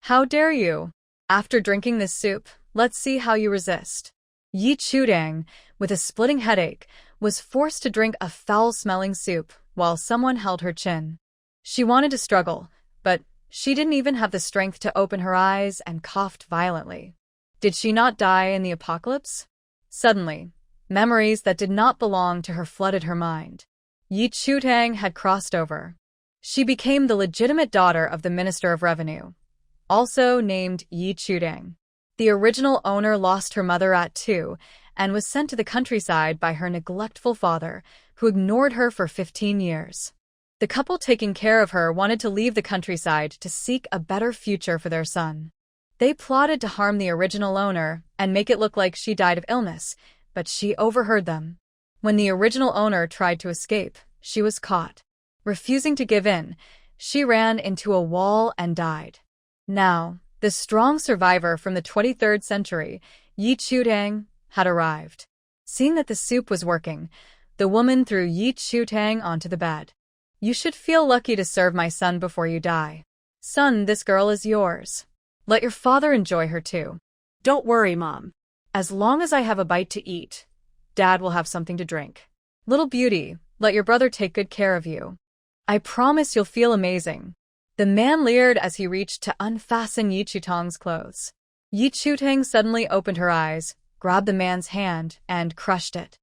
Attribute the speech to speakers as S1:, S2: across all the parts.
S1: How dare you? After drinking this soup, let's see how you resist. Yi Chudang, with a splitting headache, was forced to drink a foul-smelling soup while someone held her chin. She wanted to struggle, but she didn't even have the strength to open her eyes and coughed violently. Did she not die in the apocalypse? Suddenly, memories that did not belong to her flooded her mind. Yi Chudang had crossed over. She became the legitimate daughter of the Minister of Revenue, also named Yi Chudang. The original owner lost her mother at 2 and was sent to the countryside by her neglectful father, who ignored her for 15 years. The couple taking care of her wanted to leave the countryside to seek a better future for their son. They plotted to harm the original owner and make it look like she died of illness, but she overheard them. When the original owner tried to escape, she was caught. Refusing to give in, she ran into a wall and died. Now, the strong survivor from the 23rd century, Yi Chudang, had arrived. Seeing that the soup was working, the woman threw Yi Chudang onto the bed. You should feel lucky to serve my son before you die. Son, this girl is yours. Let your father enjoy her too.
S2: Don't worry, Mom.
S1: As long as I have a bite to eat, Dad will have something to drink. Little beauty, let your brother take good care of you. I promise you'll feel amazing. The man leered as he reached to unfasten Yi Chudang's clothes. Yi Chudang suddenly opened her eyes, grabbed the man's hand, and crushed it.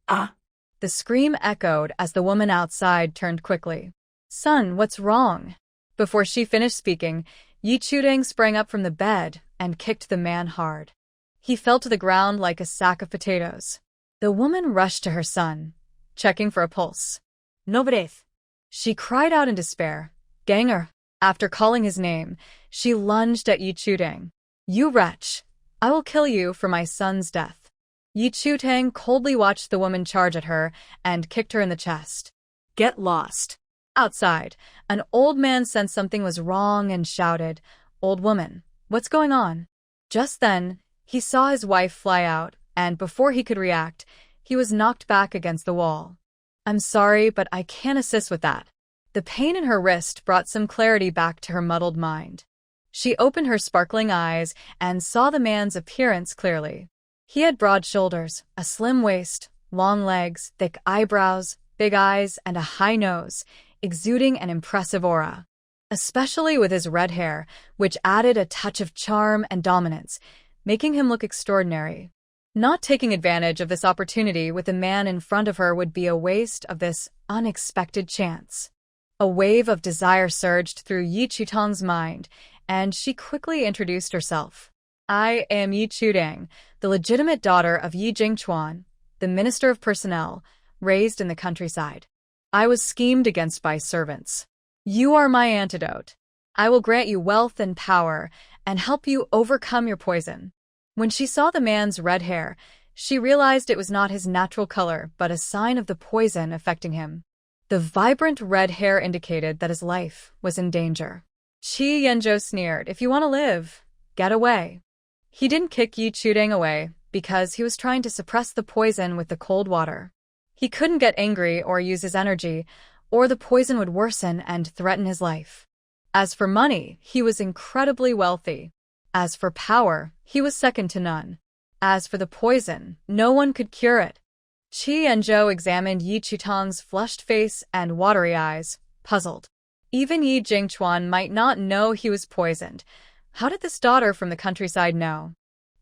S2: Ah!
S1: The scream echoed as the woman outside turned quickly. Son, what's wrong? Before she finished speaking, Yi Chudang sprang up from the bed and kicked the man hard. He fell to the ground like a sack of potatoes. The woman rushed to her son, checking for a pulse. No breath. She cried out in despair. Ganger. After calling his name, she lunged at Yi Chudang. You wretch! I will kill you for my son's death. Yi Chudang coldly watched the woman charge at her and kicked her in the chest.
S2: Get lost.
S1: Outside, an old man sensed something was wrong and shouted, Old woman, what's going on? Just then, he saw his wife fly out, and before he could react, he was knocked back against the wall. I'm sorry, but I can't assist with that. The pain in her wrist brought some clarity back to her muddled mind. She opened her sparkling eyes and saw the man's appearance clearly. He had broad shoulders, a slim waist, long legs, thick eyebrows, big eyes, and a high nose, exuding an impressive aura. Especially with his red hair, which added a touch of charm and dominance, making him look extraordinary. Not taking advantage of this opportunity with the man in front of her would be a waste of this unexpected chance. A wave of desire surged through Yi Chudang's mind, and she quickly introduced herself. I am Yi Chudang, the legitimate daughter of Yi Jingchuan, the Minister of Personnel, raised in the countryside. I was schemed against by servants. You are my antidote. I will grant you wealth and power, and help you overcome your poison. When she saw the man's red hair, she realized it was not his natural color, but a sign of the poison affecting him. The vibrant red hair indicated that his life was in danger. Qi Yanzhou sneered, if you want to live, get away. He didn't kick Yi Chudang away because he was trying to suppress the poison with the cold water. He couldn't get angry or use his energy, or the poison would worsen and threaten his life. As for money, he was incredibly wealthy. As for power, he was second to none. As for the poison, no one could cure it. Qi Yanzhou examined Yi Chudang's flushed face and watery eyes, puzzled. Even Yi Jingchuan might not know he was poisoned. How did this daughter from the countryside know?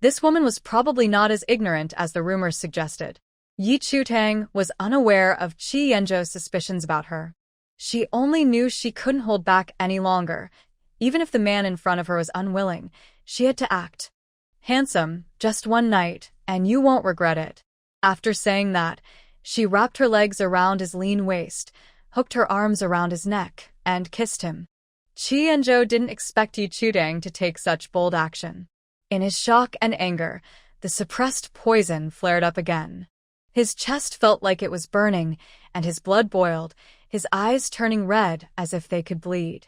S1: This woman was probably not as ignorant as the rumors suggested. Yi Chudang was unaware of Qi Yanzhou's suspicions about her. She only knew she couldn't hold back any longer. Even if the man in front of her was unwilling, she had to act. Handsome, just one night, and you won't regret it. After saying that, she wrapped her legs around his lean waist, hooked her arms around his neck, and kissed him. Qi Yanzhou didn't expect Yi Chudang to take such bold action. In his shock and anger, the suppressed poison flared up again. His chest felt like it was burning, and his blood boiled, his eyes turning red as if they could bleed.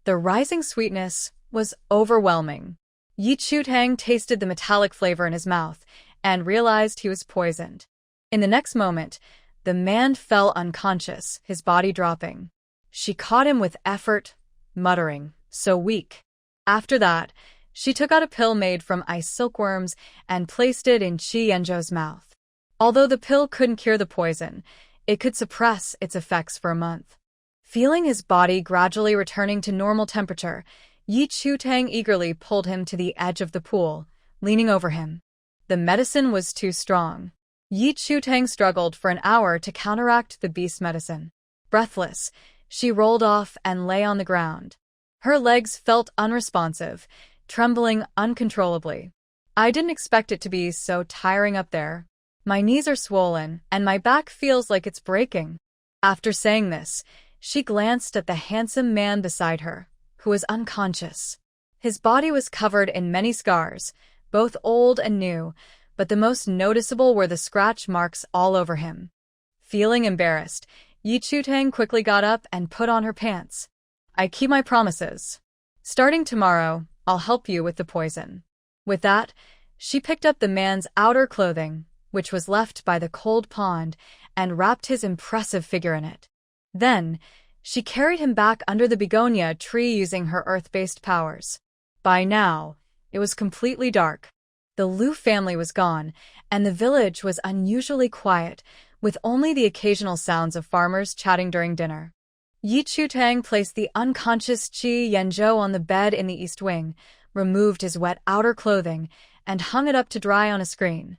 S1: The rising sweetness was overwhelming. Yi Chudang tasted the metallic flavor in his mouth and realized he was poisoned. In the next moment, the man fell unconscious, his body dropping. She caught him with effort, muttering, so weak. After that, she took out a pill made from ice silkworms and placed it in Qi Yanzhou's mouth. Although the pill couldn't cure the poison, it could suppress its effects for a month. Feeling his body gradually returning to normal temperature, Yi Chutang eagerly pulled him to the edge of the pool, leaning over him. The medicine was too strong. Yi Chutang struggled for an hour to counteract the beast's medicine. Breathless, she rolled off and lay on the ground. Her legs felt unresponsive, trembling uncontrollably. I didn't expect it to be so tiring up there. My knees are swollen, and my back feels like it's breaking. After saying this, she glanced at the handsome man beside her, who was unconscious. His body was covered in many scars, both old and new, but the most noticeable were the scratch marks all over him. Feeling embarrassed, Yi Chutang quickly got up and put on her pants. I keep my promises. Starting tomorrow, I'll help you with the poison. With that, she picked up the man's outer clothing, which was left by the cold pond, and wrapped his impressive figure in it. Then, she carried him back under the begonia tree using her earth-based powers. By now, it was completely dark. The Liu family was gone, and the village was unusually quiet, with only the occasional sounds of farmers chatting during dinner. Yi Chutang placed the unconscious Qi Yanzhou on the bed in the east wing, removed his wet outer clothing, and hung it up to dry on a screen.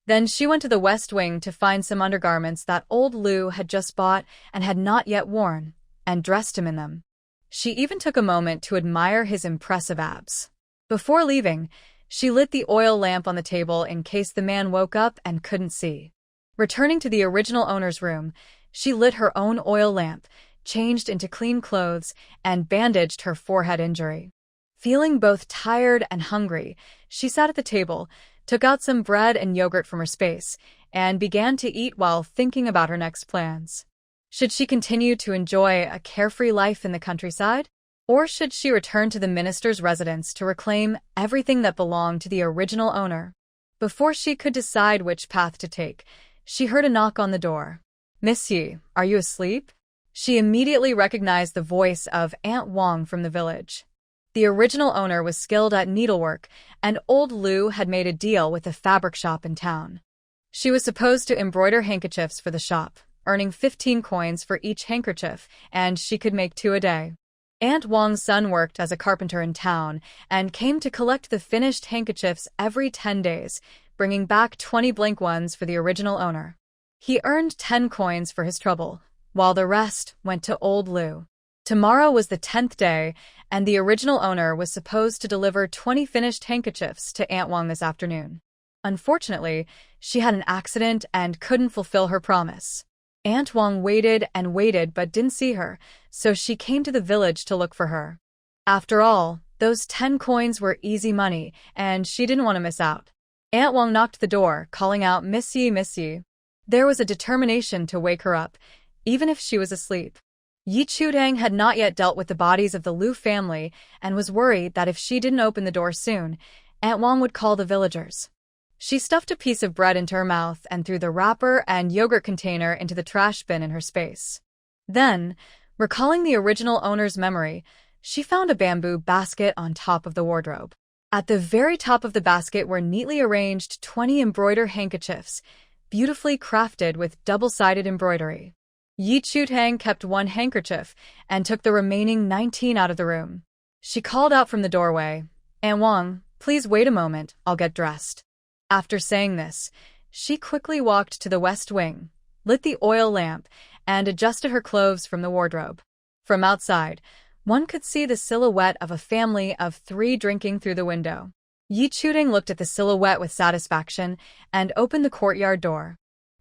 S1: Then she went to the west wing to find some undergarments that old Liu had just bought and had not yet worn, and dressed him in them. She even took a moment to admire his impressive abs. Before leaving, she lit the oil lamp on the table in case the man woke up and couldn't see. Returning to the original owner's room, she lit her own oil lamp, changed into clean clothes, and bandaged her forehead injury. Feeling both tired and hungry, she sat at the table, took out some bread and yogurt from her space, and began to eat while thinking about her next plans. Should she continue to enjoy a carefree life in the countryside? Or should she return to the minister's residence to reclaim everything that belonged to the original owner? Before she could decide which path to take, she heard a knock on the door. "Miss Yi, are you asleep?" She immediately recognized the voice of Aunt Wang from the village. The original owner was skilled at needlework, and old Liu had made a deal with a fabric shop in town. She was supposed to embroider handkerchiefs for the shop, earning 15 coins for each handkerchief, and she could make 2 a day. Aunt Wang's son worked as a carpenter in town and came to collect the finished handkerchiefs every 10 days, bringing back 20 blank ones for the original owner. He earned 10 coins for his trouble, while the rest went to old Liu. Tomorrow was the 10th day, and the original owner was supposed to deliver 20 finished handkerchiefs to Aunt Wang this afternoon. Unfortunately, she had an accident and couldn't fulfill her promise. Aunt Wang waited and waited but didn't see her, so she came to the village to look for her. After all, those 10 coins were easy money, and she didn't want to miss out. Aunt Wang knocked the door, calling out, "Miss Yi, Miss Yi." There was a determination to wake her up, even if she was asleep. Yi Chutang had not yet dealt with the bodies of the Liu family and was worried that if she didn't open the door soon, Aunt Wang would call the villagers. She stuffed a piece of bread into her mouth and threw the wrapper and yogurt container into the trash bin in her space. Then, recalling the original owner's memory, she found a bamboo basket on top of the wardrobe. At the very top of the basket were neatly arranged 20 embroidered handkerchiefs, beautifully crafted with double-sided embroidery. Yi Chutang kept 1 handkerchief and took the remaining 19 out of the room. She called out from the doorway, "Aunt Wang, please wait a moment, I'll get dressed." After saying this, she quickly walked to the west wing, lit the oil lamp, and adjusted her clothes from the wardrobe. From outside, one could see the silhouette of a family of 3 drinking through the window. Yi Chutang looked at the silhouette with satisfaction and opened the courtyard door.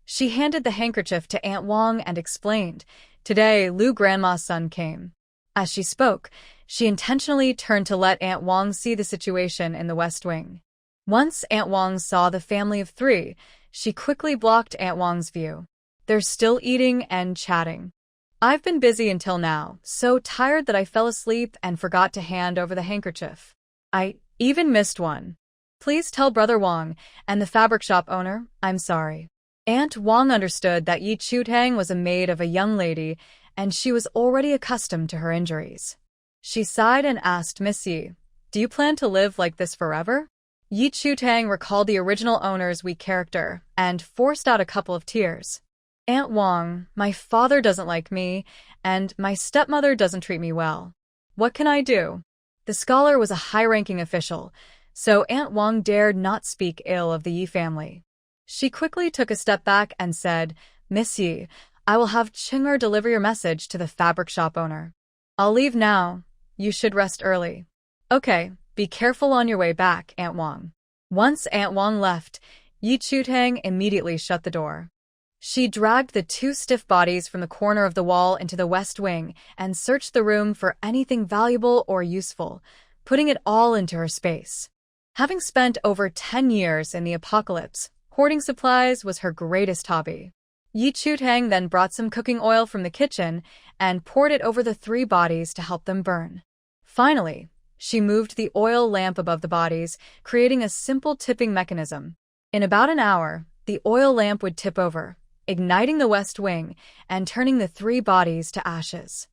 S1: She handed the handkerchief to Aunt Wang and explained, "Today, Liu Grandma's son came." As she spoke, she intentionally turned to let Aunt Wang see the situation in the west wing. Once Aunt Wang saw the family of 3, she quickly blocked Aunt Wang's view. "They're still eating and chatting. I've been busy until now, so tired that I fell asleep and forgot to hand over the handkerchief. I even missed one. Please tell Brother Wang and the fabric shop owner I'm sorry." Aunt Wang understood that Yi Chutang was a maid of a young lady, and she was already accustomed to her injuries. She sighed and asked, "Miss Yi, Do you plan to live like this forever? Yi Chu-tang recalled the original owner's weak character and forced out a couple of tears. Aunt Wang, my father doesn't like me, and my stepmother doesn't treat me well. What can I do? The scholar was a high-ranking official, so Aunt Wang dared not speak ill of the Yi family. She quickly took a step back and said, Miss Yi, I will have Chinger deliver your message to the fabric shop owner. I'll leave now. You should rest early. Okay, be careful on your way back, Aunt Wang. Once Aunt Wang left, Yi Chu-tang immediately shut the door. She dragged the two stiff bodies from the corner of the wall into the west wing and searched the room for anything valuable or useful, putting it all into her space. Having spent over 10 years in the apocalypse, hoarding supplies was her greatest hobby. Yi Chu-tang then brought some cooking oil from the kitchen and poured it over the three bodies to help them burn. Finally, she moved the oil lamp above the bodies, creating a simple tipping mechanism. In about an hour, the oil lamp would tip over, igniting the west wing and turning the three bodies to ashes.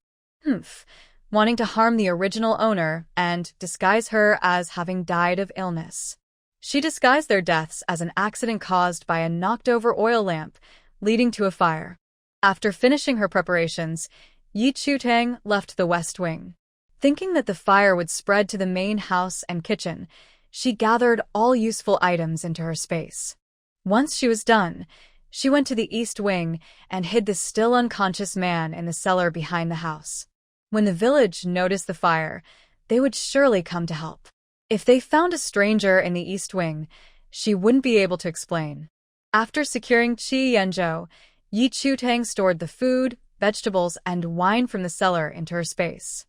S1: Wanting to harm the original owner and disguise her as having died of illness. She disguised their deaths as an accident caused by a knocked-over oil lamp, leading to a fire. After finishing her preparations, Yi Chu-tang left the west wing. Thinking that the fire would spread to the main house and kitchen, she gathered all useful items into her space. Once she was done, she went to the east wing and hid the still unconscious man in the cellar behind the house. When the village noticed the fire, they would surely come to help. If they found a stranger in the east wing, she wouldn't be able to explain. After securing Qi Yanzhou, Yi Chu-tang stored the food, vegetables, and wine from the cellar into her space.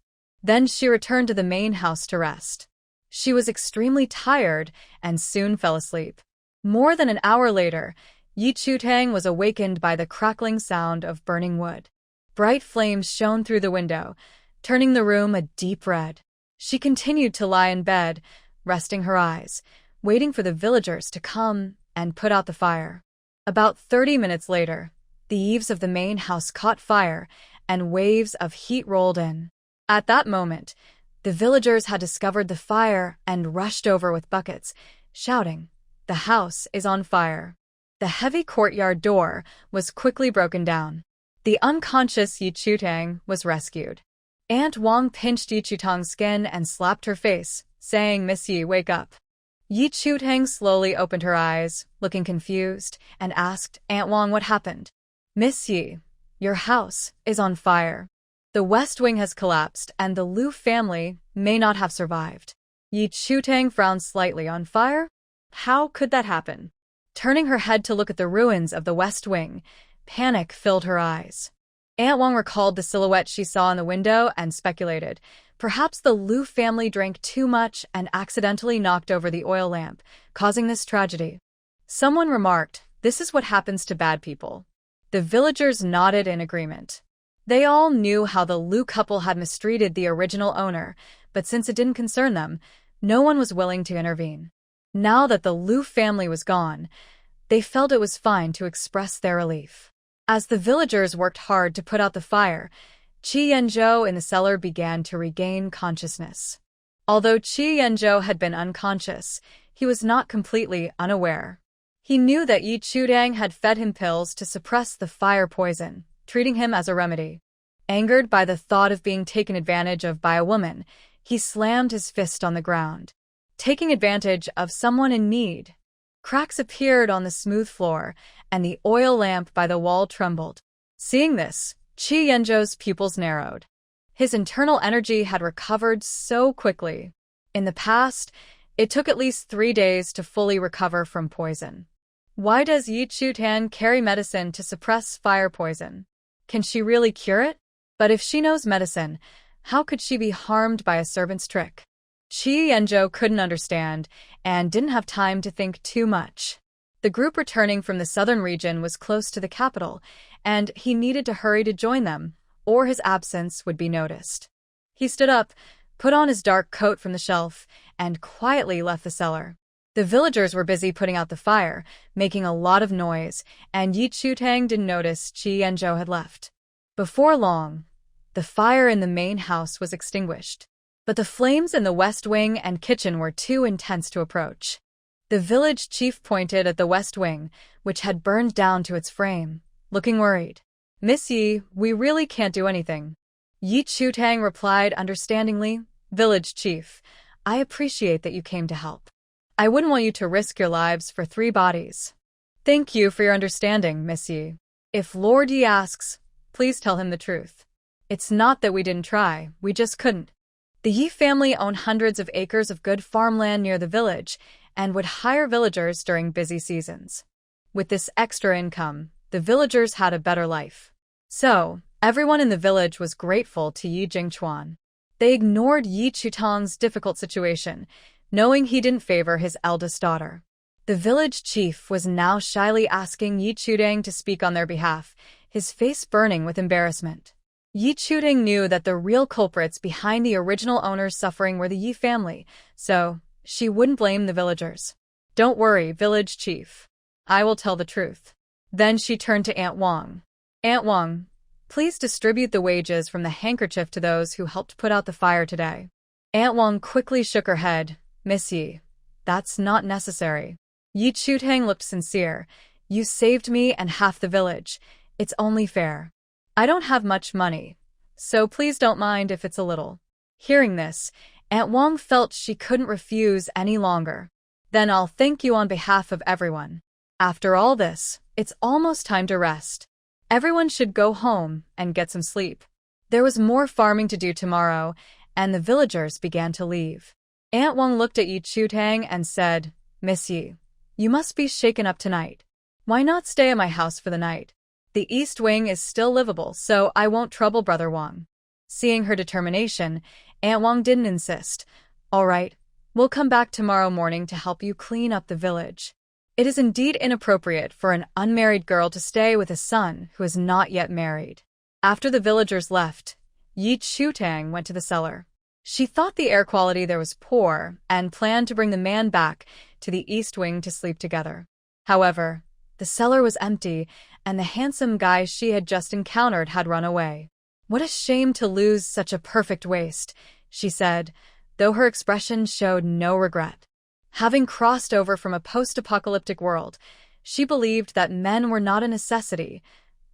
S1: Then she returned to the main house to rest. She was extremely tired and soon fell asleep. More than an hour later, Yi Chu-tang was awakened by the crackling sound of burning wood. Bright flames shone through the window, turning the room a deep red. She continued to lie in bed, resting her eyes, waiting for the villagers to come and put out the fire. About 30 minutes later, the eaves of the main house caught fire, and waves of heat rolled in. At that moment, the villagers had discovered the fire and rushed over with buckets, shouting, "The house is on fire." The heavy courtyard door was quickly broken down. The unconscious Yi Chu-tang was rescued. Aunt Wang pinched Yi Chu-tang's skin and slapped her face, saying, "Miss Yi, wake up." Yi Chu-tang slowly opened her eyes, looking confused, and asked, "Aunt Wang, what happened?" "Miss Yi, your house is on fire. The west wing has collapsed, and the Liu family may not have survived." Yi Chu-tang frowned slightly. "On fire? How could that happen?" Turning her head to look at the ruins of the west wing, panic filled her eyes. Aunt Wang recalled the silhouette she saw in the window and speculated, perhaps the Liu family drank too much and accidentally knocked over the oil lamp, causing this tragedy. Someone remarked, "This is what happens to bad people." The villagers nodded in agreement. They all knew how the Liu couple had mistreated the original owner, but since it didn't concern them, no one was willing to intervene. Now that the Liu family was gone, they felt it was fine to express their relief. As the villagers worked hard to put out the fire, Qi Yanzhou in the cellar began to regain consciousness. Although Qi Yanzhou had been unconscious, he was not completely unaware. He knew that Yi Chu-tang had fed him pills to suppress the fire poison, treating him as a remedy. Angered by the thought of being taken advantage of by a woman, he slammed his fist on the ground. Taking advantage of someone in need. Cracks appeared on the smooth floor, and the oil lamp by the wall trembled. Seeing this, Qi Yanzhou's pupils narrowed. His internal energy had recovered so quickly. In the past, it took at least 3 days to fully recover from poison. Why does Yi Chu-tang carry medicine to suppress fire poison? Can she really cure it? But if she knows medicine, how could she be harmed by a servant's trick? Qi Yanzhou couldn't understand and didn't have time to think too much. The group returning from the southern region was close to the capital, and he needed to hurry to join them, or his absence would be noticed. He stood up, put on his dark coat from the shelf, and quietly left the cellar. The villagers were busy putting out the fire, making a lot of noise, and Yi Chu-tang didn't notice Qi Yanzhou had left. Before long, the fire in the main house was extinguished. But the flames in the west wing and kitchen were too intense to approach. The village chief pointed at the west wing, which had burned down to its frame, looking worried. "Miss Yi, we really can't do anything." Yi Chutang replied understandingly, "Village chief, I appreciate that you came to help. I wouldn't want you to risk your lives for 3 bodies. Thank you for your understanding, Miss Yi. If Lord Yi asks, please tell him the truth. It's not that we didn't try, we just couldn't." The Yi family owned hundreds of acres of good farmland near the village and would hire villagers during busy seasons. With this extra income, the villagers had a better life. So, everyone in the village was grateful to Yi Jingchuan. They ignored Yi Chutang's difficult situation, knowing he didn't favor his eldest daughter. The village chief was now shyly asking Yi Chutang to speak on their behalf, his face burning with embarrassment. Yi Chutang knew that the real culprits behind the original owner's suffering were the Yi family, so she wouldn't blame the villagers. "Don't worry, village chief. I will tell the truth." Then she turned to Aunt Wang. "Aunt Wang, please distribute the wages from the handkerchief to those who helped put out the fire today." Aunt Wang quickly shook her head. "Miss Yi, that's not necessary." Yi Chutang looked sincere. "You saved me and half the village. It's only fair. I don't have much money, so please don't mind if it's a little." Hearing this, Aunt Wang felt she couldn't refuse any longer. "Then I'll thank you on behalf of everyone. After all this, it's almost time to rest. Everyone should go home and get some sleep." There was more farming to do tomorrow, and the villagers began to leave. Aunt Wang looked at Yi Chutang and said, "Miss Yi, you must be shaken up tonight. Why not stay at my house for the night? The east wing is still livable, so I won't trouble Brother Wang." Seeing her determination, Aunt Wang didn't insist. "All right, we'll come back tomorrow morning to help you clean up the village. It is indeed inappropriate for an unmarried girl to stay with a son who is not yet married." After the villagers left, Yi Chutang went to the cellar. She thought the air quality there was poor and planned to bring the man back to the east wing to sleep together. However, the cellar was empty, and the handsome guy she had just encountered had run away. "What a shame to lose such a perfect waist," she said, though her expression showed no regret. Having crossed over from a post-apocalyptic world, she believed that men were not a necessity.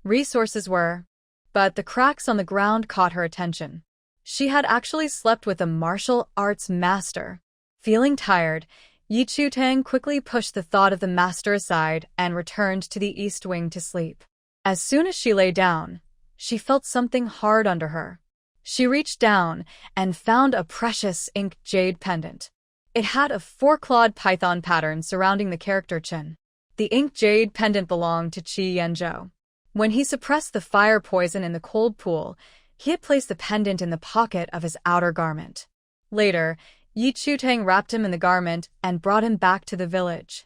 S1: Resources were. But the cracks on the ground caught her attention. She had actually slept with a martial arts master. Feeling tired, Yi Chutang quickly pushed the thought of the master aside and returned to the east wing to sleep. As soon as she lay down, she felt something hard under her. She reached down and found a precious ink jade pendant. It had a 4-clawed python pattern surrounding the character Chen. The ink jade pendant belonged to Qi Yanzhou. When he suppressed the fire poison in the cold pool, he had placed the pendant in the pocket of his outer garment. Later, Yi Chutang wrapped him in the garment and brought him back to the village.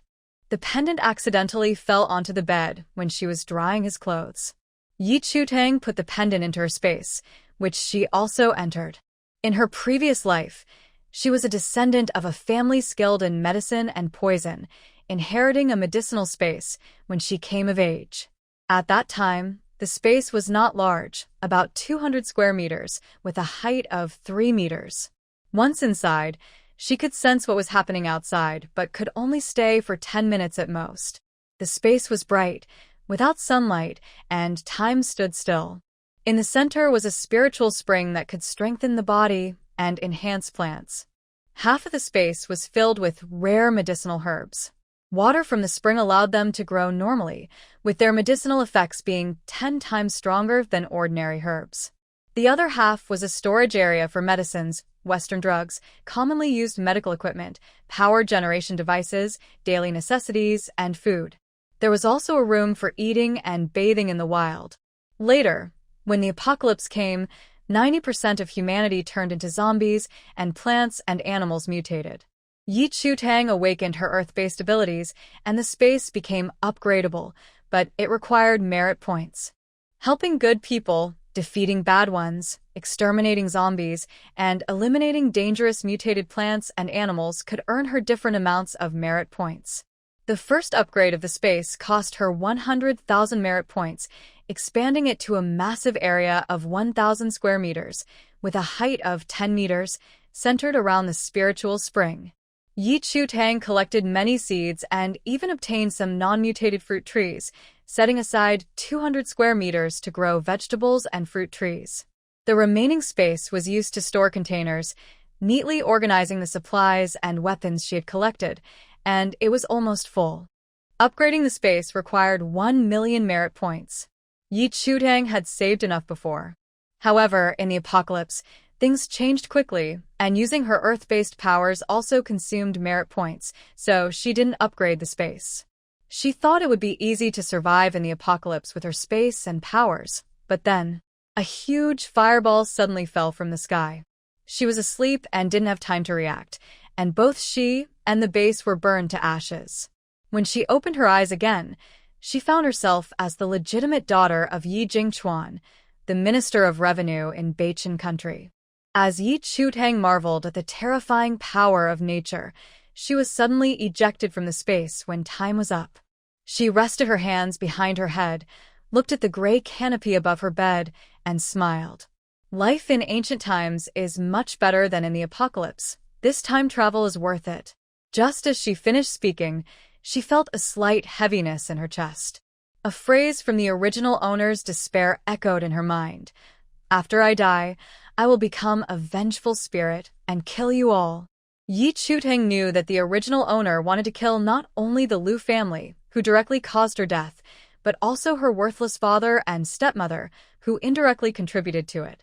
S1: The pendant accidentally fell onto the bed when she was drying his clothes. Yi Chutang put the pendant into her space, which she also entered. In her previous life, she was a descendant of a family skilled in medicine and poison, inheriting a medicinal space when she came of age. At that time, the space was not large, about 200 square meters, with a height of 3 meters. Once inside, she could sense what was happening outside, but could only stay for 10 minutes at most. The space was bright, without sunlight, and time stood still. In the center was a spiritual spring that could strengthen the body and enhance plants. Half of the space was filled with rare medicinal herbs. Water from the spring allowed them to grow normally, with their medicinal effects being 10 times stronger than ordinary herbs. The other half was a storage area for medicines, Western drugs, commonly used medical equipment, power generation devices, daily necessities, and food. There was also a room for eating and bathing in the wild. Later, when the apocalypse came, 90% of humanity turned into zombies, and plants and animals mutated. Yi Chutang awakened her earth-based abilities, and the space became upgradable, but it required merit points. Helping good people, defeating bad ones, exterminating zombies, and eliminating dangerous mutated plants and animals could earn her different amounts of merit points. The first upgrade of the space cost her 100,000 merit points, expanding it to a massive area of 1,000 square meters, with a height of 10 meters, centered around the spiritual spring. Yi Chu-tang collected many seeds and even obtained some non-mutated fruit trees, setting aside 200 square meters to grow vegetables and fruit trees. The remaining space was used to store containers, neatly organizing the supplies and weapons she had collected, and it was almost full. Upgrading the space required 1 million merit points. Yi Chu-tang had saved enough before. However, in the apocalypse, things changed quickly, and using her Earth-based powers also consumed merit points, so she didn't upgrade the space. She thought it would be easy to survive in the apocalypse with her space and powers, but then, a huge fireball suddenly fell from the sky. She was asleep and didn't have time to react, and both she and the base were burned to ashes. When she opened her eyes again, she found herself as the legitimate daughter of Yi Jingchuan, the Minister of Revenue in Beichen country. As Yi Chu-tang marveled at the terrifying power of nature, she was suddenly ejected from the space when time was up. She rested her hands behind her head, looked at the gray canopy above her bed, and smiled. Life in ancient times is much better than in the apocalypse. This time travel is worth it. Just as she finished speaking, she felt a slight heaviness in her chest. A phrase from the original owner's despair echoed in her mind. "After I die, I will become a vengeful spirit and kill you all." Yi Chu-tang knew that the original owner wanted to kill not only the Liu family, who directly caused her death, but also her worthless father and stepmother, who indirectly contributed to it.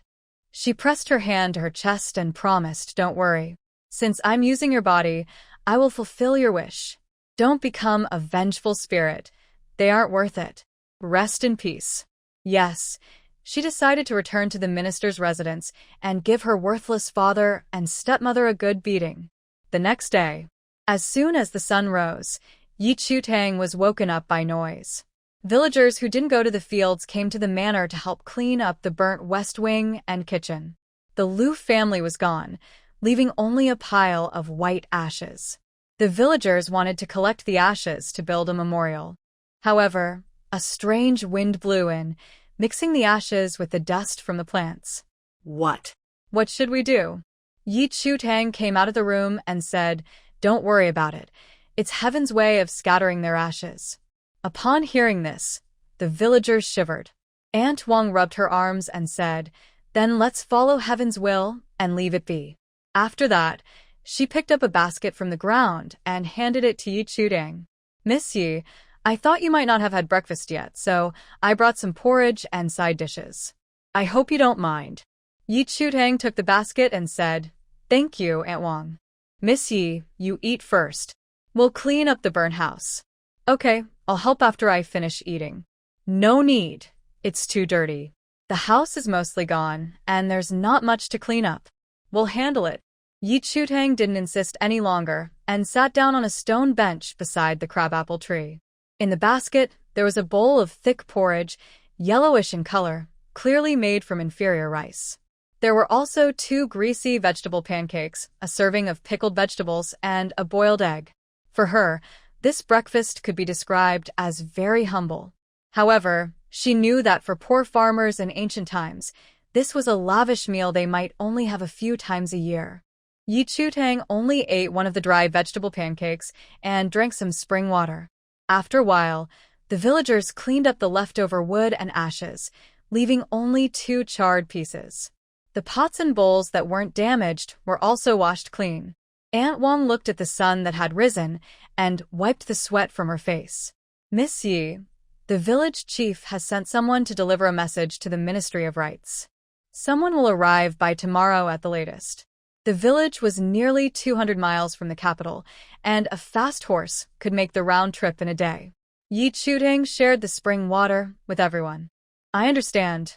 S1: She pressed her hand to her chest and promised, "Don't worry. Since I'm using your body, I will fulfill your wish. Don't become a vengeful spirit. They aren't worth it. Rest in peace." Yes, she decided to return to the minister's residence and give her worthless father and stepmother a good beating. The next day, as soon as the sun rose, Yi Chu-tang was woken up by noise. Villagers who didn't go to the fields came to the manor to help clean up the burnt west wing and kitchen. The Liu family was gone, leaving only a pile of white ashes. The villagers wanted to collect the ashes to build a memorial. However, a strange wind blew in, mixing the ashes with the dust from the plants.
S2: What?
S1: "What should we do?" Yi Chu-tang came out of the room and said, "Don't worry about it. It's heaven's way of scattering their ashes." Upon hearing this, the villagers shivered. Aunt Wang rubbed her arms and said, "Then let's follow heaven's will and leave it be." After that, she picked up a basket from the ground and handed it to Yi Chu-tang. "Miss Yi, I thought you might not have had breakfast yet, so I brought some porridge and side dishes. I hope you don't mind." Yi Chu-tang took the basket and said, "Thank you, Aunt Wang." "Miss Yi, you eat first. We'll clean up the burnt house." "Okay, I'll help after I finish eating." "No need. It's too dirty. The house is mostly gone, and there's not much to clean up. We'll handle it." Yi Chu-tang didn't insist any longer and sat down on a stone bench beside the crabapple tree. In the basket, there was a bowl of thick porridge, yellowish in color, clearly made from inferior rice. There were also 2 greasy vegetable pancakes, a serving of pickled vegetables, and a boiled egg. For her, this breakfast could be described as very humble. However, she knew that for poor farmers in ancient times, this was a lavish meal they might only have a few times a year. Yi Chu-tang only ate one of the dry vegetable pancakes and drank some spring water. After a while, the villagers cleaned up the leftover wood and ashes, leaving only 2 charred pieces. The pots and bowls that weren't damaged were also washed clean. Aunt Wang looked at the sun that had risen and wiped the sweat from her face. "Miss Yi, the village chief has sent someone to deliver a message to the Ministry of Rights. Someone will arrive by tomorrow at the latest." The village was nearly 200 miles from the capital, and a fast horse could make the round trip in a day. Yi Chu-tang shared the spring water with everyone. "I understand.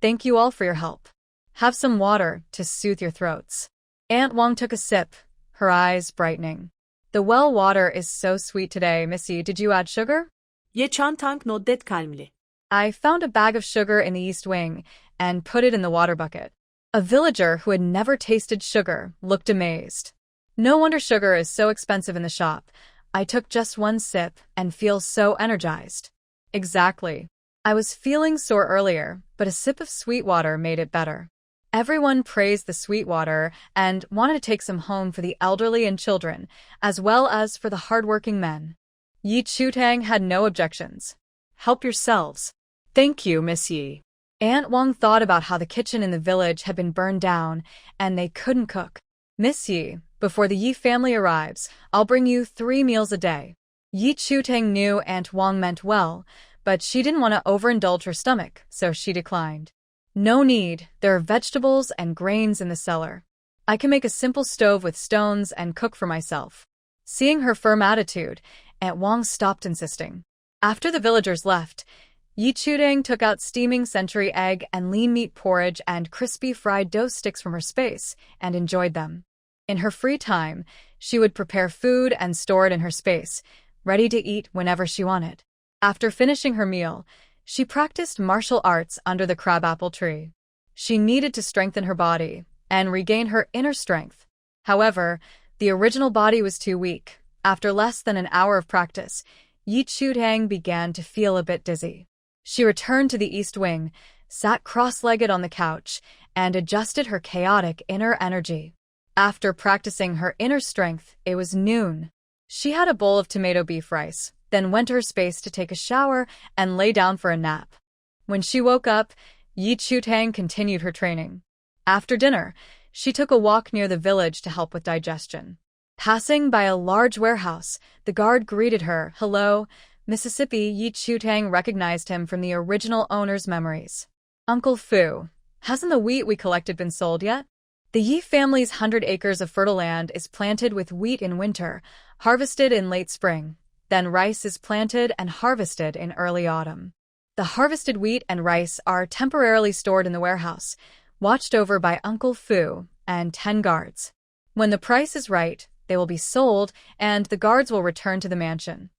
S1: Thank you all for your help. Have some water to soothe your throats." Aunt Wang took a sip, her eyes brightening. "The well water is so sweet today, Missy. Did you add sugar?"
S2: Ye çantank noddet kalmli.
S1: "I found a bag of sugar in the east wing and put it in the water bucket." A villager who had never tasted sugar looked amazed. "No wonder sugar is so expensive in the shop. I took just 1 sip and feel so energized." "Exactly. I was feeling sore earlier, but a sip of sweet water made it better." Everyone praised the sweet water and wanted to take some home for the elderly and children, as well as for the hardworking men. Yi Chutang had no objections.
S2: Help yourselves. Thank you, Miss Yi.
S1: Aunt Wang thought about how the kitchen in the village had been burned down and they couldn't cook. Miss Yi, before the Yi family arrives, I'll bring you 3 meals a day. Yi Chutang knew Aunt Wang meant well, but she didn't want to overindulge her stomach, so she declined. No need, there are vegetables and grains in the cellar. I can make a simple stove with stones and cook for myself. Seeing her firm attitude, Aunt Wang stopped insisting. After the villagers left, Yi Chutang took out steaming century egg and lean meat porridge and crispy fried dough sticks from her space and enjoyed them. In her free time, she would prepare food and store it in her space, ready to eat whenever she wanted. After finishing her meal, she practiced martial arts under the crabapple tree. She needed to strengthen her body and regain her inner strength. However, the original body was too weak. After less than an hour of practice, Yi Chutang began to feel a bit dizzy. She returned to the east wing, sat cross-legged on the couch, and adjusted her chaotic inner energy. After practicing her inner strength, it was noon. She had a bowl of tomato beef rice, then went to her space to take a shower and lay down for a nap. When she woke up, Yi Chutang continued her training. After dinner, she took a walk near the village to help with digestion. Passing by a large warehouse, the guard greeted her. "Hello, Mississippi." Yi Chutang recognized him from the original owner's memories. "Uncle Fu, hasn't the wheat we collected been sold yet?" The Yi family's 100 acres of fertile land is planted with wheat in winter, harvested in late spring. Then rice is planted and harvested in early autumn. The harvested wheat and rice are temporarily stored in the warehouse, watched over by Uncle Fu and 10 guards. When the price is right, they will be sold and the guards will return to the mansion.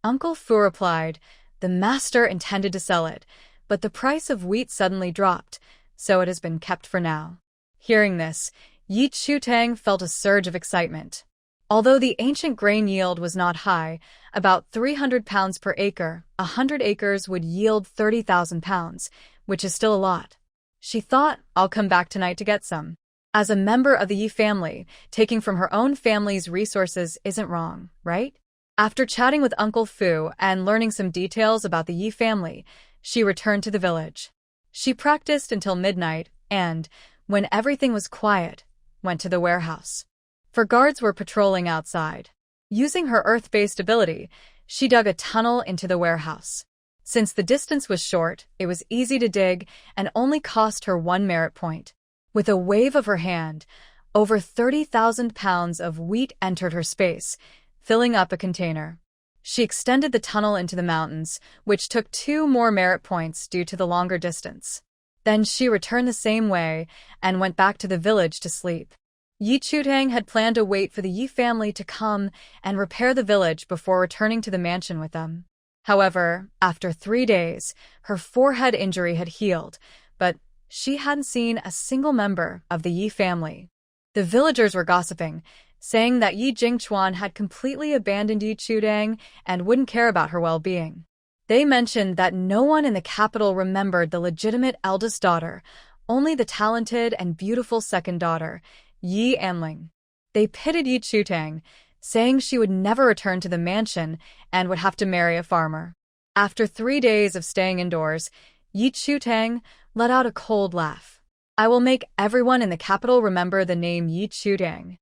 S1: Uncle Fu replied, "The master intended to sell it, but the price of wheat suddenly dropped, so it has been kept for now." Hearing this, Yi Chutang felt a surge of excitement. Although the ancient grain yield was not high, about 300 pounds per acre, 100 acres would yield 30,000 pounds, which is still a lot. She thought, "I'll come back tonight to get some." As a member of the Yi family, taking from her own family's resources isn't wrong, right? After chatting with Uncle Fu and learning some details about the Yi family, she returned to the village. She practiced until midnight and, when everything was quiet, went to the warehouse. For guards were patrolling outside. Using her earth-based ability, she dug a tunnel into the warehouse. Since the distance was short, it was easy to dig and only cost her 1 merit point. With a wave of her hand, over 30,000 pounds of wheat entered her space, filling up a container. She extended the tunnel into the mountains, which took 2 more merit points due to the longer distance. Then she returned the same way and went back to the village to sleep. Yi Chutang had planned to wait for the Yi family to come and repair the village before returning to the mansion with them. However, after 3 days, her forehead injury had healed, but she hadn't seen a single member of the Yi family. The villagers were gossiping, saying that Yi Jingchuan had completely abandoned Yi Chutang and wouldn't care about her well-being. They mentioned that no one in the capital remembered the legitimate eldest daughter, only the talented and beautiful second daughter, Yi Anling. They pitied Yi Chutang, saying she would never return to the mansion and would have to marry a farmer. After 3 days of staying indoors, Yi Chutang let out a cold laugh. "I will make everyone in the capital remember the name Yi Chutang."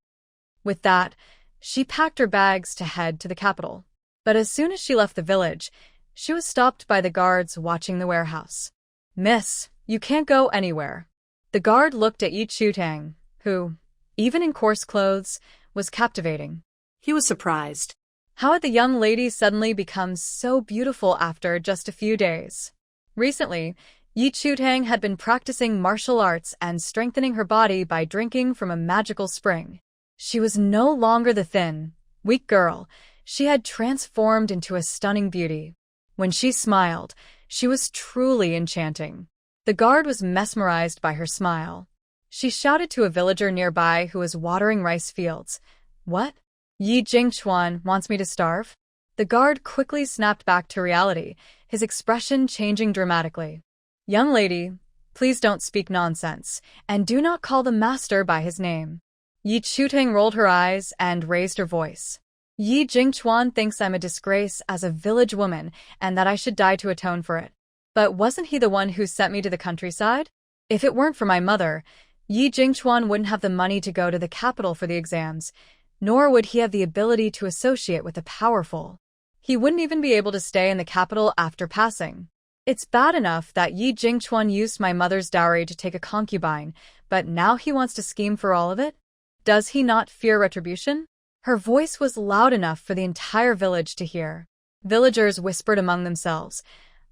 S1: With that, she packed her bags to head to the capital. But as soon as she left the village, she was stopped by the guards watching the warehouse. "Miss, you can't go anywhere." The guard looked at Yi Chutang, who, even in coarse clothes, was captivating.
S2: He was surprised.
S1: How had the young lady suddenly become so beautiful after just a few days? Recently, Yi Chutang had been practicing martial arts and strengthening her body by drinking from a magical spring. She was no longer the thin, weak girl. She had transformed into a stunning beauty. When she smiled, she was truly enchanting. The guard was mesmerized by her smile. She shouted to a villager nearby who was watering rice fields. "What? Yi Jingchuan wants me to starve?" The guard quickly snapped back to reality, his expression changing dramatically. "Young lady, Please don't speak nonsense, and do not call the master by his name. Yi Chutang rolled her eyes and raised her voice. Yi Jingchuan thinks I'm a disgrace as a village woman and that I should die to atone for it. But wasn't he the one who sent me to the countryside? If it weren't for my mother, Yi Jingchuan wouldn't have the money to go to the capital for the exams, nor would he have the ability to associate with the powerful. He wouldn't even be able to stay in the capital after passing. It's bad enough that Yi Jingchuan used my mother's dowry to take a concubine, but now he wants to scheme for all of it? Does he not fear retribution? Her voice was loud enough for the entire village to hear. Villagers whispered among themselves,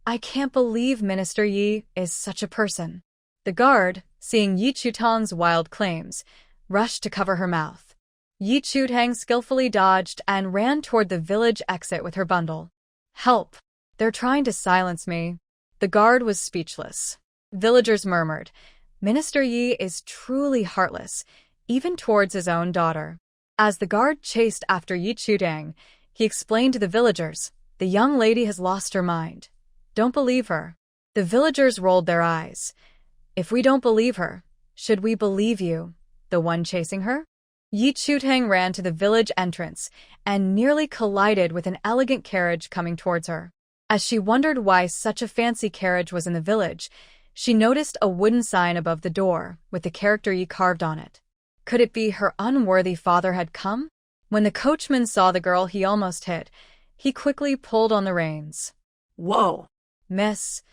S1: I can't believe Minister Yi is such a person. The guard, seeing Yi Chutang's wild claims, rushed to cover her mouth. Yi Chutang skillfully dodged and ran toward the village exit with her bundle. Help! They're trying to silence me. The guard was speechless. Villagers murmured, Minister Yi is truly heartless, even towards his own daughter. As the guard chased after Yi Chutang, he explained to the villagers, the young lady has lost her mind. Don't believe her. The villagers rolled their eyes. If we don't believe her, should we believe you, the one chasing her? Yi Chutang ran to the village entrance and nearly collided with an elegant carriage coming towards her. As she wondered why such a fancy carriage was in the village, she noticed a wooden sign above the door with the character Yi carved on it. Could it be her unworthy father had come? When the coachman saw the girl he almost hit, he quickly pulled on the reins.
S2: Whoa!
S1: Miss,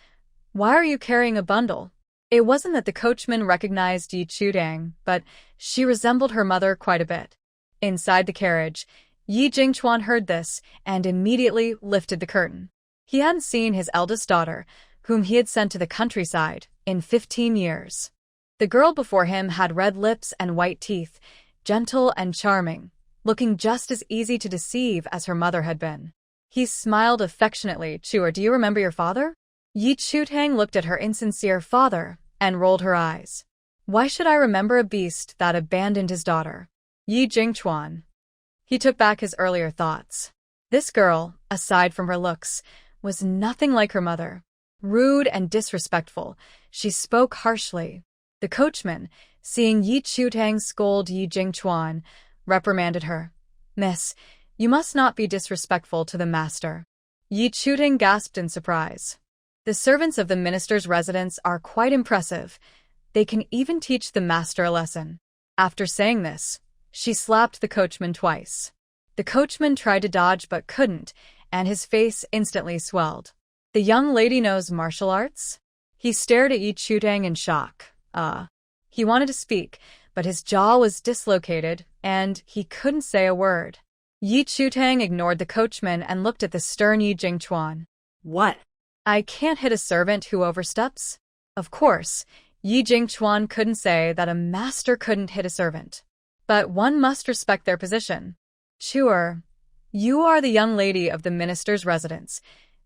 S1: why are you carrying a bundle? It wasn't that the coachman recognized Yi Chutang, but she resembled her mother quite a bit. Inside the carriage, Yi Jingchuan heard this and immediately lifted the curtain. He hadn't seen his eldest daughter, whom he had sent to the countryside, in 15 years. The girl before him had red lips and white teeth, gentle and charming, looking just as easy to deceive as her mother had been. He smiled affectionately. Chuer, do you remember your father? Yi Chutang looked at her insincere father and rolled her eyes. Why should I remember a beast that abandoned his daughter? Yi Jingchuan. He took back his earlier thoughts. This girl, aside from her looks, was nothing like her mother. Rude and disrespectful, she spoke harshly. The coachman, seeing Yi Chutang scold Yi Jingchuan, reprimanded her. Miss, you must not be disrespectful to the master. Yi Chutang gasped in surprise. The servants of the minister's residence are quite impressive. They can even teach the master a lesson. After saying this, she slapped the coachman twice. The coachman tried to dodge but couldn't, and his face instantly swelled. The young lady knows martial arts? He stared at Yi Chutang in shock. He wanted to speak, but his jaw was dislocated, and he couldn't say a word. Yi Chutang ignored the coachman and looked at the stern Yi Jingchuan.
S2: What?
S1: I can't hit a servant who oversteps? Of course, Yi Jingchuan couldn't say that a master couldn't hit a servant. But one must respect their position. Chuer, you are the young lady of the minister's residence.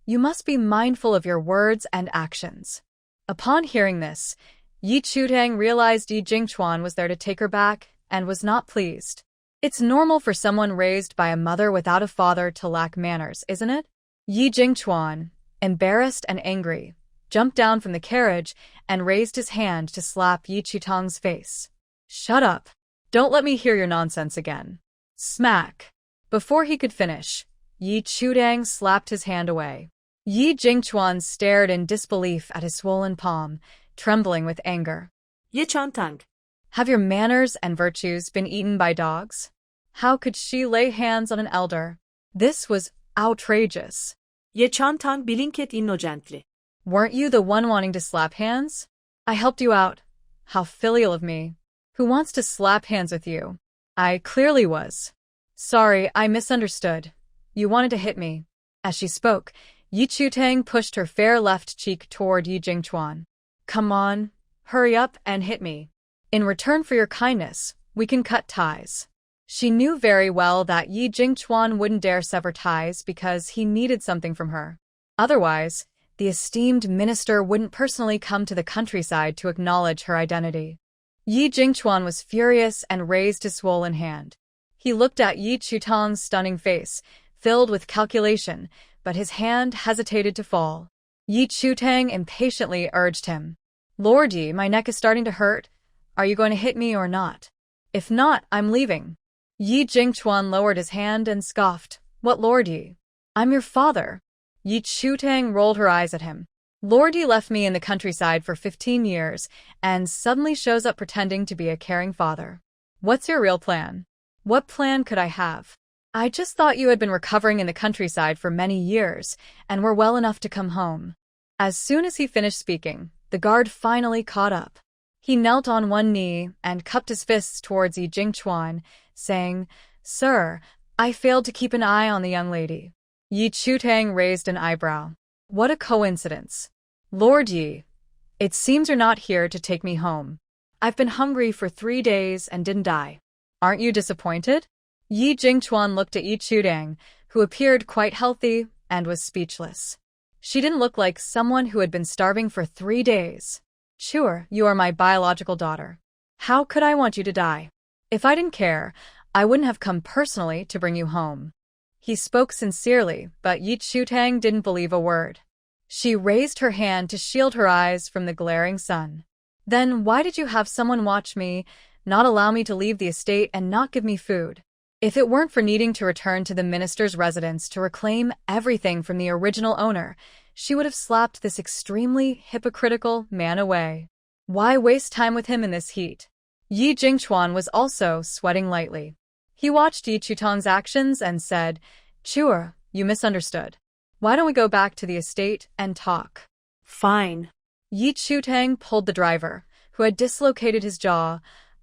S1: You must be mindful of your words and actions. Upon hearing this, Yi Chutang realized Yi Jingchuan was there to take her back and was not pleased. It's normal for someone raised by a mother without a father to lack manners, isn't it? Yi Jingchuan, embarrassed and angry, jumped down from the carriage and raised his hand to slap Yi Chutang's face. Shut up. Don't let me hear your nonsense again. Smack. Before he could finish, Yi Chutang slapped his hand away. Yi Jingchuan stared in disbelief at his swollen palm, trembling with anger.
S2: Ye Chantang.
S1: Have your manners and virtues been eaten by dogs? How could she lay hands on an elder? This was outrageous.
S2: Ye Chantang bilinket innocently.
S1: Weren't you the one wanting to slap hands? I helped you out. How filial of me. Who wants to slap hands with you? I clearly was. Sorry, I misunderstood. You wanted to hit me. As she spoke, Yi Chutang pushed her fair left cheek toward Yi Jingchuan. Come on, hurry up and hit me. In return for your kindness, we can cut ties. She knew very well that Yi Jingchuan wouldn't dare sever ties because he needed something from her. Otherwise, the esteemed minister wouldn't personally come to the countryside to acknowledge her identity. Yi Jingchuan was furious and raised his swollen hand. He looked at Yi Chutang's stunning face, filled with calculation, but his hand hesitated to fall. Yi Chutang impatiently urged him. Lord Yi, my neck is starting to hurt. Are you going to hit me or not? If not, I'm leaving. Yi Jingchuan lowered his hand and scoffed. What Lord Yi? I'm your father. Yi Chutang rolled her eyes at him. Lord Yi left me in the countryside for 15 years and suddenly shows up pretending to be a caring father. What's your real plan? What plan could I have? I just thought you had been recovering in the countryside for many years and were well enough to come home. As soon as he finished speaking, the guard finally caught up. He knelt on one knee and cupped his fists towards Yi Jingchuan, saying, Sir, I failed to keep an eye on the young lady. Yi Chutang raised an eyebrow. What a coincidence. Lord Yi, it seems you're not here to take me home. I've been hungry for 3 days and didn't die. Aren't you disappointed? Yi Jingchuan looked at Yi Chutang, who appeared quite healthy and was speechless. She didn't look like someone who had been starving for 3 days. Sure, you are my biological daughter. How could I want you to die? If I didn't care, I wouldn't have come personally to bring you home. He spoke sincerely, but Yi Chutang didn't believe a word. She raised her hand to shield her eyes from the glaring sun. Then why did you have someone watch me, not allow me to leave the estate and not give me food? If it weren't for needing to return to the minister's residence to reclaim everything from the original owner, she would have slapped this extremely hypocritical man away. Why waste time with him in this heat? Yi Jingchuan was also sweating lightly. He watched Yi Chutang's actions and said, Sure, you misunderstood. Why don't we go back to the estate and talk?
S2: Fine.
S1: Yi Chutang pulled the driver, who had dislocated his jaw,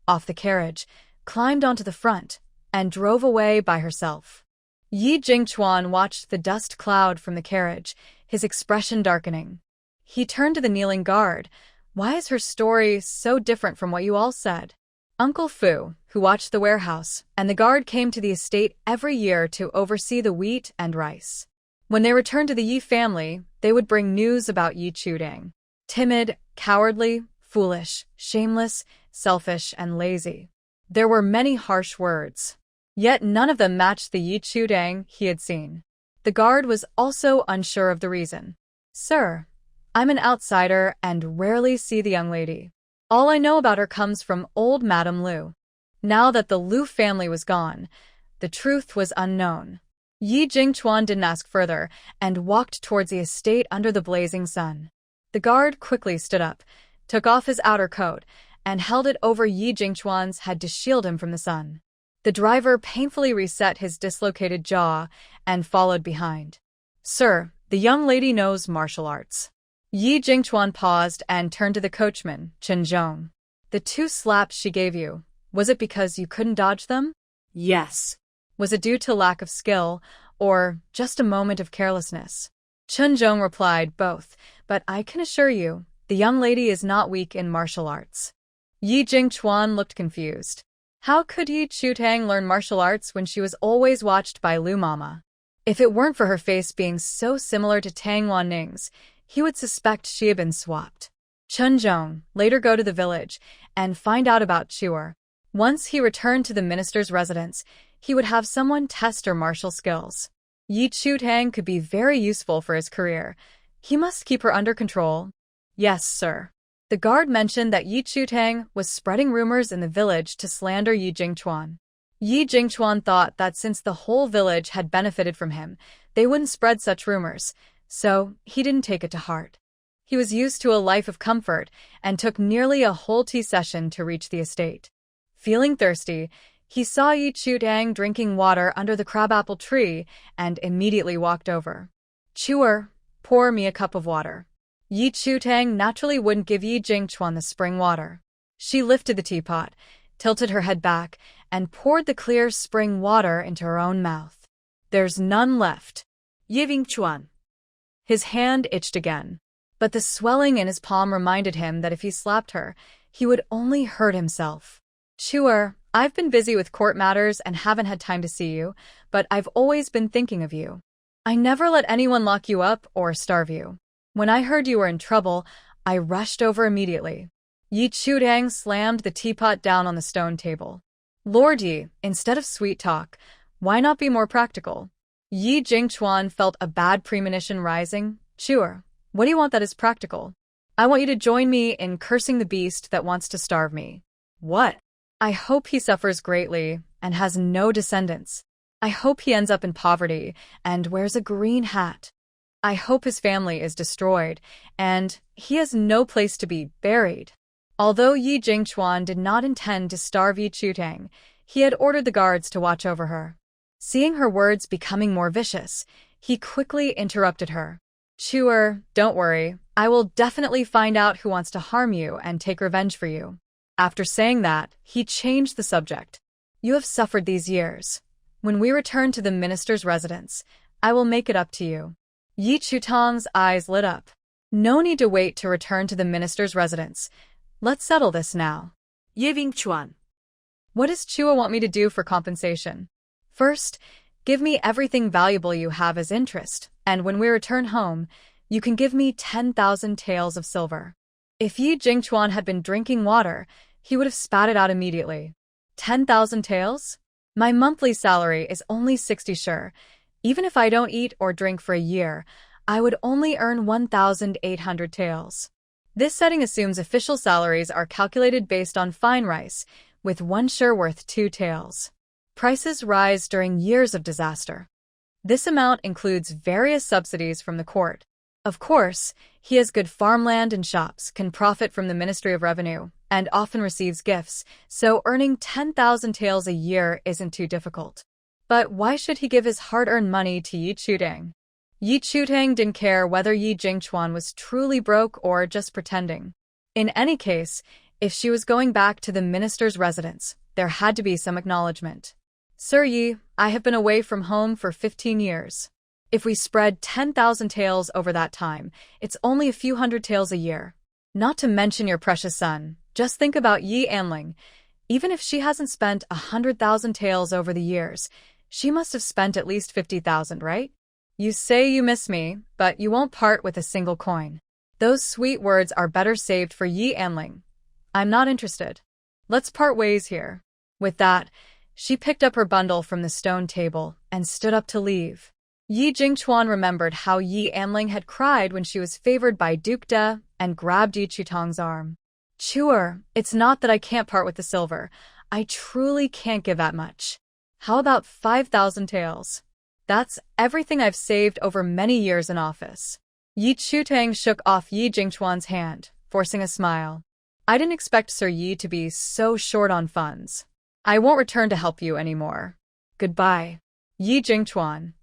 S1: off the carriage, climbed onto the front, and drove away by herself. Yi Jingchuan watched the dust cloud from the carriage, his expression darkening. He turned to the kneeling guard. Why is her story so different from what you all said? Uncle Fu, who watched the warehouse, and the guard came to the estate every year to oversee the wheat and rice. When they returned to the Yi family, they would bring news about Yi Chutang. Timid, cowardly, foolish, shameless, selfish, and lazy. There were many harsh words. Yet none of them matched the Yi Chutang he had seen. The guard was also unsure of the reason. Sir, I'm an outsider and rarely see the young lady. All I know about her comes from old Madame Liu. Now that the Liu family was gone, the truth was unknown. Yi Jingchuan didn't ask further and walked towards the estate under the blazing sun. The guard quickly stood up, took off his outer coat, and held it over Yi Jingchuan's head to shield him from the sun. The driver painfully reset his dislocated jaw and followed behind. Sir, the young lady knows martial arts. Yi Jingchuan paused and turned to the coachman, Chen Zhong. The 2 slaps she gave you, was it because you couldn't dodge them?
S2: Yes.
S1: Was it due to lack of skill, or just a moment of carelessness? Chen Zhong replied, both, but I can assure you, the young lady is not weak in martial arts. Yi Jingchuan looked confused. How could Yi Chutang learn martial arts when she was always watched by Lu Mama? If it weren't for her face being so similar to Tang Wanning's, he would suspect she had been swapped. Chen Zhong later go to the village and find out about Chuer. Once he returned to the minister's residence, he would have someone test her martial skills. Yi Chutang could be very useful for his career. He must keep her under control. Yes, sir. The guard mentioned that Yi Chutang was spreading rumors in the village to slander Yi Jingchuan. Yi Jingchuan thought that since the whole village had benefited from him, they wouldn't spread such rumors, so he didn't take it to heart. He was used to a life of comfort and took nearly a whole tea session to reach the estate. Feeling thirsty, he saw Yi Chutang drinking water under the crabapple tree and immediately walked over. Chuer, pour me a cup of water. Yi Chutang naturally wouldn't give Yi Jingchuan the spring water. She lifted the teapot, tilted her head back, and poured the clear spring water into her own mouth. There's none left.
S2: Yi Jingchuan.
S1: His hand itched again, but the swelling in his palm reminded him that if he slapped her, he would only hurt himself. Chuer, I've been busy with court matters and haven't had time to see you, but I've always been thinking of you. I never let anyone lock you up or starve you. When I heard you were in trouble, I rushed over immediately. Yi Chutang slammed the teapot down on the stone table. Lord Yi, instead of sweet talk, why not be more practical? Yi Jingchuan felt a bad premonition rising. Chuer, what do you want that is practical? I want you to join me in cursing the beast that wants to starve me.
S2: What?
S1: I hope he suffers greatly and has no descendants. I hope he ends up in poverty and wears a green hat. I hope his family is destroyed and he has no place to be buried. Although Yi Jingchuan did not intend to starve Yi Chutang, he had ordered the guards to watch over her. Seeing her words becoming more vicious, he quickly interrupted her. Chuer, don't worry. I will definitely find out who wants to harm you and take revenge for you. After saying that, he changed the subject. You have suffered these years. When we return to the minister's residence, I will make it up to you. Yi Chutang's eyes lit up. No need to wait to return to the minister's residence. Let's settle this now.
S2: Yeving Chuan.
S1: What does Chua want me to do for compensation? First, give me everything valuable you have as interest, and when we return home, you can give me 10,000 taels of silver. If Yi Jingchuan had been drinking water, he would have spat it out immediately. 10,000 taels? My monthly salary is only 60 sure. Even if I don't eat or drink for a year, I would only earn 1,800 taels. This setting assumes official salaries are calculated based on fine rice, with 1 sure worth 2 taels. Prices rise during years of disaster. This amount includes various subsidies from the court. Of course, he has good farmland and shops, can profit from the Ministry of Revenue, and often receives gifts, so earning 10,000 taels a year isn't too difficult. But why should he give his hard-earned money to Yi Chutang? Yi Chutang didn't care whether Yi Jingchuan was truly broke or just pretending. In any case, if she was going back to the minister's residence, there had to be some acknowledgement. Sir Yi, I have been away from home for 15 years. If we spread 10,000 taels over that time, it's only a few hundred taels a year. Not to mention your precious son. Just think about Yi Anling. Even if she hasn't spent 100,000 taels over the years, she must have spent at least 50,000, right? You say you miss me, but you won't part with a single coin. Those sweet words are better saved for Yi Anling. I'm not interested. Let's part ways here. With that, she picked up her bundle from the stone table and stood up to leave. Yi Jingchuan remembered how Yi Anling had cried when she was favored by Duke De and grabbed Yi Chutang's arm. Chuer, it's not that I can't part with the silver. I truly can't give that much. How about 5,000 taels? That's everything I've saved over many years in office. Yi Chutang shook off Yi Jingchuan's hand, forcing a smile. I didn't expect Sir Yi to be so short on funds. I won't return to help you anymore. Goodbye. Yi Jingchuan.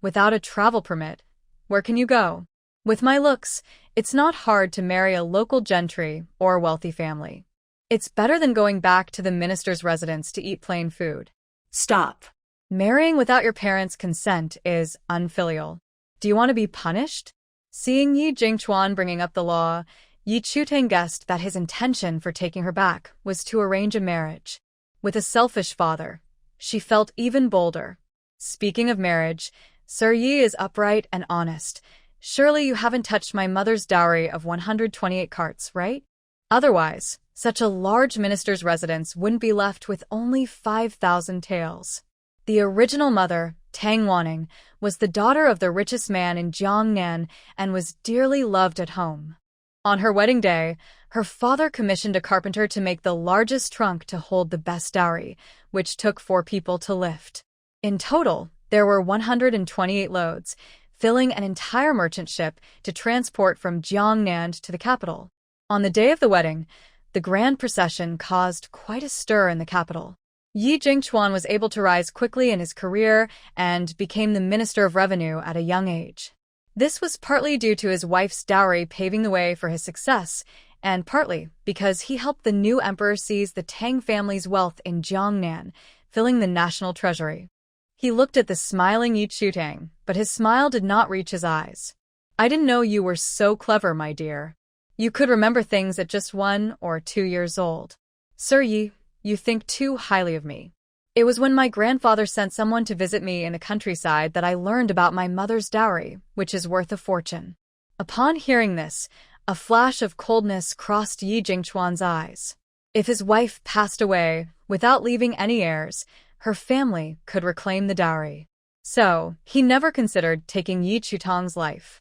S1: Without a travel permit, where can you go? With my looks, it's not hard to marry a local gentry or wealthy family. It's better than going back to the minister's residence to eat plain food.
S2: Stop.
S1: Marrying without your parents' consent is unfilial. Do you want to be punished? Seeing Yi Jingchuan bringing up the law, Yi Chutang guessed that his intention for taking her back was to arrange a marriage. With a selfish father, she felt even bolder. Speaking of marriage, Sir Yi is upright and honest. Surely you haven't touched my mother's dowry of 128 carts, right? Otherwise, such a large minister's residence wouldn't be left with only 5,000 taels. The original mother, Tang Wanning, was the daughter of the richest man in Jiangnan and was dearly loved at home. On her wedding day, her father commissioned a carpenter to make the largest trunk to hold the best dowry, which took 4 people to lift. In total, there were 128 loads, filling an entire merchant ship to transport from Jiangnan to the capital. On the day of the wedding, the grand procession caused quite a stir in the capital. Yi Jingchuan was able to rise quickly in his career and became the Minister of Revenue at a young age. This was partly due to his wife's dowry paving the way for his success, and partly because he helped the new emperor seize the Tang family's wealth in Jiangnan, filling the national treasury. He looked at the smiling Yi Chutang, but his smile did not reach his eyes. I didn't know you were so clever, my dear. You could remember things at just 1 or 2 years old. Sir Yi, you think too highly of me. It was when my grandfather sent someone to visit me in the countryside that I learned about my mother's dowry, which is worth a fortune. Upon hearing this, a flash of coldness crossed Yi Jingchuan's eyes. If his wife passed away without leaving any heirs, her family could reclaim the dowry. So, he never considered taking Yi Chutang's life.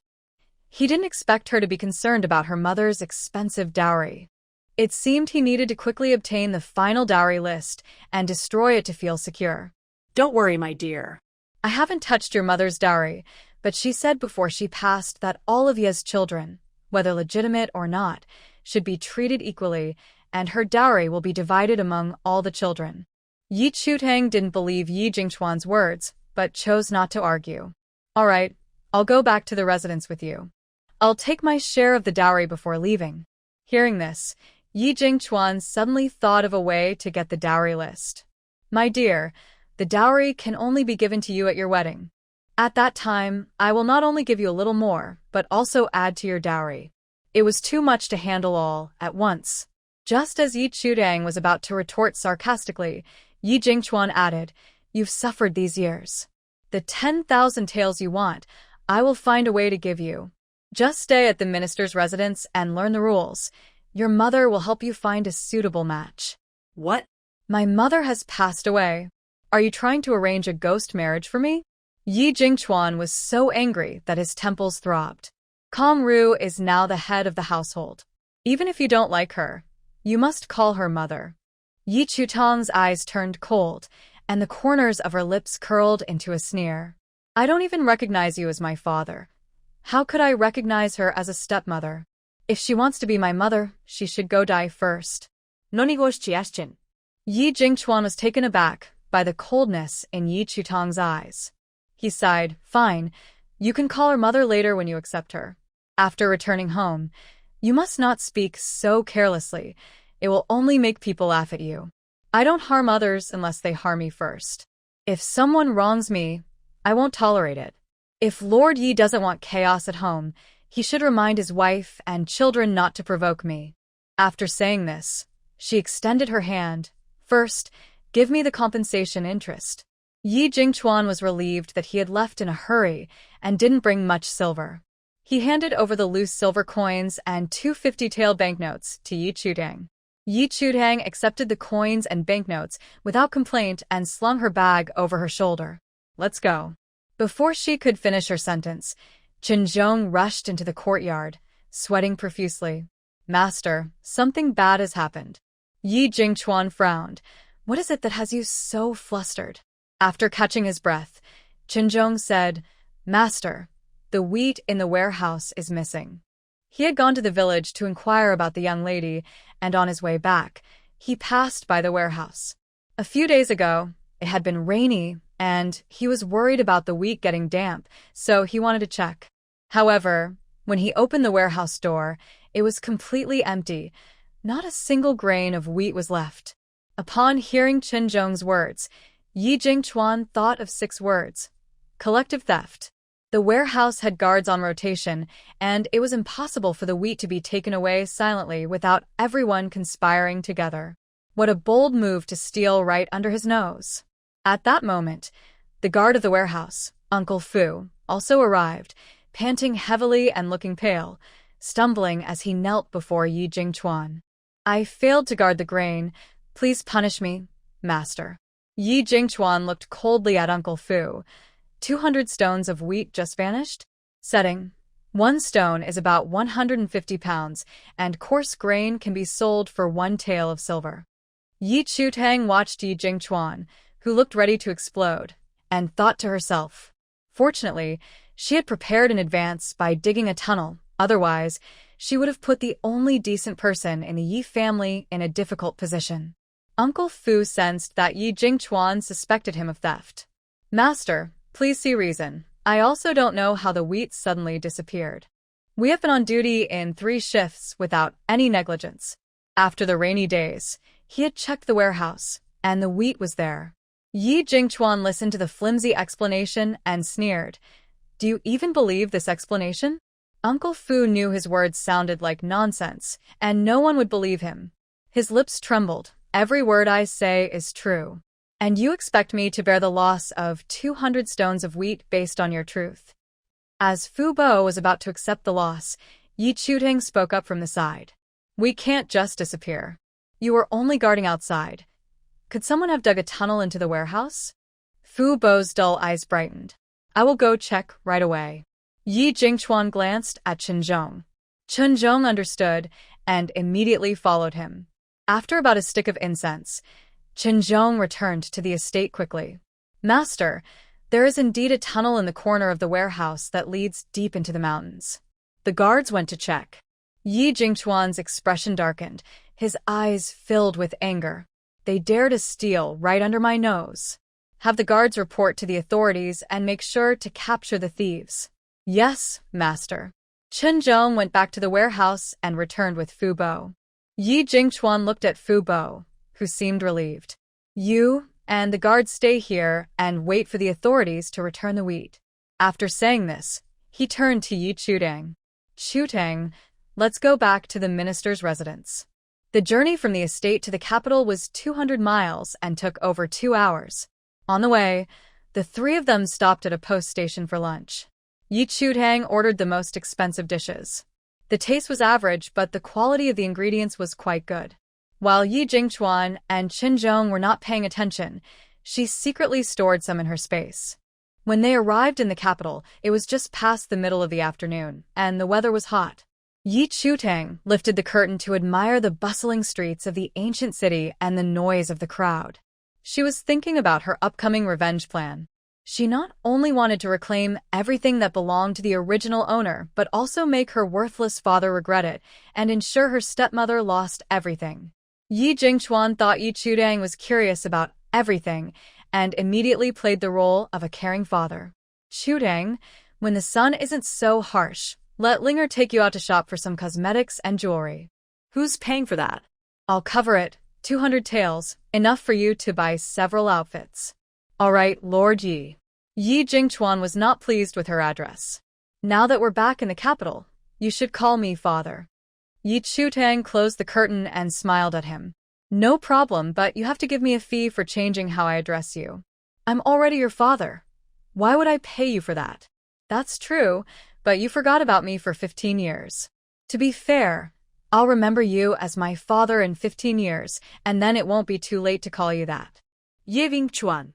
S1: He didn't expect her to be concerned about her mother's expensive dowry. It seemed he needed to quickly obtain the final dowry list and destroy it to feel secure.
S2: Don't worry, my dear.
S1: I haven't touched your mother's dowry, but she said before she passed that all of Ye's children, whether legitimate or not, should be treated equally, and her dowry will be divided among all the children. Yi Chutang didn't believe Yi Jingchuan's words, but chose not to argue. All right, I'll go back to the residence with you. I'll take my share of the dowry before leaving. Hearing this, Yi Jingchuan suddenly thought of a way to get the dowry list. My dear, the dowry can only be given to you at your wedding. At that time, I will not only give you a little more, but also add to your dowry. It was too much to handle all at once. Just as Yi Chutang was about to retort sarcastically, Yi Jingchuan added, You've suffered these years. The 10,000 taels you want, I will find a way to give you. Just stay at the minister's residence and learn the rules. Your mother will help you find a suitable match.
S2: What?
S1: My mother has passed away. Are you trying to arrange a ghost marriage for me? Yi Jingchuan was so angry that his temples throbbed. Kong Ru is now the head of the household. Even if you don't like her, you must call her mother. Yi Chutang's eyes turned cold, and the corners of her lips curled into a sneer. I don't even recognize you as my father. How could I recognize her as a stepmother? If she wants to be my mother, she should go die first.
S2: Nonigoshchiashin.
S1: Yi Jingchuan was taken aback by the coldness in Yi Chutang's eyes. He sighed, Fine, you can call her mother later when you accept her. After returning home, you must not speak so carelessly. It will only make people laugh at you. I don't harm others unless they harm me first. If someone wrongs me, I won't tolerate it. If Lord Yi doesn't want chaos at home, he should remind his wife and children not to provoke me. After saying this, she extended her hand. First, give me the compensation interest. Yi Jingchuan was relieved that he had left in a hurry and didn't bring much silver. He handed over the loose silver coins and 2 50-tael banknotes to Yi Chutang. Yi Chutang accepted the coins and banknotes without complaint and slung her bag over her shoulder. Let's go. Before she could finish her sentence, Chinzhong rushed into the courtyard, sweating profusely. Master, something bad has happened. Yi Jingchuan frowned. What is it that has you so flustered? After catching his breath, Chinzhong said, Master, the wheat in the warehouse is missing. He had gone to the village to inquire about the young lady, and on his way back, he passed by the warehouse. A few days ago, it had been rainy, and he was worried about the wheat getting damp, so he wanted to check. However, when he opened the warehouse door, it was completely empty. Not a single grain of wheat was left. Upon hearing Chinzhong's words, Yi Jingchuan thought of 6 words. Collective theft. The warehouse had guards on rotation, and it was impossible for the wheat to be taken away silently without everyone conspiring together. What a bold move to steal right under his nose. At that moment, the guard of the warehouse, Uncle Fu, also arrived, panting heavily and looking pale, stumbling as he knelt before Yi Jingchuan. I failed to guard the grain. Please punish me, master. Yi Jingchuan looked coldly at Uncle Fu. 200 stones of wheat just vanished? Setting. 1 stone is about 150 pounds, and coarse grain can be sold for 1 tael of silver. Yi Chutang watched Yi Jingchuan, who looked ready to explode, and thought to herself. Fortunately, she had prepared in advance by digging a tunnel. Otherwise, she would have put the only decent person in the Yi family in a difficult position. Uncle Fu sensed that Yi Jingchuan suspected him of theft. Master, please see reason. I also don't know how the wheat suddenly disappeared. We have been on duty in 3 shifts without any negligence. After the rainy days, he had checked the warehouse, and the wheat was there. Yi Jingchuan listened to the flimsy explanation and sneered. Do you even believe this explanation? Uncle Fu knew his words sounded like nonsense, and no one would believe him. His lips trembled. Every word I say is true. And you expect me to bear the loss of 200 stones of wheat based on your truth. As Fu Bo was about to accept the loss, Yi Chutang spoke up from the side. We can't just disappear. You were only guarding outside. Could someone have dug a tunnel into the warehouse? Fu Bo's dull eyes brightened. I will go check right away. Yi Jingchuan glanced at Chen Zhong. Chen Zhong understood and immediately followed him. After about a stick of incense, Chen Zhong returned to the estate quickly. Master, there is indeed a tunnel in the corner of the warehouse that leads deep into the mountains. The guards went to check. Yi Jingchuan's expression darkened, his eyes filled with anger. They dare to steal right under my nose. Have the guards report to the authorities and make sure to capture the thieves. Yes, master. Chen Zhong went back to the warehouse and returned with Fu Bo. Yi Jingchuan looked at Fu Bo, who seemed relieved. You and the guards stay here and wait for the authorities to return the wheat. After saying this, he turned to Yi Chutang. Chutang, let's go back to the minister's residence. The journey from the estate to the capital was 200 miles and took over 2 hours. On the way, the three of them stopped at a post station for lunch. Yi Chutang ordered the most expensive dishes. The taste was average, but the quality of the ingredients was quite good. While Yi Jingchuan and Chen Zhong were not paying attention, she secretly stored some in her space. When they arrived in the capital, it was just past the middle of the afternoon, and the weather was hot. Yi Chutang lifted the curtain to admire the bustling streets of the ancient city and the noise of the crowd. She was thinking about her upcoming revenge plan. She not only wanted to reclaim everything that belonged to the original owner, but also make her worthless father regret it and ensure her stepmother lost everything. Yi Jingchuan thought Yi Chutang was curious about everything and immediately played the role of a caring father. Chutang, when the sun isn't so harsh, let Linger take you out to shop for some cosmetics and jewelry.
S2: Who's paying for that?
S1: I'll cover it. 200 taels, enough for you to buy several outfits. All right, Lord Yi. Yi Jingchuan was not pleased with her address. Now that we're back in the capital, you should call me father. Yi Chutang closed the curtain and smiled at him. No problem, but you have to give me a fee for changing how I address you. I'm already your father. Why would I pay you for that? That's true, but you forgot about me for 15 years. To be fair, I'll remember you as my father in 15 years, and then it won't be too late to call you that.
S2: Yi Jingchuan.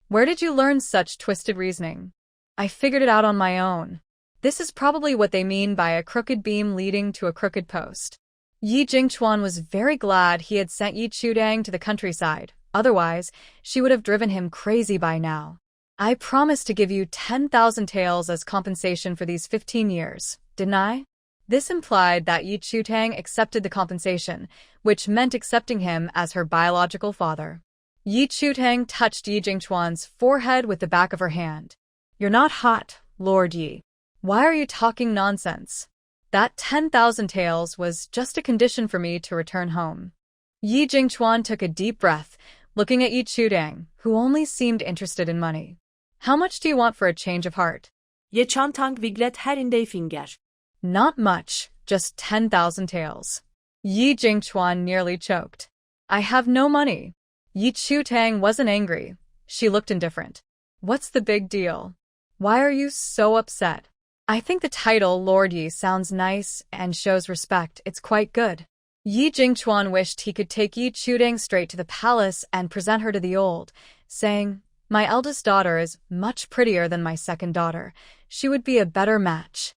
S1: Where did you learn such twisted reasoning? I figured it out on my own. This is probably what they mean by a crooked beam leading to a crooked post. Yi Jingchuan was very glad he had sent Yi Chutang to the countryside. Otherwise, she would have driven him crazy by now. I promised to give you 10,000 taels as compensation for these 15 years, didn't I? This implied that Yi Chutang accepted the compensation, which meant accepting him as her biological father. Yi Chutang touched Yi Jingchuan's forehead with the back of her hand. You're not hot, Lord Yi. Why are you talking nonsense? That 10,000 taels was just a condition for me to return home. Yi Jingchuan took a deep breath, looking at Yi Chutang, who only seemed interested in money. How much do you want for a change of heart?
S2: Ye Chantang Viglet her inde finger.
S1: Not much, just 10,000 taels. Yi Jingchuan nearly choked. I have no money. Yi Chutang wasn't angry. She looked indifferent. What's the big deal? Why are you so upset? I think the title Lord Yi sounds nice and shows respect. It's quite good. Yi Jingchuan wished he could take Yi Chutang straight to the palace and present her to the old, saying, my eldest daughter is much prettier than my second daughter. She would be a better match.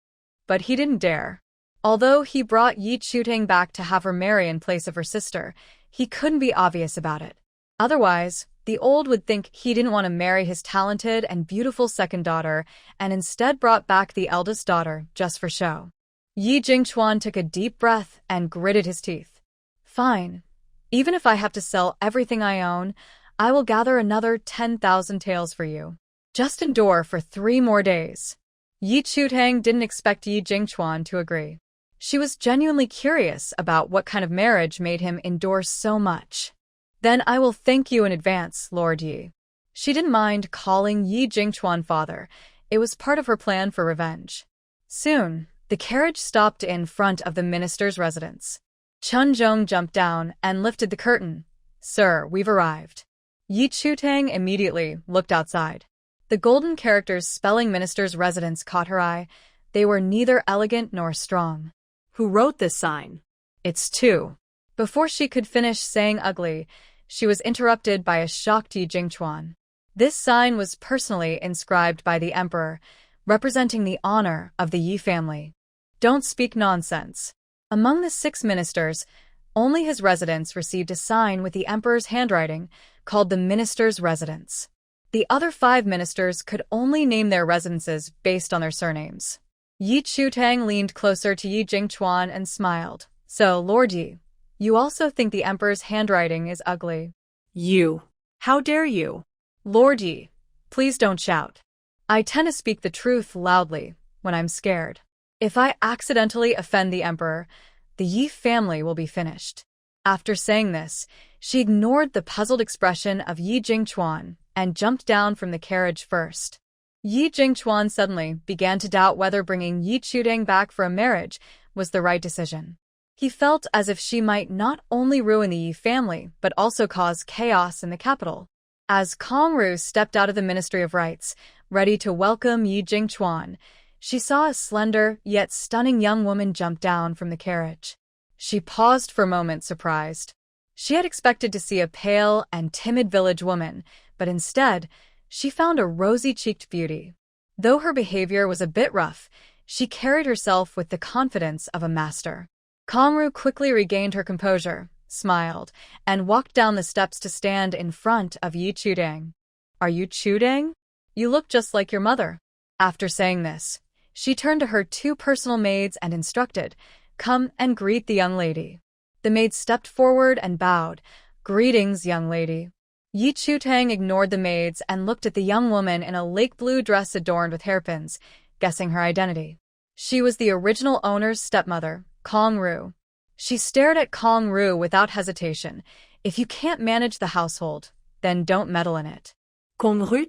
S1: But he didn't dare. Although he brought Yi Chutang back to have her marry in place of her sister, he couldn't be obvious about it. Otherwise, the old would think he didn't want to marry his talented and beautiful second daughter and instead brought back the eldest daughter just for show. Yi Jingchuan took a deep breath and gritted his teeth. Fine. Even if I have to sell everything I own, I will gather another 10,000 taels for you. Just endure for 3 more days. Yi Chutang didn't expect Yi Jingchuan to agree. She was genuinely curious about what kind of marriage made him endure so much. Then I will thank you in advance, Lord Yi. She didn't mind calling Yi Jingchuan father. It was part of her plan for revenge. Soon, the carriage stopped in front of the minister's residence. Chen Zhong jumped down and lifted the curtain. Sir, we've arrived. Yi Chutang immediately looked outside. The golden characters spelling minister's residence caught her eye. They were neither elegant nor strong.
S2: Who wrote this sign?
S1: It's 2. Before she could finish saying ugly, she was interrupted by a shocked Yi Jingchuan. This sign was personally inscribed by the emperor, representing the honor of the Yi family. Don't speak nonsense. Among the 6 ministers, only his residence received a sign with the emperor's handwriting, called the minister's residence. The other 5 ministers could only name their residences based on their surnames. Yi Chutang leaned closer to Yi Jingchuan and smiled. So, Lord Yi, you also think the emperor's handwriting is ugly?
S2: You. How dare you?
S1: Lord Yi, please don't shout. I tend to speak the truth loudly when I'm scared. If I accidentally offend the emperor, the Yi family will be finished. After saying this, she ignored the puzzled expression of Yi Jingchuan and jumped down from the carriage first. Yi Jingchuan suddenly began to doubt whether bringing Yi Chutang back for a marriage was the right decision. He felt as if she might not only ruin the Yi family, but also cause chaos in the capital. As Kong Ru stepped out of the Ministry of Rites, ready to welcome Yi Jingchuan, she saw a slender yet stunning young woman jump down from the carriage. She paused for a moment, surprised. She had expected to see a pale and timid village woman, but instead, she found a rosy-cheeked beauty. Though her behavior was a bit rough, she carried herself with the confidence of a master. Kong Ru quickly regained her composure, smiled, and walked down the steps to stand in front of Yi Chutang. Are you Chutang? You look just like your mother. After saying this, she turned to her 2 personal maids and instructed, "Come and greet the young lady." The maids stepped forward and bowed. "Greetings, young lady." Yi Chutang ignored the maids and looked at the young woman in a lake blue dress adorned with hairpins, guessing her identity. She was the original owner's stepmother, Kong Ru. She stared at Kong Ru without hesitation. If you can't manage the household, then don't meddle in it.
S2: Kong Ru?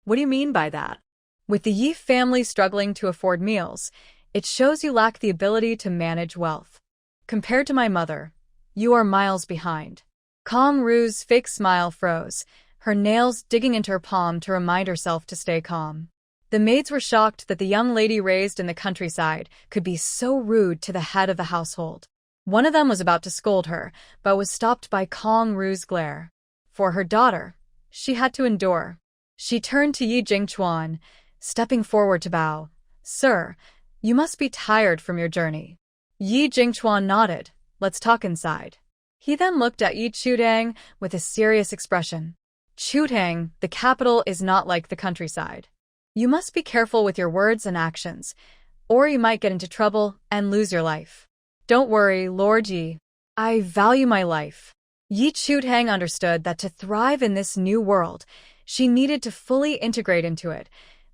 S2: What do you mean by that?
S1: With the Yi family struggling to afford meals, it shows you lack the ability to manage wealth. Compared to my mother, you are miles behind. Kong Ru's fake smile froze, her nails digging into her palm to remind herself to stay calm. The maids were shocked that the young lady raised in the countryside could be so rude to the head of the household. One of them was about to scold her, but was stopped by Kong Ru's glare. For her daughter, she had to endure. She turned to Yi Jingchuan, stepping forward to bow. "Sir, you must be tired from your journey." Yi Jingchuan nodded. "Let's talk inside." He then looked at Yi Chutang with a serious expression. "Chutang, the capital is not like the countryside. You must be careful with your words and actions, or you might get into trouble and lose your life." "Don't worry, Lord Yi. I value my life." Yi Chutang understood that to thrive in this new world, she needed to fully integrate into it,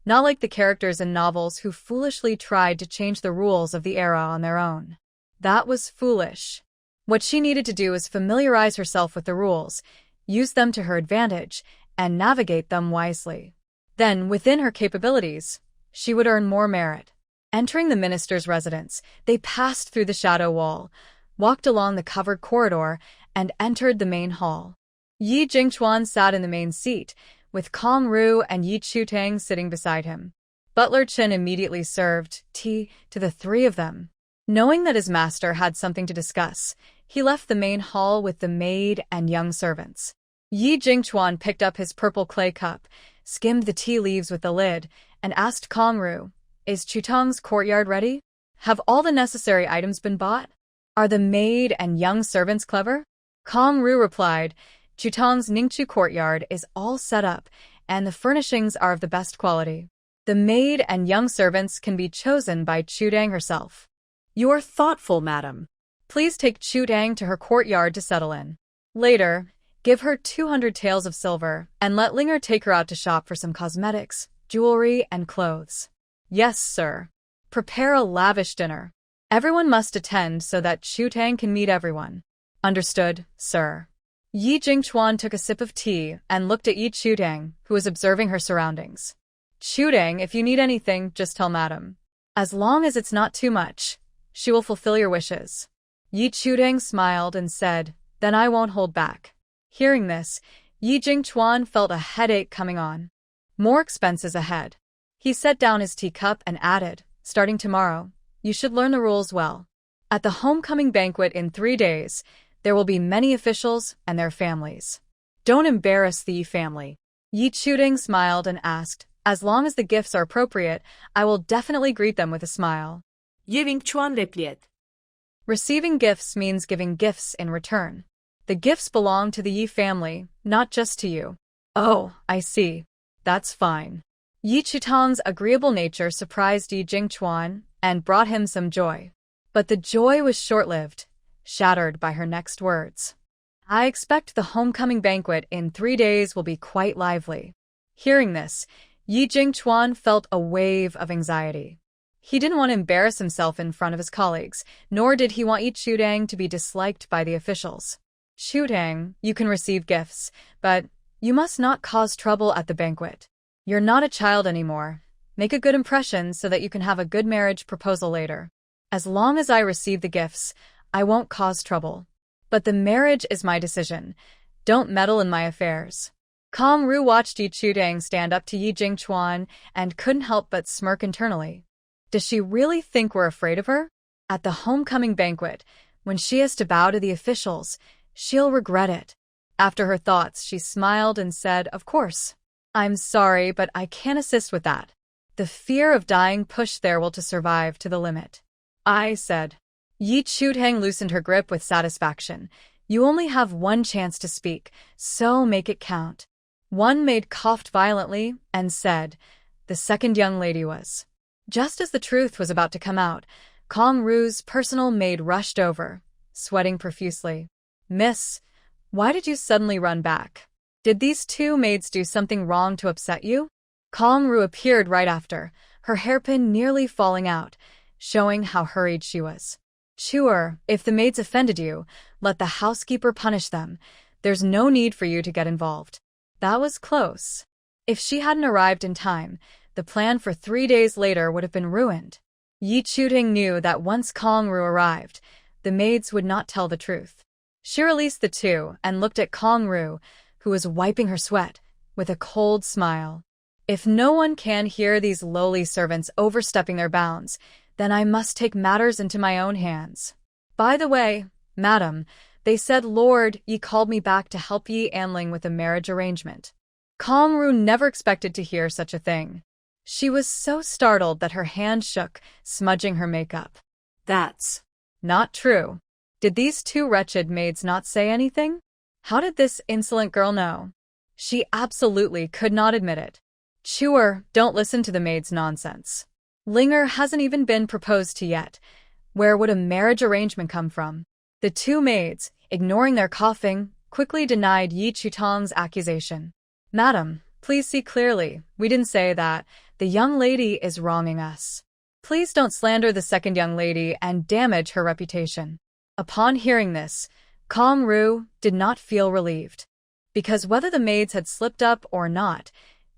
S1: not like the characters in novels who foolishly tried to change the rules of the era on their own. That was foolish. What she needed to do was familiarize herself with the rules, use them to her advantage, and navigate them wisely. Then, within her capabilities, she would earn more merit. Entering the minister's residence, they passed through the shadow wall, walked along the covered corridor, and entered the main hall. Yi Jingchuan sat in the main seat, with Kong Ru and Yi Chutang sitting beside him. Butler Chen immediately served tea to the 3 of them. Knowing that his master had something to discuss, he left the main hall with the maid and young servants. Yi Jingchuan picked up his purple clay cup, skimmed the tea leaves with the lid, and asked Kong Ru, "Is Chutang's courtyard ready? Have all the necessary items been bought? Are the maid and young servants clever?" Kong Ru replied, "Chutang's Ningchu courtyard is all set up, and the furnishings are of the best quality. The maid and young servants can be chosen by Chutang herself."
S2: You are thoughtful, madam.
S1: "Please take Chutang to her courtyard to settle in. Later, give her 200 taels of silver, and let Linger take her out to shop for some cosmetics, jewelry, and clothes." "Yes, sir." "Prepare a lavish dinner. Everyone must attend so that Chutang can meet everyone." "Understood, sir." Yi Jingchuan took a sip of tea and looked at Yi Chutang, who was observing her surroundings. "Chutang, if you need anything, just tell madam. As long as it's not too much, she will fulfill your wishes." Yi Chutang smiled and said, "Then I won't hold back." Hearing this, Yi Jingchuan felt a headache coming on. More expenses ahead. He set down his teacup and added, "Starting tomorrow, you should learn the rules well. At the homecoming banquet in 3 days, there will be many officials and their families. Don't embarrass the Yi family." Yi Chutang smiled and asked, As long as the gifts are appropriate, I will definitely greet them with a smile.
S2: Giving Chuan replied.
S1: Receiving gifts means giving gifts in return. The gifts belong to the Yi family, not just to you. Oh, I see. That's fine. Yi Chutang's agreeable nature surprised Yi Jingchuan and brought him some joy. But the joy was short-lived, shattered by her next words. I expect the homecoming banquet in 3 days will be quite lively. Hearing this, Yi Jingchuan felt a wave of anxiety. He didn't want to embarrass himself in front of his colleagues, nor did he want Yi Chutang to be disliked by the officials. Chutang, you can receive gifts, but you must not cause trouble at the banquet. You're not a child anymore. Make a good impression so that you can have a good marriage proposal later. As long as I receive the gifts, I won't cause trouble. But the marriage is my decision. Don't meddle in my affairs. Kong Ru watched Yi Chutang stand up to Yi Jingchuan and couldn't help but smirk internally. Does she really think we're afraid of her? At the homecoming banquet, when she has to bow to the officials, she'll regret it. After her thoughts, she smiled and said, "Of course. I'm sorry, but I can't assist with that." The fear of dying pushed their will to survive to the limit. I said. Yi Chutang loosened her grip with satisfaction. You only have one chance to speak, so make it count. One maid coughed violently and said, "The second young lady was." Just as the truth was about to come out, Kong Ru's personal maid rushed over, sweating profusely. "Miss, why did you suddenly run back? Did these 2 maids do something wrong to upset you?" Kong Ru appeared right after, her hairpin nearly falling out, showing how hurried she was. "Sure, if the maids offended you, let the housekeeper punish them. There's no need for you to get involved." That was close. If she hadn't arrived in time, the plan for 3 days later would have been ruined. Yi Chutang knew that once Kong Ru arrived, the maids would not tell the truth. She released the 2 and looked at Kong Ru, who was wiping her sweat, with a cold smile. If no one can hear these lowly servants overstepping their bounds, then I must take matters into my own hands. By the way, madam, they said Lord Yi called me back to help Yi Anling with a marriage arrangement. Kong Ru never expected to hear such a thing. She was so startled that her hand shook, smudging her makeup. That's not true. Did these 2 wretched maids not say anything? How did this insolent girl know? She absolutely could not admit it. Sure, don't listen to the maid's nonsense. Linger hasn't even been proposed to yet. Where would a marriage arrangement come from? The 2 maids, ignoring their coughing, quickly denied Yi Chutang's accusation. Madam, please see clearly. We didn't say that. The young lady is wronging us. Please don't slander the second young lady and damage her reputation. Upon hearing this, Kong Ru did not feel relieved. Because whether the maids had slipped up or not,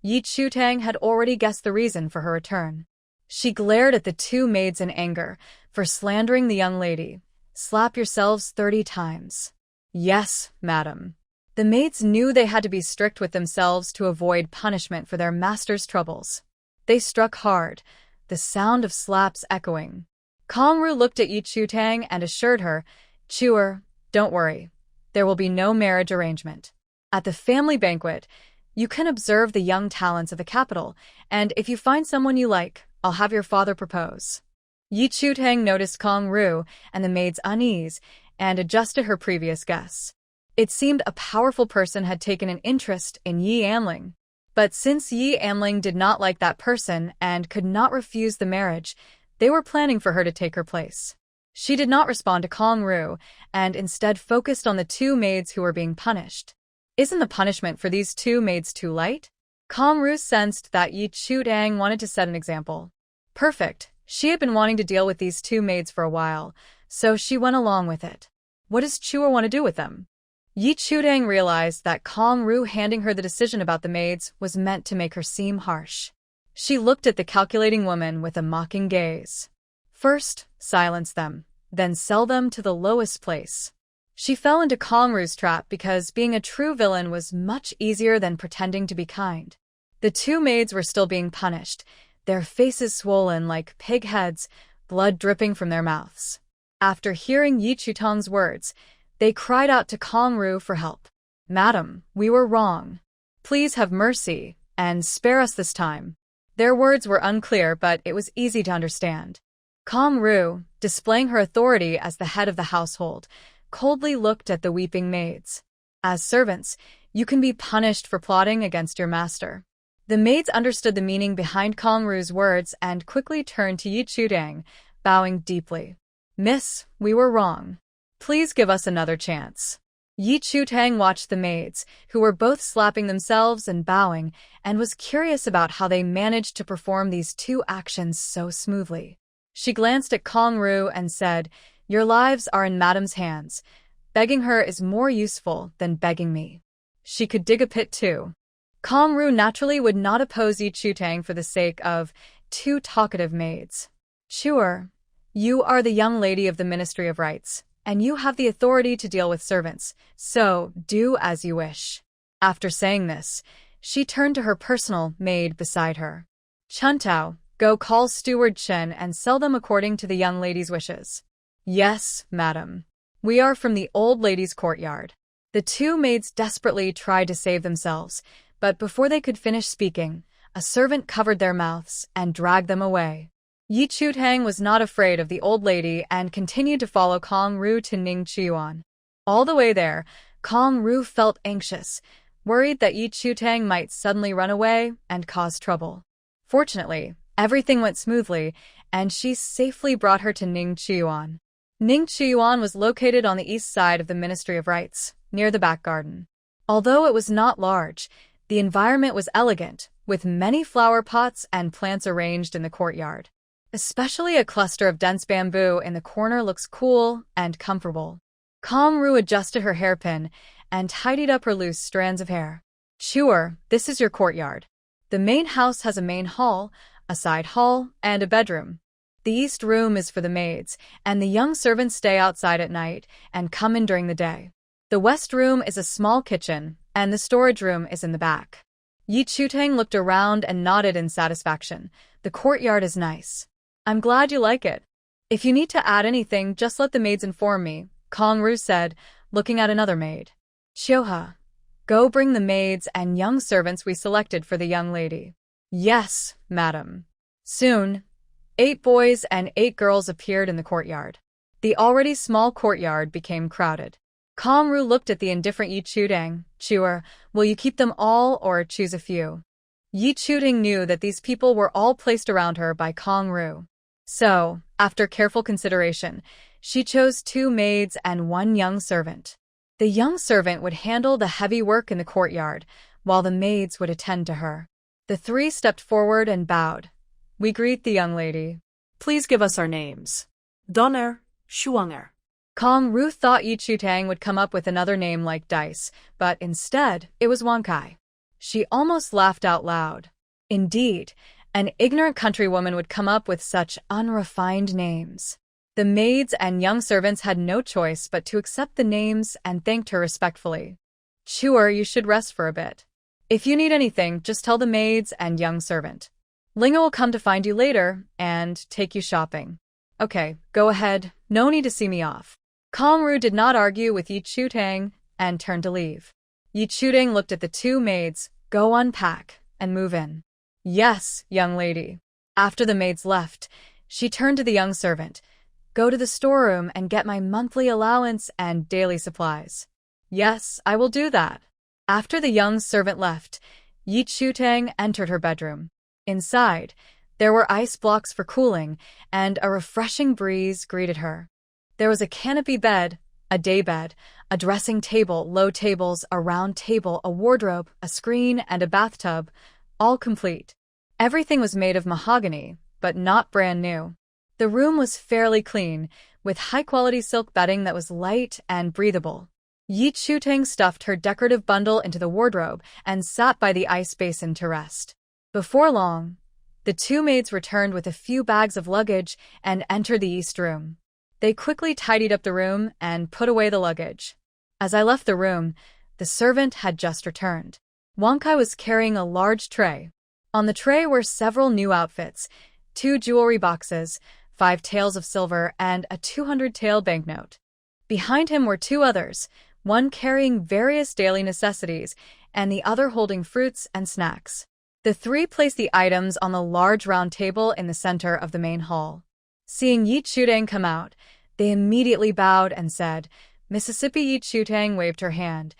S1: Yi Chutang had already guessed the reason for her return. She glared at the 2 maids in anger for slandering the young lady. Slap yourselves 30 times. Yes, madam. The maids knew they had to be strict with themselves to avoid punishment for their master's troubles. They struck hard, the sound of slaps echoing. Kong Ru looked at Yi Chutang and assured her, "Chewer, don't worry. There will be no marriage arrangement. At the family banquet, you can observe the young talents of the capital, and if you find someone you like, I'll have your father propose." Yi Chutang noticed Kong Ru and the maid's unease and adjusted her previous guess. It seemed a powerful person had taken an interest in Yi Anling. But since Yi Anling did not like that person and could not refuse the marriage, they were planning for her to take her place. She did not respond to Kong Ru and instead focused on the 2 maids who were being punished. Isn't the punishment for these 2 maids too light? Kong Ru sensed that Yi Chutang wanted to set an example. Perfect. She had been wanting to deal with these 2 maids for a while, so she went along with it. What does Chua want to do with them? Yi Chutang realized that Kong Ru handing her the decision about the maids was meant to make her seem harsh. She looked at the calculating woman with a mocking gaze. First, silence them, then sell them to the lowest place. She fell into Kong Ru's trap because being a true villain was much easier than pretending to be kind. The 2 maids were still being punished, their faces swollen like pig heads, blood dripping from their mouths. After hearing Yi Chutang's words, they cried out to Kong Ru for help. "Madam, we were wrong. Please have mercy. and spare us this time." Their words were unclear, but it was easy to understand. Kong-ru, displaying her authority as the head of the household, coldly looked at the weeping maids. "As servants, you can be punished for plotting against your master." The maids understood the meaning behind Kong-ru's words and quickly turned to Yi Chudang, bowing deeply. "Miss, we were wrong. Please give us another chance." Yi Chutang watched the maids, who were both slapping themselves and bowing, and was curious about how they managed to perform these two actions so smoothly. She glanced at Kong-ru and said, "Your lives are in Madam's hands. Begging her is more useful than begging me. She could dig a pit too." Kong-ru naturally would not oppose Yi Chutang for the sake of two talkative maids. "Sure, you are the young lady of the Ministry of Rights, and you have the authority to deal with servants, so do as you wish." After saying this, she turned to her personal maid beside her. "Chuntao, go call Steward Chen and sell them according to the young lady's wishes." "Yes, madam. We are from the old lady's courtyard." The two maids desperately tried to save themselves, but before they could finish speaking, a servant covered their mouths and dragged them away. Yi Chutang was not afraid of the old lady and continued to follow Kong-ru to Ningchuan. All the way there, Kong-ru felt anxious, worried that Yi Chutang might suddenly run away and cause trouble. Fortunately, everything went smoothly, and she safely brought her to Ningchuan. Ningchuan was located on the east side of the Ministry of Rights, near the back garden. Although it was not large, the environment was elegant, with many flower pots and plants arranged in the courtyard. Especially a cluster of dense bamboo in the corner looks cool and comfortable. Kong-ru adjusted her hairpin and tidied up her loose strands of hair. "Sure, this is your courtyard. The main house has a main hall, a side hall, and a bedroom. The east room is for the maids, and the young servants stay outside at night and come in during the day. The west room is a small kitchen, and the storage room is in the back." Yi Chutang looked around and nodded in satisfaction. "The courtyard is nice. I'm glad you like it. If you need to add anything, just let the maids inform me," Kong-ru said, looking at another maid. "Shoha, go bring the maids and young servants we selected for the young lady." "Yes, madam." Soon, 8 boys and 8 girls appeared in the courtyard. The already small courtyard became crowded. Kong-ru looked at the indifferent Yi Chudang. "Chewer, will you keep them all or choose a few?" Yi Chudang knew that these people were all placed around her by Kong-ru. So, after careful consideration, she chose 2 maids and 1 young servant. The young servant would handle the heavy work in the courtyard, while the maids would attend to her. The 3 stepped forward and bowed. "We greet the young lady. Please give us our names."
S2: Donner, Shuanger.
S1: Kong-ru thought Yi Chutang would come up with another name like Dice, but instead, it was Wankai. She almost laughed out loud. Indeed, an ignorant countrywoman would come up with such unrefined names. The maids and young servants had no choice but to accept the names and thanked her respectfully. "Sure, you should rest for a bit. If you need anything, just tell the maids and young servant. Linga will come to find you later and take you shopping." "Okay, go ahead. No need to see me off." Kong-ru did not argue with Yi Chutang and turned to leave. Yi Chutang looked at the 2 maids. "Go unpack and move in." "Yes, young lady." After the maids left, she turned to the young servant. "Go to the storeroom and get my monthly allowance and daily supplies." "Yes, I will do that." After the young servant left, Yi Chutang entered her bedroom. Inside, there were ice blocks for cooling, and a refreshing breeze greeted her. There was a canopy bed, a daybed, a dressing table, low tables, a round table, a wardrobe, a screen, and a bathtub, all complete. Everything was made of mahogany, but not brand new. The room was fairly clean, with high-quality silk bedding that was light and breathable. Yi Chutang stuffed her decorative bundle into the wardrobe and sat by the ice basin to rest. Before long, the 2 maids returned with a few bags of luggage and entered the east room. They quickly tidied up the room and put away the luggage. As I left the room, the servant had just returned. Wankai was carrying a large tray. On the tray were several new outfits, 2 jewelry boxes, 5 taels of silver, and a 200-tael banknote. Behind him were 2 others, one carrying various daily necessities and the other holding fruits and snacks. The three placed the items on the large round table in the center of the main hall. Seeing Yi Chutang come out, they immediately bowed and said, Mississippi. Yi Chutang waved her hand.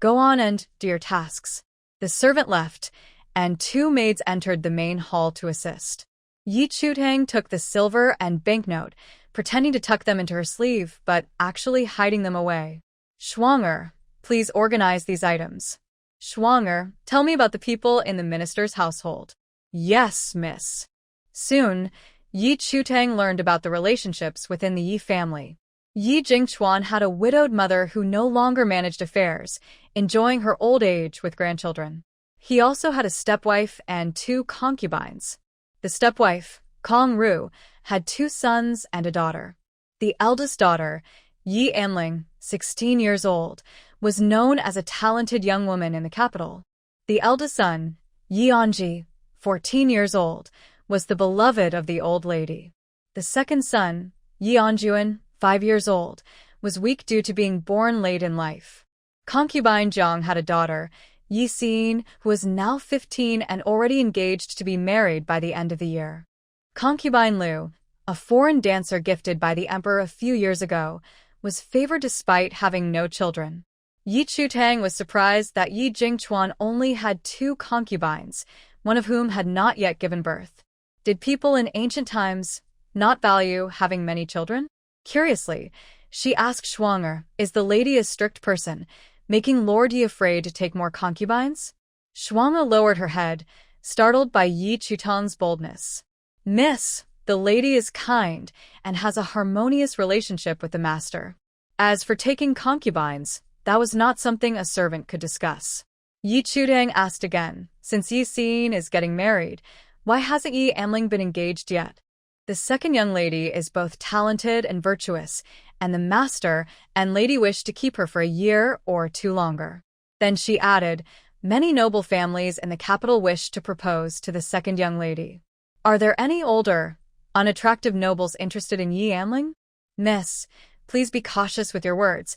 S1: Go on and do your tasks. The servant left, and two maids entered the main hall to assist. Yi Chutang took the silver and banknote, pretending to tuck them into her sleeve, but actually hiding them away. Schwanger, please organize these items. Schwanger, tell me about the people in the minister's household. Yes, miss. Soon, Yi Chutang learned about the relationships within the Yi family. Yi Jingchuan had a widowed mother who no longer managed affairs, enjoying her old age with grandchildren. He also had a stepwife and two concubines. The stepwife, Kong Ru, had two sons and a daughter. The eldest daughter, Yi Anling, 16 years old, was known as a talented young woman in the capital. The eldest son, Yi Anji, 14 years old, was the beloved of the old lady. The second son, Yi Anjuan, 5 years old, was weak due to being born late in life. Concubine Jiang had a daughter, Yi Xin, who was now 15 and already engaged to be married by the end of the year. Concubine Liu, a foreign dancer gifted by the emperor a few years ago, was favored despite having no children. Yi Chutang was surprised that Yi Jingchuan only had two concubines, one of whom had not yet given birth. Did people in ancient times not value having many children? Curiously, she asked Schwanger, is the lady a strict person, making Lord Yi afraid to take more concubines? Schwanger lowered her head, startled by Yi Chutang's boldness. Miss, the lady is kind and has a harmonious relationship with the master. As for taking concubines, that was not something a servant could discuss. Yi Chutang asked again, since Yi Xin is getting married, why hasn't Yi Anling been engaged yet? The second young lady is both talented and virtuous, and the master and lady wish to keep her for a year or two longer. Then she added, many noble families in the capital wish to propose to the second young lady. Are there any older, unattractive nobles interested in Yi Anling? Miss, please be cautious with your words.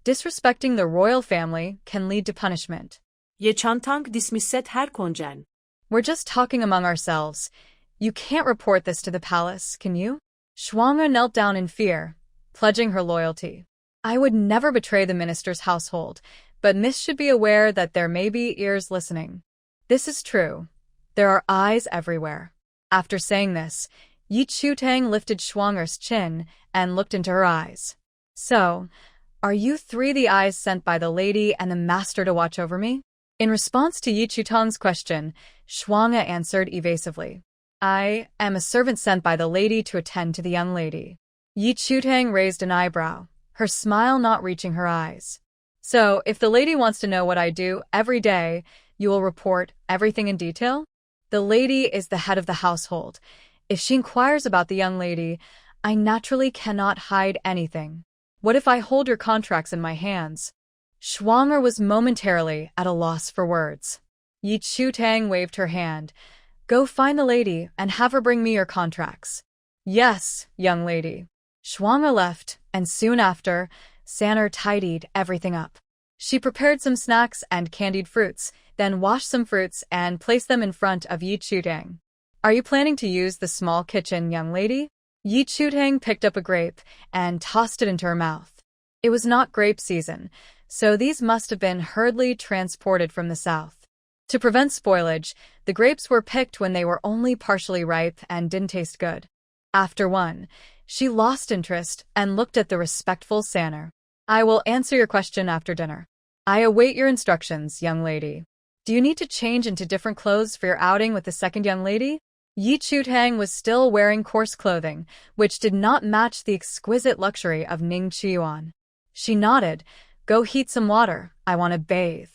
S1: Disrespecting the royal family can lead to punishment.
S2: Ye Chantang dismisset her konjen.
S1: We're just talking among ourselves. You can't report this to the palace, can you? Schwanger knelt down in fear, pledging her loyalty. I would never betray the minister's household, but Miss should be aware that there may be ears listening. This is true. There are eyes everywhere. After saying this, Yi Chutang lifted Schwanger's chin and looked into her eyes. So, are you three the eyes sent by the lady and the master to watch over me? In response to Yi Chutang's question, Schwanger answered evasively. I am a servant sent by the lady to attend to the young lady. Yi Chutang raised an eyebrow, her smile not reaching her eyes. So, if the lady wants to know what I do every day, you will report everything in detail? The lady is the head of the household. If she inquires about the young lady, I naturally cannot hide anything. What if I hold your contracts in my hands? Schwanger was momentarily at a loss for words. Yi Chutang waved her hand. Go find the lady and have her bring me your contracts. Yes, young lady. Schwanger left, and soon after, Sanner tidied everything up. She prepared some snacks and candied fruits, then washed some fruits and placed them in front of Yi Chutang. Are you planning to use the small kitchen, young lady? Yi Chutang picked up a grape and tossed it into her mouth. It was not grape season, so these must have been hurriedly transported from the south. To prevent spoilage, the grapes were picked when they were only partially ripe and didn't taste good. After one, she lost interest and looked at the respectful Sanner. I will answer your question after dinner. I await your instructions, young lady. Do you need to change into different clothes for your outing with the second young lady? Yi Chutang was still wearing coarse clothing, which did not match the exquisite luxury of Ning Chiyuan. She nodded. Go heat some water. I want to bathe.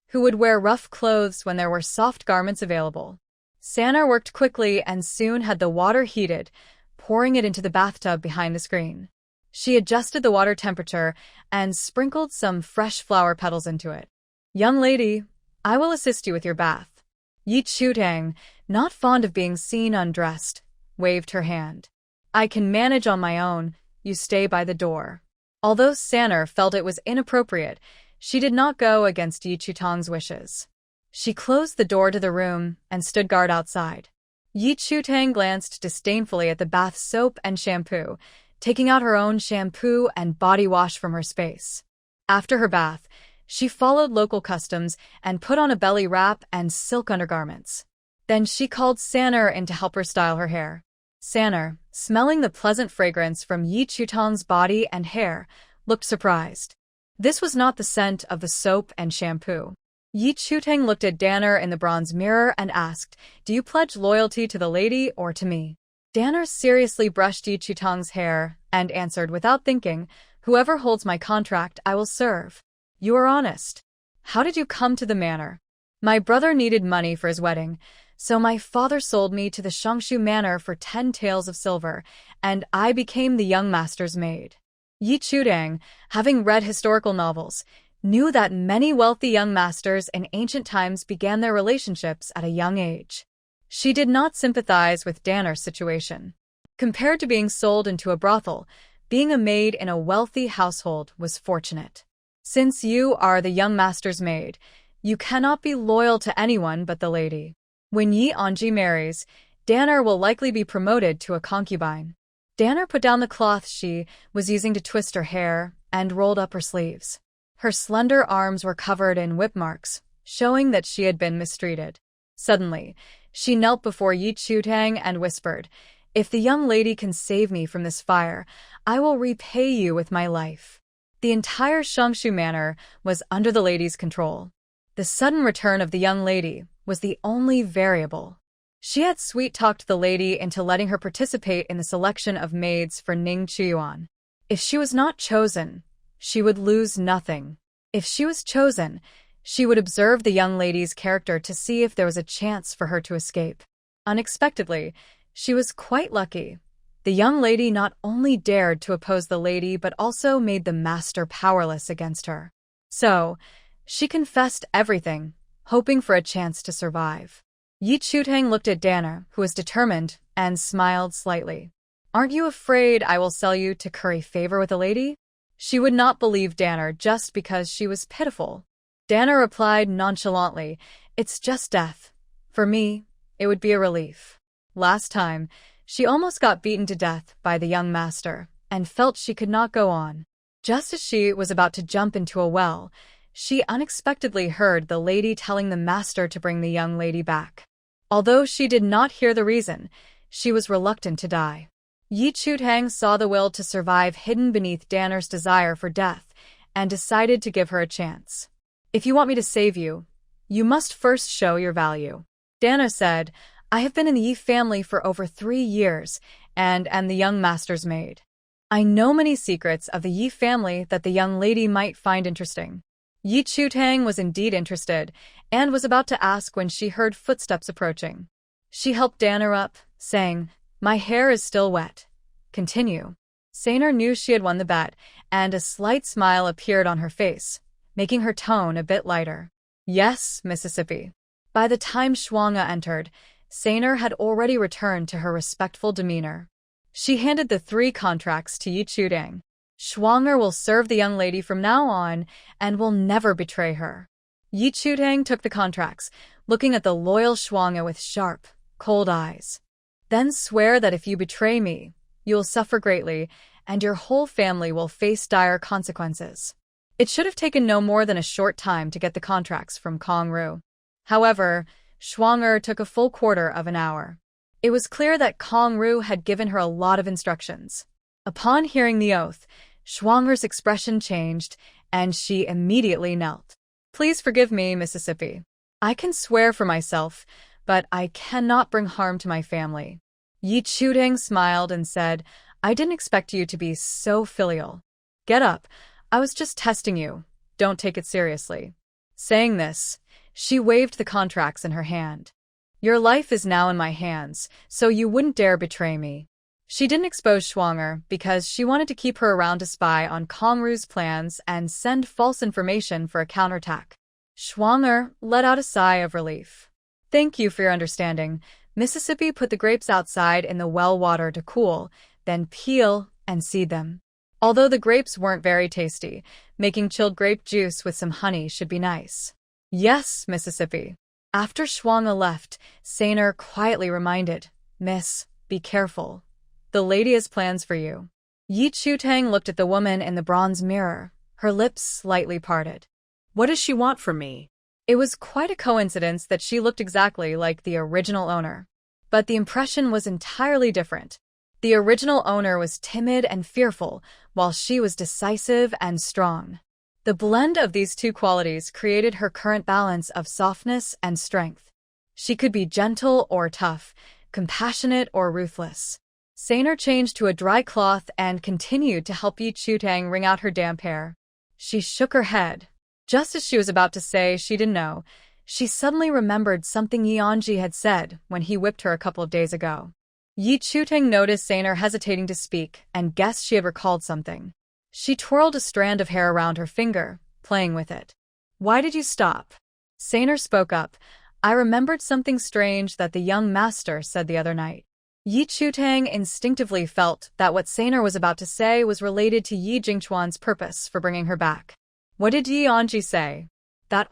S1: Who would wear rough clothes when there were soft garments available? Sanner worked quickly and soon had the water heated, pouring it into the bathtub behind the screen. She adjusted the water temperature and sprinkled some fresh flower petals into it. Young lady, I will assist you with your bath. Yi Chutang, not fond of being seen undressed, waved her hand. I can manage on my own. You stay by the door. Although Sanner felt it was inappropriate, she did not go against Yi Chutang's wishes. She closed the door to the room and stood guard outside. Yi Chutang glanced disdainfully at the bath soap and shampoo, taking out her own shampoo and body wash from her space. After her bath, she followed local customs and put on a belly wrap and silk undergarments. Then she called Sanner in to help her style her hair. Sanner, smelling the pleasant fragrance from Yi Chutang's body and hair, looked surprised. This was not the scent of the soap and shampoo. Yi Chutang looked at Danner in the bronze mirror and asked, "Do you pledge loyalty to the lady or to me?" Danner seriously brushed Yi Chutang's hair and answered without thinking, "Whoever holds my contract, I will serve." "You are honest. How did you come to the manor?" "My brother needed money for his wedding, so my father sold me to the Shangshu manor for 10 taels of silver, and I became the young master's maid." Yi Chutang, having read historical novels, knew that many wealthy young masters in ancient times began their relationships at a young age. She did not sympathize with Danner's situation. Compared to being sold into a brothel, being a maid in a wealthy household was fortunate. Since you are the young master's maid, you cannot be loyal to anyone but the lady. When Yi Anji marries, Danner will likely be promoted to a concubine. Danner put down the cloth she was using to twist her hair and rolled up her sleeves. Her slender arms were covered in whip marks, showing that she had been mistreated. Suddenly, she knelt before Yi Chutang and whispered, "If the young lady can save me from this fire, I will repay you with my life." The entire Shangshu manor was under the lady's control. The sudden return of the young lady was the only variable. She had sweet-talked the lady into letting her participate in the selection of maids for Ning Chuyuan. If she was not chosen, she would lose nothing. If she was chosen, she would observe the young lady's character to see if there was a chance for her to escape. Unexpectedly, she was quite lucky. The young lady not only dared to oppose the lady but also made the master powerless against her. So, she confessed everything, hoping for a chance to survive. Yi Chutang looked at Danner, who was determined, and smiled slightly. "Aren't you afraid I will sell you to curry favor with a lady?" She would not believe Danner just because she was pitiful. Danner replied nonchalantly, "It's just death. For me, it would be a relief." Last time, she almost got beaten to death by the young master, and felt she could not go on. Just as she was about to jump into a well, she unexpectedly heard the lady telling the master to bring the young lady back. Although she did not hear the reason, she was reluctant to die. Yi Chutang saw the will to survive hidden beneath Danner's desire for death, and decided to give her a chance. "If you want me to save you, you must first show your value." Danner said, "I have been in the Yi family for over 3 years, and am the young master's maid. I know many secrets of the Yi family that the young lady might find interesting." Yi Chutang was indeed interested, and was about to ask when she heard footsteps approaching. She helped Danner up, saying, "My hair is still wet. Continue." Sanner knew she had won the bet, and a slight smile appeared on her face, making her tone a bit lighter. "Yes, Mississippi." By the time Shuanga entered, Sanner had already returned to her respectful demeanor. She handed the 3 contracts to Yi Chutang. "Shuanga will serve the young lady from now on and will never betray her." Yi Chutang took the contracts, looking at the loyal Shuanga with sharp, cold eyes. "Then swear that if you betray me, you will suffer greatly, and your whole family will face dire consequences." It should have taken no more than a short time to get the contracts from Kong Ru. However, Shuanga took a full quarter of an hour. It was clear that Kong Ru had given her a lot of instructions. Upon hearing the oath, Shuanga's expression changed, and she immediately knelt. "Please forgive me, Mississippi. I can swear for myself, but I cannot bring harm to my family." Yi Chutang smiled and said, "I didn't expect you to be so filial. Get up. I was just testing you. Don't take it seriously." Saying this, she waved the contracts in her hand. "Your life is now in my hands, so you wouldn't dare betray me." She didn't expose Shuanga because she wanted to keep her around to spy on Kong Ru's plans and send false information for a counterattack. Shuanga let out a sigh of relief. "Thank you for your understanding." Mississippi put the grapes outside in the well water to cool, then peel and seed them. Although the grapes weren't very tasty, making chilled grape juice with some honey should be nice. "Yes, Mississippi." After Shuanga left, Saner quietly reminded, "Miss, be careful. The lady has plans for you." Yi Chutang looked at the woman in the bronze mirror, her lips slightly parted.
S2: What does she want from me?
S1: It was quite a coincidence that she looked exactly like the original owner. But the impression was entirely different. The original owner was timid and fearful, while she was decisive and strong. The blend of these two qualities created her current balance of softness and strength. She could be gentle or tough, compassionate or ruthless. Saner changed to a dry cloth and continued to help Yi Chutang wring out her damp hair. She shook her head. Just as she was about to say she didn't know, she suddenly remembered something Yeonji had said when he whipped her a couple of days ago. Yi Chutang noticed Saner hesitating to speak and guessed she had recalled something. She twirled a strand of hair around her finger, playing with it. "Why did you stop?" Saner spoke up. "I remembered something strange that the young master said the other night." Yi Chutang instinctively felt that what Saner was about to say was related to Yi Jingchuan's purpose for bringing her back. What did Yeonji say? That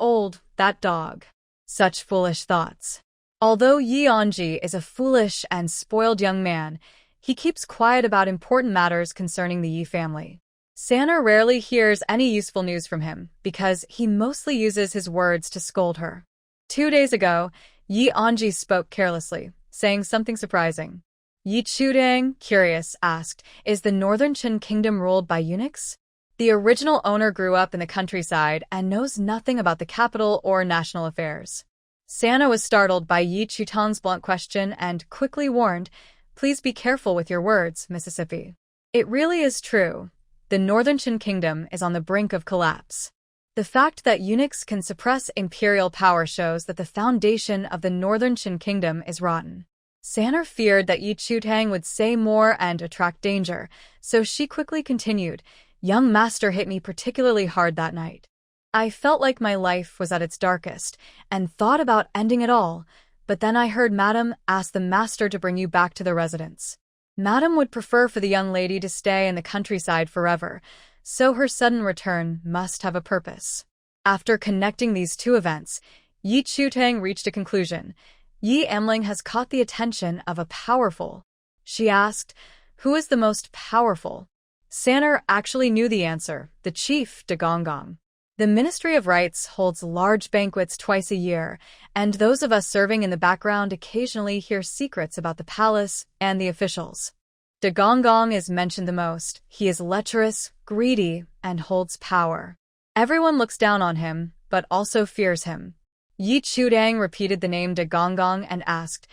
S1: dog. Such foolish thoughts. Although Yeonji is a foolish and spoiled young man, he keeps quiet about important matters concerning the Yi family. Saner rarely hears any useful news from him because he mostly uses his words to scold her. 2 days ago, Yeonji spoke carelessly, saying something surprising. Yi Chutang, curious, asked, "Is the Northern Qin kingdom ruled by eunuchs?" The original owner grew up in the countryside and knows nothing about the capital or national affairs. Sana was startled by Yi Chutang's blunt question and quickly warned, "Please be careful with your words, Mississippi." It really is true. The Northern Qin kingdom is on the brink of collapse. The fact that eunuchs can suppress imperial power shows that the foundation of the Northern Qin kingdom is rotten. Saner feared that Yi Chutang would say more and attract danger, so she quickly continued, "Young master hit me particularly hard that night. I felt like my life was at its darkest, and thought about ending it all, but then I heard Madam ask the master to bring you back to the residence. Madam would prefer for the young lady to stay in the countryside forever, so her sudden return must have a purpose." After connecting these two events, Yi Chutang reached a conclusion. Yi Emling has caught the attention of a powerful. She asked, "Who is the most powerful?" Saner actually knew the answer, the chief de Gonggong. The Ministry of Rites holds large banquets twice a year, and those of us serving in the background occasionally hear secrets about the palace and the officials. De Gonggong is mentioned the most. He is lecherous, greedy, and holds power. Everyone looks down on him, but also fears him. Yi Chutang repeated the name de Gonggong and asked,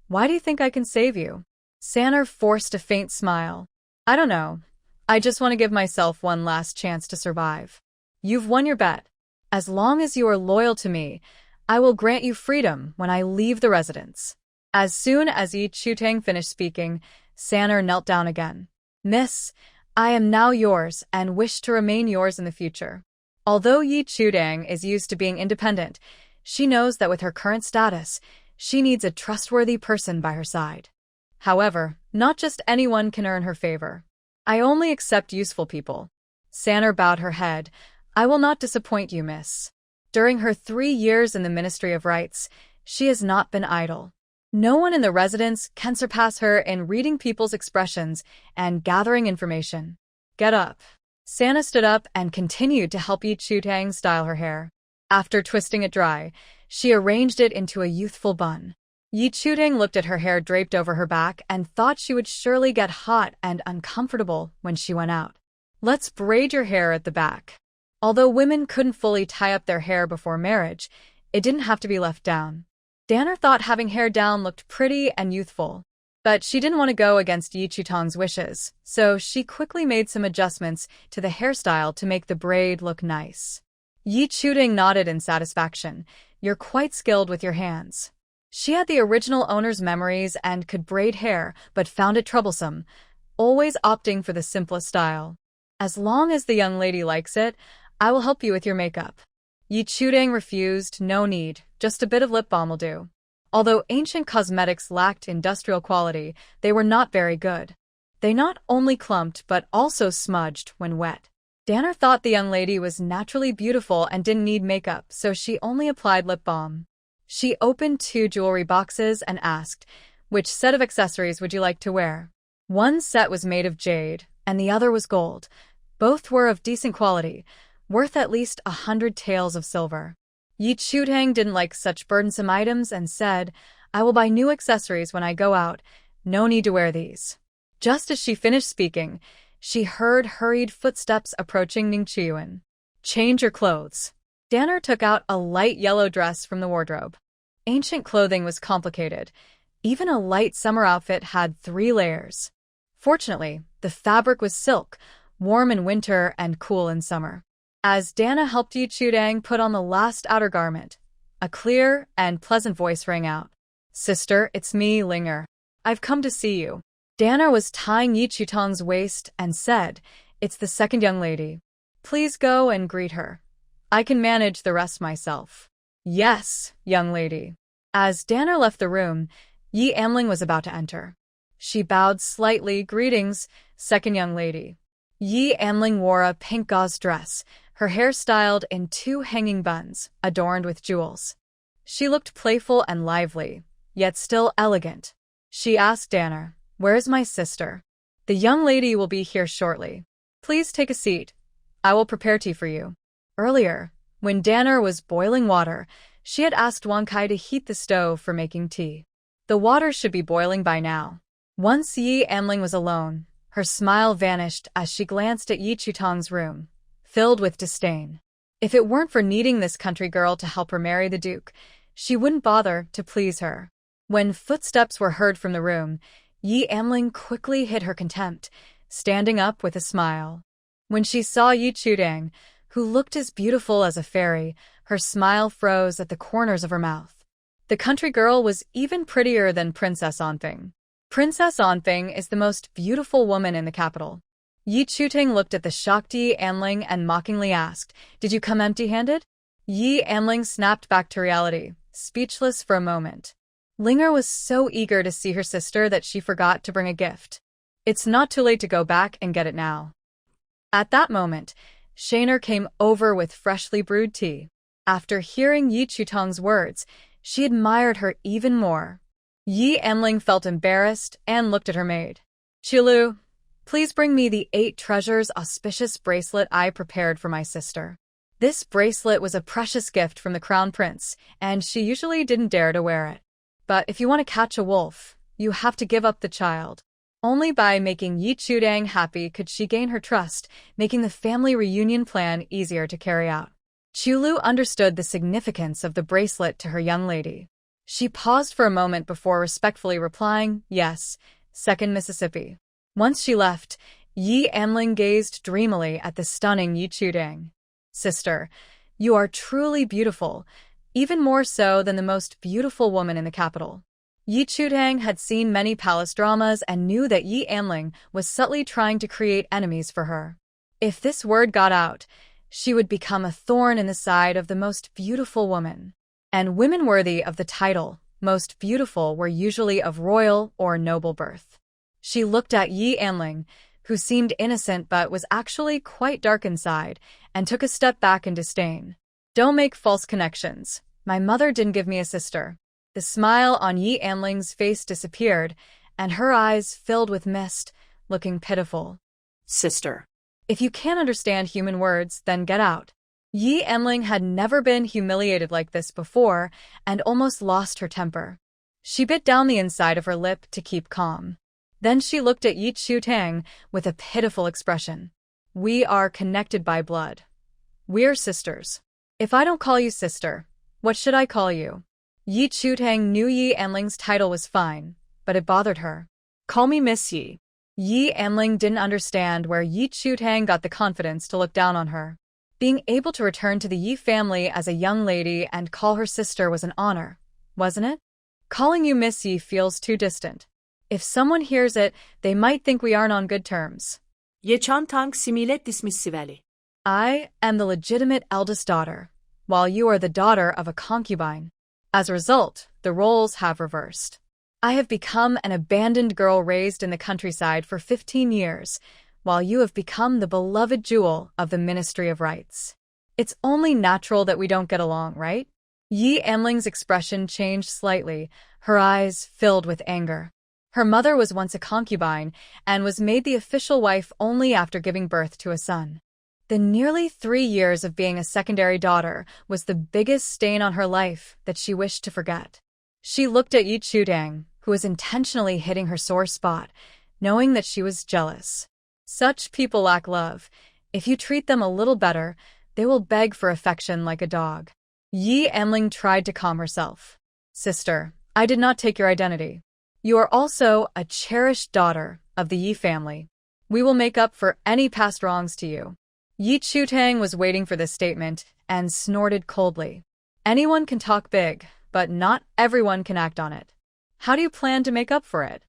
S1: "Why do you think I can save you?" Saner forced a faint smile. "I don't know. I just want to give myself one last chance to survive." "You've won your bet. As long as you are loyal to me, I will grant you freedom when I leave the residence." As soon as Yi Chutang finished speaking, Saner knelt down again. "Miss, I am now yours and wish to remain yours in the future." Although Yi Chutang is used to being independent, she knows that with her current status, she needs a trustworthy person by her side. However, not just anyone can earn her favor. "I only accept useful people." Saner bowed her head. "I will not disappoint you, miss." During her 3 years in the Ministry of Rites, she has not been idle. No one in the residence can surpass her in reading people's expressions and gathering information. "Get up." Sana stood up and continued to help Yi Chutang style her hair. After twisting it dry, she arranged it into a youthful bun. Yi Chutang looked at her hair draped over her back and thought she would surely get hot and uncomfortable when she went out. "Let's braid your hair at the back." Although women couldn't fully tie up their hair before marriage, it didn't have to be left down. Danner thought having hair down looked pretty and youthful. But she didn't want to go against Yi Chutang's wishes, so she quickly made some adjustments to the hairstyle to make the braid look nice. Yi Chutang nodded in satisfaction. "You're quite skilled with your hands." She had the original owner's memories and could braid hair, but found it troublesome, always opting for the simplest style. "As long as the young lady likes it, I will help you with your makeup." Yi Chutang refused. "No need, just a bit of lip balm will do." Although ancient cosmetics lacked industrial quality, they were not very good. They not only clumped but also smudged when wet. Danner thought the young lady was naturally beautiful and didn't need makeup, so she only applied lip balm. She opened 2 jewelry boxes and asked, "Which set of accessories would you like to wear?" One set was made of jade, and the other was gold. Both were of decent quality, worth at least 100 taels of silver. Yi Chutang didn't like such burdensome items and said, "I will buy new accessories when I go out. No need to wear these." Just as she finished speaking, she heard hurried footsteps approaching Ning Chiyuan. "Change your clothes." Danner took out a light yellow dress from the wardrobe. Ancient clothing was complicated. Even a light summer outfit had 3 layers. Fortunately, the fabric was silk, warm in winter and cool in summer. As Dana helped Yi Chutang put on the last outer garment, a clear and pleasant voice rang out. "Sister, it's me, Linger. I've come to see you." Dana was tying Yi Chutang's waist and said, "It's the second young lady. Please go and greet her. I can manage the rest myself." "Yes, young lady." As Dana left the room, Yi Amling was about to enter. She bowed slightly, "Greetings, second young lady." Yi Amling wore a pink gauze dress, her hair styled in 2 hanging buns, adorned with jewels. She looked playful and lively, yet still elegant. She asked Danner, "Where's my sister?" "The young lady will be here shortly. Please take a seat. I will prepare tea for you." Earlier, when Danner was boiling water, she had asked Wang Kai to heat the stove for making tea. The water should be boiling by now. Once Yi Amling was alone, her smile vanished as she glanced at Yi Chutang's room, filled with disdain. If it weren't for needing this country girl to help her marry the Duke, she wouldn't bother to please her. When footsteps were heard from the room, Yi Amling quickly hid her contempt, standing up with a smile. When she saw Yi Chutang, who looked as beautiful as a fairy, her smile froze at the corners of her mouth. The country girl was even prettier than Princess Onfing. Princess Onfing is the most beautiful woman in the capital. Yi Chutang looked at the shocked Yi Amling and mockingly asked, "Did you come empty-handed?" Yi Amling snapped back to reality, speechless for a moment. Linger was so eager to see her sister that she forgot to bring a gift. It's not too late to go back and get it now. At that moment, Shaner came over with freshly brewed tea. After hearing Yi Chutang's words, she admired her even more. Yi Amling felt embarrassed and looked at her maid. "Chilu, please bring me the 8 treasures auspicious bracelet I prepared for my sister." This bracelet was a precious gift from the crown prince, and she usually didn't dare to wear it. But if you want to catch a wolf, you have to give up the child. Only by making Yi Chutang happy could she gain her trust, making the family reunion plan easier to carry out. Chulu understood the significance of the bracelet to her young lady. She paused for a moment before respectfully replying, "Yes, second Mississippi." Once she left, Yi Amling gazed dreamily at the stunning Yi Chutang. "Sister, you are truly beautiful, even more so than the most beautiful woman in the capital." Yi Chutang had seen many palace dramas and knew that Yi Amling was subtly trying to create enemies for her. If this word got out, she would become a thorn in the side of the most beautiful woman. And women worthy of the title most beautiful were usually of royal or noble birth. She looked at Yi Amling, who seemed innocent but was actually quite dark inside, and took a step back in disdain. "Don't make false connections. My mother didn't give me a sister." The smile on Yi Amling's face disappeared, and her eyes filled with mist, looking pitiful.
S2: "Sister."
S1: "If you can't understand human words, then get out." Yi Amling had never been humiliated like this before and almost lost her temper. She bit down the inside of her lip to keep calm. Then she looked at Yi Chutang with a pitiful expression. "We are connected by blood. We're sisters. If I don't call you sister, what should I call you?" Yi Chutang knew Yi Amling's title was fine, but it bothered her.
S2: "Call me Miss Yi."
S1: Yi Amling didn't understand where Yi Chutang got the confidence to look down on her. Being able to return to the Yi family as a young lady and call her sister was an honor, wasn't it? Calling you Miss Yi feels too distant. If someone hears it, they might think we aren't on good terms.
S2: Ye Chantang similet dismissivali.
S1: I am the legitimate eldest daughter, while you are the daughter of a concubine. As a result, the roles have reversed. I have become an abandoned girl raised in the countryside for 15 years, while you have become the beloved jewel of the Ministry of Rights. It's only natural that we don't get along, right? Yi Amling's expression changed slightly, her eyes filled with anger. Her mother was once a concubine and was made the official wife only after giving birth to a son. The nearly 3 years of being a secondary daughter was the biggest stain on her life that she wished to forget. She looked at Yi Chudang, who was intentionally hitting her sore spot, knowing that she was jealous. Such people lack love. If you treat them a little better, they will beg for affection like a dog. Yi Amling tried to calm herself. Sister, I did not take your identity. You are also a cherished daughter of the Yi family. We will make up for any past wrongs to you. Yi Chutang was waiting for this statement and snorted coldly. Anyone can talk big, but not everyone can act on it. How do you plan to make up for it?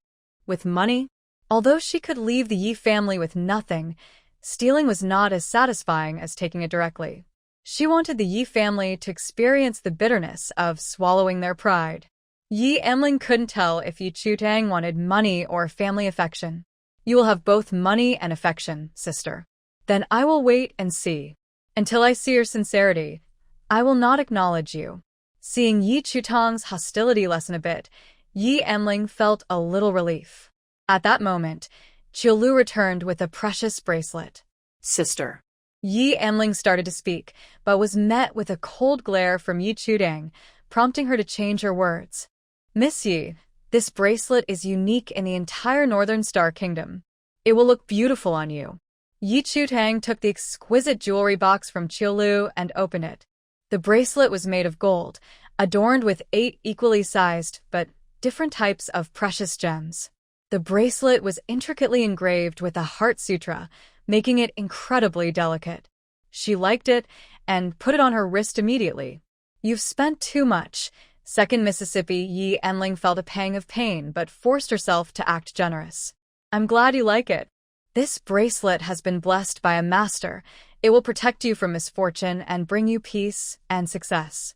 S1: With money? Although she could leave the Yi family with nothing, stealing was not as satisfying as taking it directly. She wanted the Yi family to experience the bitterness of swallowing their pride. Yi Amling couldn't tell if Yi Chutang wanted money or family affection. You will have both money and affection, sister. Then I will wait and see. Until I see your sincerity, I will not acknowledge you. Seeing Yi Chutang's hostility lessen a bit, Yi Amling felt a little relief. At that moment, Qiulu returned with a precious bracelet.
S2: Sister.
S1: Yi Amling started to speak, but was met with a cold glare from Yi Chudang, prompting her to change her words. Miss Yi, this bracelet is unique in the entire Northern Star Kingdom. It will look beautiful on you. Yi Chutang took the exquisite jewelry box from Qiulu and opened it. The bracelet was made of gold, adorned with 8 equally sized but different types of precious gems. The bracelet was intricately engraved with a heart sutra, making it incredibly delicate. She liked it and put it on her wrist immediately. You've spent too much. Second Mississippi, Yi Enling felt a pang of pain but forced herself to act generous. I'm glad you like it. This bracelet has been blessed by a master. It will protect you from misfortune and bring you peace and success.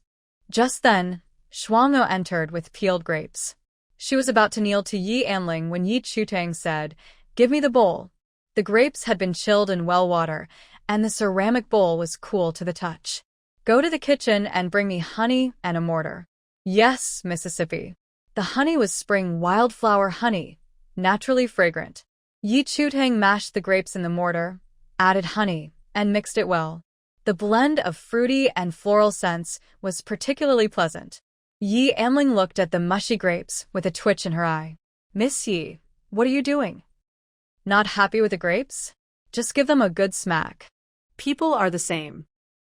S1: Just then, Shuang'o entered with peeled grapes. She was about to kneel to Yi Anling when Yi Chutang said, "Give me the bowl." The grapes had been chilled in well water, and the ceramic bowl was cool to the touch. Go to the kitchen and bring me honey and a mortar. Yes, Mississippi. The honey was spring wildflower honey, naturally fragrant. Yi Chutang mashed the grapes in the mortar, added honey, and mixed it well. The blend of fruity and floral scents was particularly pleasant. Yi Amling looked at the mushy grapes with a twitch in her eye. Miss Yi, what are you doing? Not happy with the grapes? Just give them a good smack.
S2: People are the same.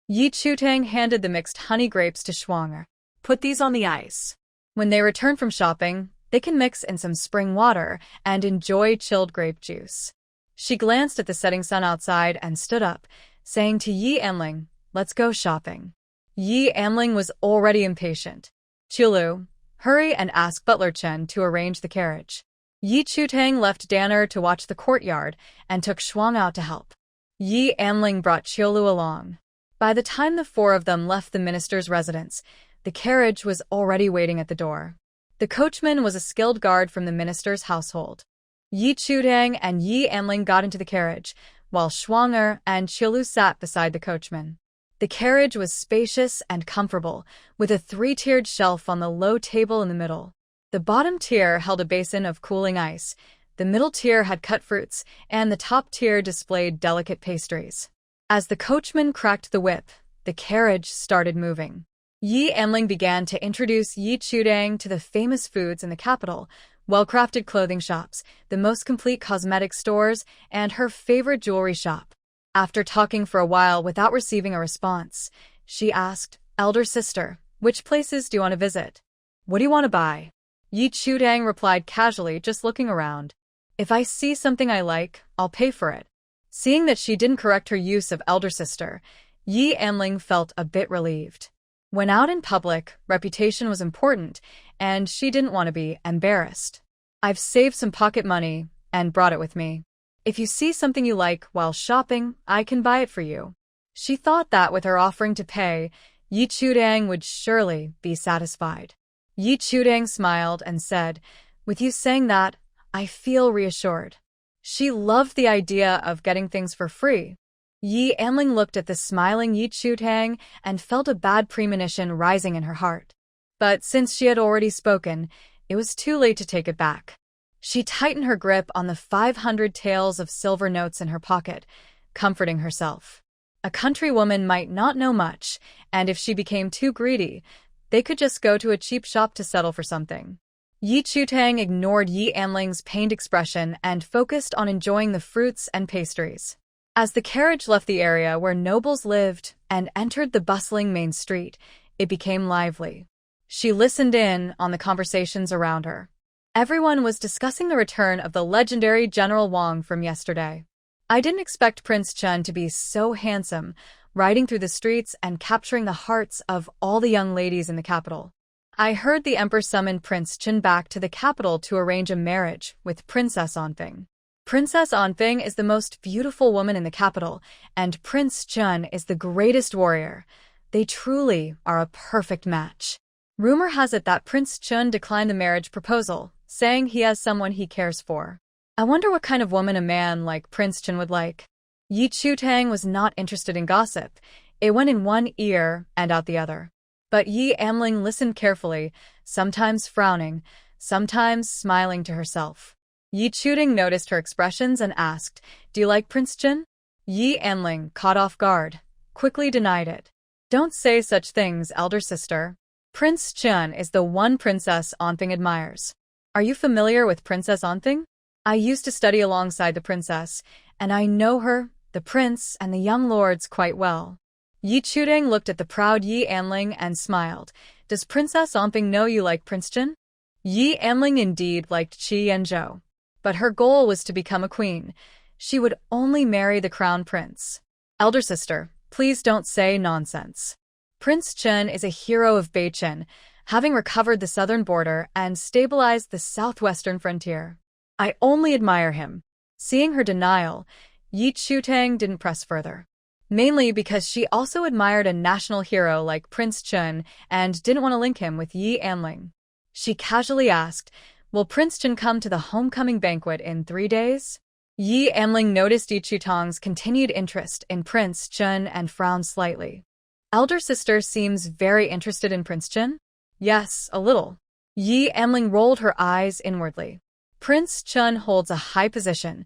S1: Yi Chutang handed the mixed honey grapes to Shuang'er.
S2: Put these on the ice.
S1: When they return from shopping, they can mix in some spring water and enjoy chilled grape juice. She glanced at the setting sun outside and stood up, saying to Yi Amling, "Let's go shopping." Yi Amling was already impatient. Qiulu, hurry and ask Butler Chen to arrange the carriage. Yi Chutang left Danner to watch the courtyard and took Shuang out to help. Yi Amling brought Qiulu along. By the time the 4 of them left the minister's residence, the carriage was already waiting at the door. The coachman was a skilled guard from the minister's household. Yi Chutang and Yi Amling got into the carriage, while Shuang'er and Qiulu sat beside the coachman. The carriage was spacious and comfortable, with a 3-tiered shelf on the low table in the middle. The bottom tier held a basin of cooling ice, the middle tier had cut fruits, and the top tier displayed delicate pastries. As the coachman cracked the whip, the carriage started moving. Yi Amling began to introduce Yi Chutang to the famous foods in the capital, well-crafted clothing shops, the most complete cosmetic stores, and her favorite jewelry shop. After talking for a while without receiving a response, she asked, "Elder sister, which places do you want to visit? What do you want to buy?" Yi Chutang replied casually, just looking around. "If I see something I like, I'll pay for it." Seeing that she didn't correct her use of elder sister, Yi Amling felt a bit relieved. When out in public, reputation was important, and she didn't want to be embarrassed. "I've saved some pocket money and brought it with me. If you see something you like while shopping, I can buy it for you." She thought that with her offering to pay, Yi Chutang would surely be satisfied. Yi Chutang smiled and said, "With you saying that, I feel reassured." She loved the idea of getting things for free. Yi Anling looked at the smiling Yi Chutang and felt a bad premonition rising in her heart. But since she had already spoken, it was too late to take it back. She tightened her grip on the 500 taels of silver notes in her pocket, comforting herself. A countrywoman might not know much, and if she became too greedy, they could just go to a cheap shop to settle for something. Yi Chutang ignored Yi Anling's pained expression and focused on enjoying the fruits and pastries. As the carriage left the area where nobles lived and entered the bustling main street, it became lively. She listened in on the conversations around her. Everyone was discussing the return of the legendary General Wang from yesterday. I didn't expect Prince Chun to be so handsome, riding through the streets and capturing the hearts of all the young ladies in the capital. I heard the emperor summon Prince Chun back to the capital to arrange a marriage with Princess Onfing. Princess Onfing is the most beautiful woman in the capital, and Prince Chun is the greatest warrior. They truly are a perfect match. Rumor has it that Prince Chun declined the marriage proposal, saying he has someone he cares for. I wonder what kind of woman a man like Prince Chun would like. Yi Chutang was not interested in gossip. It went in one ear and out the other. But Yi Anling listened carefully, sometimes frowning, sometimes smiling to herself. Yi Chutang noticed her expressions and asked, "Do you like Prince Chun?" Yi Anling, caught off guard, quickly denied it. "Don't say such things, elder sister. Prince Chun is the one Princess Onfing admires. Are you familiar with Princess Onfing? I used to study alongside the princess, and I know her, the prince, and the young lords quite well." Yi Chutang looked at the proud Yi Anling and smiled. "Does Princess Onfing know you like Prince Chun?" Yi Anling indeed liked Qi Yanzhou, but her goal was to become a queen. She would only marry the crown prince. "Elder sister, please don't say nonsense. Prince Chun is a hero of Beichen, having recovered the southern border and stabilized the southwestern frontier. I only admire him." Seeing her denial, Yi Chutang didn't press further. Mainly because she also admired a national hero like Prince Chun and didn't want to link him with Yi Anling. She casually asked, "Will Prince Chun come to the homecoming banquet in 3 days?" Yi Anling noticed Yi Chutang's continued interest in Prince Chun and frowned slightly. "Elder sister seems very interested in Prince Chun?" "Yes, a little." Yi Anling rolled her eyes inwardly. Prince Chun holds a high position.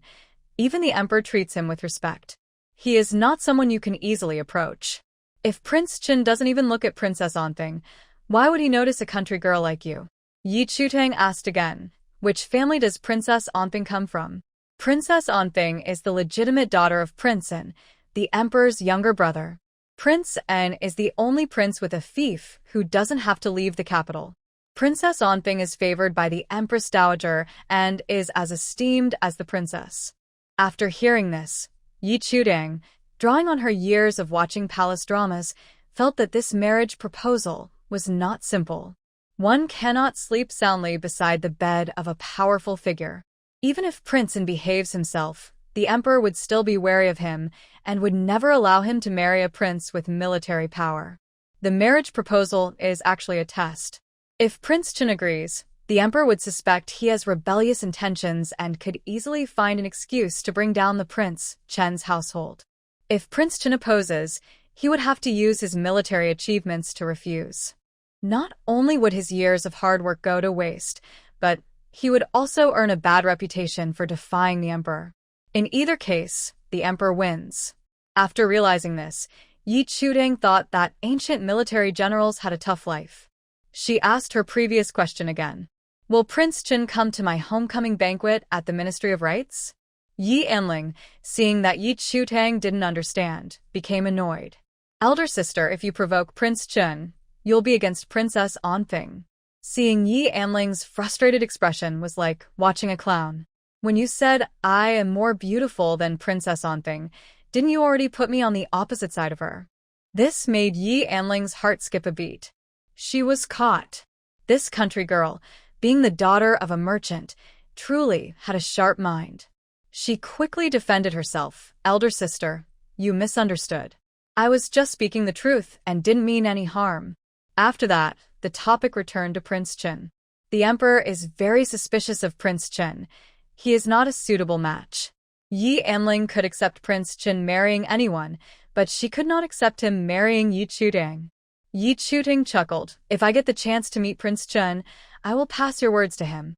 S1: Even the emperor treats him with respect. He is not someone you can easily approach. If Prince Chun doesn't even look at Princess Onfing, why would he notice a country girl like you? Yi Chutang asked again, "Which family does Princess Onfing come from?" Princess Onfing is the legitimate daughter of Prince En, the emperor's younger brother. Prince En is the only prince with a fief who doesn't have to leave the capital. Princess Onfing is favored by the Empress Dowager and is as esteemed as the princess. After hearing this, Yi Chutang, drawing on her years of watching palace dramas, felt that this marriage proposal was not simple. One cannot sleep soundly beside the bed of a powerful figure. Even if Prince En behaves himself, the emperor would still be wary of him and would never allow him to marry a prince with military power. The marriage proposal is actually a test. If Prince Chun agrees, the emperor would suspect he has rebellious intentions and could easily find an excuse to bring down the Prince Chen's household. If Prince Chun opposes, he would have to use his military achievements to refuse. Not only would his years of hard work go to waste, but he would also earn a bad reputation for defying the emperor. In either case, the emperor wins. After realizing this, Yi Chutang thought that ancient military generals had a tough life. She asked her previous question again. "Will Prince Chun come to my homecoming banquet at the Ministry of Rites?" Yi Anling, seeing that Yi Chutang didn't understand, became annoyed. "Elder sister, if you provoke Prince Chun, you'll be against Princess Onfing." Seeing Yi Anling's frustrated expression was like watching a clown. "When you said I am more beautiful than Princess Onfing, didn't you already put me on the opposite side of her?" This made Yi Anling's heart skip a beat. She was caught. This country girl, being the daughter of a merchant, truly had a sharp mind. She quickly defended herself. "Elder sister, you misunderstood. I was just speaking the truth and didn't mean any harm." After that, the topic returned to Prince Chun. The emperor is very suspicious of Prince Chun. He is not a suitable match. Yi Anling could accept Prince Chen marrying anyone, but she could not accept him marrying Yi Chutang. Yi Chutang chuckled. If I get the chance to meet Prince Chen, I will pass your words to him.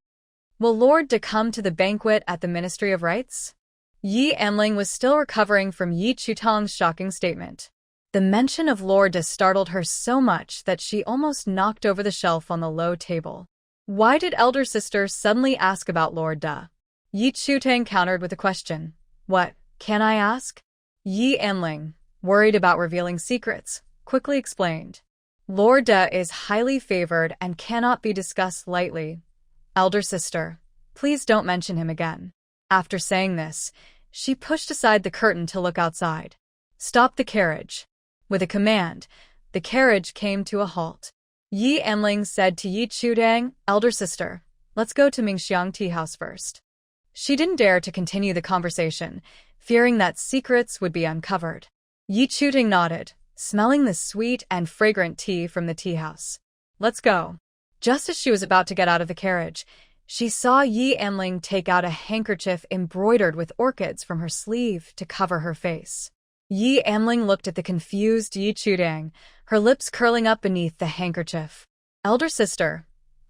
S1: Will Lord De come to the banquet at the Ministry of Rites? Yi Anling was still recovering from Yi Chutang's shocking statement. The mention of Lord De startled her so much that she almost knocked over the shelf on the low table. Why did elder sister suddenly ask about Lord De? Yi Chutang countered with a question. What, can I ask? Yi Anling, worried about revealing secrets, quickly explained. Lord De is highly favored and cannot be discussed lightly. Elder sister, please don't mention him again. After saying this, she pushed aside the curtain to look outside. Stop the carriage. With a command, the carriage came to a halt. Yi Anling said to Yi Chutang, elder sister, let's go to Mingxiang tea house first. She didn't dare to continue the conversation, fearing that secrets would be uncovered. Yi Chutang nodded, smelling the sweet and fragrant tea from the tea house. Let's go. Just as she was about to get out of the carriage, she saw Yi Anling take out a handkerchief embroidered with orchids from her sleeve to cover her face. Yi Anling looked at the confused Yi Chutang, her lips curling up beneath the handkerchief. Elder sister,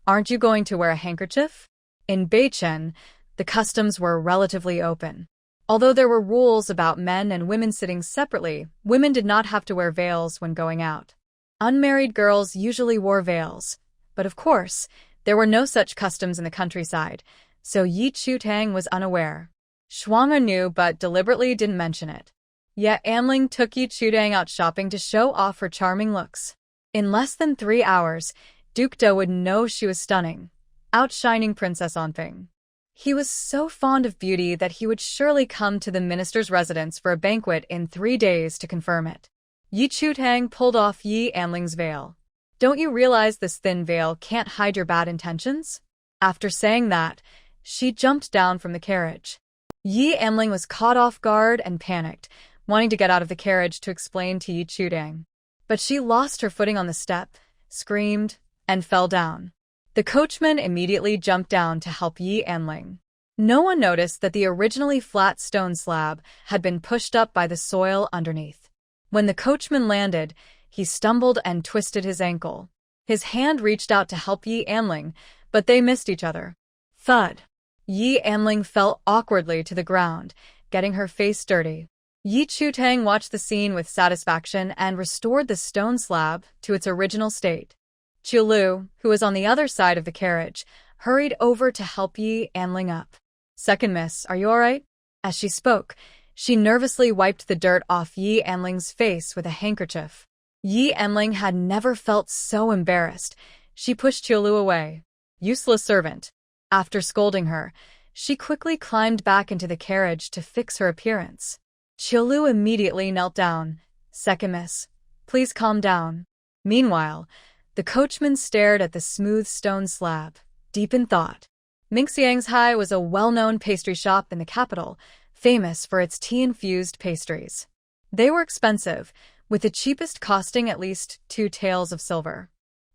S1: aren't you going to wear a handkerchief? In Beichen, the customs were relatively open. Although there were rules about men and women sitting separately, women did not have to wear veils when going out. Unmarried girls usually wore veils, but of course, there were no such customs in the countryside, so Yi Chutang was unaware. Shuang'e knew but deliberately didn't mention it. Yet Anling took Yi Chutang out shopping to show off her charming looks. In less than 3 hours, Duke De would know she was stunning, outshining Princess Onfing. He was so fond of beauty that he would surely come to the minister's residence for a banquet in 3 days to confirm it. Yi Chutang pulled off Yi Anling's veil. Don't you realize this thin veil can't hide your bad intentions? After saying that, she jumped down from the carriage. Yi Anling was caught off guard and panicked, wanting to get out of the carriage to explain to Yi Chutang. But she lost her footing on the step, screamed, and fell down. The coachman immediately jumped down to help Yi Anling. No one noticed that the originally flat stone slab had been pushed up by the soil underneath. When the coachman landed, he stumbled and twisted his ankle. His hand reached out to help Yi Anling, but they missed each other. Thud. Yi Anling fell awkwardly to the ground, getting her face dirty. Yi Chutang watched the scene with satisfaction and restored the stone slab to its original state. Qiulu, who was on the other side of the carriage, hurried over to help Yi Anling up. Second miss, are you all right? As she spoke, she nervously wiped the dirt off Yi Anling's face with a handkerchief. Yi Anling had never felt so embarrassed. She pushed Qiulu away. Useless servant. After scolding her, she quickly climbed back into the carriage to fix her appearance. Qiulu immediately knelt down. Second miss, please calm down. Meanwhile, the coachman stared at the smooth stone slab, deep in thought. Mingxiang's was a well-known pastry shop in the capital, famous for its tea-infused pastries. They were expensive, with the cheapest costing at least 2 taels of silver.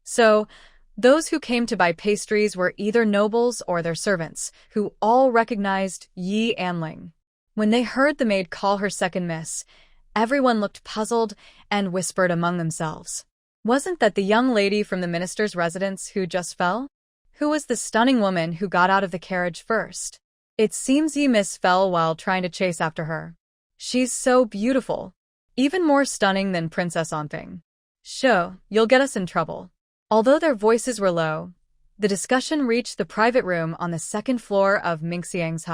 S1: So, those who came to buy pastries were either nobles or their servants, who all recognized Yi Anling. When they heard the maid call her second miss, everyone looked puzzled and whispered among themselves. Wasn't that the young lady from the minister's residence who just fell? Who was the stunning woman who got out of the carriage first? It seems Yi Miss fell while trying to chase after her. She's so beautiful. Even more stunning than Princess Onfing. Sho, you'll get us in trouble. Although their voices were low, the discussion reached the private room on the 2nd floor of Mingxiang's.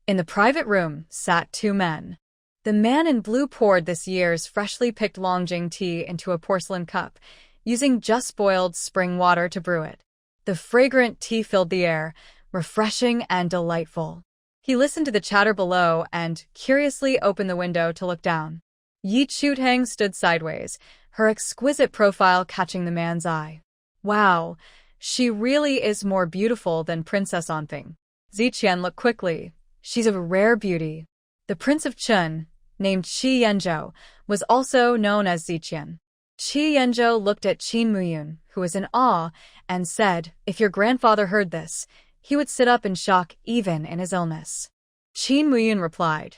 S1: In the private room sat 2 men. The man in blue poured this year's freshly picked Longjing tea into a porcelain cup, using just boiled spring water to brew it. The fragrant tea filled the air, refreshing and delightful. He listened to the chatter below and curiously opened the window to look down. Yi Chutang stood sideways, her exquisite profile catching the man's eye. Wow, she really is more beautiful than Princess Onfing. Ziqian looked quickly. She's of rare beauty. The Prince of Chun, named Qi Yanzhou, was also known as Ziqian. Qi Yanzhou looked at Qin Muyun, who was in awe, and said, if your grandfather heard this, he would sit up in shock even in his illness. Qin Muyun replied.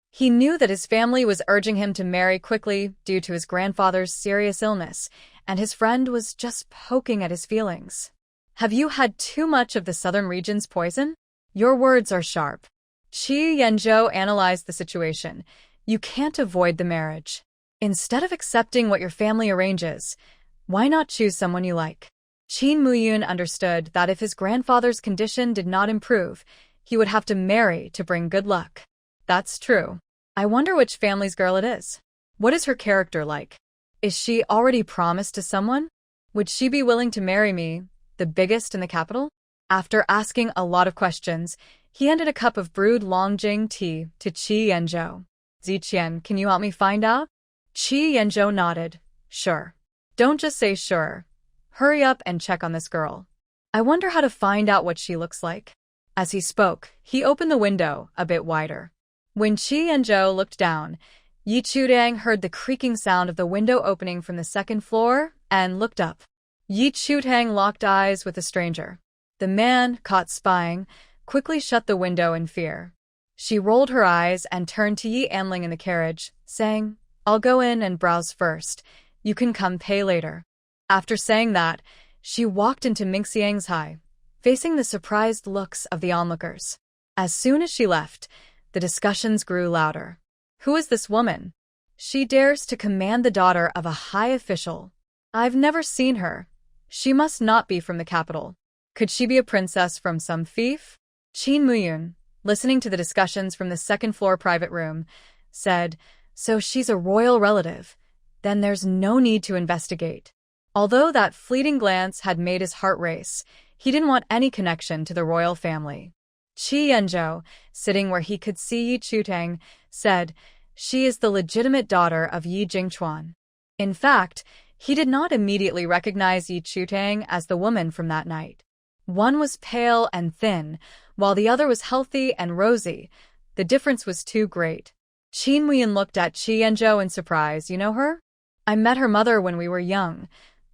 S1: He knew that his family was urging him to marry quickly due to his grandfather's serious illness, and his friend was just poking at his feelings. Have you had too much of the southern region's poison? Your words are sharp. Qi Yanzhou analyzed the situation. You can't avoid the marriage. Instead of accepting what your family arranges, why not choose someone you like? Qin Muyun understood that if his grandfather's condition did not improve, he would have to marry to bring good luck. That's true. I wonder which family's girl it is. What is her character like? Is she already promised to someone? Would she be willing to marry me, the biggest in the capital? After asking a lot of questions, he handed a cup of brewed Longjing tea to Qi Yanzhou. Ziqian, can you help me find out? Qi Yanzhou nodded. Sure. Don't just say sure. Hurry up and check on this girl. I wonder how to find out what she looks like. As he spoke, he opened the window a bit wider. When Qi Yanzhou looked down, Yi Chudang heard the creaking sound of the window opening from the second floor and looked up. Yi Chudang locked eyes with the stranger. The man, caught spying, quickly shut the window in fear. She rolled her eyes and turned to Yi Anling in the carriage, saying, I'll go in and browse first. You can come pay later. After saying that, she walked into Mingxiang's high, facing the surprised looks of the onlookers. As soon as she left, the discussions grew louder. Who is this woman? She dares to command the daughter of a high official. I've never seen her. She must not be from the capital. Could she be a princess from some fief? Qin Muyun, listening to the discussions from the second-floor private room, said, So she's a royal relative. Then there's no need to investigate. Although that fleeting glance had made his heart race, he didn't want any connection to the royal family. Qi Yanzhou, sitting where he could see Yi Chutang, said, She is the legitimate daughter of Yi Jingchuan. In fact, he did not immediately recognize Yi Chutang as the woman from that night. One was pale and thin, while the other was healthy and rosy. The difference was too great. Qin Muyun looked at Qi Yanzhou in surprise. You know her? I met her mother when we were young.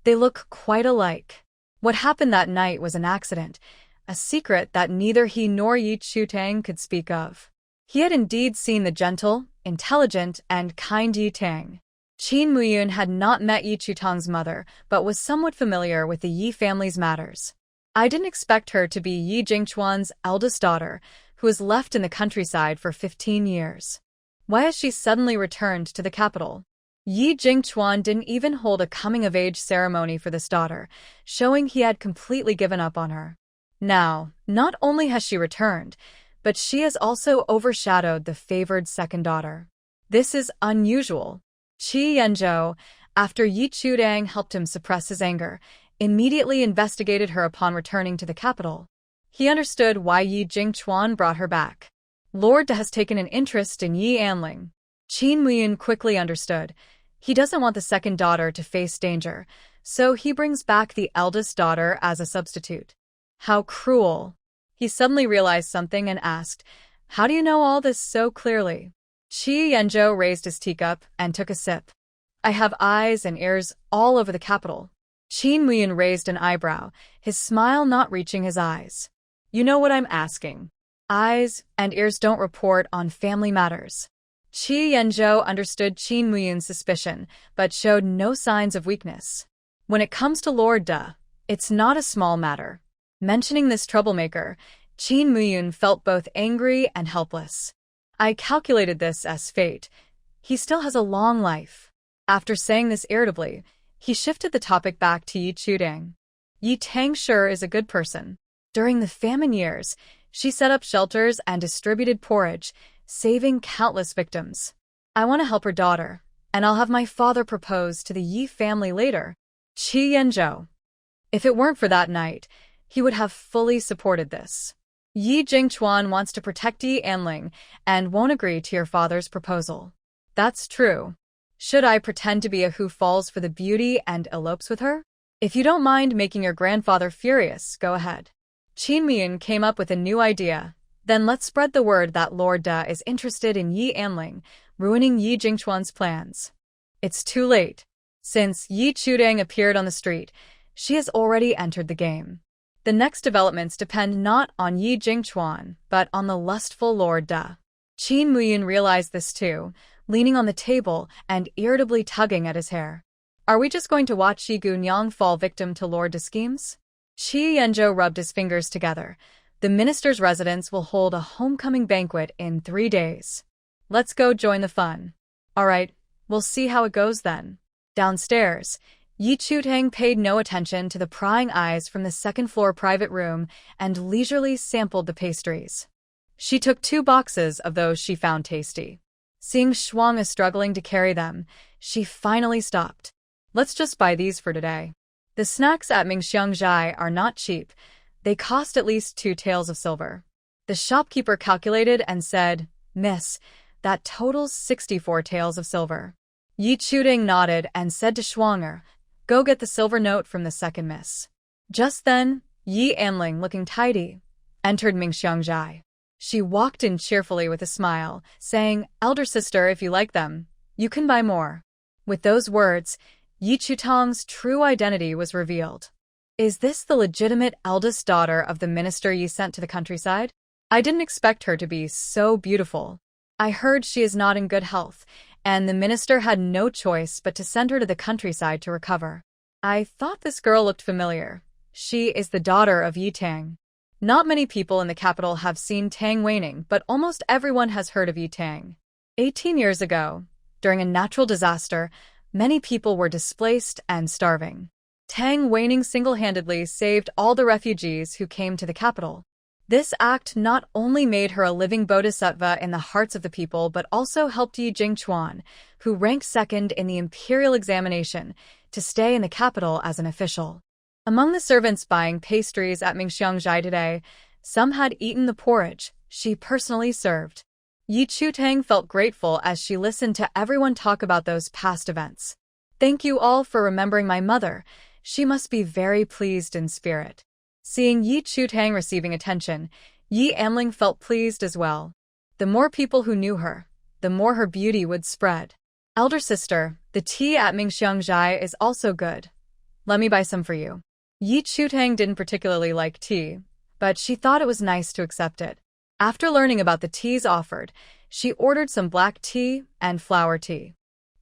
S1: They look quite alike. What happened that night was an accident, a secret that neither he nor Yi Chutang could speak of. He had indeed seen the gentle, intelligent, and kind Yi Tang. Qin Muyun had not met Yi Chutang's mother, but was somewhat familiar with the Yi family's matters. I didn't expect her to be Yi Jingchuan's eldest daughter, who was left in the countryside for 15 years. Why has she suddenly returned to the capital? Yi Jingchuan didn't even hold a coming-of-age ceremony for this daughter, showing he had completely given up on her. Now, not only has she returned, but she has also overshadowed the favored second daughter. This is unusual. Qi Yanzhou, after Yi Chudang helped him suppress his anger, immediately investigated her upon returning to the capital. He understood why Yi Jingchuan brought her back. Lord Da has taken an interest in Yi Anling. Qin Muyun quickly understood. He doesn't want the second daughter to face danger, so he brings back the eldest daughter as a substitute. How cruel. He suddenly realized something and asked, How do you know all this so clearly? Qi Yanzhou raised his teacup and took a sip. I have eyes and ears all over the capital. Qin Muyun raised an eyebrow, his smile not reaching his eyes. You know what I'm asking. Eyes and ears don't report on family matters. Qi Yanzhou understood Qin Muyun's suspicion, but showed no signs of weakness. When it comes to Lord Da, it's not a small matter. Mentioning this troublemaker, Qin Muyun felt both angry and helpless. I calculated this as fate. He still has a long life. After saying this irritably, he shifted the topic back to Yi Chudang. Yi Tang sure is a good person. During the famine years, she set up shelters and distributed porridge, saving countless victims. I want to help her daughter, and I'll have my father propose to the Yi family later. Qi Yanzhou. If it weren't for that night, he would have fully supported this. Yi Jingchuan wants to protect Yi Anling and won't agree to your father's proposal. That's true. Should I pretend to be a who falls for the beauty and elopes with her? If you don't mind making your grandfather furious, go ahead. Qin Muyun came up with a new idea. Then let's spread the word that Lord Da is interested in Yi Anling, ruining Yi Jingchuan's plans. It's too late. Since Yi Chudang appeared on the street, she has already entered the game. The next developments depend not on Yi Jingchuan, but on the lustful Lord Da. Qin Muyun realized this too, leaning on the table and irritably tugging at his hair. Are we just going to watch Shi Gunyang fall victim to Lord Da's schemes? Shi Yanzhou rubbed his fingers together. The minister's residence will hold a homecoming banquet in 3 days. Let's go join the fun. All right, we'll see how it goes then. Downstairs, Yi Chutang paid no attention to the prying eyes from the second-floor private room and leisurely sampled the pastries. She took 2 boxes of those she found tasty. Seeing Shuang struggling to carry them, she finally stopped. Let's just buy these for today. The snacks at Mingxiangzhai are not cheap. They cost at least 2 taels of silver. The shopkeeper calculated and said, Miss, that totals 64 taels of silver. Yi Chutang nodded and said to Shuang, go get the silver note from the second miss. Just then, Yi Anling, looking tidy, entered Mingxiangzhai. She walked in cheerfully with a smile, saying, Elder sister, if you like them, you can buy more. With those words, Yi Chutang's true identity was revealed. Is this the legitimate eldest daughter of the minister Yi sent to the countryside? I didn't expect her to be so beautiful. I heard she is not in good health, and the minister had no choice but to send her to the countryside to recover. I thought this girl looked familiar. She is the daughter of Yi Tang. Not many people in the capital have seen Tang Weining, but almost everyone has heard of Yi Tang. 18 years ago, during a natural disaster, many people were displaced and starving. Tang Weining single-handedly saved all the refugees who came to the capital. This act not only made her a living bodhisattva in the hearts of the people, but also helped Yi Jingchuan, who ranked second in the imperial examination, to stay in the capital as an official. Among the servants buying pastries at Mingxiangzhai today, some had eaten the porridge she personally served. Yi Chutang felt grateful as she listened to everyone talk about those past events. Thank you all for remembering my mother. She must be very pleased in spirit. Seeing Yi Chutang receiving attention, Yi Anling felt pleased as well. The more people who knew her, the more her beauty would spread. Elder sister, the tea at Mingxiangzhai is also good. Let me buy some for you. Yi Chutang didn't particularly like tea, but she thought it was nice to accept it. After learning about the teas offered, she ordered some black tea and flower tea.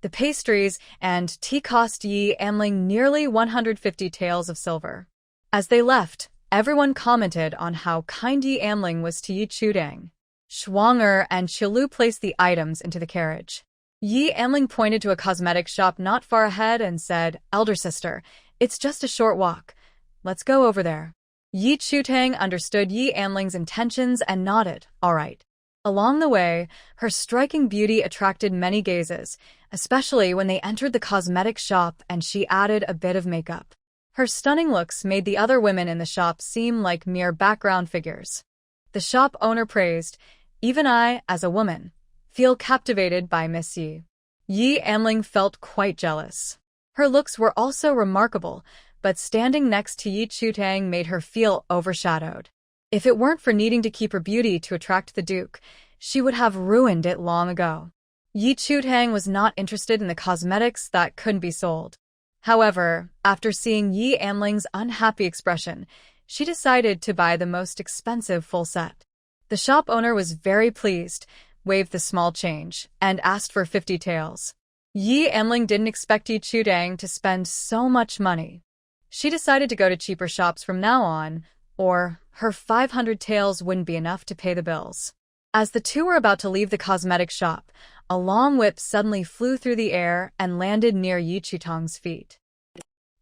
S1: The pastries and tea cost Yi Anling nearly 150 taels of silver. As they left, everyone commented on how kind Yi Anling was to Yi Chutang. Shuang and Qilu placed the items into the carriage. Yi Anling pointed to a cosmetics shop not far ahead and said, Elder sister, it's just a short walk. Let's go over there. Yi Chutang understood Yi Anling's intentions and nodded, all right. Along the way, her striking beauty attracted many gazes, especially when they entered the cosmetics shop and she added a bit of makeup. Her stunning looks made the other women in the shop seem like mere background figures. The shop owner praised, even I, as a woman, feel captivated by Miss Yi. Yi Anling felt quite jealous. Her looks were also remarkable, but standing next to Yi Chutang made her feel overshadowed. If it weren't for needing to keep her beauty to attract the Duke, she would have ruined it long ago. Yi Chutang was not interested in the cosmetics that couldn't be sold. However, after seeing Yi Anling's unhappy expression, she decided to buy the most expensive full set. The shop owner was very pleased, waved the small change, and asked for 50 taels. Yi Anling didn't expect Yi Chutang to spend so much money. She decided to go to cheaper shops from now on, or her 500 taels wouldn't be enough to pay the bills. As the two were about to leave the cosmetic shop, a long whip suddenly flew through the air and landed near Yi Chutang's feet.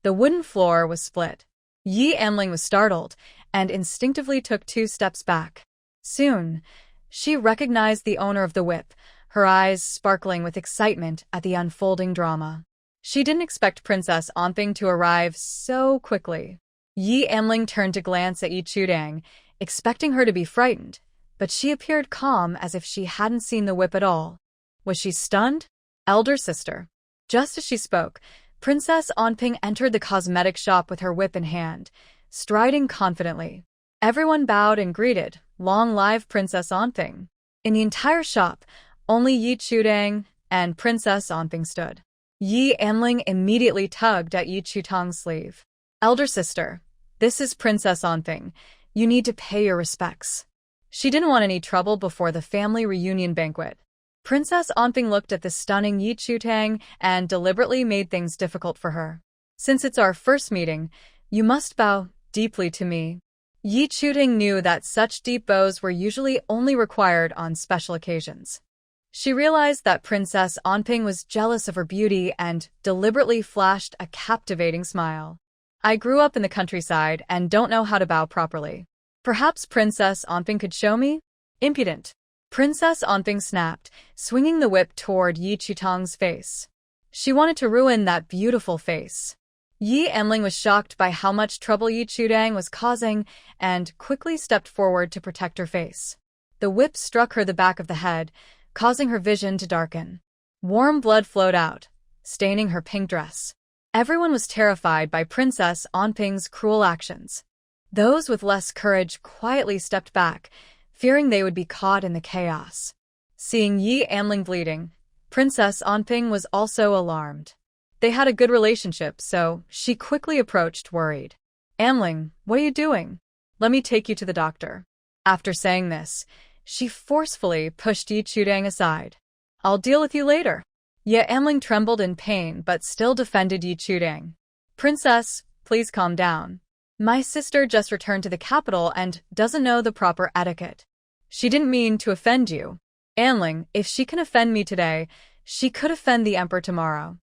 S1: The wooden floor was split. Yi Anling was startled and instinctively took 2 steps back. Soon, she recognized the owner of the whip, her eyes sparkling with excitement at the unfolding drama. She didn't expect Princess Onping to arrive so quickly. Yi Anling turned to glance at Yi Chutang, expecting her to be frightened, but she appeared calm as if she hadn't seen the whip at all. Was she stunned? Elder sister. Just as she spoke, Princess Onping entered the cosmetic shop with her whip in hand, striding confidently. Everyone bowed and greeted, long live Princess Onping. In the entire shop, only Yi Chutang and Princess Onping stood. Yi Anling immediately tugged at Yi Chutang's sleeve. Elder sister, This is Princess Onping. You need to pay your respects. She didn't want any trouble before the family reunion banquet. Princess Onping looked at the stunning Yi Chutang and deliberately made things difficult for her. Since it's our first meeting, you must bow deeply to me. Yi Chutang knew that such deep bows were usually only required on special occasions. She realized that Princess Onping was jealous of her beauty and deliberately flashed a captivating smile. I grew up in the countryside and don't know how to bow properly. Perhaps Princess Onping could show me? Impudent. Princess Onping snapped, swinging the whip toward Yi Chutang's face. She wanted to ruin that beautiful face. Yi Anling was shocked by how much trouble Yi Chutang was causing and quickly stepped forward to protect her face. The whip struck her the back of the head, causing her vision to darken. Warm blood flowed out, staining her pink dress. Everyone was terrified by Princess Onping's cruel actions. Those with less courage quietly stepped back, fearing they would be caught in the chaos. Seeing Yi Anling bleeding, Princess Onping was also alarmed. They had a good relationship, so she quickly approached, worried. Anling, what are you doing? Let me take you to the doctor. After saying this, she forcefully pushed Yi Chutang aside. I'll deal with you later. Ye Anling trembled in pain but still defended Yi Chutang. Princess, please calm down. My sister just returned to the capital and doesn't know the proper etiquette. She didn't mean to offend you. Anling, if she can offend me today, she could offend the emperor tomorrow.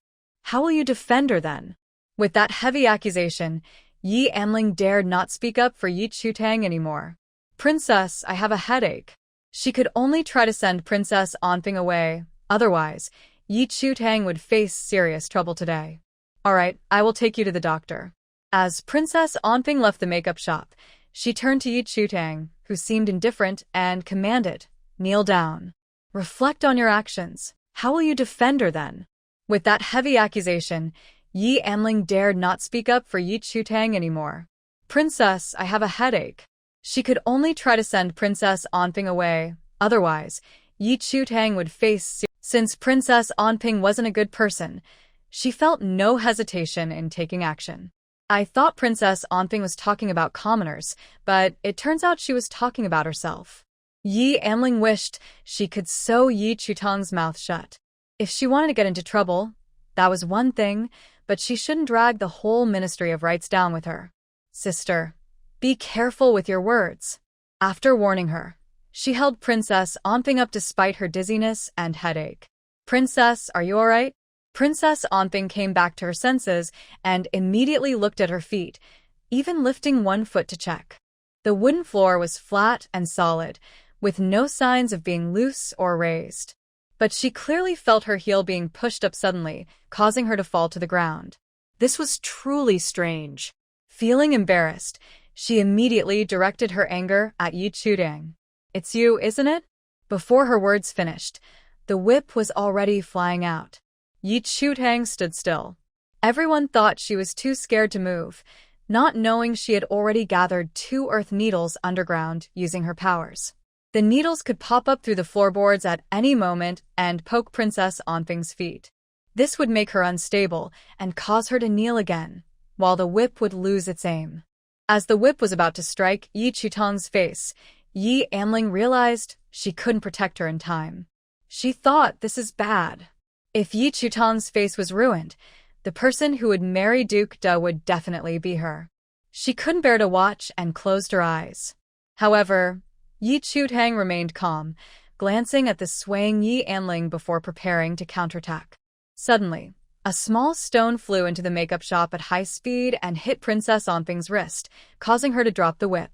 S1: How will you defend her then? With that heavy accusation, Yi Anling dared not speak up for Yi Chutang anymore. Princess, I have a headache. She could only try to send Princess Onping away, otherwise, Yi Chutang would face serious trouble today. Alright, I will take you to the doctor. As Princess Onping left the makeup shop, she turned to Yi Chutang, who seemed indifferent, and commanded, kneel down. Reflect on your actions. How will you defend her then? With that heavy accusation, Yi Anling dared not speak up for Yi Chutang anymore. Princess, I have a headache. She could only try to send Princess Onping away, otherwise, Yi Chutang would face. Since Princess Onping wasn't a good person, she felt no hesitation in taking action. I thought Princess Onping was talking about commoners, but it turns out she was talking about herself. Yi Anling wished she could sew Yi Chutang's mouth shut. If she wanted to get into trouble, that was one thing, but she shouldn't drag the whole Ministry of Rights down with her. Sister, be careful with your words. After warning her, she held Princess Onping up despite her dizziness and headache. Princess, are you alright? Princess Onping came back to her senses and immediately looked at her feet, even lifting one foot to check. The wooden floor was flat and solid, with no signs of being loose or raised. But she clearly felt her heel being pushed up suddenly, causing her to fall to the ground. This was truly strange. Feeling embarrassed, she immediately directed her anger at Yi Chutang. It's you, isn't it? Before her words finished, the whip was already flying out. Yi Chutang stood still. Everyone thought she was too scared to move, not knowing she had already gathered 2 earth needles underground using her powers. The needles could pop up through the floorboards at any moment and poke Princess Onping's feet. This would make her unstable and cause her to kneel again, while the whip would lose its aim. As the whip was about to strike Yi Chutang's face, Yi Anling realized she couldn't protect her in time. She thought, this is bad. If Yi Chutang's face was ruined, the person who would marry Duke Da would definitely be her. She couldn't bear to watch and closed her eyes. However, Yi Chutang remained calm, glancing at the swaying Yi Anling before preparing to counterattack. Suddenly, a small stone flew into the makeup shop at high speed and hit Princess Onping's wrist, causing her to drop the whip.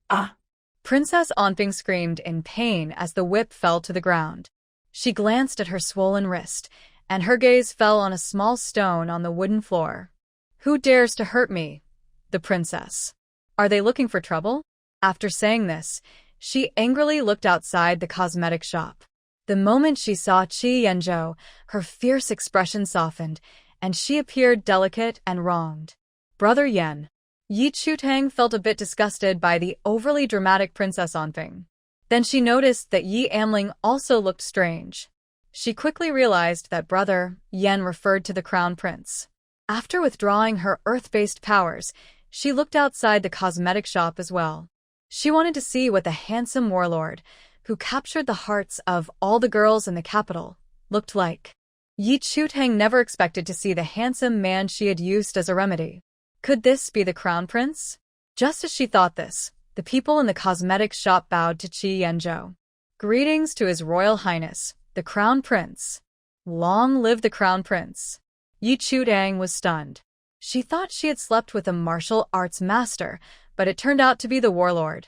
S1: Ah! Princess Onping screamed in pain as the whip fell to the ground. She glanced at her swollen wrist, and her gaze fell on a small stone on the wooden floor. Who dares to hurt me? The princess. Are they looking for trouble? After saying this, she angrily looked outside the cosmetic shop. The moment she saw Qi Yanzhou, her fierce expression softened, and she appeared delicate and wronged. Brother Yan. Yi Chutang felt a bit disgusted by the overly dramatic Princess Onping. Then she noticed that Yi Anling also looked strange. She quickly realized that Brother Yan referred to the Crown Prince. After withdrawing her earth-based powers, She looked outside the cosmetic shop as well. She wanted to see what the handsome warlord, who captured the hearts of all the girls in the capital, looked like. Yi Chutang never expected to see the handsome man she had used as a remedy. Could this be the crown prince? Just as she thought this, the people in the cosmetics shop bowed to Qi Yanzhou. Greetings to His Royal Highness, the Crown Prince. Long live the Crown Prince. Yi Chutang was stunned. She thought she had slept with a martial arts master, but it turned out to be the warlord.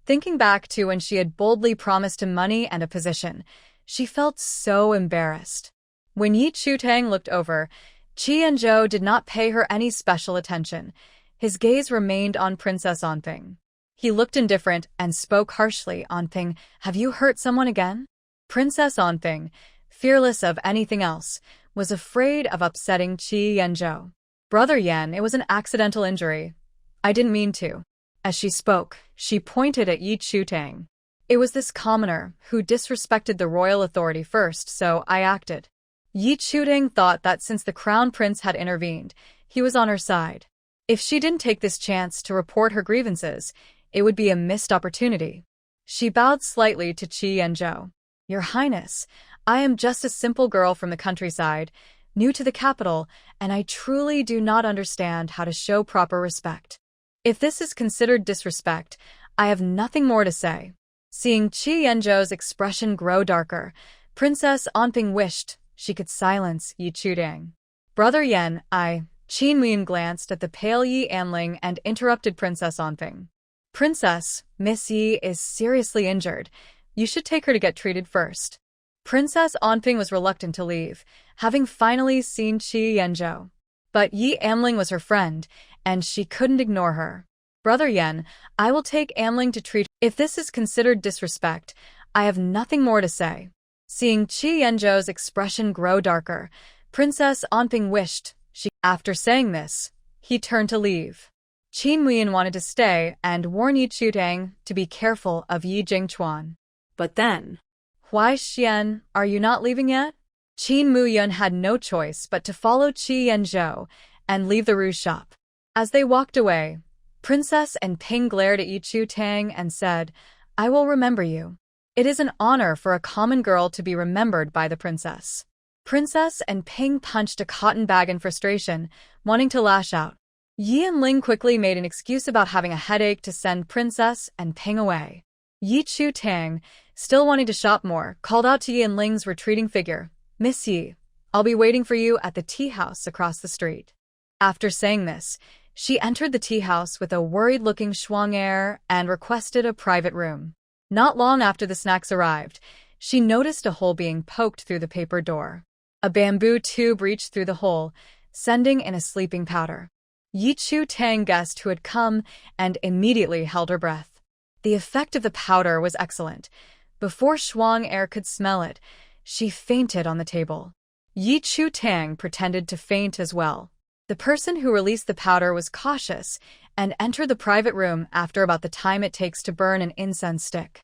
S1: Thinking back to when she had boldly promised him money and a position, she felt so embarrassed. When Yi Chutang looked over, Qi Yanzhou did not pay her any special attention. His gaze remained on Princess Onping. He looked indifferent and spoke harshly. Onping, have you hurt someone again? Princess Onping, fearless of anything else, was afraid of upsetting Qi Yanzhou. Brother Yan, it was an accidental injury. I didn't mean to. As she spoke, she pointed at Yi Chutang. It was this commoner who disrespected the royal authority first, so I acted. Yi Chutang thought that since the crown prince had intervened, he was on her side. If she didn't take this chance to report her grievances, it would be a missed opportunity. She bowed slightly to Qi Yanzhou. Your Highness, I am just a simple girl from the countryside, new to the capital, and I truly do not understand how to show proper respect. If this is considered disrespect, I have nothing more to say. Seeing Qi Yanzhou's expression grow darker, Princess Onping wished she could silence Yi Chutang. Brother Yan, Qin Muyan glanced at the pale Yi Anling and interrupted Princess Onping. Princess, Miss Yi is seriously injured. You should take her to get treated first. Princess Onping was reluctant to leave, having finally seen Qi Yanzhou. But Yi Anling was her friend, and she couldn't ignore her. Brother Yan, I will take Anling to treat. If this is considered disrespect, I have nothing more to say. Seeing Qi Yanzhou's expression grow darker, Princess Onping wished she. After saying this, he turned to leave. Qin Muyan wanted to stay and warn Yi Chutang to be careful of Yi Jingchuan.
S2: But then,
S1: Huai Xian, are you not leaving yet? Qin Muyan had no choice but to follow Qi Yanzhou and leave the rouge shop. As they walked away, Princess and Ping glared at Yi Chutang and said, I will remember you. It is an honor for a common girl to be remembered by the princess. Princess and Ping punched a cotton bag in frustration, wanting to lash out. Yi and Ling quickly made an excuse about having a headache to send Princess and Ping away. Yi Chutang, still wanting to shop more, called out to Yi and Ling's retreating figure, Miss Yi, I'll be waiting for you at the tea house across the street. After saying this, she entered the tea house with a worried-looking Shuang air and requested a private room. Not long after the snacks arrived, she noticed a hole being poked through the paper door. A bamboo tube reached through the hole, sending in a sleeping powder. Yi Chutang guessed who had come and immediately held her breath. The effect of the powder was excellent. Before Shuang air could smell it, she fainted on the table. Yi Chutang pretended to faint as well. The person who released the powder was cautious and entered the private room after about the time it takes to burn an incense stick.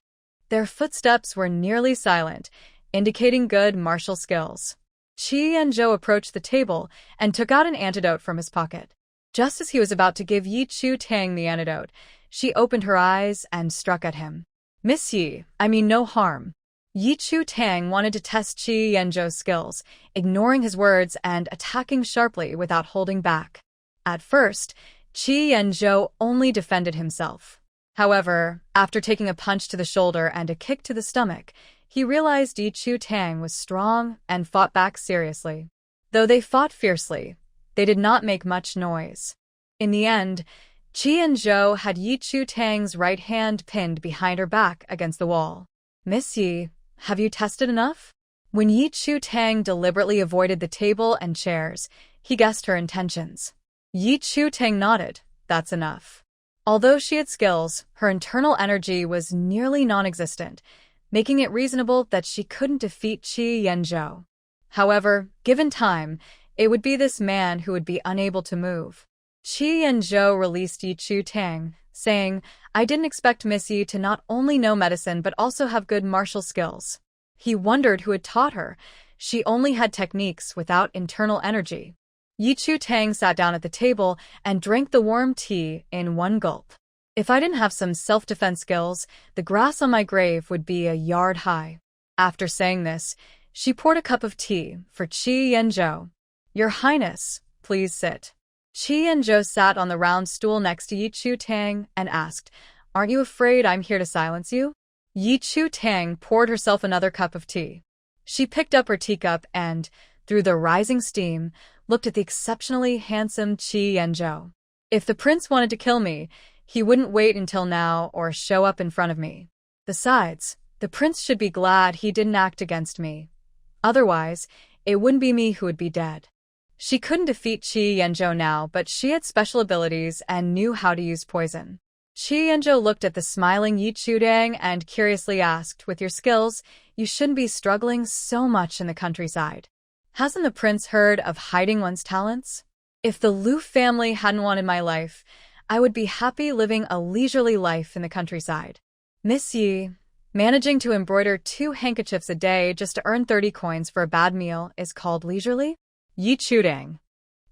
S1: Their footsteps were nearly silent, indicating good martial skills. Qi Yanzhou approached the table and took out an antidote from his pocket. Just as he was about to give Yi Chutang the antidote, she opened her eyes and struck at him. Miss Yi, I mean no harm. Yi Chutang wanted to test Qi Yanzhou's skills, ignoring his words and attacking sharply without holding back. At first, Qi Yanzhou only defended himself. However, after taking a punch to the shoulder and a kick to the stomach, he realized Yi Chutang was strong and fought back seriously. Though they fought fiercely, they did not make much noise. In the end, Qi Yanzhou had Yi Chutang's right hand pinned behind her back against the wall. Miss Yi, have you tested enough? When Yi Chutang deliberately avoided the table and chairs, he guessed her intentions. Yi Chutang nodded. That's enough. Although she had skills, her internal energy was nearly non-existent, making it reasonable that she couldn't defeat Qi Yanzhou. However, given time, it would be this man who would be unable to move. Qi Yanzhou released Yi Chutang, saying, I didn't expect Miss Yi to not only know medicine but also have good martial skills. He wondered who had taught her. She only had techniques without internal energy. Yi Chu Tang sat down at the table and drank the warm tea in one gulp. If I didn't have some self-defense skills, the grass on my grave would be a yard high. After saying this, she poured a cup of tea for Qi Yanzhou. Your Highness, please sit. Qi Yanzhou sat on the round stool next to Yi Chu Tang and asked, Aren't you afraid I'm here to silence you? Yi Chu Tang poured herself another cup of tea. She picked up her teacup and, through the rising steam, looked at the exceptionally handsome Qi Yanzhou. If the prince wanted to kill me, he wouldn't wait until now or show up in front of me. Besides, the prince should be glad he didn't act against me. Otherwise, it wouldn't be me who would be dead. She couldn't defeat Qi Yanzhou now, but she had special abilities and knew how to use poison. Qi Yanzhou looked at the smiling Yi Chu Tang and curiously asked, With your skills, you shouldn't be struggling so much in the countryside. Hasn't the prince heard of hiding one's talents? If the Liu family hadn't wanted my life, I would be happy living a leisurely life in the countryside. Miss Yi, managing to embroider 2 handkerchiefs a day just to earn 30 coins for a bad meal is called leisurely? Yi Chu Tang.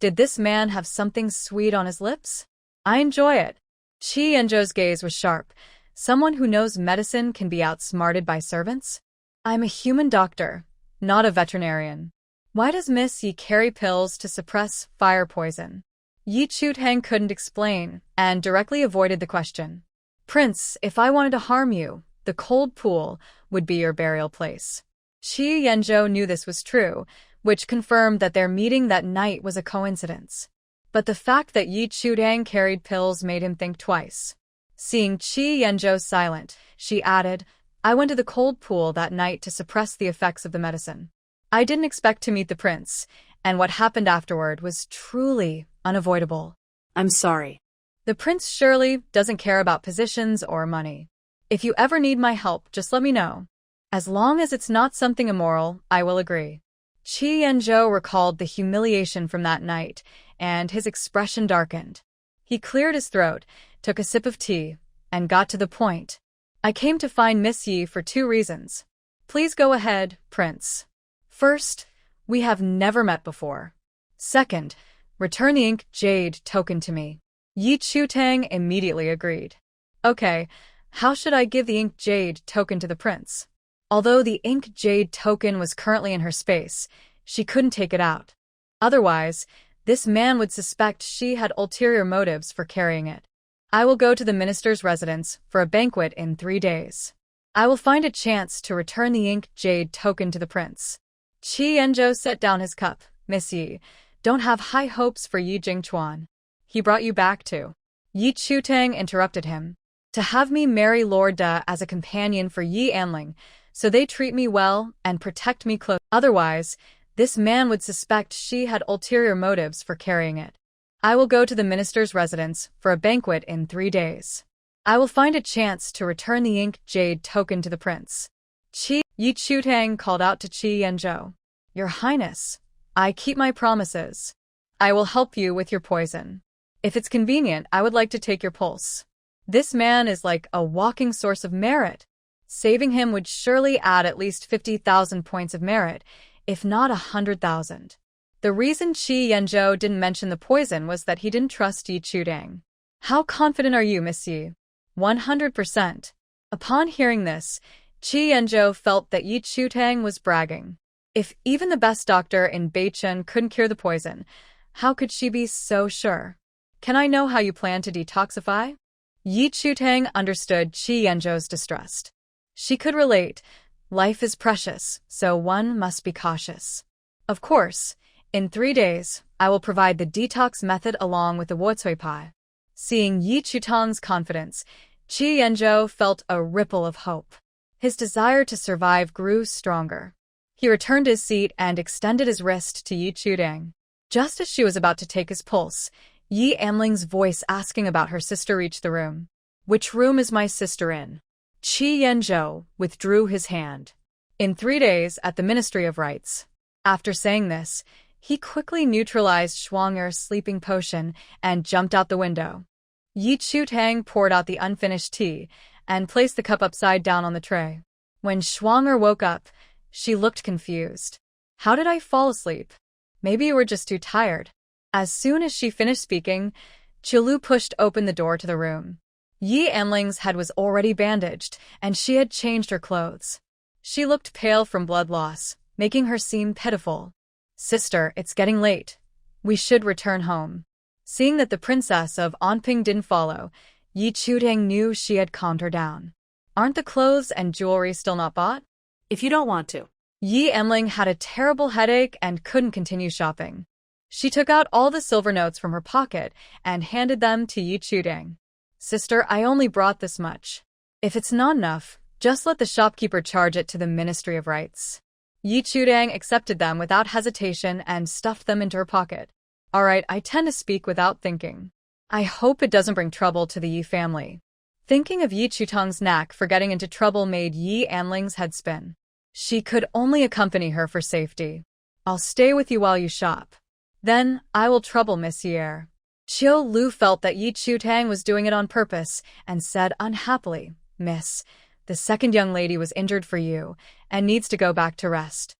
S1: Did this man have something sweet on his lips? I enjoy it. Qi Yanzhou's gaze was sharp. Someone who knows medicine can be outsmarted by servants? I'm a human doctor, not a veterinarian. Why does Miss Yi carry pills to suppress fire poison? Yi Chu Tang couldn't explain, and directly avoided the question. Prince, if I wanted to harm you, the cold pool would be your burial place. Qi Yanzhou knew this was true, which confirmed that their meeting that night was a coincidence. But the fact that Yi Chu Tang carried pills made him think twice. Seeing Qi Yanzhou silent, she added, I went to the cold pool that night to suppress the effects of the medicine. I didn't expect to meet the prince, and what happened afterward was truly unavoidable.
S2: I'm sorry.
S1: The prince surely doesn't care about positions or money. If you ever need my help, just let me know. As long as it's not something immoral, I will agree. Qi Yanzhou recalled the humiliation from that night, and his expression darkened. He cleared his throat, took a sip of tea, and got to the point. I came to find Miss Yi for 2 reasons. Please go ahead, Prince. First, we have never met before. Second, return the ink jade token to me. Yi Chu Tang immediately agreed. Okay, how should I give the ink jade token to the prince? Although the ink jade token was currently in her space, she couldn't take it out. Otherwise, this man would suspect she had ulterior motives for carrying it. I will go to the minister's residence for a banquet in 3 days. I will find a chance to return the ink jade token to the prince. Qi Yanzhou set down his cup. Miss Yi, don't have high hopes for Yi Jingchuan. He brought you back too. Yi Chu Tang interrupted him. To have me marry Lord Da as a companion for Yi Anling, so they treat me well and protect me close. Otherwise, this man would suspect she had ulterior motives for carrying it. I will go to the minister's residence for a banquet in 3 days. I will find a chance to return the ink jade token to the prince. Yi Chu Tang called out to Qi Yanzhou. Your Highness, I keep my promises. I will help you with your poison. If it's convenient, I would like to take your pulse. This man is like a walking source of merit. Saving him would surely add at least 50,000 points of merit, if not 100,000. The reason Qi Yanzhou didn't mention the poison was that he didn't trust Yi Chu Tang. How confident are you, Miss Yi? 100%. Upon hearing this, Qi Yanzhou felt that Yi Chu Tang was bragging. If even the best doctor in Beichun couldn't cure the poison, how could she be so sure? Can I know how you plan to detoxify? Yi Chu Tang understood Qi Yanzhou's distrust. She could relate. Life is precious, so one must be cautious. Of course, in 3 days, I will provide the detox method along with the Wuocui pie. Seeing Yi Chu Tang's confidence, Qi Yanzhou felt a ripple of hope. His desire to survive grew stronger. He returned to his seat and extended his wrist to Yi Chu Tang. Just as she was about to take his pulse, Yi Anling's voice asking about her sister reached the room. Which room is my sister in? Qi Yanzhou withdrew his hand. In 3 days at the Ministry of Rites. After saying this, he quickly neutralized Shuang'er's sleeping potion and jumped out the window. Yi Chu Tang poured out the unfinished tea and placed the cup upside down on the tray. When Shuang'er woke up, she looked confused. How did I fall asleep? Maybe you were just too tired. As soon as she finished speaking, Chilu pushed open the door to the room. Yi Anling's head was already bandaged, and she had changed her clothes. She looked pale from blood loss, making her seem pitiful. "Sister, it's getting late. We should return home." Seeing that the princess of Anping didn't follow, Yi Chudang knew she had calmed her down. "Aren't the clothes and jewelry still not bought?"
S2: If you don't want to.
S1: Yi Enling had a terrible headache and couldn't continue shopping. She took out all the silver notes from her pocket and handed them to Yi Chudang. "Sister, I only brought this much. If it's not enough, just let the shopkeeper charge it to the Ministry of Rights." Yi Chudang accepted them without hesitation and stuffed them into her pocket. "All right, I tend to speak without thinking. I hope it doesn't bring trouble to the Yi family." Thinking of Yi Chutang's knack for getting into trouble made Yi Anling's head spin. She could only accompany her for safety. "I'll stay with you while you shop. Then I will trouble Miss Yer." Chiu Lu felt that Yi Chutang was doing it on purpose and said unhappily, "Miss, the second young lady was injured for you and needs to go back to rest."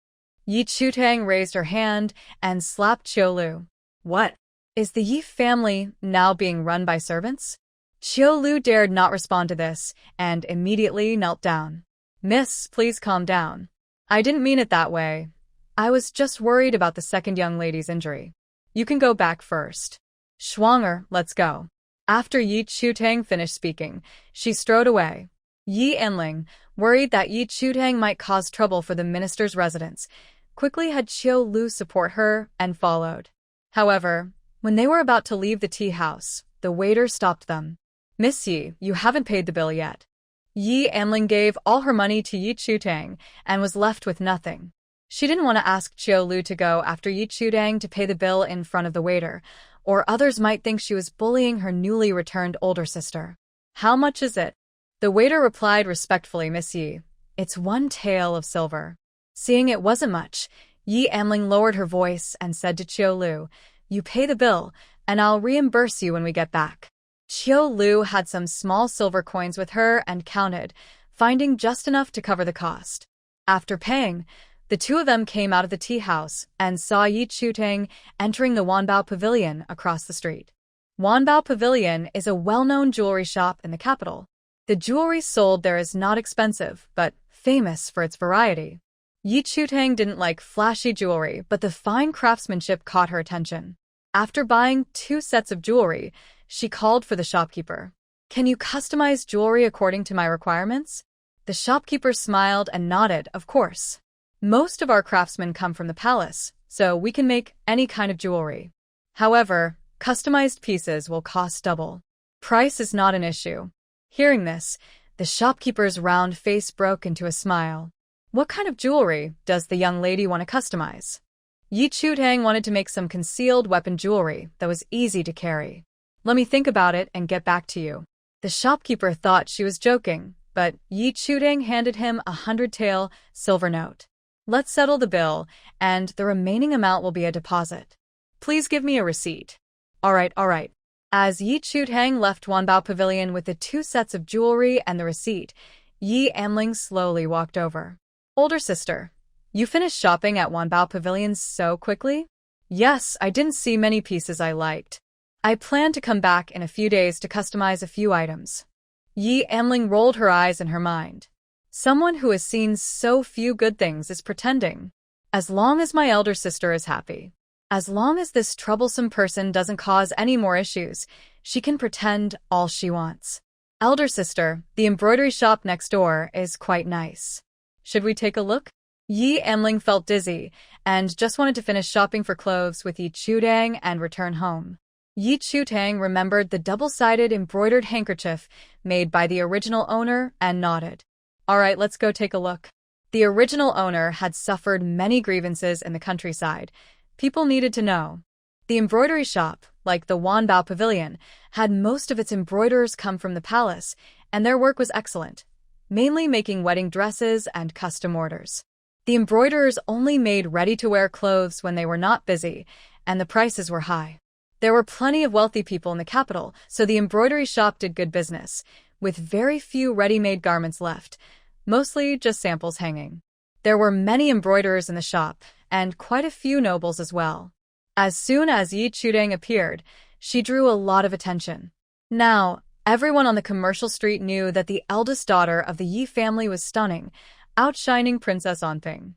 S1: Yi Chutang raised her hand and slapped Chiu Lu. "What? Is the Yi family now being run by servants?" Chiu Lu dared not respond to this and immediately knelt down. "Miss, please calm down. I didn't mean it that way. I was just worried about the second young lady's injury. You can go back first. Schwanger, let's go." After Yi Chutang finished speaking, she strode away. Yi Enling, worried that Yi Chutang might cause trouble for the minister's residence, quickly had Chiu Lu support her and followed. However, when they were about to leave the tea house, the waiter stopped them. "Miss Yi, you haven't paid the bill yet." Yi Anling gave all her money to Yi Chutang and was left with nothing. She didn't want to ask Chiu Lu to go after Yi Chutang to pay the bill in front of the waiter, or others might think she was bullying her newly returned older sister. "How much is it?" The waiter replied respectfully, "Miss Yi, it's 1 tael of silver." Seeing it wasn't much, Yi Anling lowered her voice and said to Chiu Lu, "You pay the bill, and I'll reimburse you when we get back." Chiu Lu had some small silver coins with her and counted, finding just enough to cover the cost. After paying, the two of them came out of the tea house and saw Yi Chutang entering the Wanbao Pavilion across the street. Wanbao Pavilion is a well-known jewelry shop in the capital. The jewelry sold there is not expensive, but famous for its variety. Yi Chutang didn't like flashy jewelry, but the fine craftsmanship caught her attention. After buying 2 sets of jewelry, she called for the shopkeeper. "Can you customize jewelry according to my requirements?" The shopkeeper smiled and nodded, "Of course. Most of our craftsmen come from the palace, so we can make any kind of jewelry. However, customized pieces will cost double. Price is not an issue." Hearing this, the shopkeeper's round face broke into a smile. "What kind of jewelry does the young lady want to customize?" Yi Chutang wanted to make some concealed weapon jewelry that was easy to carry. "Let me think about it and get back to you." The shopkeeper thought she was joking, but Yi Chutang handed him 100 tael silver note. "Let's settle the bill, and the remaining amount will be a deposit. Please give me a receipt." All right. As Yi Chutang left Wanbao Pavilion with the 2 sets of jewelry and the receipt, Yi Anling slowly walked over. "Older sister, you finished shopping at Wanbao Pavilion so quickly?" "Yes, I didn't see many pieces I liked. I plan to come back in a few days to customize a few items." Yi Anling rolled her eyes in her mind. Someone who has seen so few good things is pretending. As long as my elder sister is happy. As long as this troublesome person doesn't cause any more issues, she can pretend all she wants. "Elder sister, the embroidery shop next door is quite nice. Should we take a look?" Yi Anling felt dizzy and just wanted to finish shopping for clothes with Yi Chutang and return home. Yi Chutang remembered the double-sided embroidered handkerchief made by the original owner and nodded. "All right, let's go take a look." The original owner had suffered many grievances in the countryside. People needed to know. The embroidery shop, like the Wanbao Pavilion, had most of its embroiderers come from the palace, and their work was excellent, mainly making wedding dresses and custom orders. The embroiderers only made ready-to-wear clothes when they were not busy, and the prices were high. There were plenty of wealthy people in the capital, so the embroidery shop did good business, with very few ready-made garments left, mostly just samples hanging. There were many embroiderers in the shop, and quite a few nobles as well. As soon as Yi Chudang appeared, she drew a lot of attention. Now, everyone on the commercial street knew that the eldest daughter of the Yi family was stunning, outshining Princess Onping.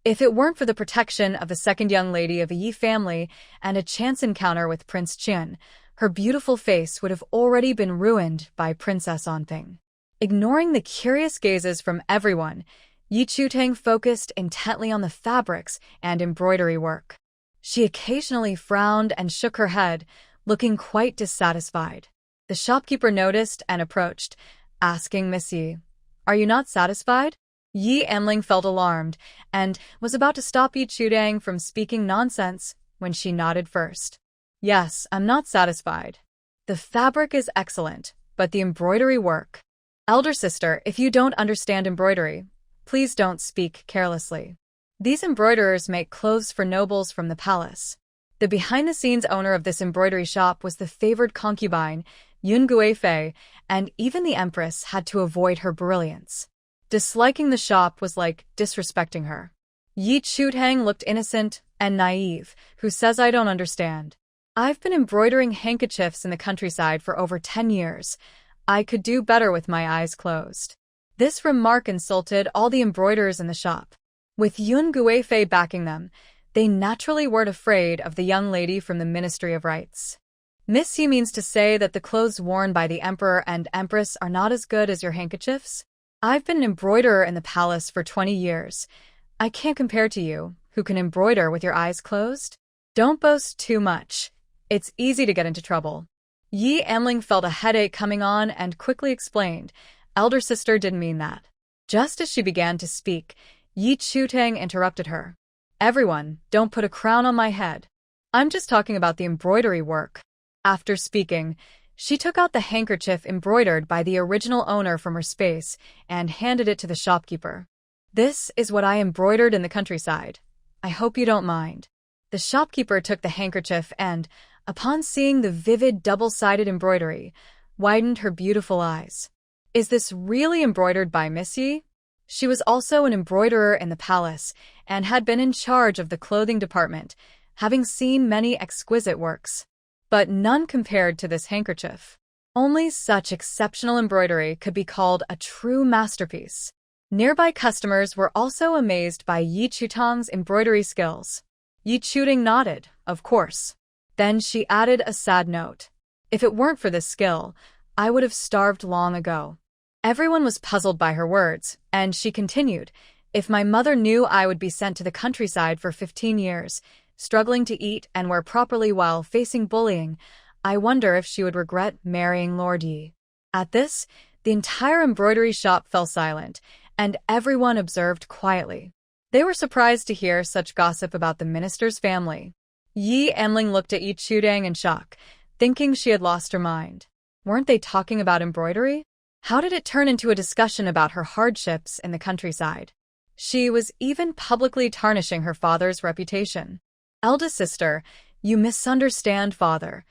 S1: If it weren't for the protection of the second young lady of the Yi family and a chance encounter with Prince Qian, her beautiful face would have already been ruined by Princess Onping. Ignoring the curious gazes from everyone, Yi Chutang focused intently on the fabrics and embroidery work. She occasionally frowned and shook her head, looking quite dissatisfied. The shopkeeper noticed and approached, asking Miss Yi, "Are you not satisfied?" Yi Enling felt alarmed and was about to stop Yi Chudang from speaking nonsense when she nodded first. "Yes, I'm not satisfied. The fabric is excellent, but the embroidery work. Elder sister, if you don't understand embroidery, please don't speak carelessly. These embroiderers make clothes for nobles from the palace." The behind-the-scenes owner of this embroidery shop was the favored concubine, Yun Guifei, and even the empress had to avoid her brilliance. Disliking the shop was like disrespecting her. Yi Chutang looked innocent and naive. "Who says I don't understand? I've been embroidering handkerchiefs in the countryside for over 10 years. I could do better with my eyes closed." This remark insulted all the embroiderers in the shop. With Yun Guifei backing them, they naturally weren't afraid of the young lady from the Ministry of Rights. "Miss Yi means to say that the clothes worn by the emperor and empress are not as good as your handkerchiefs? I've been an embroiderer in the palace for 20 years. I can't compare to you, who can embroider with your eyes closed. Don't boast too much. It's easy to get into trouble." Yi Enling felt a headache coming on and quickly explained, "Elder sister didn't mean that." Just as she began to speak, Yi Chutang interrupted her. "Everyone, don't put a crown on my head. I'm just talking about the embroidery work." After speaking, she took out the handkerchief embroidered by the original owner from her space and handed it to the shopkeeper. "This is what I embroidered in the countryside. I hope you don't mind." The shopkeeper took the handkerchief and, upon seeing the vivid double-sided embroidery, widened her beautiful eyes. "Is this really embroidered by Miss Yi?" She was also an embroiderer in the palace and had been in charge of the clothing department, having seen many exquisite works. But none compared to this handkerchief. Only such exceptional embroidery could be called a true masterpiece. Nearby customers were also amazed by Yi Chutang's embroidery skills. Yi Chudang nodded, of course. Then she added a sad note. "If it weren't for this skill, I would have starved long ago." Everyone was puzzled by her words, and she continued, "If my mother knew I would be sent to the countryside for 15 years, struggling to eat and wear properly while facing bullying, I wonder if she would regret marrying Lord Yi." At this, the entire embroidery shop fell silent, and everyone observed quietly. They were surprised to hear such gossip about the minister's family. Yi Enling looked at Yi Chudang in shock, thinking she had lost her mind. Weren't they talking about embroidery? How did it turn into a discussion about her hardships in the countryside? She was even publicly tarnishing her father's reputation. "Eldest sister, you misunderstand father.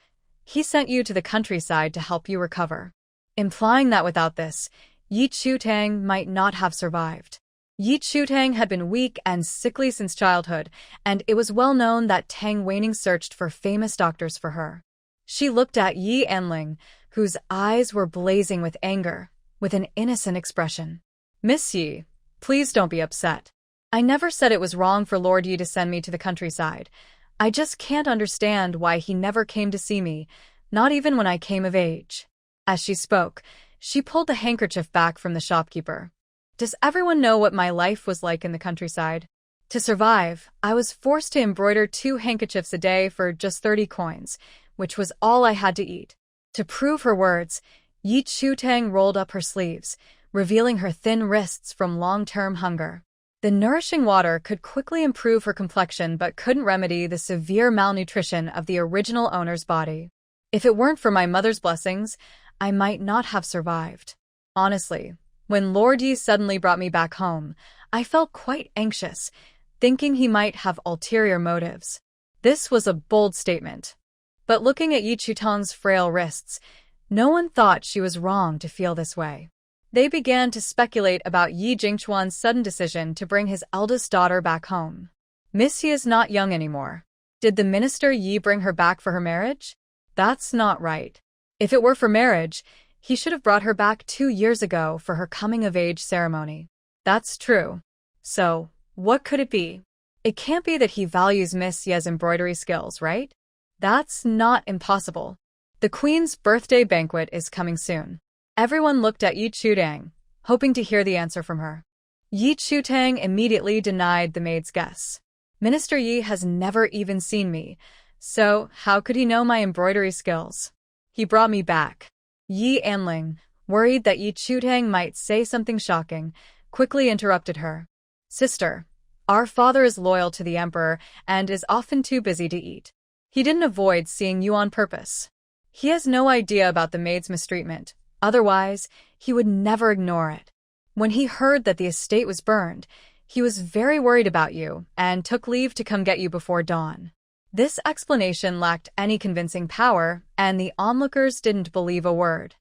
S1: He sent you to the countryside to help you recover." Implying that without this, Yi Chutang might not have survived. Yi Chutang had been weak and sickly since childhood, and it was well known that Tang Weining searched for famous doctors for her. She looked at Yi Enling, whose eyes were blazing with anger, with an innocent expression. "Miss Yi, please don't be upset. I never said it was wrong for Lord Yi to send me to the countryside. I just can't understand why he never came to see me, not even when I came of age." As she spoke, she pulled the handkerchief back from the shopkeeper. "Does everyone know what my life was like in the countryside? To survive, I was forced to embroider 2 handkerchiefs a day for just 30 coins, which was all I had to eat." To prove her words, Yi Chutang rolled up her sleeves, revealing her thin wrists from long-term hunger. The nourishing water could quickly improve her complexion but couldn't remedy the severe malnutrition of the original owner's body. "If it weren't for my mother's blessings, I might not have survived. Honestly, when Lord Yi suddenly brought me back home, I felt quite anxious, thinking he might have ulterior motives." This was a bold statement. But looking at Yi Chutang's frail wrists, no one thought she was wrong to feel this way. They began to speculate about Yi Jingchuan's sudden decision to bring his eldest daughter back home. "Miss Yi is not young anymore. Did the minister Yi bring her back for her marriage? That's not right. If it were for marriage, he should have brought her back 2 years ago for her coming-of-age ceremony. That's true. So, what could it be? It can't be that he values Miss Ye's embroidery skills, right? That's not impossible. The queen's birthday banquet is coming soon. Everyone looked at Yi Chutang, hoping to hear the answer from her. Yi Chutang immediately denied the maid's guess. Minister Yi has never even seen me, so how could he know my embroidery skills? He brought me back. Yi Anling, worried that Yi Chutang might say something shocking, quickly interrupted her. Sister, our father is loyal to the emperor and is often too busy to eat. He didn't avoid seeing you on purpose. He has no idea about the maid's mistreatment. Otherwise, he would never ignore it. When he heard that the estate was burned, he was very worried about you and took leave to come get you before dawn. This explanation lacked any convincing power, and the onlookers didn't believe a word.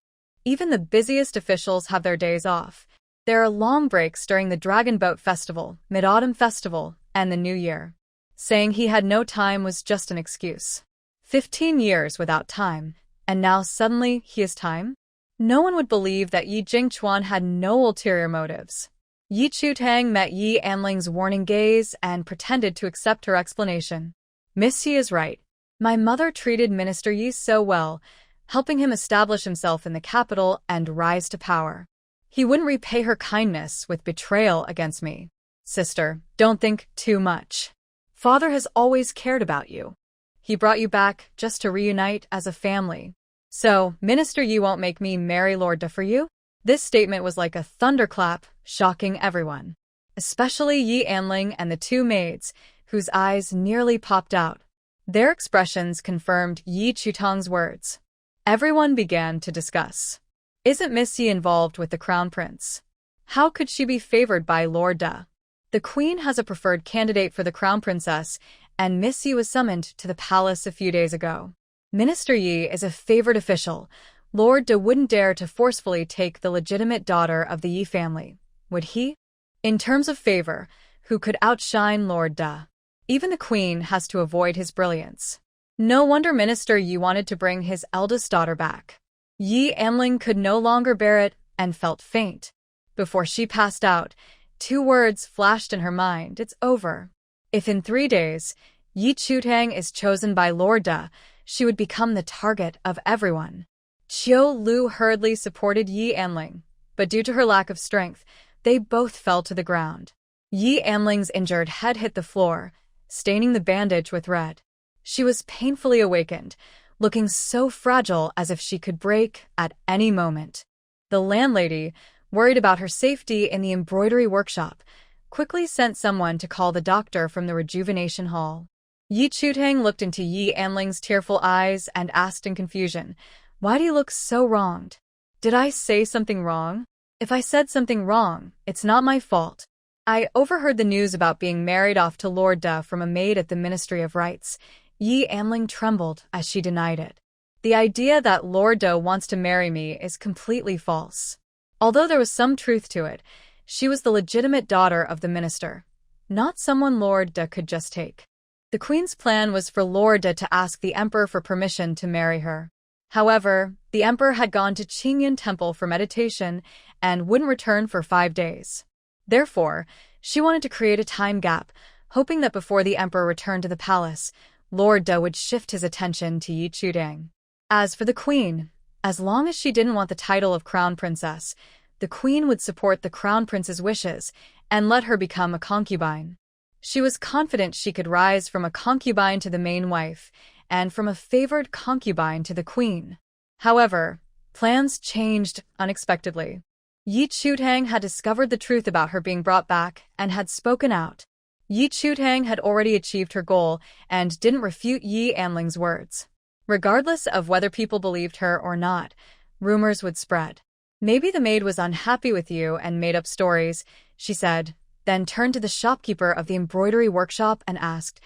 S1: Even the busiest officials have their days off. There are long breaks during the Dragon Boat Festival, Mid-Autumn Festival, and the New Year. Saying he had no time was just an excuse. 15 years without time, and now suddenly he has time? No one would believe that Yi Jingchuan had no ulterior motives. Yi Chutang met Yi Anling's warning gaze and pretended to accept her explanation. Miss Yi is right. My mother treated Minister Yi so well, helping him establish himself in the capital and rise to power. He wouldn't repay her kindness with betrayal against me. Sister, don't think too much. Father has always cared about you. He brought you back just to reunite as a family. So, Minister Yi won't make me marry Lord Da for you? This statement was like a thunderclap, shocking everyone. Especially Yi Anling and the two maids, whose eyes nearly popped out. Their expressions confirmed Yi Chutang's words. Everyone began to discuss. Isn't Miss Yi involved with the crown prince? How could she be favored by Lord Da? The queen has a preferred candidate for the crown princess, and Miss Yi was summoned to the palace a few days ago. Minister Yi is a favored official. Lord Da wouldn't dare to forcefully take the legitimate daughter of the Yi family, would he? In terms of favor, who could outshine Lord Da? Even the queen has to avoid his brilliance. No wonder Minister Yi wanted to bring his eldest daughter back. Yi Anling could no longer bear it and felt faint. Before she passed out, 2 words flashed in her mind. It's over. If in 3 days, Yi Chutang is chosen by Lord Da, she would become the target of everyone. Qiu Lu hurriedly supported Yi Anling, but due to her lack of strength, they both fell to the ground. Yi Anling's injured head hit the floor, staining the bandage with red. She was painfully awakened, looking so fragile as if she could break at any moment. The landlady, worried about her safety in the embroidery workshop, quickly sent someone to call the doctor from the rejuvenation hall. Yi Chutang looked into Yi Anling's tearful eyes and asked in confusion, "Why do you look so wronged? Did I say something wrong? If I said something wrong, it's not my fault. I overheard the news about being married off to Lord Da from a maid at the Ministry of Rights." Yi Anling trembled as she denied it. The idea that Lord Da wants to marry me is completely false. Although there was some truth to it, she was the legitimate daughter of the minister, not someone Lord Da could just take. The queen's plan was for Lord Da to ask the emperor for permission to marry her. However, the emperor had gone to Qingyan Temple for meditation and wouldn't return for 5 days. Therefore, she wanted to create a time gap, hoping that before the emperor returned to the palace, Lord Da would shift his attention to Yi Chutang. As for the queen, as long as she didn't want the title of crown princess, the queen would support the crown prince's wishes and let her become a concubine. She was confident she could rise from a concubine to the main wife, and from a favored concubine to the queen. However, plans changed unexpectedly. Yi Chutang had discovered the truth about her being brought back and had spoken out. Yi Chutang had already achieved her goal and didn't refute Yi Anling's words. Regardless of whether people believed her or not, rumors would spread. "Maybe the maid was unhappy with you and made up stories," she said, then turned to the shopkeeper of the embroidery workshop and asked,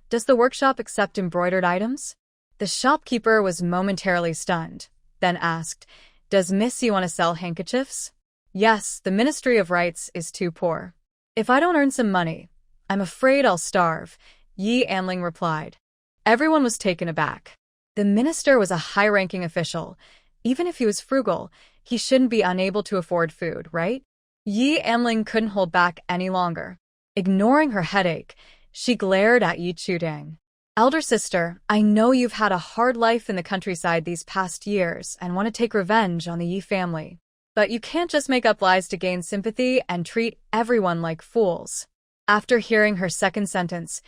S1: "Does the workshop accept embroidered items?" The shopkeeper was momentarily stunned, then asked, "Does Miss Yi want to sell handkerchiefs?" "Yes, the Ministry of Rights is too poor. If I don't earn some money, I'm afraid I'll starve," Yi Anling replied. Everyone was taken aback. The minister was a high-ranking official. Even if he was frugal, he shouldn't be unable to afford food, right? Yi Anling couldn't hold back any longer. Ignoring her headache, she glared at Yi Chutang. Elder sister, I know you've had a hard life in the countryside these past years and want to take revenge on the Yi family. But you can't just make up lies to gain sympathy and treat everyone like fools. After hearing her second sentence,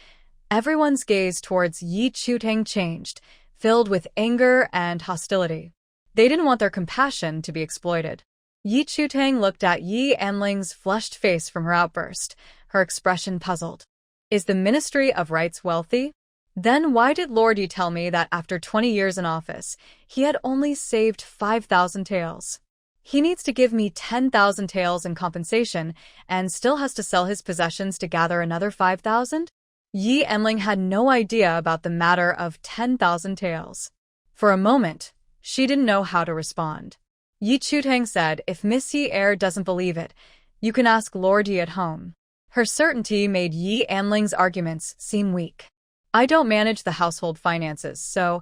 S1: everyone's gaze towards Yi Chutang changed, filled with anger and hostility. They didn't want their compassion to be exploited. Yi Chutang looked at Yi Anling's flushed face from her outburst, her expression puzzled. Is the Ministry of Rights wealthy? Then why did Lord Yi tell me that after 20 years in office, he had only saved 5,000 taels? He needs to give me 10,000 taels in compensation and still has to sell his possessions to gather another 5,000? Yi Anling had no idea about the matter of 10,000 taels. For a moment, she didn't know how to respond. Yi Chutang said if Miss Yi Air doesn't believe it, you can ask Lord Yi at home. Her certainty made Yi Anling's arguments seem weak. I don't manage the household finances, so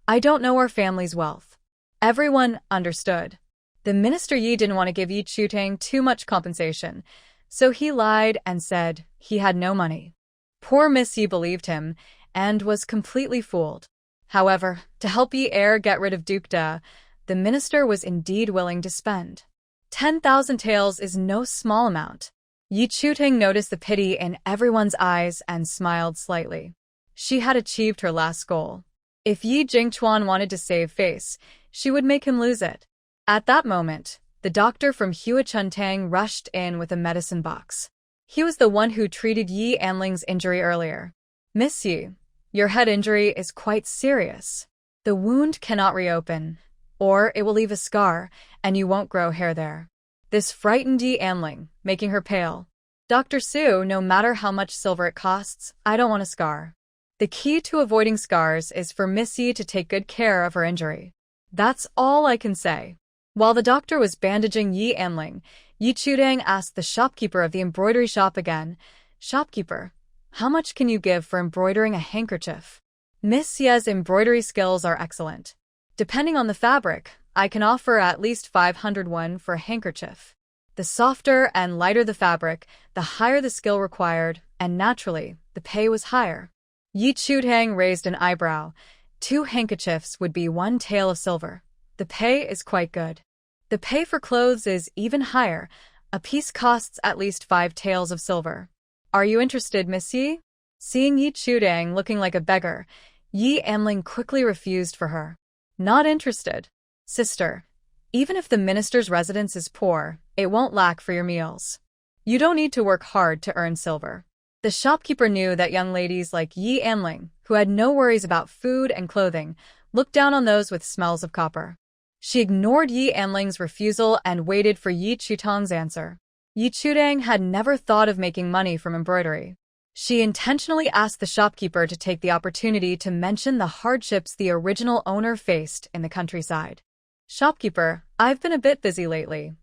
S1: I don't know our family's wealth. Everyone understood. The Minister Yi didn't want to give Yi Chutang too much compensation, so he lied and said he had no money. Poor Miss Yi believed him and was completely fooled. However, to help Yi Air get rid of Dukda, the minister was indeed willing to spend. 10,000 taels is no small amount. Yi Chutang noticed the pity in everyone's eyes and smiled slightly. She had achieved her last goal. If Yi Jingchuan wanted to save face, she would make him lose it. At that moment, the doctor from Hua Chuntang rushed in with a medicine box. He was the one who treated Yi Anling's injury earlier. Miss Yi, your head injury is quite serious. The wound cannot reopen, or it will leave a scar, and you won't grow hair there. This frightened Yi Anling, making her pale. Dr. Su, no matter how much silver it costs, I don't want a scar. The key to avoiding scars is for Miss Yi to take good care of her injury. That's all I can say. While the doctor was bandaging Yi Anling, Yi Chutang asked the shopkeeper of the embroidery shop again, Shopkeeper, how much can you give for embroidering a handkerchief? Miss Ye's embroidery skills are excellent. Depending on the fabric, I can offer at least 500 won for a handkerchief. The softer and lighter the fabric, the higher the skill required, and naturally, the pay was higher. Yi Chutang raised an eyebrow. 2 handkerchiefs would be 1 tael of silver. The pay is quite good. The pay for clothes is even higher. A piece costs at least 5 taels of silver. Are you interested, Miss Yi? Seeing Yi Chutang looking like a beggar, Yi Anling quickly refused for her. Not interested. Sister, even if the minister's residence is poor, it won't lack for your meals. You don't need to work hard to earn silver. The shopkeeper knew that young ladies like Yi Anling, who had no worries about food and clothing, looked down on those with smells of copper. She ignored Yi Anling's refusal and waited for Yi Chutang's answer. Yi Chutang had never thought of making money from embroidery. She intentionally asked the shopkeeper to take the opportunity to mention the hardships the original owner faced in the countryside. Shopkeeper, I've been a bit busy lately.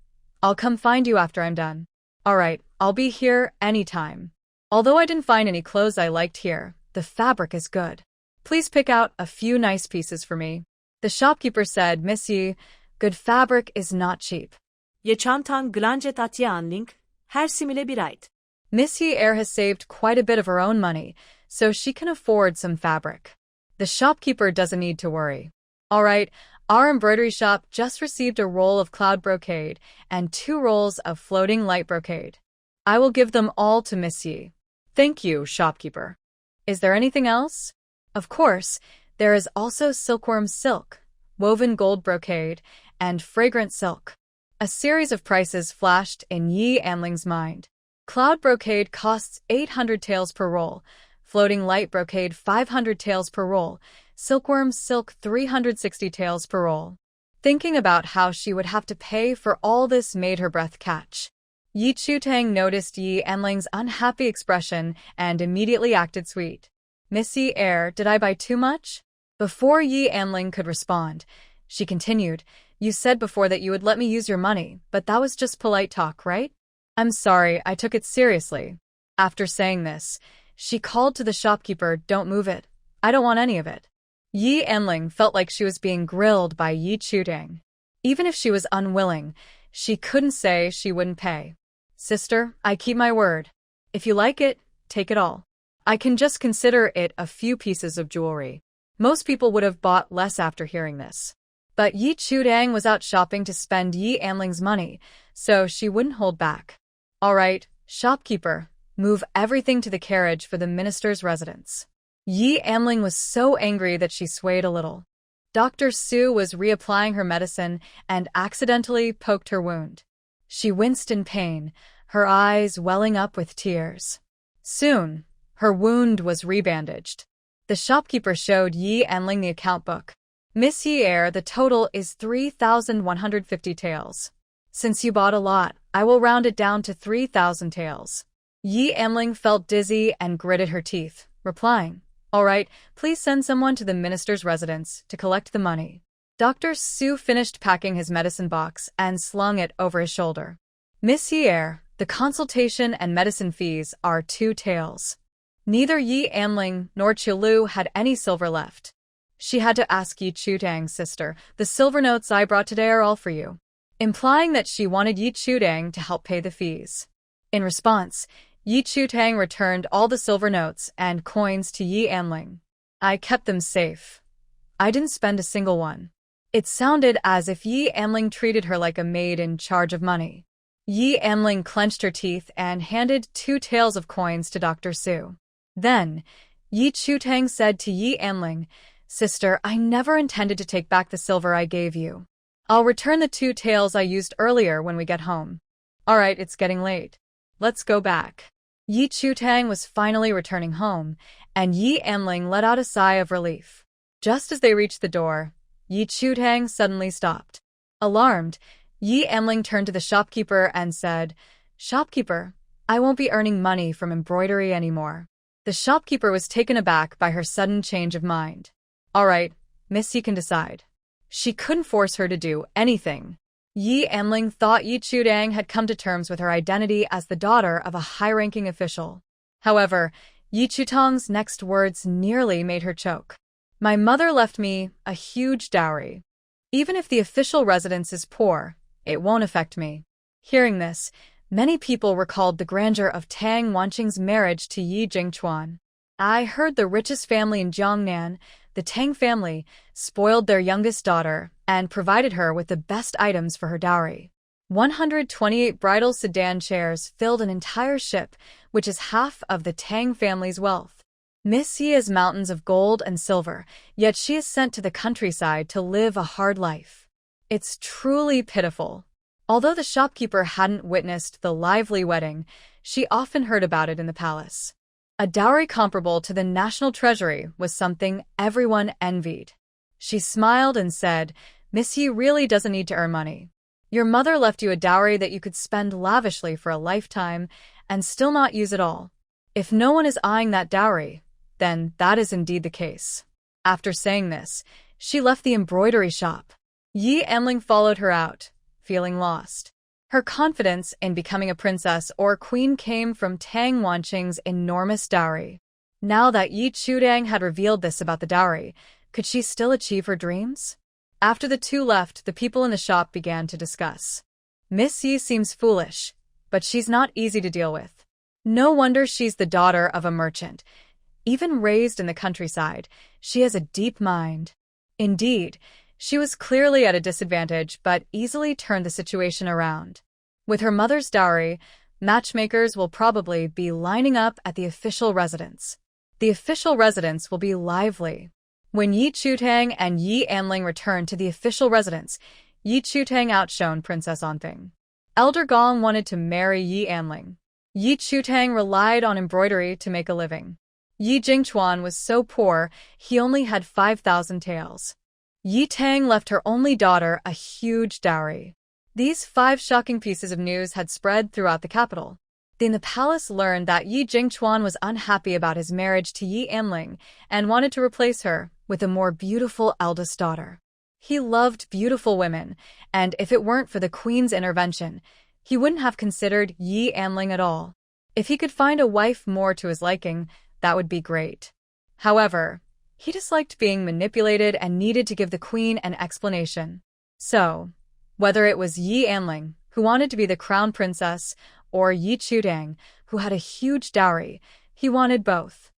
S1: I'll come find you after I'm done. All right, I'll be here anytime. Although I didn't find any clothes I liked here, the fabric is good. Please pick out a few nice pieces for me. The shopkeeper said, Miss Yi, good fabric is not cheap.
S2: Yeçantan glance tatyan link, her simile bir ait.
S1: Miss Yi Air has saved quite a bit of her own money, so she can afford some fabric. The shopkeeper doesn't need to worry. All right, our embroidery shop just received a roll of cloud brocade and 2 rolls of floating light brocade. I will give them all to Miss Yi. Thank you, shopkeeper. Is there anything else? Of course, there is also silkworm silk, woven gold brocade, and fragrant silk. A series of prices flashed in Yi Anling's mind. Cloud brocade costs 800 taels per roll, floating light brocade 500 taels per roll, silkworm silk 360 taels per roll. Thinking about how she would have to pay for all this made her breath catch. Yi Chutang noticed Yi Anling's unhappy expression and immediately acted sweet. Miss Yi Air, did I buy too much? Before Yi Anling could respond, she continued, You said before that you would let me use your money, but that was just polite talk, right? I'm sorry, I took it seriously. After saying this, she called to the shopkeeper, Don't move it. I don't want any of it. Yi Anling felt like she was being grilled by Yi Chutang. Even if she was unwilling, she couldn't say she wouldn't pay. Sister, I keep my word. If you like it, take it all. I can just consider it a few pieces of jewelry. Most people would have bought less after hearing this. But Yi Chutang was out shopping to spend Yi Anling's money, so she wouldn't hold back. All right, shopkeeper, move everything to the carriage for the minister's residence. Yi Anling was so angry that she swayed a little. Dr. Su was reapplying her medicine and accidentally poked her wound. She winced in pain, her eyes welling up with tears. Soon, her wound was rebandaged. The shopkeeper showed Yi Anling the account book. Miss Yi, the total is 3,150 taels. Since you bought a lot, I will round it down to 3,000 taels. Yi Anling felt dizzy and gritted her teeth, replying, All right, please send someone to the minister's residence to collect the money. Dr. Su finished packing his medicine box and slung it over his shoulder. Miss Yi, the consultation and medicine fees are 2 taels. Neither Yi Anling nor Qilu had any silver left. She had to ask Yi Chutang's sister, the silver notes I brought today are all for you, implying that she wanted Yi Chutang to help pay the fees. In response, Yi Chutang returned all the silver notes and coins to Yi Anling. I kept them safe. I didn't spend a single one. It sounded as if Yi Anling treated her like a maid in charge of money. Yi Anling clenched her teeth and handed 2 taels of coins to Dr. Su. Then, Yi Chutang said to Yi Anling, Sister, I never intended to take back the silver I gave you. I'll return the 2 taels I used earlier when we get home. All right, it's getting late. Let's go back. Yi Chutang was finally returning home, and Yi Anling let out a sigh of relief. Just as they reached the door, Yi Chutang suddenly stopped. Alarmed, Yi Anling turned to the shopkeeper and said, Shopkeeper, I won't be earning money from embroidery anymore. The shopkeeper was taken aback by her sudden change of mind. All right, Miss Yi can decide. She couldn't force her to do anything. Yi Anling thought Yi Chutang had come to terms with her identity as the daughter of a high-ranking official. However, Yi Chutang's next words nearly made her choke. My mother left me a huge dowry. Even if the official residence is poor, it won't affect me. Hearing this, many people recalled the grandeur of Tang Wanqing's marriage to Yi Jingchuan. I heard the richest family in Jiangnan, the Tang family, spoiled their youngest daughter and provided her with the best items for her dowry. 128 bridal sedan chairs filled an entire ship, which is half of the Tang family's wealth. Miss Yi has mountains of gold and silver, yet she is sent to the countryside to live a hard life. It's truly pitiful. Although the shopkeeper hadn't witnessed the lively wedding, she often heard about it in the palace. A dowry comparable to the national treasury was something everyone envied. She smiled and said, Miss Yi really doesn't need to earn money. Your mother left you a dowry that you could spend lavishly for a lifetime and still not use it all. If no one is eyeing that dowry, then that is indeed the case. After saying this, she left the embroidery shop. Yi Anling followed her out, feeling lost. Her confidence in becoming a princess or queen came from Tang Wanqing's enormous dowry. Now that Yi Chutang had revealed this about the dowry, could she still achieve her dreams? After the two left, the people in the shop began to discuss. Miss Yi seems foolish, but she's not easy to deal with. No wonder she's the daughter of a merchant. Even raised in the countryside, she has a deep mind. Indeed, she was clearly at a disadvantage but easily turned the situation around. With her mother's dowry, matchmakers will probably be lining up at the official residence. The official residence will be lively. When Yi Chutang and Yi Anling returned to the official residence, Yi Chutang outshone Princess Onthing. Elder Gong wanted to marry Yi Anling. Yi Chutang relied on embroidery to make a living. Yi Jingchuan was so poor, he only had 5,000 taels. Yi Tang left her only daughter a huge dowry. These 5 shocking pieces of news had spread throughout the capital. In the palace learned that Yi Jingchuan was unhappy about his marriage to Yi Anling and wanted to replace her with a more beautiful eldest daughter. He loved beautiful women, and if it weren't for the queen's intervention, he wouldn't have considered Yi Anling at all. If he could find a wife more to his liking, that would be great. However, He disliked being manipulated and needed to give the queen an explanation. So, whether it was Yi Anling, who wanted to be the crown princess, or Yi Chudang, who had a huge dowry, he wanted both.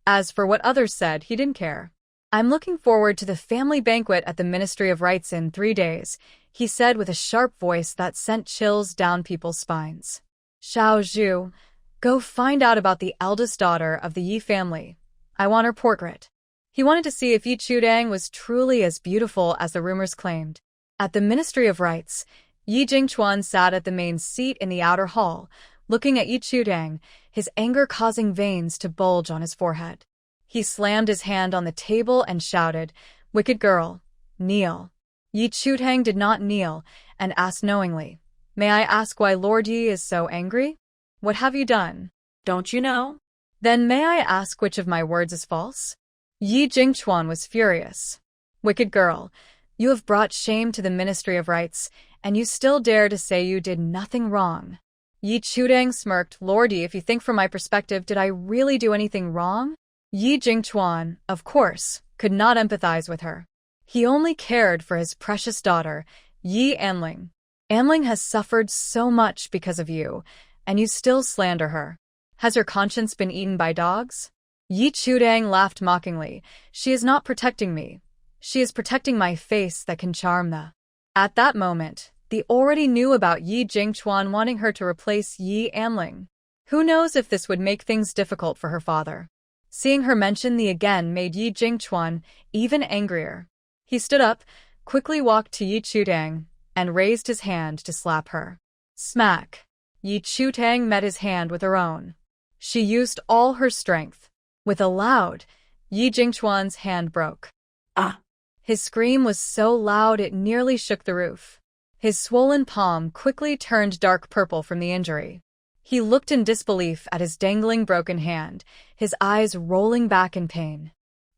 S1: As for what others said, he didn't care. I'm looking forward to the family banquet at the Ministry of Rights in 3 days, he said with a sharp voice that sent chills down people's spines. Xiao Zhu, go find out about the eldest daughter of the Yi family. I want her portrait. He wanted to see if Yi Chudang was truly as beautiful as the rumors claimed. At the Ministry of Rights, Yi Jingchuan sat at the main seat in the outer hall, looking at Yi Chudang, his anger causing veins to bulge on his forehead. He slammed his hand on the table and shouted, "Wicked girl, kneel." Yi Chudang did not kneel and asked knowingly, "May I ask why Lord Yi is so angry? What have you done?"
S2: Don't you know?
S1: Then may I ask which of my words is false? Yi Jingchuan was furious. "Wicked girl, you have brought shame to the Ministry of Rights, and you still dare to say you did nothing wrong." Yi Chudang smirked. "Lord Yi, if you think from my perspective, did I really do anything wrong?" Yi Jingchuan, of course, could not empathize with her. He only cared for his precious daughter, Yi Anling. Anling has suffered so much because of you, and you still slander her. Has her conscience been eaten by dogs? Yi Chudang laughed mockingly. "She is not protecting me. She is protecting my face that can charm the." At that moment, they already knew about Yi Jingchuan wanting her to replace Yi Anling. Who knows if this would make things difficult for her father. Seeing her mention the again made Yi Jingchuan even angrier. He stood up, quickly walked to Yi Chudang, and raised his hand to slap her. Smack! Yi Chudang met his hand with her own. She used all her strength. With a loud, Yi Jingchuan's hand broke.
S2: Ah!
S1: His scream was so loud it nearly shook the roof. His swollen palm quickly turned dark purple from the injury. He looked in disbelief at his dangling broken hand, his eyes rolling back in pain.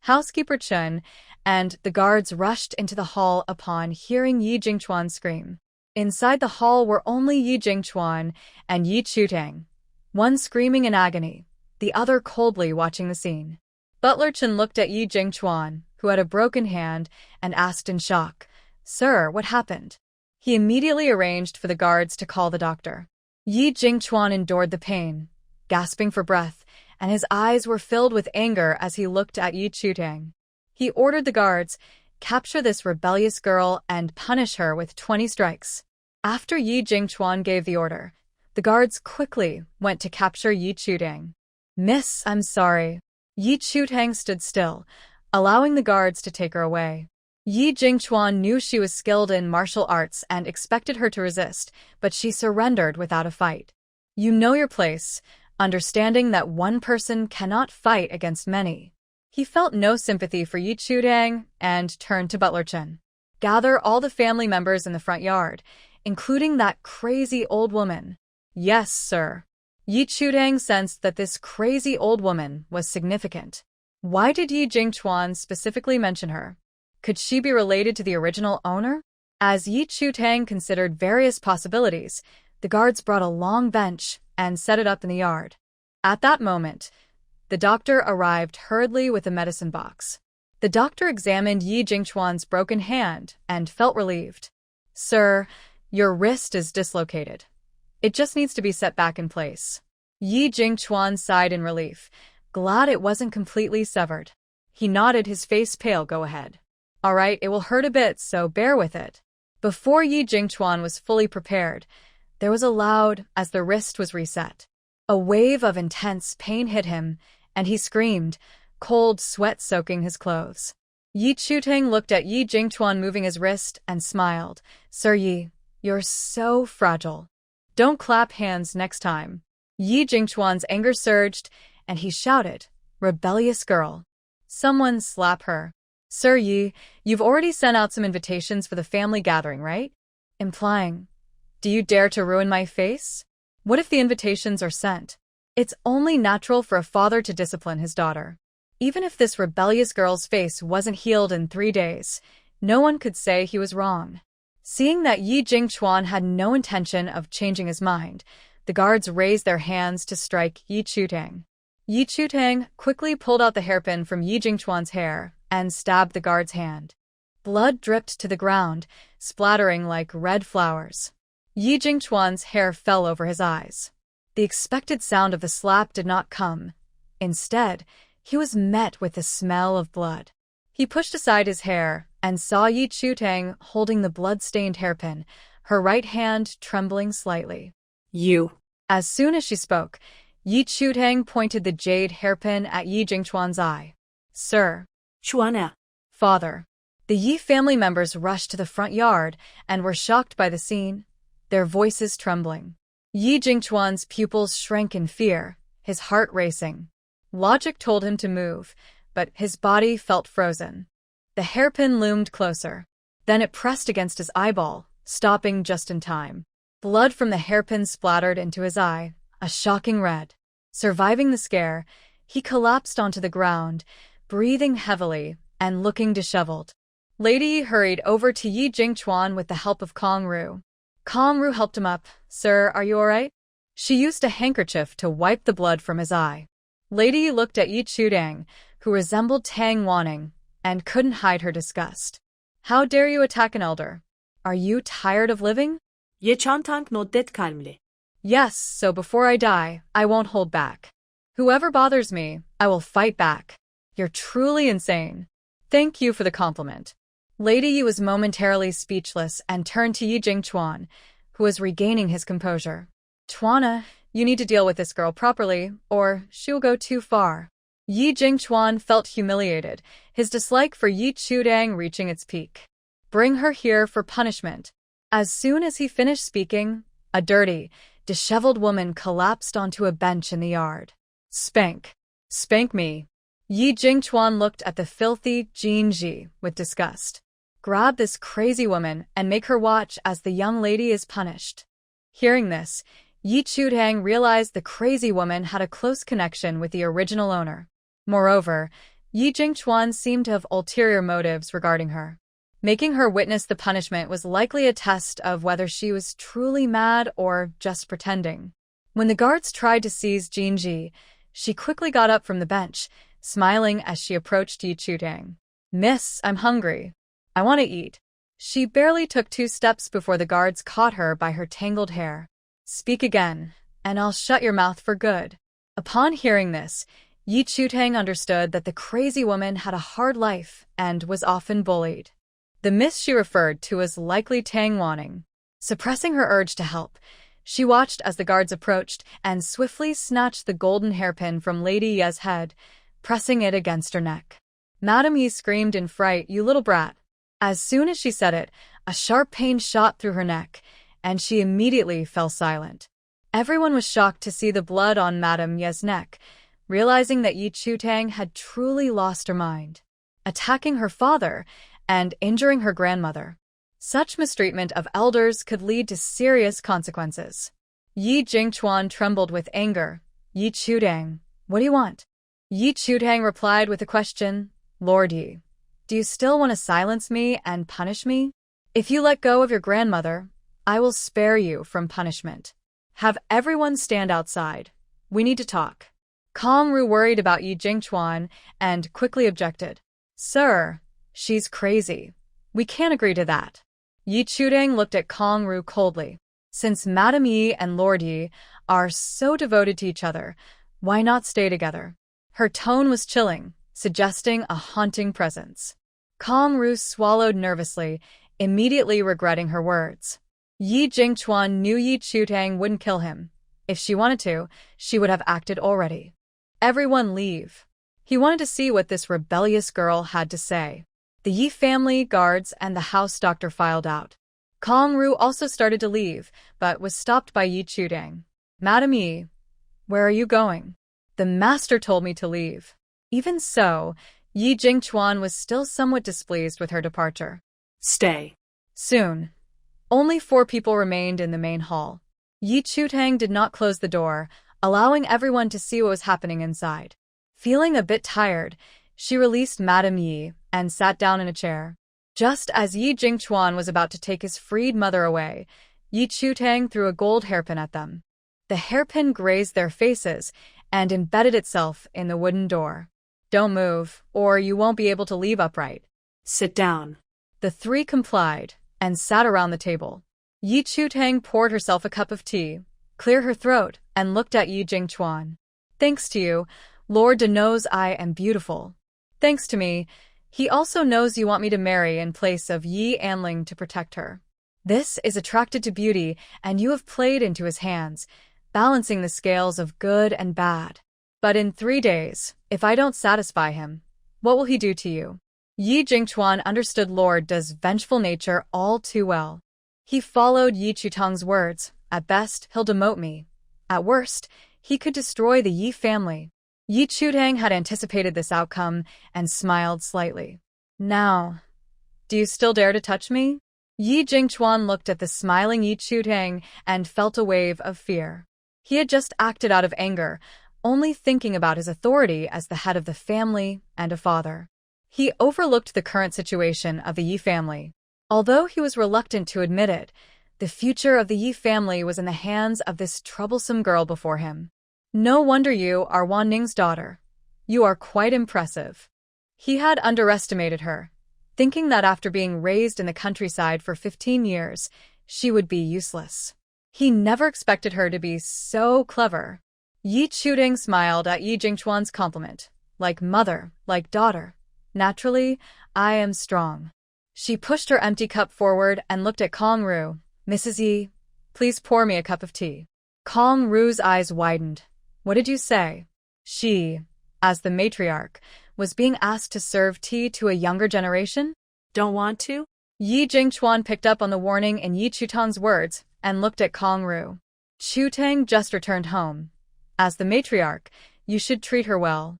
S1: Housekeeper Chun and the guards rushed into the hall upon hearing Yi Jingchuan scream. Inside the hall were only Yi Jingchuan and Yi Chudang, one screaming in agony, the other coldly watching the scene. Butler Chun looked at Yi Jingchuan, who had a broken hand, and asked in shock, "Sir, what happened?" He immediately arranged for the guards to call the doctor. Yi Jingchuan endured the pain, gasping for breath, and his eyes were filled with anger as he looked at Yi Chudang. He ordered the guards, "Capture this rebellious girl and punish her with 20 strikes." After Yi Jingchuan gave the order, the guards quickly went to capture Yi Chudang. "Miss, I'm sorry." Yi Chudang stood still, allowing the guards to take her away. Yi Jingchuan knew she was skilled in martial arts and expected her to resist, but she surrendered without a fight. "You know your place," understanding that one person cannot fight against many. He felt no sympathy for Yi Chudang and turned to Butler Chen. "Gather all the family members in the front yard, including that crazy old woman." "Yes, sir." Yi Chudang sensed that this crazy old woman was significant. Why did Yi Jingchuan specifically mention her? Could she be related to the original owner? As Yi Chudang considered various possibilities, the guards brought a long bench and set it up in the yard. At that moment, the doctor arrived hurriedly with a medicine box. The doctor examined Yi Jingchuan's broken hand and felt relieved. "Sir, your wrist is dislocated. It just needs to be set back in place." Yi Jingchuan sighed in relief, glad it wasn't completely severed. He nodded, his face pale. "Go ahead. All right, it will hurt a bit, so bear with it." Before Yi Jingchuan was fully prepared, there was a loud as the wrist was reset. A wave of intense pain hit him, and he screamed, cold sweat soaking his clothes. Yi Chudang looked at Yi Jingchuan moving his wrist and smiled. "Sir Yi, you're so fragile. Don't clap hands next time." Yi Jingchuan's anger surged, and he shouted, "Rebellious girl. Someone slap her." "Sir Yi, you've already sent out some invitations for the family gathering, right?" Implying, "Do you dare to ruin my face?" What if the invitations are sent? It's only natural for a father to discipline his daughter. Even if this rebellious girl's face wasn't healed in 3 days, no one could say he was wrong. Seeing that Yi Jingchuan had no intention of changing his mind, the guards raised their hands to strike Yi Chudang. Yi Chudang quickly pulled out the hairpin from Yi Jingchuan's hair and stabbed the guard's hand. Blood dripped to the ground, splattering like red flowers. Yi Jingchuan's hair fell over his eyes. The expected sound of the slap did not come. Instead, he was met with the smell of blood. He pushed aside his hair and saw Yi Chutang holding the blood-stained hairpin, her right hand trembling slightly.
S2: You.
S1: As soon as she spoke, Yi Chutang pointed the jade hairpin at Yi Jingchuan's eye. Sir.
S2: Chuana.
S1: Father. The Yi family members rushed to the front yard and were shocked by the scene, their voices trembling. Yi Jingchuan's pupils shrank in fear, his heart racing. Logic told him to move, but his body felt frozen. The hairpin loomed closer. Then it pressed against his eyeball, stopping just in time. Blood from the hairpin splattered into his eye, a shocking red. Surviving the scare, he collapsed onto the ground, breathing heavily and looking disheveled. Lady Yi hurried over to Yi Jingchuan with the help of Kong Ru. Kong Ru helped him up. Sir, are you alright? She used a handkerchief to wipe the blood from his eye. Lady Yi looked at Yi Chudang, who resembled Tang Wanning, and couldn't hide her disgust. How dare you attack an elder? Are you tired of living?
S2: Ye çantank noddet kalmli.
S1: Yes, so before I die, I won't hold back. Whoever bothers me, I will fight back. You're truly insane. Thank you for the compliment. Lady Yi was momentarily speechless and turned to Yi Jingchuan, who was regaining his composure. Chuana, you need to deal with this girl properly, or she'll go too far. Yi Jingchuan felt humiliated, his dislike for Yi Chudang reaching its peak. Bring her here for punishment. As soon as he finished speaking, a dirty, disheveled woman collapsed onto a bench in the yard. Spank. Spank me. Yi Jingchuan looked at the filthy Jin Ji with disgust. Grab this crazy woman and make her watch as the young lady is punished. Hearing this, Yi Chudang realized the crazy woman had a close connection with the original owner. Moreover, Yi Jingchuan seemed to have ulterior motives regarding her. Making her witness the punishment was likely a test of whether she was truly mad or just pretending. When the guards tried to seize Jin Ji, she quickly got up from the bench, smiling as she approached Yi Chudang. Miss, I'm hungry. I want to eat. She barely took 2 steps before the guards caught her by her tangled hair. Speak again, and I'll shut your mouth for good. Upon hearing this, Yi Chutang understood that the crazy woman had a hard life and was often bullied. The miss she referred to was likely Tang Wanning. Suppressing her urge to help, she watched as the guards approached and swiftly snatched the golden hairpin from Lady Ye's head, pressing it against her neck. Madame Yi screamed in fright, "You little brat." As soon as she said it, a sharp pain shot through her neck, and she immediately fell silent. Everyone was shocked to see the blood on Madame Ye's neck, realizing that Yi Chutang had truly lost her mind, attacking her father and injuring her grandmother. Such mistreatment of elders could lead to serious consequences. Yi Jingchuan trembled with anger. Yi Chudang, what do you want? Yi Chutang replied with a question. Lord Yi, do you still want to silence me and punish me? If you let go of your grandmother, I will spare you from punishment. Have everyone stand outside. We need to talk. Kong Ru worried about Yi Jingchuan and quickly objected. Sir, she's crazy. We can't agree to that. Yi Chudang looked at Kong Ru coldly. Since Madame Yi and Lord Yi are so devoted to each other, why not stay together? Her tone was chilling, suggesting a haunting presence. Kong Ru swallowed nervously, immediately regretting her words. Yi Jingchuan knew Yi Chutang wouldn't kill him. If she wanted to, she would have acted already. Everyone leave. He wanted to see what this rebellious girl had to say. The Yi family, guards, and the house doctor filed out. Kong Ru also started to leave, but was stopped by Yi Chudang. Madame Yi, where are you going? The master told me to leave. Even so, Yi Jingchuan was still somewhat displeased with her departure.
S2: Stay.
S1: Soon. Only 4 people remained in the main hall. Yi Chutang did not close the door, allowing everyone to see what was happening inside. Feeling a bit tired, she released Madame Yi and sat down in a chair. Just as Yi Jingchuan was about to take his freed mother away, Yi Chutang threw a gold hairpin at them. The hairpin grazed their faces and embedded itself in the wooden door. Don't move, or you won't be able to leave upright.
S2: Sit down.
S1: The three complied and sat around the table. Yi Chutang poured herself a cup of tea, cleared her throat, and looked at Yi Jingchuan. Thanks to you, Lord De knows I am beautiful. Thanks to me, he also knows you want me to marry in place of Yi Anling to protect her. This is attracted to beauty, and you have played into his hands, balancing the scales of good and bad. But in 3 days, if I don't satisfy him, what will he do to you? Yi Jingchuan understood Lord De's vengeful nature all too well. He followed Yi Chutang's words. At best, he'll demote me. At worst, he could destroy the Yi family. Yi Chutang had anticipated this outcome and smiled slightly. Now, do you still dare to touch me? Yi Jingchuan looked at the smiling Yi Chutang and felt a wave of fear. He had just acted out of anger, only thinking about his authority as the head of the family and a father. He overlooked the current situation of the Yi family. Although he was reluctant to admit it, the future of the Yi family was in the hands of this troublesome girl before him. No wonder you are Wan Ning's daughter. You are quite impressive. He had underestimated her, thinking that after being raised in the countryside for 15 years, she would be useless. He never expected her to be so clever. Yi Chutang smiled at Yi Jingchuan's compliment. Like mother, like daughter. Naturally, I am strong. She pushed her empty cup forward and looked at Kong Ru. Mrs. Yi, please pour me a cup of tea. Kong Ru's eyes widened. What did you say? She, as the matriarch, was being asked to serve tea to a younger generation?
S2: Don't want to?
S1: Yi Jingchuan picked up on the warning in Yi Chutang's words and looked at Kong Ru. Chutang just returned home. As the matriarch, you should treat her well.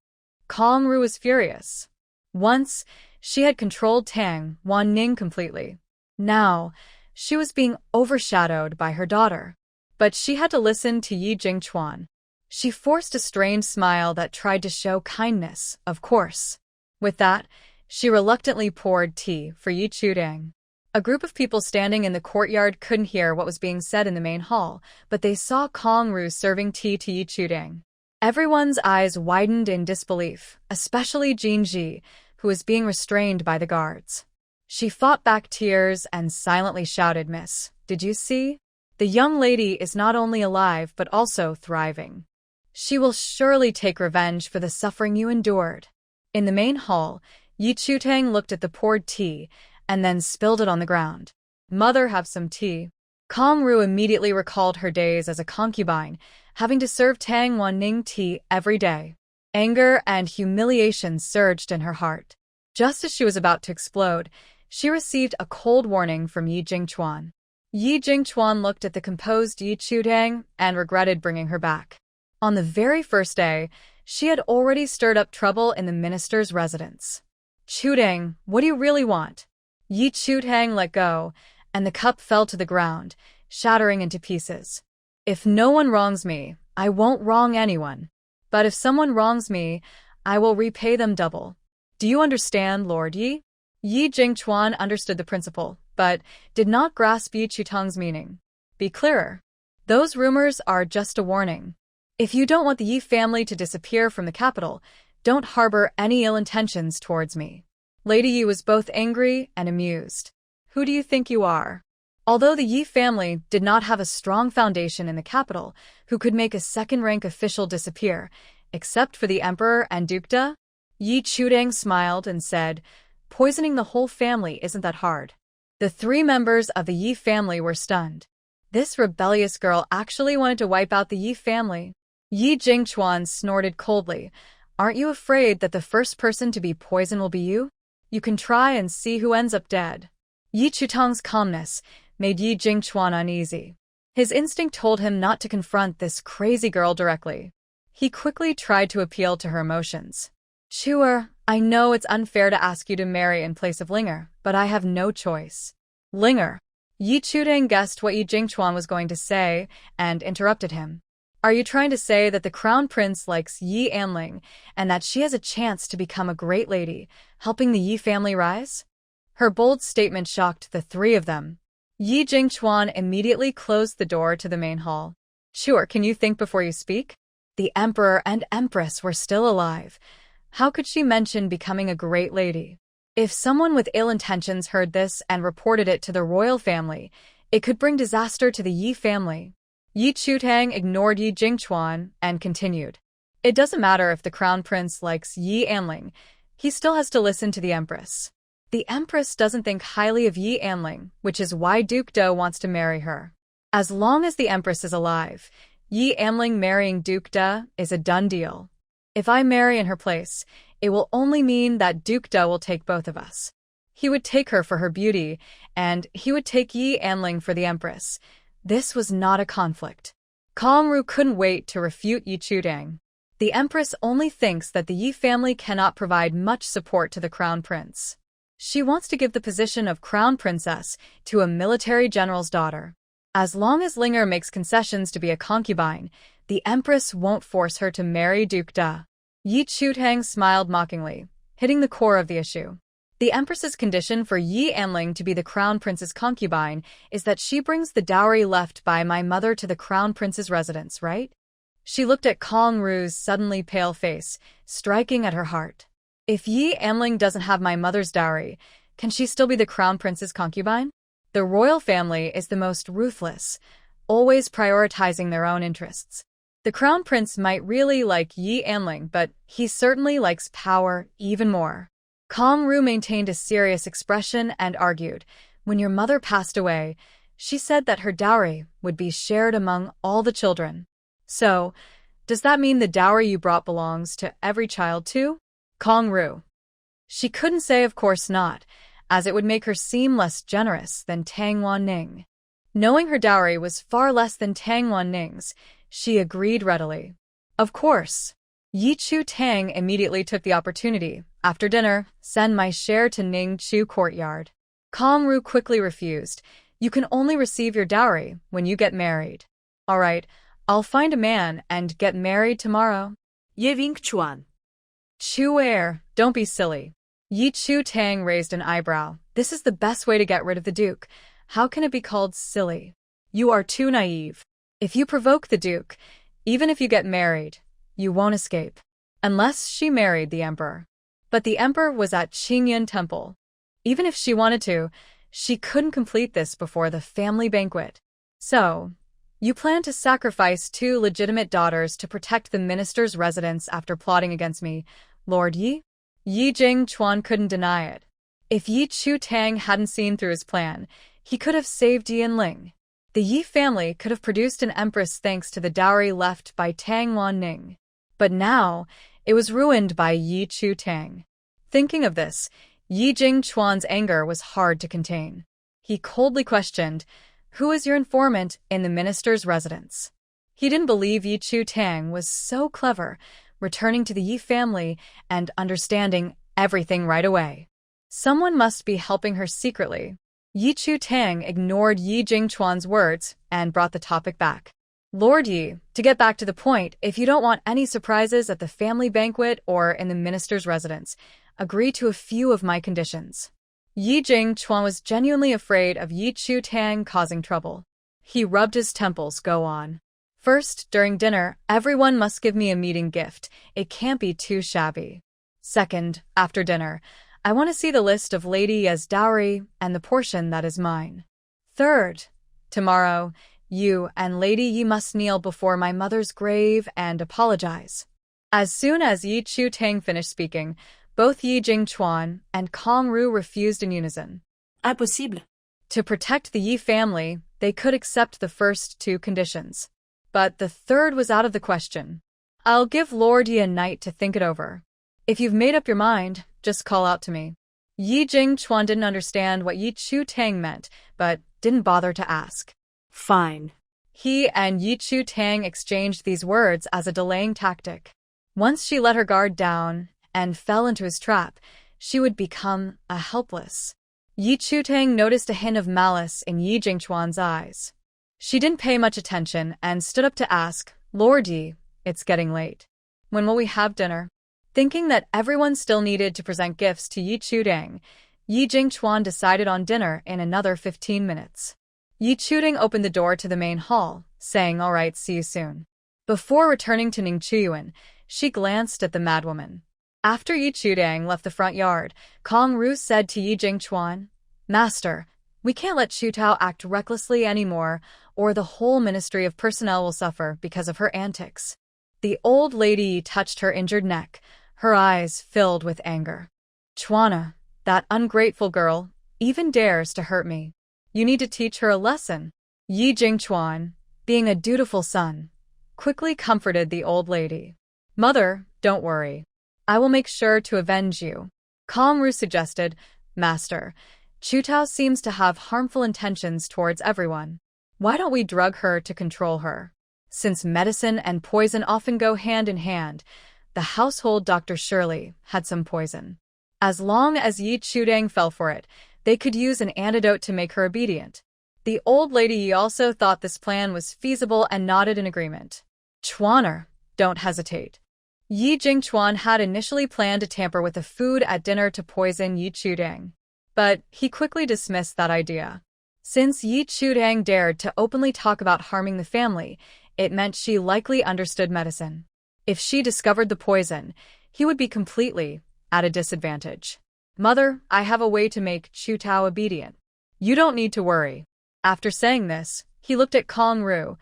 S1: Kong Ru was furious. Once, she had controlled Tang Wan Ning completely. Now, she was being overshadowed by her daughter. But she had to listen to Yi Jingchuan. She forced a strained smile that tried to show kindness, of course. With that, she reluctantly poured tea for Yi Chutang. A group of people standing in the courtyard couldn't hear what was being said in the main hall, but they saw Kong Ru serving tea to Yi Chutang. Everyone's eyes widened in disbelief, especially Jin Ji, who was being restrained by the guards. She fought back tears and silently shouted, Miss, did you see? The young lady is not only alive but also thriving. She will surely take revenge for the suffering you endured. In the main hall, Yi Chutang looked at the poured tea and then spilled it on the ground. Mother, have some tea. Kong Ru immediately recalled her days as a concubine, having to serve Tang Wan Ning tea every day. Anger and humiliation surged in her heart. Just as she was about to explode, she received a cold warning from Yi Jingchuan. Yi Jingchuan looked at the composed Yi Chutang and regretted bringing her back. On the very first day, she had already stirred up trouble in the minister's residence. Chutang, what do you really want? Yi Chutang let go, and the cup fell to the ground, shattering into pieces. If no one wrongs me, I won't wrong anyone. But if someone wrongs me, I will repay them double. Do you understand, Lord Yi? Yi Jingchuan understood the principle, but did not grasp Yi Chutang's meaning. Be clearer. Those rumors are just a warning. If you don't want the Yi family to disappear from the capital, don't harbor any ill intentions towards me. Lady Yi was both angry and amused. Who do you think you are? Although the Yi family did not have a strong foundation in the capital, who could make a second-rank official disappear, except for the emperor and dukedom? Yi Chutang smiled and said, poisoning the whole family isn't that hard. The 3 members of the Yi family were stunned. This rebellious girl actually wanted to wipe out the Yi family. Yi Jingchuan snorted coldly. Aren't you afraid that the first person to be poisoned will be you? You can try and see who ends up dead. Yi Chutang's calmness made Yi Jingchuan uneasy. His instinct told him not to confront this crazy girl directly. He quickly tried to appeal to her emotions. Chuer, I know it's unfair to ask you to marry in place of Linger, but I have no choice. Linger. Yi Chutang guessed what Yi Jingchuan was going to say and interrupted him. Are you trying to say that the crown prince likes Yi Anling and that she has a chance to become a great lady, helping the Yi family rise? Her bold statement shocked the 3 of them. Yi Jingchuan immediately closed the door to the main hall. Sure, can you think before you speak? The emperor and empress were still alive, How could she mention becoming a great lady? If someone with ill intentions heard this and reported it to the royal family, it could bring disaster to the Yi family. Yi Chutang ignored Yi Jingchuan and continued. It doesn't matter if the crown prince likes Yi Anling, he still has to listen to the empress. The empress doesn't think highly of Yi Anling, which is why Duke Do wants to marry her. As long as the empress is alive, Yi Anling marrying Duke Do is a done deal. If I marry in her place, it will only mean that Duke Do will take both of us. He would take her for her beauty, and he would take Yi Anling for the empress. This was not a conflict. Kongru couldn't wait to refute Yi Chutang. The empress only thinks that the Yi family cannot provide much support to the crown prince. She wants to give the position of crown princess to a military general's daughter. As long as Linger makes concessions to be a concubine, the empress won't force her to marry Duke Da. Yi Chutang smiled mockingly, hitting the core of the issue. The empress's condition for Yi Anling to be the crown prince's concubine is that she brings the dowry left by my mother to the crown prince's residence, right? She looked at Kong Ru's suddenly pale face, striking at her heart. If Yi Anling doesn't have my mother's dowry, can she still be the crown prince's concubine? The royal family is the most ruthless, always prioritizing their own interests. The crown prince might really like Yi Anling, but he certainly likes power even more. Kong Ru maintained a serious expression and argued, when your mother passed away, she said that her dowry would be shared among all the children. So, does that mean the dowry you brought belongs to every child too? Kong Ru. She couldn't say of course not, as it would make her seem less generous than Tang Wanning. Knowing her dowry was far less than Tang Wanning's, she agreed readily. Of course. Yi Chutang immediately took the opportunity. After dinner, send my share to Ning Chu courtyard. Kong Ru quickly refused. You can only receive your dowry when you get married. All right, I'll find a man and get married tomorrow.
S2: Ye Wing Chuan.
S1: Chu Air, don't be silly. Yi Chutang raised an eyebrow. This is the best way to get rid of the Duke. How can it be called silly? You are too naive. If you provoke the Duke, even if you get married, you won't escape. Unless she married the emperor. But the emperor was at Qingyan Temple. Even if she wanted to, she couldn't complete this before the family banquet. So, you plan to sacrifice 2 legitimate daughters to protect the minister's residence after plotting against me, Lord Yi? Yi Jingchuan couldn't deny it. If Yi Chutang hadn't seen through his plan, he could have saved Yi Anling. The Yi family could have produced an empress thanks to the dowry left by Tang Wanning. But now, it was ruined by Yi Chutang. Thinking of this, Yi Jingchuan's anger was hard to contain. He coldly questioned, who is your informant in the minister's residence? He didn't believe Yi Chutang was so clever, returning to the Yi family and understanding everything right away. Someone must be helping her secretly. Yi Chutang ignored Yi Jingchuan's words and brought the topic back. Lord Yi, to get back to the point, if you don't want any surprises at the family banquet or in the minister's residence, agree to a few of my conditions. Yi Jingchuan was genuinely afraid of Yi Chutang causing trouble. He rubbed his temples. Go on. First, during dinner, everyone must give me a meeting gift. It can't be too shabby. Second, after dinner, I want to see the list of Lady Ye's dowry and the portion that is mine. Third, tomorrow, you and Lady Yi must kneel before my mother's grave and apologize. As soon as Yi Chutang finished speaking, both Yi Jingchuan and Kong Ru refused in unison.
S2: Impossible.
S1: To protect the Yi family, they could accept the first 2 conditions. But the third was out of the question. I'll give Lord Yi a night to think it over. If you've made up your mind, just call out to me. Yi Jingchuan didn't understand what Yi Chutang meant, but didn't bother to ask.
S2: Fine.
S1: He and Yi Chutang exchanged these words as a delaying tactic. Once she let her guard down and fell into his trap, she would become a helpless. Yi Chutang noticed a hint of malice in Yi Jingchuan's eyes. She didn't pay much attention and stood up to ask, Lord Yi, it's getting late. When will we have dinner? Thinking that everyone still needed to present gifts to Yi Chutang, Yi Jingchuan decided on dinner in another 15 minutes. Yi Chutang opened the door to the main hall, saying, all right, see you soon. Before returning to Ning Chuyuan, she glanced at the madwoman. After Yi Chudang left the front yard, Kong Ru said to Yi Jingchuan, "Master, we can't let Chu Tao act recklessly anymore, or the whole Ministry of Personnel will suffer because of her antics." The old lady touched her injured neck, her eyes filled with anger. "Chuana, that ungrateful girl, even dares to hurt me. You need to teach her a lesson." Yi Jingchuan, being a dutiful son, quickly comforted the old lady. "Mother, don't worry. I will make sure to avenge you." Kong Ru suggested, "Master, Chu Tao seems to have harmful intentions towards everyone. Why don't we drug her to control her? Since medicine and poison often go hand in hand, the household doctor surely had some poison. As long as Yi Chudang fell for it, they could use an antidote to make her obedient." The old lady also thought this plan was feasible and nodded in agreement. "Chuaner, don't hesitate." Yi Jingchuan had initially planned to tamper with the food at dinner to poison Yi Chudang, but he quickly dismissed that idea. Since Yi Chudang dared to openly talk about harming the family, it meant she likely understood medicine. If she discovered the poison, he would be completely at a disadvantage. "Mother, I have a way to make Chu Tao obedient. You don't need to worry." After saying this, he looked at Kong Ru.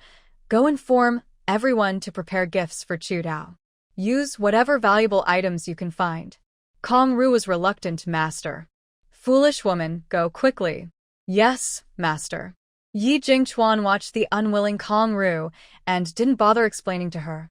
S1: "Go inform everyone to prepare gifts for Chu Tao. Use whatever valuable items you can find." Kong Ru was reluctant, "Master." "Foolish woman, go quickly." "Yes, master." Yi Jingchuan watched the unwilling Kong Ru and didn't bother explaining to her.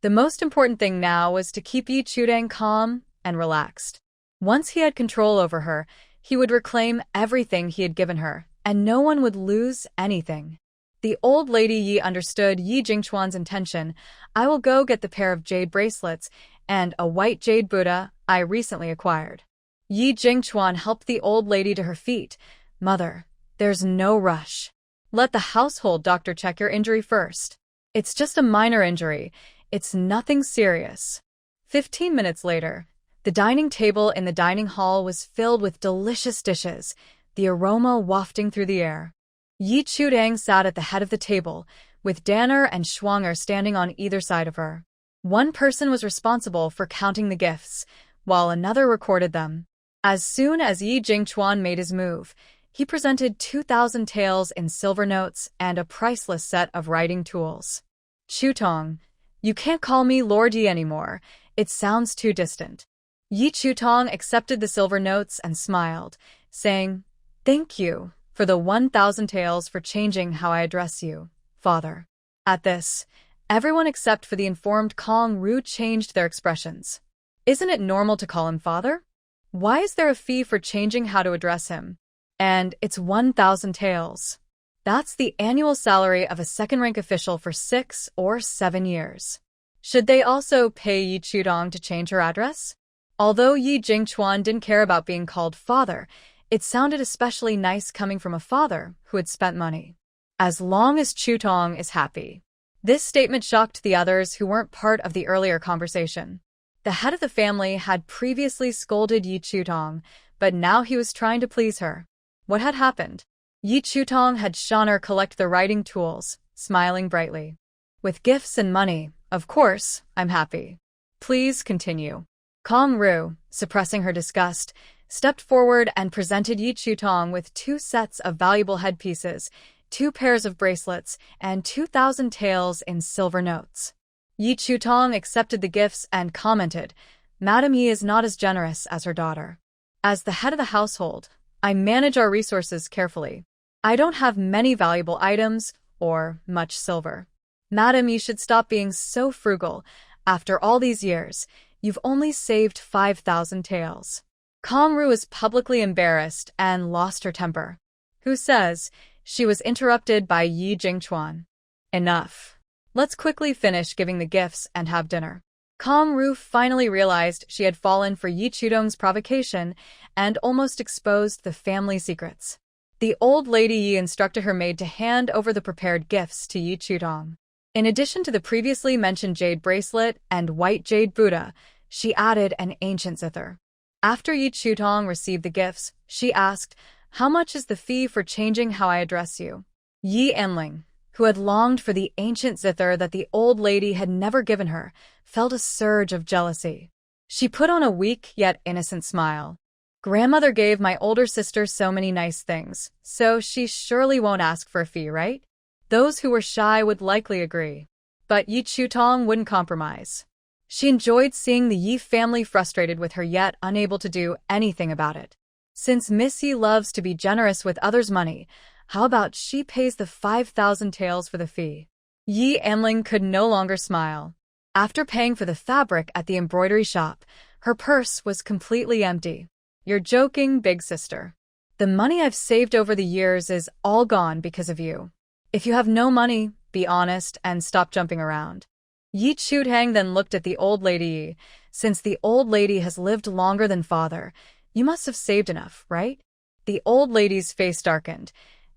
S1: The most important thing now was to keep Yi Chudang calm and relaxed. Once he had control over her, he would reclaim everything he had given her, and no one would lose anything. The old lady Yi understood Yi Jingchuan's intention. "I will go get the pair of jade bracelets and a white jade Buddha I recently acquired." Yi Jingchuan helped the old lady to her feet. "Mother, there's no rush. Let the household doctor check your injury first. It's just a minor injury. It's nothing serious." 15 minutes later, the dining table in the dining hall was filled with delicious dishes, the aroma wafting through the air. Yi Chudang sat at the head of the table, with Danner and Schwanger standing on either side of her. One person was responsible for counting the gifts, while another recorded them. As soon as Yi Jingchuan made his move, he presented 2,000 taels in silver notes and a priceless set of writing tools. "Chutong, you can't call me Lord Yi anymore. It sounds too distant." Yi Chutong accepted the silver notes and smiled, saying, "Thank you for the 1,000 taels for changing how I address you, father." At this, everyone except for the informed Kong Ru changed their expressions. Isn't it normal to call him father? Why is there a fee for changing how to address him? And it's 1,000 taels. That's the annual salary of a second-rank official for 6 or 7 years. Should they also pay Yi Chudong to change her address? Although Yi Jingchuan didn't care about being called father, it sounded especially nice coming from a father who had spent money. As long as Chutong is happy. This statement shocked the others who weren't part of the earlier conversation. The head of the family had previously scolded Yi Chutong, but now he was trying to please her. What had happened? Yi Chutong had Shaner collect the writing tools, smiling brightly. "With gifts and money, of course, I'm happy. Please continue." Kong Ru, suppressing her disgust, stepped forward and presented Yi Chutong with 2 sets of valuable headpieces, 2 pairs of bracelets, and 2,000 taels in silver notes. Yi Chutong accepted the gifts and commented, "Madam Yi is not as generous as her daughter. As the head of the household, I manage our resources carefully. I don't have many valuable items or much silver. Madam, you should stop being so frugal. After all these years, you've only saved 5,000 taels." Kong Ru was publicly embarrassed and lost her temper. "Who says?" She was interrupted by Yi Jingchuan. "Enough. Let's quickly finish giving the gifts and have dinner." Kong Ru finally realized she had fallen for Yi Chudong's provocation and almost exposed the family secrets. The old lady Yi instructed her maid to hand over the prepared gifts to Yi Chudong. In addition to the previously mentioned jade bracelet and white jade Buddha, she added an ancient zither. After Yi Chutong received the gifts, she asked, "How much is the fee for changing how I address you?" Yi Enling, who had longed for the ancient zither that the old lady had never given her, felt a surge of jealousy. She put on a weak yet innocent smile. Grandmother gave my older sister so many nice things, so she surely won't ask for a fee, right? Those who were shy would likely agree. But Yi Chutong wouldn't compromise. She enjoyed seeing the Yi family frustrated with her yet unable to do anything about it. Since Miss Yi loves to be generous with others' money, how about she pays the 5,000 taels for the fee? Yi Anling could no longer smile. After paying for the fabric at the embroidery shop, her purse was completely empty. You're joking, big sister. The money I've saved over the years is all gone because of you. If you have no money, be honest and stop jumping around. Yi Chutang then looked at the old lady Yi. Since the old lady has lived longer than father, you must have saved enough, right? The old lady's face darkened,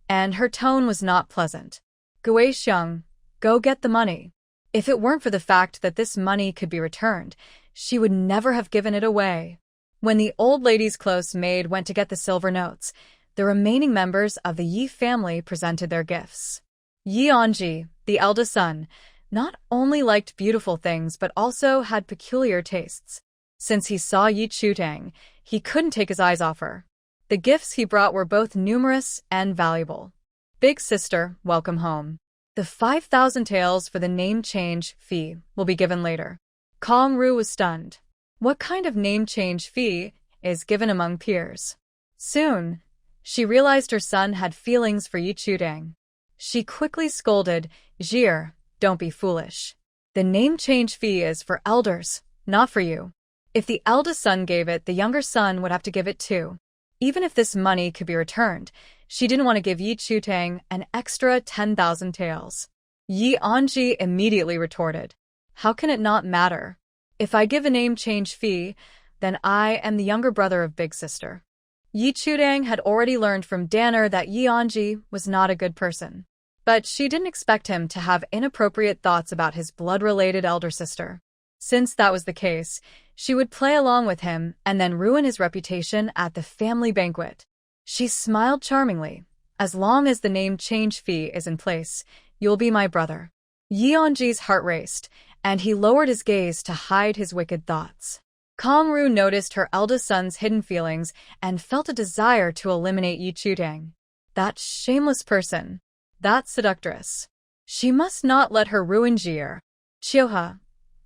S1: and her tone was not pleasant. Gui Xiang, go get the money. If it weren't for the fact that this money could be returned, she would never have given it away. When the old lady's close maid went to get the silver notes, the remaining members of the Yi family presented their gifts. Yi Anji, the eldest son, not only liked beautiful things but also had peculiar tastes. Since he saw Yi Chutang, he couldn't take his eyes off her. The gifts he brought were both numerous and valuable. Big sister, welcome home. The 5,000 taels for the name change fee will be given later. Kong Ru was stunned. What kind of name change fee is given among peers? Soon, she realized her son had feelings for Yi Chutang. She quickly scolded, Jir, don't be foolish. The name change fee is for elders, not for you. If the eldest son gave it, the younger son would have to give it too. Even if this money could be returned, she didn't want to give Yi Chutang an extra 10,000 taels. Yi Anji immediately retorted, how can it not matter? If I give a name change fee, then I am the younger brother of big sister. Yi Chutang had already learned from Danner that Yi Anji was not a good person. But she didn't expect him to have inappropriate thoughts about his blood-related elder sister. Since that was the case, she would play along with him and then ruin his reputation at the family banquet. She smiled charmingly. As long as the name change fee is in place, you'll be my brother. Yi Anji's heart raced, and he lowered his gaze to hide his wicked thoughts. Kong Ru noticed her eldest son's hidden feelings and felt a desire to eliminate Yi Chutang. That shameless person. That seductress. She must not let her ruin Jir. Chioha,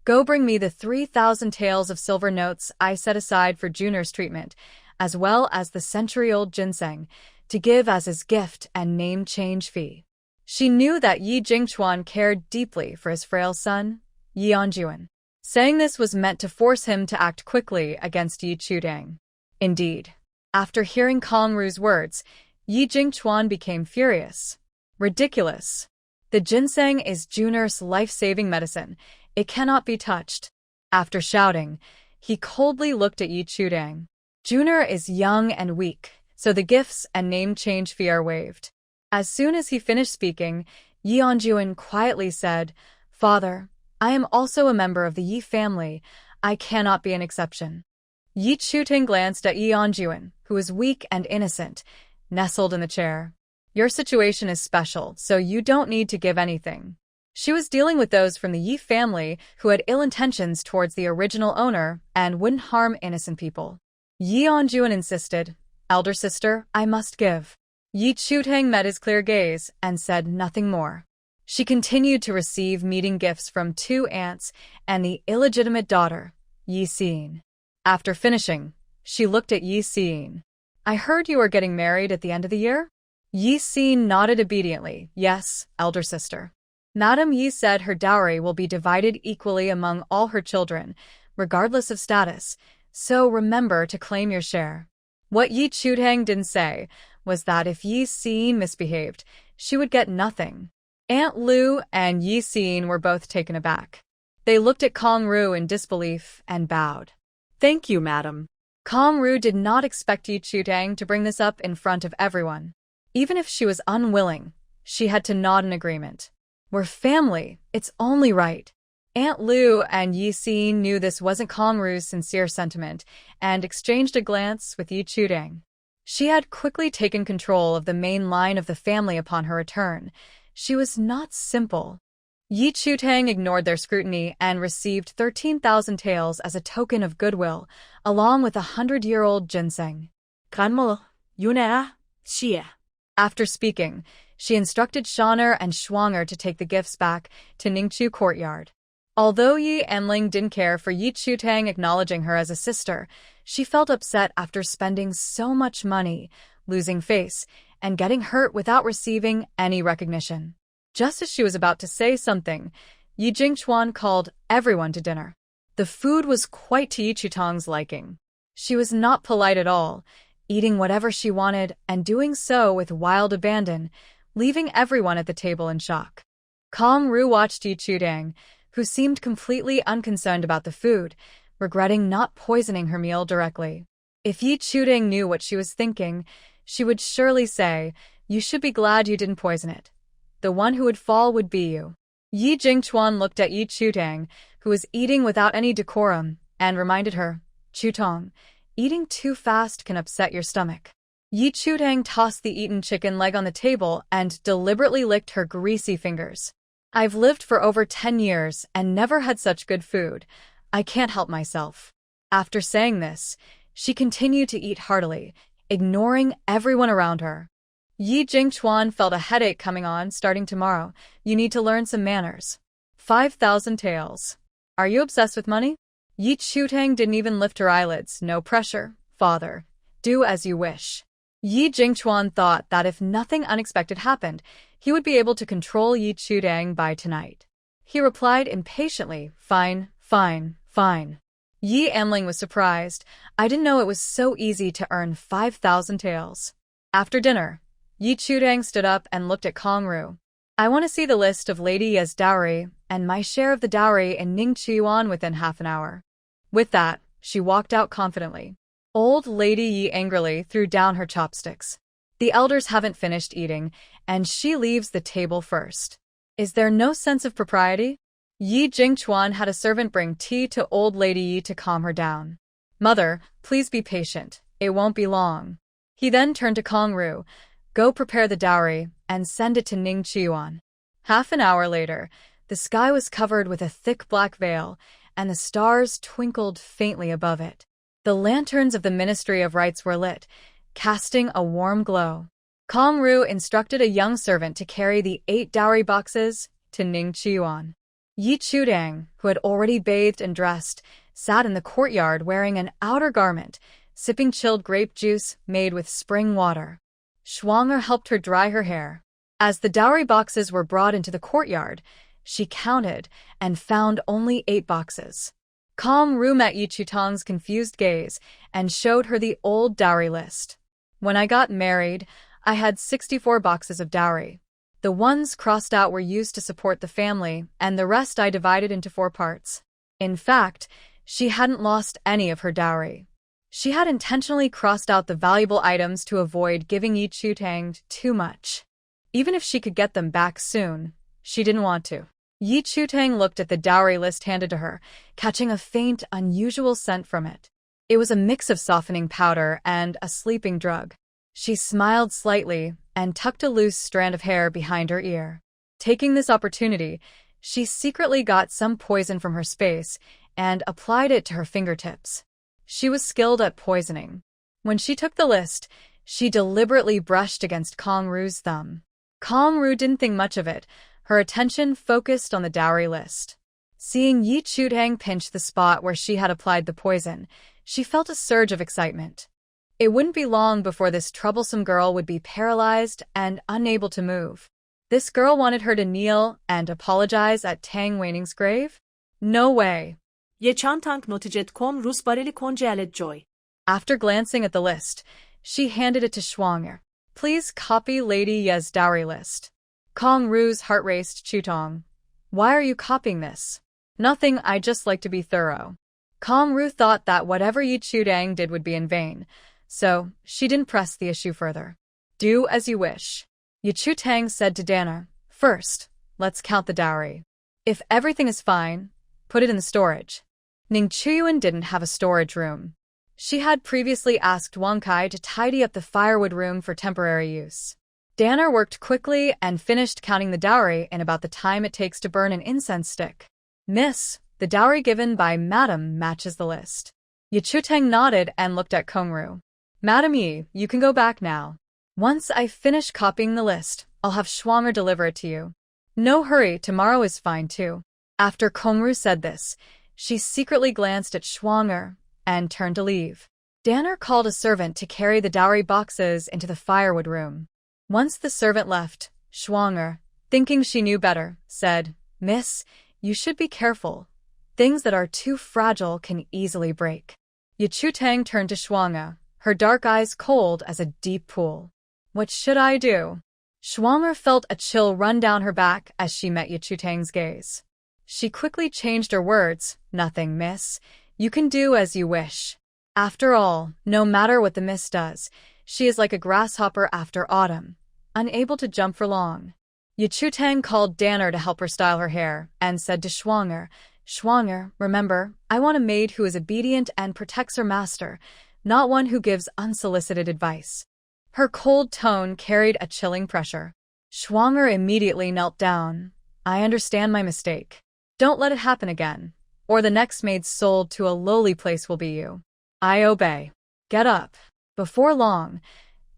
S1: go bring me the 3,000 taels of silver notes I set aside for Junir's treatment, as well as the century-old ginseng, to give as his gift and name change fee. She knew that Yi Jingchuan cared deeply for his frail son, Yi Anjuan. Saying this was meant to force him to act quickly against Yi Chutang. Indeed, after hearing Kong Ru's words, Yi Jingchuan became furious. Ridiculous. The ginseng is Junir's life-saving medicine. It cannot be touched. After shouting, he coldly looked at Yi Chutang. Junir is young and weak, so the gifts and name change fee are waived. As soon as he finished speaking, Yi Anjuan quietly said, Father, I am also a member of the Yi family. I cannot be an exception. Yi Chutang glanced at Yi Anjuan, who was weak and innocent, nestled in the chair. Your situation is special, so you don't need to give anything. She was dealing with those from the Yi family who had ill intentions towards the original owner and wouldn't harm innocent people. Yi Anjuan insisted, Elder sister, I must give. Yi Chutang met his clear gaze and said nothing more. She continued to receive meeting gifts from 2 aunts and the illegitimate daughter, Yi Xin. After finishing, she looked at Yi Xin. I heard you are getting married at the end of the year? Yi Xin nodded obediently. Yes, elder sister. Madam Yi said her dowry will be divided equally among all her children, regardless of status, so remember to claim your share. What Yi Chutang didn't say was that if Yi Xin misbehaved, she would get nothing. Aunt Lu and Yi Xin were both taken aback. They looked at Kong Ru in disbelief and bowed.
S2: Thank you, madam.
S1: Kong Ru did not expect Yi Chutang to bring this up in front of everyone. Even if she was unwilling, she had to nod in agreement. We're family, it's only right. Aunt Lu and Yi Xin knew this wasn't Kong Ru's sincere sentiment and exchanged a glance with Yi Chutang. She had quickly taken control of the main line of the family upon her return. She was not simple. Yi Chutang ignored their scrutiny and received 13,000 taels as a token of goodwill, along with 100-year-old ginseng.
S2: 간모, 윤혜아, 시에.
S1: After speaking, she instructed Shaner and Schwanger to take the gifts back to Ningchu courtyard. Although Yi Enling didn't care for Yi Chutang acknowledging her as a sister, she felt upset after spending so much money, losing face, and getting hurt without receiving any recognition. Just as she was about to say something, Yi Jingchuan called everyone to dinner. The food was quite to Yi Chutang's liking. She was not polite at all, eating whatever she wanted and doing so with wild abandon, leaving everyone at the table in shock. Kong Ru watched Yi Chutang, who seemed completely unconcerned about the food, regretting not poisoning her meal directly. If Yi Chutang knew what she was thinking, she would surely say, "You should be glad you didn't poison it. The one who would fall would be you." Yi Jingchuan looked at Yi Chutang, who was eating without any decorum, and reminded her, "Chutang, eating too fast can upset your stomach." Yi Chutang tossed the eaten chicken leg on the table and deliberately licked her greasy fingers. "I've lived for over 10 years and never had such good food. I can't help myself." After saying this, she continued to eat heartily, ignoring everyone around her. Yi Jingchuan felt a headache coming on. "Starting tomorrow, you need to learn some manners. 5,000 taels. Are you obsessed with money?" Yi Chutang didn't even lift her eyelids. "No pressure, father. Do as you wish." Yi Jingchuan thought that if nothing unexpected happened, he would be able to control Yi Chutang by tonight. He replied impatiently, "Fine, fine, fine." Yi Enling was surprised. "I didn't know it was so easy to earn 5,000 taels." After dinner, Yi Chutang stood up and looked at Kong Ru. "I want to see the list of Lady Ye's dowry and my share of the dowry in Ningchuan within half an hour." With that, she walked out confidently. Old Lady Yi angrily threw down her chopsticks. The elders haven't finished eating, and she leaves the table first. Is there no sense of propriety? Yi Jingchuan had a servant bring tea to Old Lady Yi to calm her down. "Mother, please be patient. It won't be long." He then turned to Kong Ru. "Go prepare the dowry and send it to Ningchuan." Half an hour later, the sky was covered with a thick black veil, and the stars twinkled faintly above it. The lanterns of the Ministry of Rites were lit, casting a warm glow. Kong Ru instructed a young servant to carry the 8 dowry boxes to Ningchuan. Yi Chutang, who had already bathed and dressed, sat in the courtyard wearing an outer garment, sipping chilled grape juice made with spring water. Schwanger helped her dry her hair. As the dowry boxes were brought into the courtyard, she counted and found only 8 boxes. Kong Ru met Yi Chutang's confused gaze and showed her the old dowry list. "When I got married, I had 64 boxes of dowry. The ones crossed out were used to support the family, and the rest I divided into 4 parts." In fact, she hadn't lost any of her dowry. She had intentionally crossed out the valuable items to avoid giving Yi Chutang too much. Even if she could get them back soon, she didn't want to. Yi Chutang looked at the dowry list handed to her, catching a faint, unusual scent from it. It was a mix of softening powder and a sleeping drug. She smiled slightly and tucked a loose strand of hair behind her ear. Taking this opportunity, she secretly got some poison from her space and applied it to her fingertips. She was skilled at poisoning. When she took the list, she deliberately brushed against Kong Ru's thumb. Kong Ru didn't think much of it. Her attention focused on the dowry list. Seeing Yi Chutang pinch the spot where she had applied the poison, she felt a surge of excitement. It wouldn't be long before this troublesome girl would be paralyzed and unable to move. This girl wanted her to kneel and apologize at Tang Weining's grave? No way.
S2: Ye çantank notijet.com Rus bareli konjealet joy.
S1: After glancing at the list, she handed it to Schwanger. "Please copy Lady Ye's dowry list." Kong Ru's heart raced. "Chutang, why are you copying this?" "Nothing, I just like to be thorough." Kong Ru thought that whatever Yi Chutang did would be in vain, so she didn't press the issue further. "Do as you wish." Yi Chutang said to Dana, "First, let's count the dowry. If everything is fine, put it in the storage." Ning Chuyuan didn't have a storage room. She had previously asked Wang Kai to tidy up the firewood room for temporary use. Danner worked quickly and finished counting the dowry in about the time it takes to burn an incense stick. Miss, the dowry given by Madam matches the list. Yi Chutang nodded and looked at Kongru. Madam Yi, you can go back now. Once I finish copying the list, I'll have Schwanger deliver it to you. No hurry, tomorrow is fine too. After Kongru said this, she secretly glanced at Schwanger and turned to leave. Danner called a servant to carry the dowry boxes into the firewood room. Once the servant left, Schwanger, thinking she knew better, said, Miss, you should be careful. Things that are too fragile can easily break. Yi Chutang turned to Schwanger, her dark eyes cold as a deep pool. What should I do? Schwanger felt a chill run down her back as she met Yi Chutang's gaze. She quickly changed her words. Nothing, miss. You can do as you wish. After all, no matter what the miss does, she is like a grasshopper after autumn, unable to jump for long. Yi Chutang called Danner to help her style her hair and said to Schwanger, Schwanger, remember, I want a maid who is obedient and protects her master, not one who gives unsolicited advice. Her cold tone carried a chilling pressure. Schwanger immediately knelt down. I understand my mistake. Don't let it happen again, or the next maid sold to a lowly place will be you. I obey. Get up. Before long,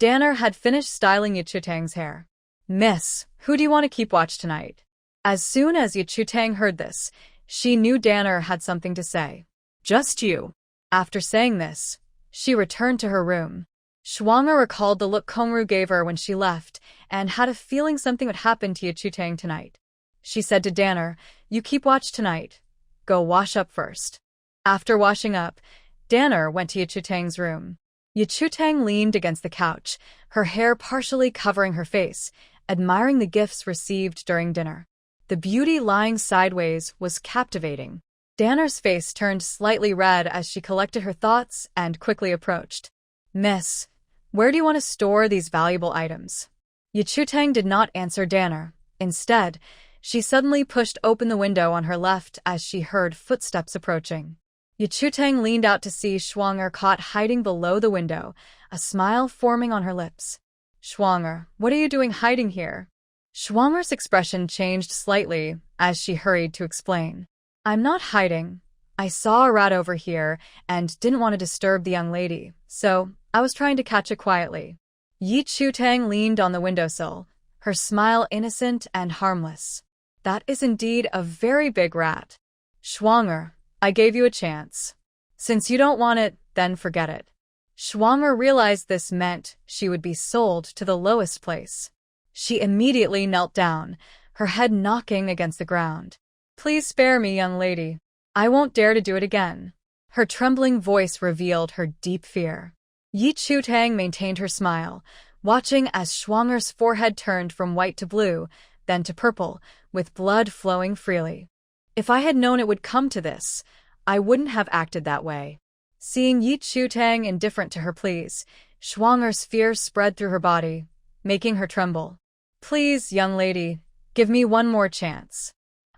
S1: Danner had finished styling Yi Chutang's hair. Miss, who do you want to keep watch tonight? As soon as Yi Chutang heard this, she knew Danner had something to say. Just you. After saying this, she returned to her room. Schwanger recalled the look Kongru gave her when she left and had a feeling something would happen to Yi Chutang tonight. She said to Danner, you keep watch tonight. Go wash up first. After washing up, Danner went to Yi Chutang's room. Yi Chutang leaned against the couch, her hair partially covering her face, admiring the gifts received during dinner. The beauty lying sideways was captivating. Danner's face turned slightly red as she collected her thoughts and quickly approached. Miss, where do you want to store these valuable items? Yi Chutang did not answer Danner. Instead, she suddenly pushed open the window on her left as she heard footsteps approaching. Yi Chutang leaned out to see Schwanger caught hiding below the window, a smile forming on her lips. Schwanger, what are you doing hiding here? Schwanger's expression changed slightly as she hurried to explain. I'm not hiding. I saw a rat over here and didn't want to disturb the young lady, so I was trying to catch it quietly. Yi Chutang leaned on the windowsill, her smile innocent and harmless. That is indeed a very big rat. Schwanger, I gave you a chance. Since you don't want it, then forget it. Schwanger realized this meant she would be sold to the lowest place. She immediately knelt down, her head knocking against the ground. Please spare me, young lady. I won't dare to do it again. Her trembling voice revealed her deep fear. Yi Chutang maintained her smile, watching as Schwanger's forehead turned from white to blue, then to purple, with blood flowing freely. If I had known it would come to this, I wouldn't have acted that way. Seeing Yi Chutang indifferent to her pleas, Schwanger's fear spread through her body, making her tremble. Please, young lady, give me one more chance.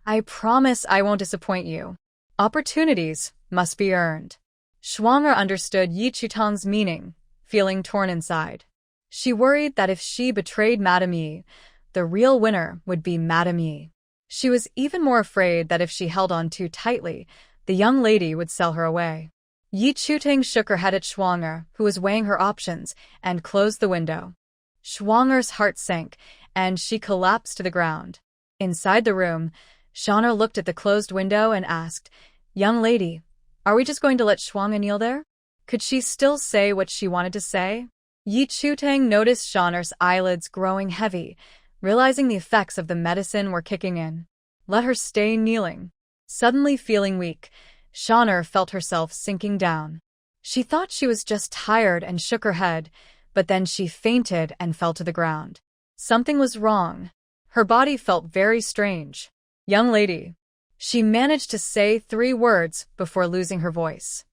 S1: I promise I won't disappoint you. Opportunities must be earned. Schwanger understood Yi Chutang's meaning, feeling torn inside. She worried that if she betrayed Madame Yi, the real winner would be Madame Yi. She was even more afraid that if she held on too tightly, the young lady would sell her away. Yi Chutang shook her head at Schwanger, who was weighing her options, and closed the window. Schwanger's heart sank, and she collapsed to the ground. Inside the room, Schwanger looked at the closed window and asked, Young lady, are we just going to let Schwanger kneel there? Could she still say what she wanted to say? Yi Chutang noticed Schwanger's eyelids growing heavy, realizing the effects of the medicine were kicking in. Let her stay kneeling. Suddenly feeling weak, Schwanger felt herself sinking down. She thought she was just tired and shook her head, but then she fainted and fell to the ground. Something was wrong. Her body felt very strange. Young lady. She managed to say 3 words before losing her voice.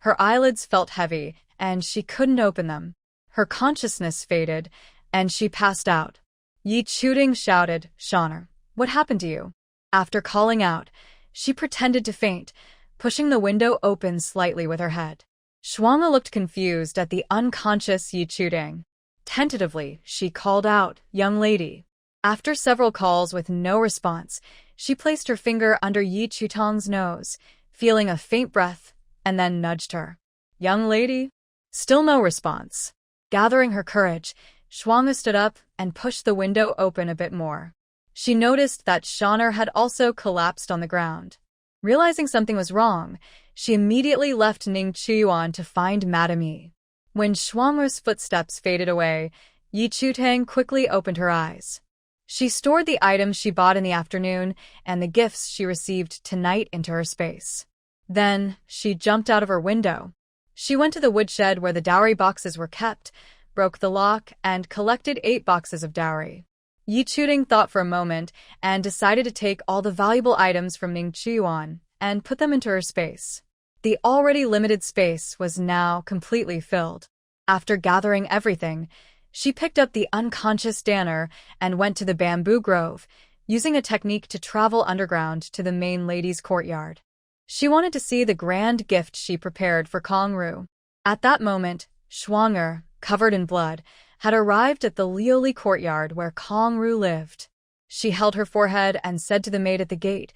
S1: Her eyelids felt heavy, and she couldn't open them. Her consciousness faded, and she passed out. Yi Chutang shouted, Schwanger, what happened to you? After calling out, she pretended to faint, pushing the window open slightly with her head. Schwanger looked confused at the unconscious Yi Chutang. Tentatively, she called out, "Young lady." After several calls with no response, she placed her finger under Yi Chutong's nose, feeling a faint breath, and then nudged her. "Young lady?" Still no response. Gathering her courage, Shuanga stood up and pushed the window open a bit more. She noticed that Shaner had also collapsed on the ground. Realizing something was wrong, she immediately left Ning Chuyuan to find Madame Yi. When Shuanga's footsteps faded away, Yi Chutang quickly opened her eyes. She stored the items she bought in the afternoon and the gifts she received tonight into her space. Then, she jumped out of her window. She went to the woodshed where the dowry boxes were kept, broke the lock, and collected 8 boxes of dowry. Yi Chutang thought for a moment and decided to take all the valuable items from Ning Chuyuan and put them into her space. The already limited space was now completely filled. After gathering everything, she picked up the unconscious Danner and went to the bamboo grove, using a technique to travel underground to the main lady's courtyard. She wanted to see the grand gift she prepared for Kongru. At that moment, Shuanga, covered in blood, had arrived at the Liuli courtyard where Kongru lived. She held her forehead and said to the maid at the gate,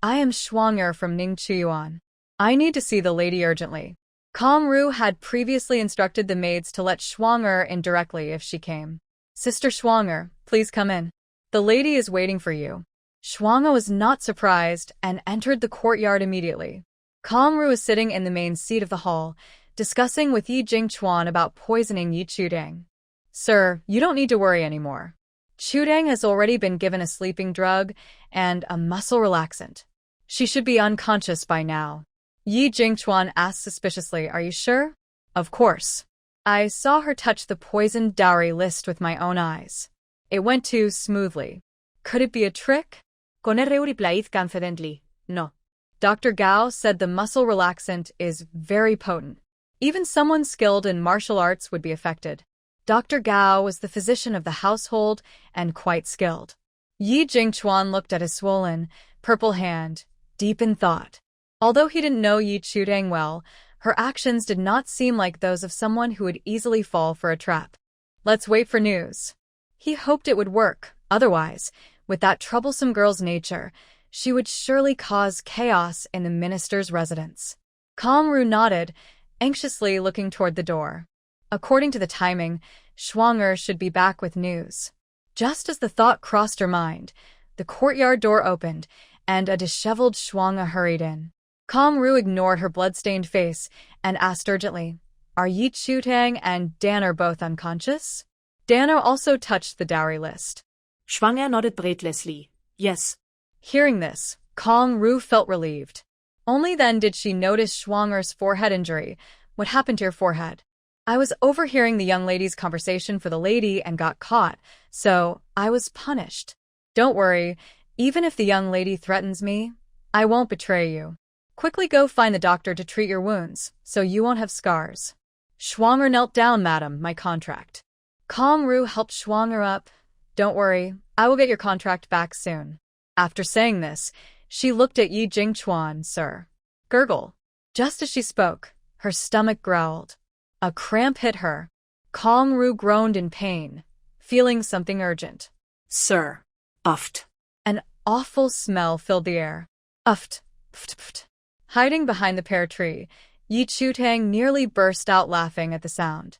S1: "I am Shuanga from Ning Chuyuan. I need to see the lady urgently." Kongru had previously instructed the maids to let Shuanga in directly if she came. "Sister Shuanga, please come in. The lady is waiting for you." Shuanga was not surprised and entered the courtyard immediately. Kongru was sitting in the main seat of the hall, discussing with Yi Jingchuan about poisoning Yi Chutang. "Sir, you don't need to worry anymore. Chutang has already been given a sleeping drug and a muscle relaxant. She should be unconscious by now." Yi Jingchuan asked suspiciously, "Are you sure?" "Of course. I saw her touch the poisoned dowry list with my own eyes. It went too smoothly. Could it be a trick?"
S2: Conner replied confidently, "No."
S1: Dr. Gao said the muscle relaxant is very potent. Even someone skilled in martial arts would be affected. Dr. Gao was the physician of the household and quite skilled. Yi Jingchuan looked at his swollen, purple hand, deep in thought. Although he didn't know Yi Chutang well, her actions did not seem like those of someone who would easily fall for a trap. Let's wait for news. He hoped it would work. Otherwise, with that troublesome girl's nature, she would surely cause chaos in the minister's residence. Kongru nodded, anxiously looking toward the door. According to the timing, Shuanga should be back with news. Just as the thought crossed her mind, the courtyard door opened, and a disheveled Shuanga hurried in. Kongru ignored her blood-stained face and asked urgently, "Are Yi Chutang and Danner both unconscious?" Danner also touched the dowry list.
S2: Shuanga nodded breathlessly, "Yes."
S1: Hearing this, Kongru felt relieved. Only then did she notice Shuanga's forehead injury. "What happened to your forehead?" "I was overhearing the young lady's conversation for the lady and got caught, so I was punished." "Don't worry, even if the young lady threatens me, I won't betray you. Quickly go find the doctor to treat your wounds, so you won't have scars." Shuanga knelt down, "Madam, my contract." Kongru helped Shuanga up. "Don't worry, I will get your contract back soon." After saying this, she looked at Yi Jingchuan, "Sir." Gurgle. Just as she spoke, her stomach growled. A cramp hit her. Kongru groaned in pain, feeling something urgent.
S2: "Sir." Uft.
S1: An awful smell filled the air. Uft. Pft, pft. Hiding behind the pear tree, Yi Chutang nearly burst out laughing at the sound.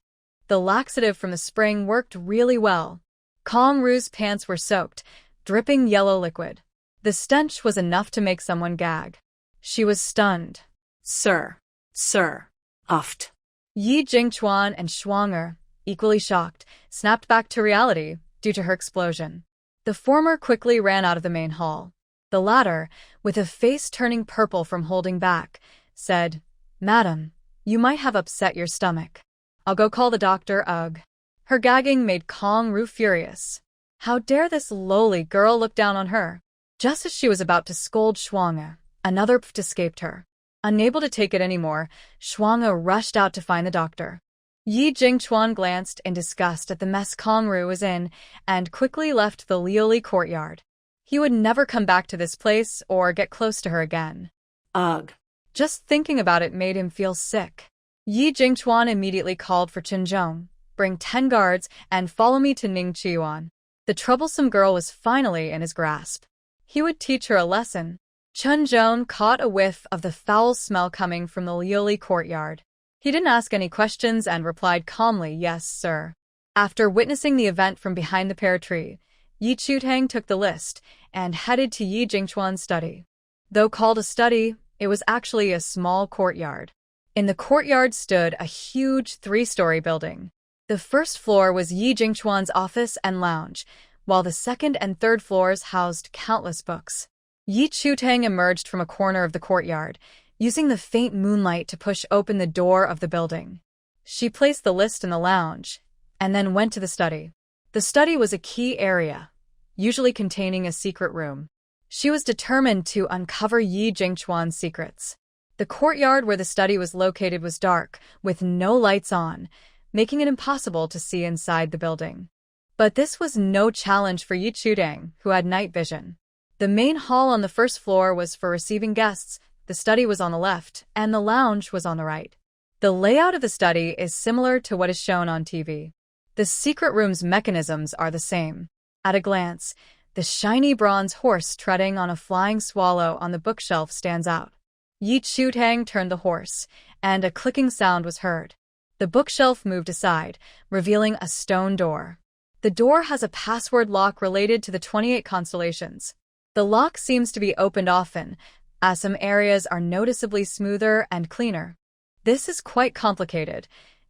S1: The laxative from the spring worked really well. Kongru's pants were soaked, dripping yellow liquid. The stench was enough to make someone gag. She was stunned.
S2: "Sir. Sir." Uft.
S1: Yi Jingchuan and Shuanga, equally shocked, snapped back to reality due to her explosion. The former quickly ran out of the main hall. The latter, with a face turning purple from holding back, said, "Madam, you might have upset your stomach. I'll go call the doctor, ugh." Her gagging made Kongru furious. How dare this lowly girl look down on her? Just as she was about to scold Shuanga, another pft escaped her. Unable to take it anymore, Shuanga rushed out to find the doctor. Yi Jingchuan glanced in disgust at the mess Kongru was in and quickly left the Liuli courtyard. He would never come back to this place or get close to her again.
S2: Ugh.
S1: Just thinking about it made him feel sick. Yi Jingchuan immediately called for Qinzhong. bring 10 guards, and follow me to Ningqiuan. The troublesome girl was finally in his grasp. He would teach her a lesson. Chun Zhong caught a whiff of the foul smell coming from the Liuli courtyard. He didn't ask any questions and replied calmly, "Yes, sir." After witnessing the event from behind the pear tree, Yi Chutang took the list and headed to Yi Jingchuan's study. Though called a study, it was actually a small courtyard. In the courtyard stood a huge 3-story building. The first floor was Yi Jingchuan's office and lounge, while the second and third floors housed countless books. Yi Chutang emerged from a corner of the courtyard, using the faint moonlight to push open the door of the building. She placed the list in the lounge, and then went to the study. The study was a key area, usually containing a secret room. She was determined to uncover Yi Jingchuan's secrets. The courtyard where the study was located was dark, with no lights on, making it impossible to see inside the building. But this was no challenge for Yi Chutang, who had night vision. The main hall on the first floor was for receiving guests, the study was on the left, and the lounge was on the right. The layout of the study is similar to what is shown on TV. The secret room's mechanisms are the same. At a glance, the shiny bronze horse treading on a flying swallow on the bookshelf stands out. Yi Chutang turned the horse, and a clicking sound was heard. The bookshelf moved aside, revealing a stone door. The door has a password lock related to the 28 constellations. The lock seems to be opened often, as some areas are noticeably smoother and cleaner. This is quite complicated.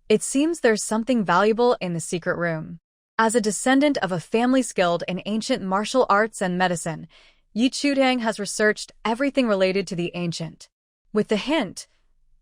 S1: It seems there's something valuable in the secret room. As a descendant of a family skilled in ancient martial arts and medicine, Yi Chutang has researched everything related to the ancient. With the hint,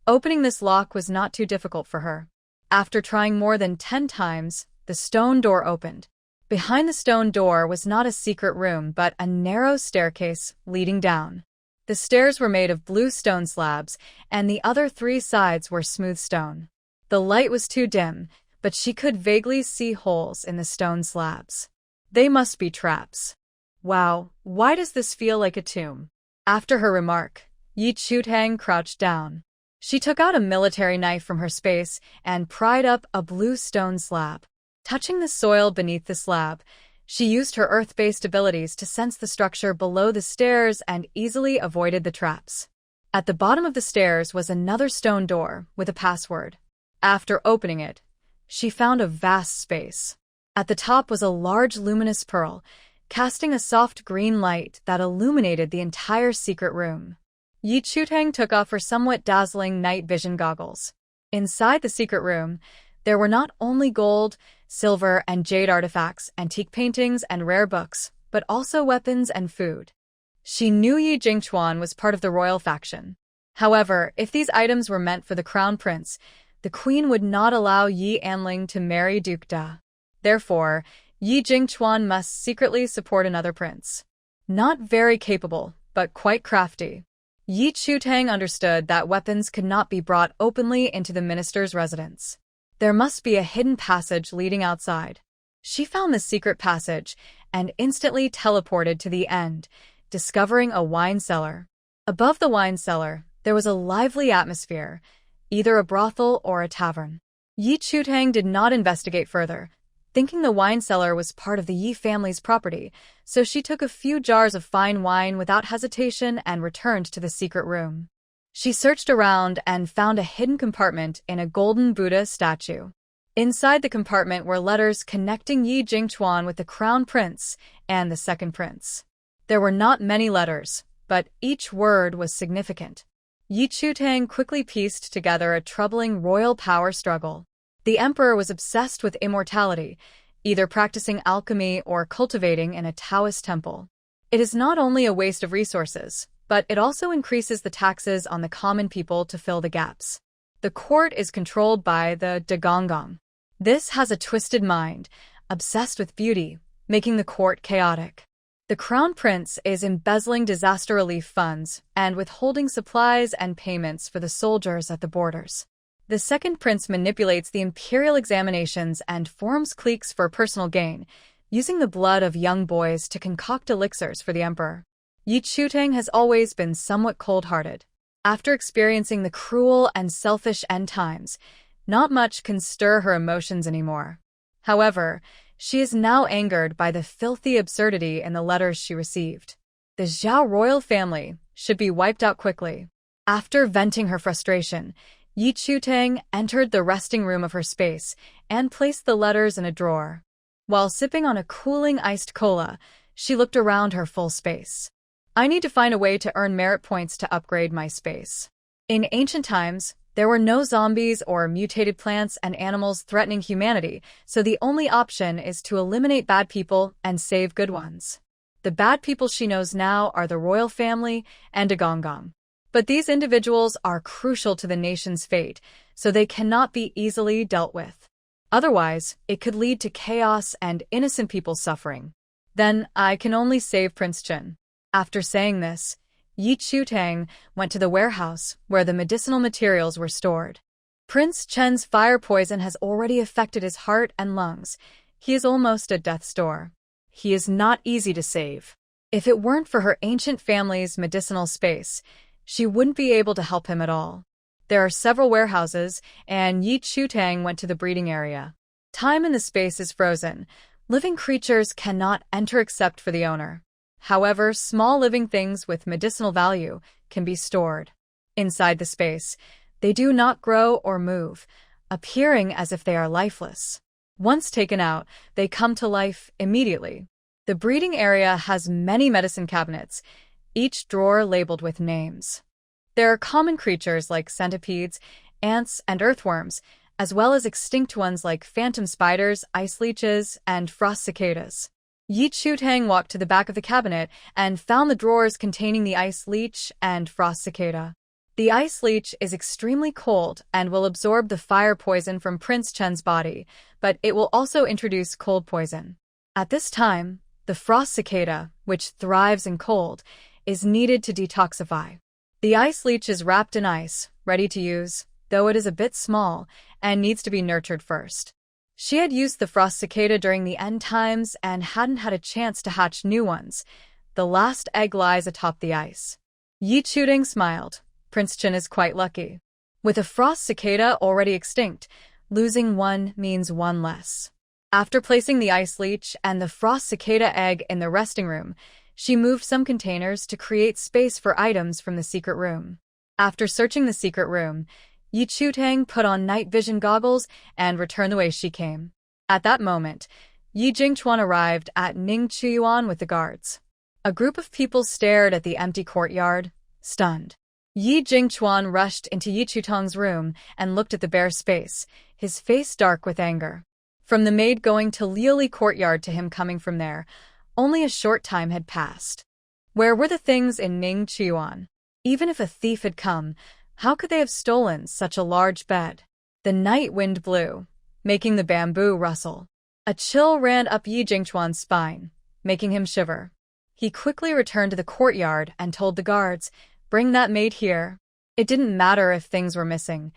S1: opening this lock was not too difficult for her. After trying more than 10 times, the stone door opened. Behind the stone door was not a secret room but a narrow staircase leading down. The stairs were made of blue stone slabs, and the other 3 sides were smooth stone. The light was too dim, but she could vaguely see holes in the stone slabs. They must be traps. Wow, why does this feel like a tomb? After her remark, Yi Chutang crouched down. She took out a military knife from her space and pried up a blue stone slab. Touching the soil beneath the slab, she used her earth-based abilities to sense the structure below the stairs and easily avoided the traps. At the bottom of the stairs was another stone door with a password. After opening it, she found a vast space. At the top was a large luminous pearl, casting a soft green light that illuminated the entire secret room. Yi Chutang took off her somewhat dazzling night vision goggles. Inside the secret room, there were not only gold, silver, and jade artifacts, antique paintings, and rare books, but also weapons and food. She knew Yi Jingchuan was part of the royal faction. However, if these items were meant for the crown prince, the queen would not allow Yi Anling to marry Duke Da. Therefore, Yi Jingchuan must secretly support another prince. Not very capable, but quite crafty. Yi Chutang understood that weapons could not be brought openly into the minister's residence. There must be a hidden passage leading outside. She found the secret passage and instantly teleported to the end, discovering a wine cellar. Above the wine cellar, there was a lively atmosphere, either a brothel or a tavern. Yi Chutang did not investigate further, thinking the wine cellar was part of the Yi family's property, so she took a few jars of fine wine without hesitation and returned to the secret room. She searched around and found a hidden compartment in a golden Buddha statue. Inside the compartment were letters connecting Yi Jingchuan with the crown prince and the second prince. There were not many letters, but each word was significant. Yi Chutang quickly pieced together a troubling royal power struggle. The emperor was obsessed with immortality, either practicing alchemy or cultivating in a Taoist temple. It is not only a waste of resources, but it also increases the taxes on the common people to fill the gaps. The court is controlled by the Dagonggong. This has a twisted mind, obsessed with beauty, making the court chaotic. The crown prince is embezzling disaster relief funds and withholding supplies and payments for the soldiers at the borders. The second prince manipulates the imperial examinations and forms cliques for personal gain, using the blood of young boys to concoct elixirs for the emperor. Yi Chutang has always been somewhat cold-hearted. After experiencing the cruel and selfish end times, Not much can stir her emotions anymore. However, she is now angered by the filthy absurdity in the letters she received. The Zhao royal family should be wiped out quickly. After venting her frustration, Yi Chutang entered the resting room of her space and placed the letters in a drawer. While sipping on a cooling iced cola, she looked around her full space. I need to find a way to earn merit points to upgrade my space. In ancient times, there were no zombies or mutated plants and animals threatening humanity, so the only option is to eliminate bad people and save good ones. The bad people she knows now are the royal family and a Gonggong. But these individuals are crucial to the nation's fate, so they cannot be easily dealt with. Otherwise, it could lead to chaos and innocent people suffering. Then I can only save Prince Chen. After saying this, Yi Chutang went to the warehouse where the medicinal materials were stored. Prince Chen's fire poison has already affected his heart and lungs. He is almost at death's door. He is not easy to save. If it weren't for her ancient family's medicinal space, she wouldn't be able to help him at all. There are several warehouses, and Yi Chutang went to the breeding area. Time in the space is frozen. Living creatures cannot enter except for the owner. However, small living things with medicinal value can be stored. Inside the space, they do not grow or move, appearing as if they are lifeless. Once taken out, they come to life immediately. The breeding area has many medicine cabinets, each drawer labeled with names. There are common creatures like centipedes, ants, and earthworms, as well as extinct ones like phantom spiders, ice leeches, and frost cicadas. Yi Chutang walked to the back of the cabinet and found the drawers containing the ice leech and frost cicada. The ice leech is extremely cold and will absorb the fire poison from Prince Chen's body, but it will also introduce cold poison. At this time, the frost cicada, which thrives in cold, is needed to detoxify. The ice leech is wrapped in ice, ready to use, though it is a bit small and needs to be nurtured first. She had used the frost cicada during the end times and hadn't had a chance to hatch new ones. The last egg lies atop the ice. Yi Chutang smiled. Prince Chen is quite lucky. With a frost cicada already extinct, losing one means one less. After placing the ice leech and the frost cicada egg in the resting room, she moved some containers to create space for items from the secret room. After searching the secret room, Yi Chutang put on night vision goggles and returned the way she came. At that moment, Yi Jingchuan arrived at Ning Chuyuan with the guards. A group of people stared at the empty courtyard, stunned. Yi Jingchuan rushed into Yi Chutang's room and looked at the bare space, his face dark with anger. From the maid going to Liuli courtyard to him coming from there, only a short time had passed. Where were the things in Ning Chuyuan? Even if a thief had come, how could they have stolen such a large bed? The night wind blew, making the bamboo rustle. A chill ran up Yi Jingchuan's spine, making him shiver. He quickly returned to the courtyard and told the guards, "Bring that maid here." It didn't matter if things were missing.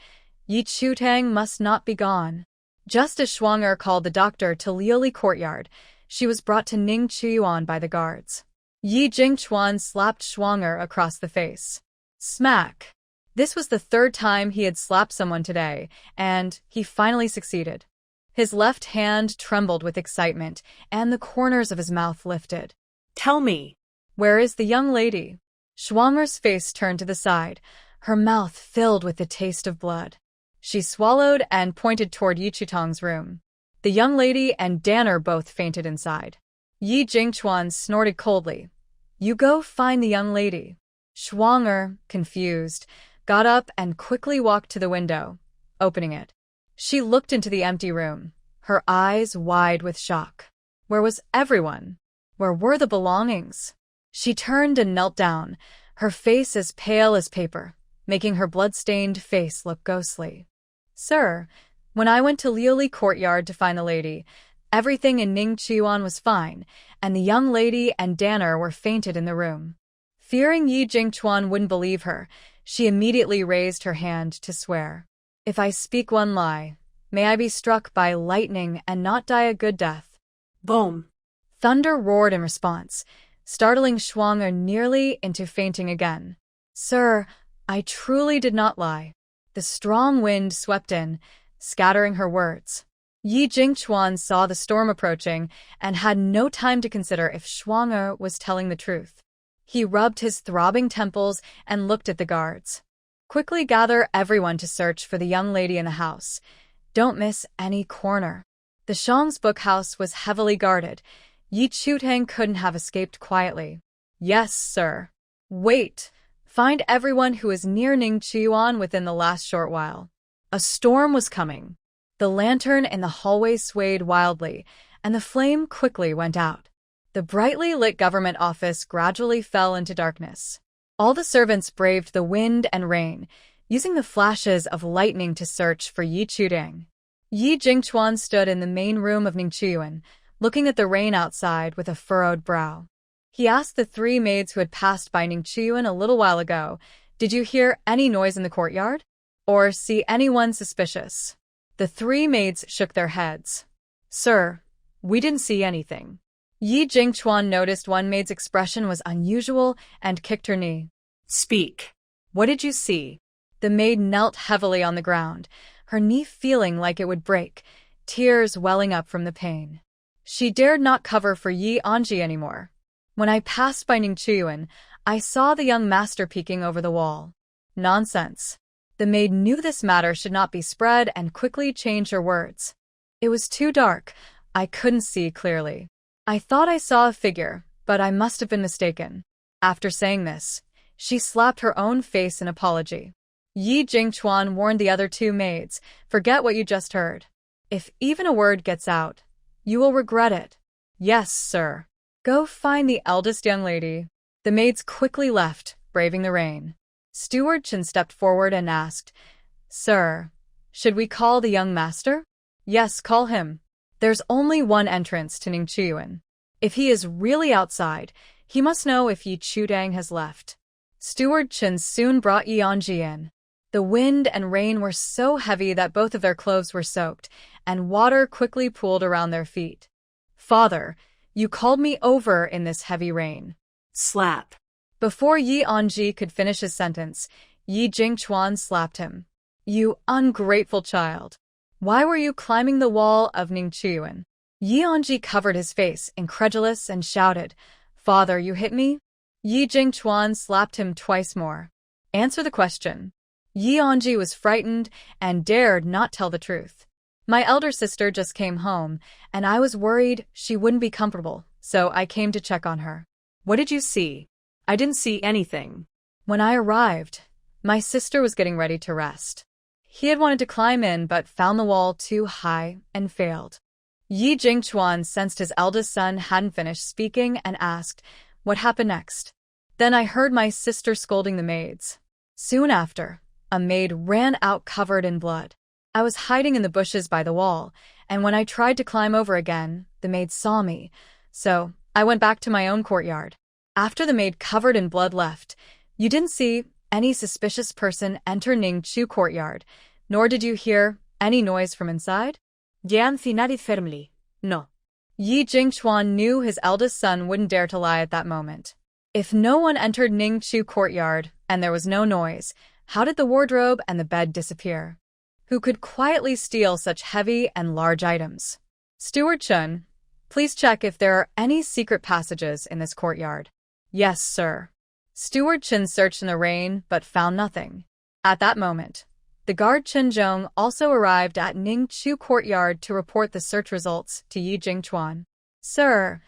S1: Yi Chutang must not be gone. Just as Schwanger called the doctor to Liuli courtyard, she was brought to Ning Chuyuan by the guards. Yi Jingchuan slapped Schwanger across the face. Smack! This was the third time he had slapped someone today, and he finally succeeded. His left hand trembled with excitement, and the corners of his mouth lifted.
S2: Tell me.
S1: Where is the young lady? Schwanger's face turned to the side, her mouth filled with the taste of blood. She swallowed and pointed toward Yi Chutang's room. The young lady and Danner both fainted inside. Yi Jingchuan snorted coldly. You go find the young lady. Schwanger, confused, got up and quickly walked to the window, opening it. She looked into the empty room, her eyes wide with shock. Where was everyone? Where were the belongings? She turned and knelt down, her face as pale as paper, making her blood-stained face look ghostly. Sir, when I went to Liuli courtyard to find the lady, everything in Ning Chuyuan was fine, and the young lady and Danner were fainted in the room. Fearing Yi Jingchuan wouldn't believe her, she immediately raised her hand to swear. If I speak one lie, may I be struck by lightning and not die a good death.
S2: Boom.
S1: Thunder roared in response, startling Schwanger nearly into fainting again. Sir, I truly did not lie. The strong wind swept in, scattering her words. Yi Jingchuan saw the storm approaching and had no time to consider if Shuang'er was telling the truth. He rubbed his throbbing temples and looked at the guards. Quickly gather everyone to search for the young lady in the house. Don't miss any corner. The Shang's bookhouse was heavily guarded. Yi Chutang couldn't have escaped quietly. Yes, sir. Wait. Find everyone who is near Ning Chiyuan within the last short while. A storm was coming. The lantern in the hallway swayed wildly, and the flame quickly went out. The brightly lit government office gradually fell into darkness. All the servants braved the wind and rain, using the flashes of lightning to search for Yi Chutang. Yi Jingchuan stood in the main room of Ningchiyuan, looking at the rain outside with a furrowed brow. He asked the 3 maids who had passed by Ningchiyuan a little while ago, "Did you hear any noise in the courtyard? Or see anyone suspicious?" The 3 maids shook their heads. "Sir, we didn't see anything." Yi Jingchuan noticed one maid's expression was unusual and kicked her knee. "Speak. What did you see?" The maid knelt heavily on the ground, her knee feeling like it would break, tears welling up from the pain. She dared not cover for Yi Anji anymore. "When I passed by Ningchiyuan, I saw the young master peeking over the wall." Nonsense. The maid knew this matter should not be spread and quickly changed her words. "It was too dark. I couldn't see clearly. I thought I saw a figure, but I must have been mistaken." After saying this, she slapped her own face in apology. Yi Jingchuan warned the other 2 maids, "Forget what you just heard. If even a word gets out, you will regret it." "Yes, sir." "Go find the eldest young lady." The maids quickly left, braving the rain. Steward Chen stepped forward and asked, "Sir, should we call the young master?" "Yes, call him. There's only one entrance to Ningchiyuan. If he is really outside, he must know if Yi Chutang has left." Steward Chen soon brought Yi Anji in. The wind and rain were so heavy that both of their clothes were soaked, and water quickly pooled around their feet. "Father, you called me over in this heavy rain." Slap. Before Yi Anji could finish his sentence, Yi Jingchuan slapped him. "You ungrateful child. Why were you climbing the wall of Ningchiyuan?" Yi Anji covered his face, incredulous, and shouted, "Father, you hit me?" Yi Jingchuan slapped him twice more. "Answer the question." Yi Anji was frightened and dared not tell the truth. "My elder sister just came home, and I was worried she wouldn't be comfortable, so I came to check on her." "What did you see?" "I didn't see anything." "When I arrived, my sister was getting ready to rest. He had wanted to climb in but found the wall too high and failed." Yi Jingchuan sensed his eldest son hadn't finished speaking and asked, "What happened next?" "Then I heard my sister scolding the maids. Soon after, a maid ran out covered in blood. I was hiding in the bushes by the wall, and when I tried to climb over again, the maid saw me, so I went back to my own courtyard." After the maid covered in blood left, you didn't see any suspicious person enter Ningchu courtyard, nor did you hear any noise from inside?
S2: Yan finari firmly. No.
S1: Yi Jingchuan knew his eldest son wouldn't dare to lie at that moment. If no one entered Ningchu courtyard and there was no noise, how did the wardrobe and the bed disappear? Who could quietly steal such heavy and large items? Steward Chen, please check if there are any secret passages in this courtyard. Yes, sir. Steward Chen searched in the rain but found nothing. At that moment, the guard Chen Zhong also arrived at Ningchu courtyard to report the search results to Yi Jingchuan. "Sir,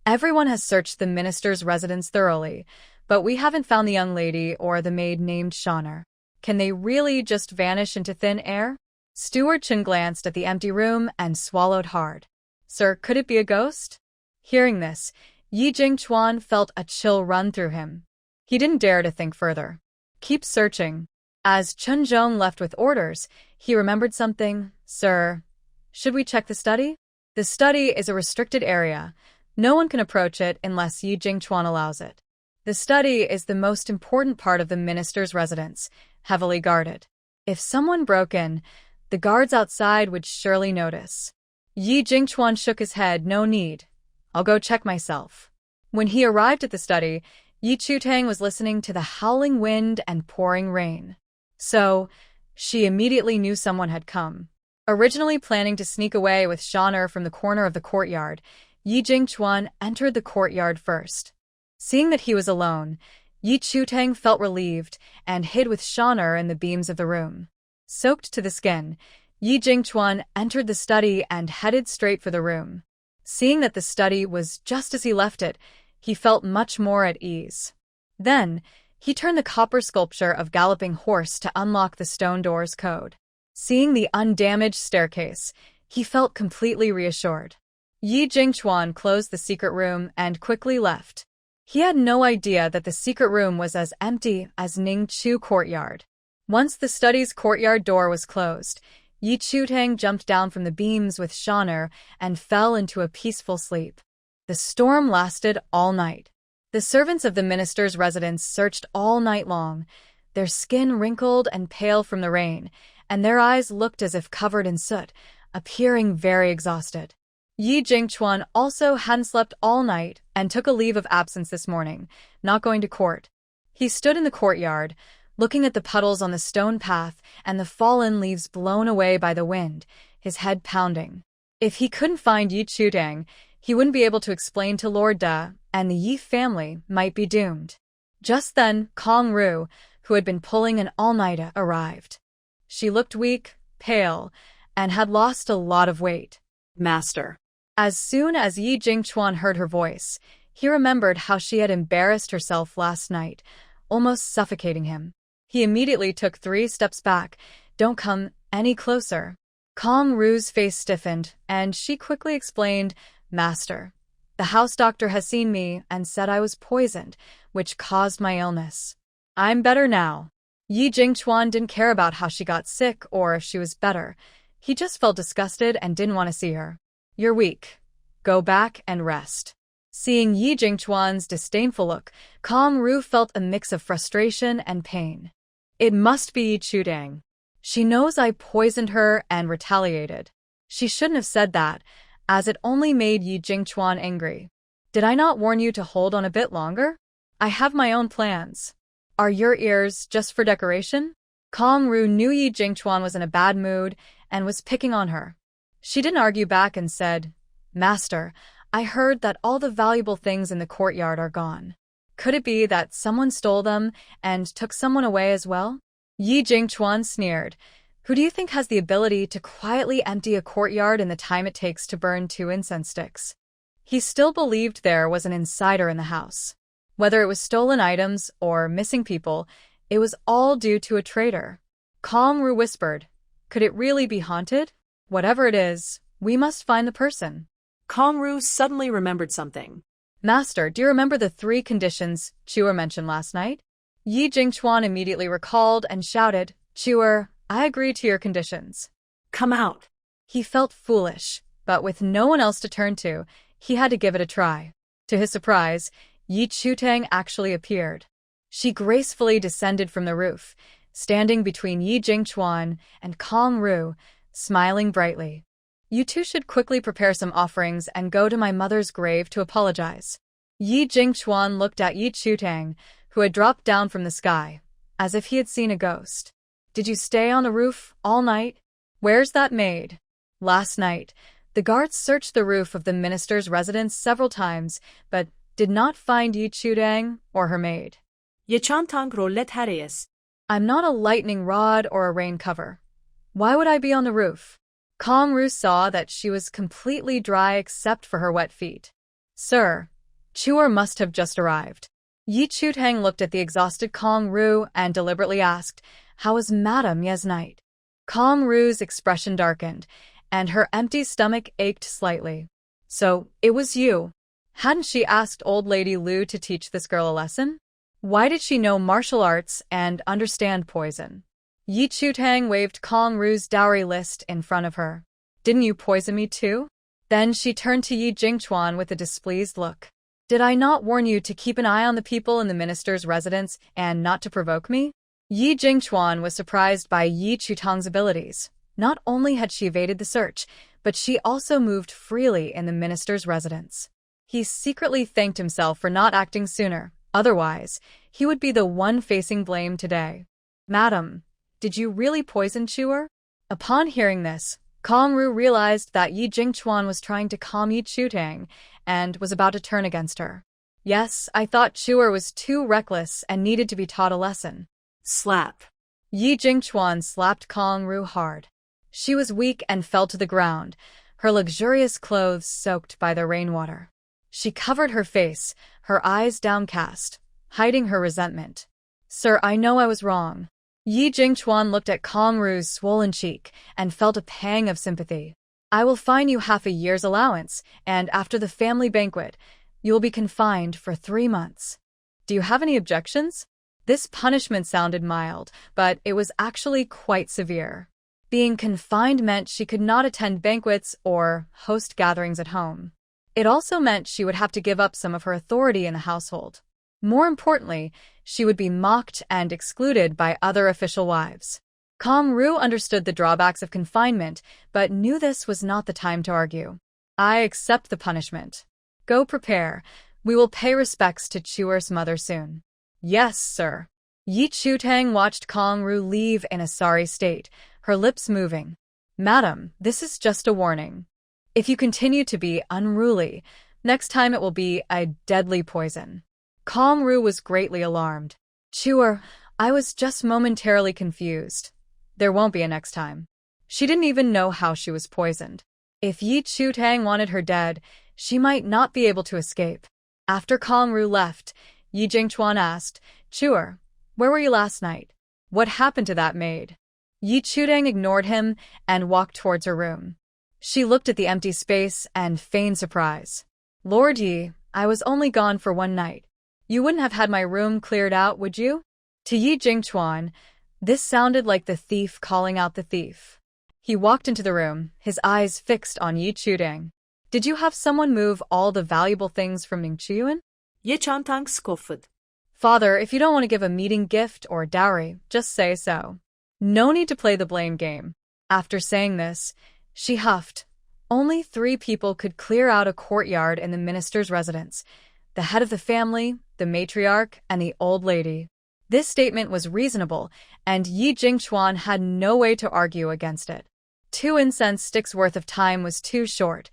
S1: everyone has searched the minister's residence thoroughly, but we haven't found the young lady or the maid named Shaner. Can they really just vanish into thin air?" Steward Chen glanced at the empty room and swallowed hard. "Sir, could it be a ghost?" Hearing this, Yi Jingchuan felt a chill run through him. He didn't dare to think further. "Keep searching." As Chen Zhong left with orders, he remembered something. "Sir, should we check the study?" The study is a restricted area. No one can approach it unless Yi Jingchuan allows it. The study is the most important part of the minister's residence, heavily guarded. If someone broke in, the guards outside would surely notice. Yi Jingchuan shook his head. "No need. I'll go check myself." When he arrived at the study, Yi Chutang was listening to the howling wind and pouring rain. So, she immediately knew someone had come. Originally planning to sneak away with Shaner from the corner of the courtyard, Yi Jingchuan entered the courtyard first. Seeing that he was alone, Yi Chutang felt relieved and hid with Shaner in the beams of the room. Soaked to the skin, Yi Jingchuan entered the study and headed straight for the room. Seeing that the study was just as he left it, he felt much more at ease. Then, he turned the copper sculpture of galloping horse to unlock the stone door's code. Seeing the undamaged staircase, he felt completely reassured. Yi Jingchuan closed the secret room and quickly left. He had no idea that the secret room was as empty as Ningchu courtyard. Once the study's courtyard door was closed, Yi Chutang jumped down from the beams with Shaner and fell into a peaceful sleep. The storm lasted all night. The servants of the minister's residence searched all night long, their skin wrinkled and pale from the rain, and their eyes looked as if covered in soot, appearing very exhausted. Yi Jingchuan also hadn't slept all night and took a leave of absence this morning, not going to court. He stood in the courtyard, looking at the puddles on the stone path and the fallen leaves blown away by the wind, his head pounding. If he couldn't find Yi Chutang, he wouldn't be able to explain to Lord Da, and the Yi family might be doomed. Just then, Kong Ru, who had been pulling an all-nighter, arrived. She looked weak, pale, and had lost a lot of weight.
S2: Master.
S1: As soon as Yi Jingchuan heard her voice, he remembered how she had embarrassed herself last night, almost suffocating him. He immediately took 3 steps back. Don't come any closer. Kong Ru's face stiffened, and she quickly explained, Master, the house doctor has seen me and said I was poisoned, which caused my illness. I'm better now. Yi Jingchuan didn't care about how she got sick or if she was better. He just felt disgusted and didn't want to see her. You're weak. Go back and rest. Seeing Yi Jingchuan's disdainful look, Kong Ru felt a mix of frustration and pain. It must be Yi Chutang. She knows I poisoned her and retaliated. She shouldn't have said that, as it only made Yi Jingchuan angry. Did I not warn you to hold on a bit longer? I have my own plans. Are your ears just for decoration? Kong Ru knew Yi Jingchuan was in a bad mood and was picking on her. She didn't argue back and said, Master, I heard that all the valuable things in the courtyard are gone. Could it be that someone stole them and took someone away as well? Yi Jingchuan sneered. Who do you think has the ability to quietly empty a courtyard in the time it takes to burn 2 incense sticks? He still believed there was an insider in the house. Whether it was stolen items or missing people, it was all due to a traitor. Kong Ru whispered, Could it really be haunted? Whatever it is, we must find the person.
S2: Kong Ru suddenly remembered something.
S1: Master, do you remember the 3 conditions Chuer mentioned last night? Yi Jingchuan immediately recalled and shouted, Chuer, I agree to your conditions.
S2: Come out.
S1: He felt foolish, but with no one else to turn to, he had to give it a try. To his surprise, Yi Chutang actually appeared. She gracefully descended from the roof, standing between Yi Jingchuan and Kong Ru, smiling brightly. You two should quickly prepare some offerings and go to my mother's grave to apologize. Yi Jingchuan looked at Yi Chutang, who had dropped down from the sky, as if he had seen a ghost. Did you stay on the roof all night? Where's that maid? Last night, the guards searched the roof of the minister's residence several times, but did not find Yi Chutang or her maid.
S2: Yechantang rolet hareas.
S1: I'm not a lightning rod or a rain cover. Why would I be on the roof? Kong Ru saw that she was completely dry except for her wet feet. Sir, Chuer must have just arrived. Yi Chutang looked at the exhausted Kong Ru and deliberately asked, How is Madame Ye's night? Kong Ru's expression darkened, and her empty stomach ached slightly. So, it was you. Hadn't she asked old lady Lu to teach this girl a lesson? Why did she know martial arts and understand poison? Yi Chutang waved Kong Ru's dowry list in front of her. Didn't you poison me too? Then she turned to Yi Jingchuan with a displeased look. Did I not warn you to keep an eye on the people in the minister's residence and not to provoke me? Yi Jingchuan was surprised by Yi Chutang's abilities. Not only had she evaded the search, but she also moved freely in the minister's residence. He secretly thanked himself for not acting sooner. Otherwise, he would be the one facing blame today. Madam, did you really poison Chuer? Upon hearing this, Kong-ru realized that Yi Jingchuan was trying to calm Yi Chutang and was about to turn against her. Yes, I thought Chuer was too reckless and needed to be taught a lesson.
S2: Slap.
S1: Yi Jingchuan slapped Kong-ru hard. She was weak and fell to the ground, her luxurious clothes soaked by the rainwater. She covered her face, her eyes downcast, hiding her resentment. Sir, I know I was wrong. Yi Jingchuan looked at Kong-ru's swollen cheek and felt a pang of sympathy. I will fine you half a year's allowance, and after the family banquet, you will be confined for 3 months. Do you have any objections? This punishment sounded mild, but it was actually quite severe. Being confined meant she could not attend banquets or host gatherings at home. It also meant she would have to give up some of her authority in the household. More importantly, she would be mocked and excluded by other official wives. Kong-ru understood the drawbacks of confinement, but knew this was not the time to argue. I accept the punishment. Go prepare. We will pay respects to Chuer's mother soon. Yes, sir. Yi Chutang watched Kong-ru leave in a sorry state, her lips moving. Madam, this is just a warning. If you continue to be unruly, next time it will be a deadly poison. Kong-ru was greatly alarmed. Chuer, I was just momentarily confused. There won't be a next time. She didn't even know how she was poisoned. If Yi Chutang wanted her dead, she might not be able to escape. After Kong-ru left, Yi Jingchuan asked, Chuer, where were you last night? What happened to that maid? Yi Chutang ignored him and walked towards her room. She looked at the empty space and feigned surprise. Lord Yi, I was only gone for 1 night. You wouldn't have had my room cleared out, would you? To Yi Jingchuan, this sounded like the thief calling out the thief. He walked into the room, his eyes fixed on Yi Chutang. Did you have someone move all the valuable things from Ning Chiyuan?
S2: Ye Chantang scoffed.
S1: Father, if you don't want to give a meeting gift or dowry, just say so. No need to play the blame game. After saying this, she huffed. Only 3 people could clear out a courtyard in the minister's residence: the head of the family, the matriarch, and the old lady. This statement was reasonable, and Yi Jingchuan had no way to argue against it. 2 incense sticks worth of time was too short.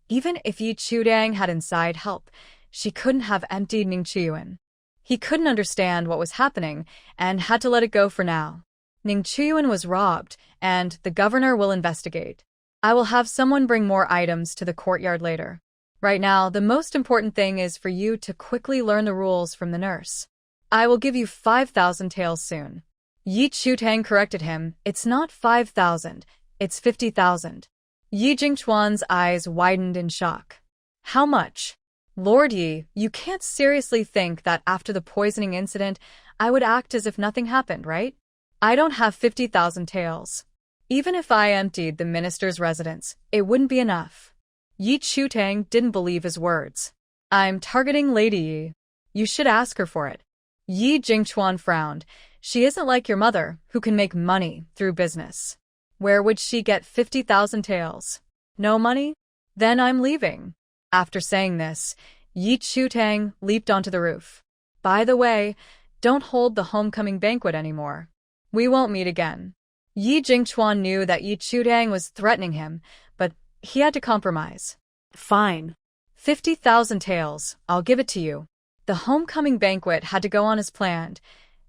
S1: Even if Yi Chutang had inside help, she couldn't have emptied Ning Chiyuan. He couldn't understand what was happening and had to let it go for now. Ning Chiyuan was robbed, and the governor will investigate. I will have someone bring more items to the courtyard later. Right now, the most important thing is for you to quickly learn the rules from the nurse. I will give you 5,000 taels soon. Yi Chutang corrected him. It's not 5,000, it's 50,000. Yi Jingchuan's eyes widened in shock. How much? Lord Yi, you can't seriously think that after the poisoning incident, I would act as if nothing happened, right? I don't have 50,000 taels. Even if I emptied the minister's residence, it wouldn't be enough. Yi Chutang didn't believe his words. I'm targeting Lady Yi. You should ask her for it. Yi Jingchuan frowned. She isn't like your mother, who can make money through business. Where would she get 50,000 taels? No money? Then I'm leaving. After saying this, Yi Chutang leaped onto the roof. By the way, don't hold the homecoming banquet anymore. We won't meet again. Yi Jingchuan knew that Yi Chutang was threatening him, but he had to compromise.
S2: Fine.
S1: 50,000 taels, I'll give it to you. The homecoming banquet had to go on as planned.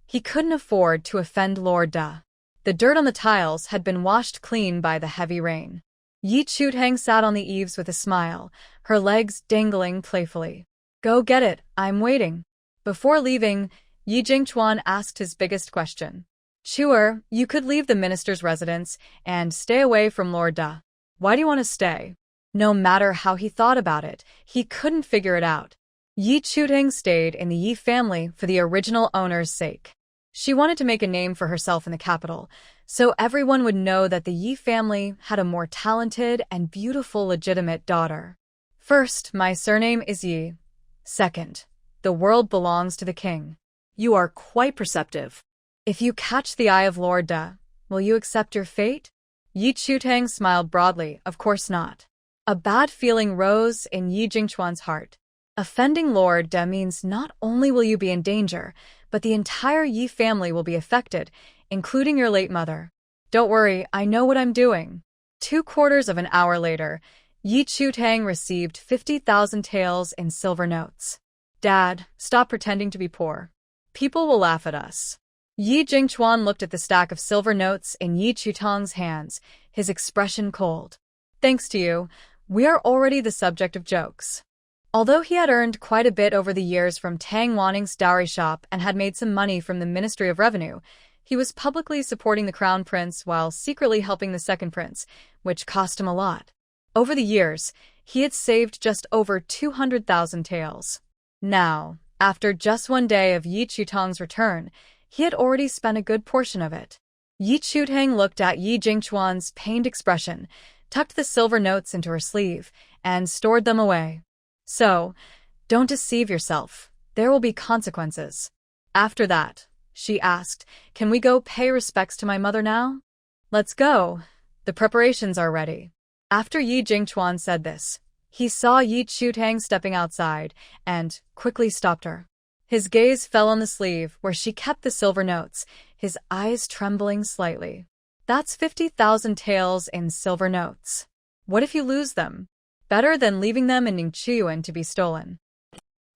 S1: He couldn't afford to offend Lord Da. The dirt on the tiles had been washed clean by the heavy rain. Yi Chutang sat on the eaves with a smile, her legs dangling playfully. Go get it, I'm waiting. Before leaving, Yi Jingchuan asked his biggest question. Chuer, you could leave the minister's residence and stay away from Lord Da. Why do you want to stay? No matter how he thought about it, he couldn't figure it out. Yi Chutang stayed in the Yi family for the original owner's sake. She wanted to make a name for herself in the capital, so everyone would know that the Yi family had a more talented and beautiful legitimate daughter. First, my surname is Yi. Second, the world belongs to the king.
S2: You are quite perceptive.
S1: If you catch the eye of Lord Da, will you accept your fate? Yi Chutang smiled broadly. Of course not. A bad feeling rose in Yi Jingchuan's heart. Offending Lord Da means not only will you be in danger, but the entire Yi family will be affected, including your late mother. Don't worry, I know what I'm doing. 2/4 of an hour later, Yi Chu-tang received 50,000 taels in silver notes. Dad, stop pretending to be poor. People will laugh at us. Yi Jingchuan looked at the stack of silver notes in Yi Chu-tang's hands, his expression cold. Thanks to you, we are already the subject of jokes. Although he had earned quite a bit over the years from Tang Wanning's dowry shop and had made some money from the Ministry of Revenue, he was publicly supporting the crown prince while secretly helping the second prince, which cost him a lot. Over the years, he had saved just over 200,000 taels. Now, after just one day of Yi Chu-tang's return, he had already spent a good portion of it. Yi Chu-tang looked at Yi Jingchuan's pained expression, tucked the silver notes into her sleeve, and stored them away. So, don't deceive yourself. There will be consequences. After that, she asked, can we go pay respects to my mother now? Let's go. The preparations are ready. After Yi Jingchuan said this, he saw Yi Chu-tang stepping outside and quickly stopped her. His gaze fell on the sleeve where she kept the silver notes, his eyes trembling slightly. That's 50,000 taels in silver notes. What if you lose them? Better than leaving them in Ningqiuan to be stolen.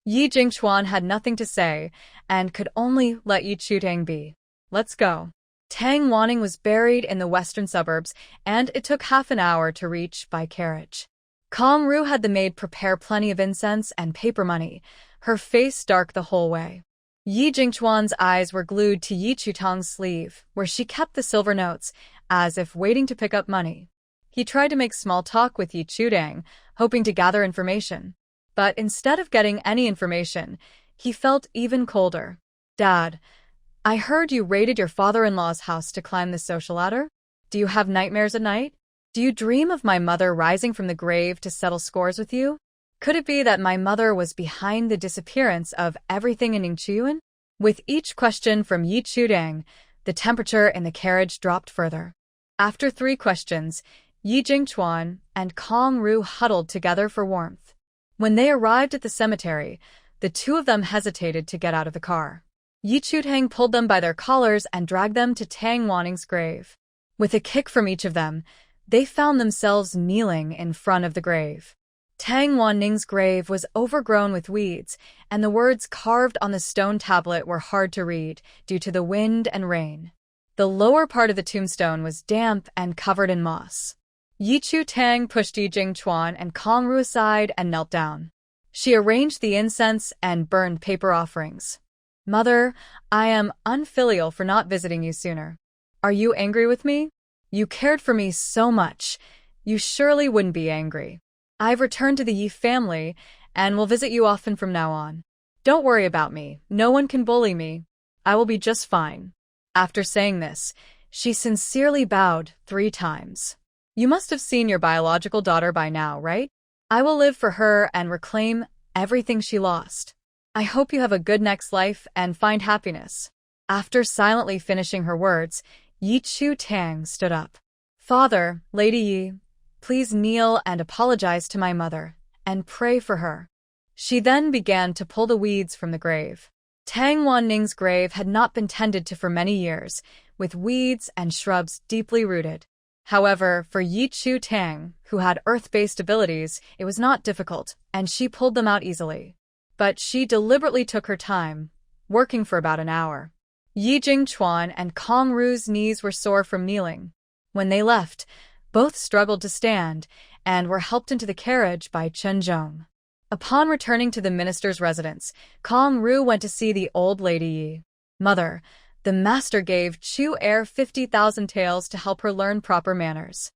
S1: Yi Jingchuan had nothing to say and could only let Yi Chu-tang be. Let's go. Tang Wanning was buried in the western suburbs, and it took half an hour to reach by carriage. Kong Ru had the maid prepare plenty of incense and paper money, her face dark the whole way. Yi Jingchuan's eyes were glued to Yi Chu-tang's sleeve, where she kept the silver notes, as if waiting to pick up money. He tried to make small talk with Yi Chu-tang, hoping to gather information. But instead of getting any information, he felt even colder. Dad, I heard you raided your father-in-law's house to climb the social ladder? Do you have nightmares at night? Do you dream of my mother rising from the grave to settle scores with you? Could it be that my mother was behind the disappearance of everything in Ningqiuan? With each question from Yi Chu-tang, the temperature in the carriage dropped further. After 3 questions, Yi Jingchuan and Kong Ru huddled together for warmth. When they arrived at the cemetery, the two of them hesitated to get out of the car. Yi Chu-tang pulled them by their collars and dragged them to Tang Wanning's grave. With a kick from each of them, they found themselves kneeling in front of the grave. Tang Wanning's grave was overgrown with weeds, and the words carved on the stone tablet were hard to read due to the wind and rain. The lower part of the tombstone was damp and covered in moss. Yi Chu-tang pushed Yi Jingchuan and Kong Ru aside and knelt down. She arranged the incense and burned paper offerings. Mother, I am unfilial for not visiting you sooner. Are you angry with me? You cared for me so much. You surely wouldn't be angry. I've returned to the Yi family and will visit you often from now on. Don't worry about me. No one can bully me. I will be just fine. After saying this, she sincerely bowed 3 times. You must have seen your biological daughter by now, right? I will live for her and reclaim everything she lost. I hope you have a good next life and find happiness. After silently finishing her words, Yi Chu-tang stood up. Father, Lady Yi, please kneel and apologize to my mother, and pray for her. She then began to pull the weeds from the grave. Tang Wanning's grave had not been tended to for many years, with weeds and shrubs deeply rooted. However, for Yi Chu-tang, who had earth-based abilities, it was not difficult, and she pulled them out easily. But she deliberately took her time, working for about an hour. Yi Jingchuan and Kong Ru's knees were sore from kneeling. When they left, both struggled to stand and were helped into the carriage by Chen Zhong. Upon returning to the minister's residence, Kong Ru went to see the old lady Yi. Mother, the master gave Chu Air 50,000 taels to help her learn proper manners.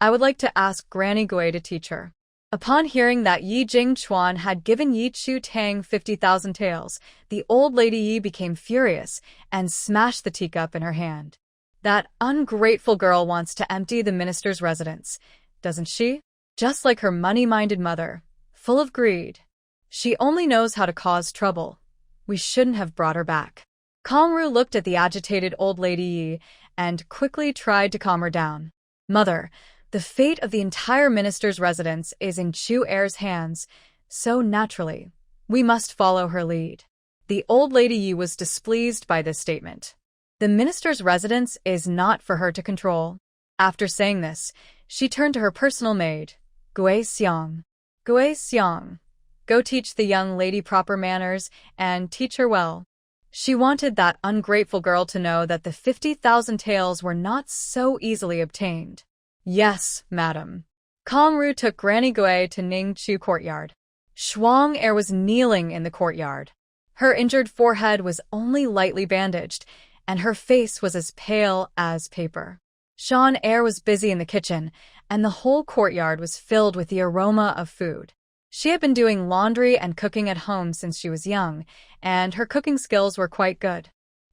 S1: I would like to ask Granny Gui to teach her. Upon hearing that Yi Jingchuan had given Yi Chu-tang 50,000 taels, the old lady Yi became furious and smashed the teacup in her hand. That ungrateful girl wants to empty the minister's residence, doesn't she? Just like her money-minded mother, full of greed. She only knows how to cause trouble. We shouldn't have brought her back. Kong Ru looked at the agitated old lady Yi and quickly tried to calm her down. Mother, the fate of the entire minister's residence is in Chu Air's hands, so naturally, we must follow her lead. The old lady Yi was displeased by this statement. The minister's residence is not for her to control. After saying this, she turned to her personal maid, Gui Xiang. Gui Xiang, go teach the young lady proper manners and teach her well. She wanted that ungrateful girl to know that the 50,000 taels were not so easily obtained. Yes, madam. Kong Ru took Granny Gui to Ning Chu courtyard. Shuang Er was kneeling in the courtyard. Her injured forehead was only lightly bandaged, and her face was as pale as paper. Shan Er was busy in the kitchen, and the whole courtyard was filled with the aroma of food. She had been doing laundry and cooking at home since she was young, and her cooking skills were quite good.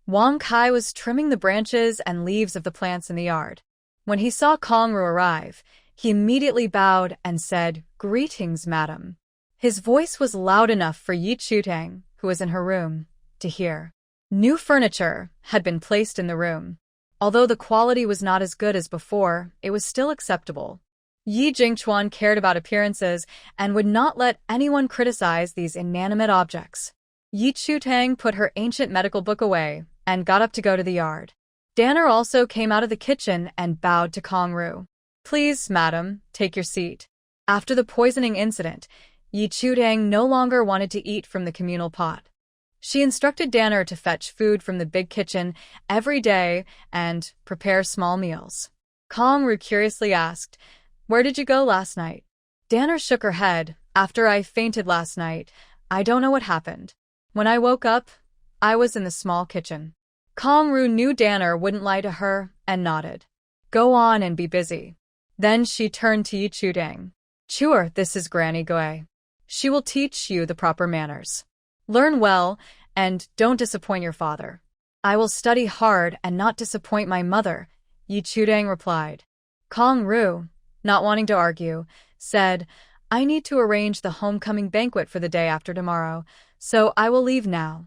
S1: Wang Kai was trimming the branches and leaves of the plants in the yard. When he saw Kong Ru arrive, he immediately bowed and said, "Greetings, madam." His voice was loud enough for Yi Chutang, who was in her room, to hear. New furniture had been placed in the room. Although the quality was not as good as before, it was still acceptable. Yi Jingchuan cared about appearances and would not let anyone criticize these inanimate objects. Yi Chutang put her ancient medical book away and got up to go to the yard. Danner also came out of the kitchen and bowed to Kong Ru. "Please, madam, take your seat." After the poisoning incident, Yi Chutang no longer wanted to eat from the communal pot. She instructed Danner to fetch food from the big kitchen every day and prepare small meals. Kong Ru curiously asked, "Where did you go last night?" Danner shook her head. "After I fainted last night, I don't know what happened. When I woke up, I was in the small kitchen." Kong Ru knew Danner wouldn't lie to her and nodded. "Go on and be busy." Then she turned to Yi Chutang. "Sure, this is Granny Gui. She will teach you the proper manners. Learn well, and don't disappoint your father." "I will study hard and not disappoint my mother," Yi Chutang replied. Kong Ru, not wanting to argue, said, "I need to arrange the homecoming banquet for the day after tomorrow, so I will leave now."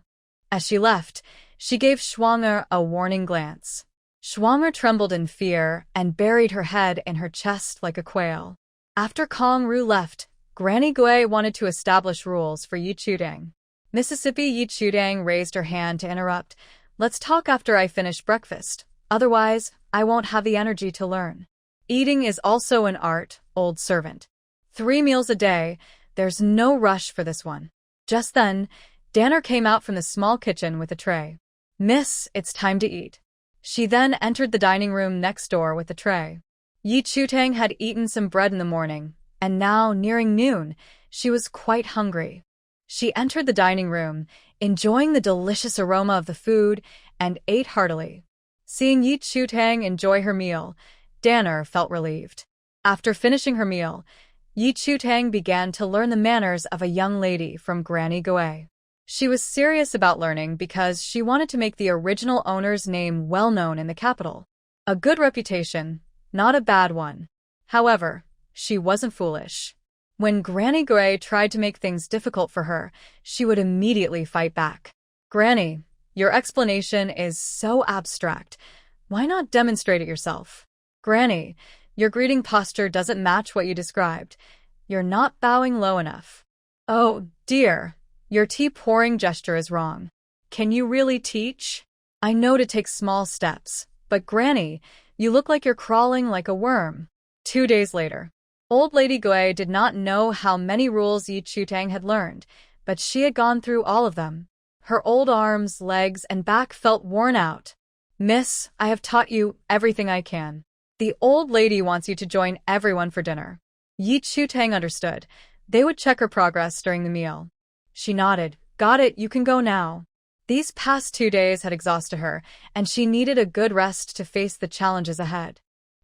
S1: As she left, she gave Schwanger a warning glance. Schwanger trembled in fear and buried her head in her chest like a quail. After Kong Ru left, Granny Gui wanted to establish rules for Yi Chutang. Mississippi Yi Chutang raised her hand to interrupt. "Let's talk after I finish breakfast. Otherwise, I won't have the energy to learn. Eating is also an art, old servant. 3 meals a day, there's no rush for this one." Just then, Danner came out from the small kitchen with a tray. "Miss, it's time to eat." She then entered the dining room next door with the tray. Yi Chutang had eaten some bread in the morning, and now, nearing noon, she was quite hungry. She entered the dining room, enjoying the delicious aroma of the food, and ate heartily. Seeing Yi Chutang enjoy her meal, Danner felt relieved. After finishing her meal, Yi Chutang began to learn the manners of a young lady from Granny Gui. She was serious about learning because she wanted to make the original owner's name well known in the capital. A good reputation, not a bad one. However, she wasn't foolish. When Granny Gui tried to make things difficult for her, she would immediately fight back. "Granny, your explanation is so abstract. Why not demonstrate it yourself? Granny, your greeting posture doesn't match what you described. You're not bowing low enough. Oh, dear, your tea pouring gesture is wrong. Can you really teach? I know to take small steps, but Granny, you look like you're crawling like a worm." 2 days later. Old Lady Gui did not know how many rules Yi Chutang had learned, but she had gone through all of them. Her old arms, legs, and back felt worn out. "Miss, I have taught you everything I can. The old lady wants you to join everyone for dinner." Yi Chutang understood. They would check her progress during the meal. She nodded. "Got it, you can go now." These past 2 days had exhausted her, and she needed a good rest to face the challenges ahead.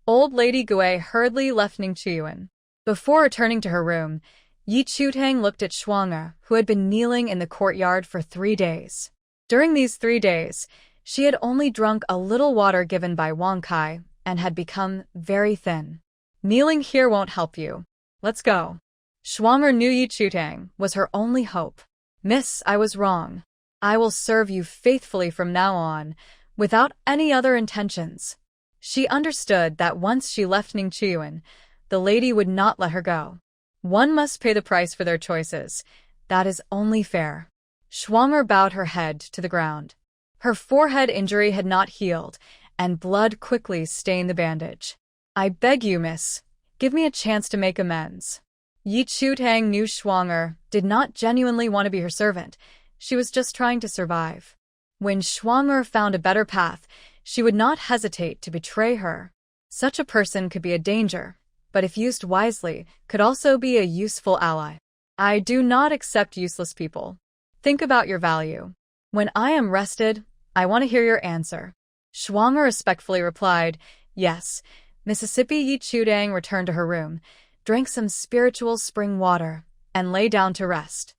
S1: Old Lady Gui hurriedly left Ning Chuyuan. Before returning to her room, Yi Chutang looked at Schwanger, who had been kneeling in the courtyard for 3 days. During these 3 days, she had only drunk a little water given by Wang Kai and had become very thin. "Kneeling here won't help you. Let's go." Schwanger knew Yi Chutang was her only hope. "Miss, I was wrong. I will serve you faithfully from now on, without any other intentions." She understood that once she left Ning Chuyuan, the lady would not let her go. One must pay the price for their choices. That is only fair. Schwanger bowed her head to the ground. Her forehead injury had not healed, and blood quickly stained the bandage. I beg you, miss. Give me a chance to make amends. Yi Chutang knew Schwanger did not genuinely want to be her servant. She was just trying to survive. When Schwanger found a better path, she would not hesitate to betray her. Such a person could be a danger, but if used wisely, could also be a useful ally. I do not accept useless people. Think about your value. When I am rested, I want to hear your answer. Schwanger respectfully replied, yes. Mississippi Yi Chutang returned to her room, drank some spiritual spring water, and lay down to rest.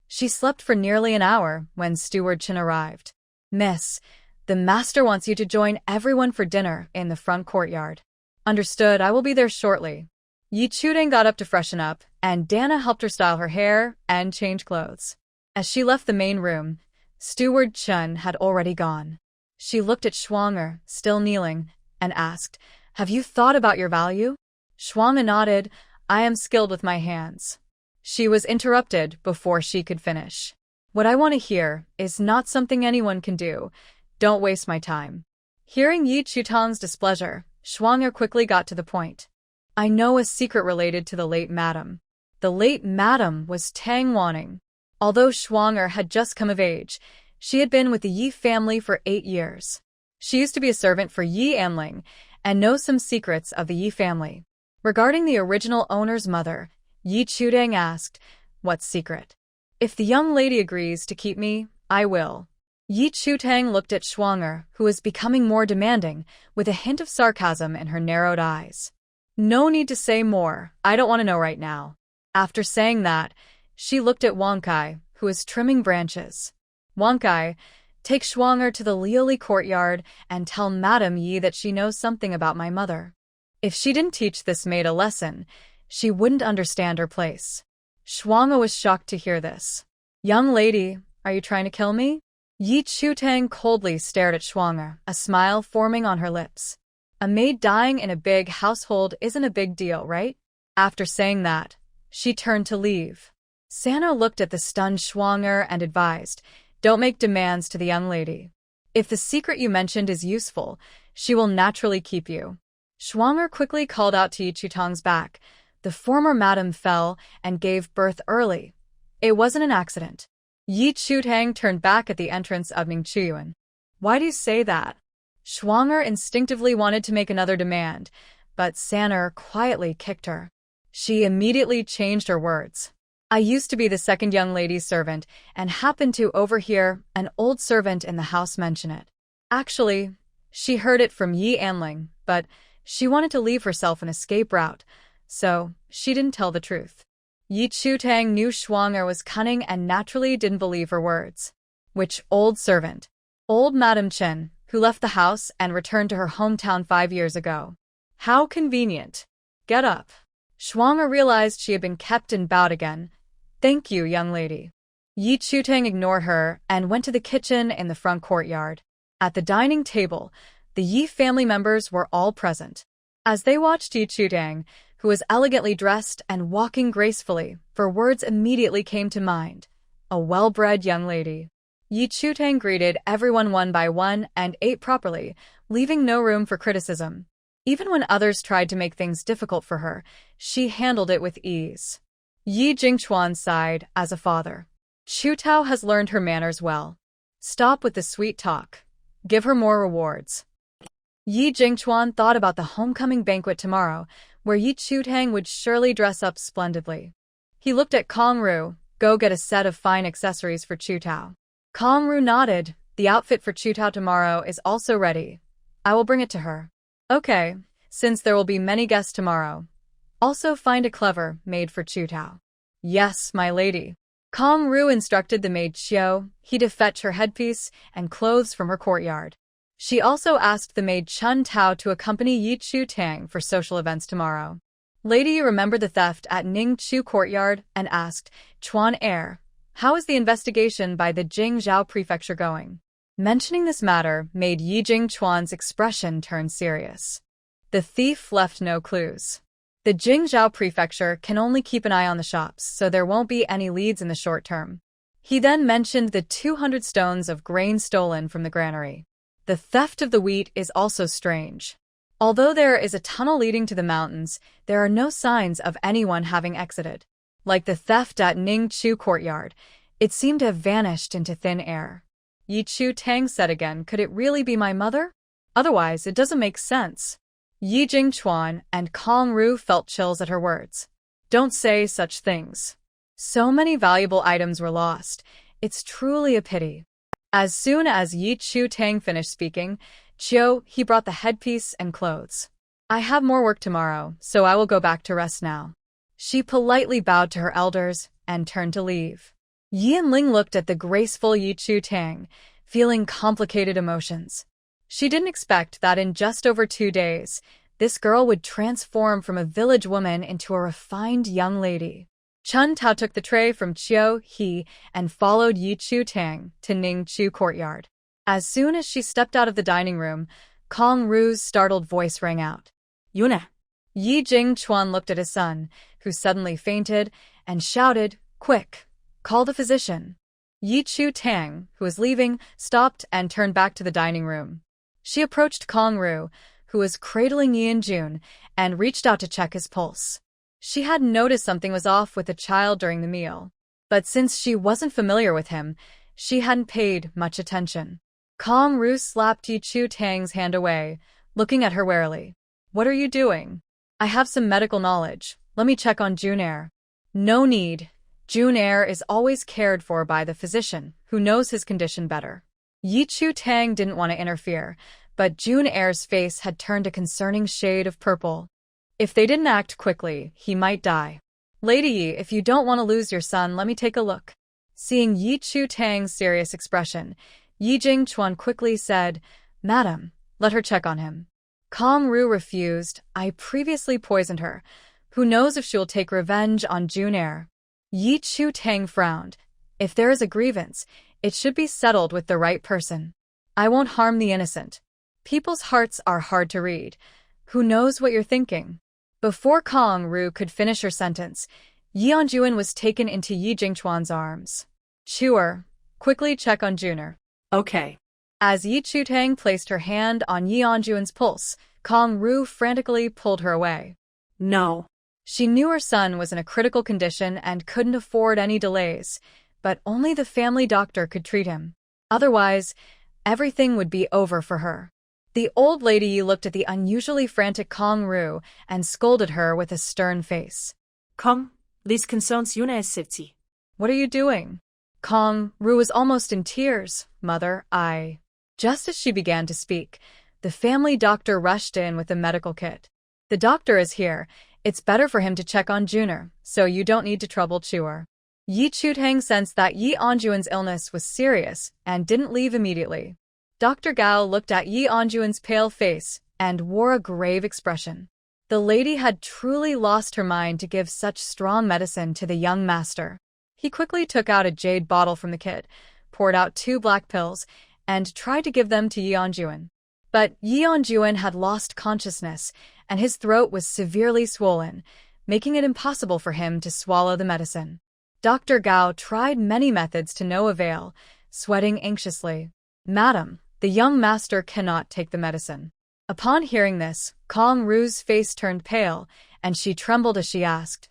S1: She slept for nearly an hour when Steward Chen arrived. Miss, the master wants you to join everyone for dinner in the front courtyard. Understood, I will be there shortly. Yi Chutang got up to freshen up, and Dana helped her style her hair and change clothes. As she left the main room, Steward Chen had already gone. She looked at Schwanger, still kneeling, and asked, have you thought about your value? Schwanger nodded, I am skilled with my hands. She was interrupted before she could finish. What I want to hear is not something anyone can do. Don't waste my time. Hearing Yi Chutang's displeasure, Schwanger quickly got to the point. I know a secret related to the late madam. The late madam was Tang Wanning. Although Schwanger had just come of age, she had been with the Yi family for 8 years. She used to be a servant for Yi Anling and knows some secrets of the Yi family. Regarding the original owner's mother, Yi Chutang asked, what secret? If the young lady agrees to keep me, I will. Yi Chutang looked at Schwanger, who was becoming more demanding, with a hint of sarcasm in her narrowed eyes. No need to say more, I don't want to know right now. After saying that, she looked at Wang Kai, who was trimming branches. Wang Kai, take Schwanger to the Lioli courtyard and tell Madame Yi that she knows something about my mother. If she didn't teach this maid a lesson, she wouldn't understand her place. Schwanger was shocked to hear this. Young lady, are you trying to kill me? Yi Chutang coldly stared at Schwanger, a smile forming on her lips. A maid dying in a big household isn't a big deal, right? After saying that, she turned to leave. Sano looked at the stunned Schwanger and advised, don't make demands to the young lady. If the secret you mentioned is useful, she will naturally keep you. Schwanger quickly called out to Yi Chutang's back. The former madam fell and gave birth early. It wasn't an accident. Yi Chutang turned back at the entrance of Ning Chuyuan. Why do you say that? Schwanger instinctively wanted to make another demand, but Sanner quietly kicked her. She immediately changed her words. I used to be the second young lady's servant and happened to overhear an old servant in the house mention it. Actually, she heard it from Yi Anling, but she wanted to leave herself an escape route, so she didn't tell the truth. Yi Chutang knew Schwanger was cunning and naturally didn't believe her words. Which old servant? Old Madame Chen, who left the house and returned to her hometown 5 years ago. How convenient. Get up. Schwanger realized she had been kept and bowed again. Thank you, young lady. Yi Chutang ignored her and went to the kitchen in the front courtyard. At the dining table, the Yi family members were all present. As they watched Yi Chutang, who was elegantly dressed and walking gracefully, for words immediately came to mind. A well-bred young lady. Yi Chutang greeted everyone one by one and ate properly, leaving no room for criticism. Even when others tried to make things difficult for her, she handled it with ease. Yi Jingchuan sighed as a father. Chutao has learned her manners well. Stop with the sweet talk. Give her more rewards. Yi Jingchuan thought about the homecoming banquet tomorrow, where Yi Chutang would surely dress up splendidly. He looked at Kong Ru, go get a set of fine accessories for Chutao. Kong Ru nodded, the outfit for Chutao tomorrow is also ready. I will bring it to her. Okay, since there will be many guests tomorrow. Also find a clever maid for Chutao. Yes, my lady. Kong Ru instructed the maid Xiao he to fetch her headpiece and clothes from her courtyard. She also asked the maid Chun Tao to accompany Yi Chutang for social events tomorrow. Lady remembered the theft at Ning Chu courtyard and asked, Chuan Air, how is the investigation by the Jingzhou prefecture going? Mentioning this matter made Yi Jingchuan's expression turn serious. The thief left no clues. The Jingzhou prefecture can only keep an eye on the shops, so there won't be any leads in the short term. He then mentioned the 200 stones of grain stolen from the granary. The theft of the wheat is also strange. Although there is a tunnel leading to the mountains, there are no signs of anyone having exited. Like the theft at Ningchu Courtyard, it seemed to have vanished into thin air. Yi Chu Tang said again, could it really be my mother? Otherwise, it doesn't make sense. Yi Jingchuan and Kong Ru felt chills at her words. Don't say such things. So many valuable items were lost. It's truly a pity. As soon as Yi Chu Tang finished speaking, he brought the headpiece and clothes. I have more work tomorrow, so I will go back to rest now. She politely bowed to her elders and turned to leave. Yi and Ling looked at the graceful Yi Chu Tang, feeling complicated emotions. She didn't expect that in just over 2 days, this girl would transform from a village woman into a refined young lady. Chun Tao took the tray from Chiu He and followed Yi Chu Tang to Ningchu Courtyard. As soon as she stepped out of the dining room, Kong Ru's startled voice rang out.
S2: Yuna.
S1: Yi Jingchuan looked at his son, who suddenly fainted, and shouted, Quick! Call the physician. Yi Chu Tang, who was leaving, stopped and turned back to the dining room. She approached Kong Ru, who was cradling Yi and Jun, and reached out to check his pulse. She had noticed something was off with the child during the meal, but since she wasn't familiar with him, she hadn't paid much attention. Kong Ru slapped Yi Chu Tang's hand away, looking at her warily. What are you doing? I have some medical knowledge. Let me check on Junair. No need. Junair is always cared for by the physician, who knows his condition better. Yi Chu Tang didn't want to interfere, but Junair's face had turned a concerning shade of purple. If they didn't act quickly, he might die. Lady Yi, if you don't want to lose your son, let me take a look. Seeing Yi Chu Tang's serious expression, Yi Jingchuan quickly said, Madam, let her check on him. Kong Ru refused. I previously poisoned her. Who knows if she'll take revenge on Junair? Yi Chu Tang frowned. If there is a grievance, it should be settled with the right person. I won't harm the innocent. People's hearts are hard to read. Who knows what you're thinking? Before Kong Ru could finish her sentence, Yi Anjuan was taken into Yi Jingchuan's arms. Chewer, quickly check on Junair.
S2: Okay.
S1: As Yi Chu Tang placed her hand on Yi Anjuan's pulse, Kong Ru frantically pulled her away.
S2: No.
S1: She knew her son was in a critical condition and couldn't afford any delays, but only the family doctor could treat him. Otherwise, everything would be over for her. The old lady looked at the unusually frantic Kong Ru and scolded her with a stern face.
S2: Kong, this concerns Yuna's safety.
S1: What are you doing? Kong Ru was almost in tears. Mother, Just as she began to speak, the family doctor rushed in with a medical kit. The doctor is here. It's better for him to check on Junair, so you don't need to trouble Chewer. Yi Chu Tang sensed that Yi Anjuan's illness was serious and didn't leave immediately. Dr. Gao looked at Yi Anjuan's pale face and wore a grave expression. The lady had truly lost her mind to give such strong medicine to the young master. He quickly took out a jade bottle from the kit, poured out 2 black pills, and tried to give them to Yi Anjuan. But Yi Anjuan had lost consciousness, and his throat was severely swollen, making it impossible for him to swallow the medicine. Dr. Gao tried many methods to no avail, sweating anxiously. Madam, the young master cannot take the medicine. Upon hearing this, Kong Ru's face turned pale, and she trembled as she asked,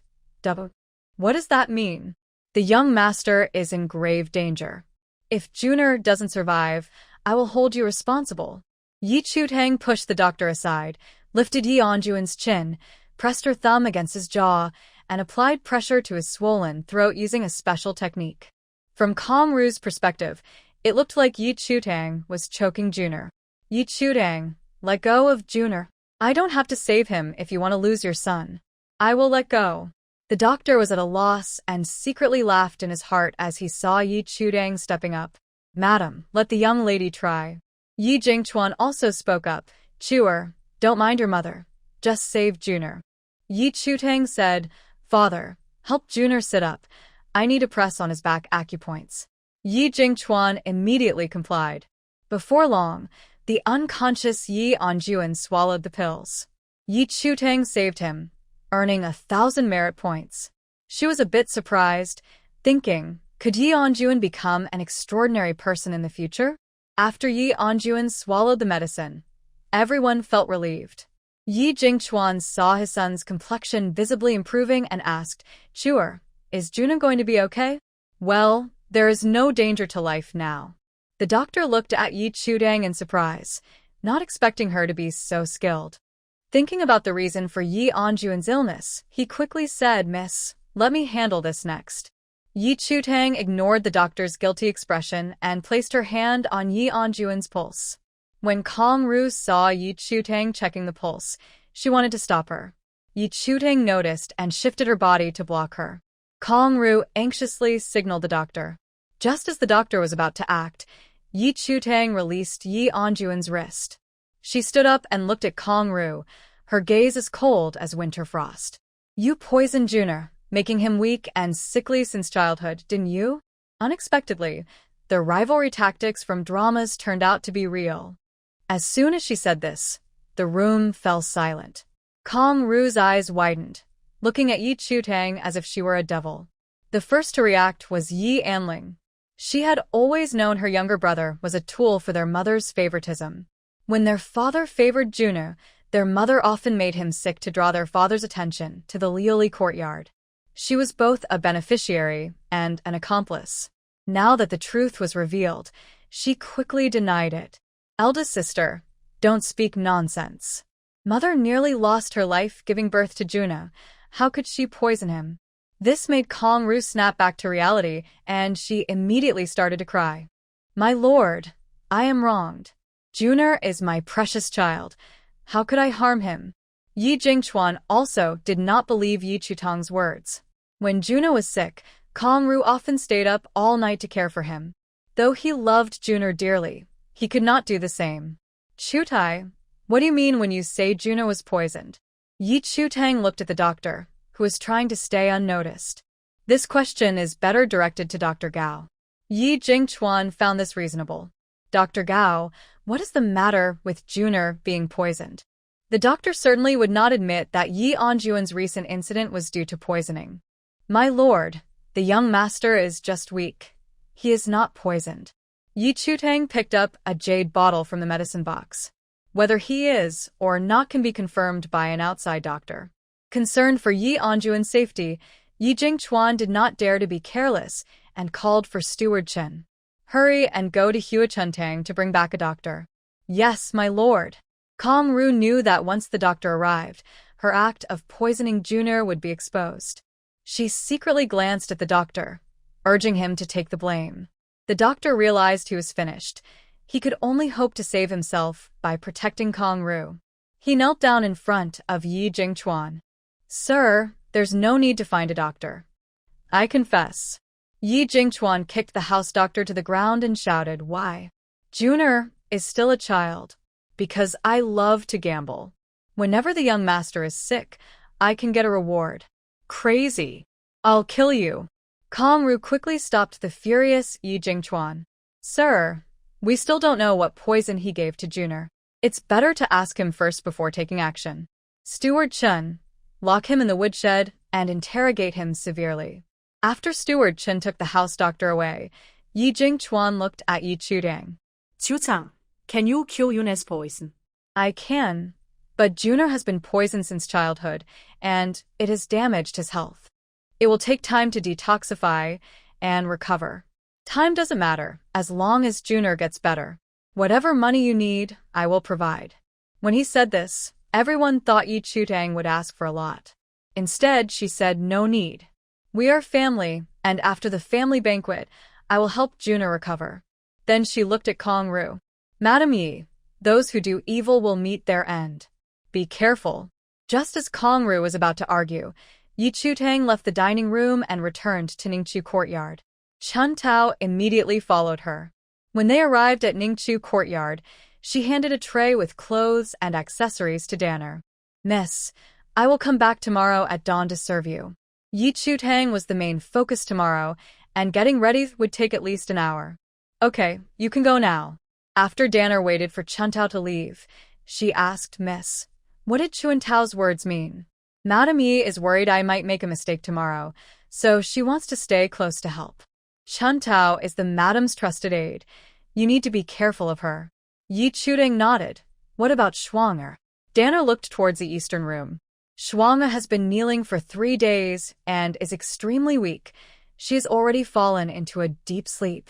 S1: What does that mean? The young master is in grave danger. If Junair doesn't survive, I will hold you responsible. Yi Chu Tang pushed the doctor aside, lifted Yi Anjuan's chin, pressed her thumb against his jaw, and applied pressure to his swollen throat using a special technique. From Kong Ru's perspective, it looked like Yi Chu Tang was choking Junair. Yi Chu Tang, let go of Junair. I don't have to save him if you want to lose your son. I will let go. The doctor was at a loss and secretly laughed in his heart as he saw Yi Chu Tang stepping up. Madam, let the young lady try. Yi Jingchuan also spoke up. Chewer, don't mind your mother. Just save Junair. Yi Chu Tang said, Father, help Junair sit up. I need to press on his back acupoints. Yi Jingchuan immediately complied. Before long, the unconscious Yi Anjuan swallowed the pills. Yi Chu Tang saved him, earning 1,000 merit points. She was a bit surprised, thinking, could Yi Anjuan become an extraordinary person in the future? After Yi Anjuan swallowed the medicine, everyone felt relieved. Yi Jingchuan saw his son's complexion visibly improving and asked, Chuer, is Juna going to be okay? Well, there is no danger to life now. The doctor looked at Yi Chudang in surprise, not expecting her to be so skilled. Thinking about the reason for Yi Anjuan's illness, he quickly said, Miss, let me handle this next. Yi Chutang ignored the doctor's guilty expression and placed her hand on Yi Anjuan's pulse. When Kong Ru saw Yi Chutang checking the pulse, she wanted to stop her. Yi Chutang noticed and shifted her body to block her. Kong Ru anxiously signaled the doctor. Just as the doctor was about to act, Yi Chutang released Yi Anjuan's wrist. She stood up and looked at Kong Ru, her gaze as cold as winter frost. You poisoned Juna, making him weak and sickly since childhood, didn't you? Unexpectedly, the rivalry tactics from dramas turned out to be real. As soon as she said this, the room fell silent. Kong Ru's eyes widened, looking at Yi Chutang as if she were a devil. The first to react was Yi Anling. She had always known her younger brother was a tool for their mother's favoritism. When their father favored Juna, their mother often made him sick to draw their father's attention to the Liuli courtyard. She was both a beneficiary and an accomplice. Now that the truth was revealed, she quickly denied it. Eldest sister, don't speak nonsense. Mother nearly lost her life giving birth to Juna. How could she poison him? This made Kong Ru snap back to reality, and she immediately started to cry. My lord, I am wronged. Juna is my precious child. How could I harm him? Yi Jingchuan also did not believe Yi Chutang's words. When Juna was sick, Kong Ru often stayed up all night to care for him. Though he loved Juna dearly, he could not do the same. Chutai, what do you mean when you say Juna was poisoned? Yi Chutang looked at the doctor, who was trying to stay unnoticed. This question is better directed to Dr. Gao. Yi Jingchuan found this reasonable. Dr. Gao, what is the matter with Juna being poisoned? The doctor certainly would not admit that Yi Anjuan's recent incident was due to poisoning. My lord, the young master is just weak. He is not poisoned. Yi Chutang picked up a jade bottle from the medicine box. Whether he is or not can be confirmed by an outside doctor. Concerned for Yi Anjuan's safety, Yi Jingchuan did not dare to be careless and called for Steward Chen. Hurry and go to Hua Chuntang to bring back a doctor. Yes, my lord. Kong Ru knew that once the doctor arrived, her act of poisoning Juna would be exposed. She secretly glanced at the doctor, urging him to take the blame. The doctor realized he was finished. He could only hope to save himself by protecting Kong Ru. He knelt down in front of Yi Jingchuan. Sir, there's no need to find a doctor. I confess. Yi Jingchuan kicked the house doctor to the ground and shouted, Why? Juna is still a child. Because I love to gamble. Whenever the young master is sick, I can get a reward. Crazy. I'll kill you. Kong Ru quickly stopped the furious Yi Jingchuan. Sir, we still don't know what poison he gave to Juna. It's better to ask him first before taking action. Steward Chen, lock him in the woodshed and interrogate him severely. After Steward Chen took the house doctor away, Yi Jingchuan looked at Yi Chudang.
S2: Chutang, can you cure Yuna's poison?
S1: I can, but Juna has been poisoned since childhood, and it has damaged his health. It will take time to detoxify and recover. Time doesn't matter, as long as Juna gets better. Whatever money you need, I will provide. When he said this, everyone thought Yi Chutang would ask for a lot. Instead, she said no need. We are family, and after the family banquet, I will help Juna recover. Then she looked at Kong Ru. Madam Yi, those who do evil will meet their end. Be careful. Just as Kong Ru was about to argue, Yi Chutang left the dining room and returned to Ningchu courtyard. Chun Tao immediately followed her. When they arrived at Ningchu courtyard, she handed a tray with clothes and accessories to Danner. Miss, I will come back tomorrow at dawn to serve you. Yi Chutang was the main focus tomorrow, and getting ready would take at least an hour. Okay, you can go now. After Danner waited for Chun Tao to leave, she asked Miss, what did Chun Tao's words mean? Madam Yi is worried I might make a mistake tomorrow, so she wants to stay close to help. Chun Tao is the madam's trusted aide. You need to be careful of her. Yi Chudang nodded. What about Schwanger? Dana looked towards the eastern room. Shuanga has been kneeling for 3 days and is extremely weak. She has already fallen into a deep sleep.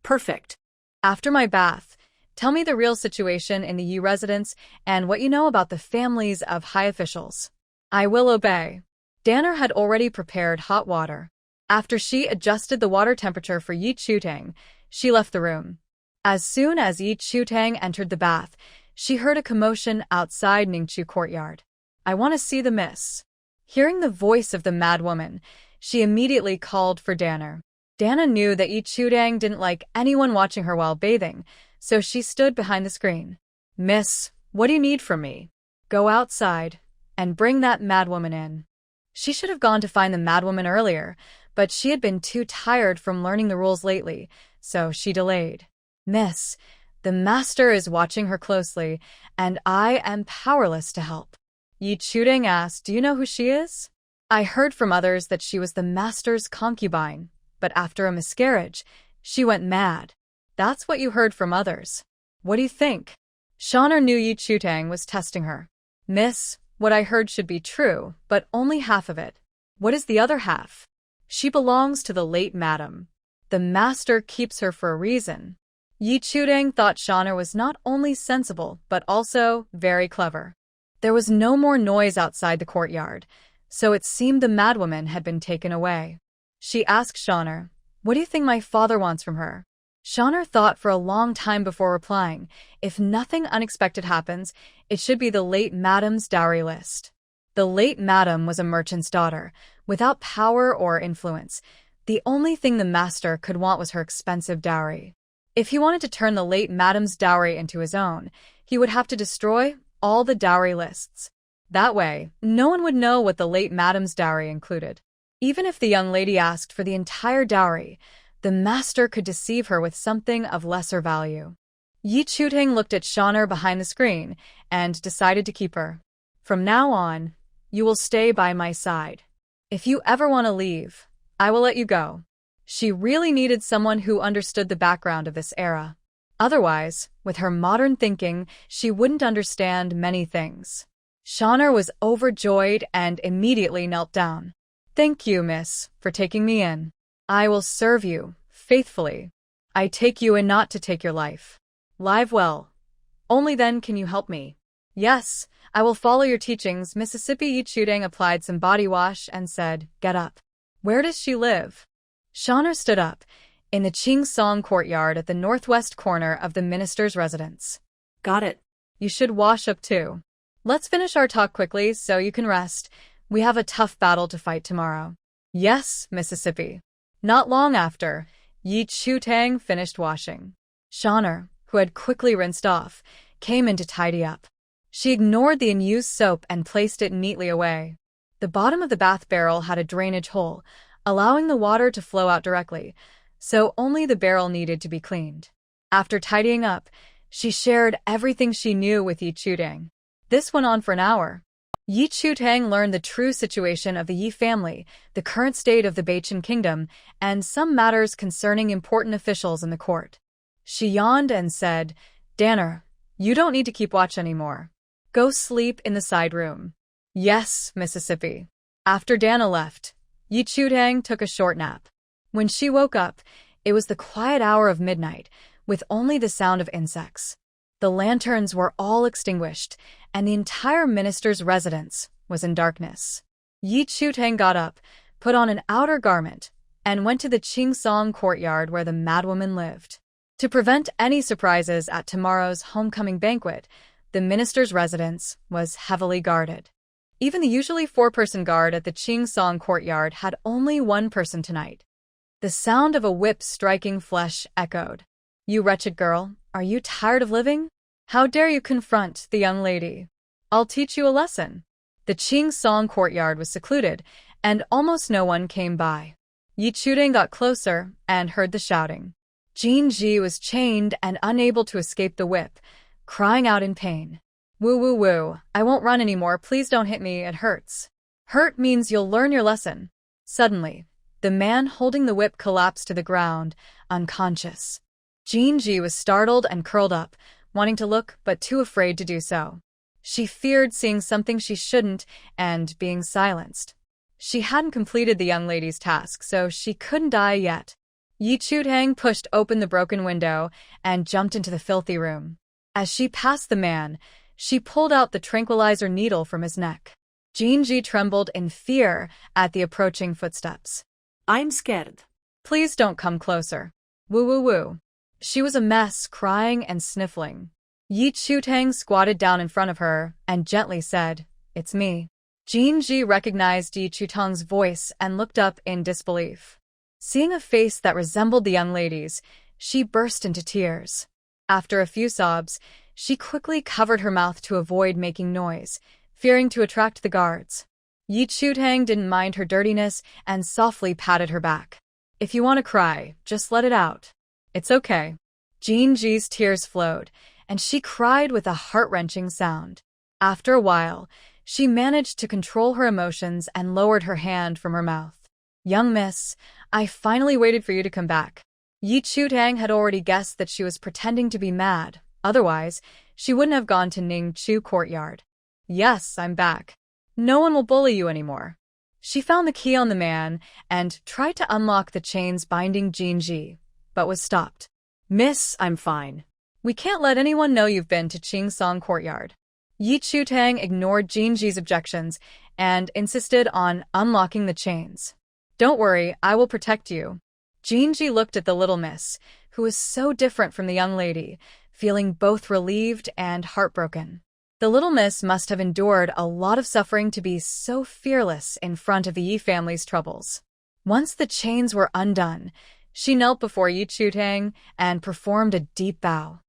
S2: Perfect.
S1: After my bath, tell me the real situation in the Yi residence and what you know about the families of high officials. I will obey. Danner had already prepared hot water. After she adjusted the water temperature for Yi Chutang, she left the room. As soon as Yi Chutang entered the bath, she heard a commotion outside Ningchu courtyard. I want to see the miss. Hearing the voice of the mad woman, she immediately called for Danner. Dana knew that Yi Chutang didn't like anyone watching her while bathing, so she stood behind the screen. Miss, what do you need from me? Go outside and bring that madwoman in. She should have gone to find the madwoman earlier, but she had been too tired from learning the rules lately, so she delayed. Miss, the master is watching her closely, and I am powerless to help. Yi Chutang asked, do you know who she is? I heard from others that she was the master's concubine, but after a miscarriage, she went mad. That's what you heard from others. What do you think? Shaner knew Yi Chutang was testing her. Miss, what I heard should be true, but only half of it. What is the other half? She belongs to the late madam. The master keeps her for a reason. Yi Chutang thought Shaner was not only sensible, but also very clever. There was no more noise outside the courtyard, so it seemed the madwoman had been taken away. She asked Shaner, what do you think my father wants from her? Shaner thought for a long time before replying. If nothing unexpected happens, it should be the late madam's dowry list. The late madam was a merchant's daughter, without power or influence. The only thing the master could want was her expensive dowry. If he wanted to turn the late madam's dowry into his own, he would have to destroy all the dowry lists. That way, no one would know what the late madam's dowry included. Even if the young lady asked for the entire dowry, the master could deceive her with something of lesser value. Yi Chutang looked at Shaner behind the screen and decided to keep her. From now on, you will stay by my side. If you ever want to leave, I will let you go. She really needed someone who understood the background of this era. Otherwise, with her modern thinking, she wouldn't understand many things. Shaner was overjoyed and immediately knelt down. Thank you, miss, for taking me in. I will serve you, faithfully. I take you in not to take your life. Live well. Only then can you help me. Yes, I will follow your teachings. Mississippi Yi Chutang applied some body wash and said, get up. Where does she live? Shaner stood up, in the Ching Song courtyard at the northwest corner of the minister's residence.
S2: Got it.
S1: You should wash up too. Let's finish our talk quickly so you can rest. We have a tough battle to fight tomorrow. Yes, Mississippi. Not long after, Yi Chutang finished washing. Shaner, who had quickly rinsed off, came in to tidy up. She ignored the unused soap and placed it neatly away. The bottom of the bath barrel had a drainage hole, allowing the water to flow out directly, so only the barrel needed to be cleaned. After tidying up, she shared everything she knew with Yi Chutang. This went on for an hour. Yi Chutang learned the true situation of the Yi family, the current state of the Beichen kingdom, and some matters concerning important officials in the court. She yawned and said, Danner, you don't need to keep watch anymore. Go sleep in the side room. Yes, Mississippi. After Dana left, Yi Chutang took a short nap. When she woke up, it was the quiet hour of midnight, with only the sound of insects. The lanterns were all extinguished, and the entire minister's residence was in darkness. Yi Chutang got up, put on an outer garment, and went to the Ching Song courtyard where the madwoman lived. To prevent any surprises at tomorrow's homecoming banquet, the minister's residence was heavily guarded. Even the usually 4-person guard at the Ching Song courtyard had only 1 person tonight. The sound of a whip striking flesh echoed. You wretched girl, are you tired of living? How dare you confront the young lady? I'll teach you a lesson. The Ching Song courtyard was secluded, and almost no one came by. Yi Chutang got closer and heard the shouting. Jin Ji was chained and unable to escape the whip, crying out in pain. Woo woo woo, I won't run anymore, please don't hit me, it hurts. Hurt means you'll learn your lesson. Suddenly, the man holding the whip collapsed to the ground, unconscious. Jin Ji was startled and curled up, wanting to look but too afraid to do so. She feared seeing something she shouldn't and being silenced. She hadn't completed the young lady's task, so she couldn't die yet. Yi Chutang pushed open the broken window and jumped into the filthy room. As she passed the man, she pulled out the tranquilizer needle from his neck. Jinji trembled in fear at the approaching footsteps.
S2: I'm scared.
S1: Please don't come closer. Woo woo woo. She was a mess, crying and sniffling. Yi Chutang squatted down in front of her and gently said, "It's me." Jinji recognized Yi Chutang's voice and looked up in disbelief. Seeing a face that resembled the young lady's, she burst into tears. After a few sobs, she quickly covered her mouth to avoid making noise, fearing to attract the guards. Yi Chutang didn't mind her dirtiness and softly patted her back. "If you want to cry, just let it out. It's okay." Jinji's tears flowed, and she cried with a heart-wrenching sound. After a while, she managed to control her emotions and lowered her hand from her mouth. "Young miss, I finally waited for you to come back." Yi Chutang had already guessed that she was pretending to be mad. Otherwise, she wouldn't have gone to Ningqiu courtyard. "Yes, I'm back. No one will bully you anymore." She found the key on the man and tried to unlock the chains binding Jinji, but was stopped. "Miss, I'm fine. We can't let anyone know you've been to Qingsong courtyard." Yi Chutang ignored Jinji's objections and insisted on unlocking the chains. "Don't worry, I will protect you." Jinji looked at the little miss, who was so different from the young lady, feeling both relieved and heartbroken. The little miss must have endured a lot of suffering to be so fearless in front of the Yi family's troubles. Once the chains were undone, she knelt before Yi Chutang and performed a deep bow.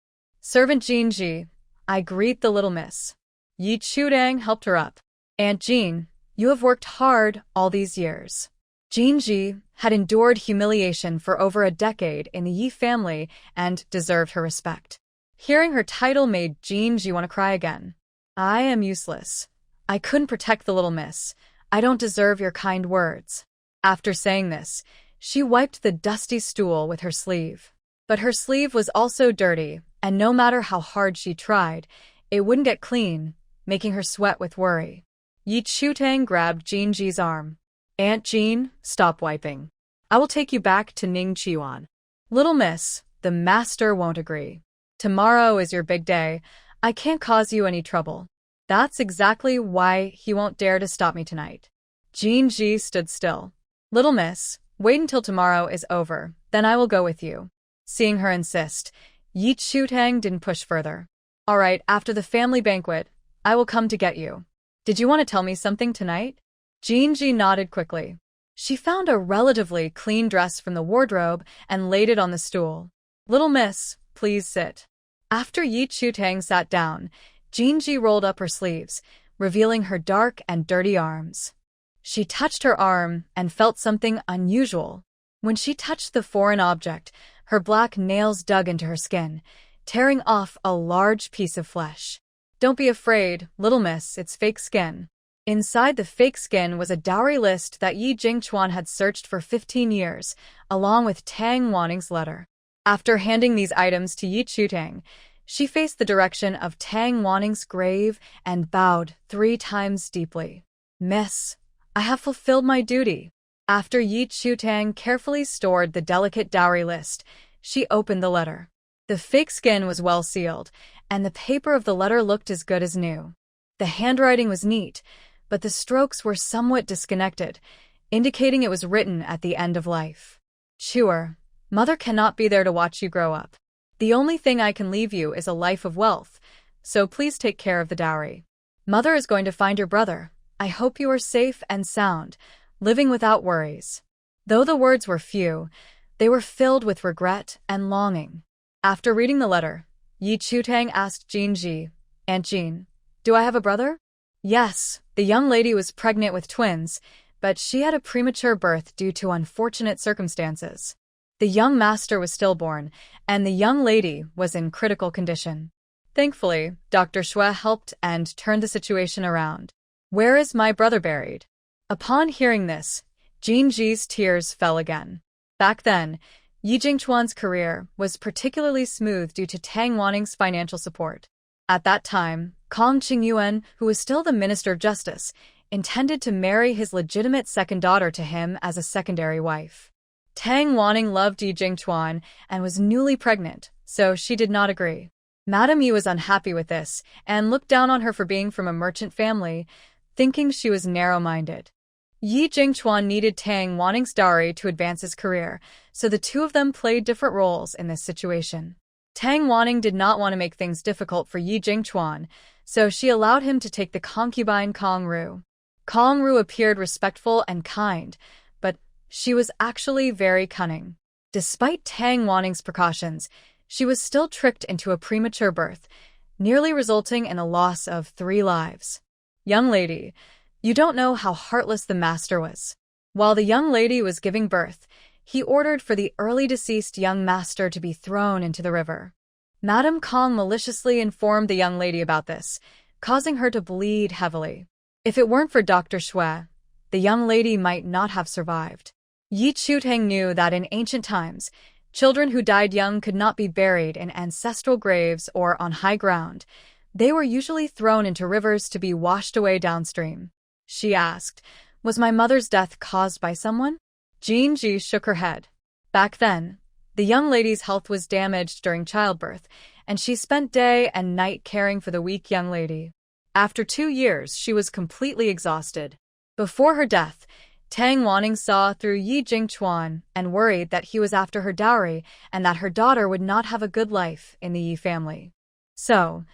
S1: "Servant Jinji, I greet the little miss." Yi Chutang helped her up. "Aunt Jean, you have worked hard all these years." Jinji had endured humiliation for over a decade in the Yi family and deserved her respect. Hearing her title made Jinji want to cry again. "I am useless. I couldn't protect the little miss. I don't deserve your kind words." After saying this, she wiped the dusty stool with her sleeve. But her sleeve was also dirty, and no matter how hard she tried, it wouldn't get clean, making her sweat with worry. Yi Chutang grabbed Jinji's arm. "Aunt Jean, stop wiping. I will take you back to Ningqiuan." "Little miss, the master won't agree. Tomorrow is your big day. I can't cause you any trouble." "That's exactly why he won't dare to stop me tonight." Jinji stood still. "Little miss, wait until tomorrow is over, then I will go with you." Seeing her insist, Yi Chutang didn't push further. "All right, after the family banquet, I will come to get you. Did you want to tell me something tonight?" Jinji nodded quickly. She found a relatively clean dress from the wardrobe and laid it on the stool. "Little miss, please sit." After Yi Chutang sat down, Jinji rolled up her sleeves, revealing her dark and dirty arms. She touched her arm and felt something unusual. When she touched the foreign object, her black nails dug into her skin, tearing off a large piece of flesh. "Don't be afraid, little miss, it's fake skin." Inside the fake skin was a dowry list that Yi Jingchuan had searched for 15 years, along with Tang Wanning's letter. After handing these items to Yi Chutang, she faced the direction of Tang Wanning's grave and bowed 3 times deeply. "Miss, I have fulfilled my duty." After Yi Chutang carefully stored the delicate dowry list, she opened the letter. The fake skin was well sealed, and the paper of the letter looked as good as new. The handwriting was neat, but the strokes were somewhat disconnected, indicating it was written at the end of life. "Chewer, Mother cannot be there to watch you grow up. The only thing I can leave you is a life of wealth, so please take care of the dowry. Mother is going to find your brother. I hope you are safe and sound, living without worries." Though the words were few, they were filled with regret and longing. After reading the letter, Yi Chutang asked Jinji, "Aunt Jean, do I have a brother?" Yes, the young lady was pregnant with twins, but she had a premature birth due to unfortunate circumstances. The young master was stillborn, and the young lady was in critical condition. Thankfully, Dr. Xue helped and turned the situation around. "Where is my brother buried?" Upon hearing this, Jinji's tears fell again. Back then, Yi Jingchuan's career was particularly smooth due to Tang Wanning's financial support. At that time, Kong Qingyuan, who was still the Minister of Justice, intended to marry his legitimate second daughter to him as a secondary wife. Tang Wanning loved Yi Jingchuan and was newly pregnant, so she did not agree. Madame Yi was unhappy with this and looked down on her for being from a merchant family, thinking she was narrow-minded. Yi Jingchuan needed Tang Wanning's dowry to advance his career, so the two of them played different roles in this situation. Tang Wanning did not want to make things difficult for Yi Jingchuan, so she allowed him to take the concubine Kong Ru. Kong Ru appeared respectful and kind, but she was actually very cunning. Despite Tang Wanning's precautions, she was still tricked into a premature birth, nearly resulting in a loss of 3 lives. Young lady, you don't know how heartless the master was. While the young lady was giving birth, he ordered for the early deceased young master to be thrown into the river. Madame Kong maliciously informed the young lady about this, causing her to bleed heavily. If it weren't for Dr. Xue, the young lady might not have survived. Yi Chutang knew that in ancient times, children who died young could not be buried in ancestral graves or on high ground. They were usually thrown into rivers to be washed away downstream. She asked, "Was my mother's death caused by someone?" Jean Ji shook her head. Back then, the young lady's health was damaged during childbirth, and she spent day and night caring for the weak young lady. After 2 years, she was completely exhausted. Before her death, Tang Wanning saw through Yi Jingchuan and worried that he was after her dowry and that her daughter would not have a good life in the Yi family. So,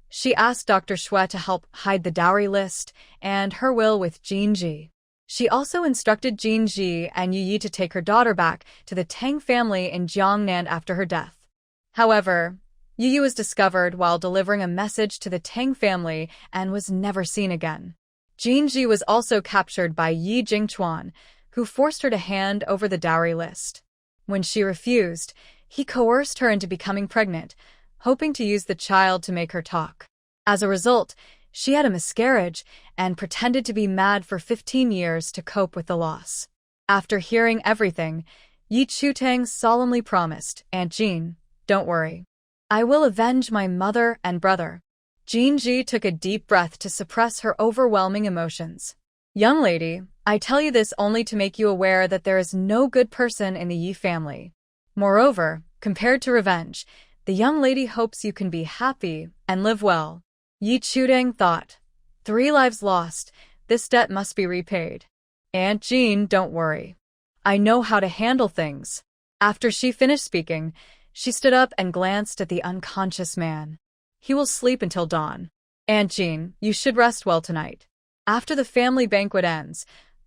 S1: she asked Dr. Xue to help hide the dowry list and her will with Jean Ji. She also instructed Jean Ji and Yu Yi to take her daughter back to the Tang family in Jiangnan after her death. However, Yu Yi was discovered while delivering a message to the Tang family and was never seen again. Jean Ji was also captured by Yi Jingchuan, who forced her to hand over the dowry list. When she refused, he coerced her into becoming pregnant, hoping to use the child to make her talk. As a result, she had a miscarriage and pretended to be mad for 15 years to cope with the loss. After hearing everything, Yi Chutang solemnly promised, "Aunt Jean, don't worry. I will avenge my mother and brother." Jean Ji took a deep breath to suppress her overwhelming emotions. "Young lady, I tell you this only to make you aware that there is no good person in the Yi family. Moreover, compared to revenge, the young lady hopes you can be happy and live well." Yi Chutang thought, 3 lives lost, this debt must be repaid. "Aunt Jean, don't worry. I know how to handle things." After she finished speaking, she stood up and glanced at the unconscious man. "He will sleep until dawn. Aunt Jean, you should rest well tonight. After the family banquet ends,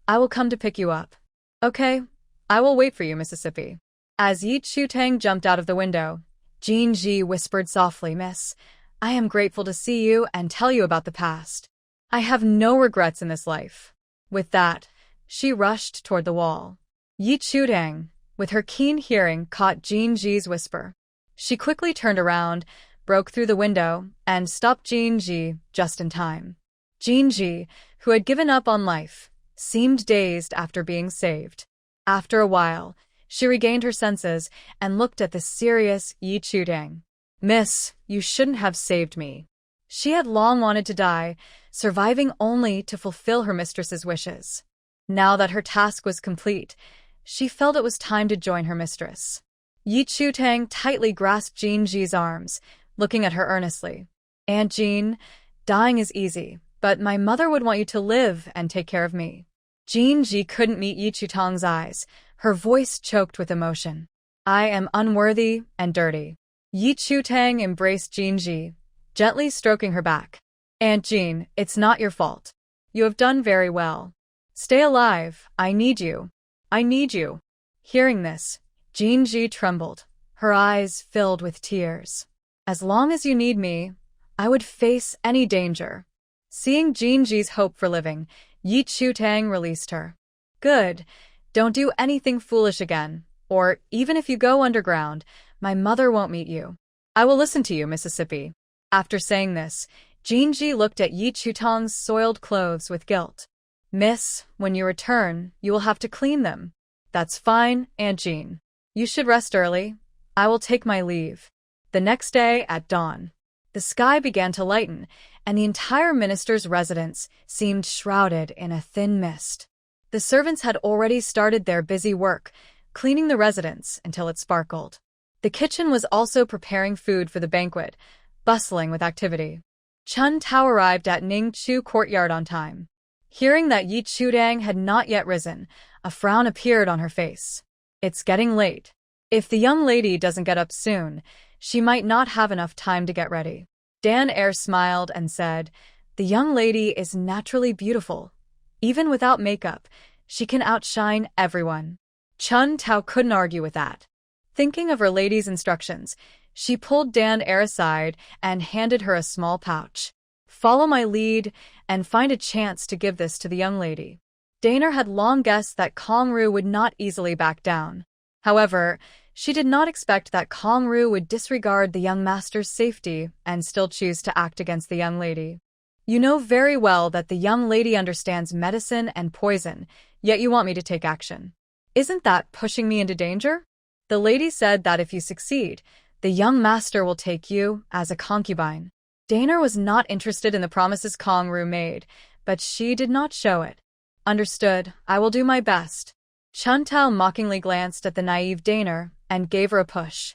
S1: I will come to pick you up." "Okay, I will wait for you, Mississippi." As Yi Chutang jumped out of the window, Jean Ji whispered softly, "Miss, I am grateful to see you and tell you about the past. I have no regrets in this life." With that, she rushed toward the wall. Yi Chutang, with her keen hearing, caught Jean Ji's whisper. She quickly turned around, broke through the window, and stopped Jean Ji just in time. Jean Ji, who had given up on life, seemed dazed after being saved. After a while, she regained her senses and looked at the serious Yi Chutang. "Miss, you shouldn't have saved me." She had long wanted to die, surviving only to fulfill her mistress's wishes. Now that her task was complete, she felt it was time to join her mistress. Yi Chutang tightly grasped Jean Ji's arms, looking at her earnestly. "Aunt Jean, dying is easy, but my mother would want you to live and take care of me." Jean Ji couldn't meet Yi Chutang's eyes, her voice choked with emotion. "I am unworthy and dirty." Yi Chutang embraced Jean Ji, gently stroking her back. "Aunt Jean, it's not your fault. You have done very well. Stay alive, I need you. I need you." Hearing this, Jean Ji trembled, her eyes filled with tears. "As long as you need me, I would face any danger." Seeing Jean Ji's hope for living, Yi Chutang released her. "Good. Don't do anything foolish again, or even if you go underground, my mother won't meet you. I will listen to you, Mississippi." After saying this, Jean Ji looked at Yi Chutang's soiled clothes with guilt. "Miss, when you return, you will have to clean them." "That's fine, Aunt Jean. You should rest early. I will take my leave." The next day at dawn, the sky began to lighten, and the entire minister's residence seemed shrouded in a thin mist. The servants had already started their busy work, cleaning the residence until it sparkled. The kitchen was also preparing food for the banquet, bustling with activity. Chun Tao arrived at Ning Chu courtyard on time. Hearing that Yi Chudang had not yet risen, a frown appeared on her face. It's getting late. If the young lady doesn't get up soon, she might not have enough time to get ready. Dan Er smiled and said, "The young lady is naturally beautiful. Even without makeup, she can outshine everyone." Chun Tao couldn't argue with that. Thinking of her lady's instructions, she pulled Dan Er aside and handed her a small pouch. "Follow my lead and find a chance to give this to the young lady." Daner had long guessed that Kong Ru would not easily back down. However, she did not expect that Kong Ru would disregard the young master's safety and still choose to act against the young lady. "You know very well that the young lady understands medicine and poison, yet you want me to take action. Isn't that pushing me into danger?" The lady said that if you succeed, the young master will take you as a concubine. Daner was not interested in the promises Kong Ru made, but she did not show it. "Understood, I will do my best." Chun Tao mockingly glanced at the naive Daner and gave her a push.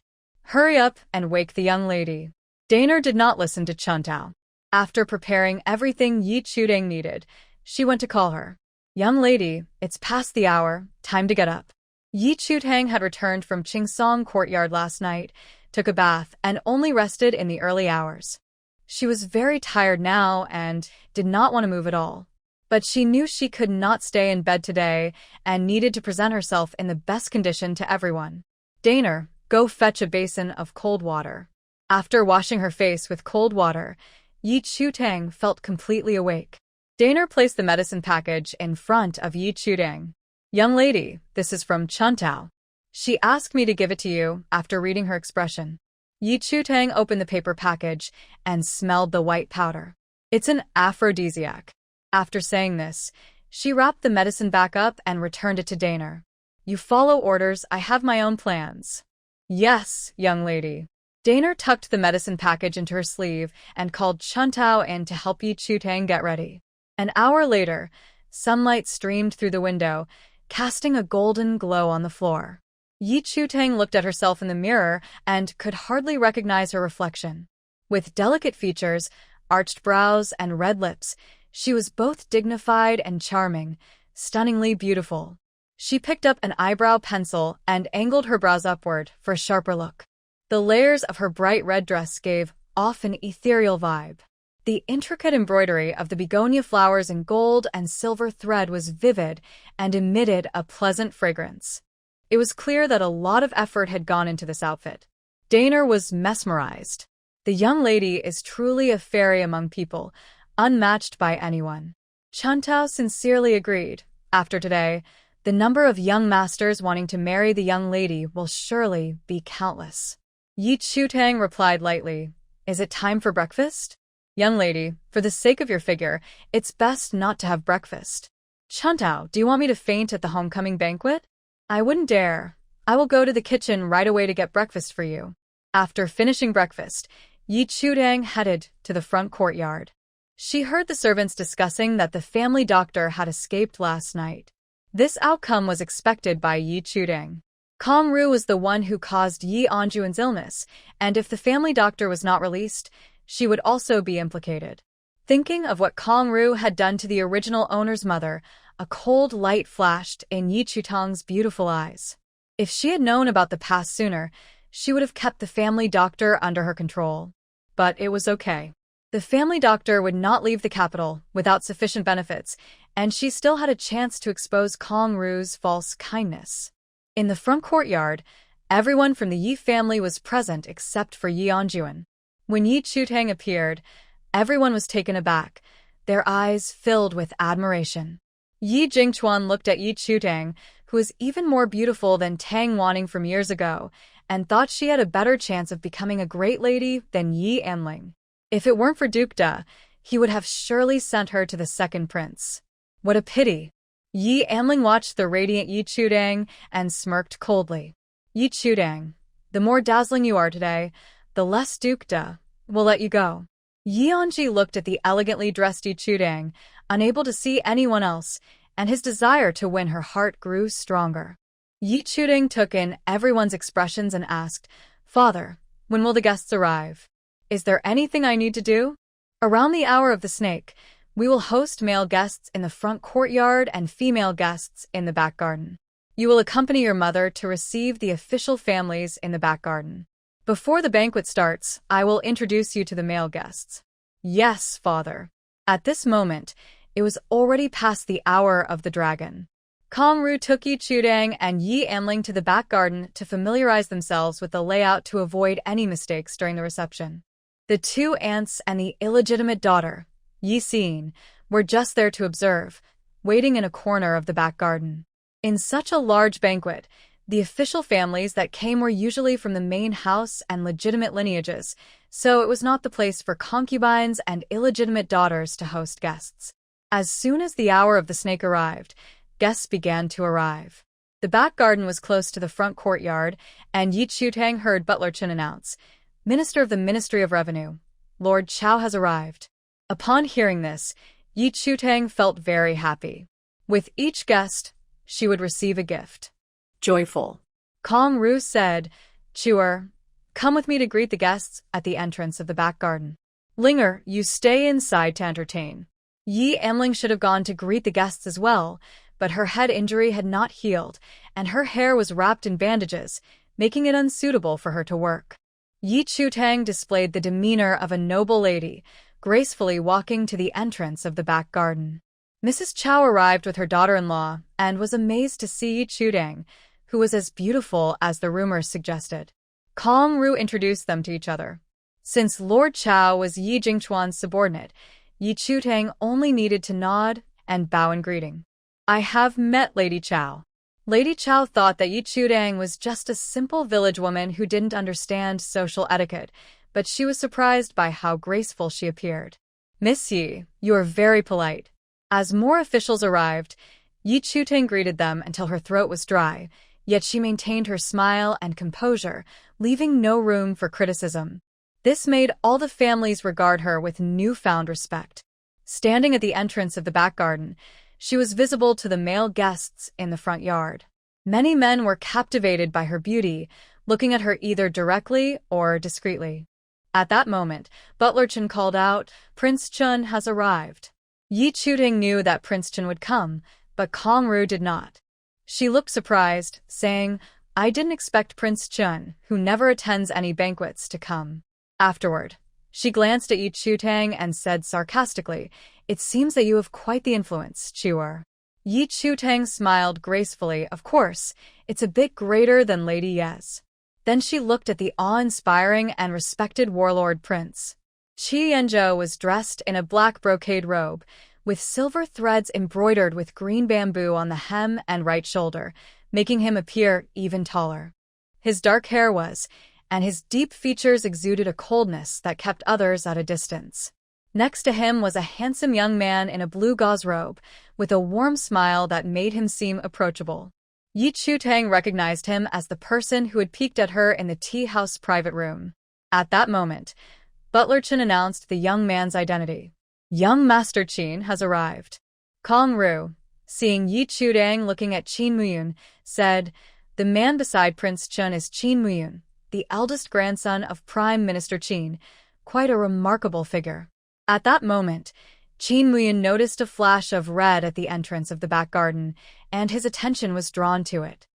S1: "Hurry up and wake the young lady." Daner did not listen to Chun Tao. After preparing everything Yi Chudang needed, she went to call her. "Young lady, it's past the hour, time to get up." Yi Chudang had returned from Chingsong courtyard last night, took a bath, and only rested in the early hours. She was very tired now and did not want to move at all. But she knew she could not stay in bed today and needed to present herself in the best condition to everyone. "Daner, go fetch a basin of cold water." After washing her face with cold water, Yi Chudang felt completely awake. Daner placed the medicine package in front of Yi Chudang. "Young lady, this is from Chun Tao. She asked me to give it to you after reading her expression." Yi Chudang opened the paper package and smelled the white powder. "It's an aphrodisiac." After saying this, she wrapped the medicine back up and returned it to Daner. "You follow orders, I have my own plans." "Yes, young lady." Daner tucked the medicine package into her sleeve and called Chun Tao in to help Yi Chudang get ready. An hour later, sunlight streamed through the window, casting a golden glow on the floor. Yi Chudang looked at herself in the mirror and could hardly recognize her reflection. With delicate features, arched brows, and red lips, she was both dignified and charming, stunningly beautiful. She picked up an eyebrow pencil and angled her brows upward for a sharper look. The layers of her bright red dress gave off an ethereal vibe. The intricate embroidery of the begonia flowers in gold and silver thread was vivid and emitted a pleasant fragrance. It was clear that a lot of effort had gone into this outfit. Daner was mesmerized. The young lady is truly a fairy among people, unmatched by anyone. Chun Tao sincerely agreed. After today, the number of young masters wanting to marry the young lady will surely be countless. Yi Chudang replied lightly, "Is it time for breakfast?" "Young lady, for the sake of your figure, it's best not to have breakfast." "Chun Tao, do you want me to faint at the homecoming banquet?" "I wouldn't dare. I will go to the kitchen right away to get breakfast for you." After finishing breakfast, Yi Chudang headed to the front courtyard. She heard the servants discussing that the family doctor had escaped last night. This outcome was expected by Yi Chudang. Kong Ru was the one who caused Yi Anjuan's illness, and if the family doctor was not released, she would also be implicated. Thinking of what Kong Ru had done to the original owner's mother, a cold light flashed in Yi Chudang's beautiful eyes. If she had known about the past sooner, she would have kept the family doctor under her control. But it was okay. The family doctor would not leave the capital without sufficient benefits, and she still had a chance to expose Kong Ru's false kindness. In the front courtyard, everyone from the Yi family was present except for Yi Anjuan. When Yi Chudang appeared, everyone was taken aback, their eyes filled with admiration. Yi Jingchuan looked at Yi Chudang, who was even more beautiful than Tang Wanning from years ago, and thought she had a better chance of becoming a great lady than Yi Anling. If it weren't for Duke Da, he would have surely sent her to the second prince. What a pity. Yi Anling watched the radiant Yi Chudang and smirked coldly. "Yi Chudang, the more dazzling you are today, the less Duke Da will let you go." Yi Yanji looked at the elegantly dressed Yi Chudang, unable to see anyone else, and his desire to win her heart grew stronger. Yi Chudang took in everyone's expressions and asked, "Father, when will the guests arrive? Is there anything I need to do?" "Around the hour of the snake, we will host male guests in the front courtyard and female guests in the back garden. You will accompany your mother to receive the official families in the back garden. Before the banquet starts, I will introduce you to the male guests." "Yes, father." At this moment, it was already past the hour of the dragon. Kongru took Yi Chudang and Yi Anling to the back garden to familiarize themselves with the layout to avoid any mistakes during the reception. The two aunts and the illegitimate daughter, Yi Xin, were just there to observe, waiting in a corner of the back garden. In such a large banquet, the official families that came were usually from the main house and legitimate lineages, so it was not the place for concubines and illegitimate daughters to host guests. As soon as the hour of the snake arrived, guests began to arrive. The back garden was close to the front courtyard, and Yi Chutang heard Butler Chen announce, "Minister of the Ministry of Revenue, Lord Chao has arrived." Upon hearing this, Yi Chutang felt very happy. With each guest, she would receive a gift.
S2: Joyful.
S1: Kong Ru said, "Chuer, come with me to greet the guests at the entrance of the back garden. Linger, you stay inside to entertain." Yi Amling should have gone to greet the guests as well, but her head injury had not healed, and her hair was wrapped in bandages, making it unsuitable for her to work. Yi Chutang displayed the demeanor of a noble lady, gracefully walking to the entrance of the back garden. Mrs. Chao arrived with her daughter-in-law and was amazed to see Yi Chudang, who was as beautiful as the rumors suggested. Kong Ru introduced them to each other. Since Lord Chao was Yi Jingchuan's subordinate, Yi Chutang only needed to nod and bow in greeting. "I have met Lady Chao." Lady Chao thought that Yi Chudang was just a simple village woman who didn't understand social etiquette, but she was surprised by how graceful she appeared. "Miss Yi, you are very polite." As more officials arrived, Yi Chutang greeted them until her throat was dry, yet she maintained her smile and composure, leaving no room for criticism. This made all the families regard her with newfound respect. Standing at the entrance of the back garden, she was visible to the male guests in the front yard. Many men were captivated by her beauty, looking at her either directly or discreetly. At that moment, Butler Chen called out, "Prince Chun has arrived." Yi Chudang knew that Prince Chen would come, but Kong Ru did not. She looked surprised, saying, "I didn't expect Prince Chun, who never attends any banquets, to come." Afterward, she glanced at Yi Chutang and said sarcastically, "It seems that you have quite the influence, Chuer." Yi Chutang smiled gracefully. "Of course, it's a bit greater than Lady Ye's." Then she looked at the awe-inspiring and respected warlord prince. Qi Yanzhou was dressed in a black brocade robe, with silver threads embroidered with green bamboo on the hem and right shoulder, making him appear even taller. His dark hair was, and his deep features exuded a coldness that kept others at a distance. Next to him was a handsome young man in a blue gauze robe, with a warm smile that made him seem approachable. Yi Chutang recognized him as the person who had peeked at her in the tea-house private room. At that moment, Butler Chen announced the young man's identity. "Young Master Qin has arrived." Kong Ru, seeing Yi Chudang looking at Qin Muyun, said, "The man beside Prince Chen is Qin Muyun, the eldest grandson of Prime Minister Qin, quite a remarkable figure." At that moment, Qin Muyun noticed a flash of red at the entrance of the back garden, and his attention was drawn to it.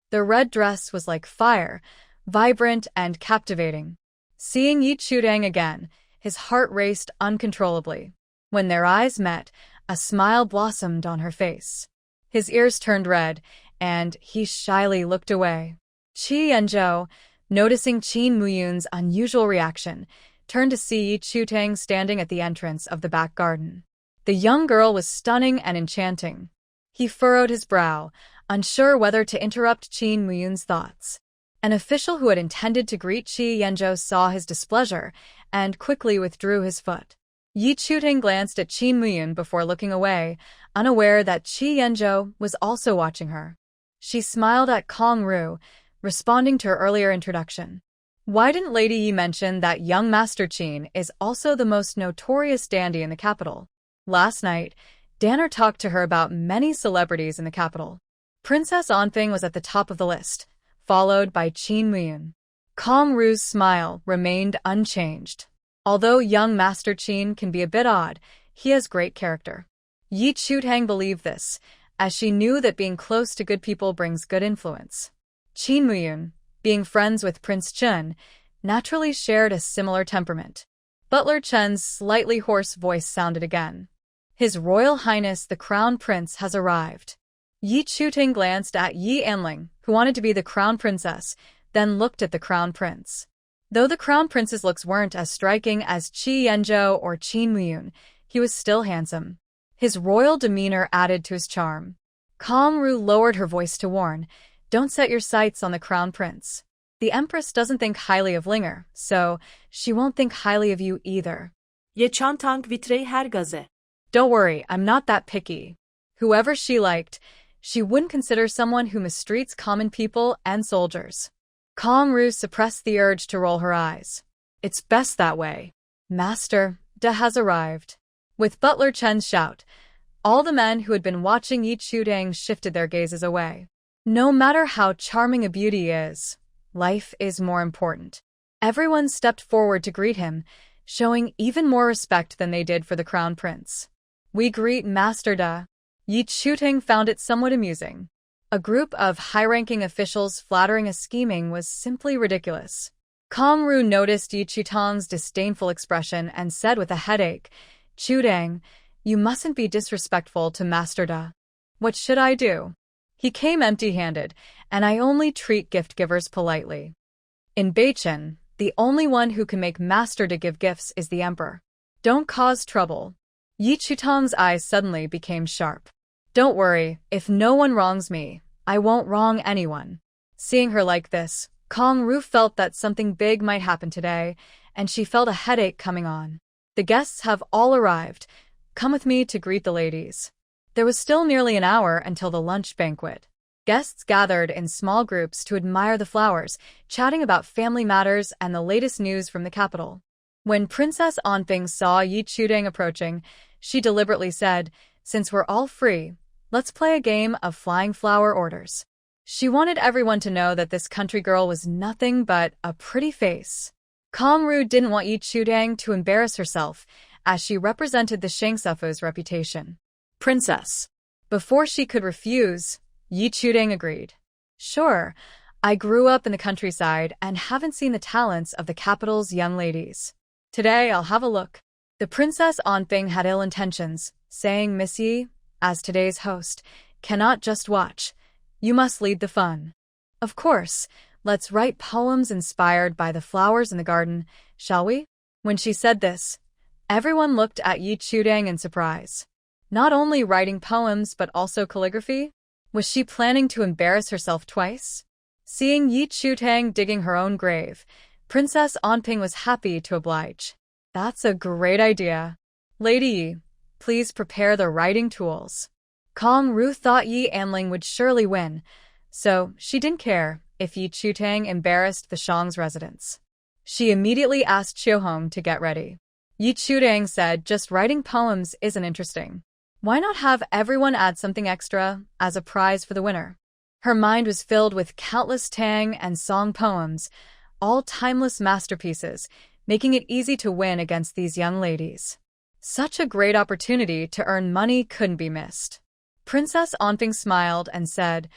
S1: The red dress was like fire, vibrant and captivating. Seeing Yi Chudang again, his heart raced uncontrollably. When their eyes met, a smile blossomed on her face. His ears turned red, and he shyly looked away. Qi Yanzhou, noticing Qin Muyun's unusual reaction, turned to see Yi Chutang standing at the entrance of the back garden. The young girl was stunning and enchanting. He furrowed his brow, unsure whether to interrupt Qin Muyun's thoughts. An official who had intended to greet Qi Yanzhou saw his displeasure and quickly withdrew his foot. Yi Chutang glanced at Qin Muyun before looking away, unaware that Qi Yanzhou was also watching her. She smiled at Kong Ru, responding to her earlier introduction. Why didn't Lady Yi mention that young Master Qin is also the most notorious dandy in the capital? Last night, Danner talked to her about many celebrities in the capital. Princess Anfeng was at the top of the list, followed by Qin Muyun. Kong Ru's smile remained unchanged. Although young Master Qin can be a bit odd, he has great character. Yi Chutang believed this, as she knew that being close to good people brings good influence. Qin Muyun, being friends with Prince Chen, naturally shared a similar temperament. Butler Chen's slightly hoarse voice sounded again. His Royal Highness the Crown Prince has arrived. Yi Chuting glanced at Yi Anling, who wanted to be the Crown Princess, then looked at the Crown Prince. Though the Crown Prince's looks weren't as striking as Qi Yanzhou or Qin Muyun, he was still handsome. His royal demeanor added to his charm. Kong Ru lowered her voice to warn, "Don't set your sights on the Crown Prince. The Empress doesn't think highly of Linger, so she won't think highly of you either."
S2: Ye Chantang vitrey her gaze.
S1: Don't worry, I'm not that picky. Whoever she liked, she wouldn't consider someone who mistreats common people and soldiers. Kong Ru suppressed the urge to roll her eyes. It's best that way. Master Da has arrived. With Butler Chen's shout, all the men who had been watching Yi Chutang shifted their gazes away. No matter how charming a beauty is, life is more important. Everyone stepped forward to greet him, showing even more respect than they did for the Crown Prince. "We greet Master Da." Yi Chutang found it somewhat amusing. A group of high-ranking officials flattering a scheming was simply ridiculous. Kong Ru noticed Yi Chutang's disdainful expression and said with a headache, "Chutang, you mustn't be disrespectful to Master Da." "What should I do? He came empty-handed, and I only treat gift-givers politely. In Beichen, the only one who can make Master Da give gifts is the Emperor. Don't cause trouble." Yi Chutang's eyes suddenly became sharp. "Don't worry, if no one wrongs me, I won't wrong anyone." Seeing her like this, Kong Ru felt that something big might happen today, and she felt a headache coming on. "The guests have all arrived. Come with me to greet the ladies." There was still nearly an hour until the lunch banquet. Guests gathered in small groups to admire the flowers, chatting about family matters and the latest news from the capital. When Princess Anfeng saw Yi Chutang approaching, she deliberately said, "Since we're all free, let's play a game of flying flower orders." She wanted everyone to know that this country girl was nothing but a pretty face. Kong Ru didn't want Yi Chutang to embarrass herself, as she represented the Shangsefu's reputation. "Princess." Before she could refuse, Yi Chutang agreed. "Sure, I grew up in the countryside and haven't seen the talents of the capital's young ladies. Today I'll have a look." The Princess Anfeng had ill intentions, saying Miss Yi, as today's host, cannot just watch. You must lead the fun. "Of course, let's write poems inspired by the flowers in the garden, shall we?" When she said this, everyone looked at Yi Chutang in surprise. Not only writing poems but also calligraphy? Was she planning to embarrass herself twice? Seeing Yi Chutang digging her own grave, Princess Anping was happy to oblige. "That's a great idea. Lady Yi, please prepare the writing tools." Kong Ru thought Yi Anling would surely win, so she didn't care if Yi Chutang embarrassed the Shang's residents. She immediately asked Xiuhong to get ready. Yi Chutang said just writing poems isn't interesting. Why not have everyone add something extra as a prize for the winner? Her mind was filled with countless tang and song poems, all timeless masterpieces, making it easy to win against these young ladies. Such a great opportunity to earn money couldn't be missed. Princess Anfeng smiled and said,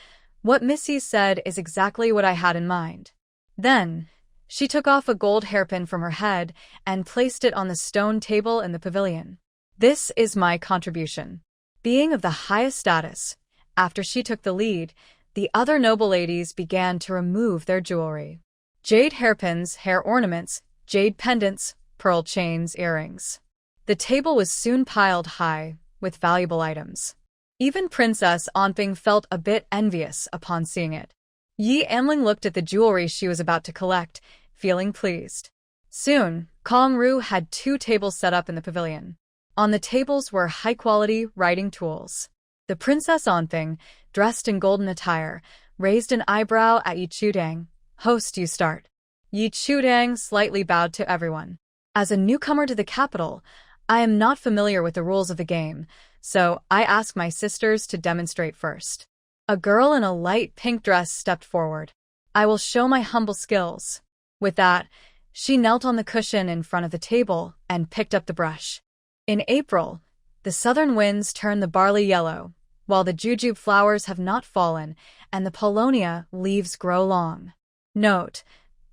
S1: "What Missy said is exactly what I had in mind." Then, she took off a gold hairpin from her head and placed it on the stone table in the pavilion. "This is my contribution." Being of the highest status, after she took the lead, the other noble ladies began to remove their jewelry. Jade hairpins, hair ornaments, jade pendants, pearl chains, earrings. The table was soon piled high with valuable items. Even Princess Anping felt a bit envious upon seeing it. Yi Anling looked at the jewelry she was about to collect, feeling pleased. Soon, Kong Ru had 2 tables set up in the pavilion. On the tables were high-quality writing tools. The Princess Anping, dressed in golden attire, raised an eyebrow at Yi Chutang. "Host, you start." Yi Chudang slightly bowed to everyone. As a newcomer to the capital, I am not familiar with the rules of the game, so I ask my sisters to demonstrate first. A girl in a light pink dress stepped forward. I will show my humble skills. With that, she knelt on the cushion in front of the table and picked up the brush. In April, the southern winds turn the barley yellow, while the jujube flowers have not fallen and the paulownia leaves grow long. Note: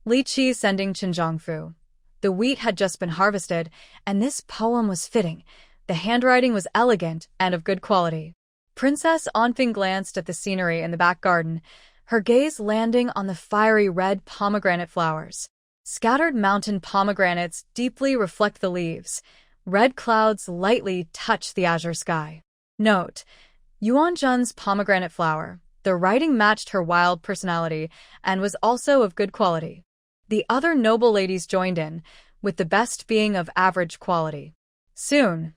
S1: Lychee sending Chinjiangfu. The wheat had just been harvested, and this poem was fitting. The handwriting was elegant and of good quality. Princess Onping glanced at the scenery in the back garden, her gaze landing on the fiery red pomegranate flowers. Scattered mountain pomegranates deeply reflect the leaves. Red clouds lightly touch the azure sky. Note: Yuanjun's pomegranate flower. The writing matched her wild personality and was also of good quality. The other noble ladies joined in, with the best being of average quality. Soon,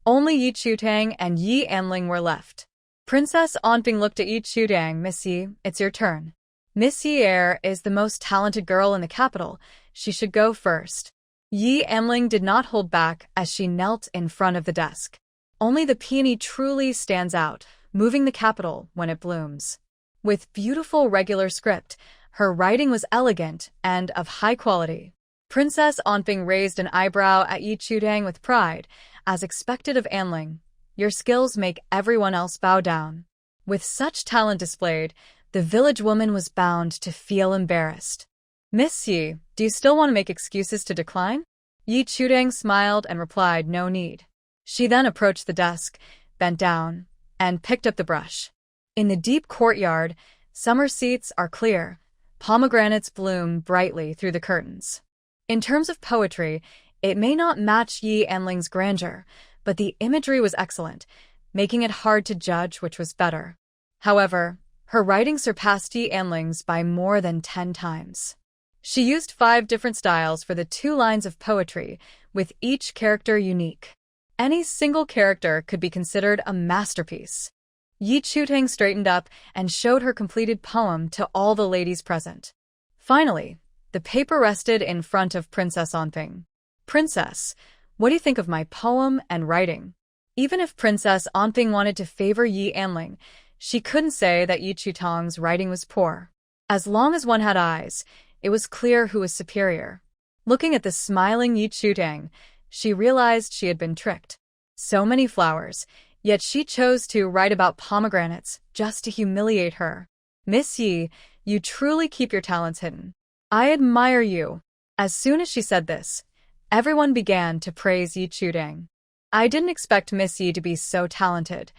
S1: only Yi Chutang and Yi Anling were left. Princess Onping looked at Yi Chutang. Miss Yi, it's your turn. Miss Yi is the most talented girl in the capital. She should go first. Yi Anling did not hold back as she knelt in front of the desk. Only the peony truly stands out, moving the capital when it blooms. With beautiful regular script, her writing was elegant and of high quality. Princess Onping raised an eyebrow at Yi Chudang with pride, as expected of Anling. Your skills make everyone else bow down. With such talent displayed, the village woman was bound to feel embarrassed. Miss Yi, do you still want to make excuses to decline? Yi Chudang smiled and replied, no need. She then approached the desk, bent down, and picked up the brush. In the deep courtyard, summer seats are clear. Pomegranates bloom brightly through the curtains. In terms of poetry, it may not match Yi Anling's grandeur, but the imagery was excellent, making it hard to judge which was better. However, her writing surpassed Yi Anling's by more than 10 times. She used 5 different styles for the 2 lines of poetry, with each character unique. Any single character could be considered a masterpiece. Yi Chutang straightened up and showed her completed poem to all the ladies present. Finally, the paper rested in front of Princess Onping. Princess, what do you think of my poem and writing? Even if Princess Onping wanted to favor Yi Anling, she couldn't say that Yi Chutang's writing was poor. As long as one had eyes, it was clear who was superior. Looking at the smiling Yi Chutang, she realized she had been tricked. So many flowers, yet she chose to write about pomegranates just to humiliate her. Miss Yi, you truly keep your talents hidden. I admire you. As soon as she said this, everyone began to praise Yi Chudang. I didn't expect Miss Yi to be so talented.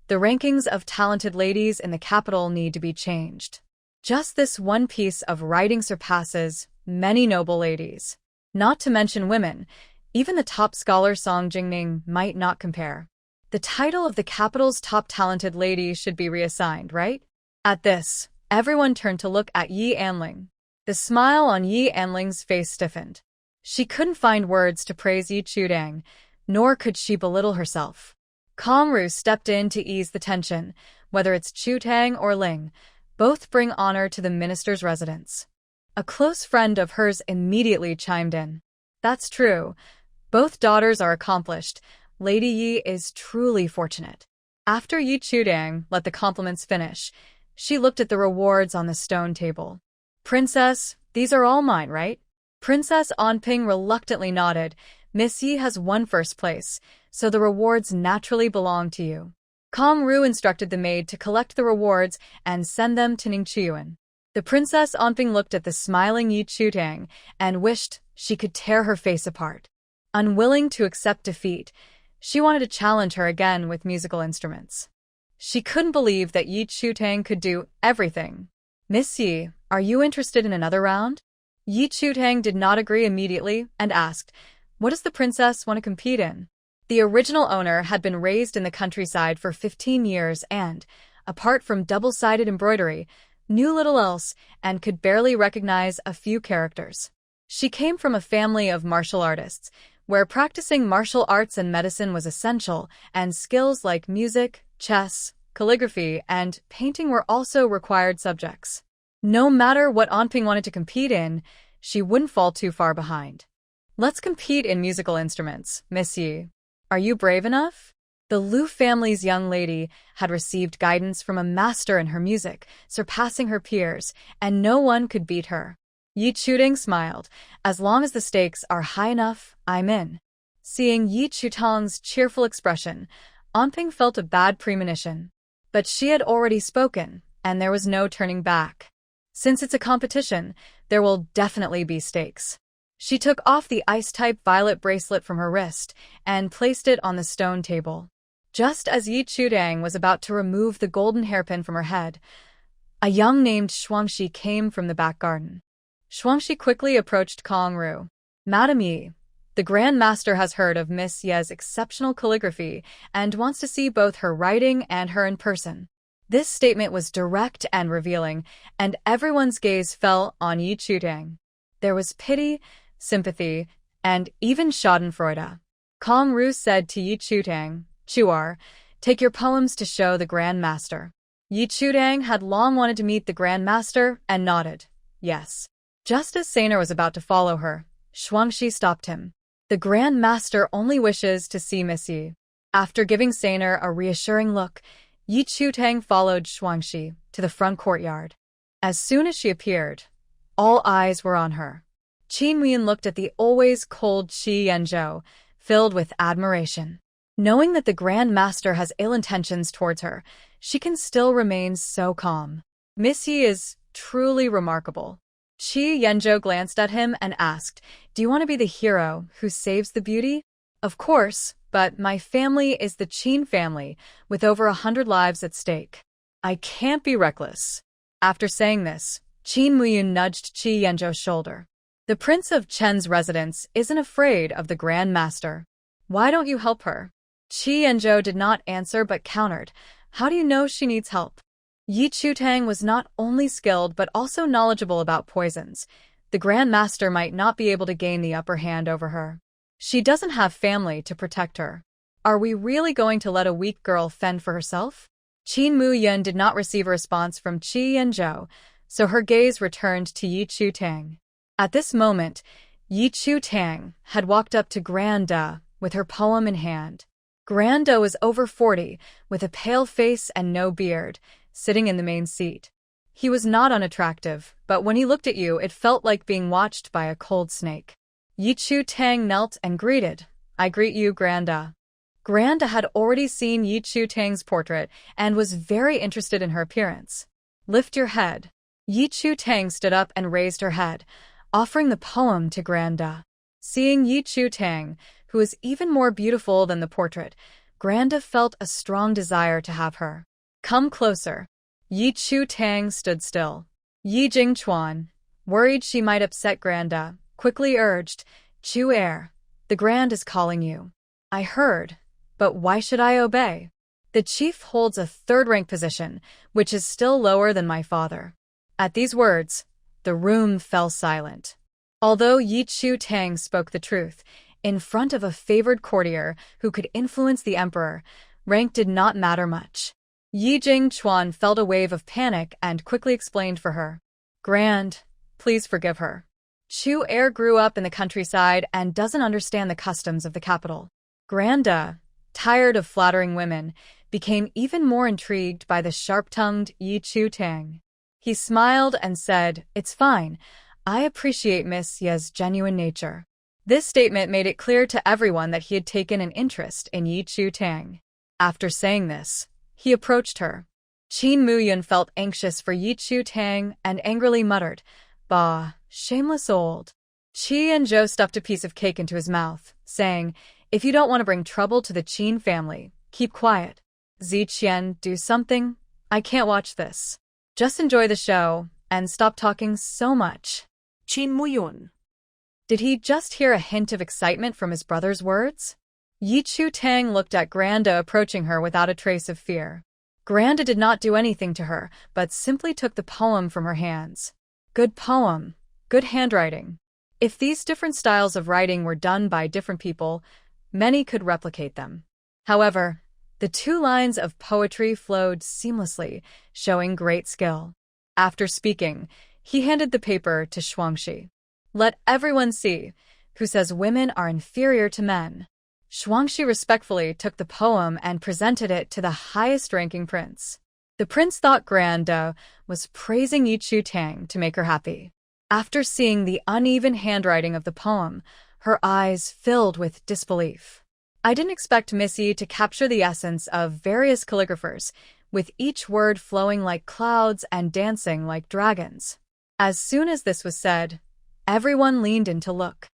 S1: The rankings of talented ladies in the capital need to be changed. Just this one piece of writing surpasses many noble ladies. Not to mention women, even the top scholar Song Jingning might not compare. The title of the capital's top talented lady should be reassigned, right? At this, everyone turned to look at Yi Anling. The smile on Yi Anling's face stiffened. She couldn't find words to praise Yi Chudang, nor could she belittle herself. Kongru stepped in to ease the tension. Whether it's Chutang or Ling, both bring honor to the minister's residence. A close friend of hers immediately chimed in. That's true. Both daughters are accomplished. Lady Yi is truly fortunate. After Yi Chudang let the compliments finish, she looked at the rewards on the stone table. Princess, these are all mine, right? Princess Onping reluctantly nodded. Miss Yi has won first place, so the rewards naturally belong to you. Kong Ru instructed the maid to collect the rewards and send them to Ningqiuan. The Princess Onping looked at the smiling Yi Chutang and wished she could tear her face apart. Unwilling to accept defeat, she wanted to challenge her again with musical instruments. She couldn't believe that Yi Chutang could do everything. Miss Yi, are you interested in another round? Yi Chutang did not agree immediately and asked, what does the princess want to compete in? The original owner had been raised in the countryside for 15 years and, apart from double-sided embroidery, knew little else and could barely recognize a few characters. She came from a family of martial artists, where practicing martial arts and medicine was essential, and skills like music, chess, calligraphy, and painting were also required subjects. No matter what Onping wanted to compete in, she wouldn't fall too far behind. Let's compete in musical instruments, Miss Yi. Are you brave enough? The Liu family's young lady had received guidance from a master in her music, surpassing her peers, and no one could beat her. Yi Chutang smiled. As long as the stakes are high enough, I'm in. Seeing Yi Chutang's cheerful expression, Anping felt a bad premonition. But she had already spoken, and there was no turning back. Since it's a competition, there will definitely be stakes. She took off the ice-type violet bracelet from her wrist and placed it on the stone table. Just as Yi Chutang was about to remove the golden hairpin from her head, a young named Shuangxi came from the back garden. Shuangxi quickly approached Kong Ru. Madam Yi, the Grand Master has heard of Miss Ye's exceptional calligraphy and wants to see both her writing and her in person. This statement was direct and revealing, and everyone's gaze fell on Yi Chutang. There was pity, sympathy, and even schadenfreude. Kong Ru said to Yi Chutang, Chuar, take your poems to show the Grand Master. Yi Chutang had long wanted to meet the Grand Master and nodded, yes. Just as Saner was about to follow her, Shuangxi stopped him. The Grand Master only wishes to see Miss Yi. After giving Saner a reassuring look, Yi Chutang followed Shuangxi to the front courtyard. As soon as she appeared, all eyes were on her. Qin Muyin looked at the always cold Qi Yanzhou, filled with admiration. Knowing that the Grand Master has ill intentions towards her, she can still remain so calm. Miss Yi is truly remarkable. Qi Yanzhou glanced at him and asked, do you want to be the hero who saves the beauty? Of course, but my family is the Qin family, with over 100 lives at stake. I can't be reckless. After saying this, Qin Muyin nudged Qi Yanzhou's shoulder. The Prince of Chen's residence isn't afraid of the Grand Master. Why don't you help her? Qi Yanzhou did not answer but countered, how do you know she needs help? Yi Chutang was not only skilled but also knowledgeable about poisons. The Grand Master might not be able to gain the upper hand over her. She doesn't have family to protect her. Are we really going to let a weak girl fend for herself? Qin Muyin did not receive a response from Qi Yanzhou, so her gaze returned to Yi Chutang. At this moment, Yi Chutang had walked up to Granda with her poem in hand. Granda was over 40, with a pale face and no beard, sitting in the main seat. He was not unattractive, but when he looked at you, it felt like being watched by a cold snake. Yi Chutang knelt and greeted, I greet you, Granda. Granda had already seen Yi Chutang's portrait and was very interested in her appearance. Lift your head. Yi Chutang stood up and raised her head, offering the poem to Granda. Seeing Yi Chutang, who was even more beautiful than the portrait, Granda felt a strong desire to have her. Come closer. Yi Chutang stood still. Yi Jingchuan, worried she might upset Granda, quickly urged, Chu Air, the Grand is calling you. I heard, but why should I obey? The chief holds a third-rank position, which is still lower than my father. At these words, the room fell silent. Although Yi Chutang spoke the truth, in front of a favored courtier who could influence the emperor, rank did not matter much. Yi Jingchuan felt a wave of panic and quickly explained for her. Grand, please forgive her. Chu Air grew up in the countryside and doesn't understand the customs of the capital. Granda, tired of flattering women, became even more intrigued by the sharp-tongued Yi Chutang. He smiled and said, It's fine. I appreciate Miss Ye's genuine nature. This statement made it clear to everyone that he had taken an interest in Yi Chutang. After saying this, he approached her. Qin Muyin felt anxious for Yi Chutang and angrily muttered, Bah, shameless old. Qi Yanzhou stuffed a piece of cake into his mouth, saying, If you don't want to bring trouble to the Qin family, keep quiet. Ziqian, do something? I can't watch this. Just enjoy the show and stop talking so much.
S2: Qin Muyin.
S1: Did he just hear a hint of excitement from his brother's words? Yi Chutang looked at Granda approaching her without a trace of fear. Granda did not do anything to her, but simply took the poem from her hands. Good poem. Good handwriting. If these different styles of writing were done by different people, many could replicate them. However, the two lines of poetry flowed seamlessly, showing great skill. After speaking, he handed the paper to Shuangxi. Let everyone see. Who says women are inferior to men? Shuangxi respectfully took the poem and presented it to the highest-ranking prince. The prince thought Grand was praising Yi Chu-tang to make her happy. After seeing the uneven handwriting of the poem, her eyes filled with disbelief. I didn't expect Miss Yi to capture the essence of various calligraphers, with each word flowing like clouds and dancing like dragons. As soon as this was said, everyone leaned in to look.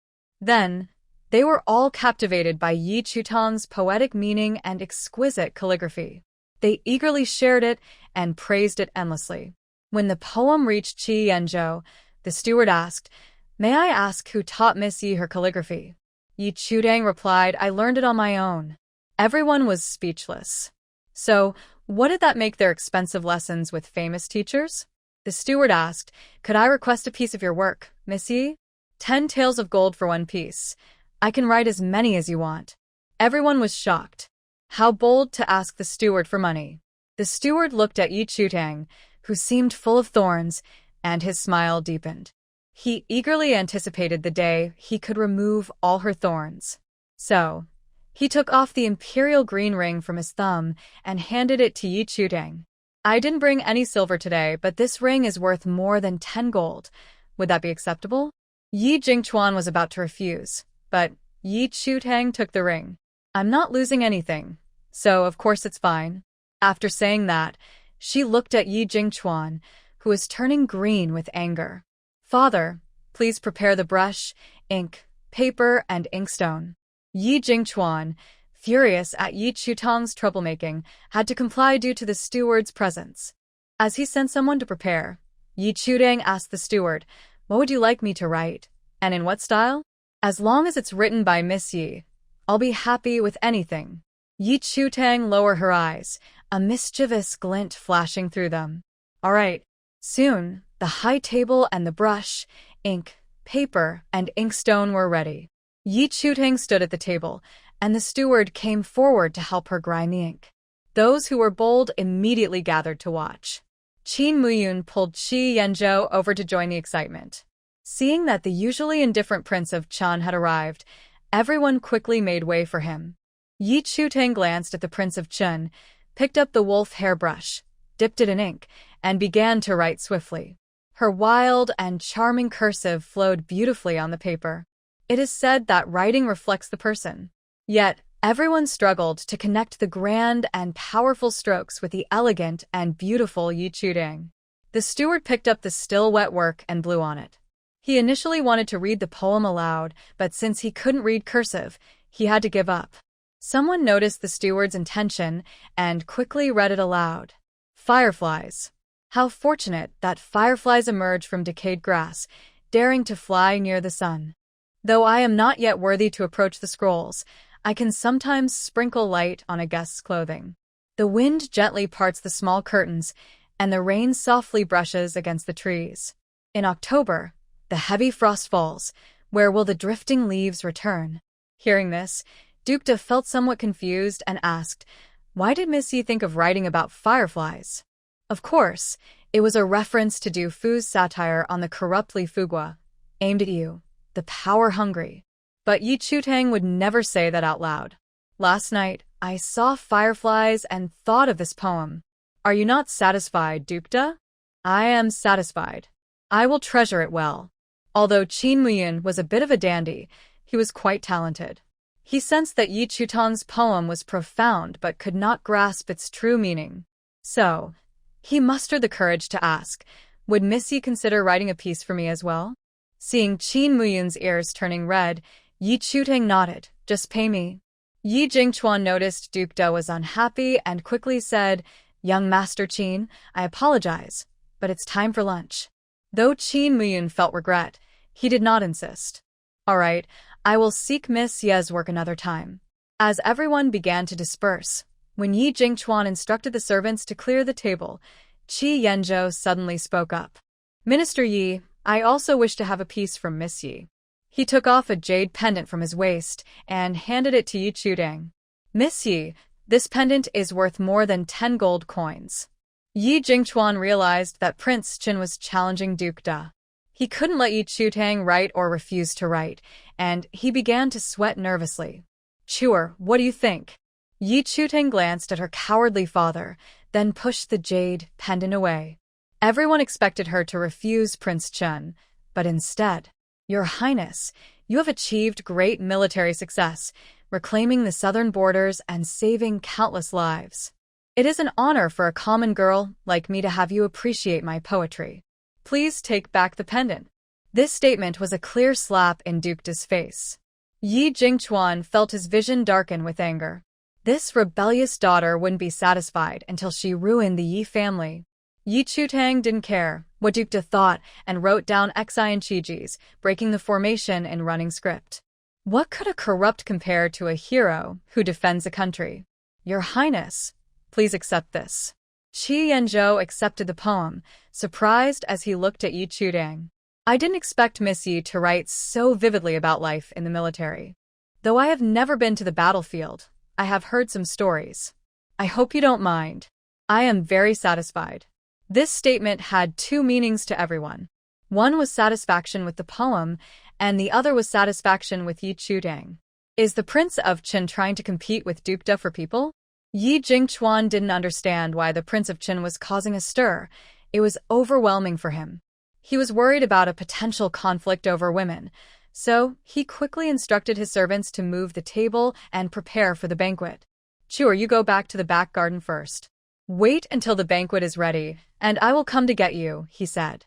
S1: Then, they were all captivated by Yi Chu-tang's poetic meaning and exquisite calligraphy. They eagerly shared it and praised it endlessly. When the poem reached Qi Yanzhou, the steward asked, "May I ask who taught Miss Yi her calligraphy?" Yi Chu-tang replied, "I learned it on my own." Everyone was speechless. So, what did that make their expensive lessons with famous teachers? The steward asked, "Could I request a piece of your work, Miss Yi?" 10 taels of gold for one piece. I can write as many as you want. Everyone was shocked. How bold to ask the steward for money. The steward looked at Yi Chu-tang, who seemed full of thorns, and his smile deepened. He eagerly anticipated the day he could remove all her thorns. So, he took off the imperial green ring from his thumb and handed it to Yi Chu-tang. "I didn't bring any silver today, but this ring is worth more than 10 gold. Would that be acceptable?" Yi Jingchuan was about to refuse, but Yi Chu-tang took the ring. "I'm not losing anything, so of course it's fine." After saying that, she looked at Yi Jingchuan, who was turning green with anger. "Father, please prepare the brush, ink, paper, and inkstone." Yi Jingchuan, furious at Yi Chu-tang's troublemaking, had to comply due to the steward's presence. As he sent someone to prepare, Yi Chu-tang asked the steward, "What would you like me to write? And in what style?" "As long as it's written by Miss Yi, I'll be happy with anything." Yi Chu-tang lowered her eyes, a mischievous glint flashing through them. "All right." Soon, the high table and the brush, ink, paper, and inkstone were ready. Yi Chu-tang stood at the table, and the steward came forward to help her grind the ink. Those who were bold immediately gathered to watch. Qin Muyun pulled Qi Yanzhou over to join the excitement. Seeing that the usually indifferent Prince of Chan had arrived, everyone quickly made way for him. Yi Chu-tang glanced at the Prince of Chun, picked up the wolf hairbrush, dipped it in ink, and began to write swiftly. Her wild and charming cursive flowed beautifully on the paper. It is said that writing reflects the person. Yet, everyone struggled to connect the grand and powerful strokes with the elegant and beautiful Yi Chu-tang. The steward picked up the still wet work and blew on it. He initially wanted to read the poem aloud, but since he couldn't read cursive, he had to give up. Someone noticed the steward's intention and quickly read it aloud. "Fireflies. How fortunate that fireflies emerge from decayed grass, daring to fly near the sun. Though I am not yet worthy to approach the scrolls, I can sometimes sprinkle light on a guest's clothing. The wind gently parts the small curtains, and the rain softly brushes against the trees. In October, the heavy frost falls. Where will the drifting leaves return?" Hearing this, Duke De felt somewhat confused and asked, "Why did Miss Yi think of writing about fireflies?" Of course, it was a reference to Du Fu's satire on the corrupt Li Fugua, aimed at you, the power-hungry. But Yi Chu-tang would never say that out loud. "Last night, I saw fireflies and thought of this poem. Are you not satisfied, Duke De?" "I am satisfied. I will treasure it well." Although Qin Muyun was a bit of a dandy, he was quite talented. He sensed that Yi Chu-tang's poem was profound but could not grasp its true meaning. So, he mustered the courage to ask, "Would Miss Yi consider writing a piece for me as well?" Seeing Qin Muyun's ears turning red, Yi Chu-tang nodded, "Just pay me." Yi Jingchuan noticed Duke De was unhappy and quickly said, "Young Master Qin, I apologize, but it's time for lunch." Though Qin Muyun felt regret, he did not insist. "All right, I will seek Miss Ye's work another time." As everyone began to disperse, when Yi Jingchuan instructed the servants to clear the table, Qi Yanzhou suddenly spoke up. "Minister Yi, I also wish to have a piece from Miss Yi." He took off a jade pendant from his waist and handed it to Yi Chu-tang. "Miss Yi, this pendant is worth more than 10 gold coins." Yi Jingchuan realized that Prince Qin was challenging Duke De. He couldn't let Yi Chutang write or refuse to write, and he began to sweat nervously. Chuer, what do you think? Yi Chutang glanced at her cowardly father, then pushed the jade pendant away. Everyone expected her to refuse Prince Chun, but instead, Your Highness, you have achieved great military success, reclaiming the southern borders and saving countless lives. It is an honor for a common girl like me to have you appreciate my poetry. Please take back the pendant. This statement was a clear slap in Duke Da's face. Yi Jingchuan felt his vision darken with anger. This rebellious daughter wouldn't be satisfied until she ruined the Yi family. Yi Chutang didn't care what Duke Da thought and wrote down Xianqijis, breaking the formation in running script. What could a corrupt compare to a hero who defends a country? Your Highness, please accept this. Qi Yanzhou accepted the poem, surprised as he looked at Yi Chutang. I didn't expect Miss Yi to write so vividly about life in the military. Though I have never been to the battlefield, I have heard some stories. I hope you don't mind. I am very satisfied. This statement had two meanings to everyone. One was satisfaction with the poem, and the other was satisfaction with Yi Chutang. Is the Prince of Qin trying to compete with Duke Da for people? Yi Jingchuan didn't understand why the Prince of Qin was causing a stir. It was overwhelming for him. He was worried about a potential conflict over women, so he quickly instructed his servants to move the table and prepare for the banquet. Chuer, you go back to the back garden first. Wait until the banquet is ready, and I will come to get you, he said.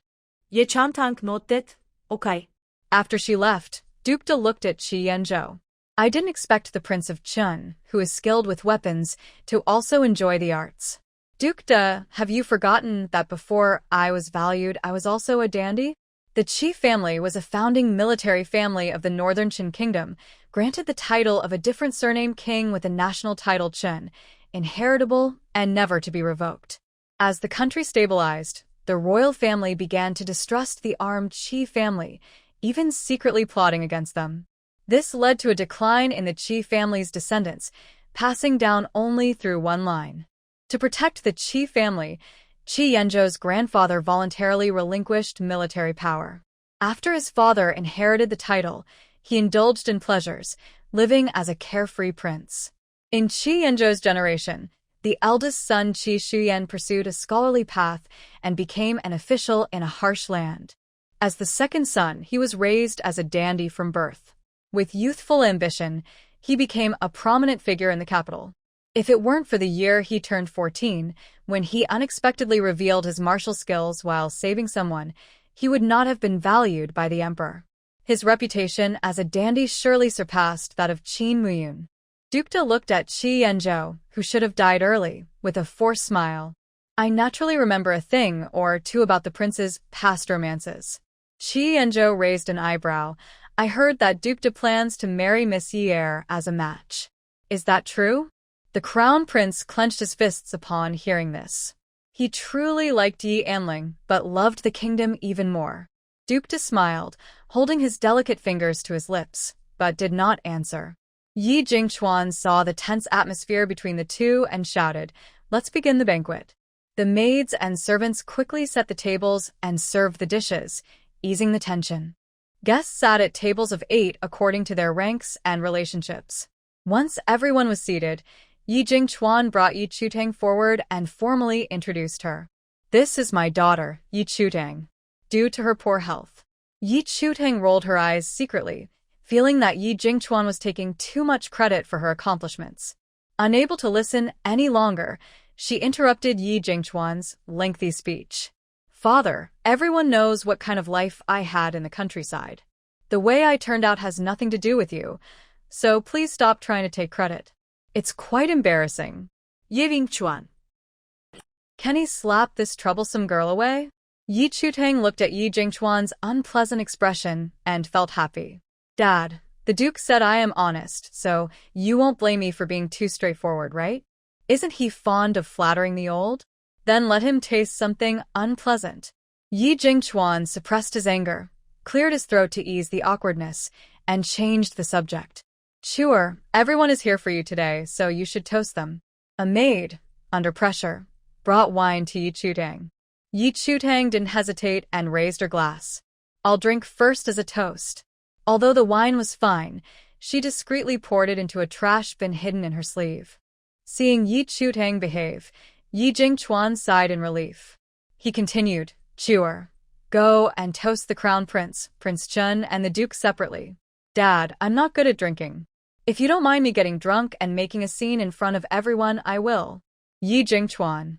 S2: Ye Chantang notet, okay.
S1: After she left, Duke Da looked at Qi Yanzhou. I didn't expect the Prince of Qin, who is skilled with weapons, to also enjoy the arts. Duke Da, have you forgotten that before I was valued, I was also a dandy? The Qi family was a founding military family of the northern Qin kingdom, granted the title of a different surname king with a national title Qin, inheritable and never to be revoked. As the country stabilized, the royal family began to distrust the armed Qi family, even secretly plotting against them. This led to a decline in the Qi family's descendants, passing down only through one line. To protect the Qi family, Qi Yanzhou's grandfather voluntarily relinquished military power. After his father inherited the title, he indulged in pleasures, living as a carefree prince. In Qi Yanzhou's generation, the eldest son Qi Shuyan pursued a scholarly path and became an official in a harsh land. As the second son, he was raised as a dandy from birth. With youthful ambition, he became a prominent figure in the capital. If it weren't for the year he turned 14, when he unexpectedly revealed his martial skills while saving someone, he would not have been valued by the emperor. His reputation as a dandy surely surpassed that of Qin Muyun. Duke Da looked at Qi Yanzhou, who should have died early, with a forced smile. I naturally remember a thing or two about the prince's past romances. Qi Yanzhou raised an eyebrow. I heard that Duke Da plans to marry Miss Yi as a match. Is that true? The crown prince clenched his fists upon hearing this. He truly liked Yi Anling, but loved the kingdom even more. Duke Da smiled, holding his delicate fingers to his lips, but did not answer. Yi Jingchuan saw the tense atmosphere between the two and shouted, "Let's begin the banquet." The maids and servants quickly set the tables and served the dishes, easing the tension. Guests sat at tables of 8 according to their ranks and relationships. Once everyone was seated, Yi Jingchuan brought Yi Chutang forward and formally introduced her. This is my daughter, Yi Chutang. Due to her poor health. Yi Chutang rolled her eyes secretly, feeling that Yi Jingchuan was taking too much credit for her accomplishments. Unable to listen any longer, she interrupted Yi Jingchuan's lengthy speech. Father, everyone knows what kind of life I had in the countryside. The way I turned out has nothing to do with you, so please stop trying to take credit. It's quite embarrassing.
S2: Ye Jingchuan.
S1: Can he slap this troublesome girl away? Yi Chutang looked at Yi Jingchuan's unpleasant expression and felt happy. Dad, the Duke said I am honest, so you won't blame me for being too straightforward, right? Isn't he fond of flattering the old? Then let him taste something unpleasant. Yi Jingchuan suppressed his anger, cleared his throat to ease the awkwardness, and changed the subject. Chuer, everyone is here for you today, so you should toast them. A maid, under pressure, brought wine to Yi Chutang. Yi Chutang didn't hesitate and raised her glass. I'll drink first as a toast. Although the wine was fine, she discreetly poured it into a trash bin hidden in her sleeve. Seeing Yi Chutang behave, Yi Jingchuan sighed in relief. He continued, Chewer, go and toast the crown prince, Prince Chun, and the duke separately. Dad, I'm not good at drinking. If you don't mind me getting drunk and making a scene in front of everyone, I will. Yi Jingchuan.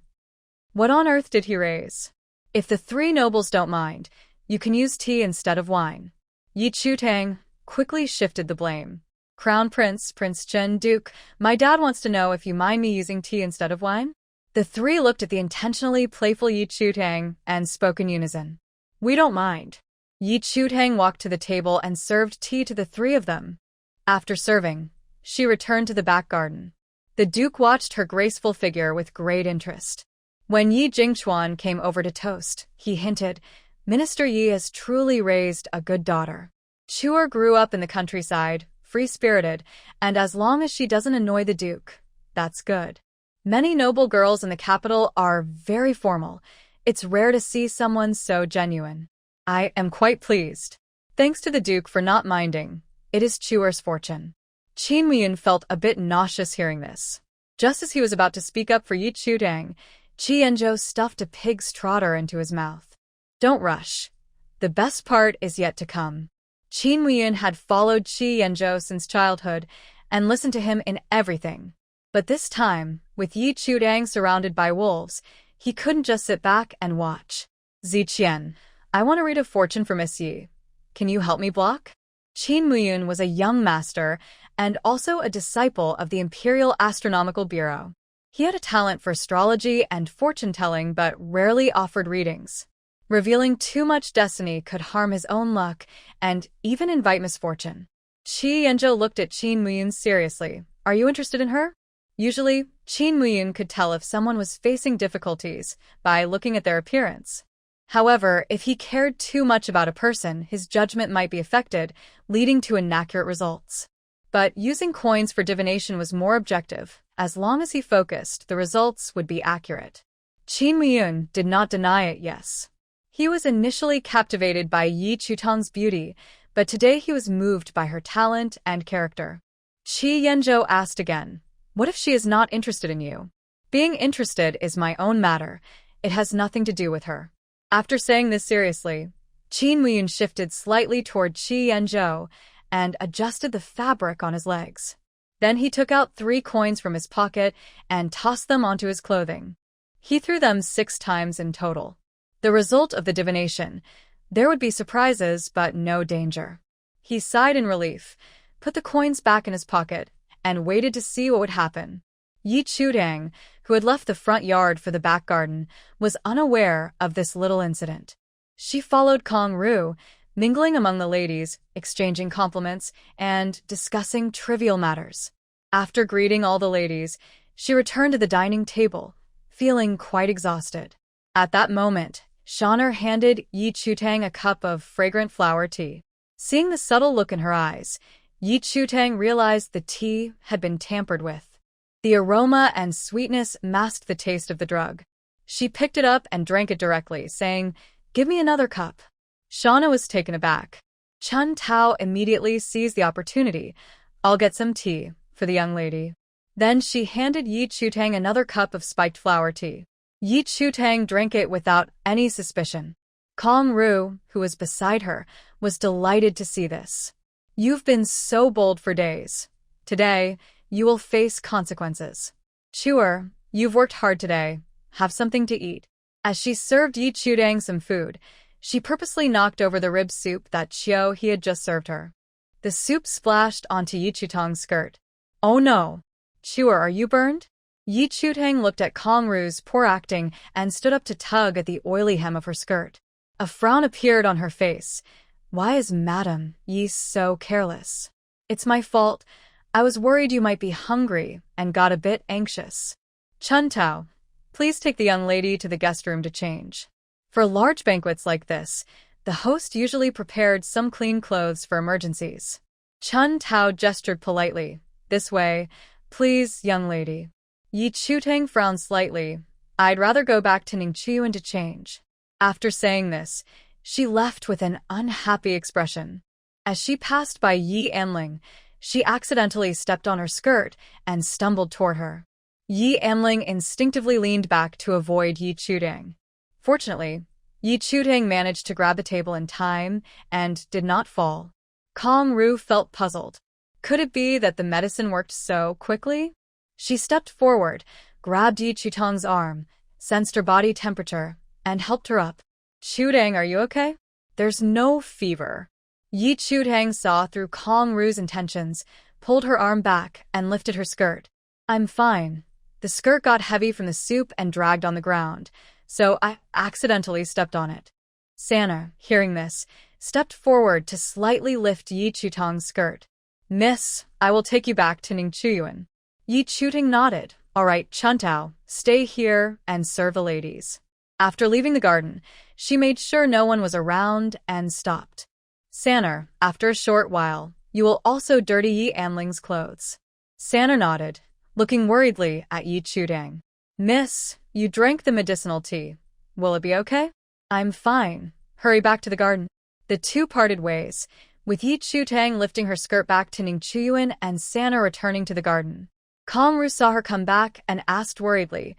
S1: What on earth did he raise? If the three nobles don't mind, you can use tea instead of wine. Yi Chutang quickly shifted the blame. Crown Prince, Prince Chun, Duke, my dad wants to know if you mind me using tea instead of wine? The three looked at the intentionally playful Yi Chutang and spoke in unison. We don't mind. Yi Chutang walked to the table and served tea to the three of them. After serving, she returned to the back garden. The Duke watched her graceful figure with great interest. When Yi Jingchuan came over to toast, he hinted, Minister Yi has truly raised a good daughter. Chewer grew up in the countryside, free-spirited, and as long as she doesn't annoy the Duke, that's good. Many noble girls in the capital are very formal. It's rare to see someone so genuine. I am quite pleased. Thanks to the Duke for not minding. It is Chewer's fortune. Qin Muyun felt a bit nauseous hearing this. Just as he was about to speak up for Yi Chutang, Qi Yanzhou stuffed a pig's trotter into his mouth. Don't rush. The best part is yet to come. Qin Muyun had followed Qi Yanzhou since childhood and listened to him in everything. But this time, with Yi Chutang surrounded by wolves, he couldn't just sit back and watch. Ziqian, I want to read a fortune for Miss Yi. Can you help me block? Qin Muyun was a young master and also a disciple of the Imperial Astronomical Bureau. He had a talent for astrology and fortune-telling but rarely offered readings. Revealing too much destiny could harm his own luck and even invite misfortune. Qi Yanzhou looked at Qin Muyun seriously. Are you interested in her? Usually, Qin Muyun could tell if someone was facing difficulties by looking at their appearance. However, if he cared too much about a person, his judgment might be affected, leading to inaccurate results. But using coins for divination was more objective. As long as he focused, the results would be accurate. Qin Muyun did not deny it, yes. He was initially captivated by Yi Chutang's beauty, but today he was moved by her talent and character. Qi Yanzhou asked again, what if she is not interested in you? Being interested is my own matter. It has nothing to do with her. After saying this seriously, Qin Muyun shifted slightly toward Qi Yanzhou and adjusted the fabric on his legs. Then he took out 3 coins from his pocket and tossed them onto his clothing. He threw them 6 times in total. The result of the divination, there would be surprises but no danger. He sighed in relief, put the coins back in his pocket, and waited to see what would happen. Yi Chutang, who had left the front yard for the back garden, was unaware of this little incident. She followed Kong Ru, mingling among the ladies, exchanging compliments, and discussing trivial matters. After greeting all the ladies, she returned to the dining table, feeling quite exhausted. At that moment, Shaner handed Yi Chutang a cup of fragrant flower tea. Seeing the subtle look in her eyes, Yi Chutang realized the tea had been tampered with. The aroma and sweetness masked the taste of the drug. She picked it up and drank it directly, saying, "Give me another cup." Shauna was taken aback. Chun Tao immediately seized the opportunity. "I'll get some tea for the young lady." Then she handed Yi Chutang another cup of spiked flower tea. Yi Chutang drank it without any suspicion. Kong Ru, who was beside her, was delighted to see this. "You've been so bold for days. Today, you will face consequences. Chewer, you've worked hard today. Have something to eat." As she served Yi Chutang some food, she purposely knocked over the rib soup that he had just served her. The soup splashed onto Yi Chutang's skirt. "Oh no! Chewer, are you burned?" Yi Chutang looked at Kong Ru's poor acting and stood up to tug at the oily hem of her skirt. A frown appeared on her face. "Why is Madame Yi so careless?" "It's my fault. I was worried you might be hungry and got a bit anxious." "Chun Tao, please take the young lady to the guest room to change." For large banquets like this, the host usually prepared some clean clothes for emergencies. Chun Tao gestured politely. "This way, please, young lady." Yi Chutang frowned slightly. "I'd rather go back to Ningqiuan to change." After saying this, She left with an unhappy expression. As she passed by Yi Anling, she accidentally stepped on her skirt and stumbled toward her. Yi Anling instinctively leaned back to avoid Yi Chudang. Fortunately, Yi Chudang managed to grab the table in time and did not fall. Kong Ru felt puzzled. Could it be that the medicine worked so quickly? She stepped forward, grabbed Yi Chutang's arm, sensed her body temperature, and helped her up. Chudang, are you okay? There's no fever. Yi Chudang saw through Kong Ru's intentions, pulled her arm back, and lifted her skirt. I'm fine. The skirt got heavy from the soup and dragged on the ground, so I accidentally stepped on it. Sana, hearing this, stepped forward to slightly lift Yi Chutang's skirt. Miss, I will take you back to Ningchuyuan. Yi Chutang nodded. All right, Chuntao, stay here and serve the ladies. After leaving the garden, she made sure no one was around and stopped. Saner, after a short while, you will also dirty Yi Anling's clothes. Saner nodded, looking worriedly at Yi Chudang. Miss, you drank the medicinal tea. Will it be okay? I'm fine. Hurry back to the garden. The two parted ways, with Yi Chutang lifting her skirt back to Ningchuyuan and Saner returning to the garden. Kong Ru saw her come back and asked worriedly,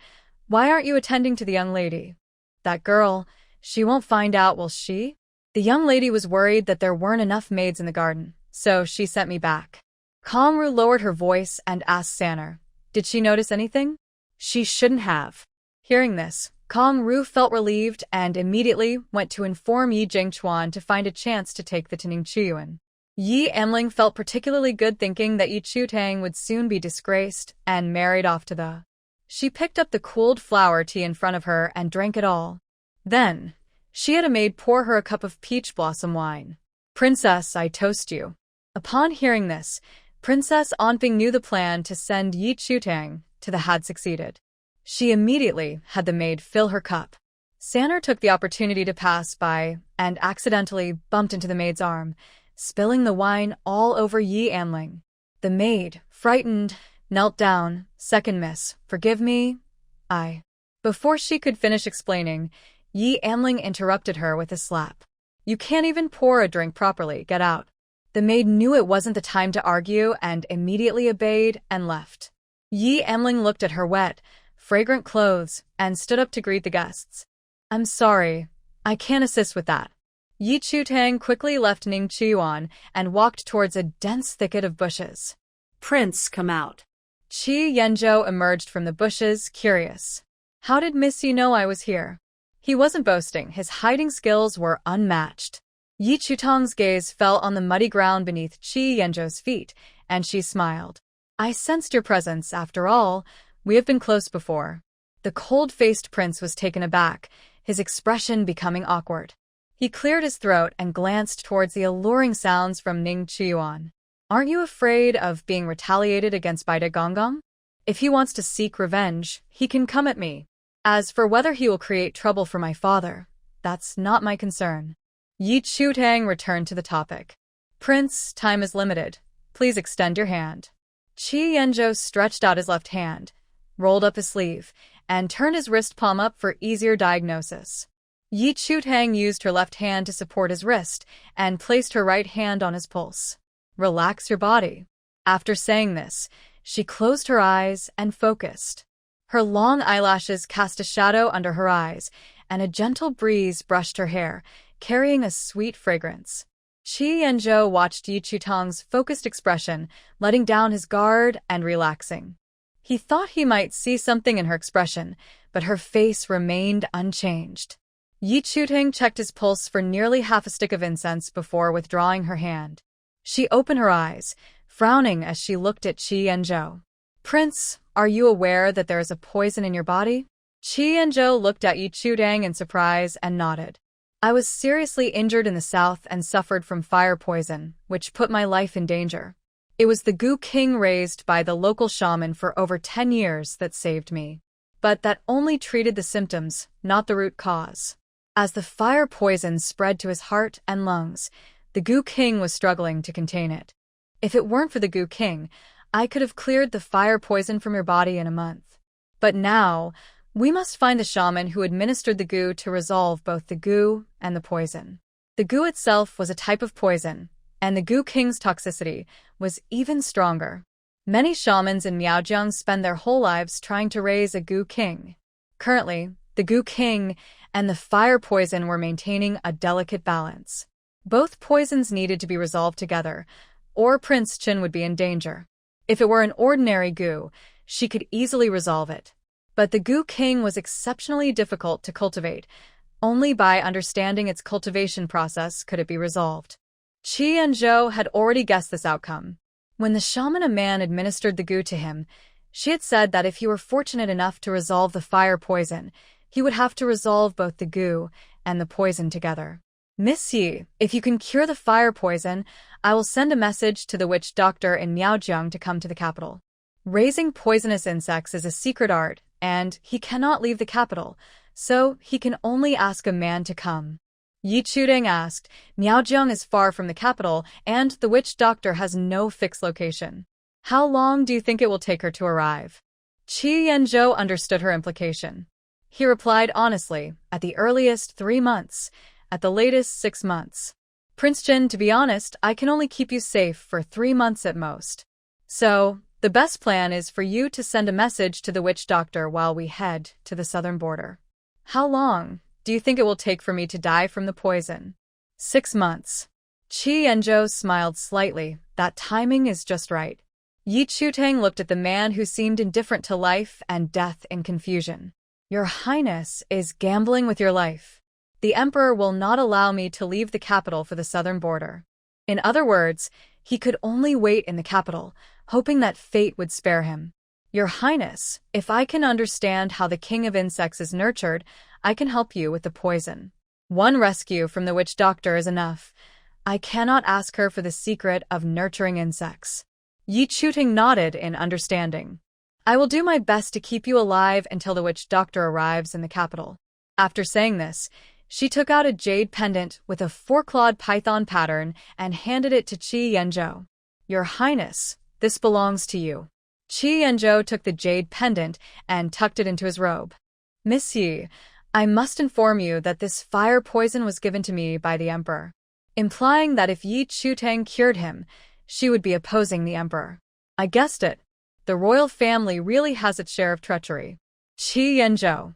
S1: Why aren't you attending to the young lady? That girl, she won't find out, will she? The young lady was worried that there weren't enough maids in the garden, so she sent me back. Kong Ru lowered her voice and asked Saner, Did she notice anything? She shouldn't have. Hearing this, Kong Ru felt relieved and immediately went to inform Yi Jingchuan to find a chance to take the to Ningchuyuan. Yi Anling felt particularly good thinking that Yi Chutang would soon be disgraced and married off to the. She picked up the cooled flower tea in front of her and drank it all. Then, she had a maid pour her a cup of peach blossom wine. Princess, I toast you. Upon hearing this, Princess Anping knew the plan to send Yi Chutang to the had succeeded. She immediately had the maid fill her cup. Saner took the opportunity to pass by and accidentally bumped into the maid's arm, spilling the wine all over Yi Anling. The maid, frightened, knelt down. Second miss, forgive me. Before she could finish explaining, Yi Anling interrupted her with a slap. You can't even pour a drink properly, get out. The maid knew it wasn't the time to argue and immediately obeyed and left. Yi Anling looked at her wet, fragrant clothes and stood up to greet the guests. I'm sorry, I can't assist with that. Yi Chutang quickly left Ningchuyuan and walked towards a dense thicket of bushes.
S2: Prince, come out.
S1: Qi Yanzhou emerged from the bushes, curious. How did Miss Yi know I was here? He wasn't boasting, his hiding skills were unmatched. Yi Chutang's gaze fell on the muddy ground beneath Qi Yanzhou's feet, and she smiled. I sensed your presence, after all, we have been close before. The cold-faced prince was taken aback, his expression becoming awkward. He cleared his throat and glanced towards the alluring sounds from Ningchuyuan. Aren't you afraid of being retaliated against by De Gonggong? If he wants to seek revenge, he can come at me. As for whether he will create trouble for my father, that's not my concern. Yi Chutang returned to the topic. Prince, time is limited. Please extend your hand. Qi Yanzhou stretched out his left hand, rolled up his sleeve, and turned his wrist palm up for easier diagnosis. Yi Chutang used her left hand to support his wrist and placed her right hand on his pulse. Relax your body. After saying this, she closed her eyes and focused. Her long eyelashes cast a shadow under her eyes, and a gentle breeze brushed her hair, carrying a sweet fragrance. Qi Yanzhou watched Yi Chutang's focused expression, letting down his guard and relaxing. He thought he might see something in her expression, but her face remained unchanged. Yi Chutang checked his pulse for nearly half a stick of incense before withdrawing her hand. She opened her eyes, frowning as she looked at Qi Yanzhou. Prince, are you aware that there is a poison in your body? Qi Yanzhou looked at Yi Chutang in surprise and nodded. I was seriously injured in the south and suffered from fire poison, which put my life in danger. It was the Gu King raised by the local shaman for over 10 years that saved me. But that only treated the symptoms, not the root cause. As the fire poison spread to his heart and lungs, the Gu King was struggling to contain it. If it weren't for the Gu King, I could have cleared the fire poison from your body in a month. But now, We must find the shaman who administered the goo to resolve both the goo and the poison. The goo itself was a type of poison, and the goo king's toxicity was even stronger. Many shamans in Miaojiang spend their whole lives trying to raise a goo king. Currently, the goo king and the fire poison were maintaining a delicate balance. Both poisons needed to be resolved together, or Prince Chen would be in danger. If it were an ordinary goo, she could easily resolve it. But the goo king was exceptionally difficult to cultivate. Only by understanding its cultivation process could it be resolved. Qi and Zhou had already guessed this outcome. When the shaman man administered the goo to him, she had said that if he were fortunate enough to resolve the fire poison, he would have to resolve both the goo and the poison together. Miss Yi, if you can cure the fire poison, I will send a message to the witch doctor in Miaojiang to come to the capital. Raising poisonous insects is a secret art, and he cannot leave the capital, so he can only ask a man to come. Yi Chudeng asked, Miaojiang is far from the capital, and the witch doctor has no fixed location. How long do you think it will take her to arrive? Qi Yanzhou understood her implication. He replied honestly, at the earliest 3 months, at the latest 6 months. Prince Jin, to be honest, I can only keep you safe for 3 months at most. So, the best plan is for you to send a message to the witch doctor while we head to the southern border. How long do you think it will take for me to die from the poison? 6 months. Qi Yanzhou smiled slightly. That timing is just right. Yi Chutang looked at the man who seemed indifferent to life and death in confusion. Your Highness is gambling with your life. The Emperor will not allow me to leave the capital for the southern border. In other words, he could only wait in the capital, hoping that fate would spare him. Your Highness, if I can understand how the king of insects is nurtured, I can help you with the poison. One rescue from the witch doctor is enough. I cannot ask her for the secret of nurturing insects. Yi Chuting nodded in understanding. I will do my best to keep you alive until the witch doctor arrives in the capital. After saying this, she took out a jade pendant with a 4-clawed python pattern and handed it to Qi Yanzhou. Your Highness, this belongs to you. Qi Yanzhou took the jade pendant and tucked it into his robe. Miss Yi, I must inform you that this fire poison was given to me by the Emperor, implying that if Yi Chutang cured him, she would be opposing the Emperor. I guessed it. The royal family really has its share of treachery. Qi Yanzhou.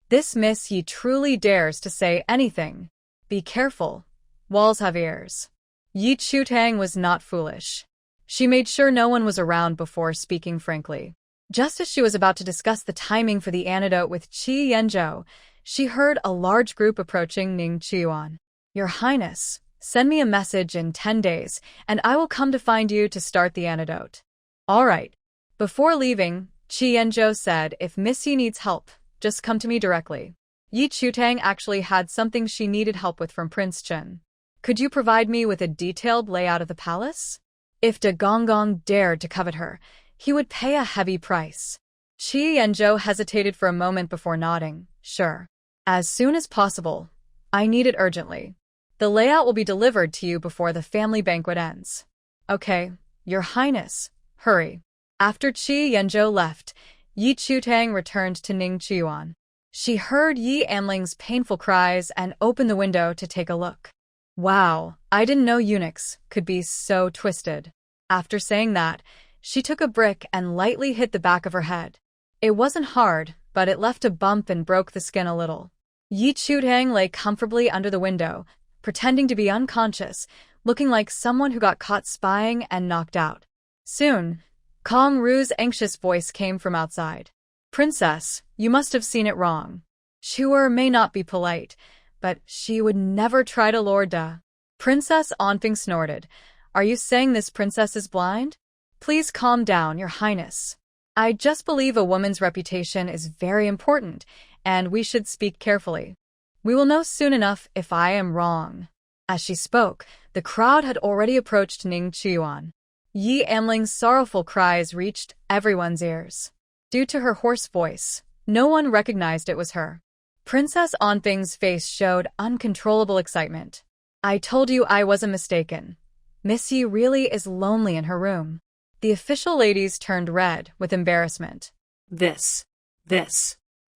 S1: This Miss Yi truly dares to say anything. Be careful. Walls have ears. Yi Chutang was not foolish. She made sure no one was around before speaking frankly. Just as she was about to discuss the timing for the antidote with Qi Yanzhou, she heard a large group approaching Ning Qiuan. Your Highness, send me a message in 10 days, and I will come to find you to start the antidote. All right. Before leaving, Qi Yanzhou said, if Miss Yi needs help, just come to me directly. Yi Chutang actually had something she needed help with from Prince Chen. Could you provide me with a detailed layout of the palace? If De Gonggong dared to covet her, he would pay a heavy price. Qi Yanzhou hesitated for a moment before nodding. Sure. As soon as possible. I need it urgently. The layout will be delivered to you before the family banquet ends. Okay, Your Highness, hurry. After Qi Yanzhou left, Yi Chutang returned to Ning Qiuan. She heard Yi Anling's painful cries and opened the window to take a look. Wow, I didn't know eunuchs could be so twisted. After saying that, she took a brick and lightly hit the back of her head. It wasn't hard, but it left a bump and broke the skin a little. Yi Chutang lay comfortably under the window, pretending to be unconscious, looking like someone who got caught spying and knocked out. Soon, Kong Ru's anxious voice came from outside. Princess, you must have seen it wrong. Shuer may not be polite, but she would never try to lure Da. Princess Onping snorted. Are you saying this princess is blind? Please calm down, Your Highness. I just believe a woman's reputation is very important, and we should speak carefully. We will know soon enough if I am wrong. As she spoke, the crowd had already approached Ning Qiuan. Yi Anling's sorrowful cries reached everyone's ears. Due to her hoarse voice, no one recognized it was her. Princess Onping's face showed uncontrollable excitement. I told you I wasn't mistaken. Miss Yi really is lonely in her room. The official ladies turned red with embarrassment.
S2: This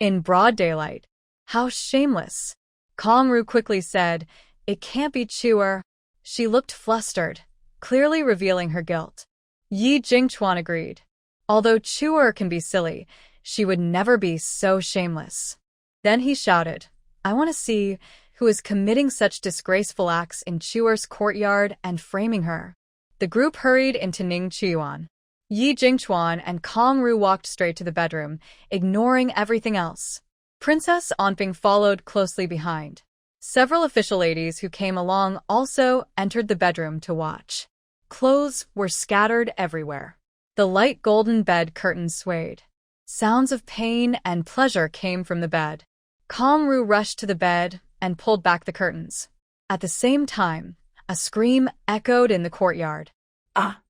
S1: In broad daylight. How shameless. Kongru quickly said, "It can't be Chuer." She looked flustered, clearly revealing her guilt. Yi Jingchuan agreed. Although Chuer can be silly, she would never be so shameless. Then he shouted, "I want to see who is committing such disgraceful acts in Chuer's courtyard and framing her." The group hurried into Ning Chiyuan. Yi Jingchuan and Kongru walked straight to the bedroom, ignoring everything else. Princess Onping followed closely behind. Several official ladies who came along also entered the bedroom to watch. Clothes were scattered everywhere. The light golden bed curtains swayed. Sounds of pain and pleasure came from the bed. Kongru rushed to the bed and pulled back the curtains. At the same time, a scream echoed in the courtyard.
S2: Ah!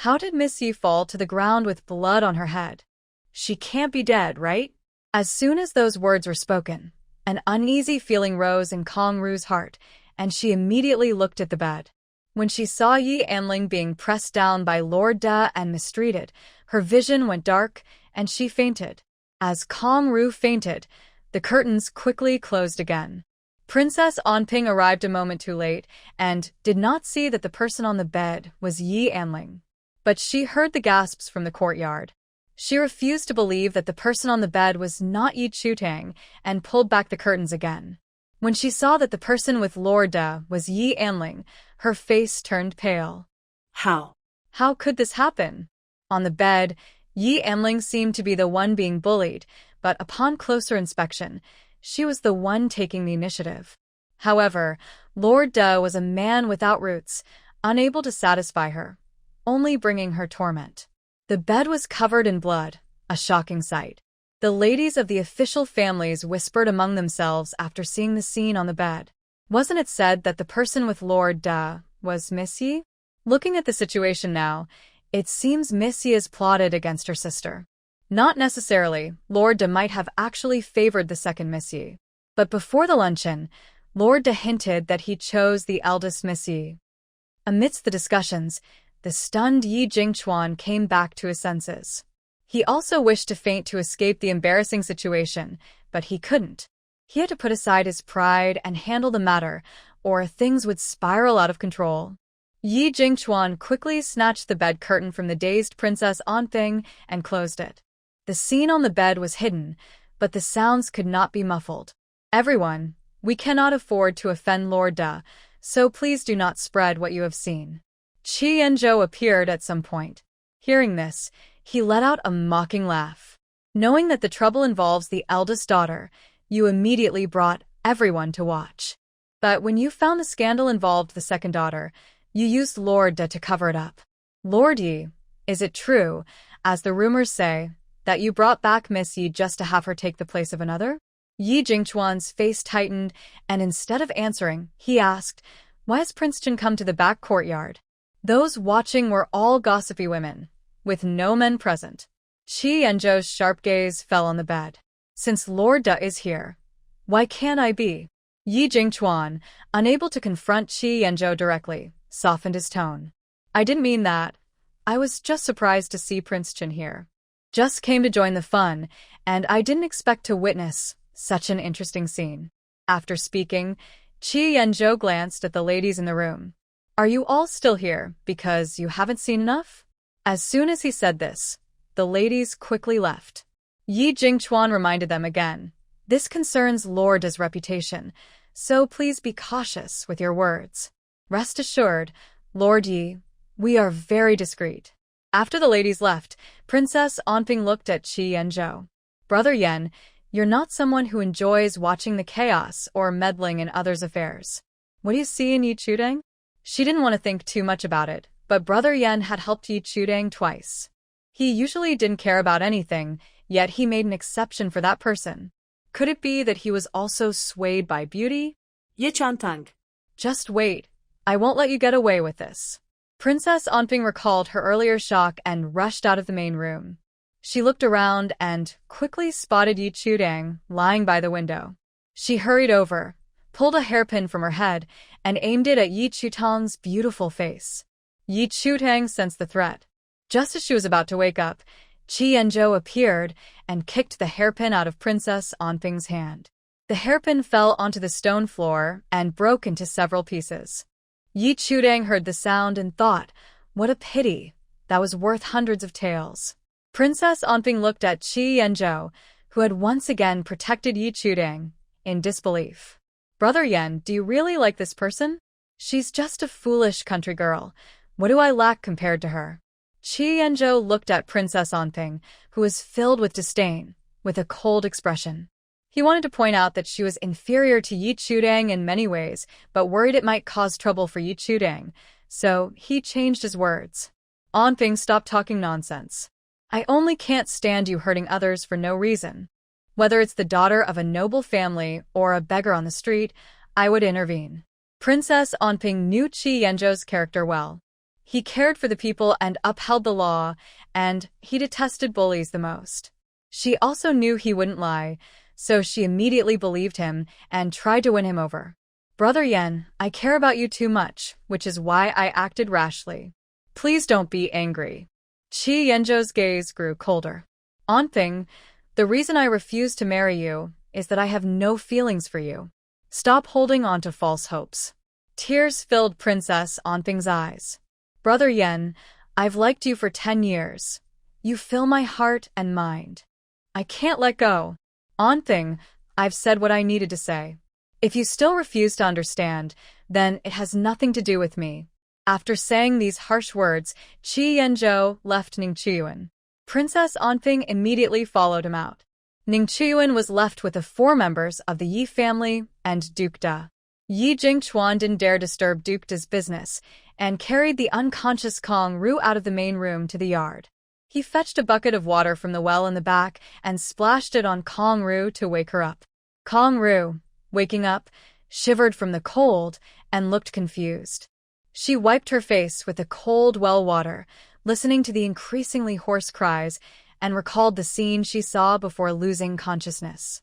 S1: How did Miss Yi fall to the ground with blood on her head? She can't be dead, right? As soon as those words were spoken, an uneasy feeling rose in Kongru's heart, and she immediately looked at the bed. When she saw Yi Anling being pressed down by Lord Da and mistreated, her vision went dark, and she fainted. As Kongru fainted, the curtains quickly closed again. Princess Onping arrived a moment too late and did not see that the person on the bed was Yi Anling. But she heard the gasps from the courtyard. She refused to believe that the person on the bed was not Yi Chutang and pulled back the curtains again. When she saw that the person with Lord Da was Yi Anling, her face turned pale.
S2: How?
S1: How could this happen? On the bed, Yi Anling seemed to be the one being bullied, but upon closer inspection, she was the one taking the initiative. However, Lord Da was a man without roots, unable to satisfy her, only bringing her torment. The bed was covered in blood, a shocking sight. The ladies of the official families whispered among themselves after seeing the scene on the bed. Wasn't it said that the person with Lord Da was Miss Yi? Looking at the situation now, it seems Miss Yi has plotted against her sister. Not necessarily, Lord Da might have actually favored the second Miss Yi. But before the luncheon, Lord Da hinted that he chose the eldest Miss Yi. Amidst the discussions, the stunned Yi Jingchuan came back to his senses. He also wished to faint to escape the embarrassing situation, but he couldn't. He had to put aside his pride and handle the matter, or things would spiral out of control. Yi Jingchuan quickly snatched the bed curtain from the dazed Princess Onping and closed it. The scene on the bed was hidden, but the sounds could not be muffled. "Everyone, we cannot afford to offend Lord Da, so please do not spread what you have seen." Qi Yanzhou appeared at some point. Hearing this, he let out a mocking laugh. "Knowing that the trouble involves the eldest daughter, you immediately brought everyone to watch. But when you found the scandal involved the second daughter, you used Lord Da to cover it up. Lord Yi, is it true, as the rumors say, that you brought back Miss Yi just to have her take the place of another?" Yi Jingchuan's face tightened, and instead of answering, he asked, "Why has Prince Chen come to the back courtyard?" Those watching were all gossipy women, with no men present. Qi Yanzhou's sharp gaze fell on the bed. "Since Lord Da is here, why can't I be?" Yi Jingchuan, unable to confront Qi Yanzhou directly, softened his tone. "I didn't mean that. I was just surprised to see Prince Chen here. Just came to join the fun, and I didn't expect to witness such an interesting scene." After speaking, Qi Yanzhou glanced at the ladies in the room. "Are you all still here because you haven't seen enough?" As soon as he said this, the ladies quickly left. Yi Jingchuan reminded them again, "This concerns Lord Da's reputation, so please be cautious with your words. Rest assured, Lord Yi, we are very discreet." After the ladies left, Princess Onping looked at Qi Yanzhou. "Brother Yan, you're not someone who enjoys watching the chaos or meddling in others' affairs. What do you see in Yi Chutang?" She didn't want to think too much about it, but Brother Yan had helped Yi Chutang twice. He usually didn't care about anything, yet he made an exception for that person. Could it be that he was also swayed by beauty?
S2: Ye Chantang.
S1: Just wait. I won't let you get away with this. Princess Onping recalled her earlier shock and rushed out of the main room. She looked around and quickly spotted Yi Chutang lying by the window. She hurried over, pulled a hairpin from her head, and aimed it at Yi Chutang's beautiful face. Yi Chutang sensed the threat. Just as she was about to wake up, Chi Enjo appeared and kicked the hairpin out of Princess Onping's hand. The hairpin fell onto the stone floor and broke into several pieces. Yi Chudang heard the sound and thought, what a pity, that was worth hundreds of taels. Princess Onping looked at Chi Enjo, who had once again protected Yi Chudang, in disbelief. Brother Yen, do you really like this person? She's just a foolish country girl. What do I lack compared to her? Chi Enjo looked at Princess Onping, who was filled with disdain, with a cold expression. He wanted to point out that she was inferior to Yi Chudang in many ways, but worried it might cause trouble for Yi Chudang, so he changed his words. Onping, stop talking nonsense. I only can't stand you hurting others for no reason. Whether it's the daughter of a noble family or a beggar on the street, I would intervene. Princess Onping knew Chi Enjo's character well. He cared for the people and upheld the law, and he detested bullies the most. She also knew he wouldn't lie, so she immediately believed him and tried to win him over. Brother Yen, I care about you too much, which is why I acted rashly. Please don't be angry. Chi Enjo's gaze grew colder. Onping, the reason I refuse to marry you is that I have no feelings for you. Stop holding on to false hopes. Tears filled Princess Onping's eyes. Brother Yen, I've liked you for 10 years. You fill my heart and mind. I can't let go. Onping, I've said what I needed to say. If you still refuse to understand, then it has nothing to do with me. After saying these harsh words, Chi Enjo left Ning Chiyuan. Princess Onping immediately followed him out. Ning Chiyuan was left with the 4 members of the Yi family and Duke Da. Yi Jingchuan didn't dare disturb Duke Da's business and carried the unconscious Kong Ru out of the main room to the yard. He fetched a bucket of water from the well in the back and splashed it on Kong Ru to wake her up. Kong Ru, waking up, shivered from the cold and looked confused. She wiped her face with the cold well water, listening to the increasingly hoarse cries, and recalled the scene she saw before losing consciousness.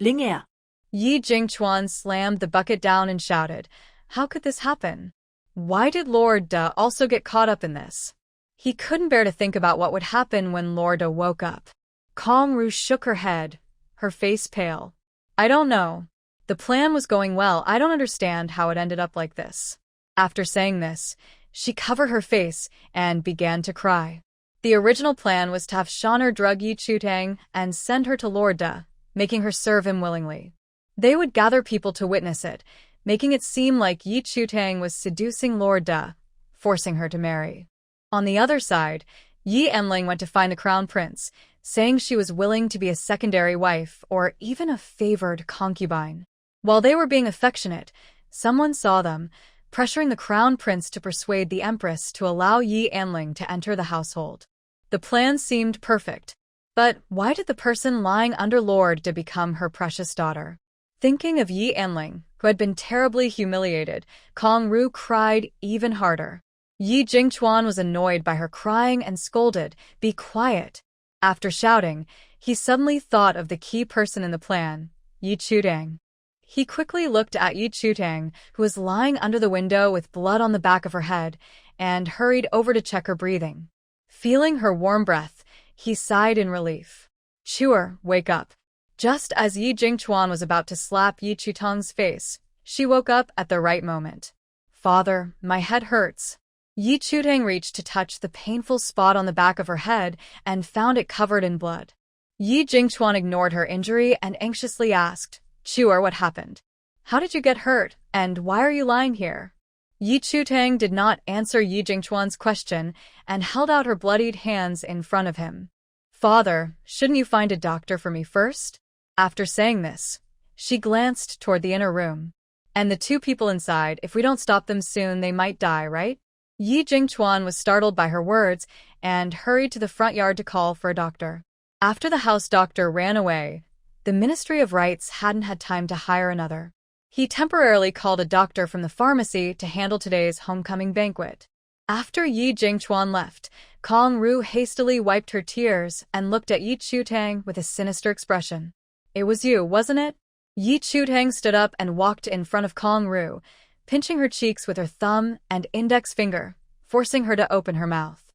S2: Lingea.
S1: Yi Jingchuan slammed the bucket down and shouted, how could this happen? Why did Lord Da also get caught up in this? He couldn't bear to think about what would happen when Lord Da woke up. Kong Ru shook her head, her face pale. I don't know. The plan was going well. I don't understand how it ended up like this. After saying this, she covered her face and began to cry. The original plan was to have Shaner drug Yi Chutang and send her to Lord Da, making her serve him willingly. They would gather people to witness it, making it seem like Yi Chutang was seducing Lord Da, forcing her to marry. On the other side, Yi Enling went to find the crown prince, saying she was willing to be a secondary wife or even a favored concubine. While they were being affectionate, someone saw them, pressuring the crown prince to persuade the empress to allow Yi Enling to enter the household. The plan seemed perfect, but why did the person lying under Lord Da become her precious daughter? Thinking of Yi Enling, who had been terribly humiliated, Kong Ru cried even harder. Yi Jingchuan was annoyed by her crying and scolded, "Be quiet." After shouting, he suddenly thought of the key person in the plan, Yi Chutang. He quickly looked at Yi Chutang, who was lying under the window with blood on the back of her head, and hurried over to check her breathing. Feeling her warm breath, he sighed in relief. "Chuer, wake up." Just as Yi Jingchuan was about to slap Yi Chutang's face, she woke up at the right moment. "Father, my head hurts." Yi Chutang reached to touch the painful spot on the back of her head and found it covered in blood. Yi Jingchuan ignored her injury and anxiously asked, "Chuer, what happened? How did you get hurt, and why are you lying here?" Yi Chutang did not answer Yi Jingchuan's question and held out her bloodied hands in front of him. "Father, shouldn't you find a doctor for me first?" After saying this, she glanced toward the inner room. "And the 2 people inside, if we don't stop them soon, they might die, right?" Yi Jingchuan was startled by her words and hurried to the front yard to call for a doctor. After the house doctor ran away, the Ministry of Rights hadn't had time to hire another. He temporarily called a doctor from the pharmacy to handle today's homecoming banquet. After Yi Jingchuan left, Kong Ru hastily wiped her tears and looked at Yi Chutang with a sinister expression. "It was you, wasn't it?" Yi Chutang stood up and walked in front of Kong Ru, pinching her cheeks with her thumb and index finger, forcing her to open her mouth.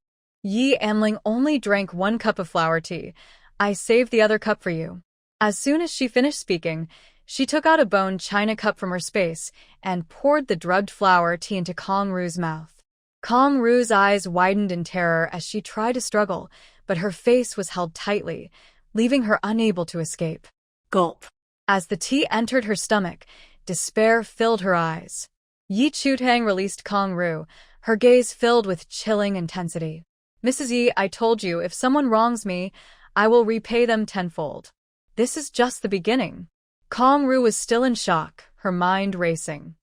S1: Yi Anling only drank 1 cup of flower tea. I saved the other cup for you. As soon as she finished speaking, she took out a bone china cup from her space and poured the drugged flower tea into Kong Ru's mouth. Kong Ru's eyes widened in terror as she tried to struggle, but her face was held tightly, leaving her unable to escape.
S2: Gulp.
S1: As the tea entered her stomach, despair filled her eyes. Yi Chutang released Kong Ru, her gaze filled with chilling intensity. Mrs. Yi, I told you, if someone wrongs me, I will repay them tenfold. This is just the beginning. Kong Ru was still in shock, her mind racing.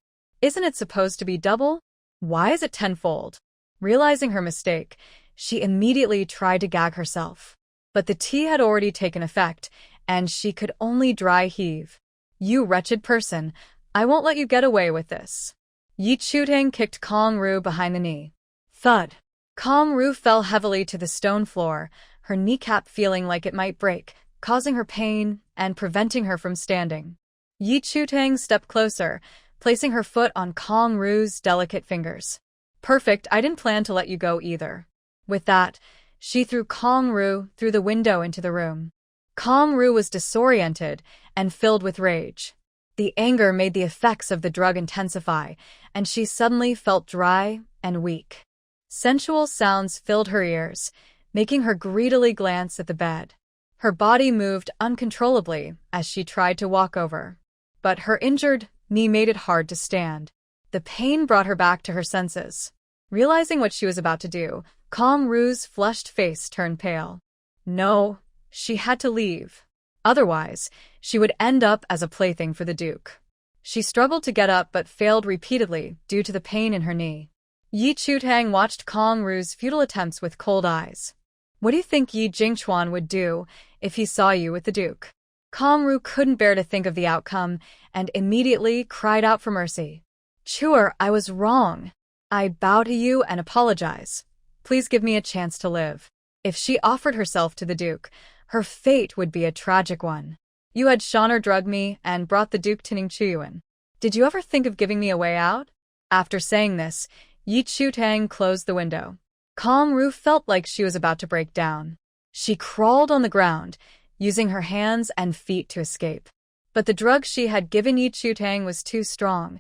S1: Isn't it supposed to be double? Why is it tenfold? Realizing her mistake, she immediately tried to gag herself. But the tea had already taken effect, and she could only dry heave. You wretched person, I won't let you get away with this. Yi Chutang kicked Kong Ru behind the knee. Thud. Kong Ru fell heavily to the stone floor, her kneecap feeling like it might break, causing her pain and preventing her from standing. Yi Chutang stepped closer, placing her foot on Kong Ru's delicate fingers. Perfect, I didn't plan to let you go either. With that, she threw Kong Ru through the window into the room. Kong Ru was disoriented and filled with rage. The anger made the effects of the drug intensify, and she suddenly felt dry and weak. Sensual sounds filled her ears, making her greedily glance at the bed. Her body moved uncontrollably as she tried to walk over. But her injured knee made it hard to stand. The pain brought her back to her senses. Realizing what she was about to do, Kong Ru's flushed face turned pale. No, she had to leave. Otherwise, she would end up as a plaything for the Duke. She struggled to get up but failed repeatedly due to the pain in her knee. Yi Chutang watched Kong Ru's futile attempts with cold eyes. What do you think Yi Jingchuan would do if he saw you with the Duke? Kong Ru couldn't bear to think of the outcome and immediately cried out for mercy. Chuer, I was wrong. I bow to you and apologize. Please give me a chance to live. If she offered herself to the Duke, her fate would be a tragic one. You had Shaner drug me and brought the Duke to Ningchuyuan. Did you ever think of giving me a way out? After saying this, Yi Chutang closed the window. Kong Ru felt like she was about to break down. She crawled on the ground, using her hands and feet to escape. But the drug she had given Yi Chutang was too strong.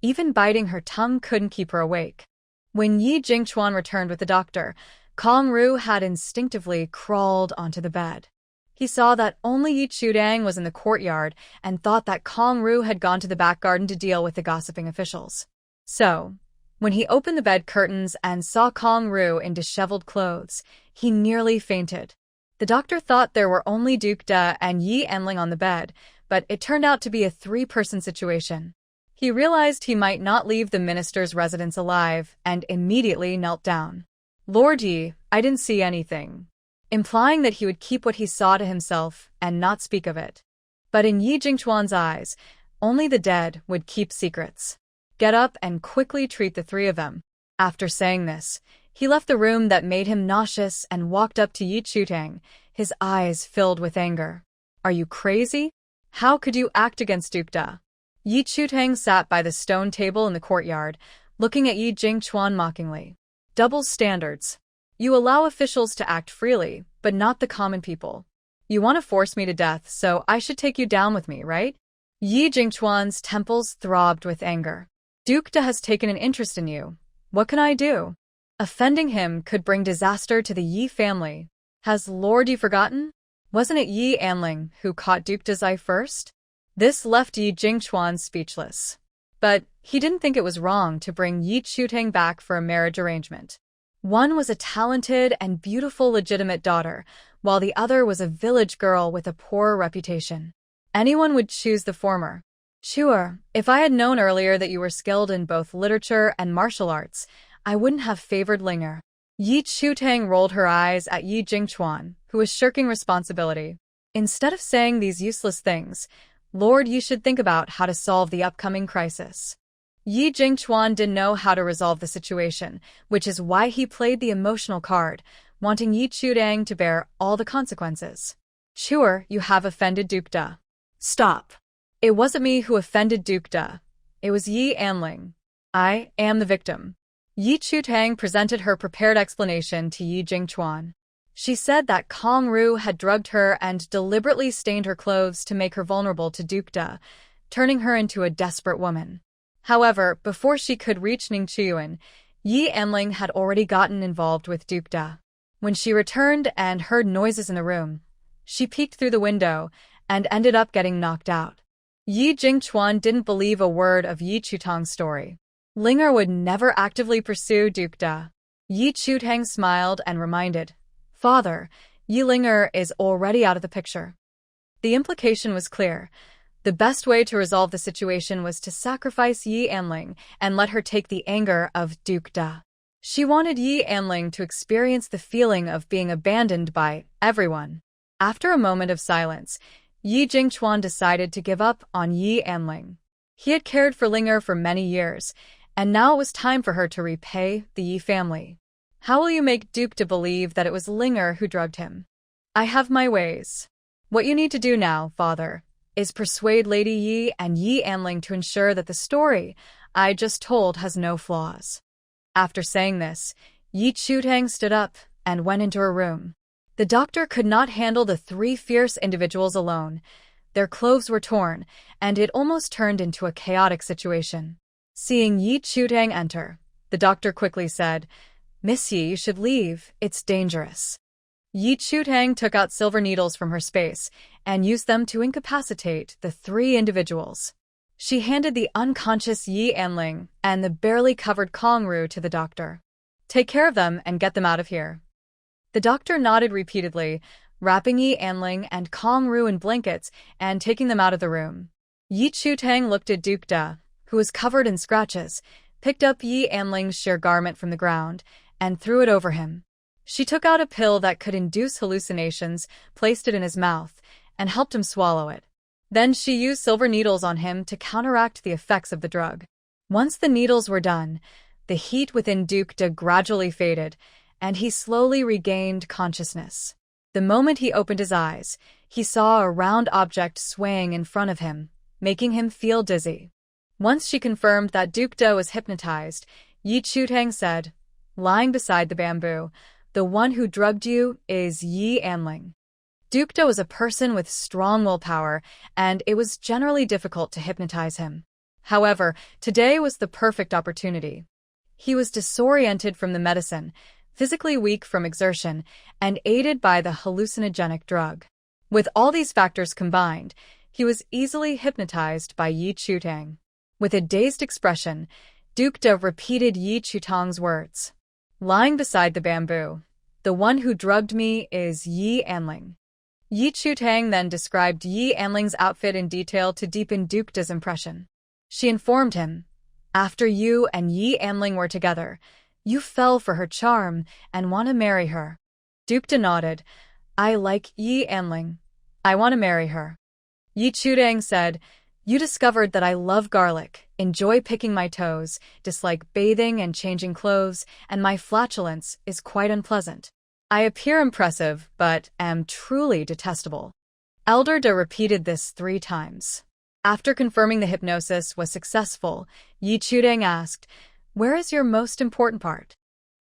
S1: Even biting her tongue couldn't keep her awake. When Yi Jingchuan returned with the doctor, Kong Ru had instinctively crawled onto the bed. He saw that only Yi Chutang was in the courtyard and thought that Kong Ru had gone to the back garden to deal with the gossiping officials. So, when he opened the bed curtains and saw Kong Ru in disheveled clothes, he nearly fainted. The doctor thought there were only Duke Da and Yi Enling on the bed, but it turned out to be a 3-person situation. He realized he might not leave the minister's residence alive and immediately knelt down. Lord Yi, I didn't see anything. Implying that he would keep what he saw to himself and not speak of it. But in Yi Jingchuan's eyes, only the dead would keep secrets. Get up and quickly treat the 3 of them. After saying this, he left the room that made him nauseous and walked up to Yi Chutang, his eyes filled with anger. Are you crazy? How could you act against Duke Da? Yi Chutang sat by the stone table in the courtyard, looking at Yi Jingchuan mockingly. Double standards. You allow officials to act freely, but not the common people. You want to force me to death, so I should take you down with me, right? Yi Jingchuan's temples throbbed with anger. Duke Da has taken an interest in you. What can I do? Offending him could bring disaster to the Yi family. Has Lord Yi forgotten? Wasn't it Yi Anling who caught Duke Da's eye first? This left Yi Jingchuan speechless. But he didn't think it was wrong to bring Yi Chutang back for a marriage arrangement. One was a talented and beautiful legitimate daughter, while the other was a village girl with a poor reputation. Anyone would choose the former. Sure, if I had known earlier that you were skilled in both literature and martial arts, I wouldn't have favored Linger. Yi Chutang rolled her eyes at Yi Jingchuan, who was shirking responsibility. Instead of saying these useless things, Lord, you should think about how to solve the upcoming crisis. Yi Jingchuan didn't know how to resolve the situation, which is why he played the emotional card, wanting Yi Chutang to bear all the consequences. Sure, you have offended Duke Da. Stop. It wasn't me who offended Duke Da. It was Yi Anling. I am the victim. Yi Chutang presented her prepared explanation to Yi Jingchuan. She said that Kong Ru had drugged her and deliberately stained her clothes to make her vulnerable to Dukda, turning her into a desperate woman. However, before she could reach Ningqiuan, Yi Anling had already gotten involved with Dukda. When she returned and heard noises in the room, she peeked through the window and ended up getting knocked out. Yi Jingchuan didn't believe a word of Yi Chutang's story. Linger would never actively pursue Dukda. Yi Chutang smiled and reminded, "Father, Yi Linger is already out of the picture." The implication was clear. The best way to resolve the situation was to sacrifice Yi Anling and let her take the anger of Dukda. She wanted Yi Anling to experience the feeling of being abandoned by everyone. After a moment of silence, Yi Jingchuan decided to give up on Yi Anling. He had cared for Linger for many years, and now it was time for her to repay the Yi family. "How will you make Dukda believe that it was Linger who drugged him?" "I have my ways. What you need to do now, father, is persuade Lady Yi and Yi Anling to ensure that the story I just told has no flaws." After saying this, Yi Chutang stood up and went into her room. The doctor could not handle the three fierce individuals alone. Their clothes were torn, and it almost turned into a chaotic situation. Seeing Yi Chutang enter, the doctor quickly said, "Miss Yi, you should leave. It's dangerous." Yi Chutang took out silver needles from her space and used them to incapacitate the three individuals. She handed the unconscious Yi Anling and the barely covered Kong Ru to the doctor. "Take care of them and get them out of here." The doctor nodded repeatedly, wrapping Yi Anling and Kong Ru in blankets and taking them out of the room. Yi Chutang looked at Dukda, who was covered in scratches, picked up Yi Anling's sheer garment from the ground, and threw it over him. She took out a pill that could induce hallucinations, placed it in his mouth, and helped him swallow it. Then she used silver needles on him to counteract the effects of the drug. Once the needles were done, the heat within Dukda gradually faded, and he slowly regained consciousness. The moment he opened his eyes, he saw a round object swaying in front of him, making him feel dizzy. Once she confirmed that Dukda was hypnotized, Yi Chutang said, "Lying beside the bamboo, the one who drugged you is Yi Anling." Dukda was a person with strong willpower, and it was generally difficult to hypnotize him. However, today was the perfect opportunity. He was disoriented from the medicine, physically weak from exertion, and aided by the hallucinogenic drug. With all these factors combined, he was easily hypnotized by Yi Chutang. With a dazed expression, Dukda repeated Yi Chutang's words. "Lying beside the bamboo, the one who drugged me is Yi Anling." Yi Chutang then described Yi Anling's outfit in detail to deepen Dukda's impression. She informed him, "After you and Yi Anling were together, you fell for her charm and want to marry her." Dukda nodded. "I like Yi Anling. I want to marry her." Yi Chutang said, "You discovered that I love garlic, enjoy picking my toes, dislike bathing and changing clothes, and my flatulence is quite unpleasant. I appear impressive, but am truly detestable." Elder Da repeated this 3 times. After confirming the hypnosis was successful, Yi Chutang asked, "Where is your most important part?"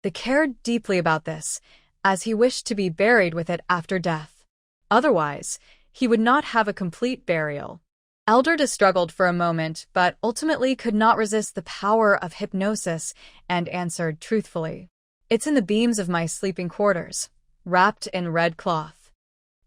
S1: They cared deeply about this, as he wished to be buried with it after death. Otherwise, he would not have a complete burial. Elder Da struggled for a moment, but ultimately could not resist the power of hypnosis and answered truthfully, "It's in the beams of my sleeping quarters, wrapped in red cloth."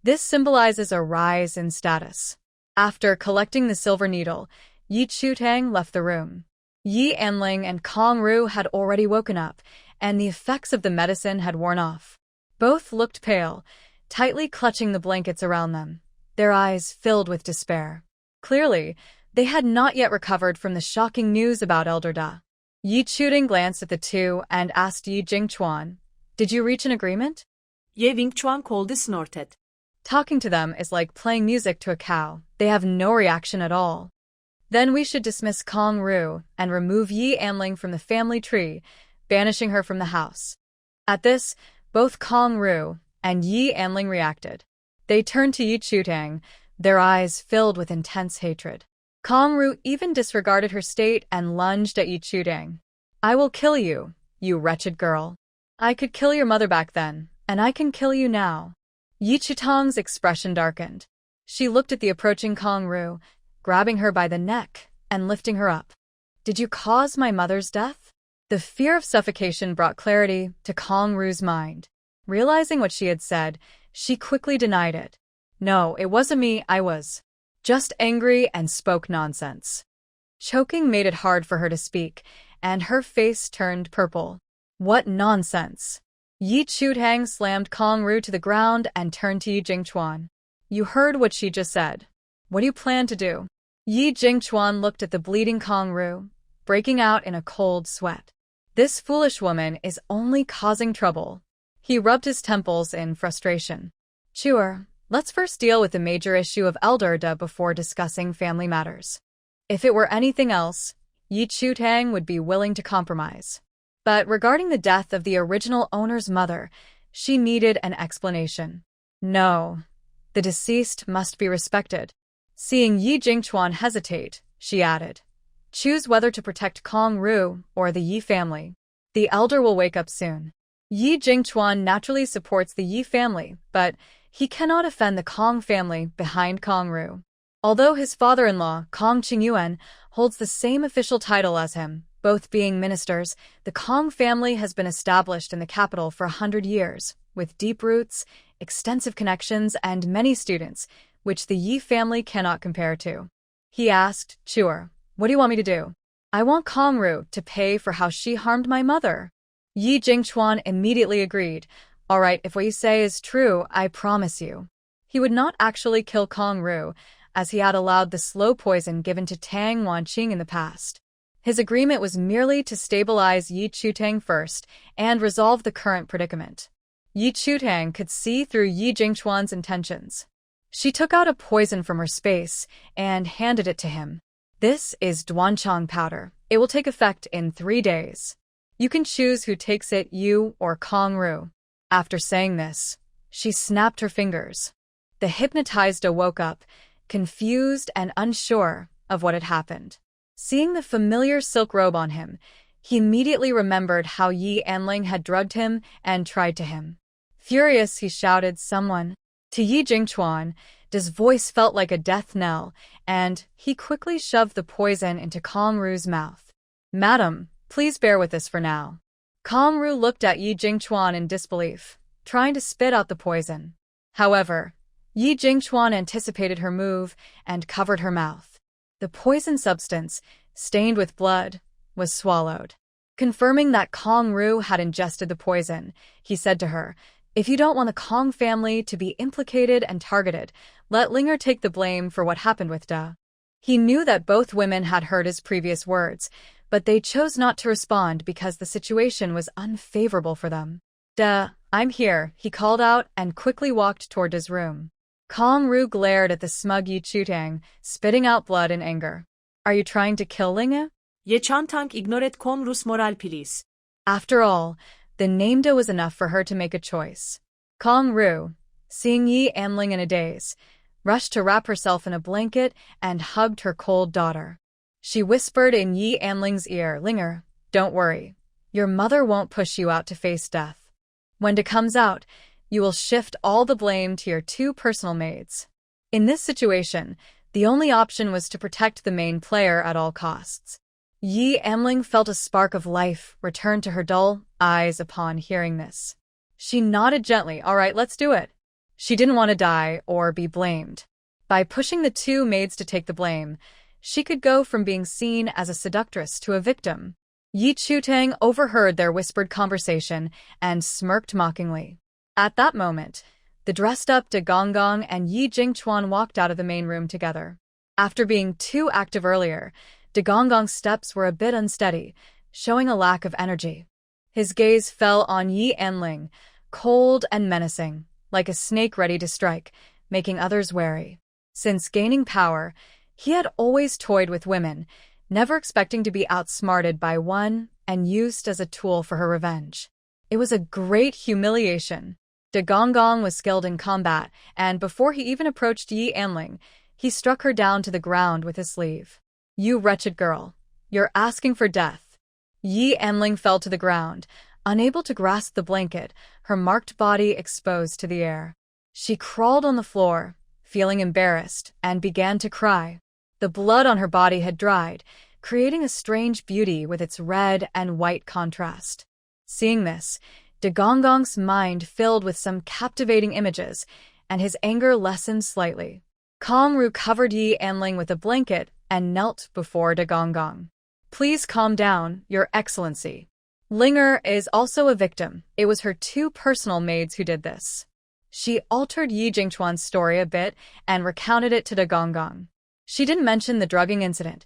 S1: This symbolizes a rise in status. After collecting the silver needle, Yi Chutang left the room. Yi Anling and Kong Ru had already woken up, and the effects of the medicine had worn off. Both looked pale, tightly clutching the blankets around them, their eyes filled with despair. Clearly, they had not yet recovered from the shocking news about Elder Da. Yi Chutang glanced at the two and asked Yi Jingchuan, "Did you reach an agreement?"
S2: Ye Wingchuan coldly snorted.
S1: Talking to them is like playing music to a cow. They have no reaction at all. "Then we should dismiss Kong Ru and remove Yi Anling from the family tree, banishing her from the house." At this, both Kong Ru and Yi Anling reacted. They turned to Yi Chutang, their eyes filled with intense hatred. Kong Ru even disregarded her state and lunged at Yi Chutang. "I will kill you, you wretched girl. I could kill your mother back then, and I can kill you now. Yi Chitong's expression darkened. She looked at the approaching Kong Ru, grabbing her by the neck and lifting her up. Did you cause my mother's death? The fear of suffocation brought clarity to Kong Ru's mind. Realizing what she had said, she quickly denied it. No, it wasn't me, I was just angry and spoke nonsense. Choking made it hard for her to speak, and her face turned purple. What nonsense! Yi Chutang slammed Kong Ru to the ground and turned to Yi Jingchuan. You heard what she just said. What do you plan to do? Yi Jingchuan looked at the bleeding Kong Ru, breaking out in a cold sweat. This foolish woman is only causing trouble. He rubbed his temples in frustration. Sure, let's first deal with the major issue of elderda before discussing family matters. If it were anything else, Yi Chutang would be willing to compromise. But regarding the death of the original owner's mother, she needed an explanation. No, the deceased must be respected. Seeing Yi Jingchuan hesitate, she added, choose whether to protect Kong Ru or the Yi family. The elder will wake up soon. Yi Jingchuan naturally supports the Yi family, but he cannot offend the Kong family behind Kong Ru. Although his father-in-law, Kong Qingyuan, holds the same official title as him, both being ministers, the Kong family has been established in the capital for 100 years, with deep roots, extensive connections, and many students, which the Yi family cannot compare to. He asked, sure, what do you want me to do? I want Kong Ru to pay for how she harmed my mother. Yi Jingchuan immediately agreed. All right, if what you say is true, I promise you. He would not actually kill Kong Ru, as he had allowed the slow poison given to Tang Wanqing in the past. His agreement was merely to stabilize Yi Chutang first and resolve the current predicament. Yi Chutang could see through Yi Jingchuan's intentions. She took out a poison from her space and handed it to him. This is Duanchang powder. It will take effect in 3 days. You can choose who takes it, you or Kong Ru. After saying this, she snapped her fingers. The hypnotized woke up, confused and unsure of what had happened. Seeing the familiar silk robe on him, he immediately remembered how Yi Anling had drugged him and tried to him. Furious, he shouted, someone. To Yi Jingchuan, his voice felt like a death knell, and he quickly shoved the poison into Kong Ru's mouth. Madam, please bear with this for now. Kong Ru looked at Yi Jingchuan in disbelief, trying to spit out the poison. However, Yi Jingchuan anticipated her move and covered her mouth. The poison substance, stained with blood, was swallowed. Confirming that Kong Ru had ingested the poison, he said to her, if you don't want the Kong family to be implicated and targeted, let Linger take the blame for what happened with Da. He knew that both women had heard his previous words, but they chose not to respond because the situation was unfavorable for them. Da, I'm here, he called out and quickly walked toward his room. Kong Ru glared at the smug Yi Chutang, spitting out blood in anger. Are you trying to kill Linge?
S2: Ye Chantang ignoret Kong Rus moral please.
S1: After all, the name Da was enough for her to make a choice. Kong Ru, seeing Yi Anling in a daze, rushed to wrap herself in a blanket and hugged her cold daughter. She whispered in Yi Anling's ear, Linger, don't worry. Your mother won't push you out to face death. When it comes out, you will shift all the blame to your 2 personal maids. In this situation, the only option was to protect the main player at all costs. Yi Anling felt a spark of life return to her dull eyes upon hearing this. She nodded gently, all right, let's do it. She didn't want to die or be blamed. By pushing the 2 maids to take the blame, she could go from being seen as a seductress to a victim. Yi Chutang overheard their whispered conversation and smirked mockingly. At that moment, the dressed-up De Gonggong and Yi Jingchuan walked out of the main room together. After being too active earlier, De Gonggong's steps were a bit unsteady, showing a lack of energy. His gaze fell on Yi Anling, cold and menacing, like a snake ready to strike, making others wary. Since gaining power, he had always toyed with women, never expecting to be outsmarted by one and used as a tool for her revenge. It was a great humiliation. De Gonggong was skilled in combat, and before he even approached Yi Anling, he struck her down to the ground with his sleeve. You wretched girl. You're asking for death. Yi Enling fell to the ground, unable to grasp the blanket, her marked body exposed to the air. She crawled on the floor, feeling embarrassed, and began to cry. The blood on her body had dried, creating a strange beauty with its red and white contrast. Seeing this, De Gonggong's mind filled with some captivating images, and his anger lessened slightly. Kong Ru covered Yi Enling with a blanket and knelt before De Gonggong. "Please calm down, Your Excellency. Linger is also a victim. It was her 2 personal maids who did this." She altered Yi Jingchuan's story a bit and recounted it to De Gonggong. She didn't mention the drugging incident,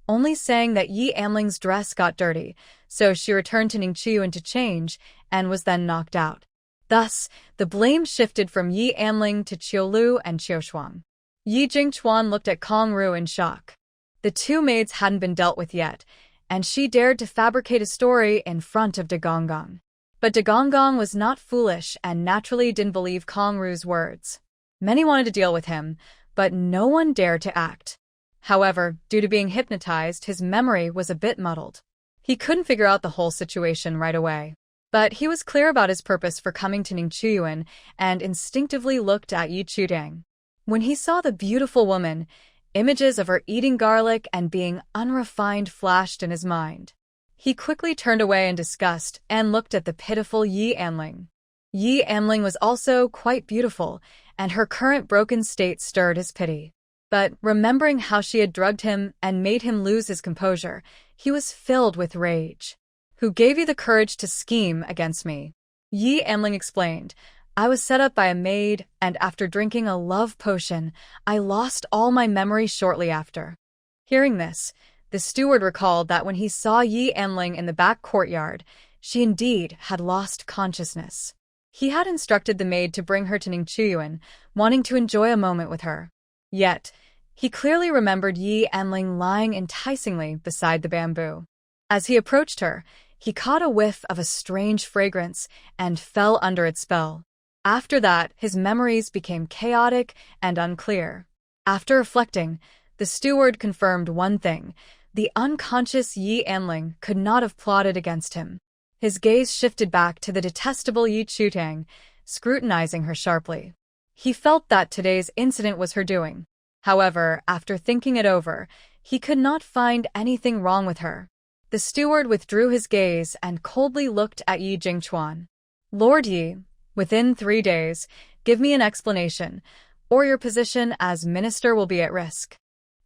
S1: only saying that Yi Enling's dress got dirty, so she returned to Ningqiuan to change and was then knocked out. Thus, the blame shifted from Yi Enling to Qiulu and Qiushuang. Yi Jingchuan looked at Kong Ru in shock. The 2 maids hadn't been dealt with yet, and she dared to fabricate a story in front of De Gonggong. But De Gonggong was not foolish and naturally didn't believe Kong Ru's words. Many wanted to deal with him, but no one dared to act. However, due to being hypnotized, his memory was a bit muddled. He couldn't figure out the whole situation right away. But he was clear about his purpose for coming to Ningqiuan and instinctively looked at Yi Chudang. When he saw the beautiful woman, images of her eating garlic and being unrefined flashed in his mind. He quickly turned away in disgust and looked at the pitiful Yi Enling. Yi Enling was also quite beautiful, and her current broken state stirred his pity. But remembering how she had drugged him and made him lose his composure, he was filled with rage. "Who gave you the courage to scheme against me?" Yi Enling explained. "I was set up by a maid, and after drinking a love potion, I lost all my memory shortly after." Hearing this, the steward recalled that when he saw Yi Enling in the back courtyard, she indeed had lost consciousness. He had instructed the maid to bring her to Ningqiuan, wanting to enjoy a moment with her. Yet, he clearly remembered Yi Enling lying enticingly beside the bamboo. As he approached her, he caught a whiff of a strange fragrance and fell under its spell. After that, his memories became chaotic and unclear. After reflecting, the steward confirmed one thing: the unconscious Yi Enling could not have plotted against him. His gaze shifted back to the detestable Yi Chutang, scrutinizing her sharply. He felt that today's incident was her doing. However, after thinking it over, he could not find anything wrong with her. The steward withdrew his gaze and coldly looked at Yi Jingchuan. "Lord Yi, within 3 days, give me an explanation, or your position as minister will be at risk."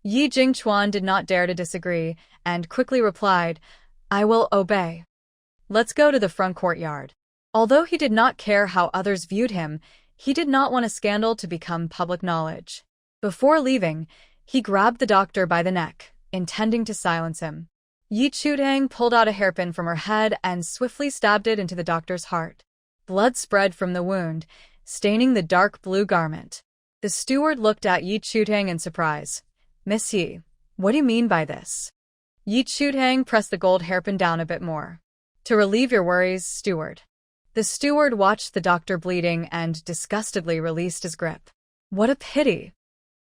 S1: Yi Jingchuan did not dare to disagree, and quickly replied, "I will obey. Let's go to the front courtyard." Although he did not care how others viewed him, he did not want a scandal to become public knowledge. Before leaving, he grabbed the doctor by the neck, intending to silence him. Yi Chutang pulled out a hairpin from her head and swiftly stabbed it into the doctor's heart. Blood spread from the wound, staining the dark blue garment. The steward looked at Yi Chutang in surprise. "Miss Yi, what do you mean by this?" Yi Chutang pressed the gold hairpin down a bit more. "To relieve your worries, steward." The steward watched the doctor bleeding and disgustedly released his grip. What a pity!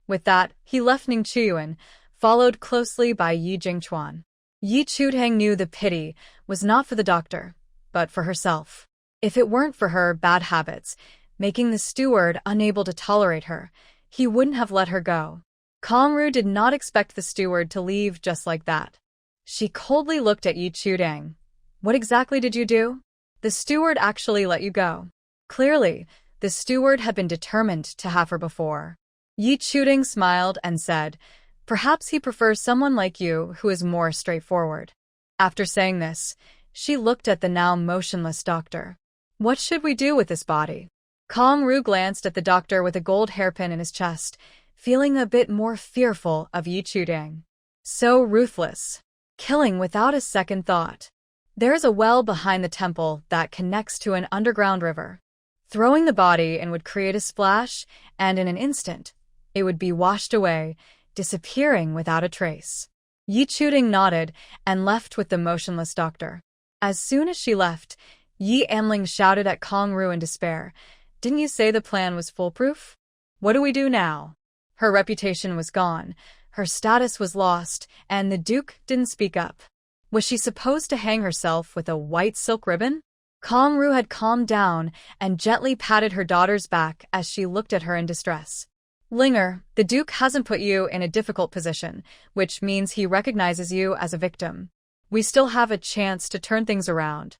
S1: With that, he left Ningqiuan, followed closely by Yi Jingchuan. Yi Chutang knew the pity was not for the doctor, but for herself. If it weren't for her bad habits, making the steward unable to tolerate her, he wouldn't have let her go. Kong Ru did not expect the steward to leave just like that. She coldly looked at Yi Chutang. "What exactly did you do? The steward actually let you go." Clearly, the steward had been determined to have her before. Yi Chutang smiled and said, "Perhaps he prefers someone like you who is more straightforward." After saying this, she looked at the now motionless doctor. "What should we do with this body?" Kong Ru glanced at the doctor with a gold hairpin in his chest, feeling a bit more fearful of Yi Chutang. So ruthless, killing without a second thought. There is a well behind the temple that connects to an underground river. Throwing the body in would create a splash, and in an instant, it would be washed away, disappearing without a trace. Yi Chutang nodded and left with the motionless doctor. As soon as she left, Yi Enling shouted at Kong Ru in despair, "Didn't you say the plan was foolproof? What do we do now?" Her reputation was gone, her status was lost, and the Duke didn't speak up. Was she supposed to hang herself with a white silk ribbon? Kong-ru had calmed down and gently patted her daughter's back as she looked at her in distress. Linger, the Duke hasn't put you in a difficult position, which means he recognizes you as a victim. We still have a chance to turn things around.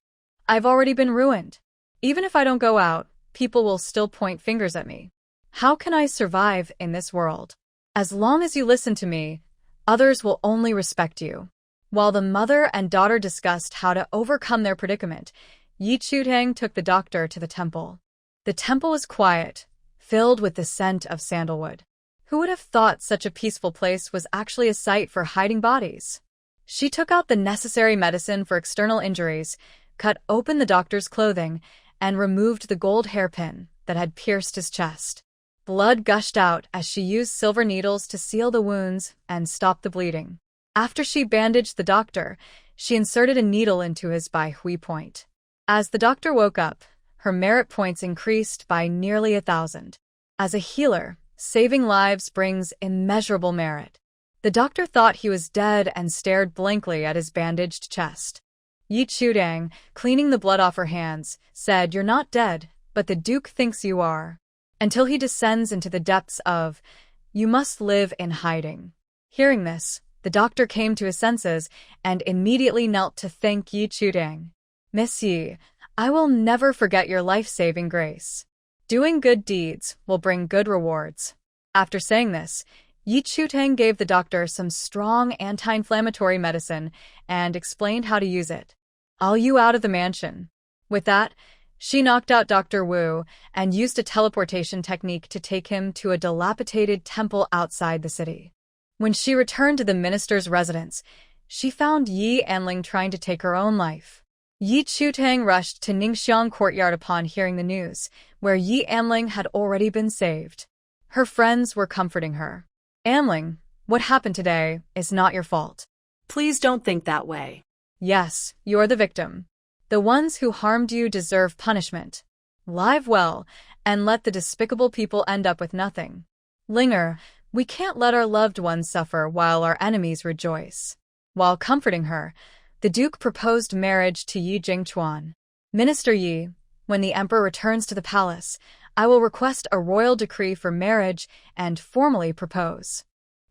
S1: I've already been ruined. Even if I don't go out, people will still point fingers at me. How can I survive in this world? As long as you listen to me, others will only respect you. While the mother and daughter discussed how to overcome their predicament, Yi Chutang took the doctor to the temple. The temple was quiet, filled with the scent of sandalwood. Who would have thought such a peaceful place was actually a site for hiding bodies? She took out the necessary medicine for external injuries, cut open the doctor's clothing, and removed the gold hairpin that had pierced his chest. Blood gushed out as she used silver needles to seal the wounds and stop the bleeding. After she bandaged the doctor, she inserted a needle into his Bai Hui point. As the doctor woke up, her merit points increased by nearly 1,000. As a healer, saving lives brings immeasurable merit. The doctor thought he was dead and stared blankly at his bandaged chest. Yi Chutang, cleaning the blood off her hands, said, "You're not dead, but the Duke thinks you are. Until he descends into the depths of, you must live in hiding." Hearing this, the doctor came to his senses and immediately knelt to thank Yi Chutang. "Miss Yi, I will never forget your life-saving grace. Doing good deeds will bring good rewards." After saying this, Yi Chutang gave the doctor some strong anti-inflammatory medicine and explained how to use it. "I'll you out of the mansion." With that, she knocked out Dr. Wu and used a teleportation technique to take him to a dilapidated temple outside the city. When she returned to the minister's residence, she found Yi Anling trying to take her own life. Yi Chutang rushed to Ningxiang courtyard upon hearing the news, where Yi Anling had already been saved. Her friends were comforting her. "Anling, what happened today is not your fault."
S2: Please don't think that way.
S1: "Yes, you're the victim. The ones who harmed you deserve punishment. Live well, and let the despicable people end up with nothing. Linger, we can't let our loved ones suffer while our enemies rejoice." While comforting her, the Duke proposed marriage to Yi Jingchuan. "Minister Yi, when the Emperor returns to the palace, I will request a royal decree for marriage and formally propose."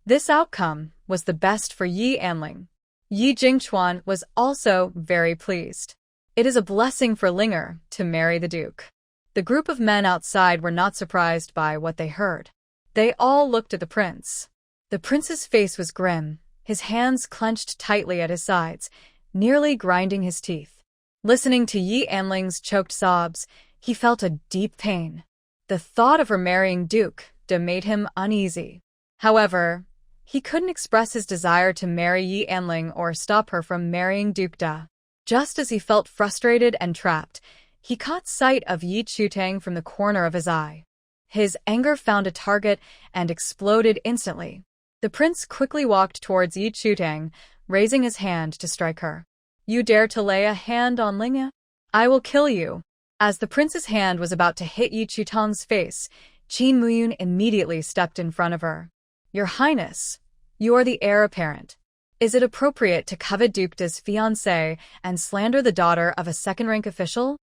S1: This outcome was the best for Yi Anling. Yi Jingchuan was also very pleased. It is a blessing for Linger to marry the Duke. The group of men outside were not surprised by what they heard. They all looked at the prince. The prince's face was grim, his hands clenched tightly at his sides, nearly grinding his teeth. Listening to Yi Anling's choked sobs, he felt a deep pain. The thought of her marrying Duke Da made him uneasy. However, he couldn't express his desire to marry Yi Anling or stop her from marrying Duke Da. Just as he felt frustrated and trapped, he caught sight of Yi Chutang from the corner of his eye. His anger found a target and exploded instantly. The prince quickly walked towards Yi Chutang, raising his hand to strike her. "You dare to lay a hand on Linga? I will kill you." As the prince's hand was about to hit Yi Chutang's face, Qin Muyun immediately stepped in front of her. "Your Highness, you are the heir apparent. Is it appropriate to covet Duke Da's fiancée and slander the daughter of a second-rank official?"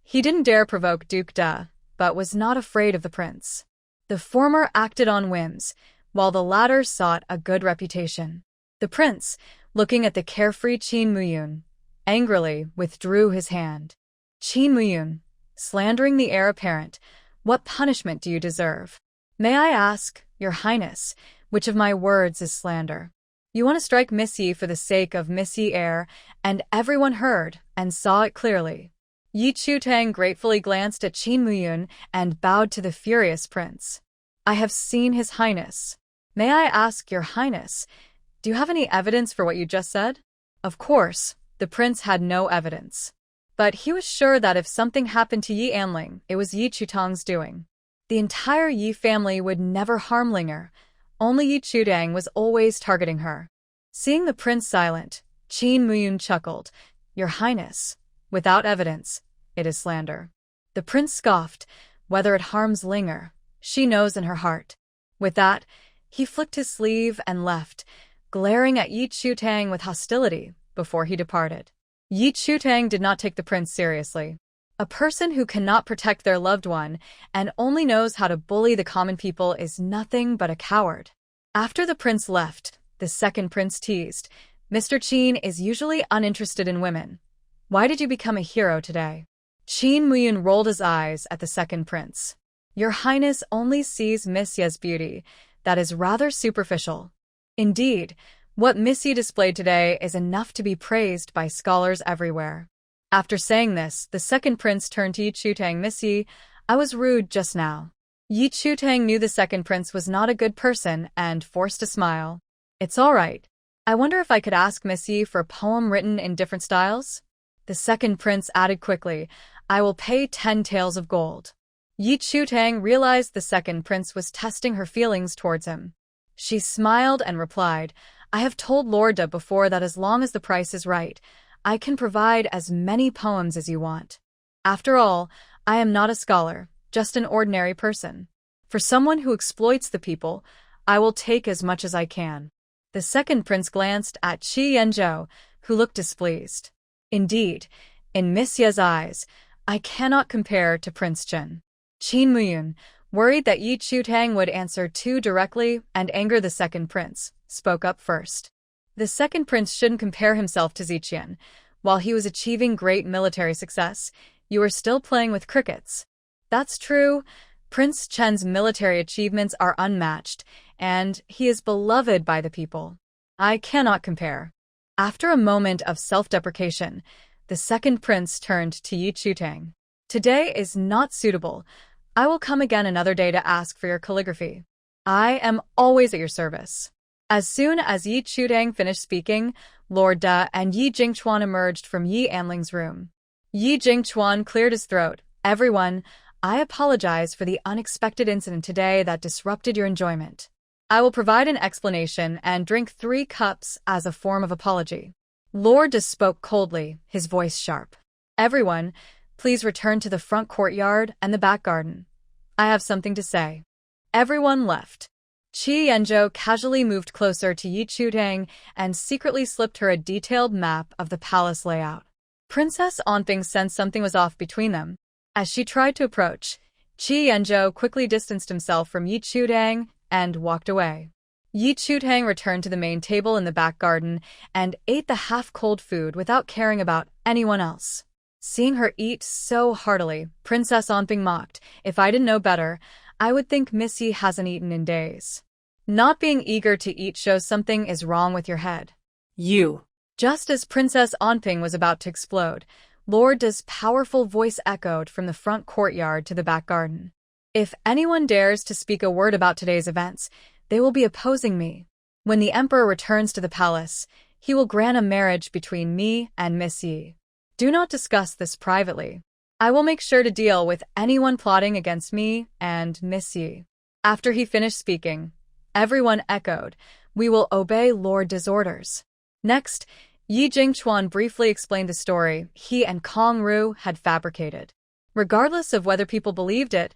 S1: He didn't dare provoke Duke Da, but was not afraid of the prince. The former acted on whims, while the latter sought a good reputation. The prince, looking at the carefree Qin Muyun, angrily withdrew his hand. "Qin Muyun, slandering the heir apparent, what punishment do you deserve?" "May I ask, Your Highness, which of my words is slander?" "You want to strike Miss Yi for the sake of Miss Yi heir, and everyone heard and saw it clearly." Yi Chutang gratefully glanced at Qin Muyun and bowed to the furious prince. "I have seen His Highness. May I ask, Your Highness, do you have any evidence for what you just said?" Of course, the prince had no evidence. But he was sure that if something happened to Yi Anling, it was Yi Chutang's doing. The entire Yi family would never harm Linger. Only Yi Chutang was always targeting her. Seeing the prince silent, Qin Muyun chuckled. "Your Highness, without evidence, it is slander." The prince scoffed. Whether it harms Linger, she knows in her heart. With that, he flicked his sleeve and left, glaring at Yi Chutang with hostility, before he departed. Yi Chutang did not take the prince seriously. A person who cannot protect their loved one and only knows how to bully the common people is nothing but a coward. After the prince left, the second prince teased, "Mr. Qin is usually uninterested in women. Why did you become a hero today?" Qin Muyun rolled his eyes at the second prince. "Your Highness only sees Miss Ye's beauty. That is rather superficial. Indeed, what Miss Ye displayed today is enough to be praised by scholars everywhere." After saying this, the second prince turned to Yi Chutang. "Miss Ye, I was rude just now." Yi Chutang knew the second prince was not a good person and forced a smile. "It's all right. I wonder if I could ask Miss Ye for a poem written in different styles?" The second prince added quickly, "I will pay 10 taels of gold." Yi Chutang realized the second prince was testing her feelings towards him. She smiled and replied, "I have told Lord Da before that as long as the price is right, I can provide as many poems as you want. After all, I am not a scholar, just an ordinary person. For someone who exploits the people, I will take as much as I can." The second prince glanced at Qi Yanzhou, who looked displeased. Indeed, in Miss Ye's eyes, I cannot compare to Prince Chen. Qin Muyun, worried that Yi Chutang would answer too directly and anger the second prince, spoke up first. The second prince shouldn't compare himself to Ziqian. While he was achieving great military success, you were still playing with crickets. That's true. Prince Chen's military achievements are unmatched, and he is beloved by the people. I cannot compare. After a moment of self-deprecation, the second prince turned to Yi Chutang. "Today is not suitable. I will come again another day to ask for your calligraphy. I am always at your service." As soon as Yi Chutang finished speaking, Lord Da and Yi Jingchuan emerged from Yi Anling's room. Yi Jingchuan cleared his throat. "Everyone, I apologize for the unexpected incident today that disrupted your enjoyment. I will provide an explanation and drink 3 cups as a form of apology." Lord Da spoke coldly, his voice sharp. "Everyone, please return to the front courtyard and the back garden. I have something to say." Everyone left. Qi Yanzhou casually moved closer to Yi Chutang and secretly slipped her a detailed map of the palace layout. Princess Onping sensed something was off between them. As she tried to approach, Qi Yanzhou quickly distanced himself from Yi Chutang and walked away. Yi Chutang returned to the main table in the back garden and ate the half-cold food without caring about anyone else. Seeing her eat so heartily, Princess Onping mocked, "If I didn't know better, I would think Miss Yi hasn't eaten in days." Not being eager to eat shows something is wrong with your head.
S2: You.
S1: Just as Princess Onping was about to explode, Lord Da's powerful voice echoed from the front courtyard to the back garden. "If anyone dares to speak a word about today's events, they will be opposing me. When the Emperor returns to the palace, he will grant a marriage between me and Miss Yi. Do not discuss this privately. I will make sure to deal with anyone plotting against me and Miss Yi." After he finished speaking, everyone echoed, "We will obey Lord Da's orders." Next, Yi Jingchuan briefly explained the story he and Kong Ru had fabricated. Regardless of whether people believed it,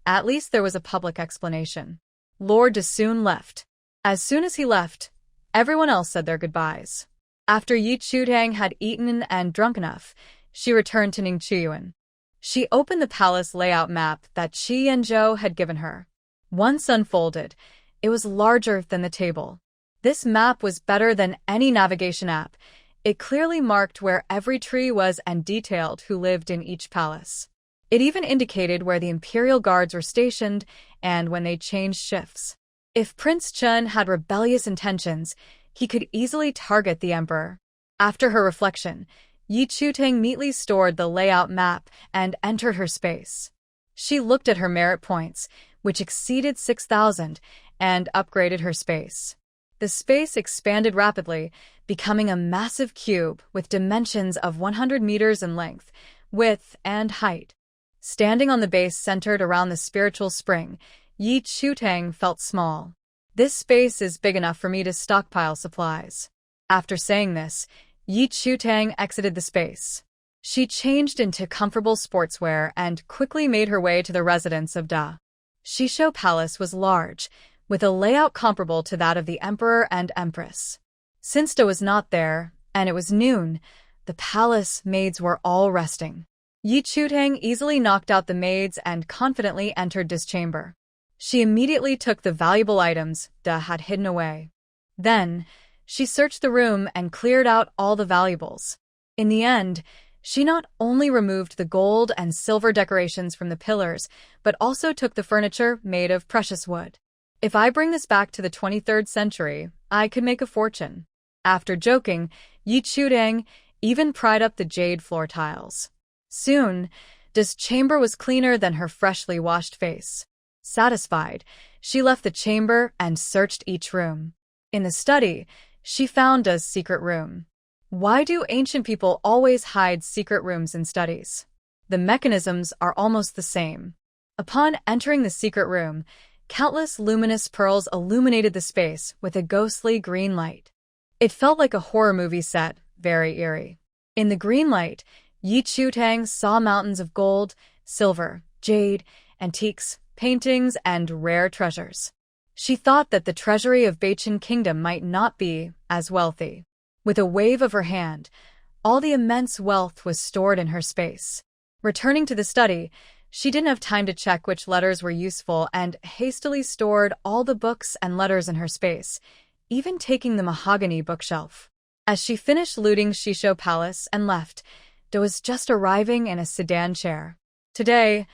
S1: at least there was a public explanation. Lord Da soon left. As soon as he left, everyone else said their goodbyes. After Yi Chutang had eaten and drunk enough, she returned to Ning Chuyuan. She opened the palace layout map that Qi Yanzhou had given her. Once unfolded, it was larger than the table. This map was better than any navigation app. It clearly marked where every tree was and detailed who lived in each palace. It even indicated where the imperial guards were stationed and when they changed shifts. If Prince Chen had rebellious intentions, he could easily target the emperor. After her reflection, Yi Chutang neatly stored the layout map and entered her space. She looked at her merit points, which exceeded 6,000, and upgraded her space. The space expanded rapidly, becoming a massive cube with dimensions of 100 meters in length, width, and height. Standing on the base centered around the spiritual spring, Yi Chutang felt small. "This space is big enough for me to stockpile supplies." After saying this, Yi Chutang exited the space. She changed into comfortable sportswear and quickly made her way to the residence of Da. Shisho Palace was large, with a layout comparable to that of the Emperor and Empress. Since Da was not there, and it was noon. The palace maids were all resting. Yi Chutang easily knocked out the maids and confidently entered this chamber. She immediately took the valuable items Da had hidden away. Then, she searched the room and cleared out all the valuables. In the end, she not only removed the gold and silver decorations from the pillars, but also took the furniture made of precious wood. If I bring this back to the 23rd century, I could make a fortune. After joking, Yi Chutang even pried up the jade floor tiles. Soon, this chamber was cleaner than her freshly washed face. Satisfied, she left the chamber and searched each room. In the study, she found Da's secret room. Why do ancient people always hide secret rooms in studies? The mechanisms are almost the same. Upon entering the secret room, countless luminous pearls illuminated the space with a ghostly green light. It felt like a horror movie set, very eerie. In the green light, Yi Chutang saw mountains of gold, silver, jade, antiques, paintings, and rare treasures. She thought that the treasury of Bachin Kingdom might not be as wealthy. With a wave of her hand, all the immense wealth was stored in her space. Returning to the study, she didn't have time to check which letters were useful and hastily stored all the books and letters in her space, even taking the mahogany bookshelf. As she finished looting Shisho Palace and left, Da was just arriving in a sedan chair. Today,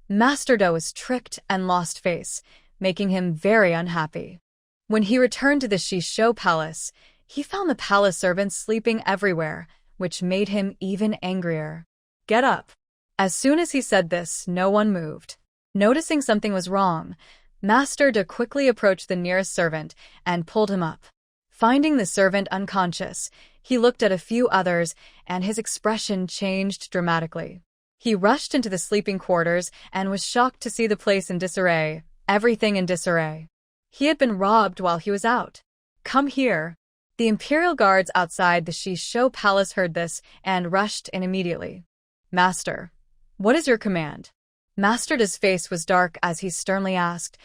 S1: Master Da was tricked and lost face, making him very unhappy. When he returned to the Shisho Palace, he found the palace servants sleeping everywhere, which made him even angrier. Get up. As soon as he said this, no one moved. Noticing something was wrong, Master Da quickly approached the nearest servant and pulled him up. Finding the servant unconscious, he looked at a few others and his expression changed dramatically. He rushed into the sleeping quarters and was shocked to see the place in disarray, everything in disarray. He had been robbed while he was out. Come here. The imperial guards outside the Shisho Palace heard this and rushed in immediately. Master, what is your command? Master Da's face was dark as he sternly asked,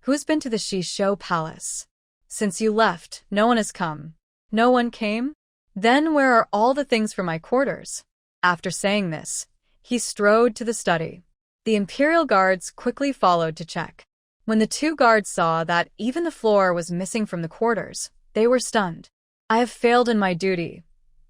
S1: Who has been to the Shisho Palace? Since you left, no one has come. No one came? Then where are all the things for my quarters? After saying this, he strode to the study. The imperial guards quickly followed to check. When the two guards saw that even the floor was missing from the quarters, they were stunned. I have failed in my duty.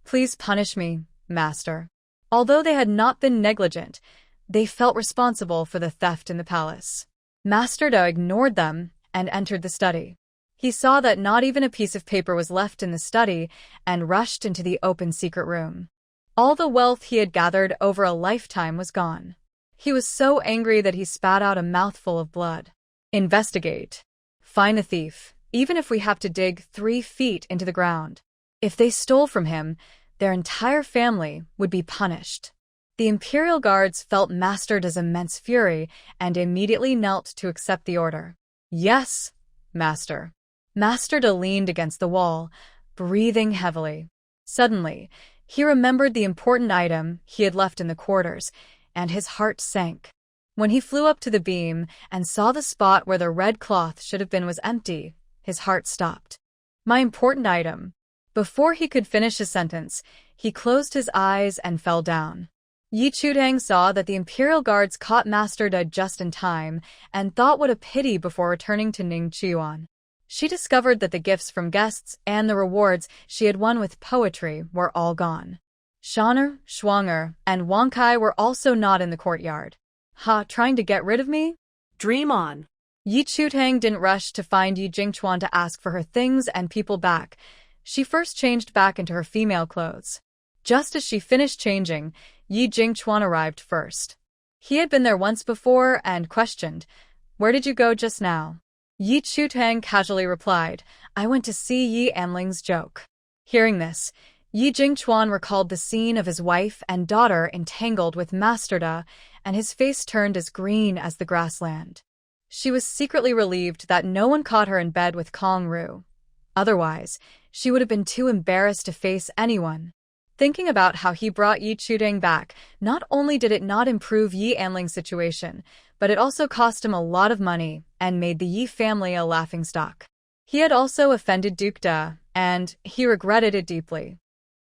S1: Please punish me, Master. Although they had not been negligent, they felt responsible for the theft in the palace. Master Da ignored them and entered the study. He saw that not even a piece of paper was left in the study and rushed into the open secret room. All the wealth he had gathered over a lifetime was gone. He was so angry that he spat out a mouthful of blood. Investigate. Find the thief, even if we have to dig 3 feet into the ground. If they stole from him, their entire family would be punished. The imperial guards felt Master Da's immense fury and immediately knelt to accept the order. Yes, Master. Master Da leaned against the wall, breathing heavily. Suddenly, he remembered the important item he had left in the quarters, and his heart sank. When he flew up to the beam and saw the spot where the red cloth should have been was empty, his heart stopped. My important item. Before he could finish his sentence, he closed his eyes and fell down. Yi Chutang saw that the imperial guards caught Master Da just in time and thought what a pity before returning to Ningqiuan. She discovered that the gifts from guests and the rewards she had won with poetry were all gone. Shaner, Schwanger, and Wang Kai were also not in the courtyard. Ha, trying to get rid of me?
S2: Dream on.
S1: Yi Chutang didn't rush to find Yi Jingchuan to ask for her things and people back. She first changed back into her female clothes. Just as she finished changing, Yi Jingchuan arrived first. He had been there once before and questioned, Where did you go just now? Yi Chutang casually replied, I went to see Yi Anling's joke. Hearing this, Yi Jingchuan recalled the scene of his wife and daughter entangled with Master Da, and his face turned as green as the grassland. She was secretly relieved that no one caught her in bed with Kong Ru. Otherwise, she would have been too embarrassed to face anyone. Thinking about how he brought Yi Chutang back, not only did it not improve Yi Anling's situation, but it also cost him a lot of money and made the Yi family a laughingstock. He had also offended Duke Da, and he regretted it deeply.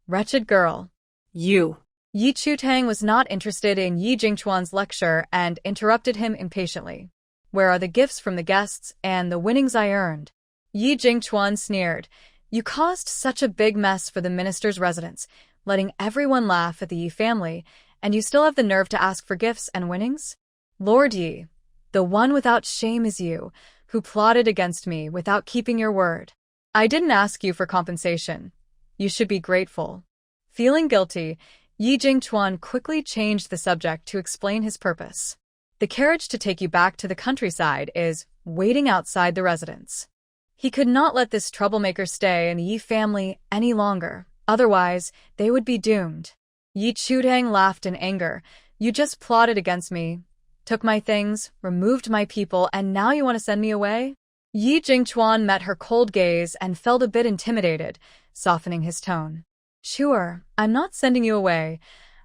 S1: Wretched girl.
S2: You.
S1: Yi Chutang was not interested in Yi Jingchuan's lecture and interrupted him impatiently. Where are the gifts from the guests and the winnings I earned? Yi Jingchuan sneered. You caused such a big mess for the minister's residence, letting everyone laugh at the Yi family, and you still have the nerve to ask for gifts and winnings? Lord Yi, the one without shame is you, who plotted against me without keeping your word. I didn't ask you for compensation. You should be grateful. Feeling guilty, Yi Jingchuan quickly changed the subject to explain his purpose. The carriage to take you back to the countryside is waiting outside the residence. He could not let this troublemaker stay in the Yi family any longer, otherwise they would be doomed. Yi Chutang laughed in anger. You just plotted against me, took my things, removed my people, and now you want to send me away? Yi Jingchuan met her cold gaze and felt a bit intimidated, softening his tone. Sure, I'm not sending you away.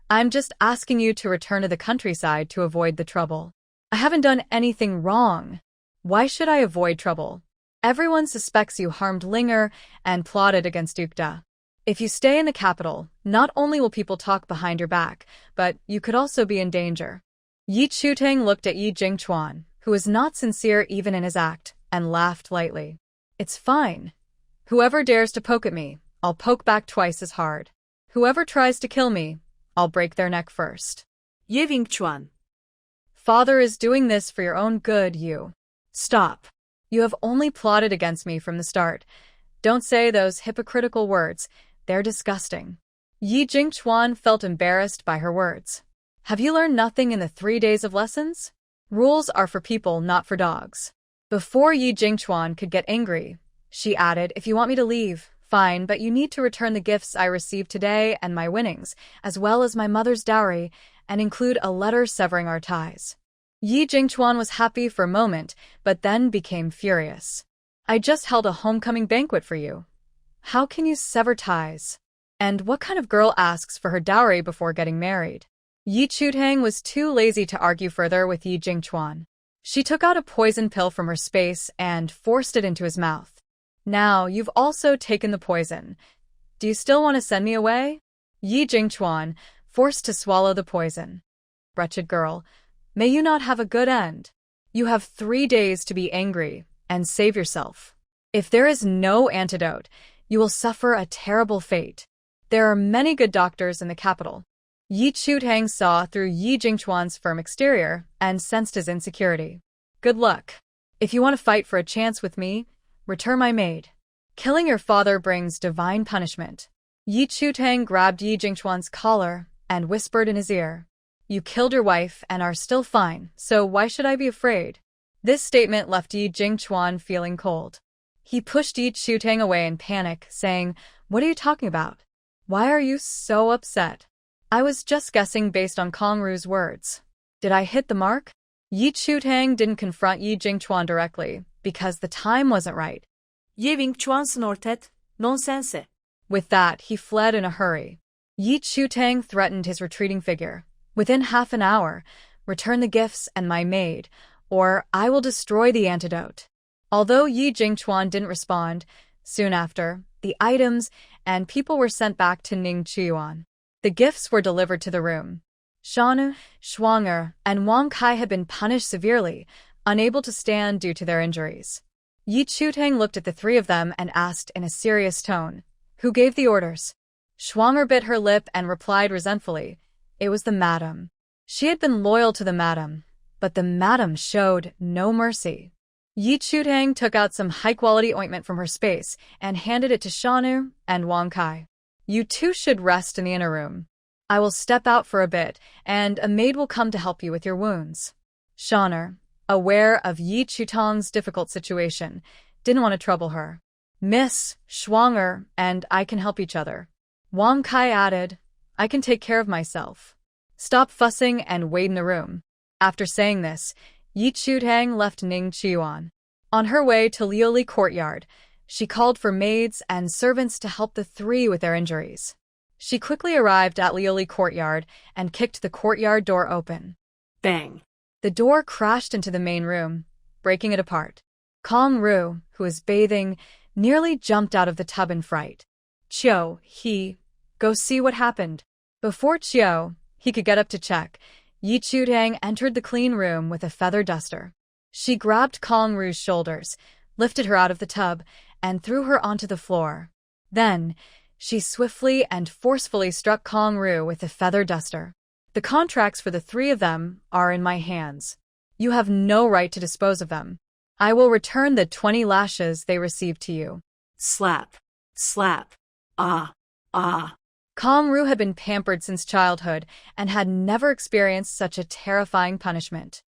S1: I'm just asking you to return to the countryside to avoid the trouble. I haven't done anything wrong. Why should I avoid trouble? Everyone suspects you harmed Linger and plotted against Ukta. If you stay in the capital, not only will people talk behind your back, but you could also be in danger. Yi Chutang looked at Yi Jingchuan, who was not sincere even in his act, and laughed lightly. It's fine. Whoever dares to poke at me, I'll poke back twice as hard. Whoever tries to kill me, I'll break their neck first.
S2: Ye Wingchuan.
S1: Father is doing this for your own good, you. Stop. You have only plotted against me from the start. Don't say those hypocritical words. They're disgusting. Yi Jingchuan felt embarrassed by her words. Have you learned nothing in the 3 days of lessons? Rules are for people, not for dogs. Before Yi Jingchuan could get angry, she added, if you want me to leave, fine, but you need to return the gifts I received today and my winnings, as well as my mother's dowry, and include a letter severing our ties. Yi Jingchuan was happy for a moment, but then became furious. I just held a homecoming banquet for you. How can you sever ties? And what kind of girl asks for her dowry before getting married? Yi Chutang was too lazy to argue further with Yi Jingchuan. She took out a poison pill from her space and forced it into his mouth. Now, you've also taken the poison. Do you still want to send me away? Yi Jingchuan, forced to swallow the poison. Wretched girl, may you not have a good end. You have 3 days to be angry and save yourself. If there is no antidote, you will suffer a terrible fate. There are many good doctors in the capital. Yi Chutang saw through Yi Jingchuan's firm exterior and sensed his insecurity. Good luck. If you want to fight for a chance with me, return my maid. Killing your father brings divine punishment. Yi Chutang grabbed Yi Jingchuan's collar and whispered in his ear. You killed your wife and are still fine, so why should I be afraid? This statement left Yi Jingchuan feeling cold. He pushed Yi Chutang away in panic, saying, What are you talking about? Why are you so upset? I was just guessing based on Kong Ru's words. Did I hit the mark? Yi Chutang didn't confront Yi Jingchuan directly, because the time wasn't right.
S2: Ye Wingchuan snorted, nonsense.
S1: With that, he fled in a hurry. Yi Chutang threatened his retreating figure. Within half an hour, return the gifts and my maid, or I will destroy the antidote. Although Yi Jingchuan didn't respond, soon after, the items and people were sent back to Ning Chiyuan. The gifts were delivered to the room. Shanu, Shuanger, and Wang Kai had been punished severely, unable to stand due to their injuries. Yi Chutang looked at the 3 of them and asked in a serious tone, Who gave the orders? Shuanger bit her lip and replied resentfully, It was the madam. She had been loyal to the madam, but the madam showed no mercy. Yi Chutang took out some high-quality ointment from her space and handed it to Shanu and Wang Kai. You two should rest in the inner room. I will step out for a bit, and a maid will come to help you with your wounds. Shanu, aware of Yi Chutang's difficult situation, didn't want to trouble her. Miss Shuanger and I can help each other. Wang Kai added, I can take care of myself. Stop fussing and wait in the room. After saying this, Yi Chutang left Ning Chiyuan. On her way to Liuli Courtyard, she called for maids and servants to help the 3 with their injuries. She quickly arrived at Liuli Courtyard and kicked the courtyard door open.
S2: Bang!
S1: The door crashed into the main room, breaking it apart. Kong Ru, who was bathing, nearly jumped out of the tub in fright. Chio, he, Go see what happened. Before he could get up to check, Yi Chutang entered the clean room with a feather duster. She grabbed Kong Ru's shoulders, lifted her out of the tub, and threw her onto the floor. Then, she swiftly and forcefully struck Kong Ru with the feather duster. The contracts for the three of them are in my hands. You have no right to dispose of them. I will return the 20 lashes they received to you.
S2: Slap. Slap. Ah. Ah.
S1: Kong Ru had been pampered since childhood and had never experienced such a terrifying punishment.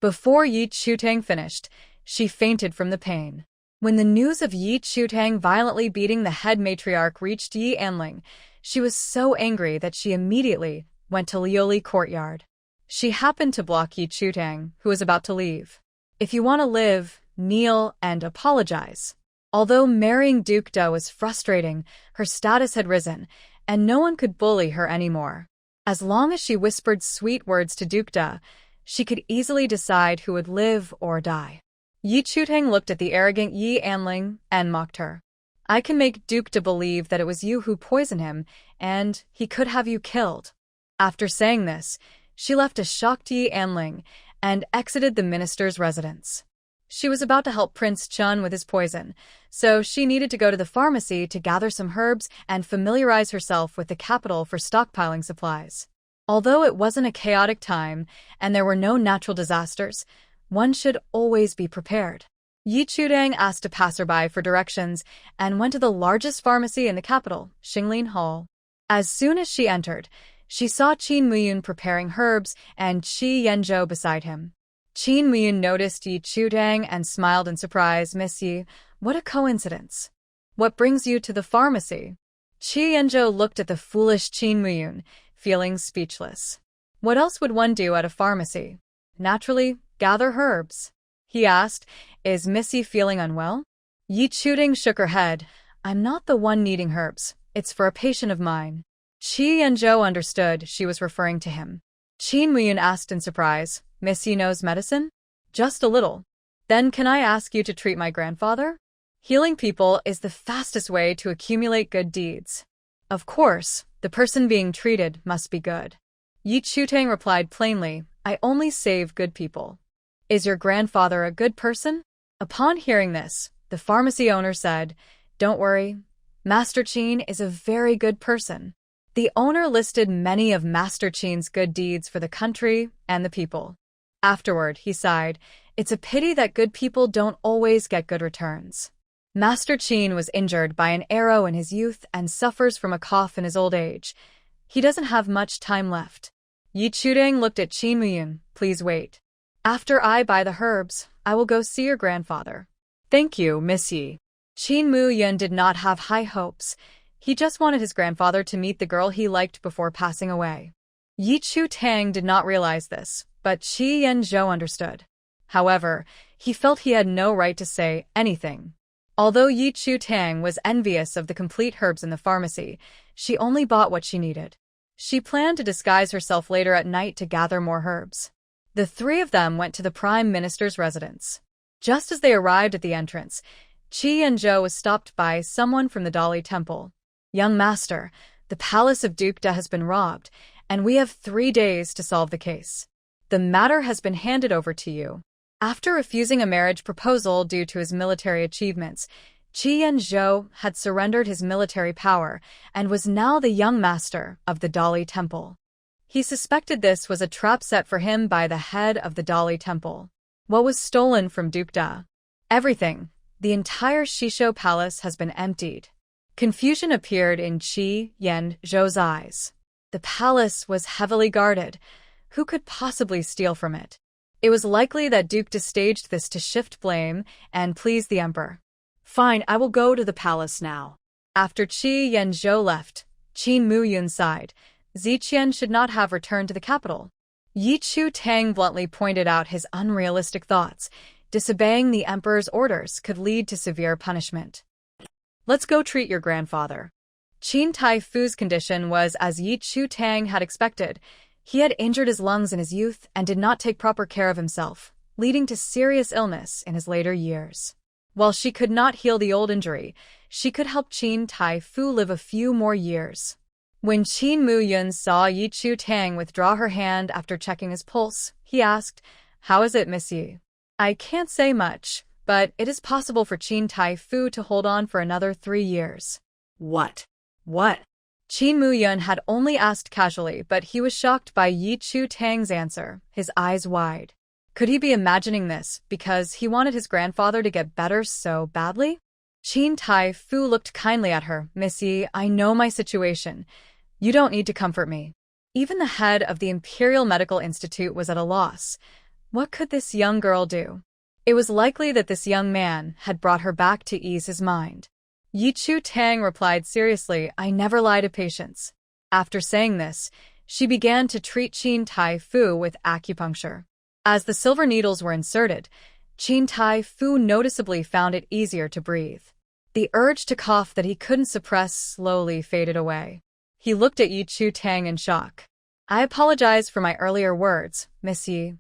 S1: Before Yi Chutang finished, she fainted from the pain. When the news of Yi Chutang violently beating the head matriarch reached Yi Anling, she was so angry that she immediately went to Lioli courtyard. She happened to block Yi Chutang, who was about to leave. If you want to live, kneel and apologize. Although marrying Duke Da was frustrating, her status had risen, and no one could bully her anymore. As long as she whispered sweet words to Duke Da, she could easily decide who would live or die. Yi Chutang looked at the arrogant Yi Anling and mocked her. I can make Duke Da believe that it was you who poisoned him, and he could have you killed. After saying this, she left a shocked Yi Anling and exited the minister's residence. She was about to help Prince Chun with his poison, so she needed to go to the pharmacy to gather some herbs and familiarize herself with the capital for stockpiling supplies. Although it wasn't a chaotic time and there were no natural disasters, one should always be prepared. Yi Chutang asked a passerby for directions and went to the largest pharmacy in the capital, Xinglin Hall. As soon as she entered, she saw Qin Muyun preparing herbs and Qi Yanzhou beside him. Qin Muyun noticed Yi Chutang and smiled in surprise. Miss Yi, what a coincidence. What brings you to the pharmacy? Qi Yanzhou looked at the foolish Qin Muyun, feeling speechless. What else would one do at a pharmacy? Naturally, gather herbs. He asked, is Miss Yi feeling unwell? Yi Chutang shook her head. I'm not the one needing herbs. It's for a patient of mine. Qi Yanzhou understood she was referring to him. Qin Muyun asked in surprise, Miss Yi knows medicine? Just a little. Then can I ask you to treat my grandfather? Healing people is the fastest way to accumulate good deeds. Of course, the person being treated must be good. Yi Chutang replied plainly, I only save good people. Is your grandfather a good person? Upon hearing this, the pharmacy owner said, Don't worry, Master Qin is a very good person. The owner listed many of Master Qin's good deeds for the country and the people. Afterward, he sighed, It's a pity that good people don't always get good returns. Master Qin was injured by an arrow in his youth and suffers from a cough in his old age. He doesn't have much time left. Yi Chutang looked at Qin Muyun. Please wait. After I buy the herbs, I will go see your grandfather. Thank you, Miss Yi. Qin Muyun did not have high hopes. He just wanted his grandfather to meet the girl he liked before passing away. Yi Chutang did not realize this, but Qi Yanzhou understood. However, he felt he had no right to say anything. Although Yi Chutang was envious of the complete herbs in the pharmacy, she only bought what she needed. She planned to disguise herself later at night to gather more herbs. The three of them went to the Prime Minister's residence. Just as they arrived at the entrance, Qi Yanzhou was stopped by someone from the Dali Temple. Young master, the palace of Duke Da has been robbed, and we have 3 days to solve the case. The matter has been handed over to you. After refusing a marriage proposal due to his military achievements, Qi Yanzhou had surrendered his military power and was now the young master of the Dali Temple. He suspected this was a trap set for him by the head of the Dali Temple. What was stolen from Duke Da? Everything. The entire Shisho palace has been emptied. Confusion appeared in Qi Yanzhou's eyes. The palace was heavily guarded. Who could possibly steal from it? It was likely that Duke Da staged this to shift blame and please the emperor. Fine, I will go to the palace now. After Qi Yanzhou left, Qin Muyun sighed. Ziqian should not have returned to the capital. Yi Chutang bluntly pointed out his unrealistic thoughts. Disobeying the emperor's orders could lead to severe punishment. Let's go treat your grandfather. Qin Taifu's condition was as Yi Chutang had expected. He had injured his lungs in his youth and did not take proper care of himself, leading to serious illness in his later years. While she could not heal the old injury, she could help Qin Taifu live a few more years. When Qin Muyun saw Yi Chu Tang withdraw her hand after checking his pulse, he asked, "How is it, Miss Yi?" "I can't say much, but it is possible for Qin Tai-fu to hold on for another 3 years."
S2: What? What?
S1: Qin Muyun had only asked casually, but he was shocked by Yi Chu Tang's answer, his eyes wide. Could he be imagining this because he wanted his grandfather to get better so badly? Qin Tai-fu looked kindly at her. "Miss Yi, I know my situation. You don't need to comfort me." Even the head of the Imperial Medical Institute was at a loss. What could this young girl do? It was likely that this young man had brought her back to ease his mind. Yi Chu Tang replied seriously, "I never lie to patients." After saying this, she began to treat Qin Tai-fu with acupuncture. As the silver needles were inserted, Qin Tai-fu noticeably found it easier to breathe. The urge to cough that he couldn't suppress slowly faded away. He looked at Yi Chu Tang in shock. "I apologize for my earlier words, Miss Yi.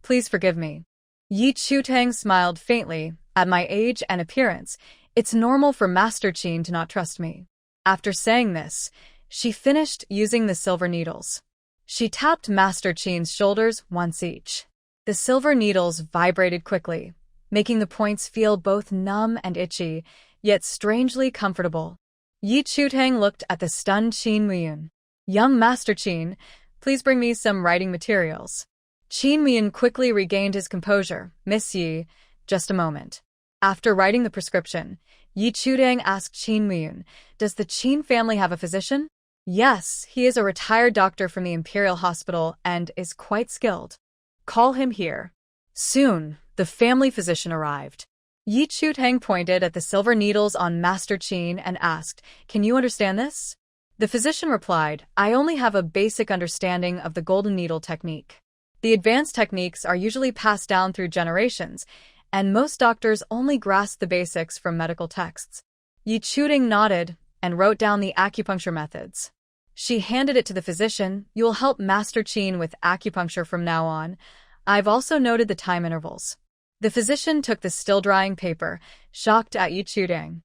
S1: Please forgive me." Yi Chu Tang smiled faintly. "At my age and appearance, it's normal for Master Qin to not trust me." After saying this, she finished using the silver needles. She tapped Master Qin's shoulders once each. The silver needles vibrated quickly, making the points feel both numb and itchy, yet strangely comfortable. Yi Chu Tang looked at the stunned Qin Muyun. "Young Master Qin, please bring me some writing materials." Qin Muyun quickly regained his composure. "Miss Yi, just a moment." After writing the prescription, Yi Chu Tang asked Qin Muyun, "Does the Qin family have a physician?" "Yes, he is a retired doctor from the Imperial Hospital and is quite skilled." "Call him here." Soon, the family physician arrived. Yi Chu Tang pointed at the silver needles on Master Qin and asked, "Can you understand this?" The physician replied, "I only have a basic understanding of the golden needle technique. The advanced techniques are usually passed down through generations, and most doctors only grasp the basics from medical texts." Yi Chu Tang nodded and wrote down the acupuncture methods. She handed it to the physician. "You will help Master Qin with acupuncture from now on. I've also noted the time intervals." The physician took the still-drying paper, shocked at Yi Chu Tang.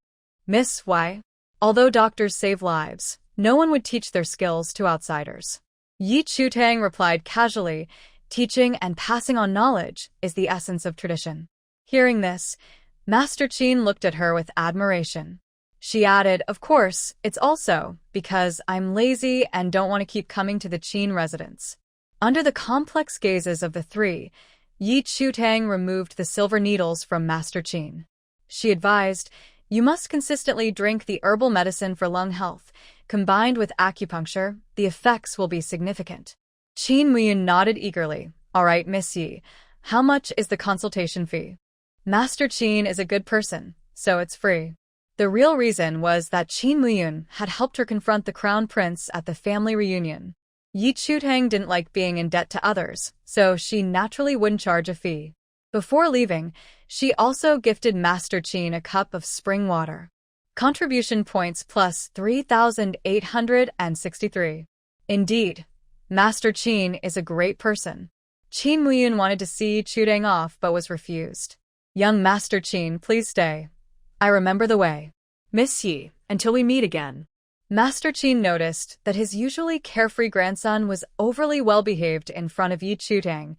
S1: "Miss, why? Although doctors save lives, no one would teach their skills to outsiders." Yi Chu Tang replied casually, "Teaching and passing on knowledge is the essence of tradition." Hearing this, Master Qin looked at her with admiration. She added, "Of course, it's also because I'm lazy and don't want to keep coming to the Qin residence." Under the complex gazes of the three, Yi Chu Tang removed the silver needles from Master Qin. She advised, "You must consistently drink the herbal medicine for lung health. Combined with acupuncture, the effects will be significant." Qin Muyun nodded eagerly. "All right, Miss Yi, how much is the consultation fee?" Master Qin is a good person, so it's free. The real reason was that Qin Muyun had helped her confront the crown prince at the family reunion. Yi Chu Tang didn't like being in debt to others, so she naturally wouldn't charge a fee. Before leaving, she also gifted Master Qin a cup of spring water. Contribution points plus 3,863. Indeed, Master Qin is a great person. Qin Muyun wanted to see Yi Chu Tang off but was refused. "Young Master Qin, please stay. I remember the way."
S2: "Miss Yi, until we meet again."
S1: Master Qin noticed that his usually carefree grandson was overly well-behaved in front of Yi Chu Tang,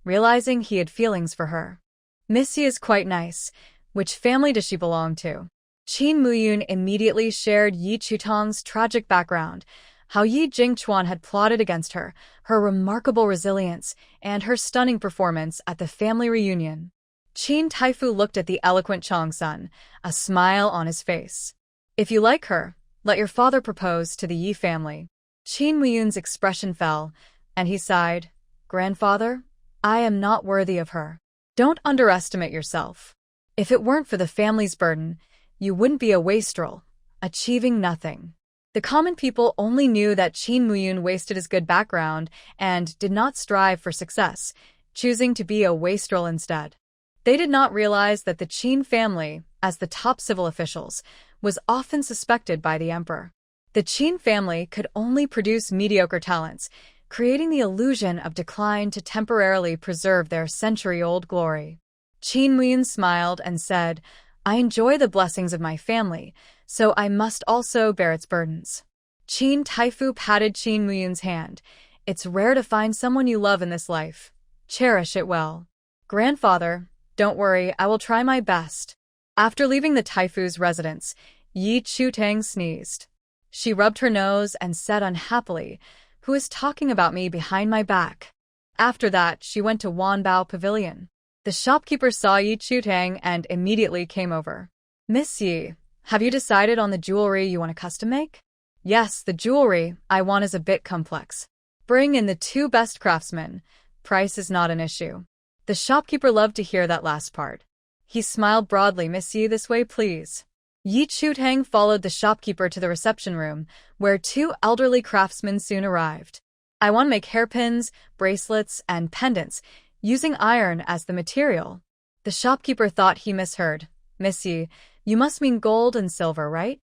S1: realizing he had feelings for her. "Miss Yi is quite nice. Which family does she belong to?" Qin Muyun immediately shared Yi Chu Tang's tragic background, how Yi Jingchuan had plotted against her, her remarkable resilience, and her stunning performance at the family reunion. Qin Tai-fu looked at the eloquent Changsun, a smile on his face. "If you like her, let your father propose to the Yi family." Qin Muyun's expression fell, and he sighed. "Grandfather, I am not worthy of her." "Don't underestimate yourself. If it weren't for the family's burden, you wouldn't be a wastrel, achieving nothing." The common people only knew that Qin Muyun wasted his good background and did not strive for success, choosing to be a wastrel instead. They did not realize that the Qin family, as the top civil officials, was often suspected by the emperor. The Qin family could only produce mediocre talents, creating the illusion of decline to temporarily preserve their century-old glory. Qin Muyun smiled and said, "I enjoy the blessings of my family, so I must also bear its burdens." Qin Taifu patted Qin Muyun's hand. It's rare to find someone you love in this life. Cherish it well. Grandfather, don't worry, I will try my best. After leaving the Taifu's residence, Yi Chutang sneezed. She rubbed her nose and said unhappily, "Who is talking about me behind my back?" After that, she went to Wanbao Pavilion. The shopkeeper saw Yi Chutang and immediately came over. "Miss Yi, have you decided on the jewelry you want to custom make?" "Yes, the jewelry I want is a bit complex. Bring in the 2 best craftsmen. Price is not an issue." The shopkeeper loved to hear that last part. He smiled broadly. "Miss Yi, this way, please." Yi Chutang followed the shopkeeper to the reception room, where 2 elderly craftsmen soon arrived. "I want to make hairpins, bracelets, and pendants, using iron as the material." The shopkeeper thought he misheard. "Miss Yi, you must mean gold and silver, right?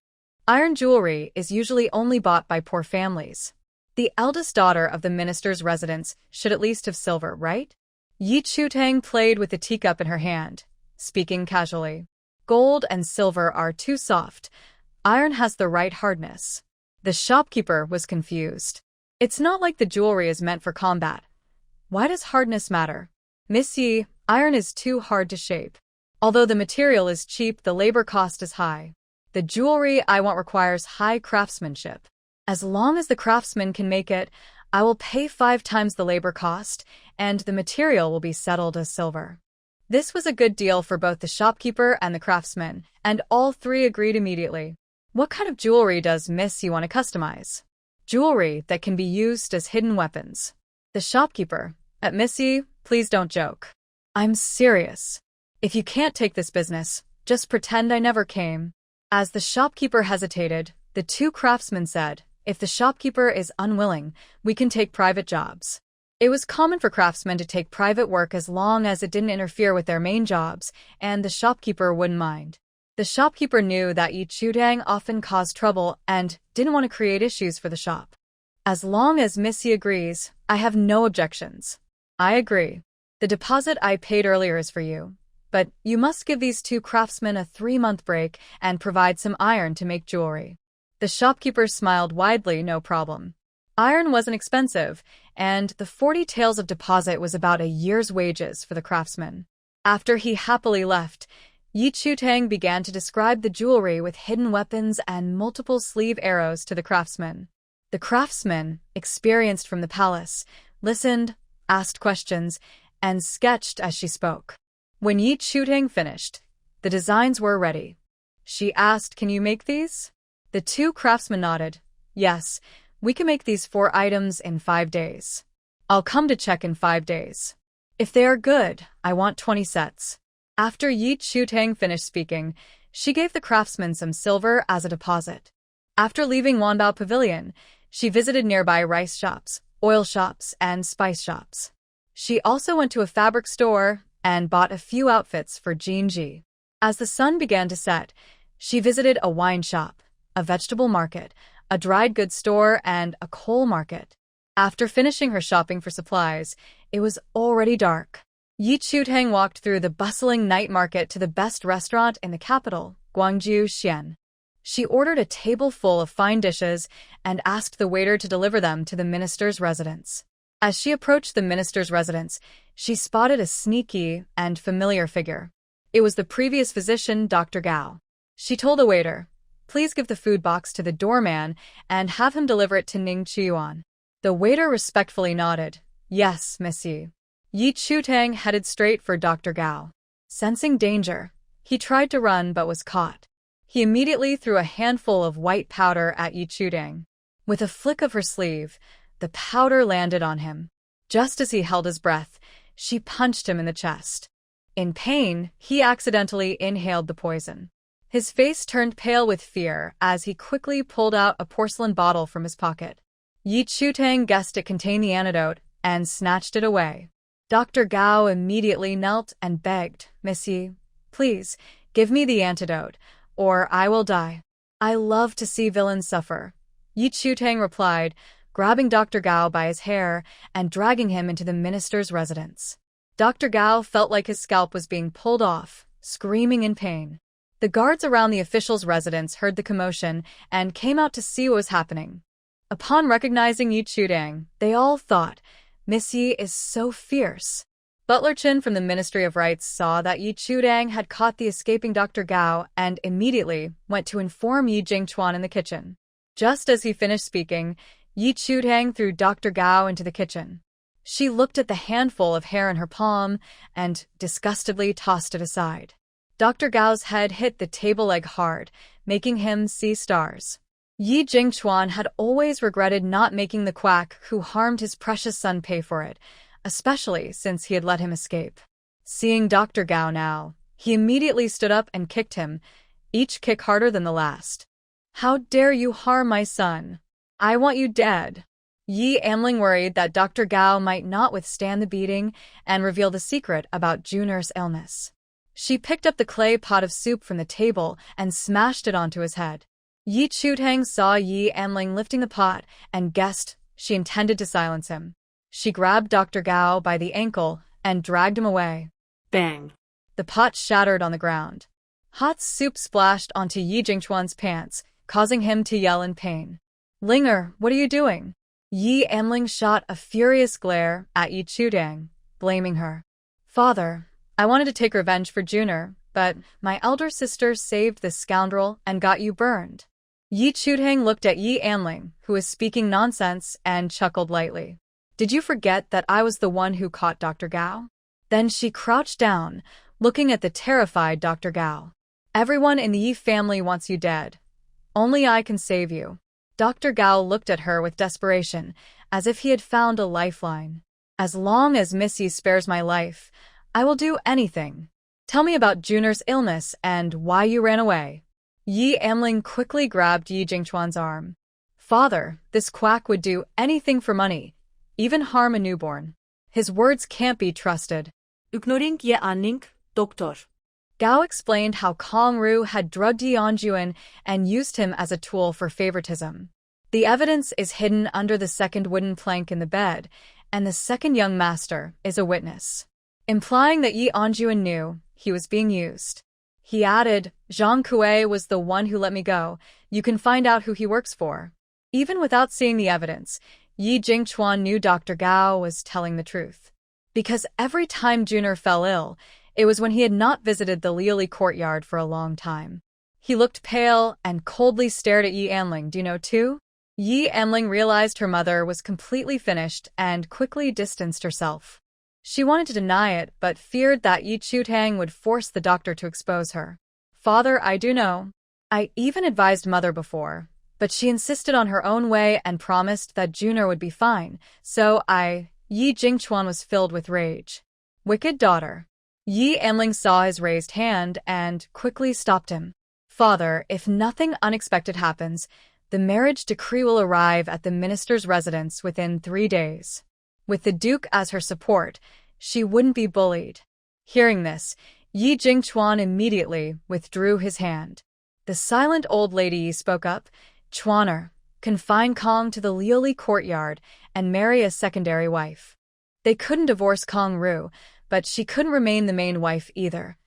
S1: Iron jewelry is usually only bought by poor families. The eldest daughter of the minister's residence should at least have silver, right?" Yi Chutang played with the teacup in her hand, speaking casually. "Gold and silver are too soft. Iron has the right hardness." The shopkeeper was confused. "It's not like the jewelry is meant for combat. Why does hardness matter?" "Miss Yi, iron is too hard to shape. Although the material is cheap, the labor cost is high. The jewelry I want requires high craftsmanship. As long as the craftsman can make it, I will pay 5 times the labor cost, and the material will be settled as silver." This was a good deal for both the shopkeeper and the craftsman, and all 3 agreed immediately. "What kind of jewelry does Miss Yi want to customize?" "Jewelry that can be used as hidden weapons." The shopkeeper, "Miss Yi, please don't joke. I'm serious. If you can't take this business, just pretend I never came." As the shopkeeper hesitated, the 2 craftsmen said, "If the shopkeeper is unwilling, we can take private jobs." It was common for craftsmen to take private work as long as it didn't interfere with their main jobs, and the shopkeeper wouldn't mind. The shopkeeper knew that Yi Chutang often caused trouble and didn't want to create issues for the shop. "As long as Miss Yi agrees, I have no objections." "I agree. The deposit I paid earlier is for you. But you must give these 2 craftsmen a 3-month break and provide some iron to make jewelry." The shopkeeper smiled widely. "No problem." Iron wasn't expensive, and the 40 taels of deposit was about a year's wages for the craftsman. After he happily left, Yi Chutang began to describe the jewelry with hidden weapons and multiple sleeve arrows to the craftsman. The craftsman, experienced from the palace, listened, asked questions, and sketched as she spoke. When Yi Chutang finished, the designs were ready. She asked, "Can you make these?" The 2 craftsmen nodded. "Yes, we can make these 4 items in 5 days. I'll come to check in 5 days. If they are good, I want 20 sets." After Yi Chutang finished speaking, she gave the craftsman some silver as a deposit. After leaving Wanbao Pavilion, she visited nearby rice shops, oil shops, and spice shops. She also went to a fabric store and bought a few outfits for Jinji. As the sun began to set, she visited a wine shop, a vegetable market, a dried goods store, and a coal market. After finishing her shopping for supplies, it was already dark. Yi Chutang walked through the bustling night market to the best restaurant in the capital, Guangzhou Xian. She ordered a table full of fine dishes and asked the waiter to deliver them to the minister's residence. As she approached the minister's residence, she spotted a sneaky and familiar figure. It was the previous physician, Dr. Gao. She told the waiter, "Please give the food box to the doorman and have him deliver it to Ning Chiyuan." The waiter respectfully nodded. "Yes, Miss Yi." Yi Chutang headed straight for Dr. Gao. Sensing danger, he tried to run but was caught. He immediately threw a handful of white powder at Yi Chutang. With a flick of her sleeve, the powder landed on him. Just as he held his breath, she punched him in the chest. In pain, he accidentally inhaled the poison. His face turned pale with fear as he quickly pulled out a porcelain bottle from his pocket. Yi Chutang guessed it contained the antidote and snatched it away. Dr. Gao immediately knelt and begged, "Miss Yi, please, give me the antidote, or I will die. I love to see villains suffer." Yi Chutang replied, grabbing Dr. Gao by his hair and dragging him into the minister's residence. Dr. Gao felt like his scalp was being pulled off, screaming in pain. The guards around the official's residence heard the commotion and came out to see what was happening. Upon recognizing Yi Chudang, they all thought, Miss Yi is so fierce. Butler Chin from the Ministry of Rights saw that Yi Chudang had caught the escaping Dr. Gao and immediately went to inform Yi Jingchuan in the kitchen. Just as he finished speaking, Yi Chudang threw Dr. Gao into the kitchen. She looked at the handful of hair in her palm and disgustedly tossed it aside. Dr. Gao's head hit the table leg hard, making him see stars. Yi Jingchuan had always regretted not making the quack who harmed his precious son pay for it, especially since he had let him escape. Seeing Dr. Gao now, he immediately stood up and kicked him, each kick harder than the last. How dare you harm my son? I want you dead. Yi Amling worried that Dr. Gao might not withstand the beating and reveal the secret about Jun'er's illness. She picked up the clay pot of soup from the table and smashed it onto his head. Yi Chudang saw Yi Amling lifting the pot and guessed she intended to silence him. She grabbed Dr. Gao by the ankle and dragged him away.
S2: Bang!
S1: The pot shattered on the ground. Hot soup splashed onto Yi Jingchuan's pants, causing him to yell in pain. Linger, what are you doing? Yi Amling shot a furious glare at Yi Chudang, blaming her. Father, I wanted to take revenge for Jun'er, but my elder sister saved this scoundrel and got you burned. Yi Chudang looked at Yi Amling, who was speaking nonsense, and chuckled lightly. Did you forget that I was the one who caught Dr. Gao? Then she crouched down, looking at the terrified Dr. Gao. Everyone in the Yi family wants you dead. Only I can save you. Dr. Gao looked at her with desperation, as if he had found a lifeline. As long as Miss Yi spares my life, I will do anything. Tell me about Jun'er's illness and why you ran away. Yi Amling quickly grabbed Yi Jingchuan's arm. Father, this quack would do anything for money, even harm a newborn. His words can't be trusted.
S2: Ignoring ye anning, doktor.
S1: Gao explained how Kong Ru had drugged Yi Anjuan and used him as a tool for favoritism. The evidence is hidden under the second wooden plank in the bed, and the second young master is a witness, implying that Yi Anjuan knew he was being used. He added, Zhang Kuei was the one who let me go. You can find out who he works for. Even without seeing the evidence, Yi Jingchuan knew Dr. Gao was telling the truth. Because every time Jun'er fell ill, it was when he had not visited the Liuli courtyard for a long time. He looked pale and coldly stared at Yi Amling. Do you know too? Yi Amling realized her mother was completely finished and quickly distanced herself. She wanted to deny it, but feared that Yi Chudang would force the doctor to expose her. Father, I do know. I even advised mother before, but she insisted on her own way and promised that Jun'er would be fine, so Yi Jingchuan was filled with rage. Wicked daughter. Yi Amling saw his raised hand and quickly stopped him. Father, if nothing unexpected happens, the marriage decree will arrive at the minister's residence within 3 days. With the Duke as her support, she wouldn't be bullied. Hearing this, Yi Jingchuan immediately withdrew his hand. The silent old lady spoke up, Chuaner, confine Kong to the Liuli courtyard and marry a secondary wife. They couldn't divorce Kong Ru, but she couldn't remain the main wife either.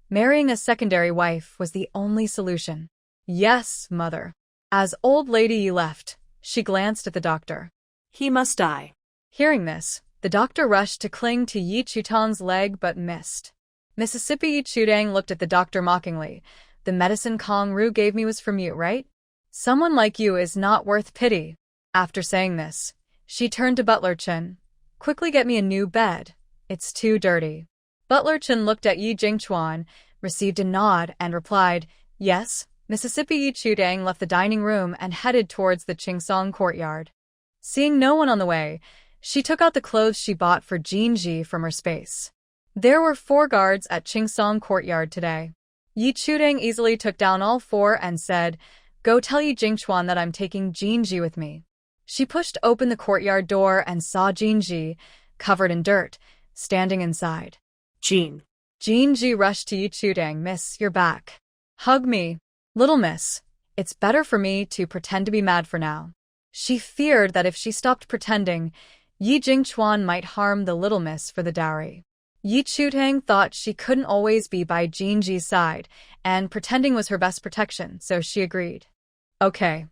S1: Marrying a secondary wife was the only solution. Yes, mother. As old lady Yi left, she glanced at the doctor.
S2: He must die.
S1: Hearing this, the doctor rushed to cling to Yi Chutang's leg but missed. Mississippi Yi Chudang looked at the doctor mockingly. The medicine Kong Ru gave me was from you, right? Someone like you is not worth pity. After saying this, she turned to Butler Chen. Quickly get me a new bed. It's too dirty. Butler Chen looked at Yi Jingchuan, received a nod, and replied, Yes. Mississippi Yi Chudang left the dining room and headed towards the Chingsong courtyard. Seeing no one on the way, she took out the clothes she bought for Jinji from her space. There were 4 guards at Chingsong courtyard today. Yi Chudang easily took down all 4 and said, Go tell Yi Jingchuan that I'm taking Jinji with me. She pushed open the courtyard door and saw Jinji, covered in dirt, standing inside. Jinji rushed to Yi Chudang. Miss, you're back. Hug me. Little miss, it's better for me to pretend to be mad for now. She feared that if she stopped pretending, Yi Jingchuan might harm the little miss for the dowry. Yi Chudang thought she couldn't always be by Jinji's side, and pretending was her best protection, so she agreed. Okay.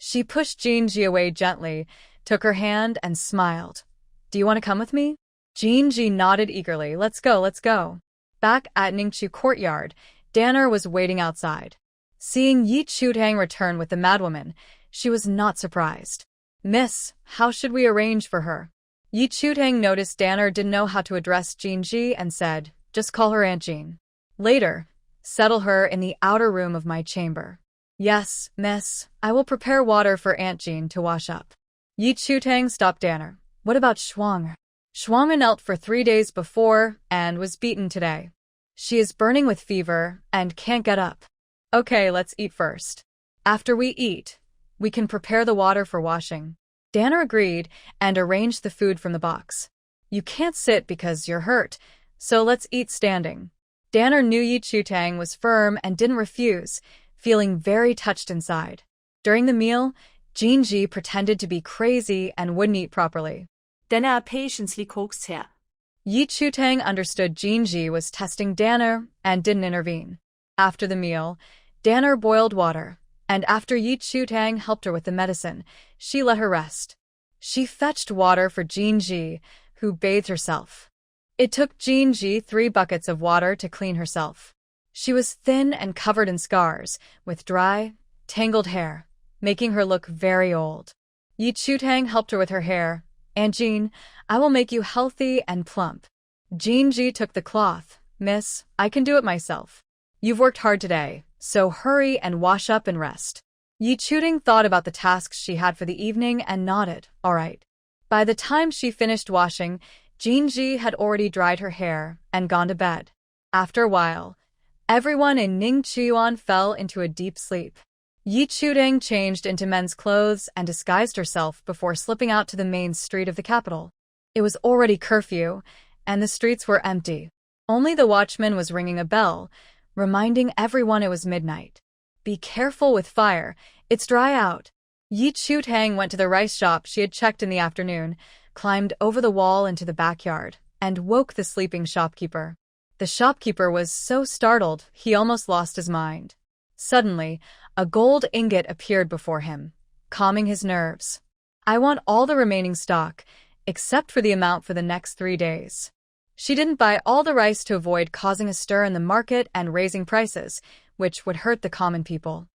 S1: She pushed Jinji away gently, took her hand, and smiled. Do you want to come with me? Jinji nodded eagerly. Let's go, let's go. Back at Ningqiu courtyard, Danner was waiting outside. Seeing Yi Chutang return with the madwoman, she was not surprised. Miss, how should we arrange for her? Yi Chutang noticed Danner didn't know how to address Jinji and said, just call her Aunt Jean. Later, settle her in the outer room of my chamber. Yes, miss, I will prepare water for Aunt Jean to wash up. Yi Chutang stopped Danner. What about Shuang? Shuang knelt for 3 days before and was beaten today. She is burning with fever and can't get up. Okay, let's eat first. After we eat, we can prepare the water for washing. Danner agreed and arranged the food from the box. You can't sit because you're hurt, so let's eat standing. Danner knew Yi Chutang was firm and didn't refuse, feeling very touched inside. During the meal, Jinji pretended to be crazy and wouldn't eat properly.
S2: Danner patiently coaxed her.
S1: Yi Chutang understood Jinji was testing Danner and didn't intervene. After the meal, Danner boiled water, and after Yi Chutang helped her with the medicine, she let her rest. She fetched water for Jinji, who bathed herself. It took Jinji 3 buckets of water to clean herself. She was thin and covered in scars, with dry, tangled hair, making her look very old. Yi Chutang helped her with her hair. Aunt Jean, I will make you healthy and plump. Jinji took the cloth. Miss, I can do it myself. You've worked hard today, so hurry and wash up and rest. Yi Chutang thought about the tasks she had for the evening and nodded. All right. By the time she finished washing, Jinji had already dried her hair and gone to bed. After a while, everyone in Ningqiuan fell into a deep sleep. Yi Chutang changed into men's clothes and disguised herself before slipping out to the main street of the capital. It was already curfew, and the streets were empty. Only the watchman was ringing a bell, reminding everyone it was midnight. Be careful with fire, it's dry out. Yi Chutang went to the rice shop she had checked in the afternoon, climbed over the wall into the backyard, and woke the sleeping shopkeeper. The shopkeeper was so startled he almost lost his mind. Suddenly, a gold ingot appeared before him, calming his nerves. I want all the remaining stock, except for the amount for the next 3 days. She didn't buy all the rice to avoid causing a stir in the market and raising prices, which would hurt the common people.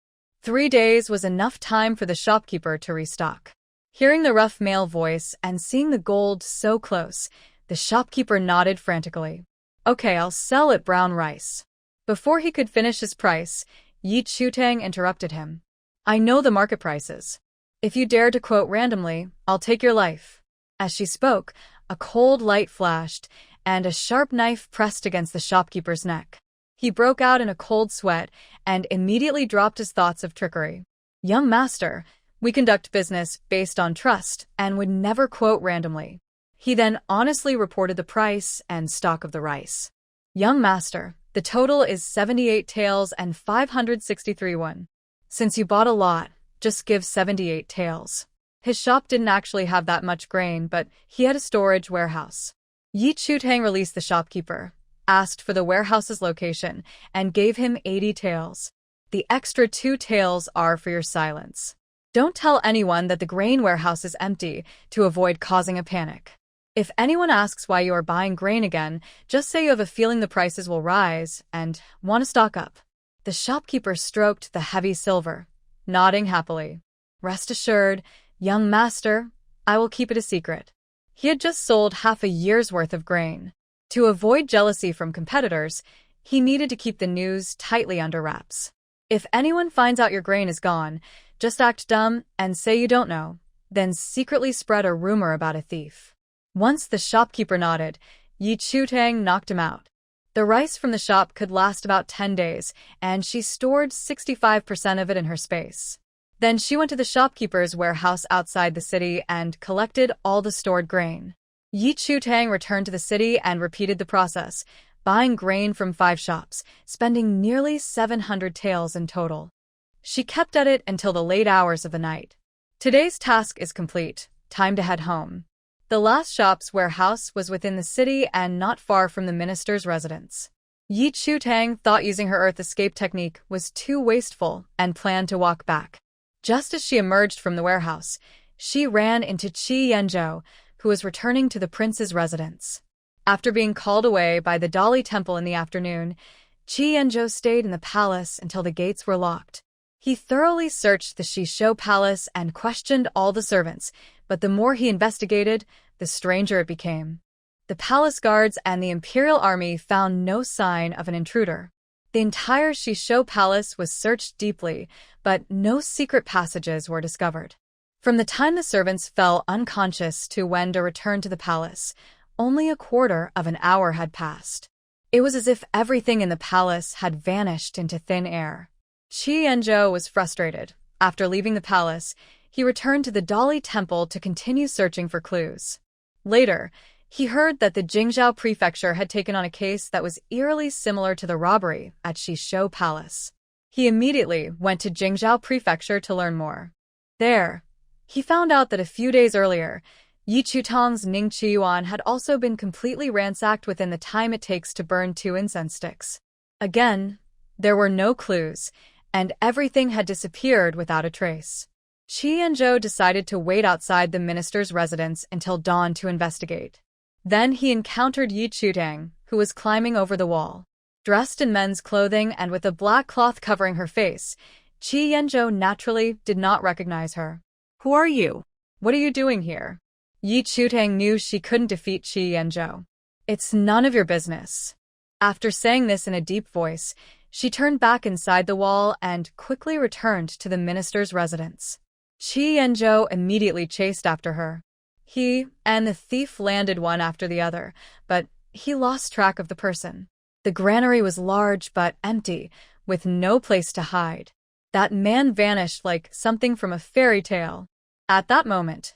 S1: 3 days was enough time for the shopkeeper to restock. Hearing the rough male voice and seeing the gold so close, the shopkeeper nodded frantically. Okay, I'll sell it brown rice. Before he could finish his price, Yi Chutang interrupted him. I know the market prices. If you dare to quote randomly, I'll take your life. As she spoke, a cold light flashed, and a sharp knife pressed against the shopkeeper's neck. He broke out in a cold sweat and immediately dropped his thoughts of trickery. Young master, we conduct business based on trust and would never quote randomly. He then honestly reported the price and stock of the rice. Young master, the total is 78 taels and 563 won. Since you bought a lot, just give 78 taels. His shop didn't actually have that much grain, but he had a storage warehouse. Yi Chutang released the shopkeeper, asked for the warehouse's location, and gave him 80 taels. The extra 2 taels are for your silence. Don't tell anyone that the grain warehouse is empty to avoid causing a panic. If anyone asks why you are buying grain again, just say you have a feeling the prices will rise and want to stock up. The shopkeeper stroked the heavy silver, nodding happily. Rest assured, young master, I will keep it a secret. He had just sold half a year's worth of grain. To avoid jealousy from competitors, he needed to keep the news tightly under wraps. If anyone finds out your grain is gone, just act dumb and say you don't know, then secretly spread a rumor about a thief. Once the shopkeeper nodded, Yi Chutang knocked him out. The rice from the shop could last about 10 days, and she stored 65% of it in her space. Then she went to the shopkeeper's warehouse outside the city and collected all the stored grain. Yi Chutang returned to the city and repeated the process, buying grain from 5 shops, spending nearly 700 taels in total. She kept at it until the late hours of the night. Today's task is complete, time to head home. The last shop's warehouse was within the city and not far from the minister's residence. Yi Chutang thought using her earth escape technique was too wasteful and planned to walk back. Just as she emerged from the warehouse, she ran into Chi Yanzhou, who was returning to the prince's residence. After being called away by the Dali temple in the afternoon, Chi Yanzhou stayed in the palace until the gates were locked. He thoroughly searched the Shishou palace and questioned all the servants, but the more he investigated, the stranger it became. The palace guards and the imperial army found no sign of an intruder. The entire Shishou palace was searched deeply, but no secret passages were discovered. From the time the servants fell unconscious to when to return to the palace, only a quarter of an hour had passed. It was as if everything in the palace had vanished into thin air. Chi Yanzhou was frustrated. After leaving the palace, he returned to the Dali temple to continue searching for clues. Later, he heard that the Jingzhou prefecture had taken on a case that was eerily similar to the robbery at Shishou Palace. He immediately went to Jingzhou prefecture to learn more. There, he found out that a few days earlier, Yi Chutong's Ning Qiyuan had also been completely ransacked within the time it takes to burn 2 incense sticks. Again, there were no clues, and everything had disappeared without a trace. Chi Yanzhou decided to wait outside the minister's residence until dawn to investigate. Then he encountered Yi Chutang, who was climbing over the wall. Dressed in men's clothing and with a black cloth covering her face, Chi Yanzhou naturally did not recognize her.
S2: Who are you?
S1: What are you doing here? Yi Chutang knew she couldn't defeat Chi Yanzhou. It's none of your business. After saying this in a deep voice, she turned back inside the wall and quickly returned to the minister's residence. Chi Yanzhou immediately chased after her. He and the thief landed one after the other, but he lost track of the person. The granary was large but empty, with no place to hide. That man vanished like something from a fairy tale. At that moment,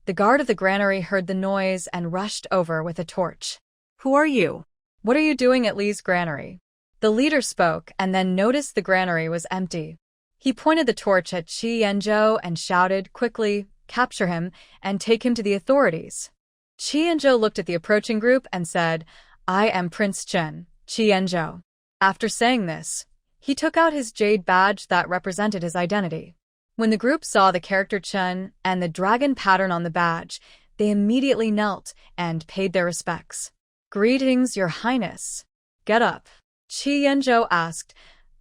S1: the guard of the granary heard the noise and rushed over with a torch.
S2: Who are you?
S1: What are you doing at Li's granary? The leader spoke and then noticed the granary was empty. He pointed the torch at Chi Yanzhou and shouted, quickly, capture him and take him to the authorities. Chi Yanzhou looked at the approaching group and said, I am Prince Chen, Chi Yanzhou. After saying this, he took out his jade badge that represented his identity. When the group saw the character Chen and the dragon pattern on the badge, they immediately knelt and paid their respects. Greetings, Your Highness. Get up. Chi Yanzhou asked,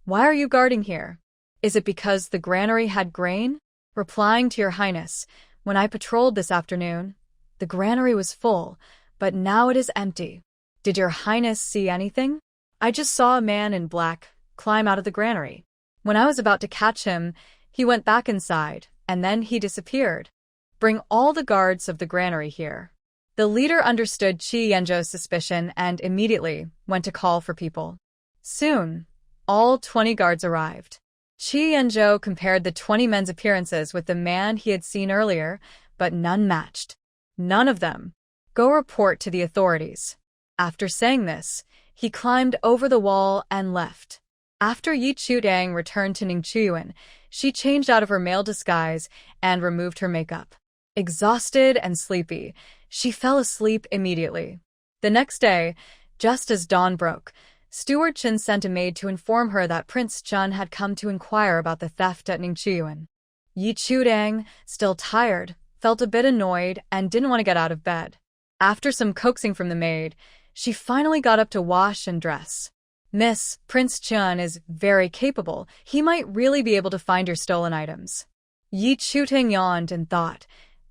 S1: why are you guarding here? Is it because the granary had grain? Replying to Your Highness, when I patrolled this afternoon, the granary was full, but now it is empty. Did Your Highness see anything? I just saw a man in black climb out of the granary. When I was about to catch him, he went back inside, and then he disappeared. Bring all the guards of the granary here. The leader understood Chi Yanzhou's suspicion and immediately went to call for people. Soon, all 20 guards arrived. Chi Yanzhou compared the 20 men's appearances with the man he had seen earlier, but none matched. None of them. Go report to the authorities. After saying this, he climbed over the wall and left. After Yi Chutang returned to Ningqiyuan, she changed out of her male disguise and removed her makeup. Exhausted and sleepy, she fell asleep immediately. The next day, just as dawn broke, Steward Chen sent a maid to inform her that Prince Chen had come to inquire about the theft at Ningqiyuan. Yi Chutang, still tired, felt a bit annoyed and didn't want to get out of bed. After some coaxing from the maid, she finally got up to wash and dress. Miss, Prince Chen is very capable. He might really be able to find your stolen items. Yi Chutang yawned and thought,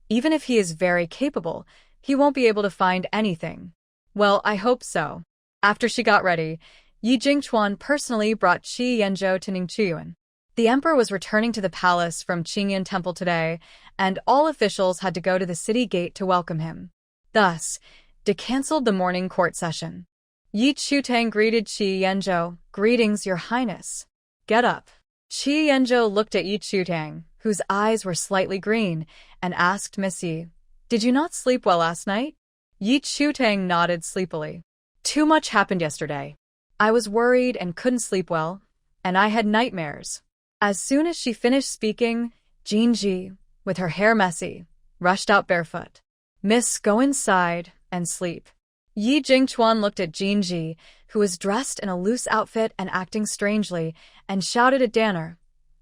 S1: even if he is very capable, he won't be able to find anything. Well, I hope so. After she got ready, Yi Jingchuan personally brought Chi Yanzhou to Ningqiyuan. The emperor was returning to the palace from Qingyan Temple today, and all officials had to go to the city gate to welcome him. Thus, they cancelled the morning court session. Yi Chutang greeted Chi Yanzhou, greetings, Your Highness. Get up. Chi Yanzhou looked at Yi Chutang, whose eyes were slightly green, and asked Miss Yi, did you not sleep well last night? Yi Chutang nodded sleepily. Too much happened yesterday. I was worried and couldn't sleep well, and I had nightmares. As soon as she finished speaking, Jinji, with her hair messy, rushed out barefoot. Miss, go inside and sleep. Yi Jingchuan looked at Jinji, who was dressed in a loose outfit and acting strangely, and shouted at Danner,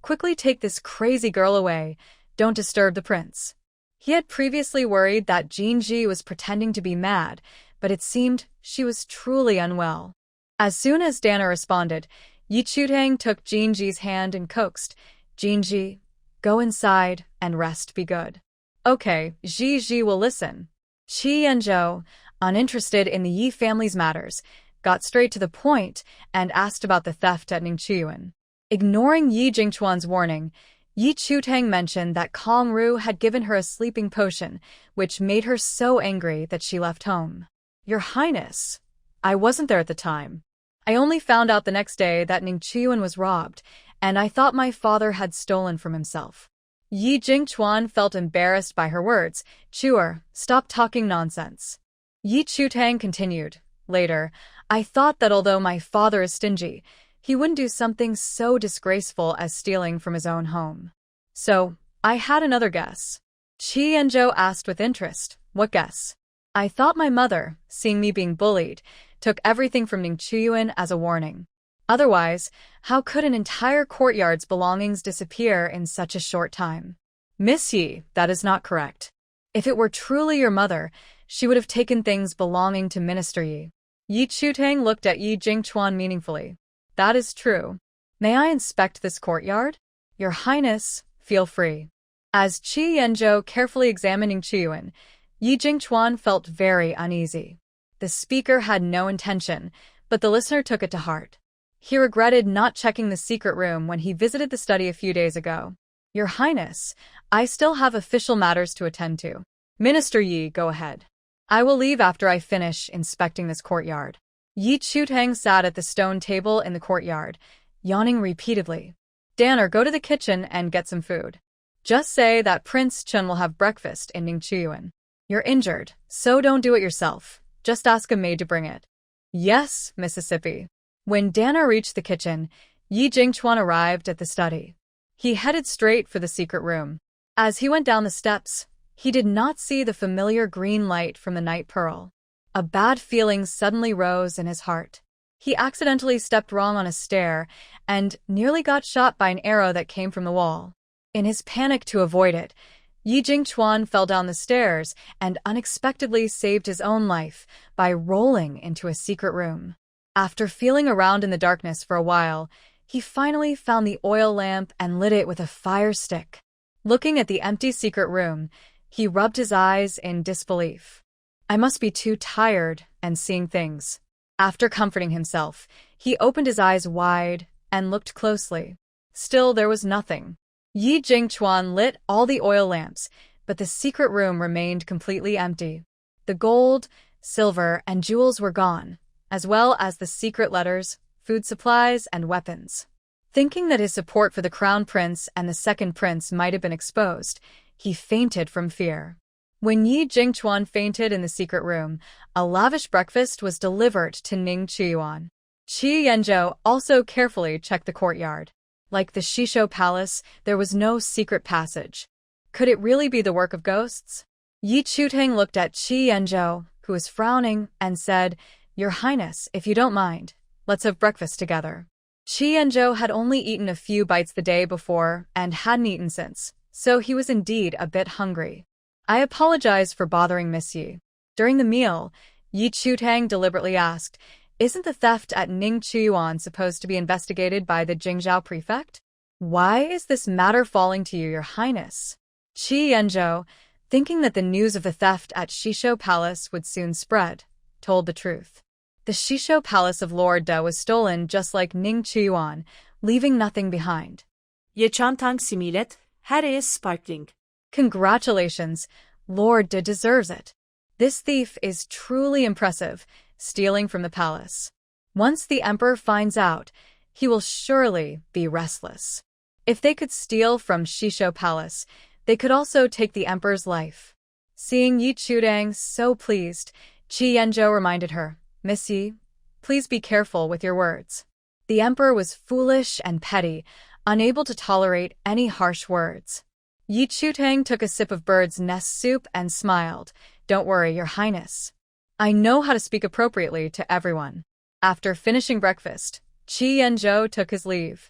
S1: quickly take this crazy girl away. Don't disturb the prince. He had previously worried that Jinji was pretending to be mad, but it seemed she was truly unwell. As soon as Dana responded, Yi Chutang took Jinji's hand and coaxed, "Jinji, go inside and rest, be good." "Okay, Ji will listen." Qi Yanzhou, uninterested in the Yi family's matters, got straight to the point and asked about the theft at Ningqiyuan. Ignoring Yi Jingchuan's warning, Yi Chutang mentioned that Kong Ru had given her a sleeping potion, which made her so angry that she left home. "Your Highness, I wasn't there at the time. I only found out the next day that Ningqiyuan was robbed, and I thought my father had stolen from himself." Yi Jingchuan felt embarrassed by her words. "Chuer, stop talking nonsense." Yi Chutang continued, "Later, I thought that although my father is stingy, he wouldn't do something so disgraceful as stealing from his own home. So, I had another guess." Qi Yanzhou asked with interest, "What guess?" "I thought my mother, seeing me being bullied, took everything from Ningqiyuan as a warning. Otherwise, how could an entire courtyard's belongings disappear in such a short time?" "Miss Yi, that is not correct. If it were truly your mother, she would have taken things belonging to Minister Yi." Yi Chutang looked at Yi Jingchuan meaningfully. "That is true. May I inspect this courtyard?" "Your Highness, feel free." As Qi Yanzhou carefully examined Ningqiyuan, Yi Jingchuan felt very uneasy. The speaker had no intention, but the listener took it to heart. He regretted not checking the secret room when he visited the study a few days ago. "Your Highness, I still have official matters to attend to." "Minister Yi, go ahead. I will leave after I finish inspecting this courtyard." Yi Chutang sat at the stone table in the courtyard, yawning repeatedly. "Danner, go to the kitchen and get some food. Just say that Prince Chun will have breakfast in Ningqiyuan. You're injured, so don't do it yourself. Just ask a maid to bring it." "Yes, Mississippi." When Danner reached the kitchen, Yi Jingchuan arrived at the study. He headed straight for the secret room. As he went down the steps, he did not see the familiar green light from the night pearl. A bad feeling suddenly rose in his heart. He accidentally stepped wrong on a stair and nearly got shot by an arrow that came from the wall. In his panic to avoid it, Yi Jingchuan fell down the stairs and unexpectedly saved his own life by rolling into a secret room. After feeling around in the darkness for a while, he finally found the oil lamp and lit it with a fire stick. Looking at the empty secret room, he rubbed his eyes in disbelief. "I must be too tired and seeing things." After comforting himself, he opened his eyes wide and looked closely. Still, there was nothing. Yi Jingchuan lit all the oil lamps, but the secret room remained completely empty. The gold, silver, and jewels were gone, as well as the secret letters, food supplies, and weapons. Thinking that his support for the crown prince and the second prince might have been exposed, he fainted from fear. When Yi Jingchuan fainted in the secret room, a lavish breakfast was delivered to Ningqiyuan. Qi Yanzhou also carefully checked the courtyard. Like the Shisho Palace, there was no secret passage. Could it really be the work of ghosts? Yi Chutang looked at Qi Yanzhou, who was frowning, and said, "Your Highness, if you don't mind, let's have breakfast together." Qi Yanzhou had only eaten a few bites the day before and hadn't eaten since, so he was indeed a bit hungry. "I apologize for bothering Miss Yi." During the meal, Yi Chutang deliberately asked, "Isn't the theft at Ningqiyuan supposed to be investigated by the Jingzhou prefect? Why is this matter falling to you, Your Highness?" Qi Yanzhou, thinking that the news of the theft at Shisho Palace would soon spread, told the truth. The Shisho Palace of Lord Da was stolen just like Ningqiyuan, leaving nothing behind.
S2: Ye çantan similet, her is sparkling.
S1: Congratulations, Lord Da deserves it. This thief is truly impressive, stealing from the palace. Once the emperor finds out, he will surely be restless. If they could steal from Shisho Palace, they could also take the emperor's life. Seeing Yi Chutang so pleased, Qi Yanzhou reminded her, "Miss Yi, please be careful with your words." The emperor was foolish and petty, unable to tolerate any harsh words. Yi Chutang took a sip of bird's nest soup and smiled. "Don't worry, Your Highness. I know how to speak appropriately to everyone." After finishing breakfast, Qi Yanzhou took his leave.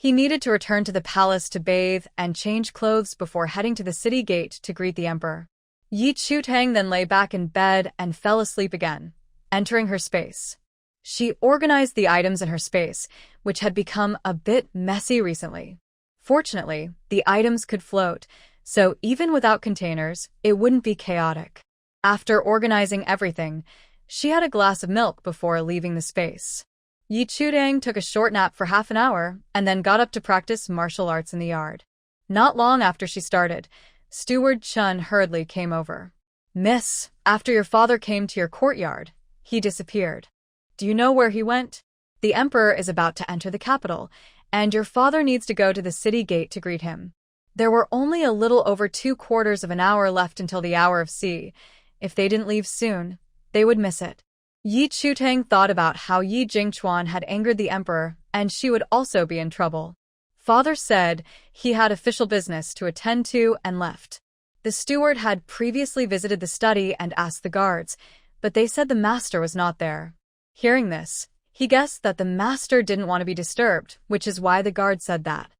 S1: He needed to return to the palace to bathe and change clothes before heading to the city gate to greet the emperor. Yi Chutang then lay back in bed and fell asleep again, entering her space. She organized the items in her space, which had become a bit messy recently. Fortunately, the items could float, so even without containers, it wouldn't be chaotic. After organizing everything, she had a glass of milk before leaving the space. Yi Chutang took a short nap for half an hour and then got up to practice martial arts in the yard. Not long after she started, Steward Chun hurriedly came over. "Miss, after your father came to your courtyard, he disappeared. Do you know where he went? The emperor is about to enter the capital, and your father needs to go to the city gate to greet him. There were only a little over 2/4 of an hour left until the hour of C. If they didn't leave soon, they would miss it." Yi Chutang thought about how Yi Jingchuan had angered the emperor, and she would also be in trouble. Father said he had official business to attend to and left. The steward had previously visited the study and asked the guards, but they said the master was not there. Hearing this, he guessed that the master didn't want to be disturbed, which is why the guard said that.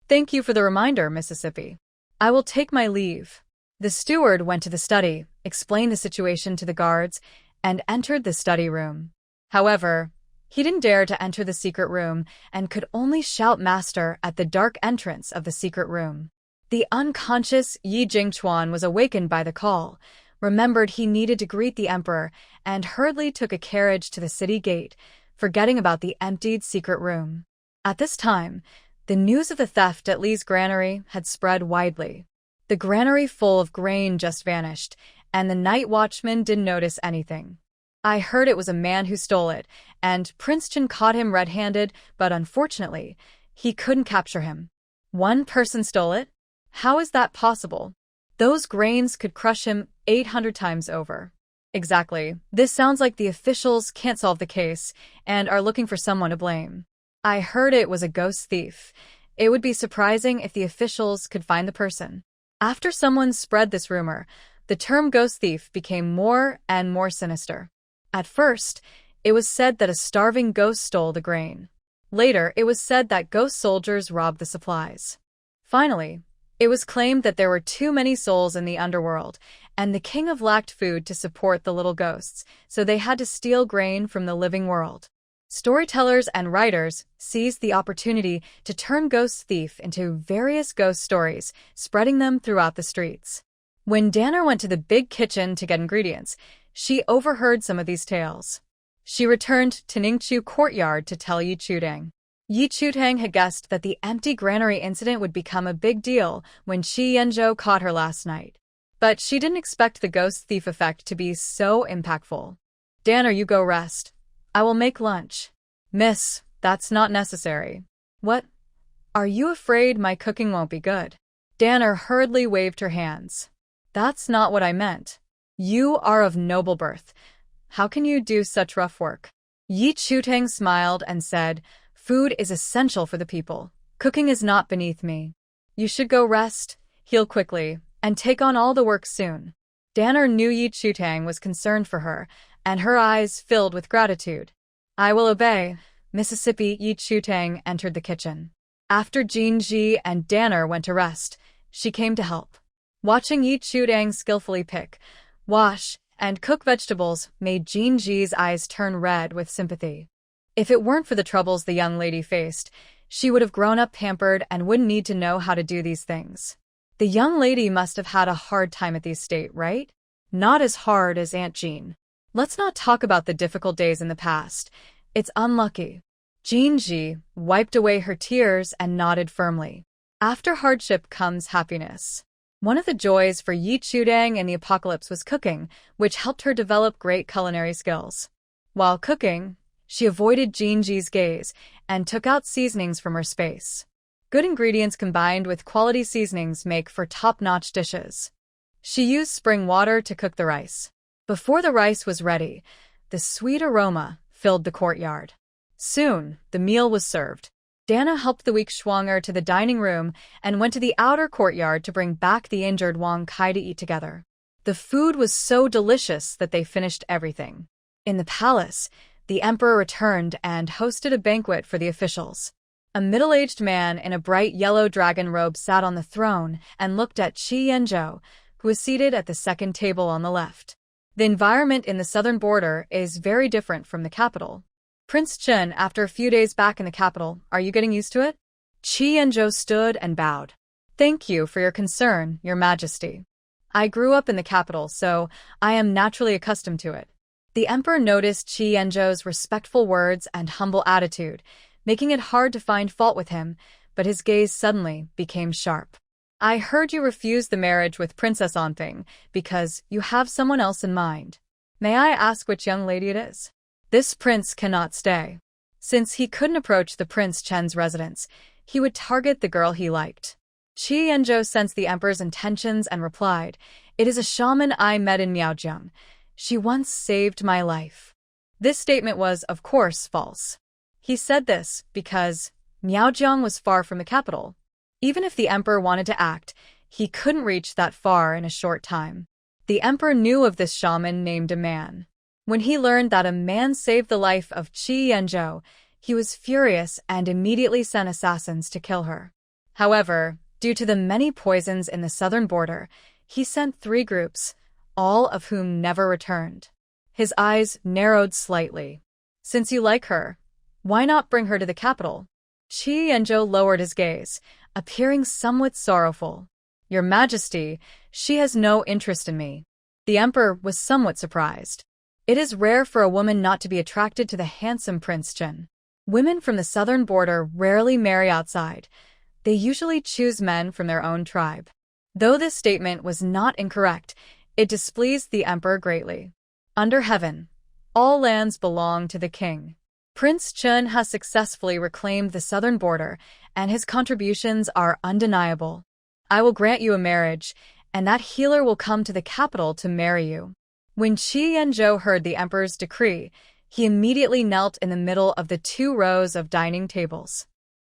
S1: "Thank you for the reminder, Mississippi. I will take my leave." The steward went to the study, explained the situation to the guards, and entered the study room. However, he didn't dare to enter the secret room and could only shout "Master" at the dark entrance of the secret room. The unconscious Yi Jingchuan was awakened by the call, remembered he needed to greet the emperor, and hurriedly took a carriage to the city gate, forgetting about the emptied secret room. At this time, the news of the theft at Li's granary had spread widely. The granary full of grain just vanished, and the night watchman didn't notice anything. "I heard it was a man who stole it, and Prince Chen caught him red-handed, but unfortunately, he couldn't capture him." "One person stole it? How is that possible? Those grains could crush him 800 times over." "Exactly. This sounds like the officials can't solve the case and are looking for someone to blame. I heard it was a ghost thief. It would be surprising if the officials could find the person." After someone spread this rumor, the term ghost thief became more and more sinister. At first, it was said that a starving ghost stole the grain. Later, it was said that ghost soldiers robbed the supplies. Finally, it was claimed that there were too many souls in the underworld, and the king of lacked food to support the little ghosts, so they had to steal grain from the living world. Storytellers and writers seized the opportunity to turn ghost thief into various ghost stories, spreading them throughout the streets. When Danner went to the big kitchen to get ingredients, she overheard some of these tales. She returned to Ningchu courtyard to tell Yi Chutang. Yi Chutang had guessed that the empty granary incident would become a big deal when Shi Yanzhou caught her last night. But she didn't expect the ghost thief effect to be so impactful. "Danner, you go rest. I will make lunch." "Miss, that's not necessary." "What? Are you afraid my cooking won't be good?" Danner hurriedly waved her hands. "That's not what I meant. You are of noble birth. How can you do such rough work?" Yi Chutang smiled and said, "Food is essential for the people. Cooking is not beneath me. You should go rest, heal quickly, and take on all the work soon." Danner knew Yi Chutang was concerned for her, and her eyes filled with gratitude. "I will obey." Mississippi Yi Chutang entered the kitchen. After Jin Ji and Danner went to rest, she came to help. Watching Yi Chutang skillfully pick, wash, and cook vegetables made Jin Ji's eyes turn red with sympathy. If it weren't for the troubles the young lady faced, she would have grown up pampered and wouldn't need to know how to do these things. The young lady must have had a hard time at the estate, right? Not as hard as Aunt Jean. Let's not talk about the difficult days in the past. It's unlucky. Jin Ji wiped away her tears and nodded firmly. After hardship comes happiness. One of the joys for Yi Chutang in the apocalypse was cooking, which helped her develop great culinary skills. While cooking, she avoided Jin Ji's gaze and took out seasonings from her space. Good ingredients combined with quality seasonings make for top-notch dishes. She used spring water to cook the rice. Before the rice was ready, the sweet aroma filled the courtyard. Soon, the meal was served. Dana helped the weak Schwanger to the dining room and went to the outer courtyard to bring back the injured Wang Kai to eat together. The food was so delicious that they finished everything. In the palace, the emperor returned and hosted a banquet for the officials. A middle-aged man in a bright yellow dragon robe sat on the throne and looked at Qi Yanzhou, who was seated at the second table on the left. The environment in the southern border is very different from the capital. Prince Chen, after a few days back in the capital, are you getting used to it? Qi Yanzhou stood and bowed. Thank you for your concern, Your Majesty. I grew up in the capital, so I am naturally accustomed to it. The emperor noticed Qi Yanzhou's respectful words and humble attitude, making it hard to find fault with him, but his gaze suddenly became sharp. I heard you refused the marriage with Princess Confronting because you have someone else in mind. May I ask which young lady it is? This prince cannot stay. Since he couldn't approach the Prince Chen's residence, he would target the girl he liked. Qi Yanzhou sensed the emperor's intentions and replied, "It is a shaman I met in Miaojiang. She once saved my life." This statement was, of course, false. He said this because Miaojiang was far from the capital. Even if the emperor wanted to act, he couldn't reach that far in a short time. The emperor knew of this shaman named a man. When he learned that a man saved the life of Qi Yanzhou, he was furious and immediately sent assassins to kill her. However, due to the many poisons in the southern border, he sent 3 groups, all of whom never returned. His eyes narrowed slightly. Since you like her, why not bring her to the capital? Qi Yanzhou lowered his gaze, appearing somewhat sorrowful. Your Majesty, she has no interest in me. The emperor was somewhat surprised. It is rare for a woman not to be attracted to the handsome Prince Chen. Women from the southern border rarely marry outside. They usually choose men from their own tribe. Though this statement was not incorrect, it displeased the emperor greatly. Under heaven, all lands belong to the king. Prince Chen has successfully reclaimed the southern border, and his contributions are undeniable. I will grant you a marriage, and that healer will come to the capital to marry you. When Qi Yanzhou heard the emperor's decree, he immediately knelt in the middle of the 2 rows of dining tables.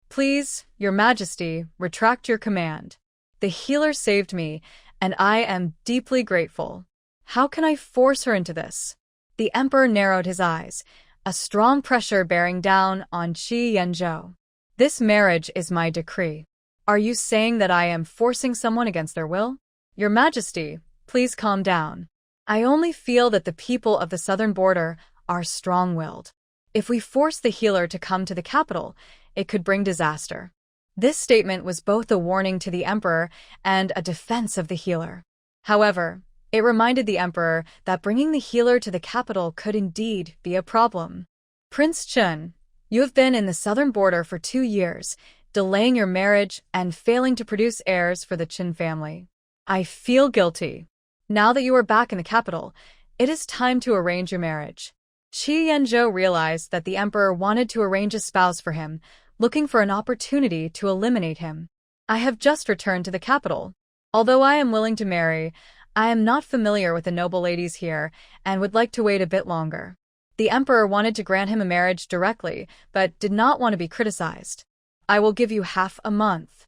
S1: Please, Your Majesty, retract your command. The healer saved me, and I am deeply grateful. How can I force her into this? The emperor narrowed his eyes, a strong pressure bearing down on Qi Yanzhou. This marriage is my decree. Are you saying that I am forcing someone against their will? Your Majesty, please calm down. I only feel that the people of the southern border are strong-willed. If we force the healer to come to the capital, it could bring disaster. This statement was both a warning to the emperor and a defense of the healer. However, it reminded the emperor that bringing the healer to the capital could indeed be a problem. Prince Chen, you have been in the southern border for 2 years, delaying your marriage and failing to produce heirs for the Chen family. I feel guilty. Now that you are back in the capital, it is time to arrange your marriage. Qi Yanzhou realized that the emperor wanted to arrange a spouse for him, looking for an opportunity to eliminate him. I have just returned to the capital. Although I am willing to marry, I am not familiar with the noble ladies here and would like to wait a bit longer. The emperor wanted to grant him a marriage directly, but did not want to be criticized. I will give you half a month.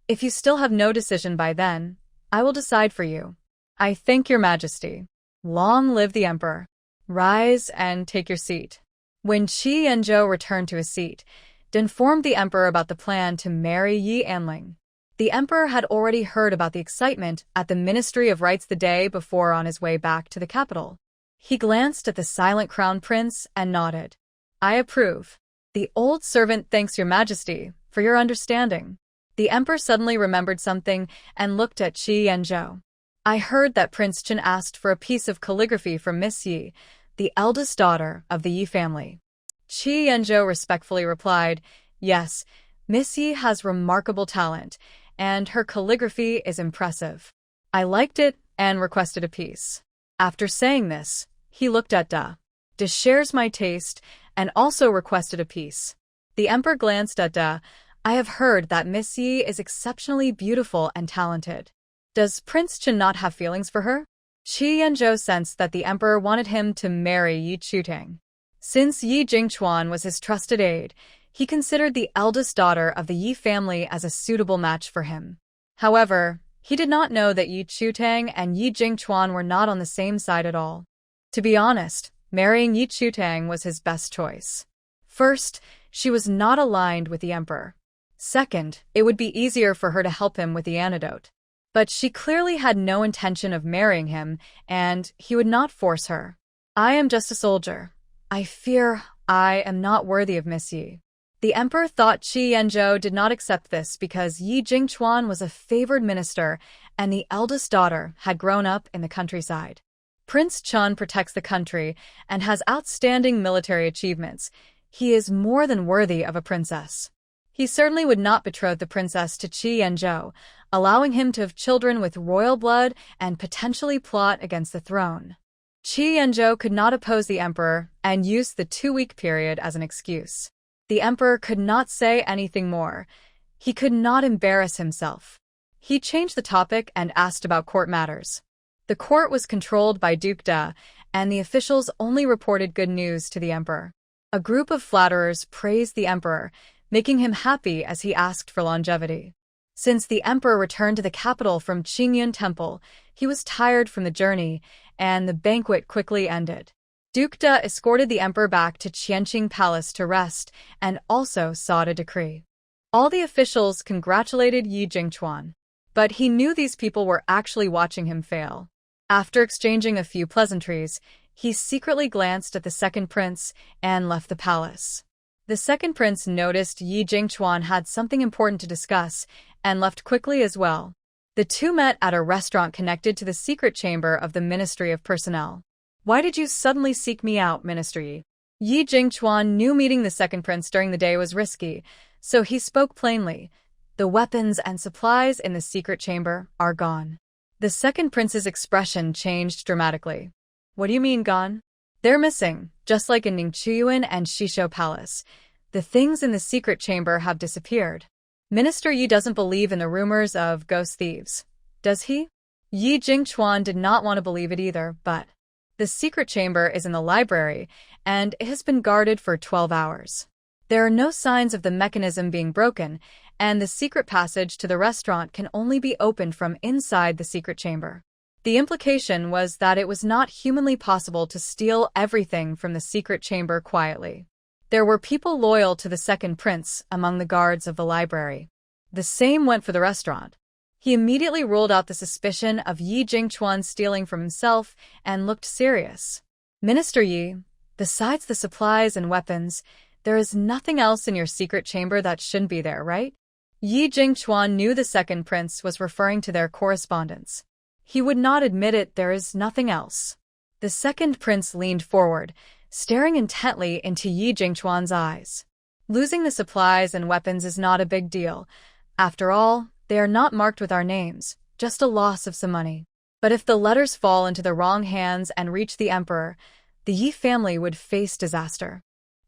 S1: If you still have no decision by then, I will decide for you. I thank Your Majesty. Long live the emperor. Rise and take your seat. When Qi Yanzhou returned to his seat, he informed the emperor about the plan to marry Yi Anling. The emperor had already heard about the excitement at the Ministry of Rites the day before on his way back to the capital. He glanced at the silent crown prince and nodded. I approve. The old servant thanks Your Majesty for your understanding. The emperor suddenly remembered something and looked at Qi Yanzhou. I heard that Prince Chen asked for a piece of calligraphy from Miss Yi, the eldest daughter of the Yi family. Qi Yanzhou respectfully replied, Yes, Miss Yi has remarkable talent, and her calligraphy is impressive. I liked it and requested a piece. After saying this, he looked at Da. Da shares my taste and also requested a piece. The emperor glanced at Da. I have heard that Miss Yi is exceptionally beautiful and talented. Does Prince Chen not have feelings for her? Qi Yanzhou sensed that the emperor wanted him to marry Yi Chutang. Since Yi Jingchuan was his trusted aide, he considered the eldest daughter of the Yi family as a suitable match for him. However, he did not know that Yi Chutang and Yi Jingchuan were not on the same side at all. To be honest, marrying Yi Chutang was his best choice. First, she was not aligned with the emperor. Second, it would be easier for her to help him with the antidote. But she clearly had no intention of marrying him, and he would not force her. I am just a soldier. I fear I am not worthy of Miss Yi. The emperor thought Qi Yanzhou did not accept this because Yi Jingchuan was a favored minister and the eldest daughter had grown up in the countryside. Prince Chun protects the country and has outstanding military achievements. He is more than worthy of a princess. He certainly would not betroth the princess to Qi Yanzhou, allowing him to have children with royal blood and potentially plot against the throne. Qi Yanzhou could not oppose the emperor and used the 2-week period as an excuse. The emperor could not say anything more. He could not embarrass himself. He changed the topic and asked about court matters. The court was controlled by Duke Da, and the officials only reported good news to the emperor. A group of flatterers praised the emperor, making him happy as he asked for longevity. Since the emperor returned to the capital from Qingyun Temple, he was tired from the journey, and the banquet quickly ended. Duke Da escorted the emperor back to Qianqing Palace to rest and also sought a decree. All the officials congratulated Yi Jingchuan, but he knew these people were actually watching him fail. After exchanging a few pleasantries, he secretly glanced at the second prince and left the palace. The second prince noticed Yi Jingchuan had something important to discuss and left quickly as well. The two met at a restaurant connected to the secret chamber of the Ministry of Personnel. Why did you suddenly seek me out, Minister Yi? Yi Jingchuan knew meeting the second prince during the day was risky, so he spoke plainly. The weapons and supplies in the secret chamber are gone. The second prince's expression changed dramatically. What do you mean gone? They're missing, just like in Ningqiyuan and Shishou Palace. The things in the secret chamber have disappeared. Minister Yi doesn't believe in the rumors of ghost thieves. Does he? Yi Jingchuan did not want to believe it either, but the secret chamber is in the library, and it has been guarded for 12 hours. There are no signs of the mechanism being broken, and the secret passage to the restaurant can only be opened from inside the secret chamber. The implication was that it was not humanly possible to steal everything from the secret chamber quietly. There were people loyal to the second prince among the guards of the library. The same went for the restaurant. He immediately ruled out the suspicion of Yi Jingchuan stealing from himself and looked serious. Minister Yi, besides the supplies and weapons, there is nothing else in your secret chamber that shouldn't be there, right? Yi Jingchuan knew the second prince was referring to their correspondence. He would not admit it, there is nothing else. The second prince leaned forward, staring intently into Yi Jingchuan's eyes. Losing the supplies and weapons is not a big deal. After all, they are not marked with our names, just a loss of some money. But if the letters fall into the wrong hands and reach the emperor, the Yi family would face disaster.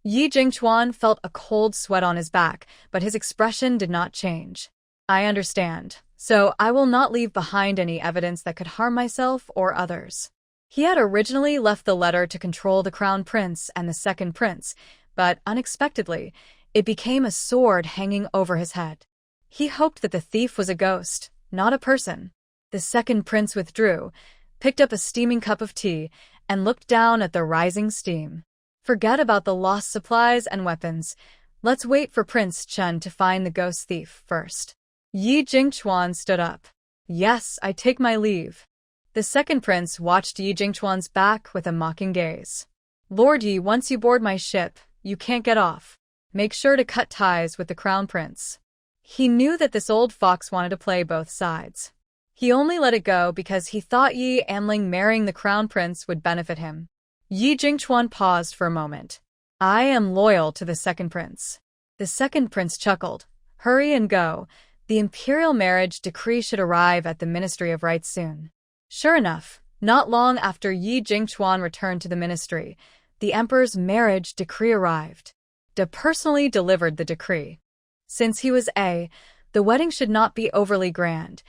S1: Yi Jingchuan felt a cold sweat on his back, but his expression did not change. I understand, so I will not leave behind any evidence that could harm myself or others. He had originally left the letter to control the crown prince and the second prince, but unexpectedly, it became a sword hanging over his head. He hoped that the thief was a ghost, not a person. The second prince withdrew, picked up a steaming cup of tea, and looked down at the rising steam. Forget about the lost supplies and weapons. Let's wait for Prince Chen to find the ghost thief first. Yi Jingchuan stood up. Yes, I take my leave. The second prince watched Yi Jingchuan's back with a mocking gaze. Lord Yi, once you board my ship, you can't get off. Make sure to cut ties with the crown prince. He knew that this old fox wanted to play both sides. He only let it go because he thought Yi Amling marrying the crown prince would benefit him. Yi Jingchuan paused for a moment. I am loyal to the second prince. The second prince chuckled. Hurry and go. The imperial marriage decree should arrive at the Ministry of Rites soon. Sure enough, not long after Yi Jingchuan returned to the ministry, the emperor's marriage decree arrived. Da personally delivered the decree. Since he was the wedding should not be overly grand,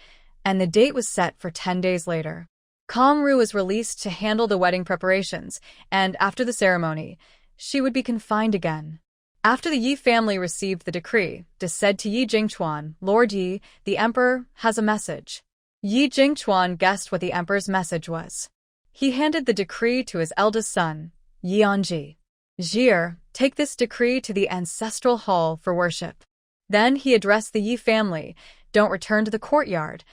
S1: and the date was set for 10 days later. Kong Ru was released to handle the wedding preparations, and after the ceremony, she would be confined again. After the Yi family received the decree, Da said to Yi Jingchuan, Lord Yi, the emperor has a message. Yi Jingchuan guessed what the emperor's message was. He handed the decree to his eldest son, Yi Anji. Jir, take this decree to the ancestral hall for worship. Then he addressed the Yi family. Don't return to the courtyard.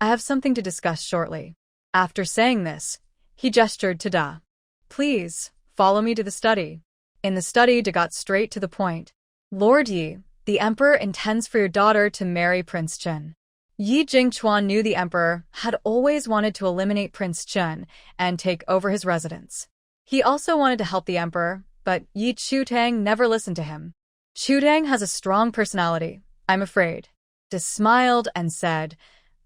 S1: I have something to discuss shortly. After saying this, he gestured to Da. Please, follow me to the study. In the study, Da got straight to the point. Lord Yi, the emperor intends for your daughter to marry Prince Chen. Yi Jingchuan knew the emperor had always wanted to eliminate Prince Chen and take over his residence. He also wanted to help the emperor, but Yi Chutang never listened to him. Chutang has a strong personality, I'm afraid. Da smiled and said,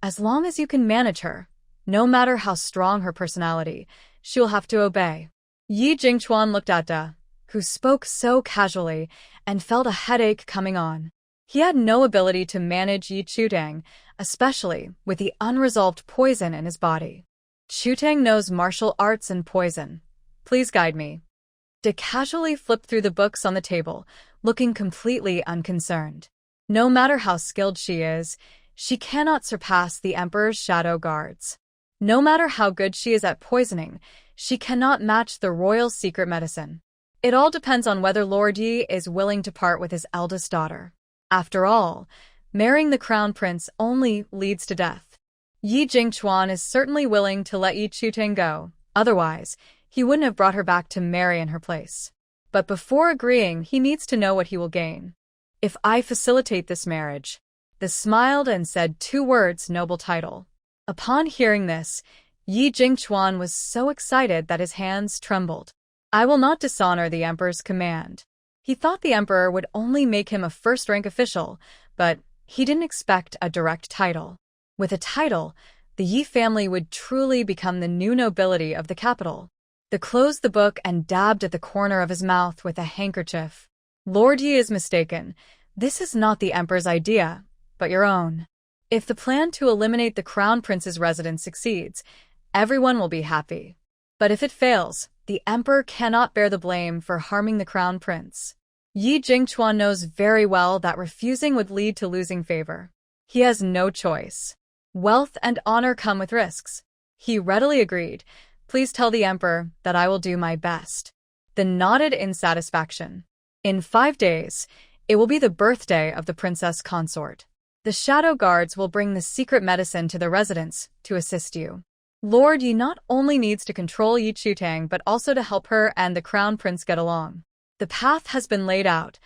S1: as long as you can manage her, no matter how strong her personality, she will have to obey. Yi Jingchuan looked at Da, who spoke so casually, and felt a headache coming on. He had no ability to manage Yi Chutang, especially with the unresolved poison in his body. Chutang knows martial arts and poison. Please guide me. Da casually flipped through the books on the table, looking completely unconcerned. No matter how skilled she is, she cannot surpass the Emperor's shadow guards. No matter how good she is at poisoning, she cannot match the royal secret medicine. It all depends on whether Lord Yi is willing to part with his eldest daughter. After all, marrying the crown prince only leads to death. Yi Jingchuan is certainly willing to let Yi Chutang go, otherwise, he wouldn't have brought her back to marry in her place. But before agreeing, he needs to know what he will gain. If I facilitate this marriage. Da smiled and said 2 words, noble title. Upon hearing this, Yi Jingchuan was so excited that his hands trembled. I will not dishonor the emperor's command. He thought the emperor would only make him a first-rank official, but he didn't expect a direct title. With a title, the Yi family would truly become the new nobility of the capital. Da closed the book and dabbed at the corner of his mouth with a handkerchief. Lord Yi is mistaken. This is not the emperor's idea, but your own. If the plan to eliminate the crown prince's residence succeeds, everyone will be happy. But if it fails, the emperor cannot bear the blame for harming the crown prince. Yi Jingchuan knows very well that refusing would lead to losing favor. He has no choice. Wealth and honor come with risks. He readily agreed. Please tell the emperor that I will do my best. Then nodded in satisfaction. In 5 days, it will be the birthday of the princess consort. The shadow guards will bring the secret medicine to the residence to assist you. Lord Yi not only needs to control Yi Chutang but also to help her and the crown prince get along. The path has been laid out.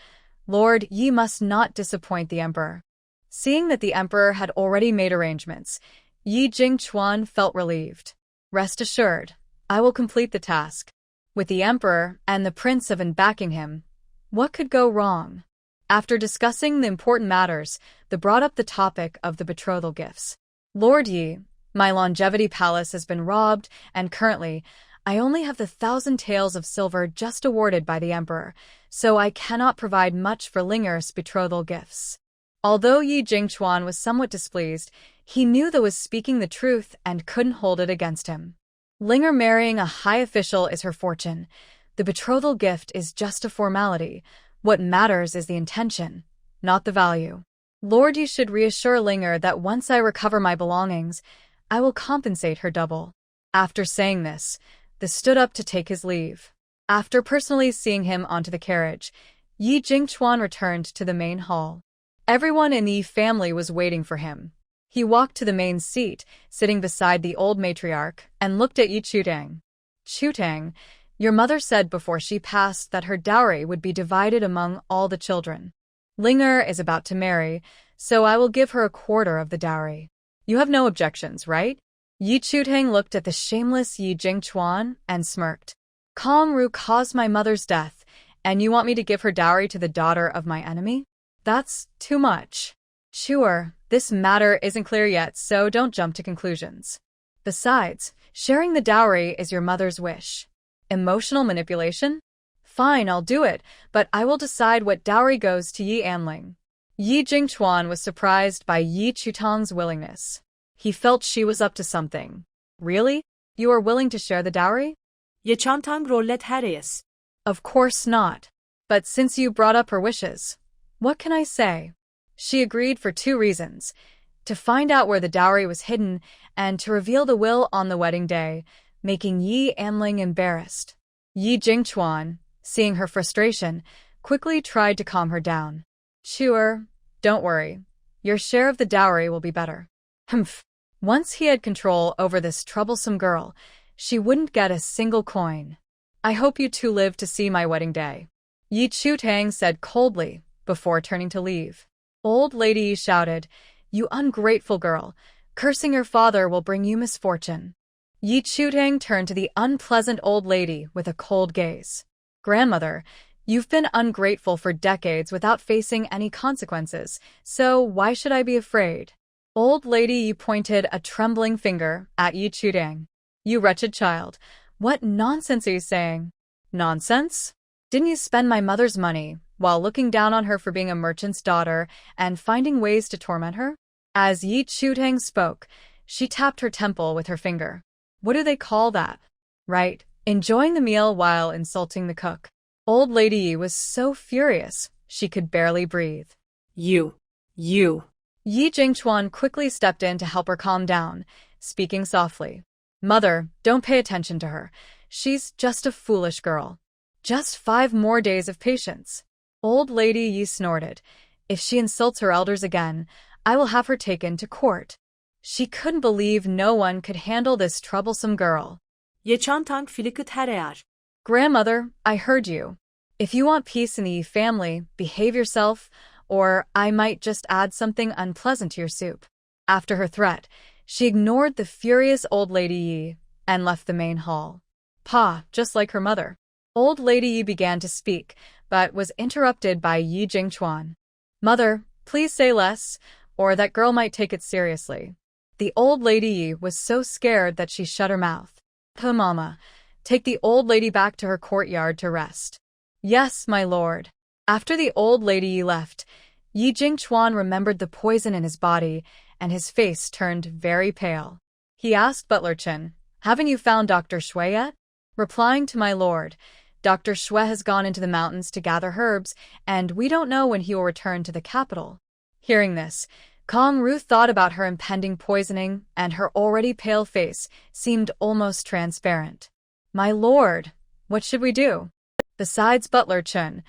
S1: Lord Yi must not disappoint the emperor. Seeing that the emperor had already made arrangements, Yi Jingchuan felt relieved. Rest assured, I will complete the task. With the emperor and the prince of An backing him, what could go wrong? After discussing the important matters, they brought up the topic of the betrothal gifts. Lord Yi, my longevity palace has been robbed, and currently, I only have the 1,000 taels of silver just awarded by the emperor, so I cannot provide much for Linger's betrothal gifts. Although Yi Jingchuan was somewhat displeased, he knew that was speaking the truth and couldn't hold it against him. Linger marrying a high official is her fortune. The betrothal gift is just a formality. What matters is the intention, not the value. Lord, you should reassure Linger that once I recover my belongings, I will compensate her double. After saying this, they stood up to take his leave. After personally seeing him onto the carriage, Yi Jingchuan returned to the main hall. Everyone in the Yi family was waiting for him. He walked to the main seat, sitting beside the old matriarch, and looked at Yi Chutang. Chutang, your mother said before she passed that her dowry would be divided among all the children. Linger is about to marry, so I will give her a quarter of the dowry. You have no objections, right? Yi Chutang looked at the shameless Yi Jingchuan and smirked. Kong Ru caused my mother's death, and you want me to give her dowry to the daughter of my enemy? That's too much. Sure, this matter isn't clear yet, so don't jump to conclusions. Besides, sharing the dowry is your mother's wish. Emotional manipulation? Fine, I'll do it, but I will decide what dowry goes to Yi Anling. Yi Jingchuan was surprised by Yi Chutang's willingness. He felt she was up to something. Really? You are willing to share the dowry?
S2: Ye Chantang rollet Harris.
S1: Of course not. But since you brought up her wishes, what can I say? She agreed for 2 reasons: to find out where the dowry was hidden and to reveal the will on the wedding day, making Yi Anling embarrassed. Yi Jingchuan, seeing her frustration, quickly tried to calm her down. Sure, Don't worry. Your share of the dowry will be better. Humph. Once he had control over this troublesome girl, she wouldn't get a single coin. I hope you two live to see my wedding day, Yi Chu-tang said coldly, before turning to leave. Old Lady Yi shouted, You ungrateful girl, cursing your father will bring you misfortune. Yi Chu-tang turned to the unpleasant old lady with a cold gaze. Grandmother, you've been ungrateful for decades without facing any consequences, so why should I be afraid? Old Lady Yi pointed a trembling finger at Yi Chu-tang. You wretched child, what nonsense are you saying? Nonsense? Didn't you spend my mother's money while looking down on her for being a merchant's daughter and finding ways to torment her? As Yi Chu-tang spoke, she tapped her temple with her finger. What do they call that? Right, enjoying the meal while insulting the cook. Old Lady Yi was so furious, she could barely breathe.
S2: You.
S1: Yi Jingchuan quickly stepped in to help her calm down, speaking softly. Mother, don't pay attention to her. She's just a foolish girl. Just 5 more days of patience. Old Lady Yi snorted. If she insults her elders again, I will have her taken to court. She couldn't believe no one could handle this troublesome girl.
S2: Yeçantang filikut herear.
S1: Grandmother, I heard you. If you want peace in the Yi family, behave yourself, or I might just add something unpleasant to your soup. After her threat, she ignored the furious old Lady Yi and left the main hall. Pa, just like her mother. Old Lady Yi began to speak, but was interrupted by Yi Jingchuan. Mother, please say less, or that girl might take it seriously. The old Lady Yi was so scared that she shut her mouth. Mama, take the old lady back to her courtyard to rest. Yes, my lord. After the old Lady Yi left, Yi Jingchuan remembered the poison in his body, and his face turned very pale. He asked Butler Chen, Haven't you found Dr. Shui yet? Replying to my lord, Dr. Shui has gone into the mountains to gather herbs, and we don't know when he will return to the capital. Hearing this, Kong Ru thought about her impending poisoning, and her already pale face seemed almost transparent. My lord, what should we do? Besides Butler Chen,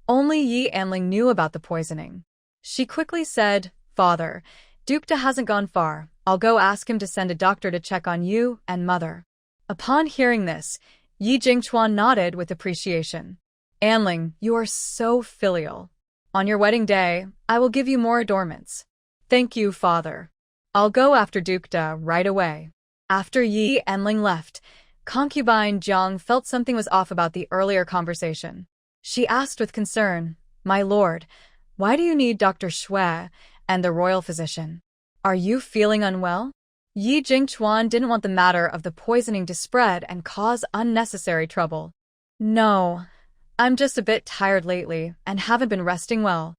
S1: only Yi Anling knew about the poisoning. She quickly said, Father, Dukta hasn't gone far. I'll go ask him to send a doctor to check on you and mother. Upon hearing this, Yi Jingchuan nodded with appreciation. Anling, you are so filial. On your wedding day, I will give you more adornments. Thank you, father. I'll go after Dukta right away. After Yi Anling left, concubine Jiang felt something was off about the earlier conversation. She asked with concern, My lord, why do you need Dr. Shui and the royal physician? Are you feeling unwell? Yi Jingchuan didn't want the matter of the poisoning to spread and cause unnecessary trouble. No, I'm just a bit tired lately and haven't been resting well.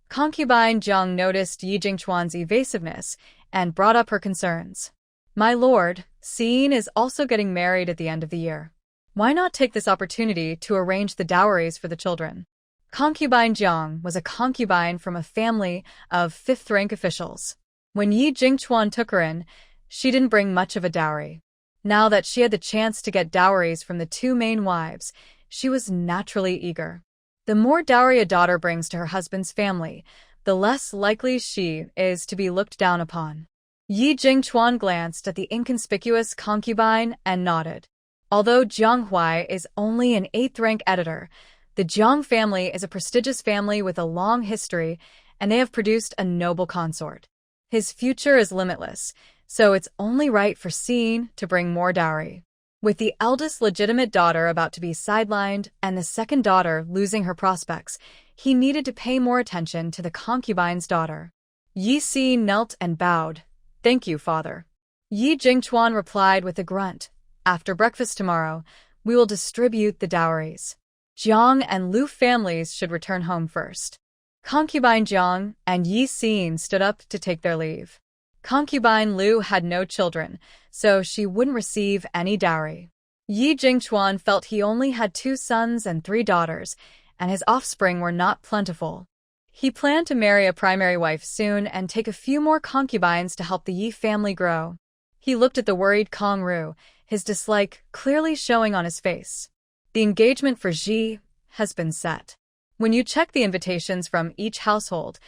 S1: Concubine Jiang noticed Yi Jingchuan's evasiveness and brought up her concerns. My lord, Xin is also getting married at the end of the year. Why not take this opportunity to arrange the dowries for the children? Concubine Jiang was a concubine from a family of 5th-rank officials. When Yi Jingchuan took her in, she didn't bring much of a dowry. Now that she had the chance to get dowries from the 2 main wives, she was naturally eager. The more dowry a daughter brings to her husband's family, the less likely she is to be looked down upon. Yi Jingchuan glanced at the inconspicuous concubine and nodded. Although Jiang Huai is only an 8th-rank editor, the Jiang family is a prestigious family with a long history, and they have produced a noble consort. His future is limitless, so it's only right for Xin to bring more dowry. With the eldest legitimate daughter about to be sidelined and the second daughter losing her prospects, he needed to pay more attention to the concubine's daughter. Yi Xin knelt and bowed. Thank you, father. Yi Jingchuan replied with a grunt. After breakfast tomorrow, we will distribute the dowries. Jiang and Lu families should return home first. Concubine Jiang and Yi Xin stood up to take their leave. Concubine Lu had no children, so she wouldn't receive any dowry. Yi Jingchuan felt he only had 2 sons and 3 daughters, and his offspring were not plentiful. He planned to marry a primary wife soon and take a few more concubines to help the Yi family grow. He looked at the worried Kong Ru, his dislike clearly showing on his face. The engagement for Ji has been set. When you check the invitations from each household,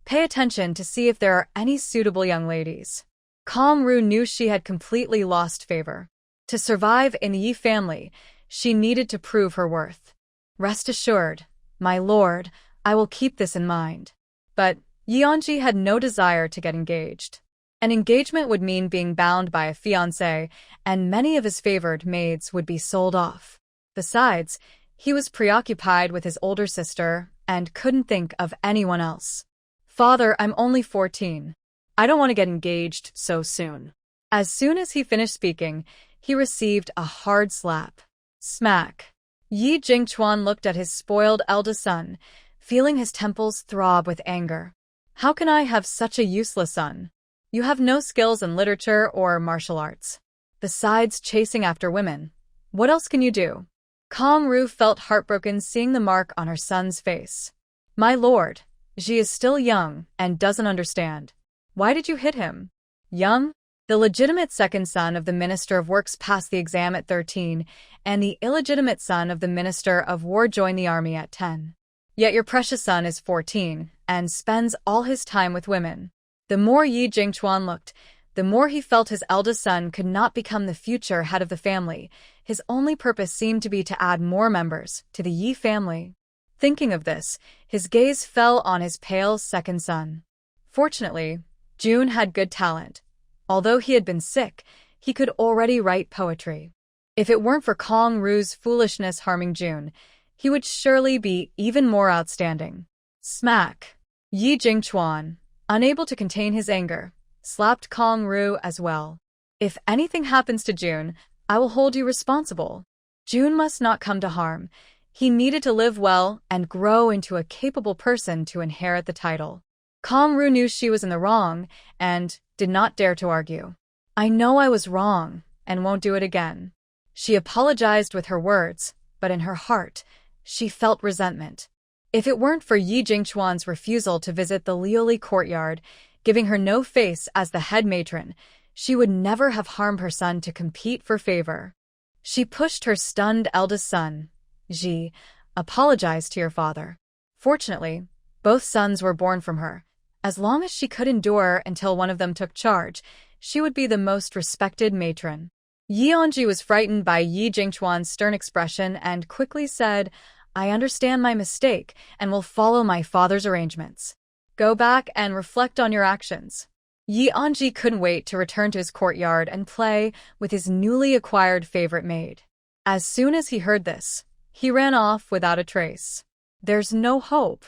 S1: Pay attention to see if there are any suitable young ladies. Kong Ru knew she had completely lost favor. To survive in the Yi family, she needed to prove her worth. Rest assured, my lord, I will keep this in mind. But Yeonji had no desire to get engaged. An engagement would mean being bound by a fiancé, and many of his favored maids would be sold off. Besides, he was preoccupied with his older sister and couldn't think of anyone else. Father, I'm only 14. I don't want to get engaged so soon. As soon as he finished speaking, he received a hard slap. Smack. Yi Jingchuan looked at his spoiled eldest son, feeling his temples throb with anger. How can I have such a useless son? You have no skills in literature or martial arts. Besides chasing after women, what else can you do? Kong Ru felt heartbroken seeing the mark on her son's face. My lord, she is still young and doesn't understand. Why did you hit him? Young? The legitimate second son of the Minister of Works passed the exam at 13, and the illegitimate son of the Minister of War joined the army at 10. Yet your precious son is 14, and spends all his time with women. The more Yi Jingchuan looked, the more he felt his eldest son could not become the future head of the family. His only purpose seemed to be to add more members to the Yi family. Thinking of this, his gaze fell on his pale second son. Fortunately, June had good talent. Although he had been sick, he could already write poetry. If it weren't for Kong Ru's foolishness harming June, he would surely be even more outstanding. Smack. Yi Jingchuan, unable to contain his anger, slapped Kong Ru as well. If anything happens to June, I will hold you responsible. June must not come to harm. He needed to live well and grow into a capable person to inherit the title. Kong Ru knew she was in the wrong and did not dare to argue. I know I was wrong and won't do it again. She apologized with her words, but in her heart, she felt resentment. If it weren't for Yi Jingchuan's refusal to visit the Lioli courtyard, giving her no face as the head matron, she would never have harmed her son to compete for favor. She pushed her stunned eldest son. Ji, apologize to your father. Fortunately, both sons were born from her. As long as she could endure until one of them took charge, she would be the most respected matron. Yeonji was frightened by Yi Jingchuan's stern expression and quickly said, I understand my mistake and will follow my father's arrangements. Go back and reflect on your actions. Yeonji couldn't wait to return to his courtyard and play with his newly acquired favorite maid. As soon as he heard this, he ran off without a trace. There's no hope.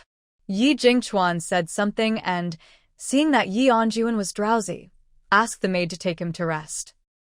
S1: Yi Jingchuan said something and, seeing that Yeonji was drowsy, asked the maid to take him to rest.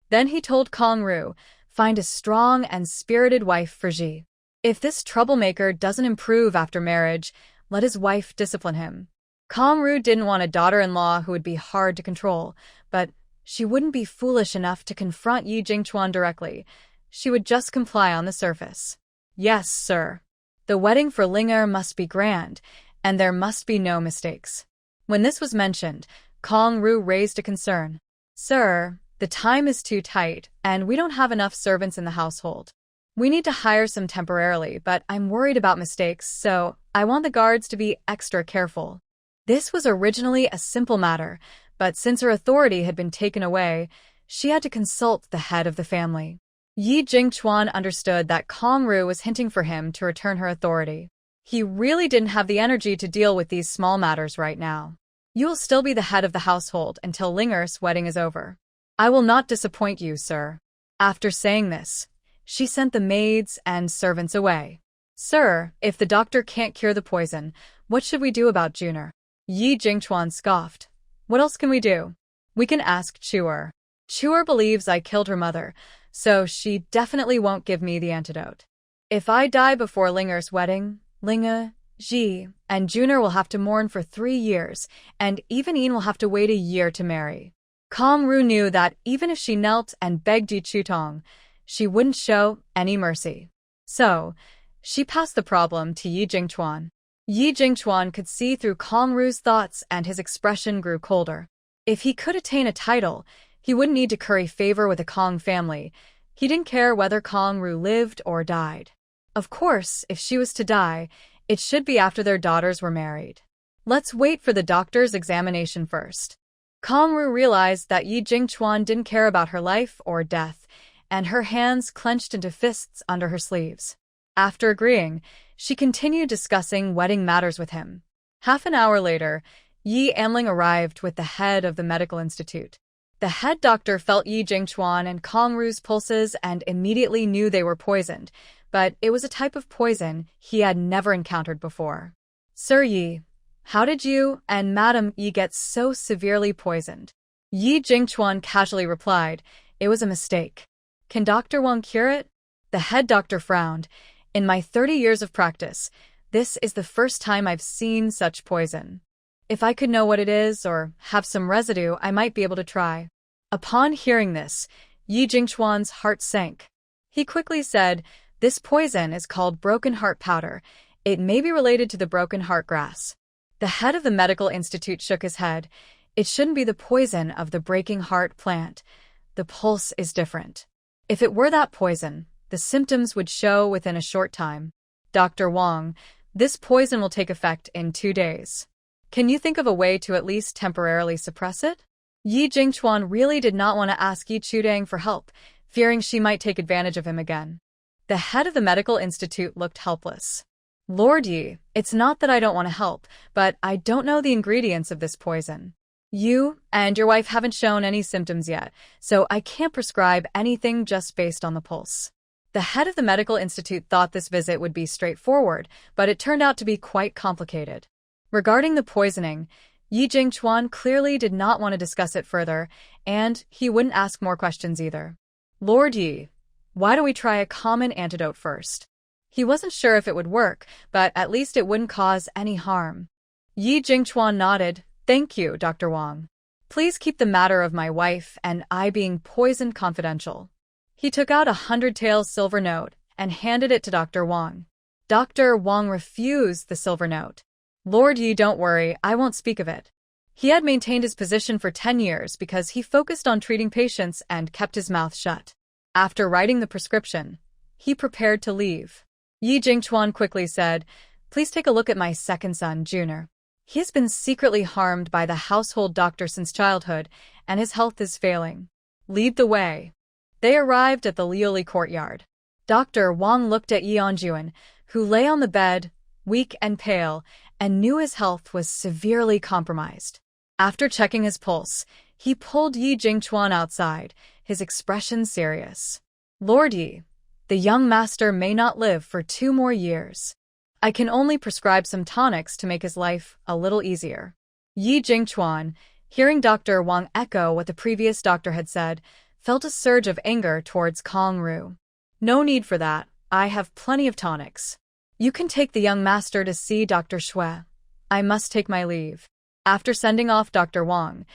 S1: Then he told Kong Ru, find a strong and spirited wife for Ji. If this troublemaker doesn't improve after marriage, let his wife discipline him. Kong Ru didn't want a daughter-in-law who would be hard to control, but she wouldn't be foolish enough to confront Yi Jingchuan directly. She would just comply on the surface. Yes, sir. The wedding for Linger must be grand, and there must be no mistakes. When this was mentioned, Kong Ru raised a concern. Sir, the time is too tight, and we don't have enough servants in the household. We need to hire some temporarily, but I'm worried about mistakes, so I want the guards to be extra careful. This was originally a simple matter, but since her authority had been taken away, she had to consult the head of the family. Yi Jingchuan understood that Kong Ru was hinting for him to return her authority. He really didn't have the energy to deal with these small matters right now. You will still be the head of the household until Linger's wedding is over. I will not disappoint you, sir. After saying this, she sent the maids and servants away. Sir, if the doctor can't cure the poison, what should we do about Juner? Yi Jingchuan scoffed. What else can we do? We can ask Chuer. Chuer believes I killed her mother, so she definitely won't give me the antidote. If I die before Linger's wedding, Linge, Ji, and Juner will have to mourn for 3 years, and even Ian will have to wait a year to marry. Kong Ru knew that even if she knelt and begged Yi Chutong, she wouldn't show any mercy. So, she passed the problem to Yi Jingchuan. Yi Jingchuan could see through Kong Ru's thoughts and his expression grew colder. If he could attain a title, he wouldn't need to curry favor with the Kong family. He didn't care whether Kong Ru lived or died. Of course, if she was to die, it should be after their daughters were married. Let's wait for the doctor's examination first. Kongru realized that Yi Jingchuan didn't care about her life or death, and her hands clenched into fists under her sleeves. After agreeing, she continued discussing wedding matters with him. Half an hour later, Yi Amling arrived with the head of the medical institute. The head doctor felt Yi Jingchuan and Kongru's pulses and immediately knew they were poisoned, but it was a type of poison he had never encountered before. Sir Yi, how did you and Madam Yi get so severely poisoned? Yi Jingchuan casually replied, it was a mistake. Can Dr. Wang cure it? The head doctor frowned. In my 30 years of practice, this is the first time I've seen such poison. If I could know what it is or have some residue, I might be able to try. Upon hearing this, Yi Jingchuan's heart sank. He quickly said, this poison is called broken heart powder. It may be related to the broken heart grass. The head of the medical institute shook his head. It shouldn't be the poison of the breaking heart plant. The pulse is different. If it were that poison, the symptoms would show within a short time. Dr. Wang, this poison will take effect in 2 days. Can you think of a way to at least temporarily suppress it? Yi Jingchuan really did not want to ask Yi Chudang for help, fearing she might take advantage of him again. The head of the medical institute looked helpless. Lord Yi, it's not that I don't want to help, but I don't know the ingredients of this poison. You and your wife haven't shown any symptoms yet, so I can't prescribe anything just based on the pulse. The head of the medical institute thought this visit would be straightforward, but it turned out to be quite complicated. Regarding the poisoning, Yi Jingchuan clearly did not want to discuss it further, and he wouldn't ask more questions either. Lord Yi, why don't we try a common antidote first? He wasn't sure if it would work, but at least it wouldn't cause any harm. Yi Jingchuan nodded. Thank you, Dr. Wang. Please keep the matter of my wife and I being poisoned confidential. He took out a 100-tael silver note and handed it to Dr. Wang. Dr. Wang refused the silver note. Lord Yi, don't worry, I won't speak of it. He had maintained his position for 10 years because he focused on treating patients and kept his mouth shut. After writing the prescription, he prepared to leave. Yi Jingchuan quickly said, please take a look at my second son, Junior. He has been secretly harmed by the household doctor since childhood, and his health is failing. Lead the way. They arrived at the Liuli courtyard. Dr. Wang looked at Yi Anjuan, who lay on the bed, weak and pale, and knew his health was severely compromised. After checking his pulse, he pulled Yi Jingchuan outside, his expression serious. Lord Yi, the young master may not live for 2 more years. I can only prescribe some tonics to make his life a little easier. Yi Jingchuan, hearing Dr. Wang echo what the previous doctor had said, felt a surge of anger towards Kongru. No need for that, I have plenty of tonics. You can take the young master to see Dr. Shui. I must take my leave. After sending off Dr. Wang,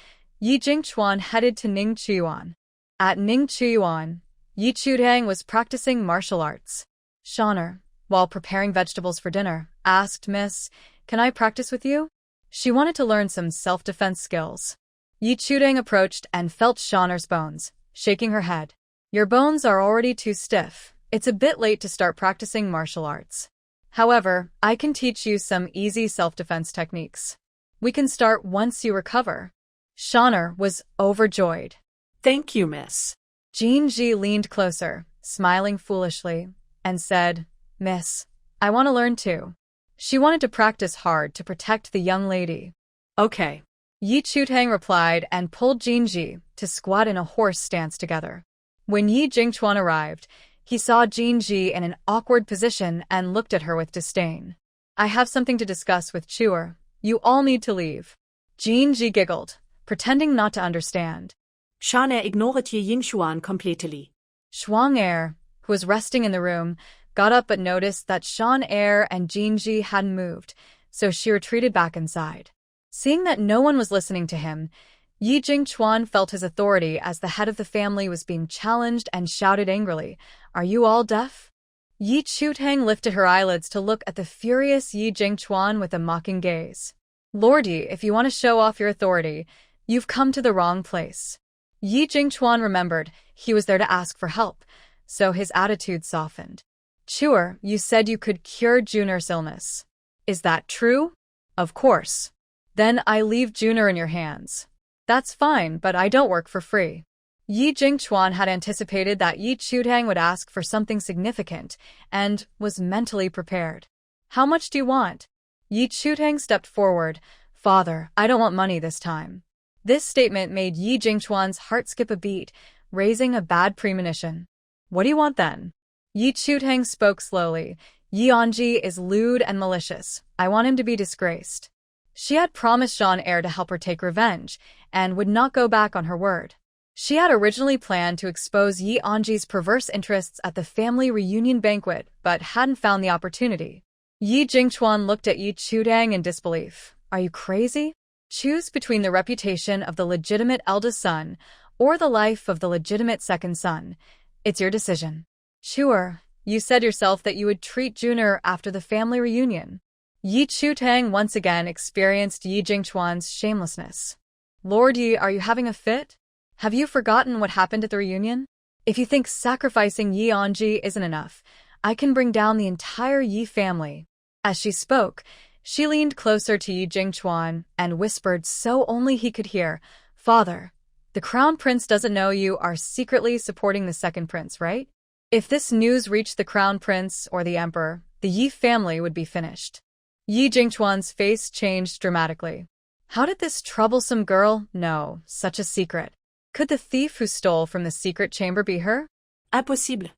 S1: Yi Jingchuan headed to Ning Chuyuan. At Ning Chuyuan, Yi Chudang was practicing martial arts. Shaner, while preparing vegetables for dinner, asked, Miss, can I practice with you? She wanted to learn some self-defense skills. Yi Chudang approached and felt Shaner's bones, shaking her head. Your bones are already too stiff. It's a bit late to start practicing martial arts. However, I can teach you some easy self-defense techniques. We can start once you recover. Shaner was overjoyed.
S2: Thank you, miss.
S1: Jean Ji leaned closer, smiling foolishly, and said, Miss, I want to learn too. She wanted to practice hard to protect the young lady.
S2: Okay.
S1: Yi Chutang replied and pulled Jean Ji to squat in a horse stance together. When Yi Jingchuan arrived, he saw Jean Ji in an awkward position and looked at her with disdain. I have something to discuss with Chuer. You all need to leave. Jean Ji giggled, pretending not to understand.
S2: Shaner ignored Yi Jingchuan completely.
S1: Shuang Er, who was resting in the room, got up but noticed that Shan Er and Jean Ji hadn't moved, so she retreated back inside. Seeing that no one was listening to him, Yi Jingchuan felt his authority as the head of the family was being challenged and shouted angrily, Are you all deaf? Yi Chutang lifted her eyelids to look at the furious Yi Jingchuan with a mocking gaze. Lord Yi, if you want to show off your authority, you've come to the wrong place. Yi Jingchuan remembered he was there to ask for help, so his attitude softened. Chuer, you said you could cure Junir's illness. Is that true? Of course. Then I leave Junior in your hands. That's fine, but I don't work for free. Yi Jingchuan had anticipated that Yi Chutang would ask for something significant and was mentally prepared. How much do you want? Yi Chutang stepped forward. Father, I don't want money this time. This statement made Yi Jingchuan's heart skip a beat, raising a bad premonition. What do you want then? Yi Chutang spoke slowly. Yi Anji is lewd and malicious. I want him to be disgraced. She had promised Jean Eyre to help her take revenge, and would not go back on her word. She had originally planned to expose Yi Anji's perverse interests at the family reunion banquet, but hadn't found the opportunity. Yi Jingchuan looked at Yi Chutang in disbelief. Are you crazy? Choose between the reputation of the legitimate eldest son or the life of the legitimate second son. It's your decision. Sure, you said yourself that you would treat Junior after the family reunion. Yi Chutang once again experienced Yi Jingchuan's shamelessness. Lord Yi, are you having a fit? Have you forgotten what happened at the reunion? If you think sacrificing Yi Anji isn't enough, I can bring down the entire Yi family. As she spoke, she leaned closer to Yi Jingchuan and whispered so only he could hear, Father, the crown prince doesn't know you are secretly supporting the second prince, right? If this news reached the crown prince or the emperor, the Yi family would be finished. Yi Jingchuan's face changed dramatically. How did this troublesome girl know such a secret? Could the thief who stole from the secret chamber be her?
S2: Impossible.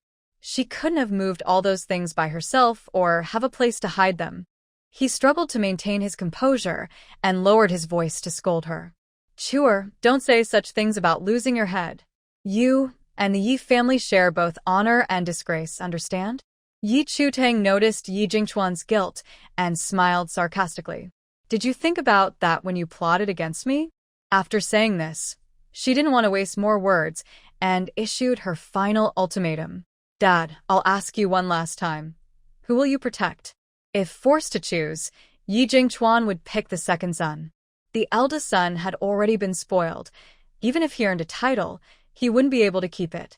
S1: She couldn't have moved all those things by herself or have a place to hide them. He struggled to maintain his composure and lowered his voice to scold her. Sure, don't say such things about losing your head. You and the Yi family share both honor and disgrace, understand? Yi Chutang noticed Yi Jingchuan's guilt and smiled sarcastically. Did you think about that when you plotted against me? After saying this, she didn't want to waste more words and issued her final ultimatum. Dad, I'll ask you one last time. Who will you protect? If forced to choose, Yi Jingchuan would pick the second son. The eldest son had already been spoiled. Even if he earned a title, he wouldn't be able to keep it.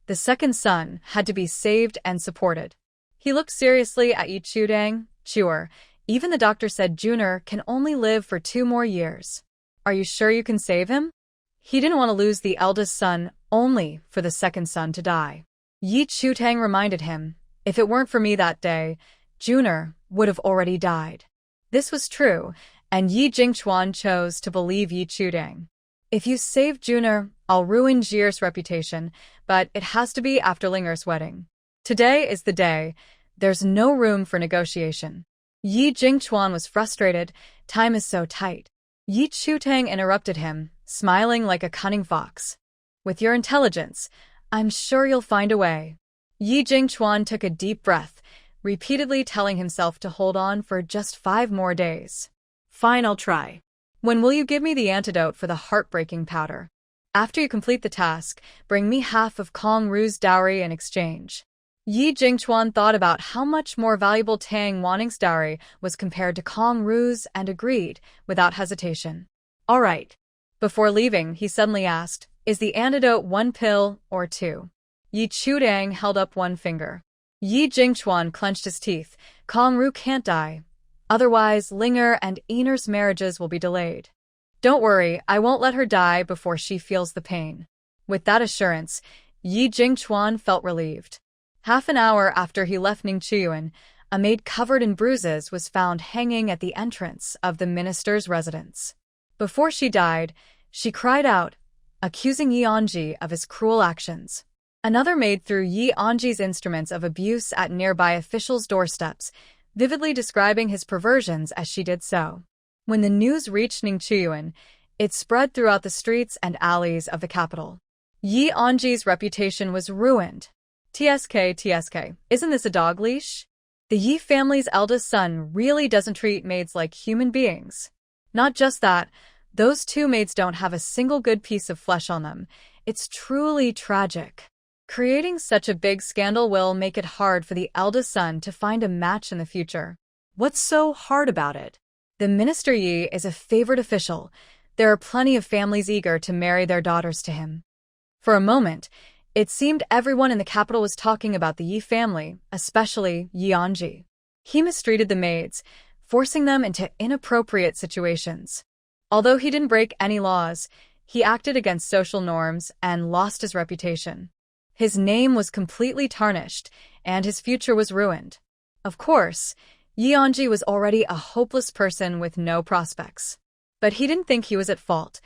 S1: The second son had to be saved and supported. He looked seriously at Yi Chutang. Sure, even the doctor said Junior can only live for 2 more years. Are you sure you can save him? He didn't want to lose the eldest son only for the second son to die. Yi Chutang reminded him, if it weren't for me that day, Junior would have already died. This was true, and Yi Jingchuan chose to believe Yi Chutang. If you save Junior, I'll ruin Jier's reputation, but it has to be after Linger's wedding. Today is the day. There's no room for negotiation. Yi Jingchuan was frustrated. Time is so tight. Yi Chutang interrupted him, smiling like a cunning fox. With your intelligence, I'm sure you'll find a way. Yi Jingchuan took a deep breath, repeatedly telling himself to hold on for just 5 more days.
S2: Fine, I'll try.
S1: When will you give me the antidote for the heartbreaking powder? After you complete the task, bring me half of Kong Ru's dowry in exchange. Yi Jingchuan thought about how much more valuable Tang Wanning's dowry was compared to Kong Ru's and agreed, without hesitation. All right. Before leaving, he suddenly asked, is the antidote 1 pill or 2? Yi Chutang held up 1 finger. Yi Jingchuan clenched his teeth. Kong Ru can't die. Otherwise, Linger and Einer's marriages will be delayed. Don't worry, I won't let her die before she feels the pain. With that assurance, Yi Jingchuan felt relieved. Half an hour after he left Ningchuyuan, a maid covered in bruises was found hanging at the entrance of the minister's residence. Before she died, she cried out, accusing Yi Anji of his cruel actions. Another maid threw Yi Anji's instruments of abuse at nearby officials' doorsteps, vividly describing his perversions as she did so. When the news reached Ningchuyuan, it spread throughout the streets and alleys of the capital. Yi Anji's reputation was ruined. TSK, isn't this a dog leash? The Yi family's eldest son really doesn't treat maids like human beings. Not just that, those 2 maids don't have a single good piece of flesh on them. It's truly tragic. Creating such a big scandal will make it hard for the eldest son to find a match in the future.
S2: What's so hard about it?
S1: The Minister Yi is a favored official. There are plenty of families eager to marry their daughters to him. For a moment, it seemed everyone in the capital was talking about the Yi family, especially Yi Anji. He mistreated the maids, forcing them into inappropriate situations. Although he didn't break any laws, he acted against social norms and lost his reputation. His name was completely tarnished, and his future was ruined. Of course, Yeonji was already a hopeless person with no prospects. But he didn't think he was at fault.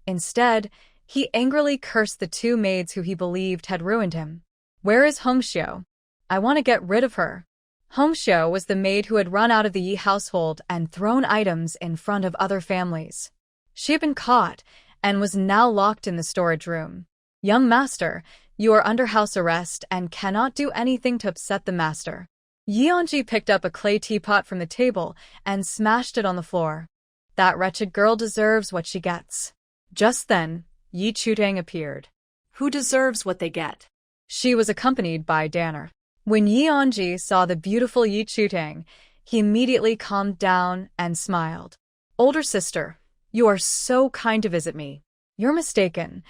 S1: Instead, he angrily cursed the two maids who he believed had ruined him. "Where is Hongxiu? I want to get rid of her." Hongxiu was the maid who had run out of the Yi household and thrown items in front of other families. She had been caught and was now locked in the storage room. "Young master, you are under house arrest and cannot do anything to upset the master." Yeonji picked up a clay teapot from the table and smashed it on the floor. "That wretched girl deserves what she gets." Just then, Yi Chutang appeared.
S2: Who deserves what they get?
S1: She was accompanied by Danner. When Yeonji saw the beautiful Yi Chutang, he immediately calmed down and smiled. "Older sister, you are so kind to visit me." "You're mistaken.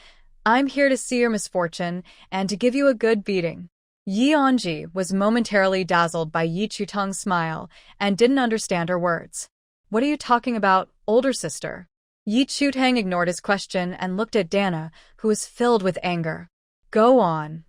S1: I'm here to see your misfortune and to give you a good beating." Yeonji was momentarily dazzled by Yi Chutang's smile and didn't understand her words. "What are you talking about, older sister?" Yi Chutang ignored his question and looked at Dana, who was filled with anger. "Go on.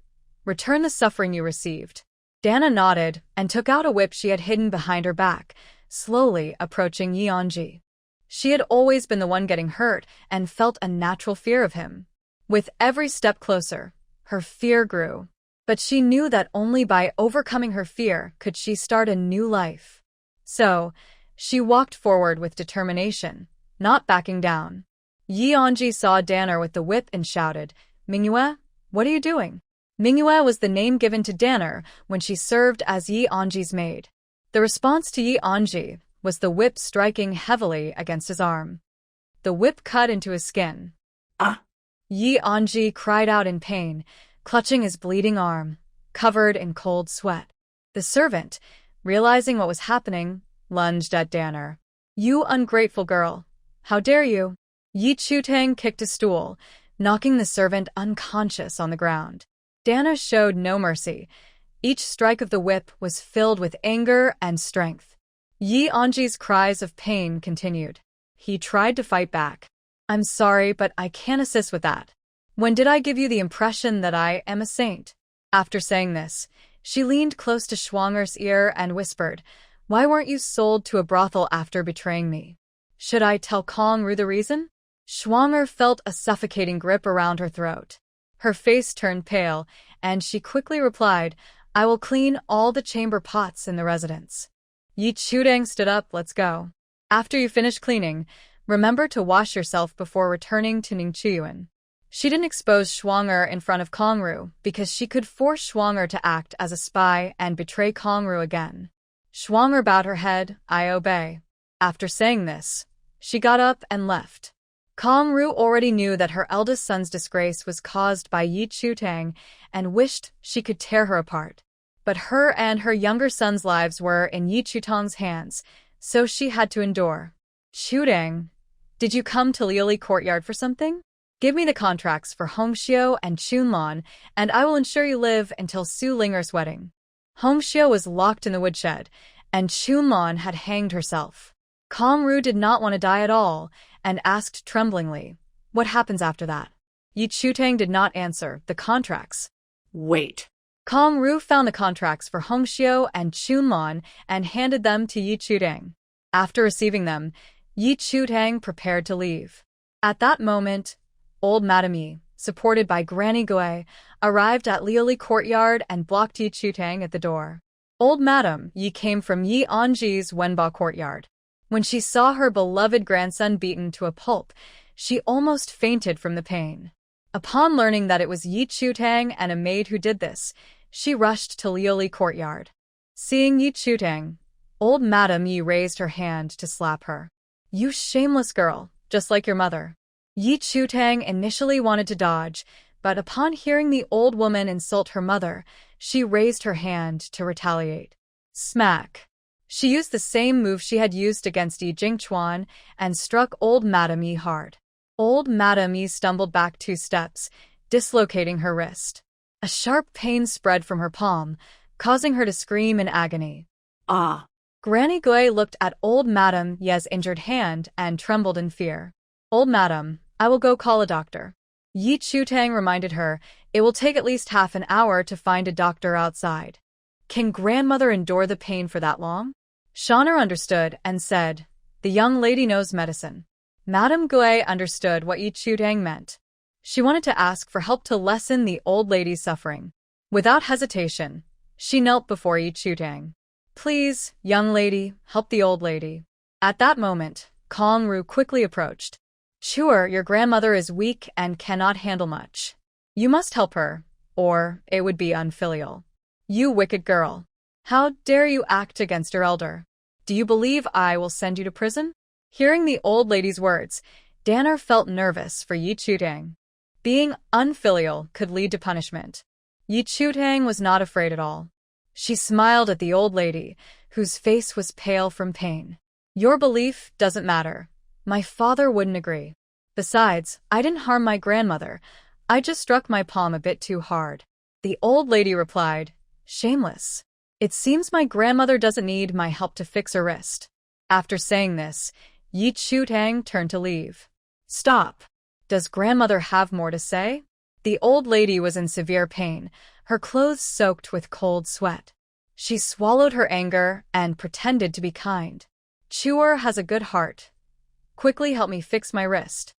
S1: Return the suffering you received." Dana nodded and took out a whip she had hidden behind her back, slowly approaching Yeonji. She had always been the one getting hurt and felt a natural fear of him. With every step closer, her fear grew. But she knew that only by overcoming her fear could she start a new life. So, she walked forward with determination, not backing down. Yeonji saw Danner with the whip and shouted, "Mingyue, what are you doing?" Mingyue was the name given to Danner when she served as Yeonji's maid. The response to Yeonji was the whip striking heavily against his arm. The whip cut into his skin.
S2: Ah!
S1: Yeonji cried out in pain, clutching his bleeding arm, covered in cold sweat. The servant, realizing what was happening, lunged at Danner. "You ungrateful girl! How dare you!" Yi Chutang kicked a stool, knocking the servant unconscious on the ground. Danner showed no mercy. Each strike of the whip was filled with anger and strength. Yeonji's cries of pain continued. He tried to fight back. "I'm sorry, but I can't assist with that. When did I give you the impression that I am a saint?" After saying this, she leaned close to Schwanger's ear and whispered, "Why weren't you sold to a brothel after betraying me?" "Should I tell Kong Ru the reason?" Schwanger felt a suffocating grip around her throat. Her face turned pale, and she quickly replied, "I will clean all the chamber pots in the residence." Yi Chutang stood up. "Let's go. After you finish cleaning, remember to wash yourself before returning to Ningchuyuan." She didn't expose Schwanger in front of Kongru because she could force Schwanger to act as a spy and betray Kongru again. Schwanger bowed her head. "I obey." After saying this, she got up and left. Kongru already knew that her eldest son's disgrace was caused by Yi Chutang and wished she could tear her apart. But her and her younger son's lives were in Yi Chutang's hands, so she had to endure. "Chutang, did you come to Liuli Courtyard for something? Give me the contracts for Hongxiu and Chunlon, and I will ensure you live until Su Linger's wedding." Hongxiu was locked in the woodshed, and Chunlon had hanged herself. Kongru did not want to die at all, and asked tremblingly, "What happens after that?" Yi Chutang did not answer. "The contracts."
S2: "Wait."
S1: Kongru found the contracts for Hongxiu and Chunlon and handed them to Yi Chutang. After receiving them, Yi Chutang prepared to leave. At that moment, old Madame Yi, supported by Granny Gui, arrived at Liuli Courtyard and blocked Yi Chutang at the door. Old Madame Yi came from Yeonji's Wenba Courtyard. When she saw her beloved grandson beaten to a pulp, she almost fainted from the pain. Upon learning that it was Yi Chutang and a maid who did this, she rushed to Liuli Courtyard. Seeing Yi Chutang, old Madame Yi raised her hand to slap her. "You shameless girl, just like your mother." Yi Chutang initially wanted to dodge, but upon hearing the old woman insult her mother, she raised her hand to retaliate. Smack! She used the same move she had used against Yi Jingchuan and struck old Madame Yi hard. Old Madame Yi stumbled back 2 steps, dislocating her wrist. A sharp pain spread from her palm, causing her to scream in agony.
S2: "Ah!"
S1: Granny Gui looked at old Madame Ye's injured hand and trembled in fear. Old Madame, I will go call a doctor. Yi Chutang reminded her, it will take at least half an hour to find a doctor outside. Can grandmother endure the pain for that long? Shaner understood and said, the young lady knows medicine. Madame Gui understood what Yi Chutang meant. She wanted to ask for help to lessen the old lady's suffering. Without hesitation, she knelt before Yi Chutang. Please, young lady, help the old lady. At that moment, Kong Ru quickly approached. Sure, your grandmother is weak and cannot handle much. You must help her, or it would be unfilial. You wicked girl. How dare you act against your elder? Do you believe I will send you to prison? Hearing the old lady's words, Danner felt nervous for Yi Chutang. Being unfilial could lead to punishment. Yi Chutang was not afraid at all. She smiled at the old lady, whose face was pale from pain. Your belief doesn't matter. My father wouldn't agree. Besides, I didn't harm my grandmother. I just struck my palm a bit too hard. The old lady replied, shameless. It seems my grandmother doesn't need my help to fix her wrist. After saying this, Yi Chutang turned to leave. Stop. Does grandmother have more to say? The old lady was in severe pain, her clothes soaked with cold sweat. She swallowed her anger and pretended to be kind. Chuer has a good heart. Quickly help me fix my wrist.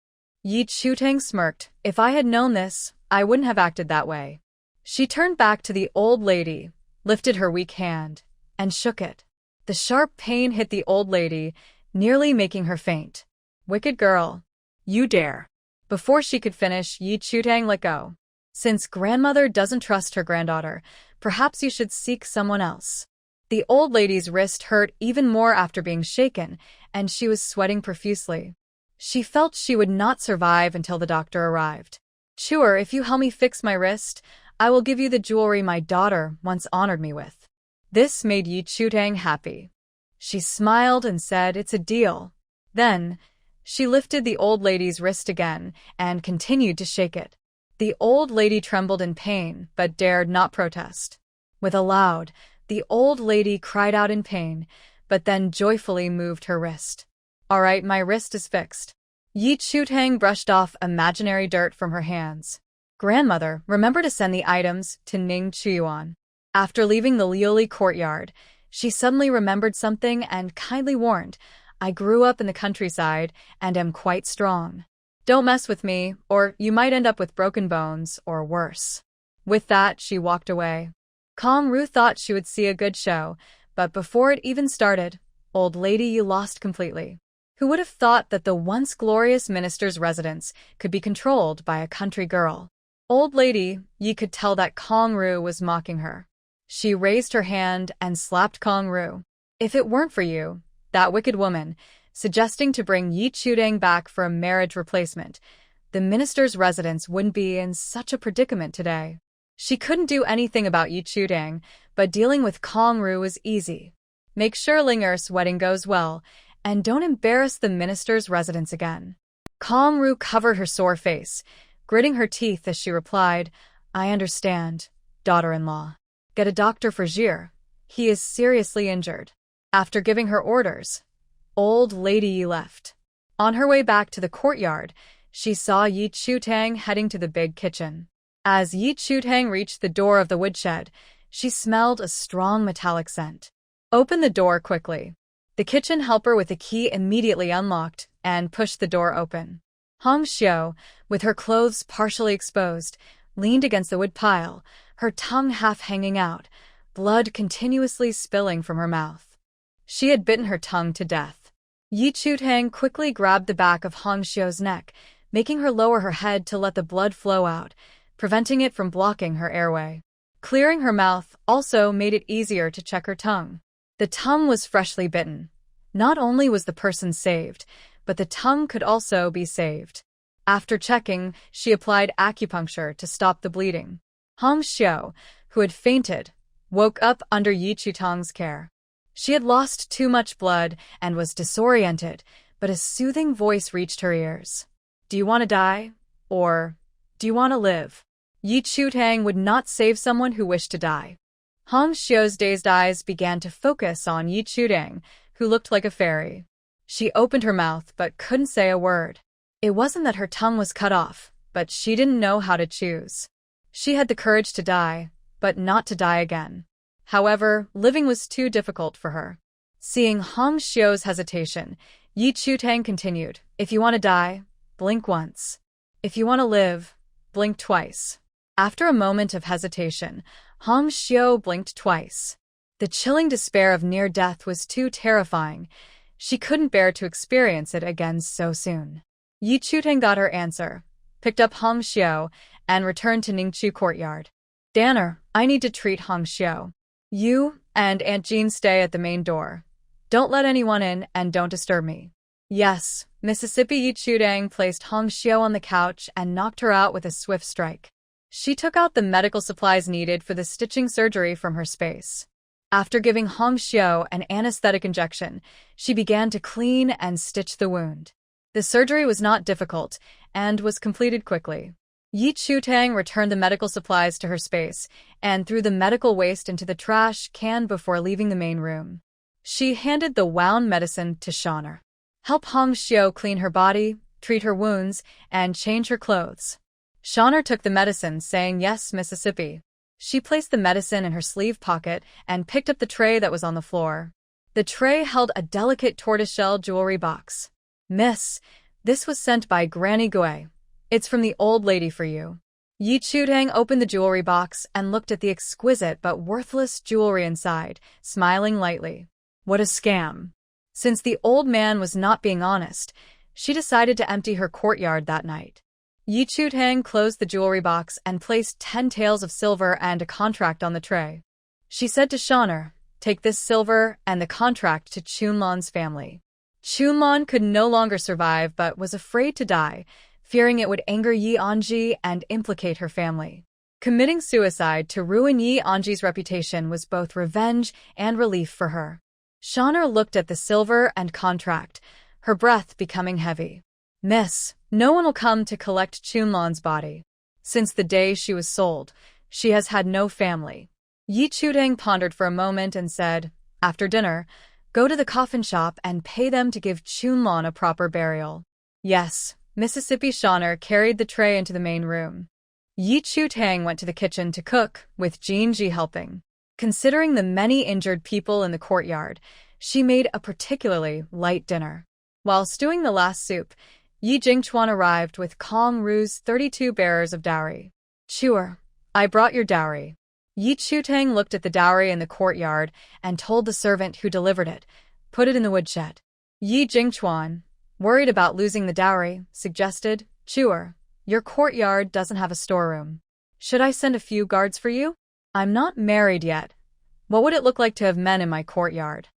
S1: Yi Chutang smirked. If I had known this, I wouldn't have acted that way. She turned back to the old lady, lifted her weak hand, and shook it. The sharp pain hit the old lady, nearly making her faint. Wicked girl. You dare. Before she could finish, Yi Chutang let go. Since grandmother doesn't trust her granddaughter, perhaps you should seek someone else. The old lady's wrist hurt even more after being shaken, and she was sweating profusely. She felt she would not survive until the doctor arrived. Chuer, if you help me fix my wrist, I will give you the jewelry my daughter once honored me with. This made Yi Chutang happy. She smiled and said, it's a deal. Then, she lifted the old lady's wrist again and continued to shake it. The old lady trembled in pain, but dared not protest. With a loud, the old lady cried out in pain, but then joyfully moved her wrist. All right, my wrist is fixed. Yi Chutang brushed off imaginary dirt from her hands. Grandmother, remember to send the items to Ning Chuyuan. After leaving the Liuli courtyard, she suddenly remembered something and kindly warned, I grew up in the countryside and am quite strong. Don't mess with me, or you might end up with broken bones, or worse. With that, she walked away. Kong Ru thought she would see a good show, but before it even started, old lady you lost completely. Who would have thought that the once glorious minister's residence could be controlled by a country girl? Old lady, Yi could tell that Kong Ru was mocking her. She raised her hand and slapped Kong Ru. If it weren't for you, that wicked woman, suggesting to bring Yi Chutang back for a marriage replacement, the minister's residence wouldn't be in such a predicament today. She couldn't do anything about Yi Chutang, but dealing with Kong Ru was easy. Make sure Linger's wedding goes well, and don't embarrass the minister's residence again. Kong Ru covered her sore face, gritting her teeth as she replied, I understand, daughter-in-law. Get a doctor for Jir. He is seriously injured. After giving her orders, old lady Yi left. On her way back to the courtyard, she saw Yi Chutang heading to the big kitchen. As Yi Chutang reached the door of the woodshed, she smelled a strong metallic scent. Open the door quickly. The kitchen helper with the key immediately unlocked and pushed the door open. Hong Xiu, with her clothes partially exposed, leaned against the wood pile, her tongue half hanging out, blood continuously spilling from her mouth. She had bitten her tongue to death. Yi Chutang quickly grabbed the back of Hong Xiu's neck, making her lower her head to let the blood flow out, preventing it from blocking her airway. Clearing her mouth also made it easier to check her tongue. The tongue was freshly bitten. Not only was the person saved, but the tongue could also be saved. After checking, she applied acupuncture to stop the bleeding. Hong Xiu, who had fainted, woke up under Yi Chutang's care. She had lost too much blood and was disoriented, but a soothing voice reached her ears. Do you want to die? Or do you want to live? Yi Chutang would not save someone who wished to die. Hong Xiu's dazed eyes began to focus on Yi Chudang, who looked like a fairy. She opened her mouth but couldn't say a word. It wasn't that her tongue was cut off, but she didn't know how to choose. She had the courage to die, but not to die again. However, living was too difficult for her. Seeing Hong Xiu's hesitation, Yi Chudang continued, "If you want to die, blink once. If you want to live, blink twice." After a moment of hesitation, Hong Xiu blinked twice. The chilling despair of near death was too terrifying. She couldn't bear to experience it again so soon. Yi Chudang got her answer, picked up Hong Xiu, and returned to Ningqiu courtyard. "Danner, I need to treat Hong Xiu. You and Aunt Jean stay at the main door. Don't let anyone in and don't disturb me." "Yes." Mississippi. Yi Chudang placed Hong Xiu on the couch and knocked her out with a swift strike. She took out the medical supplies needed for the stitching surgery from her space. After giving Hong Xiu an anesthetic injection, she began to clean and stitch the wound. The surgery was not difficult and was completed quickly. Yi Chudang returned the medical supplies to her space and threw the medical waste into the trash can before leaving the main room. She handed the wound medicine to Shaner. "Help Hong Xiu clean her body, treat her wounds, and change her clothes." Shaner took the medicine, saying, "Yes, Mississippi." She placed the medicine in her sleeve pocket and picked up the tray that was on the floor. The tray held a delicate tortoiseshell jewelry box. "Miss, this was sent by Granny Gui. It's from the old lady for you." Yi Chudang opened the jewelry box and looked at the exquisite but worthless jewelry inside, smiling lightly. What a scam. Since the old man was not being honest, she decided to empty her courtyard that night. Yi Chudang closed the jewelry box and placed 10 taels of silver and a contract on the tray. She said to Shaner, "Take this silver and the contract to Chunlan's family." Chunlan could no longer survive but was afraid to die, fearing it would anger Yi Anji and implicate her family. Committing suicide to ruin Yi Anji's reputation was both revenge and relief for her. Shaner looked at the silver and contract, her breath becoming heavy. "Miss, no one will come to collect Chunlan's body. Since the day she was sold, she has had no family." Yi Chudang pondered for a moment and said, "After dinner, go to the coffin shop and pay them to give Chunlan a proper burial." "Yes." Mississippi. Shaner carried the tray into the main room. Yi Chudang went to the kitchen to cook, with Jinji helping. Considering the many injured people in the courtyard, she made a particularly light dinner. While stewing the last soup, Yi Jingchuan arrived with Kong Ru's 32 bearers of dowry. "Chuer, I brought your dowry." Yi Chudang looked at the dowry in the courtyard and told the servant who delivered it, "Put it in the woodshed." Yi Jingchuan, worried about losing the dowry, suggested, "Chuer, your courtyard doesn't have a storeroom. Should I send a few guards for you? I'm not married yet. What would it look like to have men in my courtyard?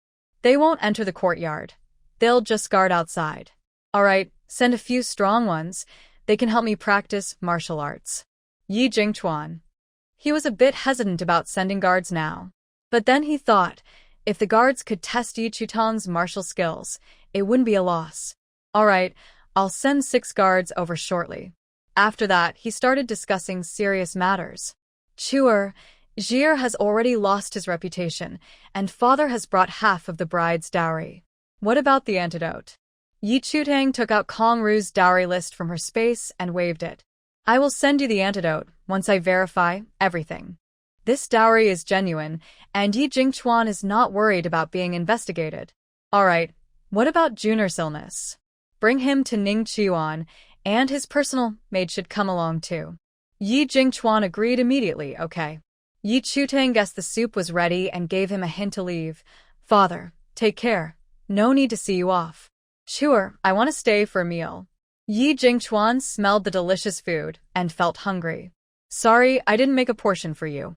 S1: They won't enter the courtyard. They'll just guard outside." "All right, send a few strong ones. They can help me practice martial arts." Yi Jingchuan. He was a bit hesitant about sending guards now. But then he thought, if the guards could test Yi Chudang's martial skills, it wouldn't be a loss. "All right, I'll send 6 guards over shortly." After that, he started discussing serious matters. "Chuer, Jir has already lost his reputation, and father has brought half of the bride's dowry. What about the antidote?" Yi Chudang took out Kong Ru's dowry list from her space and waved it. "I will send you the antidote once I verify everything. This dowry is genuine, and Yi Jingchuan is not worried about being investigated." "All right, what about Jun'er's illness? Bring him to Ningqiuan, and his personal maid should come along too." Yi Jingchuan agreed immediately, "Okay." Yi Chudang guessed the soup was ready and gave him a hint to leave. "Father, take care. No need to see you off." "Sure, I want to stay for a meal." Yi Jingchuan smelled the delicious food and felt hungry. "Sorry, I didn't make a portion for you."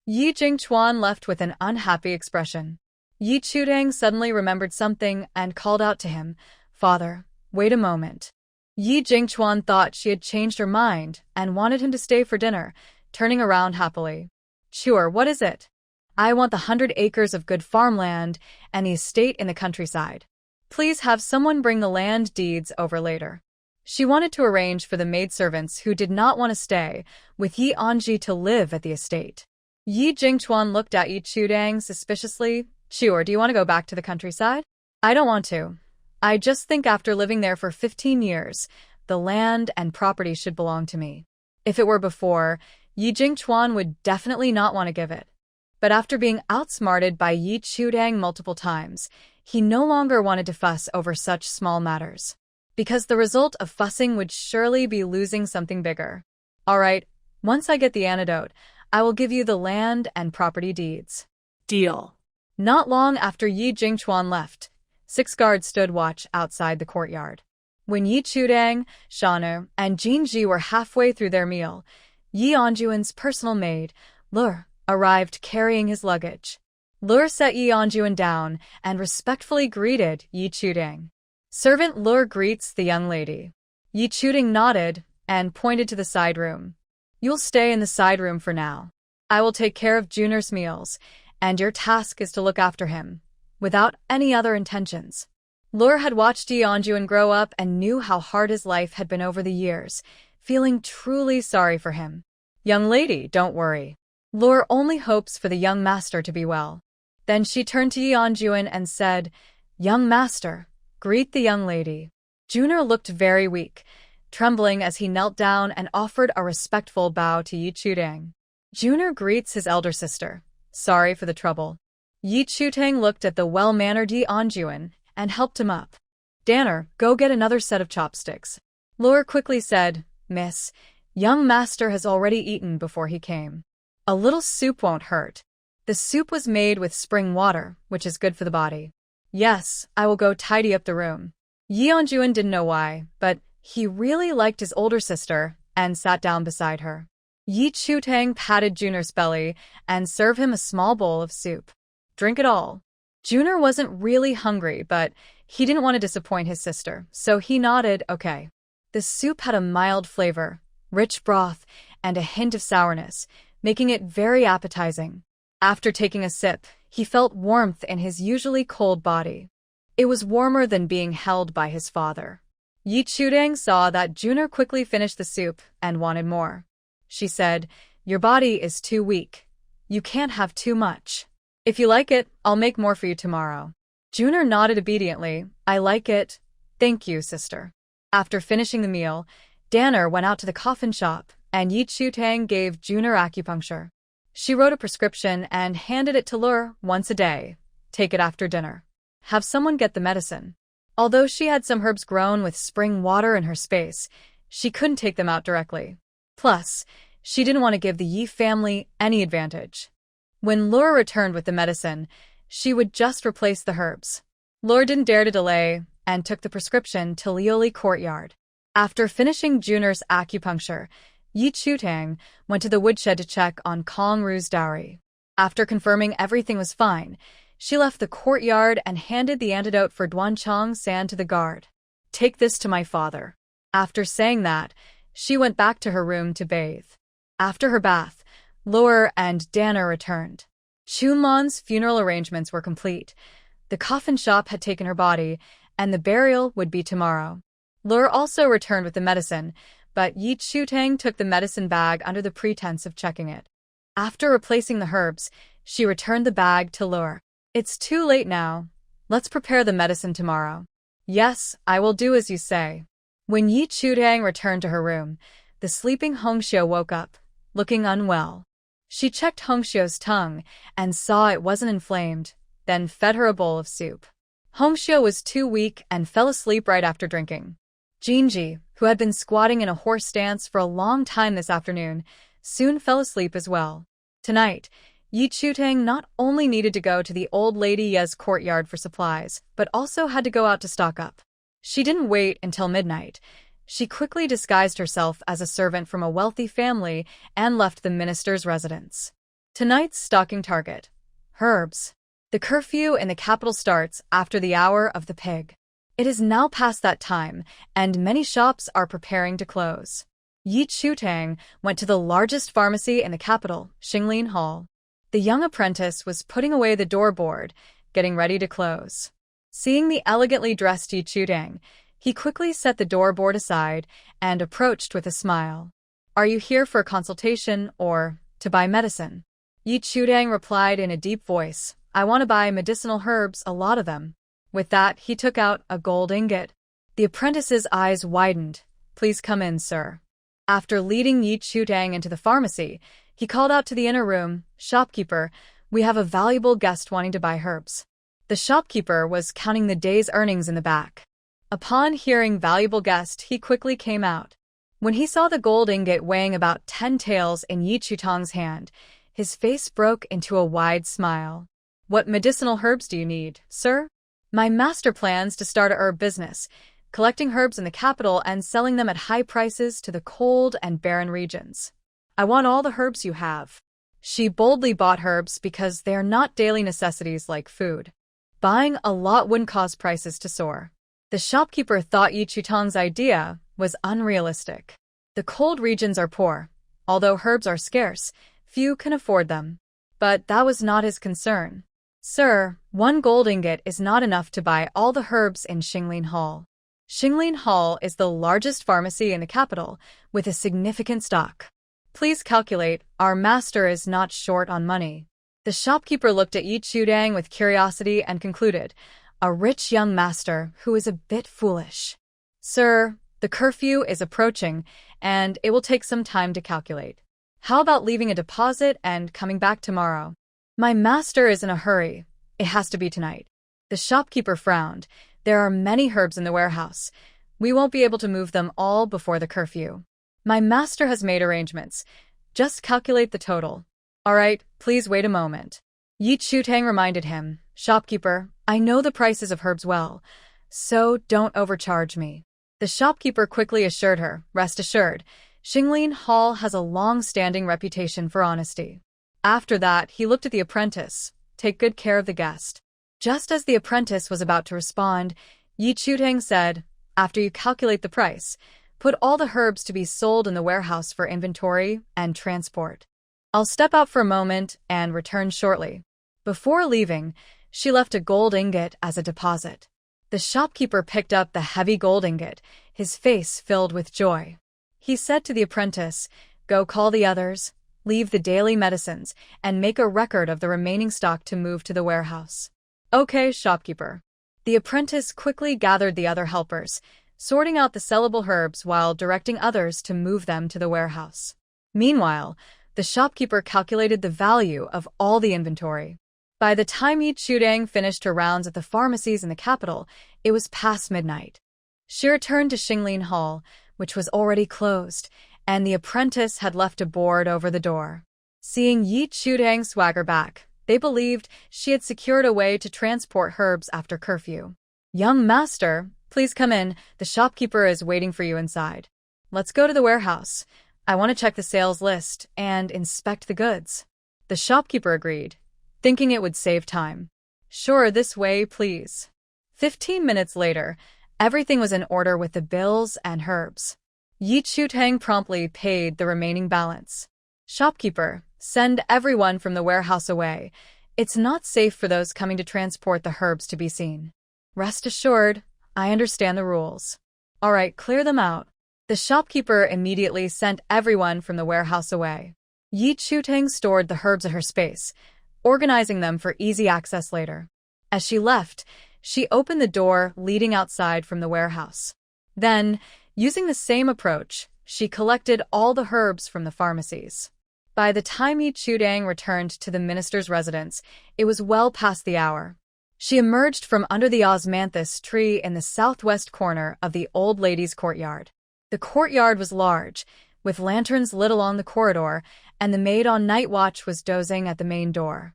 S1: Yi Jingchuan left with an unhappy expression. Yi Chudang suddenly remembered something and called out to him, "Father, wait a moment." Yi Jingchuan thought she had changed her mind and wanted him to stay for dinner, turning around happily. "Sure, what is it?" "I want the 100 acres of good farmland and the estate in the countryside. Please have someone bring the land deeds over later." She wanted to arrange for the maidservants who did not want to stay with Yi Anji to live at the estate. Yi Jingchuan looked at Yi Chudang suspiciously. Sure, do you want to go back to the countryside? I don't want to. I just think after living there for 15 years, the land and property should belong to me. If it were before, Yi Jingchuan would definitely not want to give it. But after being outsmarted by Yi Chudang multiple times, he no longer wanted to fuss over such small matters. Because the result of fussing would surely be losing something bigger. All right, once I get the antidote, I will give you the land and property deeds.
S2: Deal.
S1: Not long after Yi Jingchuan left, 6 guards stood watch outside the courtyard. When Yi Chudang, Shanu, and Jinji were halfway through their meal, Yi Anjuan's personal maid, Lur, arrived carrying his luggage. Lur set Yi Anjuan down and respectfully greeted Yi Chudang. Servant Lur greets the young lady. Yi Chudang nodded and pointed to the side room. You'll stay in the side room for now. I will take care of Juner's meals, and your task is to look after him, without any other intentions. Lur had watched Yi Anjuan grow up and knew how hard his life had been over the years, feeling truly sorry for him. Young lady, don't worry. Lur only hopes for the young master to be well. Then she turned to Yi Anjuan and said, Young master, greet the young lady. Juner looked very weak, trembling as he knelt down and offered a respectful bow to Yi Chudang. Juner greets his elder sister. Sorry for the trouble. Yi Chudang looked at the well-mannered Yi Anjuan and helped him up. Danner, go get another set of chopsticks. Lur quickly said, Miss, young master has already eaten before he came. A little soup won't hurt. The soup was made with spring water, which is good for the body. Yes, I will go tidy up the room. Yi Anjuan didn't know why, but he really liked his older sister and sat down beside her. Yi Chudang patted Juner's belly and served him a small bowl of soup. Drink it all. Juner wasn't really hungry, but he didn't want to disappoint his sister, so he nodded, okay. The soup had a mild flavor, rich broth, and a hint of sourness, making it very appetizing. After taking a sip, he felt warmth in his usually cold body. It was warmer than being held by his father. Yi Chudang saw that Juner quickly finished the soup and wanted more. She said, Your body is too weak. You can't have too much. If you like it, I'll make more for you tomorrow. Juner nodded obediently. I like it. Thank you, sister. After finishing the meal, Danner went out to the coffin shop, and Yi Chudang gave Juner acupuncture. She wrote a prescription and handed it to Lur once a day. Take it after dinner. Have someone get the medicine. Although she had some herbs grown with spring water in her space, she couldn't take them out directly. Plus, she didn't want to give the Yi family any advantage. When Lur returned with the medicine, she would just replace the herbs. Lur didn't dare to delay and took the prescription to Lioli courtyard. After finishing Juner's acupuncture, Yi Chudang went to the woodshed to check on Kong Ru's dowry. After confirming everything was fine, she left the courtyard and handed the antidote for Duanchang San to the guard. Take this to my father. After saying that, she went back to her room to bathe. After her bath, Lur and Danner returned. Chunmon's funeral arrangements were complete. The coffin shop had taken her body, and the burial would be tomorrow. Lur also returned with the medicine, but Yi Chudang took the medicine bag under the pretense of checking it. After replacing the herbs, she returned the bag to Lur. It's too late now. Let's prepare the medicine tomorrow. Yes, I will do as you say. When Yi Chudang returned to her room, the sleeping Hongxiu woke up, looking unwell. She checked Hongxiu's tongue and saw it wasn't inflamed, then fed her a bowl of soup. Hongxiu was too weak and fell asleep right after drinking. Jinji, who had been squatting in a horse stance for a long time this afternoon, soon fell asleep as well. Tonight, Yi Chudang not only needed to go to the old lady Ye's courtyard for supplies, but also had to go out to stock up. She didn't wait until midnight. She quickly disguised herself as a servant from a wealthy family and left the minister's residence. Tonight's stocking target: herbs. The curfew in the capital starts after the hour of the pig. It is now past that time, and many shops are preparing to close. Yi Chudang went to the largest pharmacy in the capital, Xinglin Hall. The young apprentice was putting away the door board, getting ready to close. Seeing the elegantly dressed Yi Chudang, he quickly set the door board aside and approached with a smile. Are you here for a consultation or to buy medicine? Yi Chudang replied in a deep voice, I want to buy medicinal herbs, a lot of them. With that, he took out a gold ingot. The apprentice's eyes widened. Please come in, sir. After leading Yi Chudang into the pharmacy, he called out to the inner room, Shopkeeper, we have a valuable guest wanting to buy herbs. The shopkeeper was counting the day's earnings in the back. Upon hearing valuable guest, he quickly came out. When he saw the gold ingot weighing about 10 taels in Yi Chutang's hand, his face broke into a wide smile. What medicinal herbs do you need, sir? My master plans to start a herb business, collecting herbs in the capital and selling them at high prices to the cold and barren regions. I want all the herbs you have. She boldly bought herbs because they are not daily necessities like food. Buying a lot wouldn't cause prices to soar. The shopkeeper thought Yi Chutang's idea was unrealistic. The cold regions are poor. Although herbs are scarce, few can afford them. But that was not his concern. Sir, 1 gold ingot is not enough to buy all the herbs in Xinglin Hall. Xinglin Hall is the largest pharmacy in the capital, with a significant stock. Please calculate, our master is not short on money. The shopkeeper looked at Yi Chudang with curiosity and concluded, a rich young master who is a bit foolish. Sir, the curfew is approaching, and it will take some time to calculate. How about leaving a deposit and coming back tomorrow? My master is in a hurry. It has to be tonight. The shopkeeper frowned. There are many herbs in the warehouse. We won't be able to move them all before the curfew. My master has made arrangements. Just calculate the total. All right, please wait a moment. Yi Chutang reminded him, Shopkeeper, I know the prices of herbs well, so don't overcharge me. The shopkeeper quickly assured her, rest assured, Xinglin Hall has a long-standing reputation for honesty. After that, he looked at the apprentice. Take good care of the guest. Just as the apprentice was about to respond, Yi Chutang said, after you calculate the price, put all the herbs to be sold in the warehouse for inventory and transport. I'll step out for a moment and return shortly. Before leaving, she left a gold ingot as a deposit. The shopkeeper picked up the heavy gold ingot, his face filled with joy. He said to the apprentice, Go call the others, leave the daily medicines, and make a record of the remaining stock to move to the warehouse. Okay, shopkeeper. The apprentice quickly gathered the other helpers, sorting out the sellable herbs while directing others to move them to the warehouse. Meanwhile, the shopkeeper calculated the value of all the inventory. By the time Yi Chudang finished her rounds at the pharmacies in the capital, it was past midnight. She returned to Xinglin Hall, which was already closed, and the apprentice had left a board over the door. Seeing Yi Chudang swagger back, they believed she had secured a way to transport herbs after curfew. Young master, please come in, the shopkeeper is waiting for you inside. Let's go to the warehouse. I want to check the sales list and inspect the goods. The shopkeeper agreed, thinking it would save time. Sure, this way, please. 15 minutes later, everything was in order with the bills and herbs. Yi Chutang promptly paid the remaining balance. Shopkeeper, send everyone from the warehouse away. It's not safe for those coming to transport the herbs to be seen. Rest assured, I understand the rules. All right, clear them out. The shopkeeper immediately sent everyone from the warehouse away. Yi Chutang stored the herbs at her space, organizing them for easy access later. As she left, she opened the door leading outside from the warehouse. Then, using the same approach, she collected all the herbs from the pharmacies. By the time Yi Chudang returned to the minister's residence, it was well past the hour. She emerged from under the osmanthus tree in the southwest corner of the old lady's courtyard. The courtyard was large, with lanterns lit along the corridor, and the maid on night watch was dozing at the main door.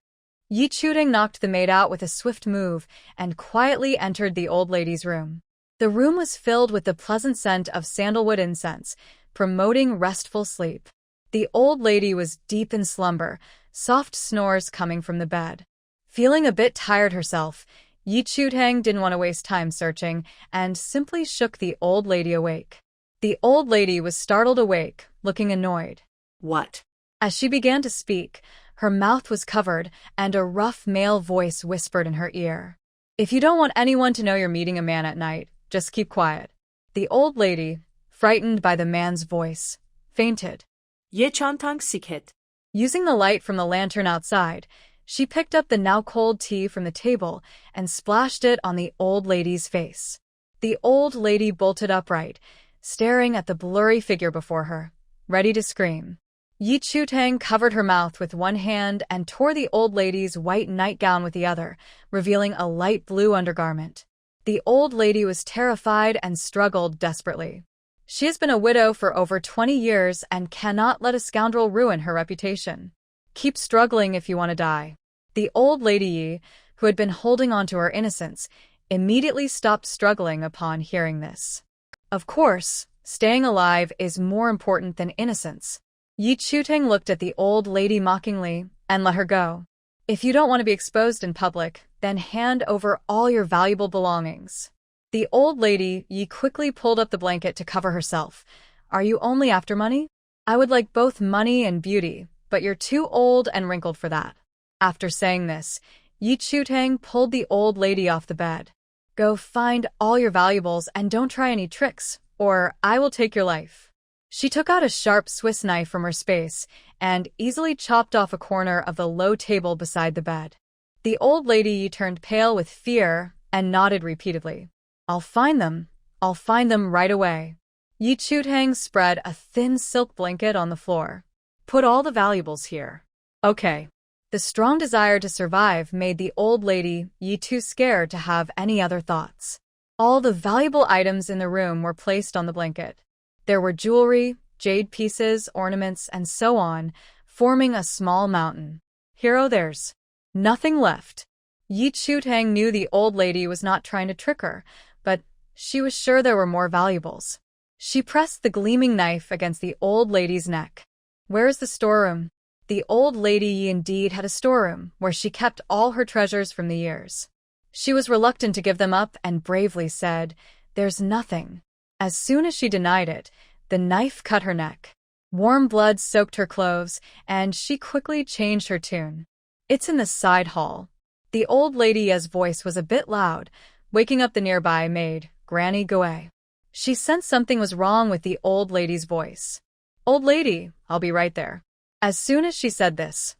S1: Yi Chudang knocked the maid out with a swift move and quietly entered the old lady's room. The room was filled with the pleasant scent of sandalwood incense, promoting restful sleep. The old lady was deep in slumber, soft snores coming from the bed. Feeling a bit tired herself, Yi Chutang didn't want to waste time searching and simply shook the old lady awake. The old lady was startled awake, looking annoyed.
S2: What?
S1: As she began to speak, her mouth was covered and a rough male voice whispered in her ear. If you don't want anyone to know you're meeting a man at night, just keep quiet. The old lady, frightened by the man's voice, fainted.
S2: Ye chantang sikhet.
S1: Using the light from the lantern outside, she picked up the now cold tea from the table and splashed it on the old lady's face. The old lady bolted upright, staring at the blurry figure before her, ready to scream. Yi Chutang covered her mouth with one hand and tore the old lady's white nightgown with the other, revealing a light blue undergarment. The old lady was terrified and struggled desperately. She has been a widow for over 20 years and cannot let a scoundrel ruin her reputation. Keep struggling if you want to die. The old lady Yi, who had been holding on to her innocence, immediately stopped struggling upon hearing this. Of course, staying alive is more important than innocence. Yi Chutang looked at the old lady mockingly and let her go. If you don't want to be exposed in public, then hand over all your valuable belongings. The old lady Yi quickly pulled up the blanket to cover herself. Are you only after money? I would like both money and beauty, but you're too old and wrinkled for that. After saying this, Yi Chutang pulled the old lady off the bed. Go find all your valuables and don't try any tricks, or I will take your life. She took out a sharp Swiss knife from her space and easily chopped off a corner of the low table beside the bed. The old lady turned pale with fear and nodded repeatedly. I'll find them right away. Yi Chutang spread a thin silk blanket on the floor. Put all the valuables here. Okay. The strong desire to survive made the old lady Yi too scared to have any other thoughts. All the valuable items in the room were placed on the blanket. There were jewelry, jade pieces, ornaments, and so on, forming a small mountain. Here, there's nothing left. Yi Chutang knew the old lady was not trying to trick her, but she was sure there were more valuables. She pressed the gleaming knife against the old lady's neck. Where is the storeroom? The old lady indeed had a storeroom where she kept all her treasures from the years. She was reluctant to give them up and bravely said, "There's nothing." As soon as she denied it, the knife cut her neck. Warm blood soaked her clothes, and she quickly changed her tune. It's in the side hall. The old lady's voice was a bit loud, waking up the nearby maid, Granny Goe. She sensed something was wrong with the old lady's voice. Old lady, I'll be right there. As soon as she said this,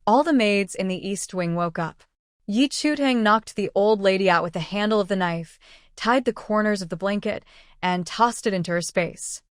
S1: all the maids in the east wing woke up. Yi Chutang knocked the old lady out with the handle of the knife, tied the corners of the blanket, and tossed it into her space.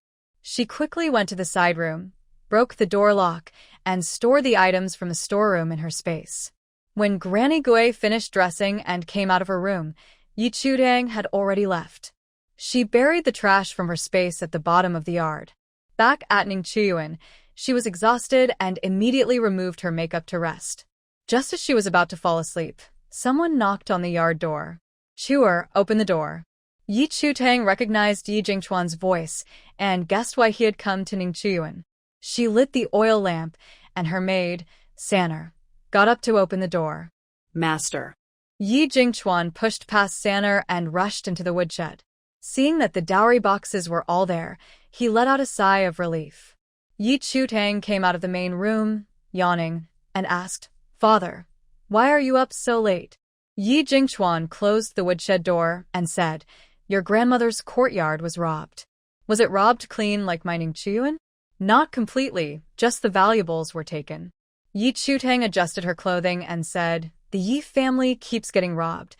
S1: She quickly went to the side room, broke the door lock, and stored the items from the storeroom in her space. When Granny Goe finished dressing and came out of her room, Yi Chutang had already left. She buried the trash from her space at the bottom of the yard. Back at Ningchuyuan, she was exhausted and immediately removed her makeup to rest. Just as she was about to fall asleep, someone knocked on the yard door. Chuer, open the door. Yi Chutang recognized Yi Jingchuan's voice and guessed why he had come to Ningchuyuan. She lit the oil lamp, and her maid, Sanner, got up to open the door.
S2: Master.
S1: Yi Jingchuan pushed past Sanner and rushed into the woodshed. Seeing that the dowry boxes were all there, he let out a sigh of relief. Yi Chutang came out of the main room, yawning, and asked, "Father, why are you up so late?" Yi Jingchuan closed the woodshed door and said, "Your grandmother's courtyard was robbed." "Was it robbed clean like my Ningchuyuan?" "Not completely, just the valuables were taken." Yi Chutang adjusted her clothing and said, "The Yi family keeps getting robbed.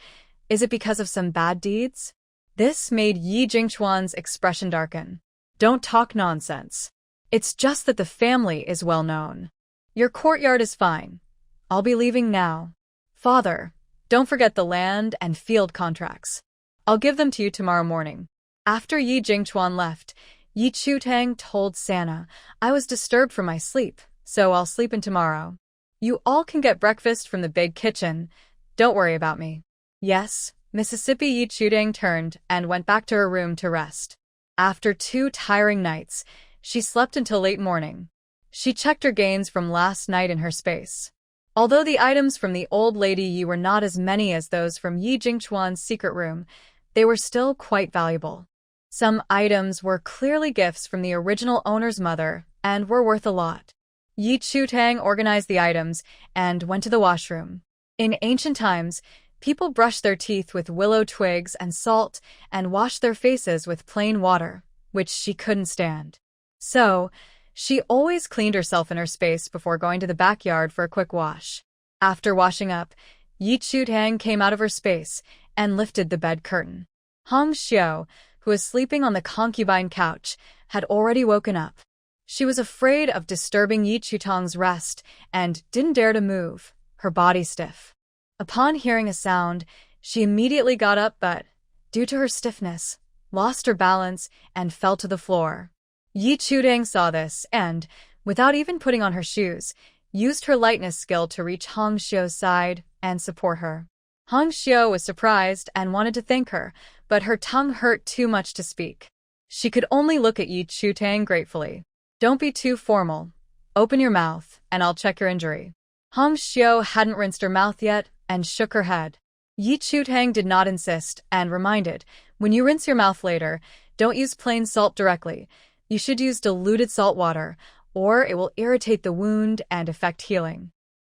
S1: Is it because of some bad deeds?" This made Yi Jingchuan's expression darken. "Don't talk nonsense. It's just that the family is well known. Your courtyard is fine. I'll be leaving now. Father, don't forget the land and field contracts. I'll give them to you tomorrow morning." After Yi Jingchuan left, Yi Chutang told Sanna, "I was disturbed from my sleep, so I'll sleep in tomorrow. You all can get breakfast from the big kitchen. Don't worry about me." "Yes." Mississippi Yi Chutang turned and went back to her room to rest. After 2 tiring nights, she slept until late morning. She checked her gains from last night in her space. Although the items from the old lady Yi were not as many as those from Yi Jingchuan's secret room, they were still quite valuable. Some items were clearly gifts from the original owner's mother and were worth a lot. Yi Chutang organized the items and went to the washroom. In ancient times, people brushed their teeth with willow twigs and salt and washed their faces with plain water, which she couldn't stand. So, She always cleaned herself in her space before going to the backyard for a quick wash. After washing up, Yi Chutang came out of her space and lifted the bed curtain. Hong Xiao, who was sleeping on the concubine couch, had already woken up. She was afraid of disturbing Yi Chutang's rest and didn't dare to move, her body stiff. Upon hearing a sound, she immediately got up but, due to her stiffness, lost her balance and fell to the floor. Yi Chutang saw this and, without even putting on her shoes, used her lightness skill to reach Hong Xiao's side and support her. Hong Xiao was surprised and wanted to thank her, but her tongue hurt too much to speak. She could only look at Yi Chutang gratefully. Don't be too formal. Open your mouth, and I'll check your injury. Hong Xiao hadn't rinsed her mouth yet and shook her head. Yi Chutang did not insist and reminded, when you rinse your mouth later, don't use plain salt directly. You should use diluted salt water, or it will irritate the wound and affect healing.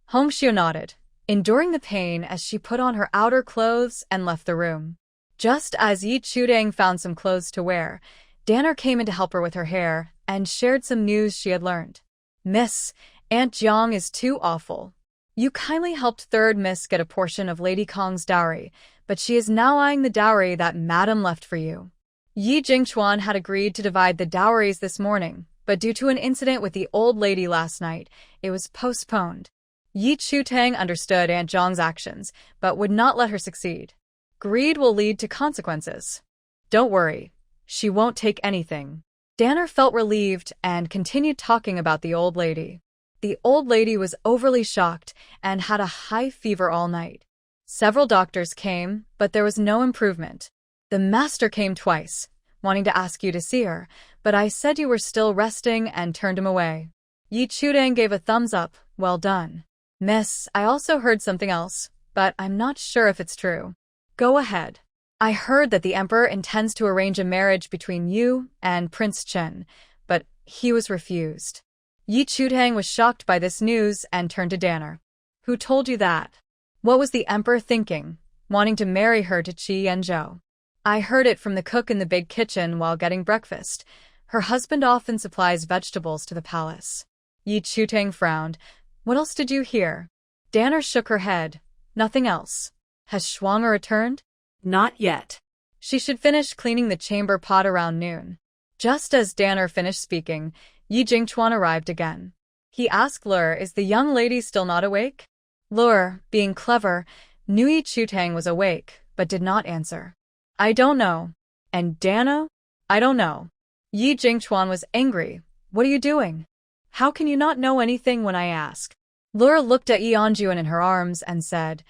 S1: Hong Xiao nodded, enduring the pain as she put on her outer clothes and left the room. Just as Yi Chutang found some clothes to wear, Danner came in to help her with her hair and shared some news she had learned. Miss, Aunt Jiang is too awful. You kindly helped third Miss get a portion of Lady Kong's dowry, but she is now eyeing the dowry that Madam left for you. Yi Jingchuan had agreed to divide the dowries this morning, but due to an incident with the old lady last night, it was postponed. Yi Chutang understood Aunt Jiang's actions, but would not let her succeed. Greed will lead to consequences. Don't worry, she won't take anything. Danner felt relieved and continued talking about the old lady. The old lady was overly shocked and had a high fever all night. Several doctors came, but there was no improvement. The master came twice, wanting to ask you to see her, but I said you were still resting and turned him away. Yi Chutang gave a thumbs up. Well done. Miss, I also heard something else, but I'm not sure if it's true. Go ahead. I heard that the emperor intends to arrange a marriage between you and Prince Chen, but he was refused. Yi Chutang was shocked by this news and turned to Danner. Who told you that? What was the emperor thinking, wanting to marry her to Qi Yanzhou? I heard it from the cook in the big kitchen while getting breakfast. Her husband often supplies vegetables to the palace. Yi Chutang frowned. What else did you hear? Danner shook her head. Nothing else. Has Schwanger returned?
S2: Not yet.
S1: She should finish cleaning the chamber pot around noon. Just as Danner finished speaking, Yi Jingchuan arrived again. He asked Lur, is the young lady still not awake? Lur, being clever, knew Yi Chutang was awake, but did not answer. I don't know. And Dano? I don't know. Yi Jingchuan was angry. What are you doing? How can you not know anything when I ask? Lur looked at Yi Anjuan in her arms and said,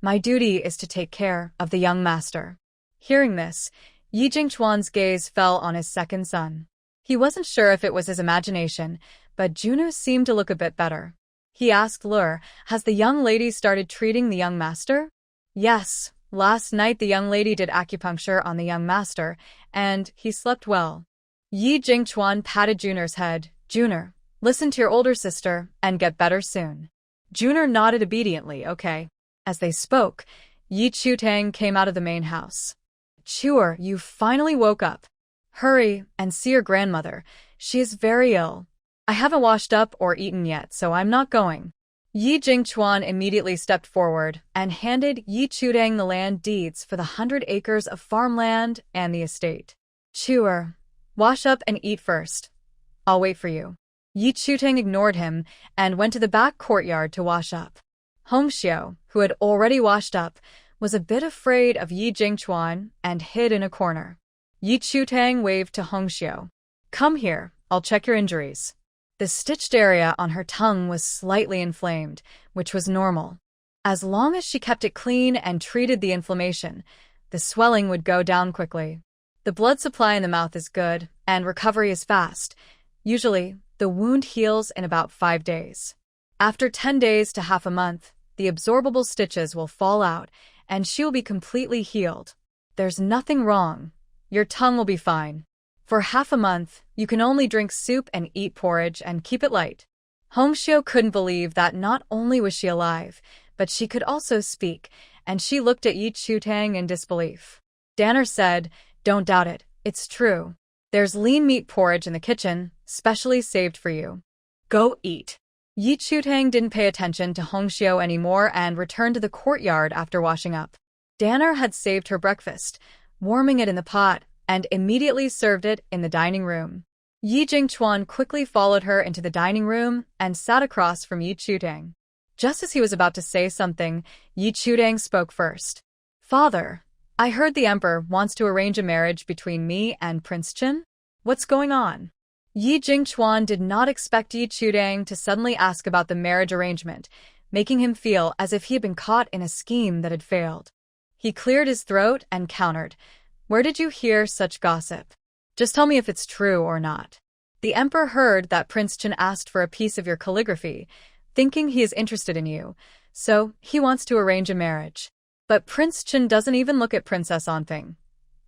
S1: my duty is to take care of the young master. Hearing this, Yi Jingchuan's gaze fell on his second son. He wasn't sure if it was his imagination, but Juno seemed to look a bit better. He asked Lur, has the young lady started treating the young master? Yes, last night the young lady did acupuncture on the young master, and he slept well. Yi Jingchuan patted Juner's head. Juner, listen to your older sister and get better soon. Juner nodded obediently, okay. As they spoke, Yi Chutang came out of the main house. Chuer, you finally woke up. Hurry and see your grandmother. She is very ill. I haven't washed up or eaten yet, so I'm not going. Yi Jingchuan immediately stepped forward and handed Yi Chutang the land deeds for the 100 acres of farmland and the estate. Chuer, wash up and eat first. I'll wait for you. Yi Chutang ignored him and went to the back courtyard to wash up. Hong Xiao, who had already washed up, was a bit afraid of Yi Jingchuan and hid in a corner. Yi Chutang waved to Hong Xiao. Come here, I'll check your injuries. The stitched area on her tongue was slightly inflamed, which was normal. As long as she kept it clean and treated the inflammation, the swelling would go down quickly. The blood supply in the mouth is good, and recovery is fast. Usually, the wound heals in about 5 days. After 10 days to half a month, the absorbable stitches will fall out, and she will be completely healed. There's nothing wrong. Your tongue will be fine. For half a month, you can only drink soup and eat porridge and keep it light. Hong Xiao couldn't believe that not only was she alive, but she could also speak, and she looked at Yi Chutang in disbelief. Danner said, don't doubt it, it's true. There's lean meat porridge in the kitchen, specially saved for you. Go eat. Yi Chutang didn't pay attention to Hongxiu anymore and returned to the courtyard after washing up. Danner had saved her breakfast, warming it in the pot, and immediately served it in the dining room. Yi Jingchuan quickly followed her into the dining room and sat across from Yi Chutang. Just as he was about to say something, Yi Chutang spoke first. Father, I heard the emperor wants to arrange a marriage between me and Prince Chen. What's going on? Yi Jingchuan did not expect Yi Chutang to suddenly ask about the marriage arrangement, making him feel as if he had been caught in a scheme that had failed. He cleared his throat and countered, "Where did you hear such gossip? Just tell me if it's true or not." The emperor heard that Prince Chen asked for a piece of your calligraphy, thinking he is interested in you, so he wants to arrange a marriage. But Prince Chen doesn't even look at Princess Onfing.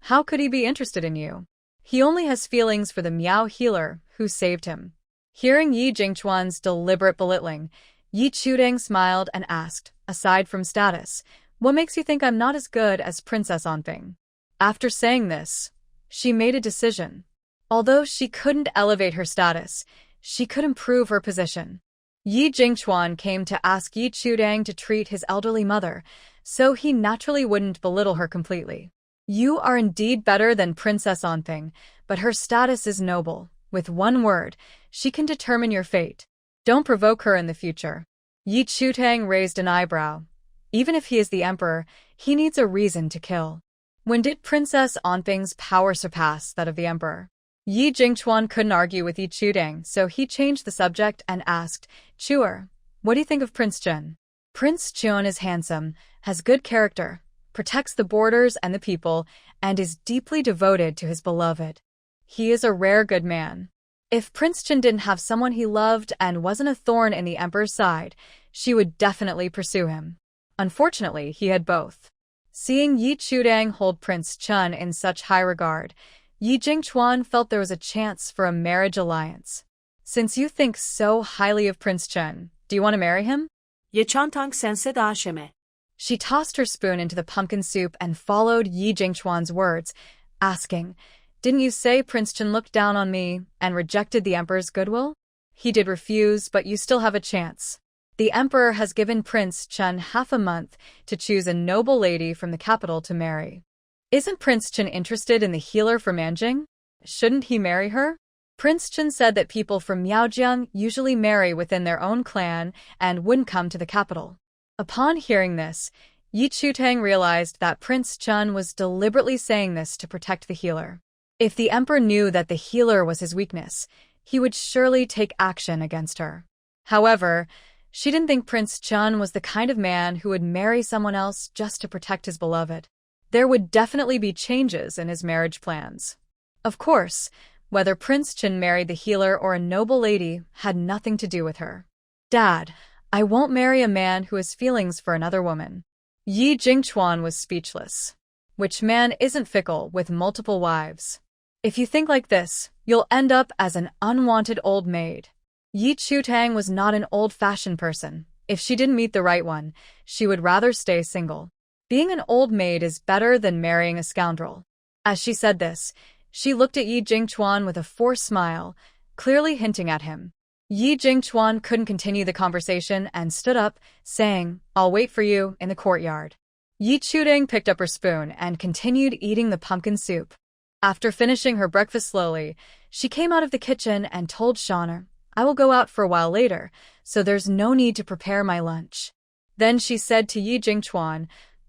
S1: How could he be interested in you? He only has feelings for the Miao healer who saved him. Hearing Yi Jingchuan's deliberate belittling, Yi Chutang smiled and asked, aside from status, what makes you think I'm not as good as Princess Onfing? After saying this, she made a decision. Although she couldn't elevate her status, she could improve her position. Yi Jingchuan came to ask Yi Chutang to treat his elderly mother, so he naturally wouldn't belittle her completely. You are indeed better than Princess Onfing, but her status is noble. With one word, she can determine your fate. Don't provoke her in the future. Yi Chutang raised an eyebrow. Even if he is the emperor, he needs a reason to kill. When did Princess Onfing's power surpass that of the emperor? Yi Jingchuan couldn't argue with Yi Chutang, so he changed the subject and asked, Chuer, what do you think of Prince Chen? Prince Chen is handsome, has good character, protects the borders and the people, and is deeply devoted to his beloved. He is a rare good man. If Prince Chen didn't have someone he loved and wasn't a thorn in the emperor's side, she would definitely pursue him. Unfortunately, he had both. Seeing Yi Chutang hold Prince Chen in such high regard, Yi Jingchuan felt there was a chance for a marriage alliance. Since you think so highly of Prince Chen, do you want to marry him?
S2: Ye Chantang sense dasheme.
S1: She tossed her spoon into the pumpkin soup and followed Yi Jingchuan's words, asking, Didn't you say Prince Chen looked down on me and rejected the emperor's goodwill? He did refuse, but you still have a chance. The emperor has given Prince Chen half a month to choose a noble lady from the capital to marry. Isn't Prince Chen interested in the healer from Nanjing? Shouldn't he marry her? Prince Chen said that people from Miaojiang usually marry within their own clan and wouldn't come to the capital. Upon hearing this, Yi Chutang realized that Prince Chen was deliberately saying this to protect the healer. If the emperor knew that the healer was his weakness, he would surely take action against her. However, she didn't think Prince Chen was the kind of man who would marry someone else just to protect his beloved. There would definitely be changes in his marriage plans. Of course, whether Prince Chen married the healer or a noble lady had nothing to do with her. Dad, I won't marry a man who has feelings for another woman. Yi Jingchuan was speechless. Which man isn't fickle with multiple wives? If you think like this, you'll end up as an unwanted old maid. Yi Chutang was not an old-fashioned person. If she didn't meet the right one, she would rather stay single. Being an old maid is better than marrying a scoundrel. As she said this, she looked at Yi Jingchuan with a forced smile, clearly hinting at him. Yi Jingchuan couldn't continue the conversation and stood up, saying, I'll wait for you in the courtyard. Yi Chutang picked up her spoon and continued eating the pumpkin soup. After finishing her breakfast slowly, she came out of the kitchen and told Shauna, I will go out for a while later, so there's no need to prepare my lunch. Then she said to Yi Jingchuan,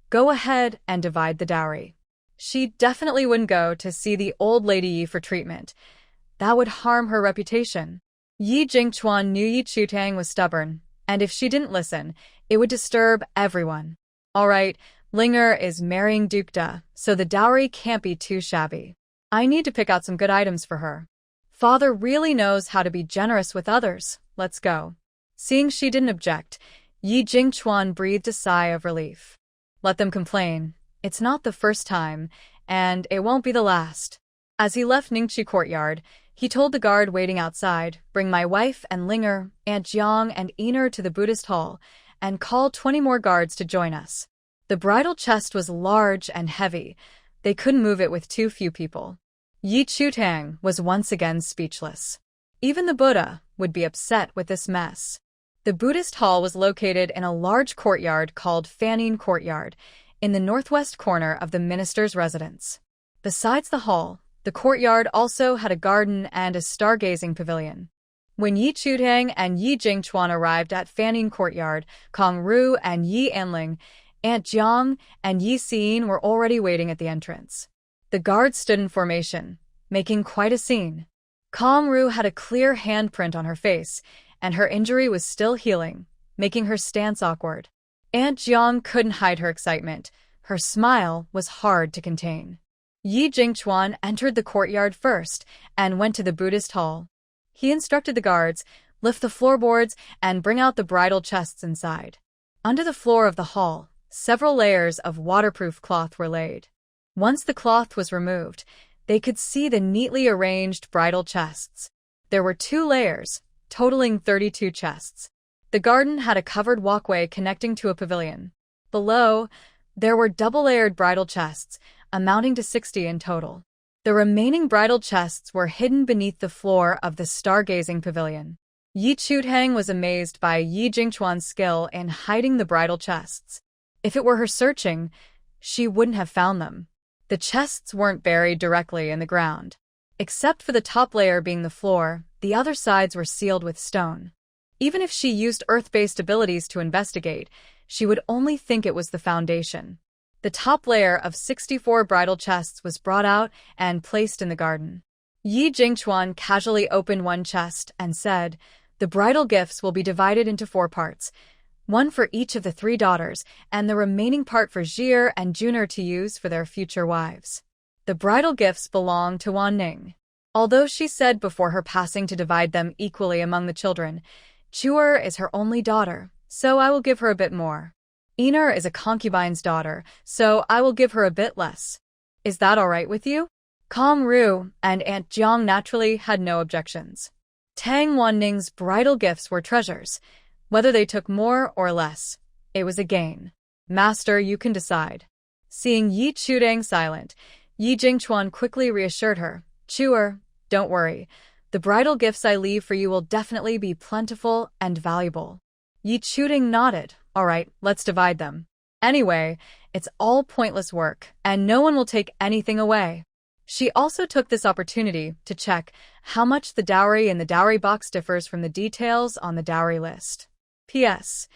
S1: Go ahead and divide the dowry. She definitely wouldn't go to see the old lady Yi for treatment. That would harm her reputation. Yi Jingchuan knew Yi Chutang was stubborn, and if she didn't listen, it would disturb everyone. All right, Linger is marrying Duke Da, so the dowry can't be too shabby. I need to pick out some good items for her. Father really knows how to be generous with others. Let's go. Seeing she didn't object, Yi Jingchuan breathed a sigh of relief. Let them complain. It's not the first time, and it won't be the last. As he left Ningqi courtyard, he told the guard waiting outside, Bring my wife and Linger, Aunt Jiang and Ener to the Buddhist hall, and call 20 more guards to join us. The bridal chest was large and heavy. They couldn't move it with too few people. Yi Chutang was once again speechless. Even the Buddha would be upset with this mess. The Buddhist hall was located in a large courtyard called Fanning Courtyard, in the northwest corner of the minister's residence. Besides the hall, the courtyard also had a garden and a stargazing pavilion. When Yi Chutang and Yi Jingchuan arrived at Fanning Courtyard, Kong Ru and Yi Anling, Aunt Jiang, and Yi Xin were already waiting at the entrance. The guards stood in formation, making quite a scene. Kong Ru had a clear handprint on her face, and her injury was still healing, making her stance awkward. Aunt Jiang couldn't hide her excitement. Her smile was hard to contain. Yi Jingchuan entered the courtyard first and went to the Buddhist hall. He instructed the guards, lift the floorboards and bring out the bridal chests inside. Under the floor of the hall, several layers of waterproof cloth were laid. Once the cloth was removed, they could see the neatly arranged bridal chests. There were 2 layers, totaling 32 chests. The garden had a covered walkway connecting to a pavilion. Below, there were double-layered bridal chests, amounting to 60 in total. The remaining bridal chests were hidden beneath the floor of the stargazing pavilion. Yi Chutang was amazed by Yi Jingchuan's skill in hiding the bridal chests. If it were her searching, she wouldn't have found them. The chests weren't buried directly in the ground. Except for the top layer being the floor, the other sides were sealed with stone. Even if she used earth-based abilities to investigate, she would only think it was the foundation. The top layer of 64 bridal chests was brought out and placed in the garden. Yi Jingchuan casually opened one chest and said, "The bridal gifts will be divided into 4 parts, one for each of the 3 daughters, and the remaining part for Jir and Juner to use for their future wives." The bridal gifts belonged to Wan Ning. Although she said before her passing to divide them equally among the children, Chuer is her only daughter, so I will give her a bit more. Ener is a concubine's daughter, so I will give her a bit less. Is that all right with you? Kong Ru and Aunt Jiang naturally had no objections. Tang Wanning's bridal gifts were treasures. Whether they took more or less, it was a gain. Master, you can decide. Seeing Yi Chutang silent, Yi Jingchuan quickly reassured her. Chuer, don't worry. The bridal gifts I leave for you will definitely be plentiful and valuable. Yi Chutang nodded. All right, let's divide them. Anyway, it's all pointless work, and no one will take anything away. She also took this opportunity to check how much the dowry in the dowry box differs from the details on the dowry list. P.S.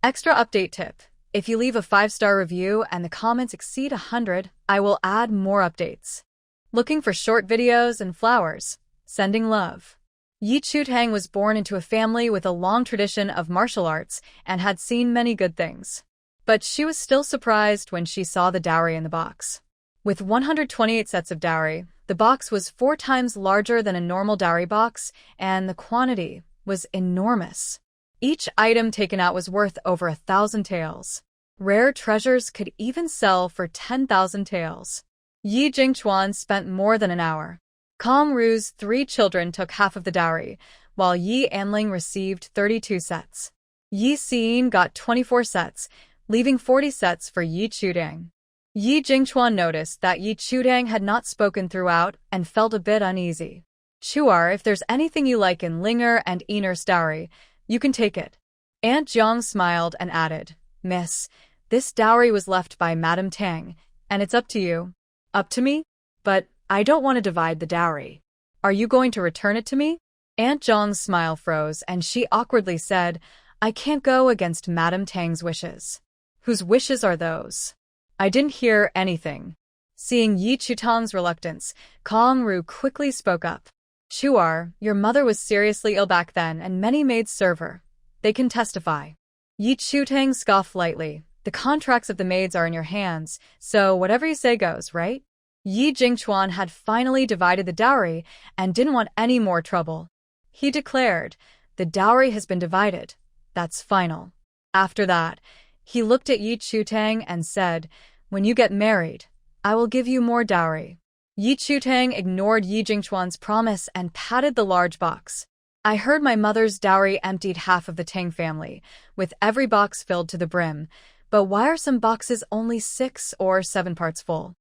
S1: Extra update tip. If you leave a 5-star review and the comments exceed 100, I will add more updates. Looking for short videos and flowers? Sending love. Yi Chutang was born into a family with a long tradition of martial arts and had seen many good things. But she was still surprised when she saw the dowry in the box. With 128 sets of dowry, the box was 4 times larger than a normal dowry box, and the quantity was enormous. Each item taken out was worth over 1,000 taels. Rare treasures could even sell for 10,000 taels. Yi Jingchuan spent more than an hour. Kong Ru's 3 children took half of the dowry, while Yi Anling received 32 sets. Yi Xin got 24 sets, leaving 40 sets for Yi Chutang. Yi Jingchuan noticed that Yi Chutang had not spoken throughout and felt a bit uneasy. Chuar, if there's anything you like in Linger and Ener's dowry, you can take it. Aunt Jiang smiled and added, Miss, this dowry was left by Madame Tang, and it's up to you. Up to me? But I don't want to divide the dowry. Are you going to return it to me? Aunt Jiang's smile froze and she awkwardly said, I can't go against Madame Tang's wishes. Whose wishes are those? I didn't hear anything. Seeing Yi Chutang's reluctance, Kong Ru quickly spoke up. Chuar, your mother was seriously ill back then and many maids serve her. They can testify. Yi Chutang scoffed lightly. The contracts of the maids are in your hands, so whatever you say goes, right? Yi Jingchuan had finally divided the dowry and didn't want any more trouble. He declared, the dowry has been divided. That's final. After that, he looked at Yi Chutang and said, when you get married, I will give you more dowry. Yi Chutang ignored Yi Jingchuan's promise and patted the large box. I heard my mother's dowry emptied half of the Tang family, with every box filled to the brim, but why are some boxes only 6 or 7 parts full?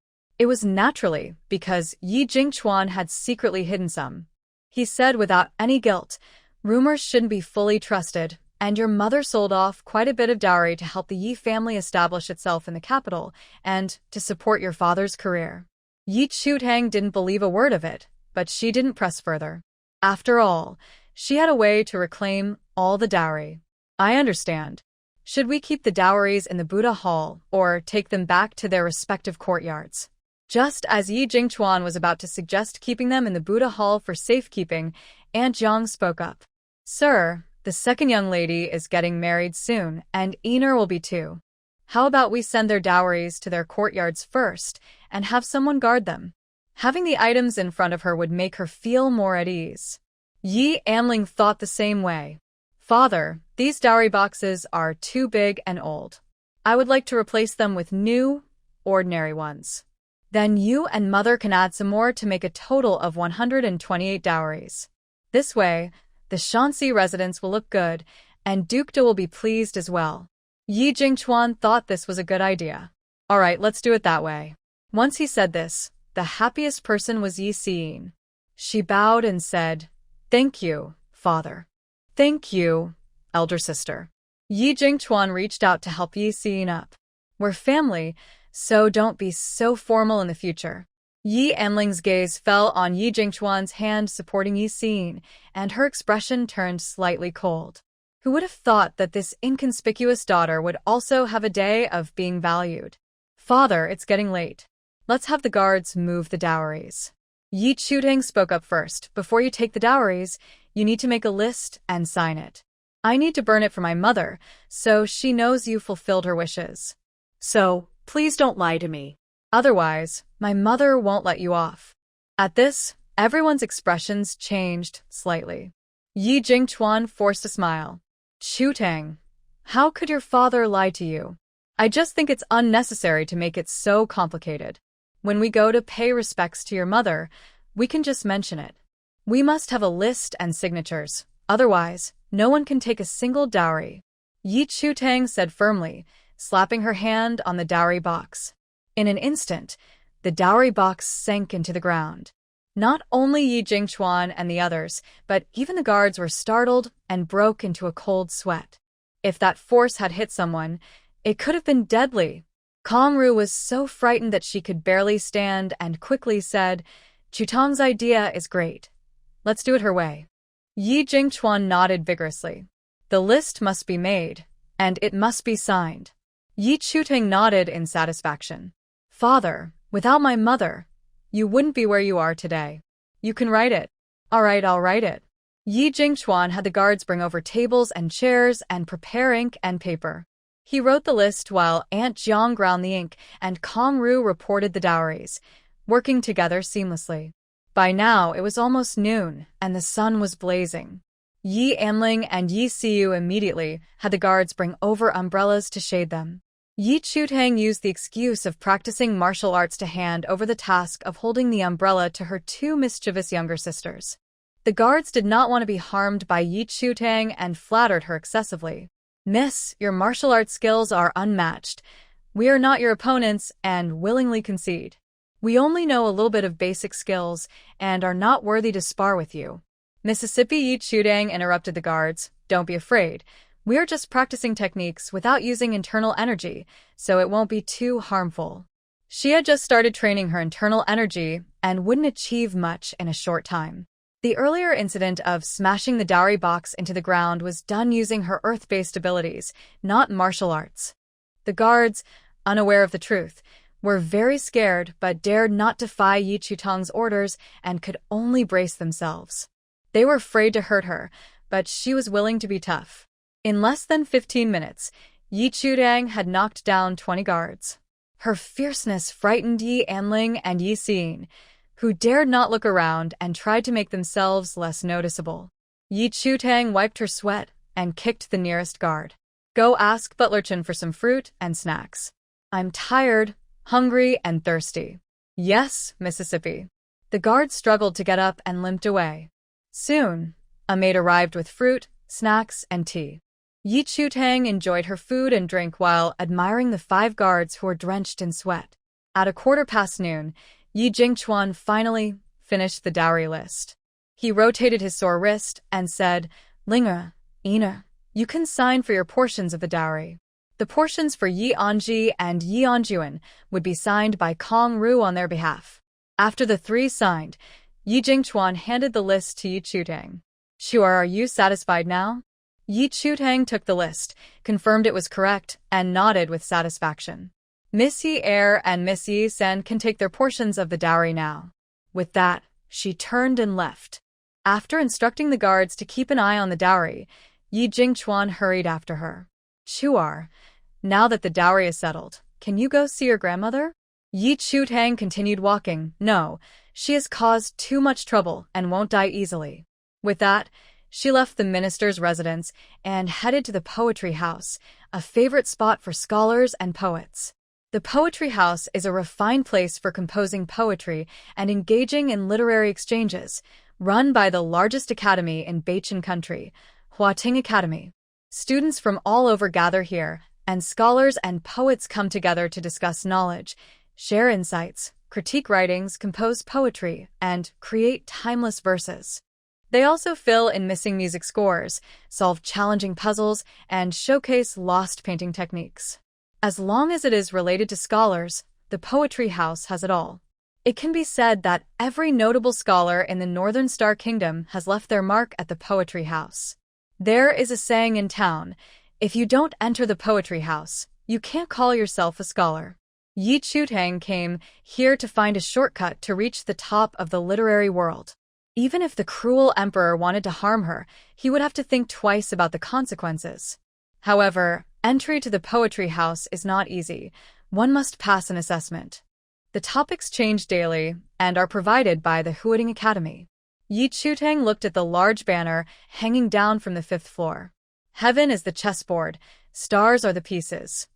S1: It was naturally because Yi Jingchuan had secretly hidden some. He said without any guilt, "Rumors shouldn't be fully trusted, and your mother sold off quite a bit of dowry to help the Yi family establish itself in the capital and to support your father's career." Yi Chutang didn't believe a word of it, but she didn't press further. After all, she had a way to reclaim all the dowry. "I understand. Should we keep the dowries in the Buddha Hall or take them back to their respective courtyards?" Just as Yi Jingchuan was about to suggest keeping them in the Buddha Hall for safekeeping, Aunt Jiang spoke up. "Sir, the second young lady is getting married soon, and Ener will be too. How about we send their dowries to their courtyards first and have someone guard them?" Having the items in front of her would make her feel more at ease. Yi Anling thought the same way. "Father, these dowry boxes are too big and old. I would like to replace them with new, ordinary ones. Then you and mother can add some more to make a total of 128 dowries. This way, the Shanxi residence will look good, and Duke De will be pleased as well." Yi Jingchuan thought this was a good idea. "All right, let's do it that way." Once he said this, the happiest person was Yi Xiyin. She bowed and said, "Thank you, father." "Thank you, elder sister." Yi Jingchuan reached out to help Yi Xiyin up. "We're family, so don't be so formal in the future." Yi Anling's gaze fell on Yi Jingchuan's hand supporting Yi Xiyin, and her expression turned slightly cold. Who would have thought that this inconspicuous daughter would also have a day of being valued? "Father, it's getting late. Let's have the guards move the dowries." Yi Chutang spoke up first. "Before you take the dowries, you need to make a list and sign it. I need to burn it for my mother, so she knows you fulfilled her wishes. So, please don't lie to me. Otherwise, my mother won't let you off." At this, everyone's expressions changed slightly. Yi Jingchuan forced a smile. "Chutang, how could your father lie to you? I just think it's unnecessary to make it so complicated. When we go to pay respects to your mother, we can just mention it. We must have a list and signatures, otherwise, no one can take a single dowry." Yi Chutang said firmly, slapping her hand on the dowry box. In an instant, the dowry box sank into the ground. Not only Yi Jingchuan and the others, but even the guards were startled and broke into a cold sweat. If that force had hit someone, it could have been deadly. Kongru was so frightened that she could barely stand and quickly said, "Chutang's idea is great. Let's do it her way." Yi Jingchuan nodded vigorously. "The list must be made, and it must be signed." Yi Chutang nodded in satisfaction. "Father, without my mother, you wouldn't be where you are today. You can write it." "All right, I'll write it." Yi Jingchuan had the guards bring over tables and chairs and prepare ink and paper. He wrote the list while Aunt Jiang ground the ink and Kongru reported the dowries, working together seamlessly. By now, it was almost noon, and the sun was blazing. Yi Anling and Yi Siyu immediately had the guards bring over umbrellas to shade them. Yi Chutang used the excuse of practicing martial arts to hand over the task of holding the umbrella to her two mischievous younger sisters. The guards did not want to be harmed by Yi Chutang and flattered her excessively. "Miss, your martial arts skills are unmatched. We are not your opponents and willingly concede. We only know a little bit of basic skills and are not worthy to spar with you." Mississippi Yi Chutang interrupted the guards. "Don't be afraid. We are just practicing techniques without using internal energy, so it won't be too harmful." She had just started training her internal energy and wouldn't achieve much in a short time. The earlier incident of smashing the dowry box into the ground was done using her earth-based abilities, not martial arts. The guards, unaware of the truth, were very scared but dared not defy Yi Chutang's orders and could only brace themselves. They were afraid to hurt her, but she was willing to be tough. In less than 15 minutes, Yi Chutang had knocked down 20 guards. Her fierceness frightened Yi Anling and Yi Xiyin, who dared not look around and tried to make themselves less noticeable. Yi Chutang wiped her sweat and kicked the nearest guard. "Go ask Butler Chen for some fruit and snacks. I'm tired, hungry, and thirsty." "Yes, Mississippi." The guard struggled to get up and limped away. Soon, a maid arrived with fruit, snacks, and tea. Yi Chutang enjoyed her food and drink while admiring the 5 guards who were drenched in sweat. At noon, Yi Jingchuan finally finished the dowry list. He rotated his sore wrist and said, Linger, Ina, you can sign for your portions of the dowry. The portions for Yi Anji and Yi Anjuan would be signed by Kong Ru on their behalf. After the three signed, Yi Jingchuan handed the list to Yi Chutang. Sure, are you satisfied now? Yi Chutang took the list, confirmed it was correct, and nodded with satisfaction. Miss Yi Er and Miss Yi Sen can take their portions of the dowry now. With that, she turned and left. After instructing the guards to keep an eye on the dowry, Yi Jingchuan hurried after her. Chuar, now that the dowry is settled, can you go see your grandmother? Yi Chutang continued walking. No, she has caused too much trouble and won't die easily. With that, she left the minister's residence and headed to the poetry house, a favorite spot for scholars and poets. The poetry house is a refined place for composing poetry and engaging in literary exchanges, run by the largest academy in Beichen country, Huating Academy. Students from all over gather here, and scholars and poets come together to discuss knowledge, share insights, critique writings, compose poetry, and create timeless verses. They also fill in missing music scores, solve challenging puzzles, and showcase lost painting techniques. As long as it is related to scholars, the Poetry House has it all. It can be said that every notable scholar in the Northern Star Kingdom has left their mark at the Poetry House. There is a saying in town, if you don't enter the Poetry House, you can't call yourself a scholar. Yi Chutang came here to find a shortcut to reach the top of the literary world. Even if the cruel emperor wanted to harm her, he would have to think twice about the consequences. However, entry to the Poetry House is not easy. One must pass an assessment. The topics change daily and are provided by the Huating Academy. Yi Chutang looked at the large banner hanging down from the 5th floor. Heaven is the chessboard, stars are the pieces.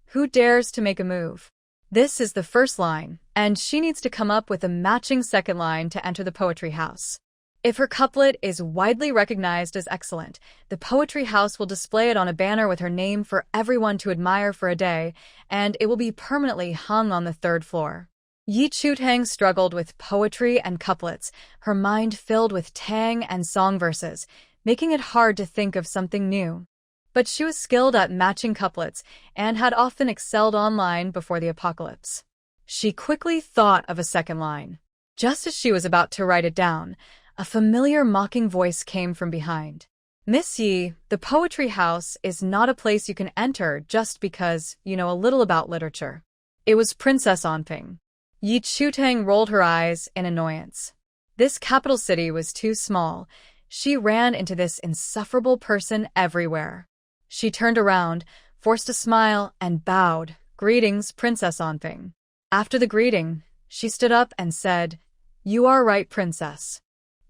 S1: Who dares to make a move? This is the first line, and she needs to come up with a matching second line to enter the Poetry House. If her couplet is widely recognized as excellent, the Poetry House will display it on a banner with her name for everyone to admire for a day, and it will be permanently hung on the 3rd floor. Yi Chutang struggled with poetry and couplets, her mind filled with tang and song verses, making it hard to think of something new. But she was skilled at matching couplets and had often excelled online before the apocalypse. She quickly thought of a second line. Just as she was about to write it down, a familiar mocking voice came from behind. Miss Yi, the Poetry House is not a place you can enter just because you know a little about literature. It was Princess Anping. Yi Chutang rolled her eyes in annoyance. This capital city was too small. She ran into this insufferable person everywhere. She turned around, forced a smile, and bowed. Greetings, Princess Anping. After the greeting, she stood up and said, You are right, Princess.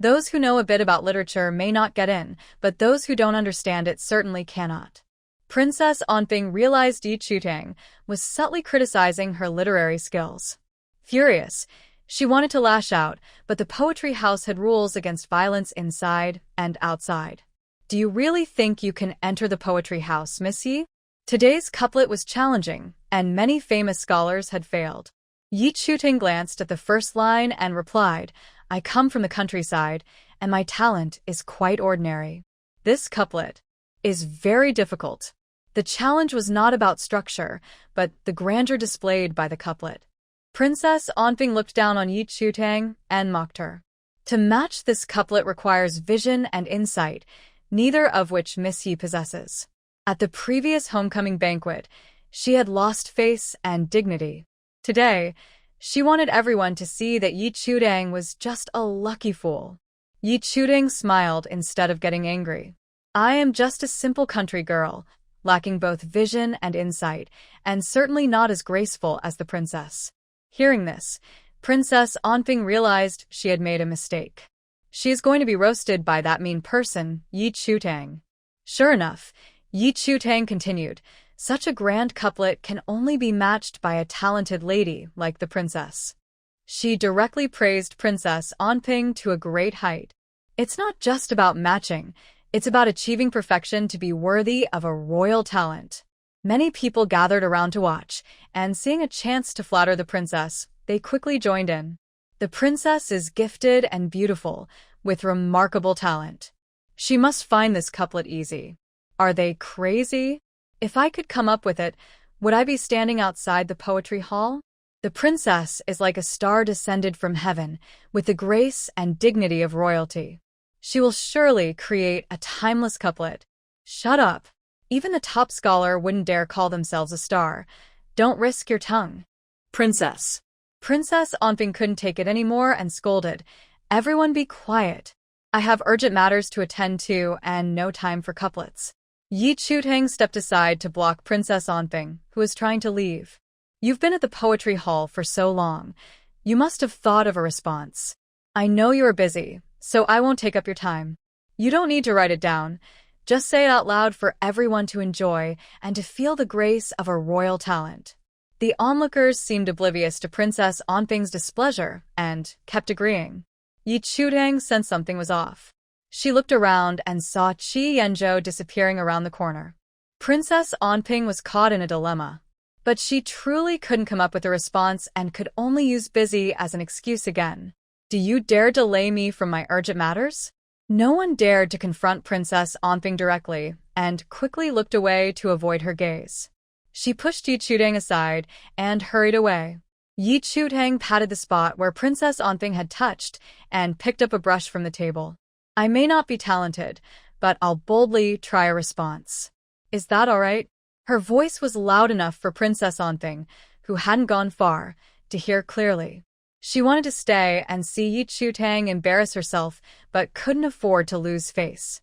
S1: Those who know a bit about literature may not get in, but those who don't understand it certainly cannot. Princess Anping realized Yi Chutang was subtly criticizing her literary skills. Furious, she wanted to lash out, but the Poetry House had rules against violence inside and outside. Do you really think you can enter the Poetry House, Miss Yi? Today's couplet was challenging, and many famous scholars had failed. Yi Chutang glanced at the first line and replied, I come from the countryside, and my talent is quite ordinary. This couplet is very difficult. The challenge was not about structure, but the grandeur displayed by the couplet. Princess Anping looked down on Yi Chutang and mocked her. To match this couplet requires vision and insight, neither of which Miss Yi possesses. At the previous homecoming banquet, she had lost face and dignity. Today, she wanted everyone to see that Yi Chutang was just a lucky fool. Yi Chutang smiled instead of getting angry. I am just a simple country girl, lacking both vision and insight, and certainly not as graceful as the princess. Hearing this, Princess Anping realized she had made a mistake. She is going to be roasted by that mean person, Yi Chutang. Sure enough, Yi Chutang continued, such a grand couplet can only be matched by a talented lady like the princess. She directly praised Princess Anping to a great height. It's not just about matching, it's about achieving perfection to be worthy of a royal talent. Many people gathered around to watch, and seeing a chance to flatter the princess, they quickly joined in. The princess is gifted and beautiful, with remarkable talent. She must find this couplet easy. Are they crazy? If I could come up with it, would I be standing outside the poetry hall? The princess is like a star descended from heaven, with the grace and dignity of royalty. She will surely create a timeless couplet. Shut up. Even the top scholar wouldn't dare call themselves a star. Don't risk your tongue.
S2: Princess.
S1: Princess Onping couldn't take it anymore and scolded. Everyone be quiet. I have urgent matters to attend to and no time for couplets. Yi Chutang stepped aside to block Princess Onping, who was trying to leave. You've been at the poetry hall for so long. You must have thought of a response. I know you are busy, so I won't take up your time. You don't need to write it down. Just say it out loud for everyone to enjoy and to feel the grace of a royal talent. The onlookers seemed oblivious to Princess Onping's displeasure and kept agreeing. Yi Chutang sensed something was off. She looked around and saw Qi Yanzhou disappearing around the corner. Princess Onping was caught in a dilemma. But she truly couldn't come up with a response and could only use busy as an excuse again. Do you dare delay me from my urgent matters? No one dared to confront Princess Onping directly and quickly looked away to avoid her gaze. She pushed Yi Chutang aside and hurried away. Yi Chutang patted the spot where Princess Onping had touched and picked up a brush from the table. I may not be talented, but I'll boldly try a response. Is that all right? Her voice was loud enough for Princess Onping, who hadn't gone far, to hear clearly. She wanted to stay and see Yi Chutang embarrass herself, but couldn't afford to lose face.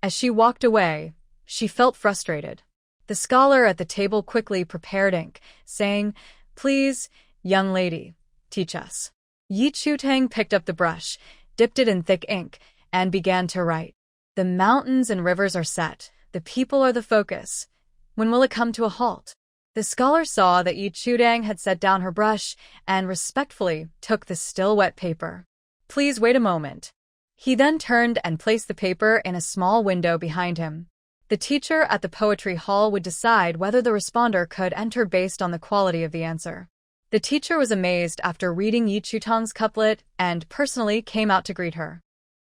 S1: As she walked away, she felt frustrated. The scholar at the table quickly prepared ink, saying, Please, young lady, teach us. Yi Chutang picked up the brush, dipped it in thick ink, and began to write. The mountains and rivers are set. The people are the focus. When will it come to a halt? The scholar saw that Yi Chutang had set down her brush and respectfully took the still wet paper. Please wait a moment. He then turned and placed the paper in a small window behind him. The teacher at the poetry hall would decide whether the responder could enter based on the quality of the answer. The teacher was amazed after reading Yi Chutang's couplet and personally came out to greet her.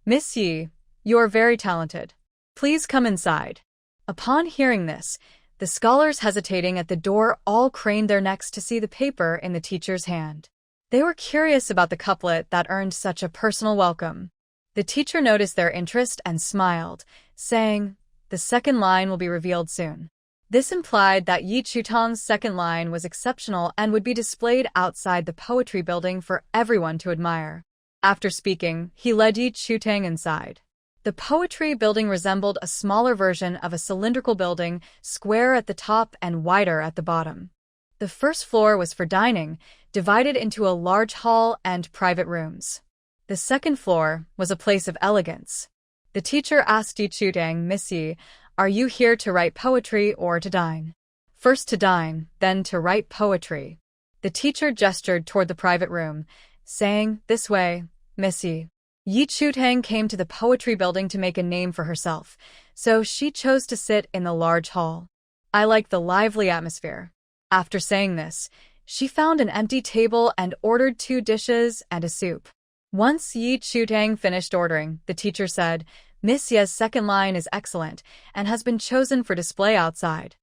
S1: Miss Yi, you are very talented. Please come inside. Upon hearing this, the scholars hesitating at the door all craned their necks to see the paper in the teacher's hand. They were curious about the couplet that earned such a personal welcome. The teacher noticed their interest and smiled, saying, The second line will be revealed soon. This implied that Yi Chutang's second line was exceptional and would be displayed outside the poetry building for everyone to admire. After speaking, he led Yi Chutang inside. The poetry building resembled a smaller version of a cylindrical building, square at the top and wider at the bottom. The first floor was for dining, divided into a large hall and private rooms. The second floor was a place of elegance. The teacher asked Yi Chutang, Miss Yi, are you here to write poetry or to dine? First to dine, then to write poetry. The teacher gestured toward the private room, saying, This way, Miss Yi. Yi Chutang came to the poetry building to make a name for herself, so she chose to sit in the large hall. I like the lively atmosphere. After saying this, she found an empty table and ordered 2 dishes and a soup. Once Yi Chutang finished ordering, the teacher said, Miss Yi's second line is excellent and has been chosen for display outside.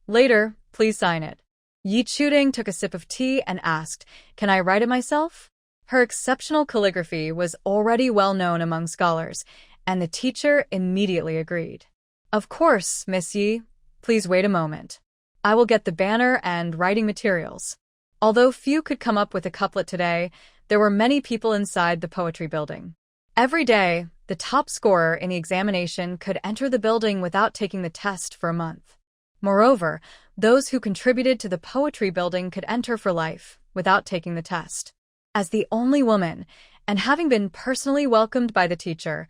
S1: Later, please sign it. Yi Chutang took a sip of tea and asked, Can I write it myself? Her exceptional calligraphy was already well known among scholars, and the teacher immediately agreed. Of course, Miss Yi. Please wait a moment. I will get the banner and writing materials. Although few could come up with a couplet today, there were many people inside the poetry building. Every day, the top scorer in the examination could enter the building without taking the test for a month. Moreover, those who contributed to the poetry building could enter for life without taking the test. As the only woman, and having been personally welcomed by the teacher,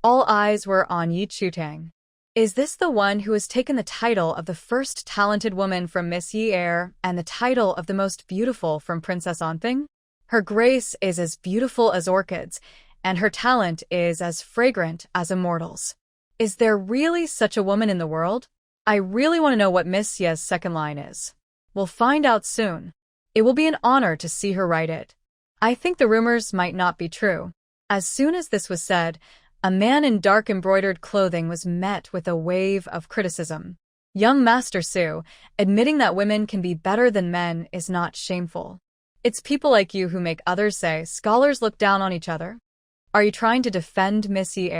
S1: all eyes were on Yi Chutang. Is this the one who has taken the title of the first talented woman from Miss Yi Air and the title of the most beautiful from Princess Onping? Her grace is as beautiful as orchids, and her talent is as fragrant as immortals. Is there really such a woman in the world? I really want to know what Miss Ye's second line is. We'll find out soon. It will be an honor to see her write it. I think the rumors might not be true. As soon as this was said, a man in dark embroidered clothing was met with a wave of criticism. Young Master Su, admitting that women can be better than men is not shameful. It's people like you who make others say scholars look down on each other. Are you trying to defend Miss Ye?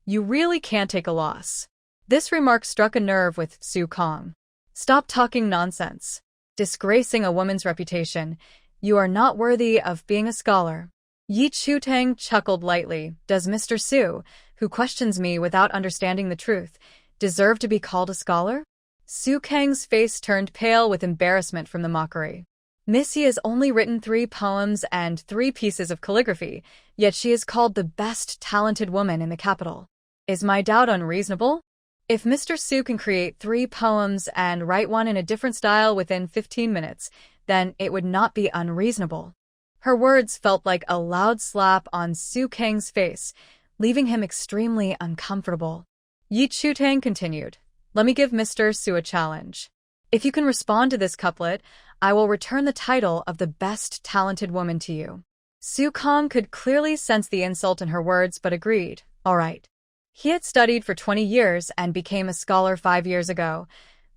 S1: You really can't take a loss. This remark struck a nerve with Su Kong. Stop talking nonsense. Disgracing a woman's reputation. You are not worthy of being a scholar. Yi Chutang chuckled lightly. Does Mr. Su, who questions me without understanding the truth, deserve to be called a scholar? Su Kang's face turned pale with embarrassment from the mockery. Miss Yi has only written 3 poems and 3 pieces of calligraphy, yet she is called the best talented woman in the capital. Is my doubt unreasonable? If Mr. Su can create 3 poems and write one in a different style within 15 minutes, then it would not be unreasonable. Her words felt like a loud slap on Su Kang's face, leaving him extremely uncomfortable. Yi Chutang continued, Let me give Mr. Su a challenge. If you can respond to this couplet, I will return the title of the best talented woman to you. Su Kong could clearly sense the insult in her words but agreed, all right. He had studied for 20 years and became a scholar 5 years ago.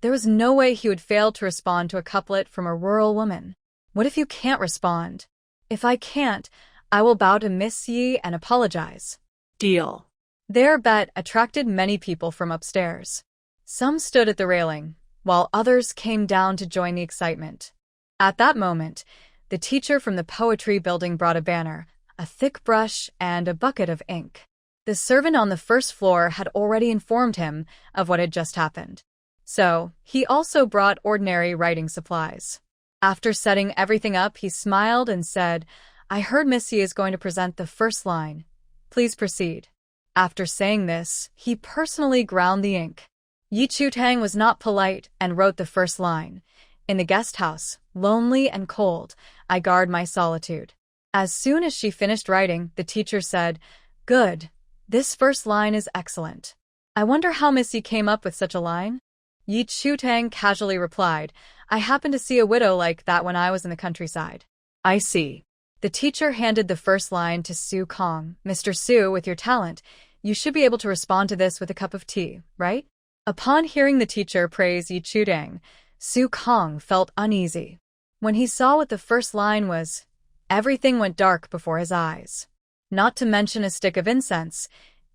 S1: There was no way he would fail to respond to a couplet from a rural woman. What if you can't respond? If I can't, I will bow to Miss Yi and apologize.
S2: Deal.
S1: Their bet attracted many people from upstairs. Some stood at the railing, while others came down to join the excitement. At that moment, the teacher from the poetry building brought a banner, a thick brush, and a bucket of ink. The servant on the first floor had already informed him of what had just happened. So, he also brought ordinary writing supplies. After setting everything up, he smiled and said, I heard Miss Yi is going to present the first line. Please proceed. After saying this, he personally ground the ink. Yi Chutang was not polite and wrote the first line. In the guest house, lonely and cold, I guard my solitude. As soon as she finished writing, the teacher said, Good. This first line is excellent. I wonder how Miss Yi came up with such a line? Yi Chutang casually replied, I happened to see a widow like that when I was in the countryside. I see. The teacher handed the first line to Su Kong. Mr. Su, with your talent, you should be able to respond to this with a cup of tea, right? Upon hearing the teacher praise Yi Chutang, Su Kong felt uneasy. When he saw what the first line was, everything went dark before his eyes. Not to mention a stick of incense,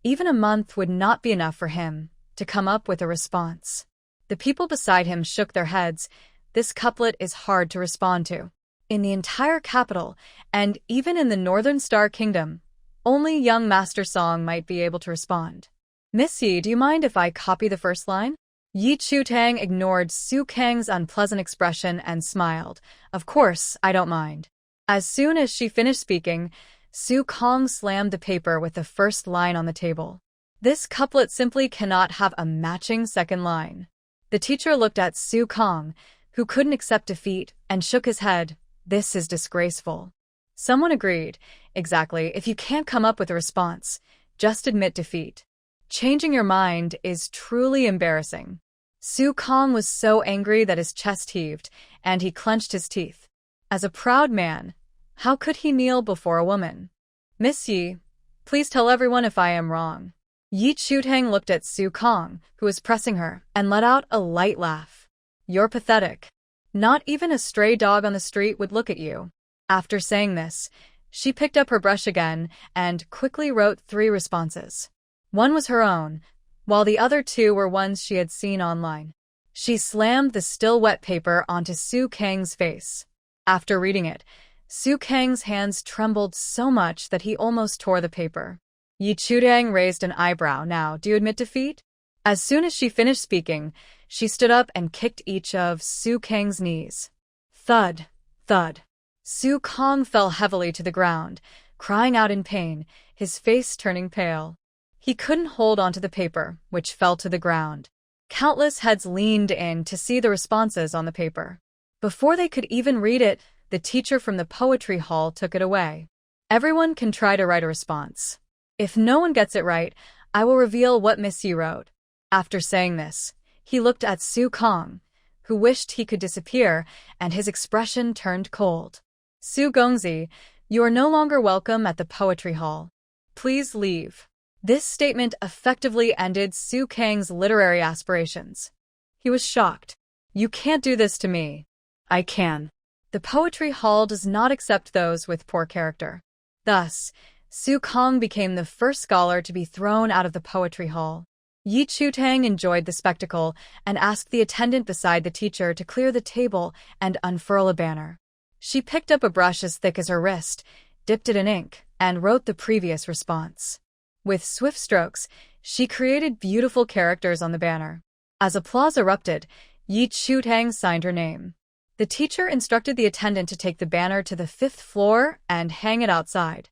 S1: even a month would not be enough for him to come up with a response. The people beside him shook their heads. This couplet is hard to respond to. In the entire capital, and even in the Northern Star Kingdom, only young Master Song might be able to respond. Miss Yi, do you mind if I copy the first line? Yi Chutang ignored Su Kang's unpleasant expression and smiled. Of course, I don't mind. As soon as she finished speaking, Su Kong slammed the paper with the first line on the table. This couplet simply cannot have a matching second line. The teacher looked at Su Kong, who couldn't accept defeat, and shook his head. This is disgraceful. Someone agreed. Exactly, if you can't come up with a response, just admit defeat. Changing your mind is truly embarrassing. Su Kong was so angry that his chest heaved, and he clenched his teeth. As a proud man, how could he kneel before a woman? Miss Yi, please tell everyone if I am wrong. Yi Chutang looked at Su Kong, who was pressing her, and let out a light laugh. You're pathetic. Not even a stray dog on the street would look at you. After saying this, she picked up her brush again and quickly wrote 3 responses. One was her own, while the other 2 were ones she had seen online. She slammed the still wet paper onto Su Kang's face. After reading it, Su Kang's hands trembled so much that he almost tore the paper. Yi Chutang raised an eyebrow. Now, do you admit defeat? As soon as she finished speaking, she stood up and kicked each of Su Kang's knees. Thud, thud. Su Kong fell heavily to the ground, crying out in pain, his face turning pale. He couldn't hold onto the paper, which fell to the ground. Countless heads leaned in to see the responses on the paper. Before they could even read it, the teacher from the poetry hall took it away. Everyone can try to write a response. If no one gets it right, I will reveal what Miss Yi wrote. After saying this, He looked at Su Kong, who wished he could disappear, and his expression turned cold. Su Gongzi, you are no longer welcome at the poetry hall. Please leave. This statement effectively ended Su Kang's literary aspirations. He was shocked. You can't do this to me. I can. The poetry hall does not accept those with poor character. Thus, Su Kong became the first scholar to be thrown out of the poetry hall. Yi Chutang enjoyed the spectacle and asked the attendant beside the teacher to clear the table and unfurl a banner. She picked up a brush as thick as her wrist, dipped it in ink, and wrote the previous response. With swift strokes, she created beautiful characters on the banner. As applause erupted, Yi Chutang signed her name. The teacher instructed the attendant to take the banner to the 5th floor and hang it outside.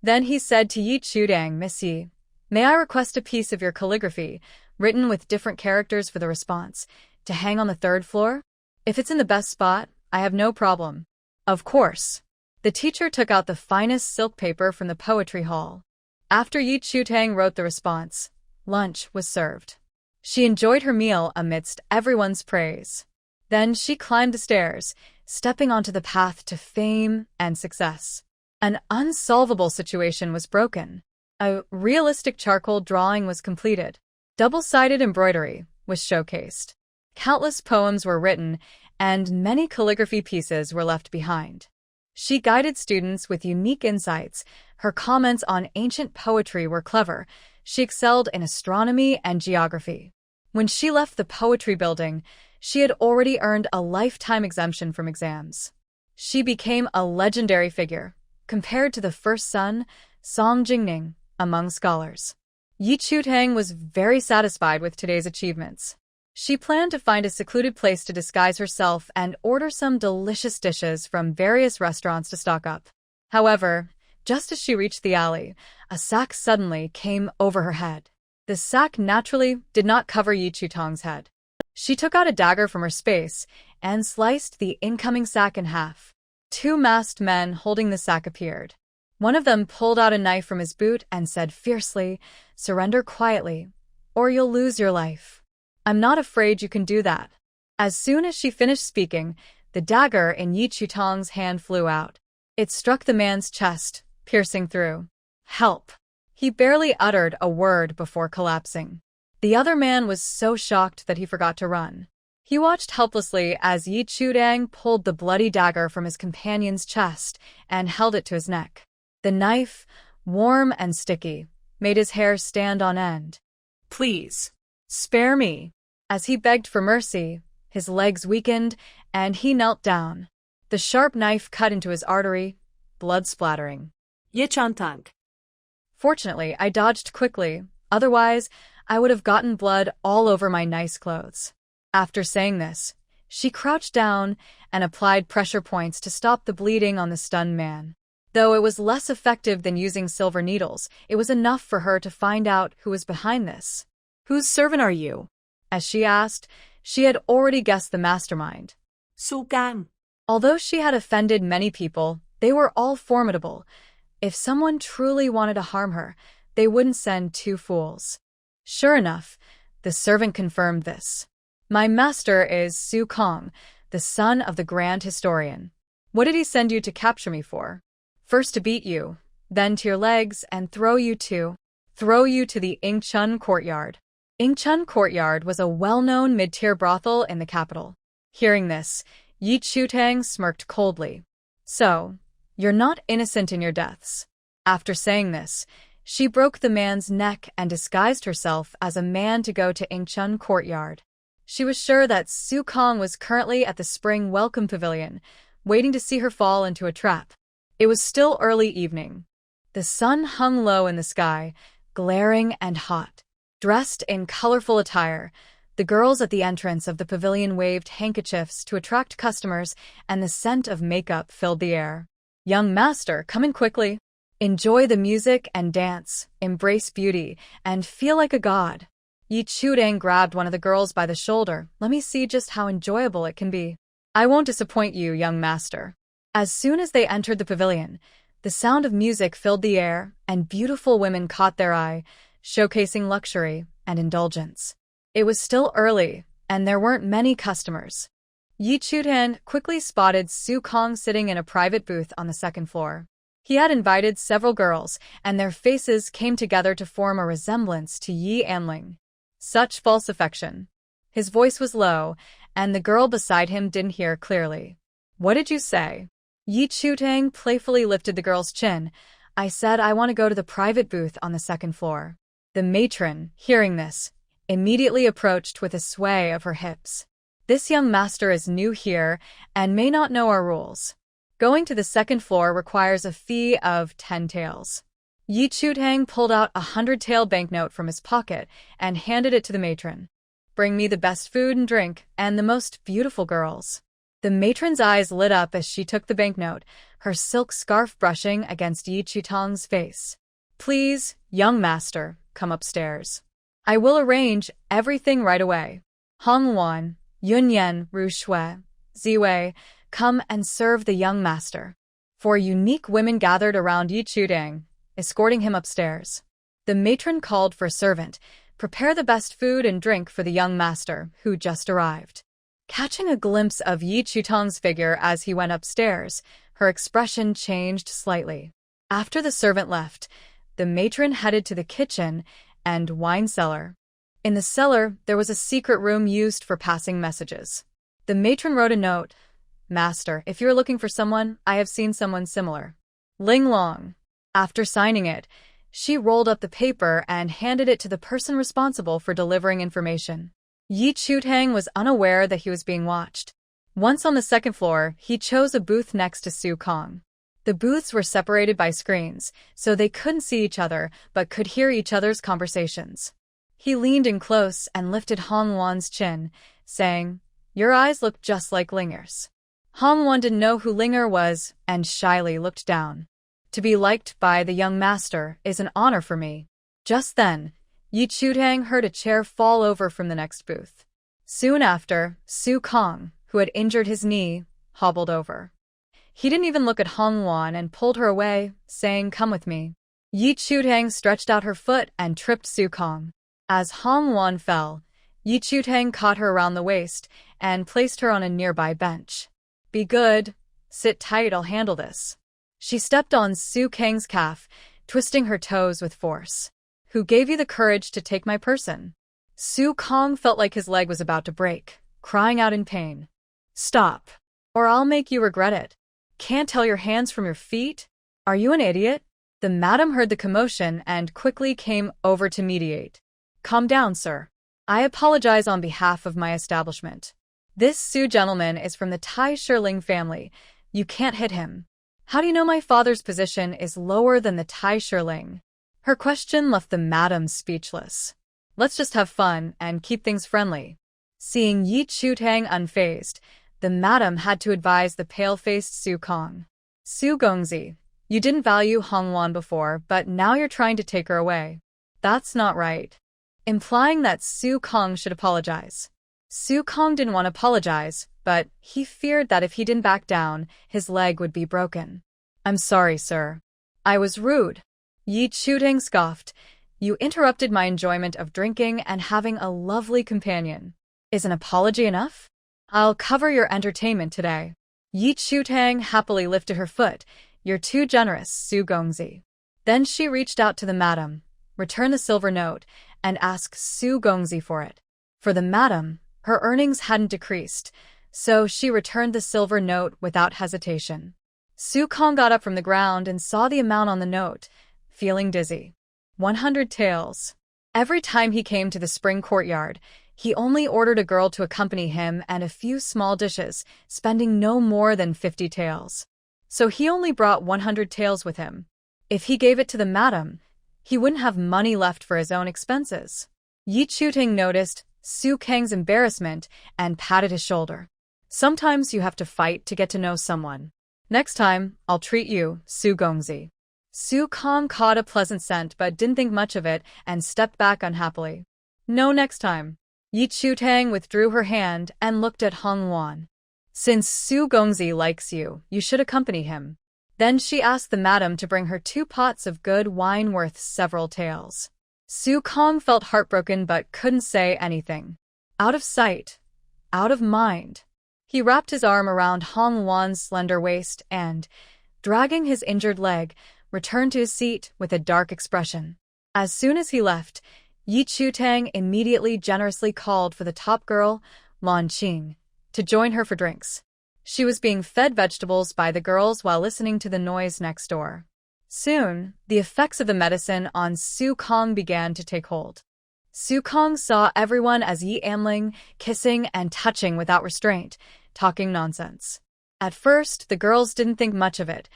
S1: Then he said to Yi Chutang, Miss Yi, may I request a piece of your calligraphy, written with different characters for the response, to hang on the 3rd floor? If it's in the best spot, I have no problem. Of course. The teacher took out the finest silk paper from the poetry hall. After Yi Chutang wrote the response, lunch was served. She enjoyed her meal amidst everyone's praise. Then she climbed the stairs, stepping onto the path to fame and success. An unsolvable situation was broken. A realistic charcoal drawing was completed. Double-sided embroidery was showcased. Countless poems were written, and many calligraphy pieces were left behind. She guided students with unique insights. Her comments on ancient poetry were clever. She excelled in astronomy and geography. When she left the poetry building, she had already earned a lifetime exemption from exams. She became a legendary figure, compared to the first son, Song Jingning, among scholars. Yi Chutang was very satisfied with today's achievements. She planned to find a secluded place to disguise herself and order some delicious dishes from various restaurants to stock up. However, just as she reached the alley, a sack suddenly came over her head. The sack naturally did not cover Yi Chutang's head. She took out a dagger from her space and sliced the incoming sack in half. 2 masked men holding the sack appeared. One of them pulled out a knife from his boot and said fiercely, "Surrender quietly, or you'll lose your life." "I'm not afraid you can do that." As soon as she finished speaking, the dagger in Yi Chutang's hand flew out. It struck the man's chest, piercing through. "Help!" He barely uttered a word before collapsing. The other man was so shocked that he forgot to run. He watched helplessly as Yi Chutang pulled the bloody dagger from his companion's chest and held it to his neck. The knife, warm and sticky, made his hair stand on end. "Please, spare me." As he begged for mercy, his legs weakened, and he knelt down. The sharp knife cut into his artery, blood splattering.
S2: Ye Chantang.
S1: Fortunately, I dodged quickly, otherwise I would have gotten blood all over my nice clothes. After saying this, she crouched down and applied pressure points to stop the bleeding on the stunned man. Though it was less effective than using silver needles, it was enough for her to find out who was behind this. "Whose servant are you?" As she asked, she had already guessed the mastermind.
S2: Su Kang.
S1: Although she had offended many people, they were all formidable. If someone truly wanted to harm her, they wouldn't send 2 fools. Sure enough, the servant confirmed this. "My master is Su Kong, the son of the grand historian. What did he send you to capture me for?" "First to beat you, then to your legs and throw you to the Ingchun courtyard." Ingchun courtyard was a well-known mid-tier brothel in the capital. Hearing this, Yi Chutang smirked coldly. "So, you're not innocent in your deaths." After saying this, she broke the man's neck and disguised herself as a man to go to Ingchun courtyard. She was sure that Su Kong was currently at the Spring Welcome Pavilion, waiting to see her fall into a trap. It was still early evening. The sun hung low in the sky, glaring and hot. Dressed in colorful attire, the girls at the entrance of the pavilion waved handkerchiefs to attract customers, and the scent of makeup filled the air. "Young master, come in quickly. Enjoy the music and dance, embrace beauty, and feel like a god." Yi Chutang grabbed one of the girls by the shoulder. "Let me see just how enjoyable it can be." "I won't disappoint you, young master." As soon as they entered the pavilion, the sound of music filled the air, and beautiful women caught their eye, showcasing luxury and indulgence. It was still early, and there weren't many customers. Yi Chutan quickly spotted Su Kong sitting in a private booth on the second floor. He had invited several girls, and their faces came together to form a resemblance to Yi Anling. Such false affection. His voice was low, and the girl beside him didn't hear clearly. What did you say? Yi Chutang playfully lifted the girl's chin. I said I want to go to the private booth on the second floor. The matron, hearing this, immediately approached with a sway of her hips. This young master is new here and may not know our rules. Going to the second floor requires a fee of 10 taels. Yi Chutang pulled out a 100-tael banknote from his pocket and handed it to the matron. Bring me the best food and drink and the most beautiful girls. The matron's eyes lit up as she took the banknote, her silk scarf brushing against Yi Chutang's face. Please, young master, come upstairs. I will arrange everything right away. Hong Wan, Yunyan, Ru Shui, Ziwei, come and serve the young master. 4 unique women gathered around Yi Chutang, escorting him upstairs. The matron called for a servant. Prepare the best food and drink for the young master, who just arrived. Catching a glimpse of Yi Chutang's figure as he went upstairs, her expression changed slightly. After the servant left, the matron headed to the kitchen and wine cellar. In the cellar, there was a secret room used for passing messages. The matron wrote a note. Master, if you're looking for someone, I have seen someone similar. Ling Long. After signing it, she rolled up the paper and handed it to the person responsible for delivering information. Yi Chutang was unaware that he was being watched. Once on the second floor, he chose a booth next to Su Kong. The booths were separated by screens, so they couldn't see each other but could hear each other's conversations. He leaned in close and lifted Hong Wan's chin, saying, Your eyes look just like Linger's. Hong Wan didn't know who Linger was and shyly looked down. To be liked by the young master is an honor for me. Just then, Yi Chutang heard a chair fall over from the next booth. Soon after, Su Kong, who had injured his knee, hobbled over. He didn't even look at Hong Wan and pulled her away, saying, Come with me. Yi Chutang stretched out her foot and tripped Su Kong. As Hong Wan fell, Yi Chutang caught her around the waist and placed her on a nearby bench. Be good. Sit tight, I'll handle this. She stepped on Su Kang's calf, twisting her toes with force. Who gave you the courage to take my person? Su Kong felt like his leg was about to break, crying out in pain. Stop, or I'll make you regret it. Can't tell your hands from your feet? Are you an idiot? The madam heard the commotion and quickly came over to mediate. Calm down, sir. I apologize on behalf of my establishment. This Su gentleman is from the Tai Shirling family. You can't hit him. How do you know my father's position is lower than the Tai Shirling? Her question left the madam speechless. Let's just have fun and keep things friendly. Seeing Yi Chutang unfazed, the madam had to advise the pale-faced Su Kong. Su Gongzi, you didn't value Hong Wan before, but now you're trying to take her away. That's not right. Implying that Su Kong should apologize. Su Kong didn't want to apologize, but he feared that if he didn't back down, his leg would be broken. I'm sorry, sir. I was rude. Yi Chutang scoffed. You interrupted my enjoyment of drinking and having a lovely companion. Is an apology enough? I'll cover your entertainment today. Yi Chutang happily lifted her foot. You're too generous, Su Gongzi. Then she reached out to the madam, returned the silver note, and asked Su Gongzi for it. For the madam, her earnings hadn't decreased, so she returned the silver note without hesitation. Su Kong got up from the ground and saw the amount on the note, feeling dizzy. 100 taels. Every time he came to the spring courtyard, he only ordered a girl to accompany him and a few small dishes, spending no more than 50 taels. So he only brought 100 taels with him. If he gave it to the madam, he wouldn't have money left for his own expenses. Yi Chutang noticed Su Kang's embarrassment and patted his shoulder. Sometimes you have to fight to get to know someone. Next time, I'll treat you, Su Gongzi. Su Kong caught a pleasant scent but didn't think much of it and stepped back unhappily. No next time. Yi Chutang withdrew her hand and looked at Hong Wan. Since Su Gongzi likes you, you should accompany him. Then she asked the madam to bring her 2 pots of good wine worth several taels. Su Kong felt heartbroken but couldn't say anything. Out of sight, out of mind. He wrapped his arm around Hong Wan's slender waist and, dragging his injured leg, returned to his seat with a dark expression. As soon as he left, Yi Chutang immediately generously called for the top girl, Lan Qing, to join her for drinks. She was being fed vegetables by the girls while listening to the noise next door. Soon, the effects of the medicine on Su Kong began to take hold. Su Kong saw everyone as Yi Amling, kissing and touching without restraint, talking nonsense. At first, the girls didn't think much of it.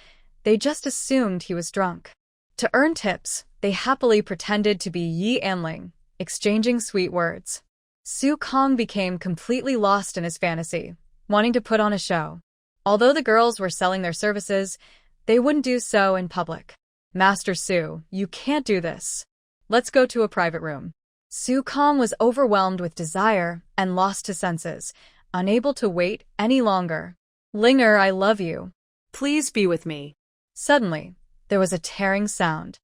S1: They just assumed he was drunk. To earn tips, they happily pretended to be Yi Amling, exchanging sweet words. Su Kong became completely lost in his fantasy, wanting to put on a show. Although the girls were selling their services, they wouldn't do so in public. Master Su, you can't do this. Let's go to a private room. Su Kong was overwhelmed with desire and lost his senses, unable to wait any longer. Linger, I love you.
S2: Please be with me.
S1: Suddenly, there was a tearing sound.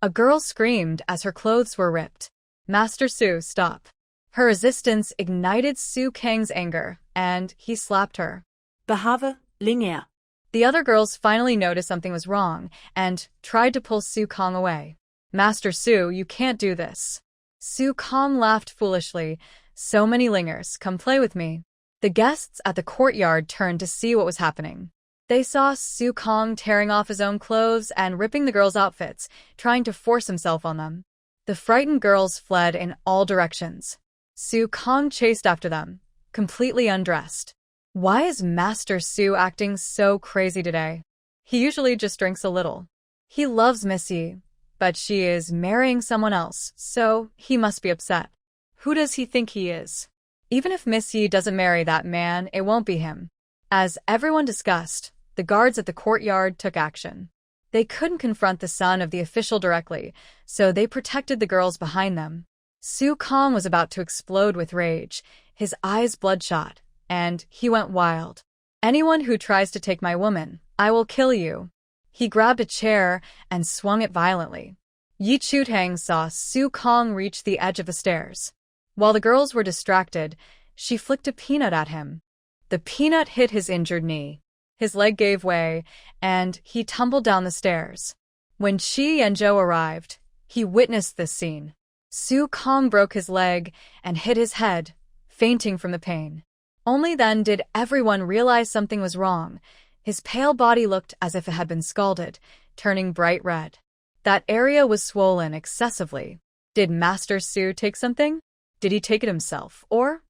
S1: A girl screamed as her clothes were ripped. Master Su, stop. Her resistance ignited Su Kang's anger, and he slapped her.
S2: Behave, Linger.
S1: The other girls finally noticed something was wrong and tried to pull Su Kong away. Master Su, you can't do this. Su Kong laughed foolishly. So many lingers, come play with me. The guests at the courtyard turned to see what was happening. They saw Su Kong tearing off his own clothes and ripping the girls' outfits, trying to force himself on them. The frightened girls fled in all directions. Su Kong chased after them, completely undressed. Why is Master Su acting so crazy today? He usually just drinks a little. He loves Miss Yi, but she is marrying someone else, so he must be upset. Who does he think he is? Even if Miss Yi doesn't marry that man, it won't be him. As everyone discussed, the guards at the courtyard took action. They couldn't confront the son of the official directly, so they protected the girls behind them. Su Kong was about to explode with rage, his eyes bloodshot, and he went wild. Anyone who tries to take my woman, I will kill you. He grabbed a chair and swung it violently. Yi Chutang saw Su Kong reach the edge of the stairs. While the girls were distracted, she flicked a peanut at him. The peanut hit his injured knee. His leg gave way, and he tumbled down the stairs. When Qi Yanzhou arrived, he witnessed this scene. Su Kong broke his leg and hit his head, fainting from the pain. Only then did everyone realize something was wrong. His pale body looked as if it had been scalded, turning bright red. That area was swollen excessively. Did Master Su take something? Did he take it himself, or?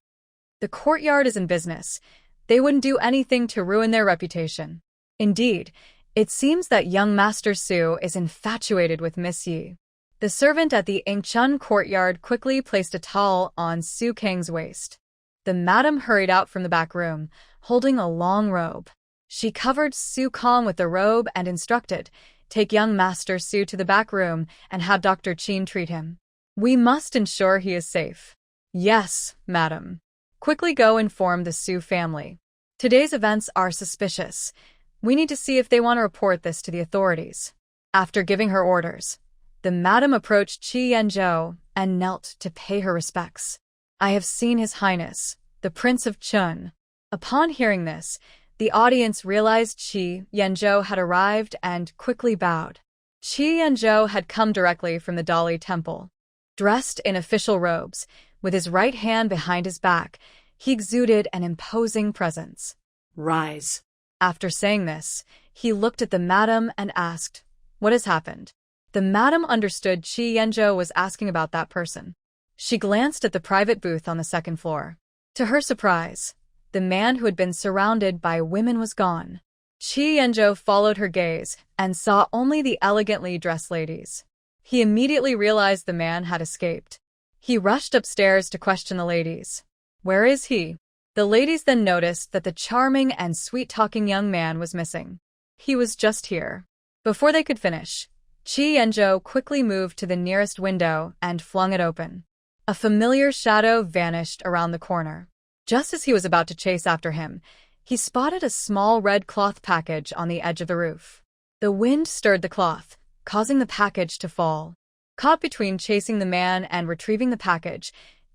S1: The courtyard is in business. They wouldn't do anything to ruin their reputation. Indeed, it seems that young Master Su is infatuated with Miss Yi. The servant at the Ingchun courtyard quickly placed a towel on Su Kang's waist. The madam hurried out from the back room, holding a long robe. She covered Su Kong with the robe and instructed, "Take young Master Su to the back room and have Dr. Qin treat him. We must ensure he is safe." "Yes, madam." "Quickly go inform the Su family. Today's events are suspicious. We need to see if they want to report this to the authorities." After giving her orders, the madam approached Qi Yanzhou and knelt to pay her respects. "I have seen His Highness, the Prince of Chun." Upon hearing this, the audience realized Qi Yanzhou had arrived and quickly bowed. Qi Yanzhou had come directly from the Dali Temple. Dressed in official robes, with his right hand behind his back, he exuded an imposing presence.
S2: "Rise."
S1: After saying this, he looked at the madam and asked, "What has happened?" The madam understood Qi Yanzhou was asking about that person. She glanced at the private booth on the second floor. To her surprise, the man who had been surrounded by women was gone. Qi Yanzhou followed her gaze and saw only the elegantly dressed ladies. He immediately realized the man had escaped. He rushed upstairs to question the ladies. "Where is he?" The ladies then noticed that the charming and sweet-talking young man was missing. He was just here. Before they could finish, Qi Yanzhou quickly moved to the nearest window and flung it open. A familiar shadow vanished around the corner. Just as he was about to chase after him, he spotted a small red cloth package on the edge of the roof. The wind stirred the cloth, causing the package to fall. Caught between chasing the man and retrieving the package,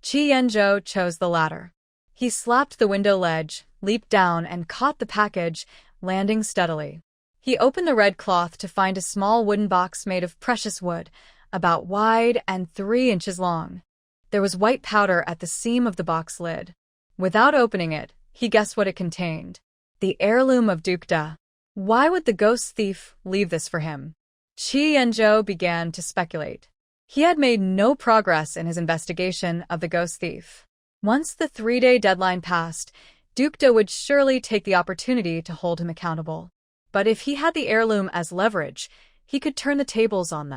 S1: Chi Yanzhou chose the latter. He slapped the window ledge, leaped down, and caught the package, landing steadily. He opened the red cloth to find a small wooden box made of precious wood, about wide and 3 inches long. There was white powder at the seam of the box lid. Without opening it, he guessed what it contained. The heirloom of Duke Da. Why would the ghost thief leave this for him? Chi Yanzhou began to speculate. He had made no progress in his investigation of the ghost thief. Once the 3-day deadline passed, Duke Da would surely take the opportunity to hold him accountable. But if he had the heirloom as leverage, he could turn the tables on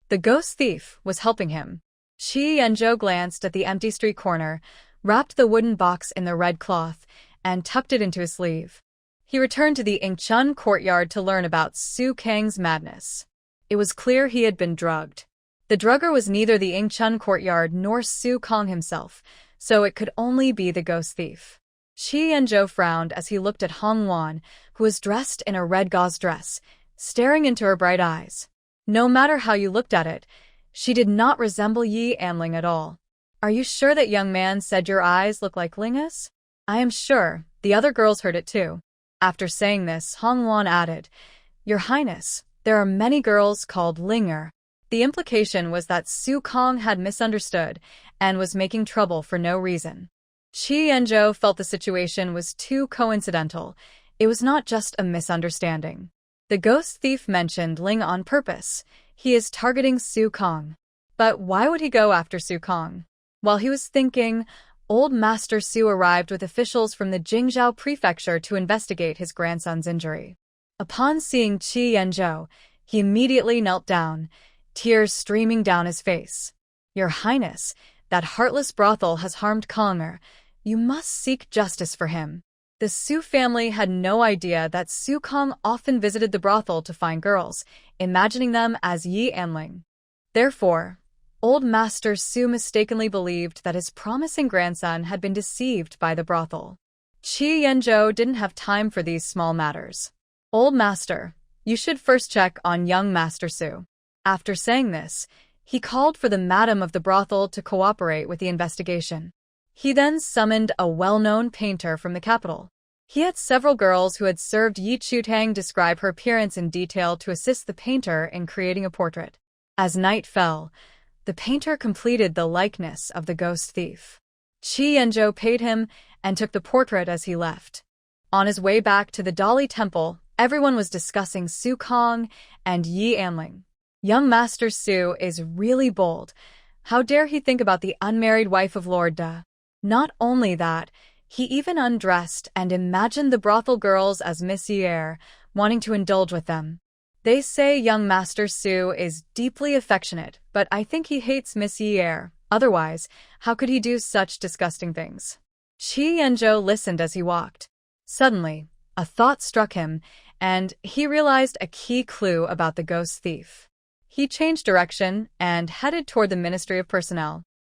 S1: the ghost thief was helping him. Chi Yanzhou glanced at the empty street corner, wrapped the wooden box in the red cloth, and tucked it into his sleeve. He returned to the Yingchun courtyard to learn about Su Kang's madness. It was clear he had been drugged. The drugger was neither the Yingchun courtyard nor Su Kang himself, so it could only be the ghost thief. Chi Yanzhou frowned as he looked at Hong Wan, who was dressed in a red gauze dress, staring into her bright eyes. No matter how you looked at it, she did not resemble Yi Anling at all. Are you sure that young man said your eyes look like Linga's? I am sure. The other girls heard it too. After saying this, Hong Wan added, Your Highness, there are many girls called Linger. The implication was that Su Kang had misunderstood and was making trouble for no reason. Chi Yanzhou felt the situation was too coincidental. It was not just a misunderstanding. The ghost thief mentioned Ling on purpose. He is targeting Su Kang. But why would he go after Su Kang? While he was thinking, Old Master Su arrived with officials from the Jingzhou prefecture to investigate his grandson's injury. Upon seeing Chi Yanzhou, he immediately knelt down, tears streaming down his face. Your Highness, that heartless brothel has harmed Konger. You must seek justice for him. The Su family had no idea that Su Kang often visited the brothel to find girls, imagining them as Yi Anling. Therefore, Old Master Su mistakenly believed that his promising grandson had been deceived by the brothel. Chi Yanzhou didn't have time for these small matters. Old Master, you should first check on young Master Su. After saying this, he called for the madam of the brothel to cooperate with the investigation. He then summoned a well-known painter from the capital. He had several girls who had served Yi Chutang describe her appearance in detail to assist the painter in creating a portrait. As night fell, the painter completed the likeness of the ghost thief. Chi Yanzhou paid him and took the portrait as he left. On his way back to the Dali Temple, everyone was discussing Su Kang and Yi Anling. Young Master Su is really bold. How dare he think about the unmarried wife of Lord Da? Not only that, he even undressed and imagined the brothel girls as Miss Yer, wanting to indulge with them. They say young Master Su is deeply affectionate, but I think he hates Miss Yer. Otherwise, how could he do such disgusting things? Chi Yanzhou listened as he walked. Suddenly, a thought struck him, and he realized a key clue about the ghost thief. He changed direction and headed toward the Ministry of Personnel.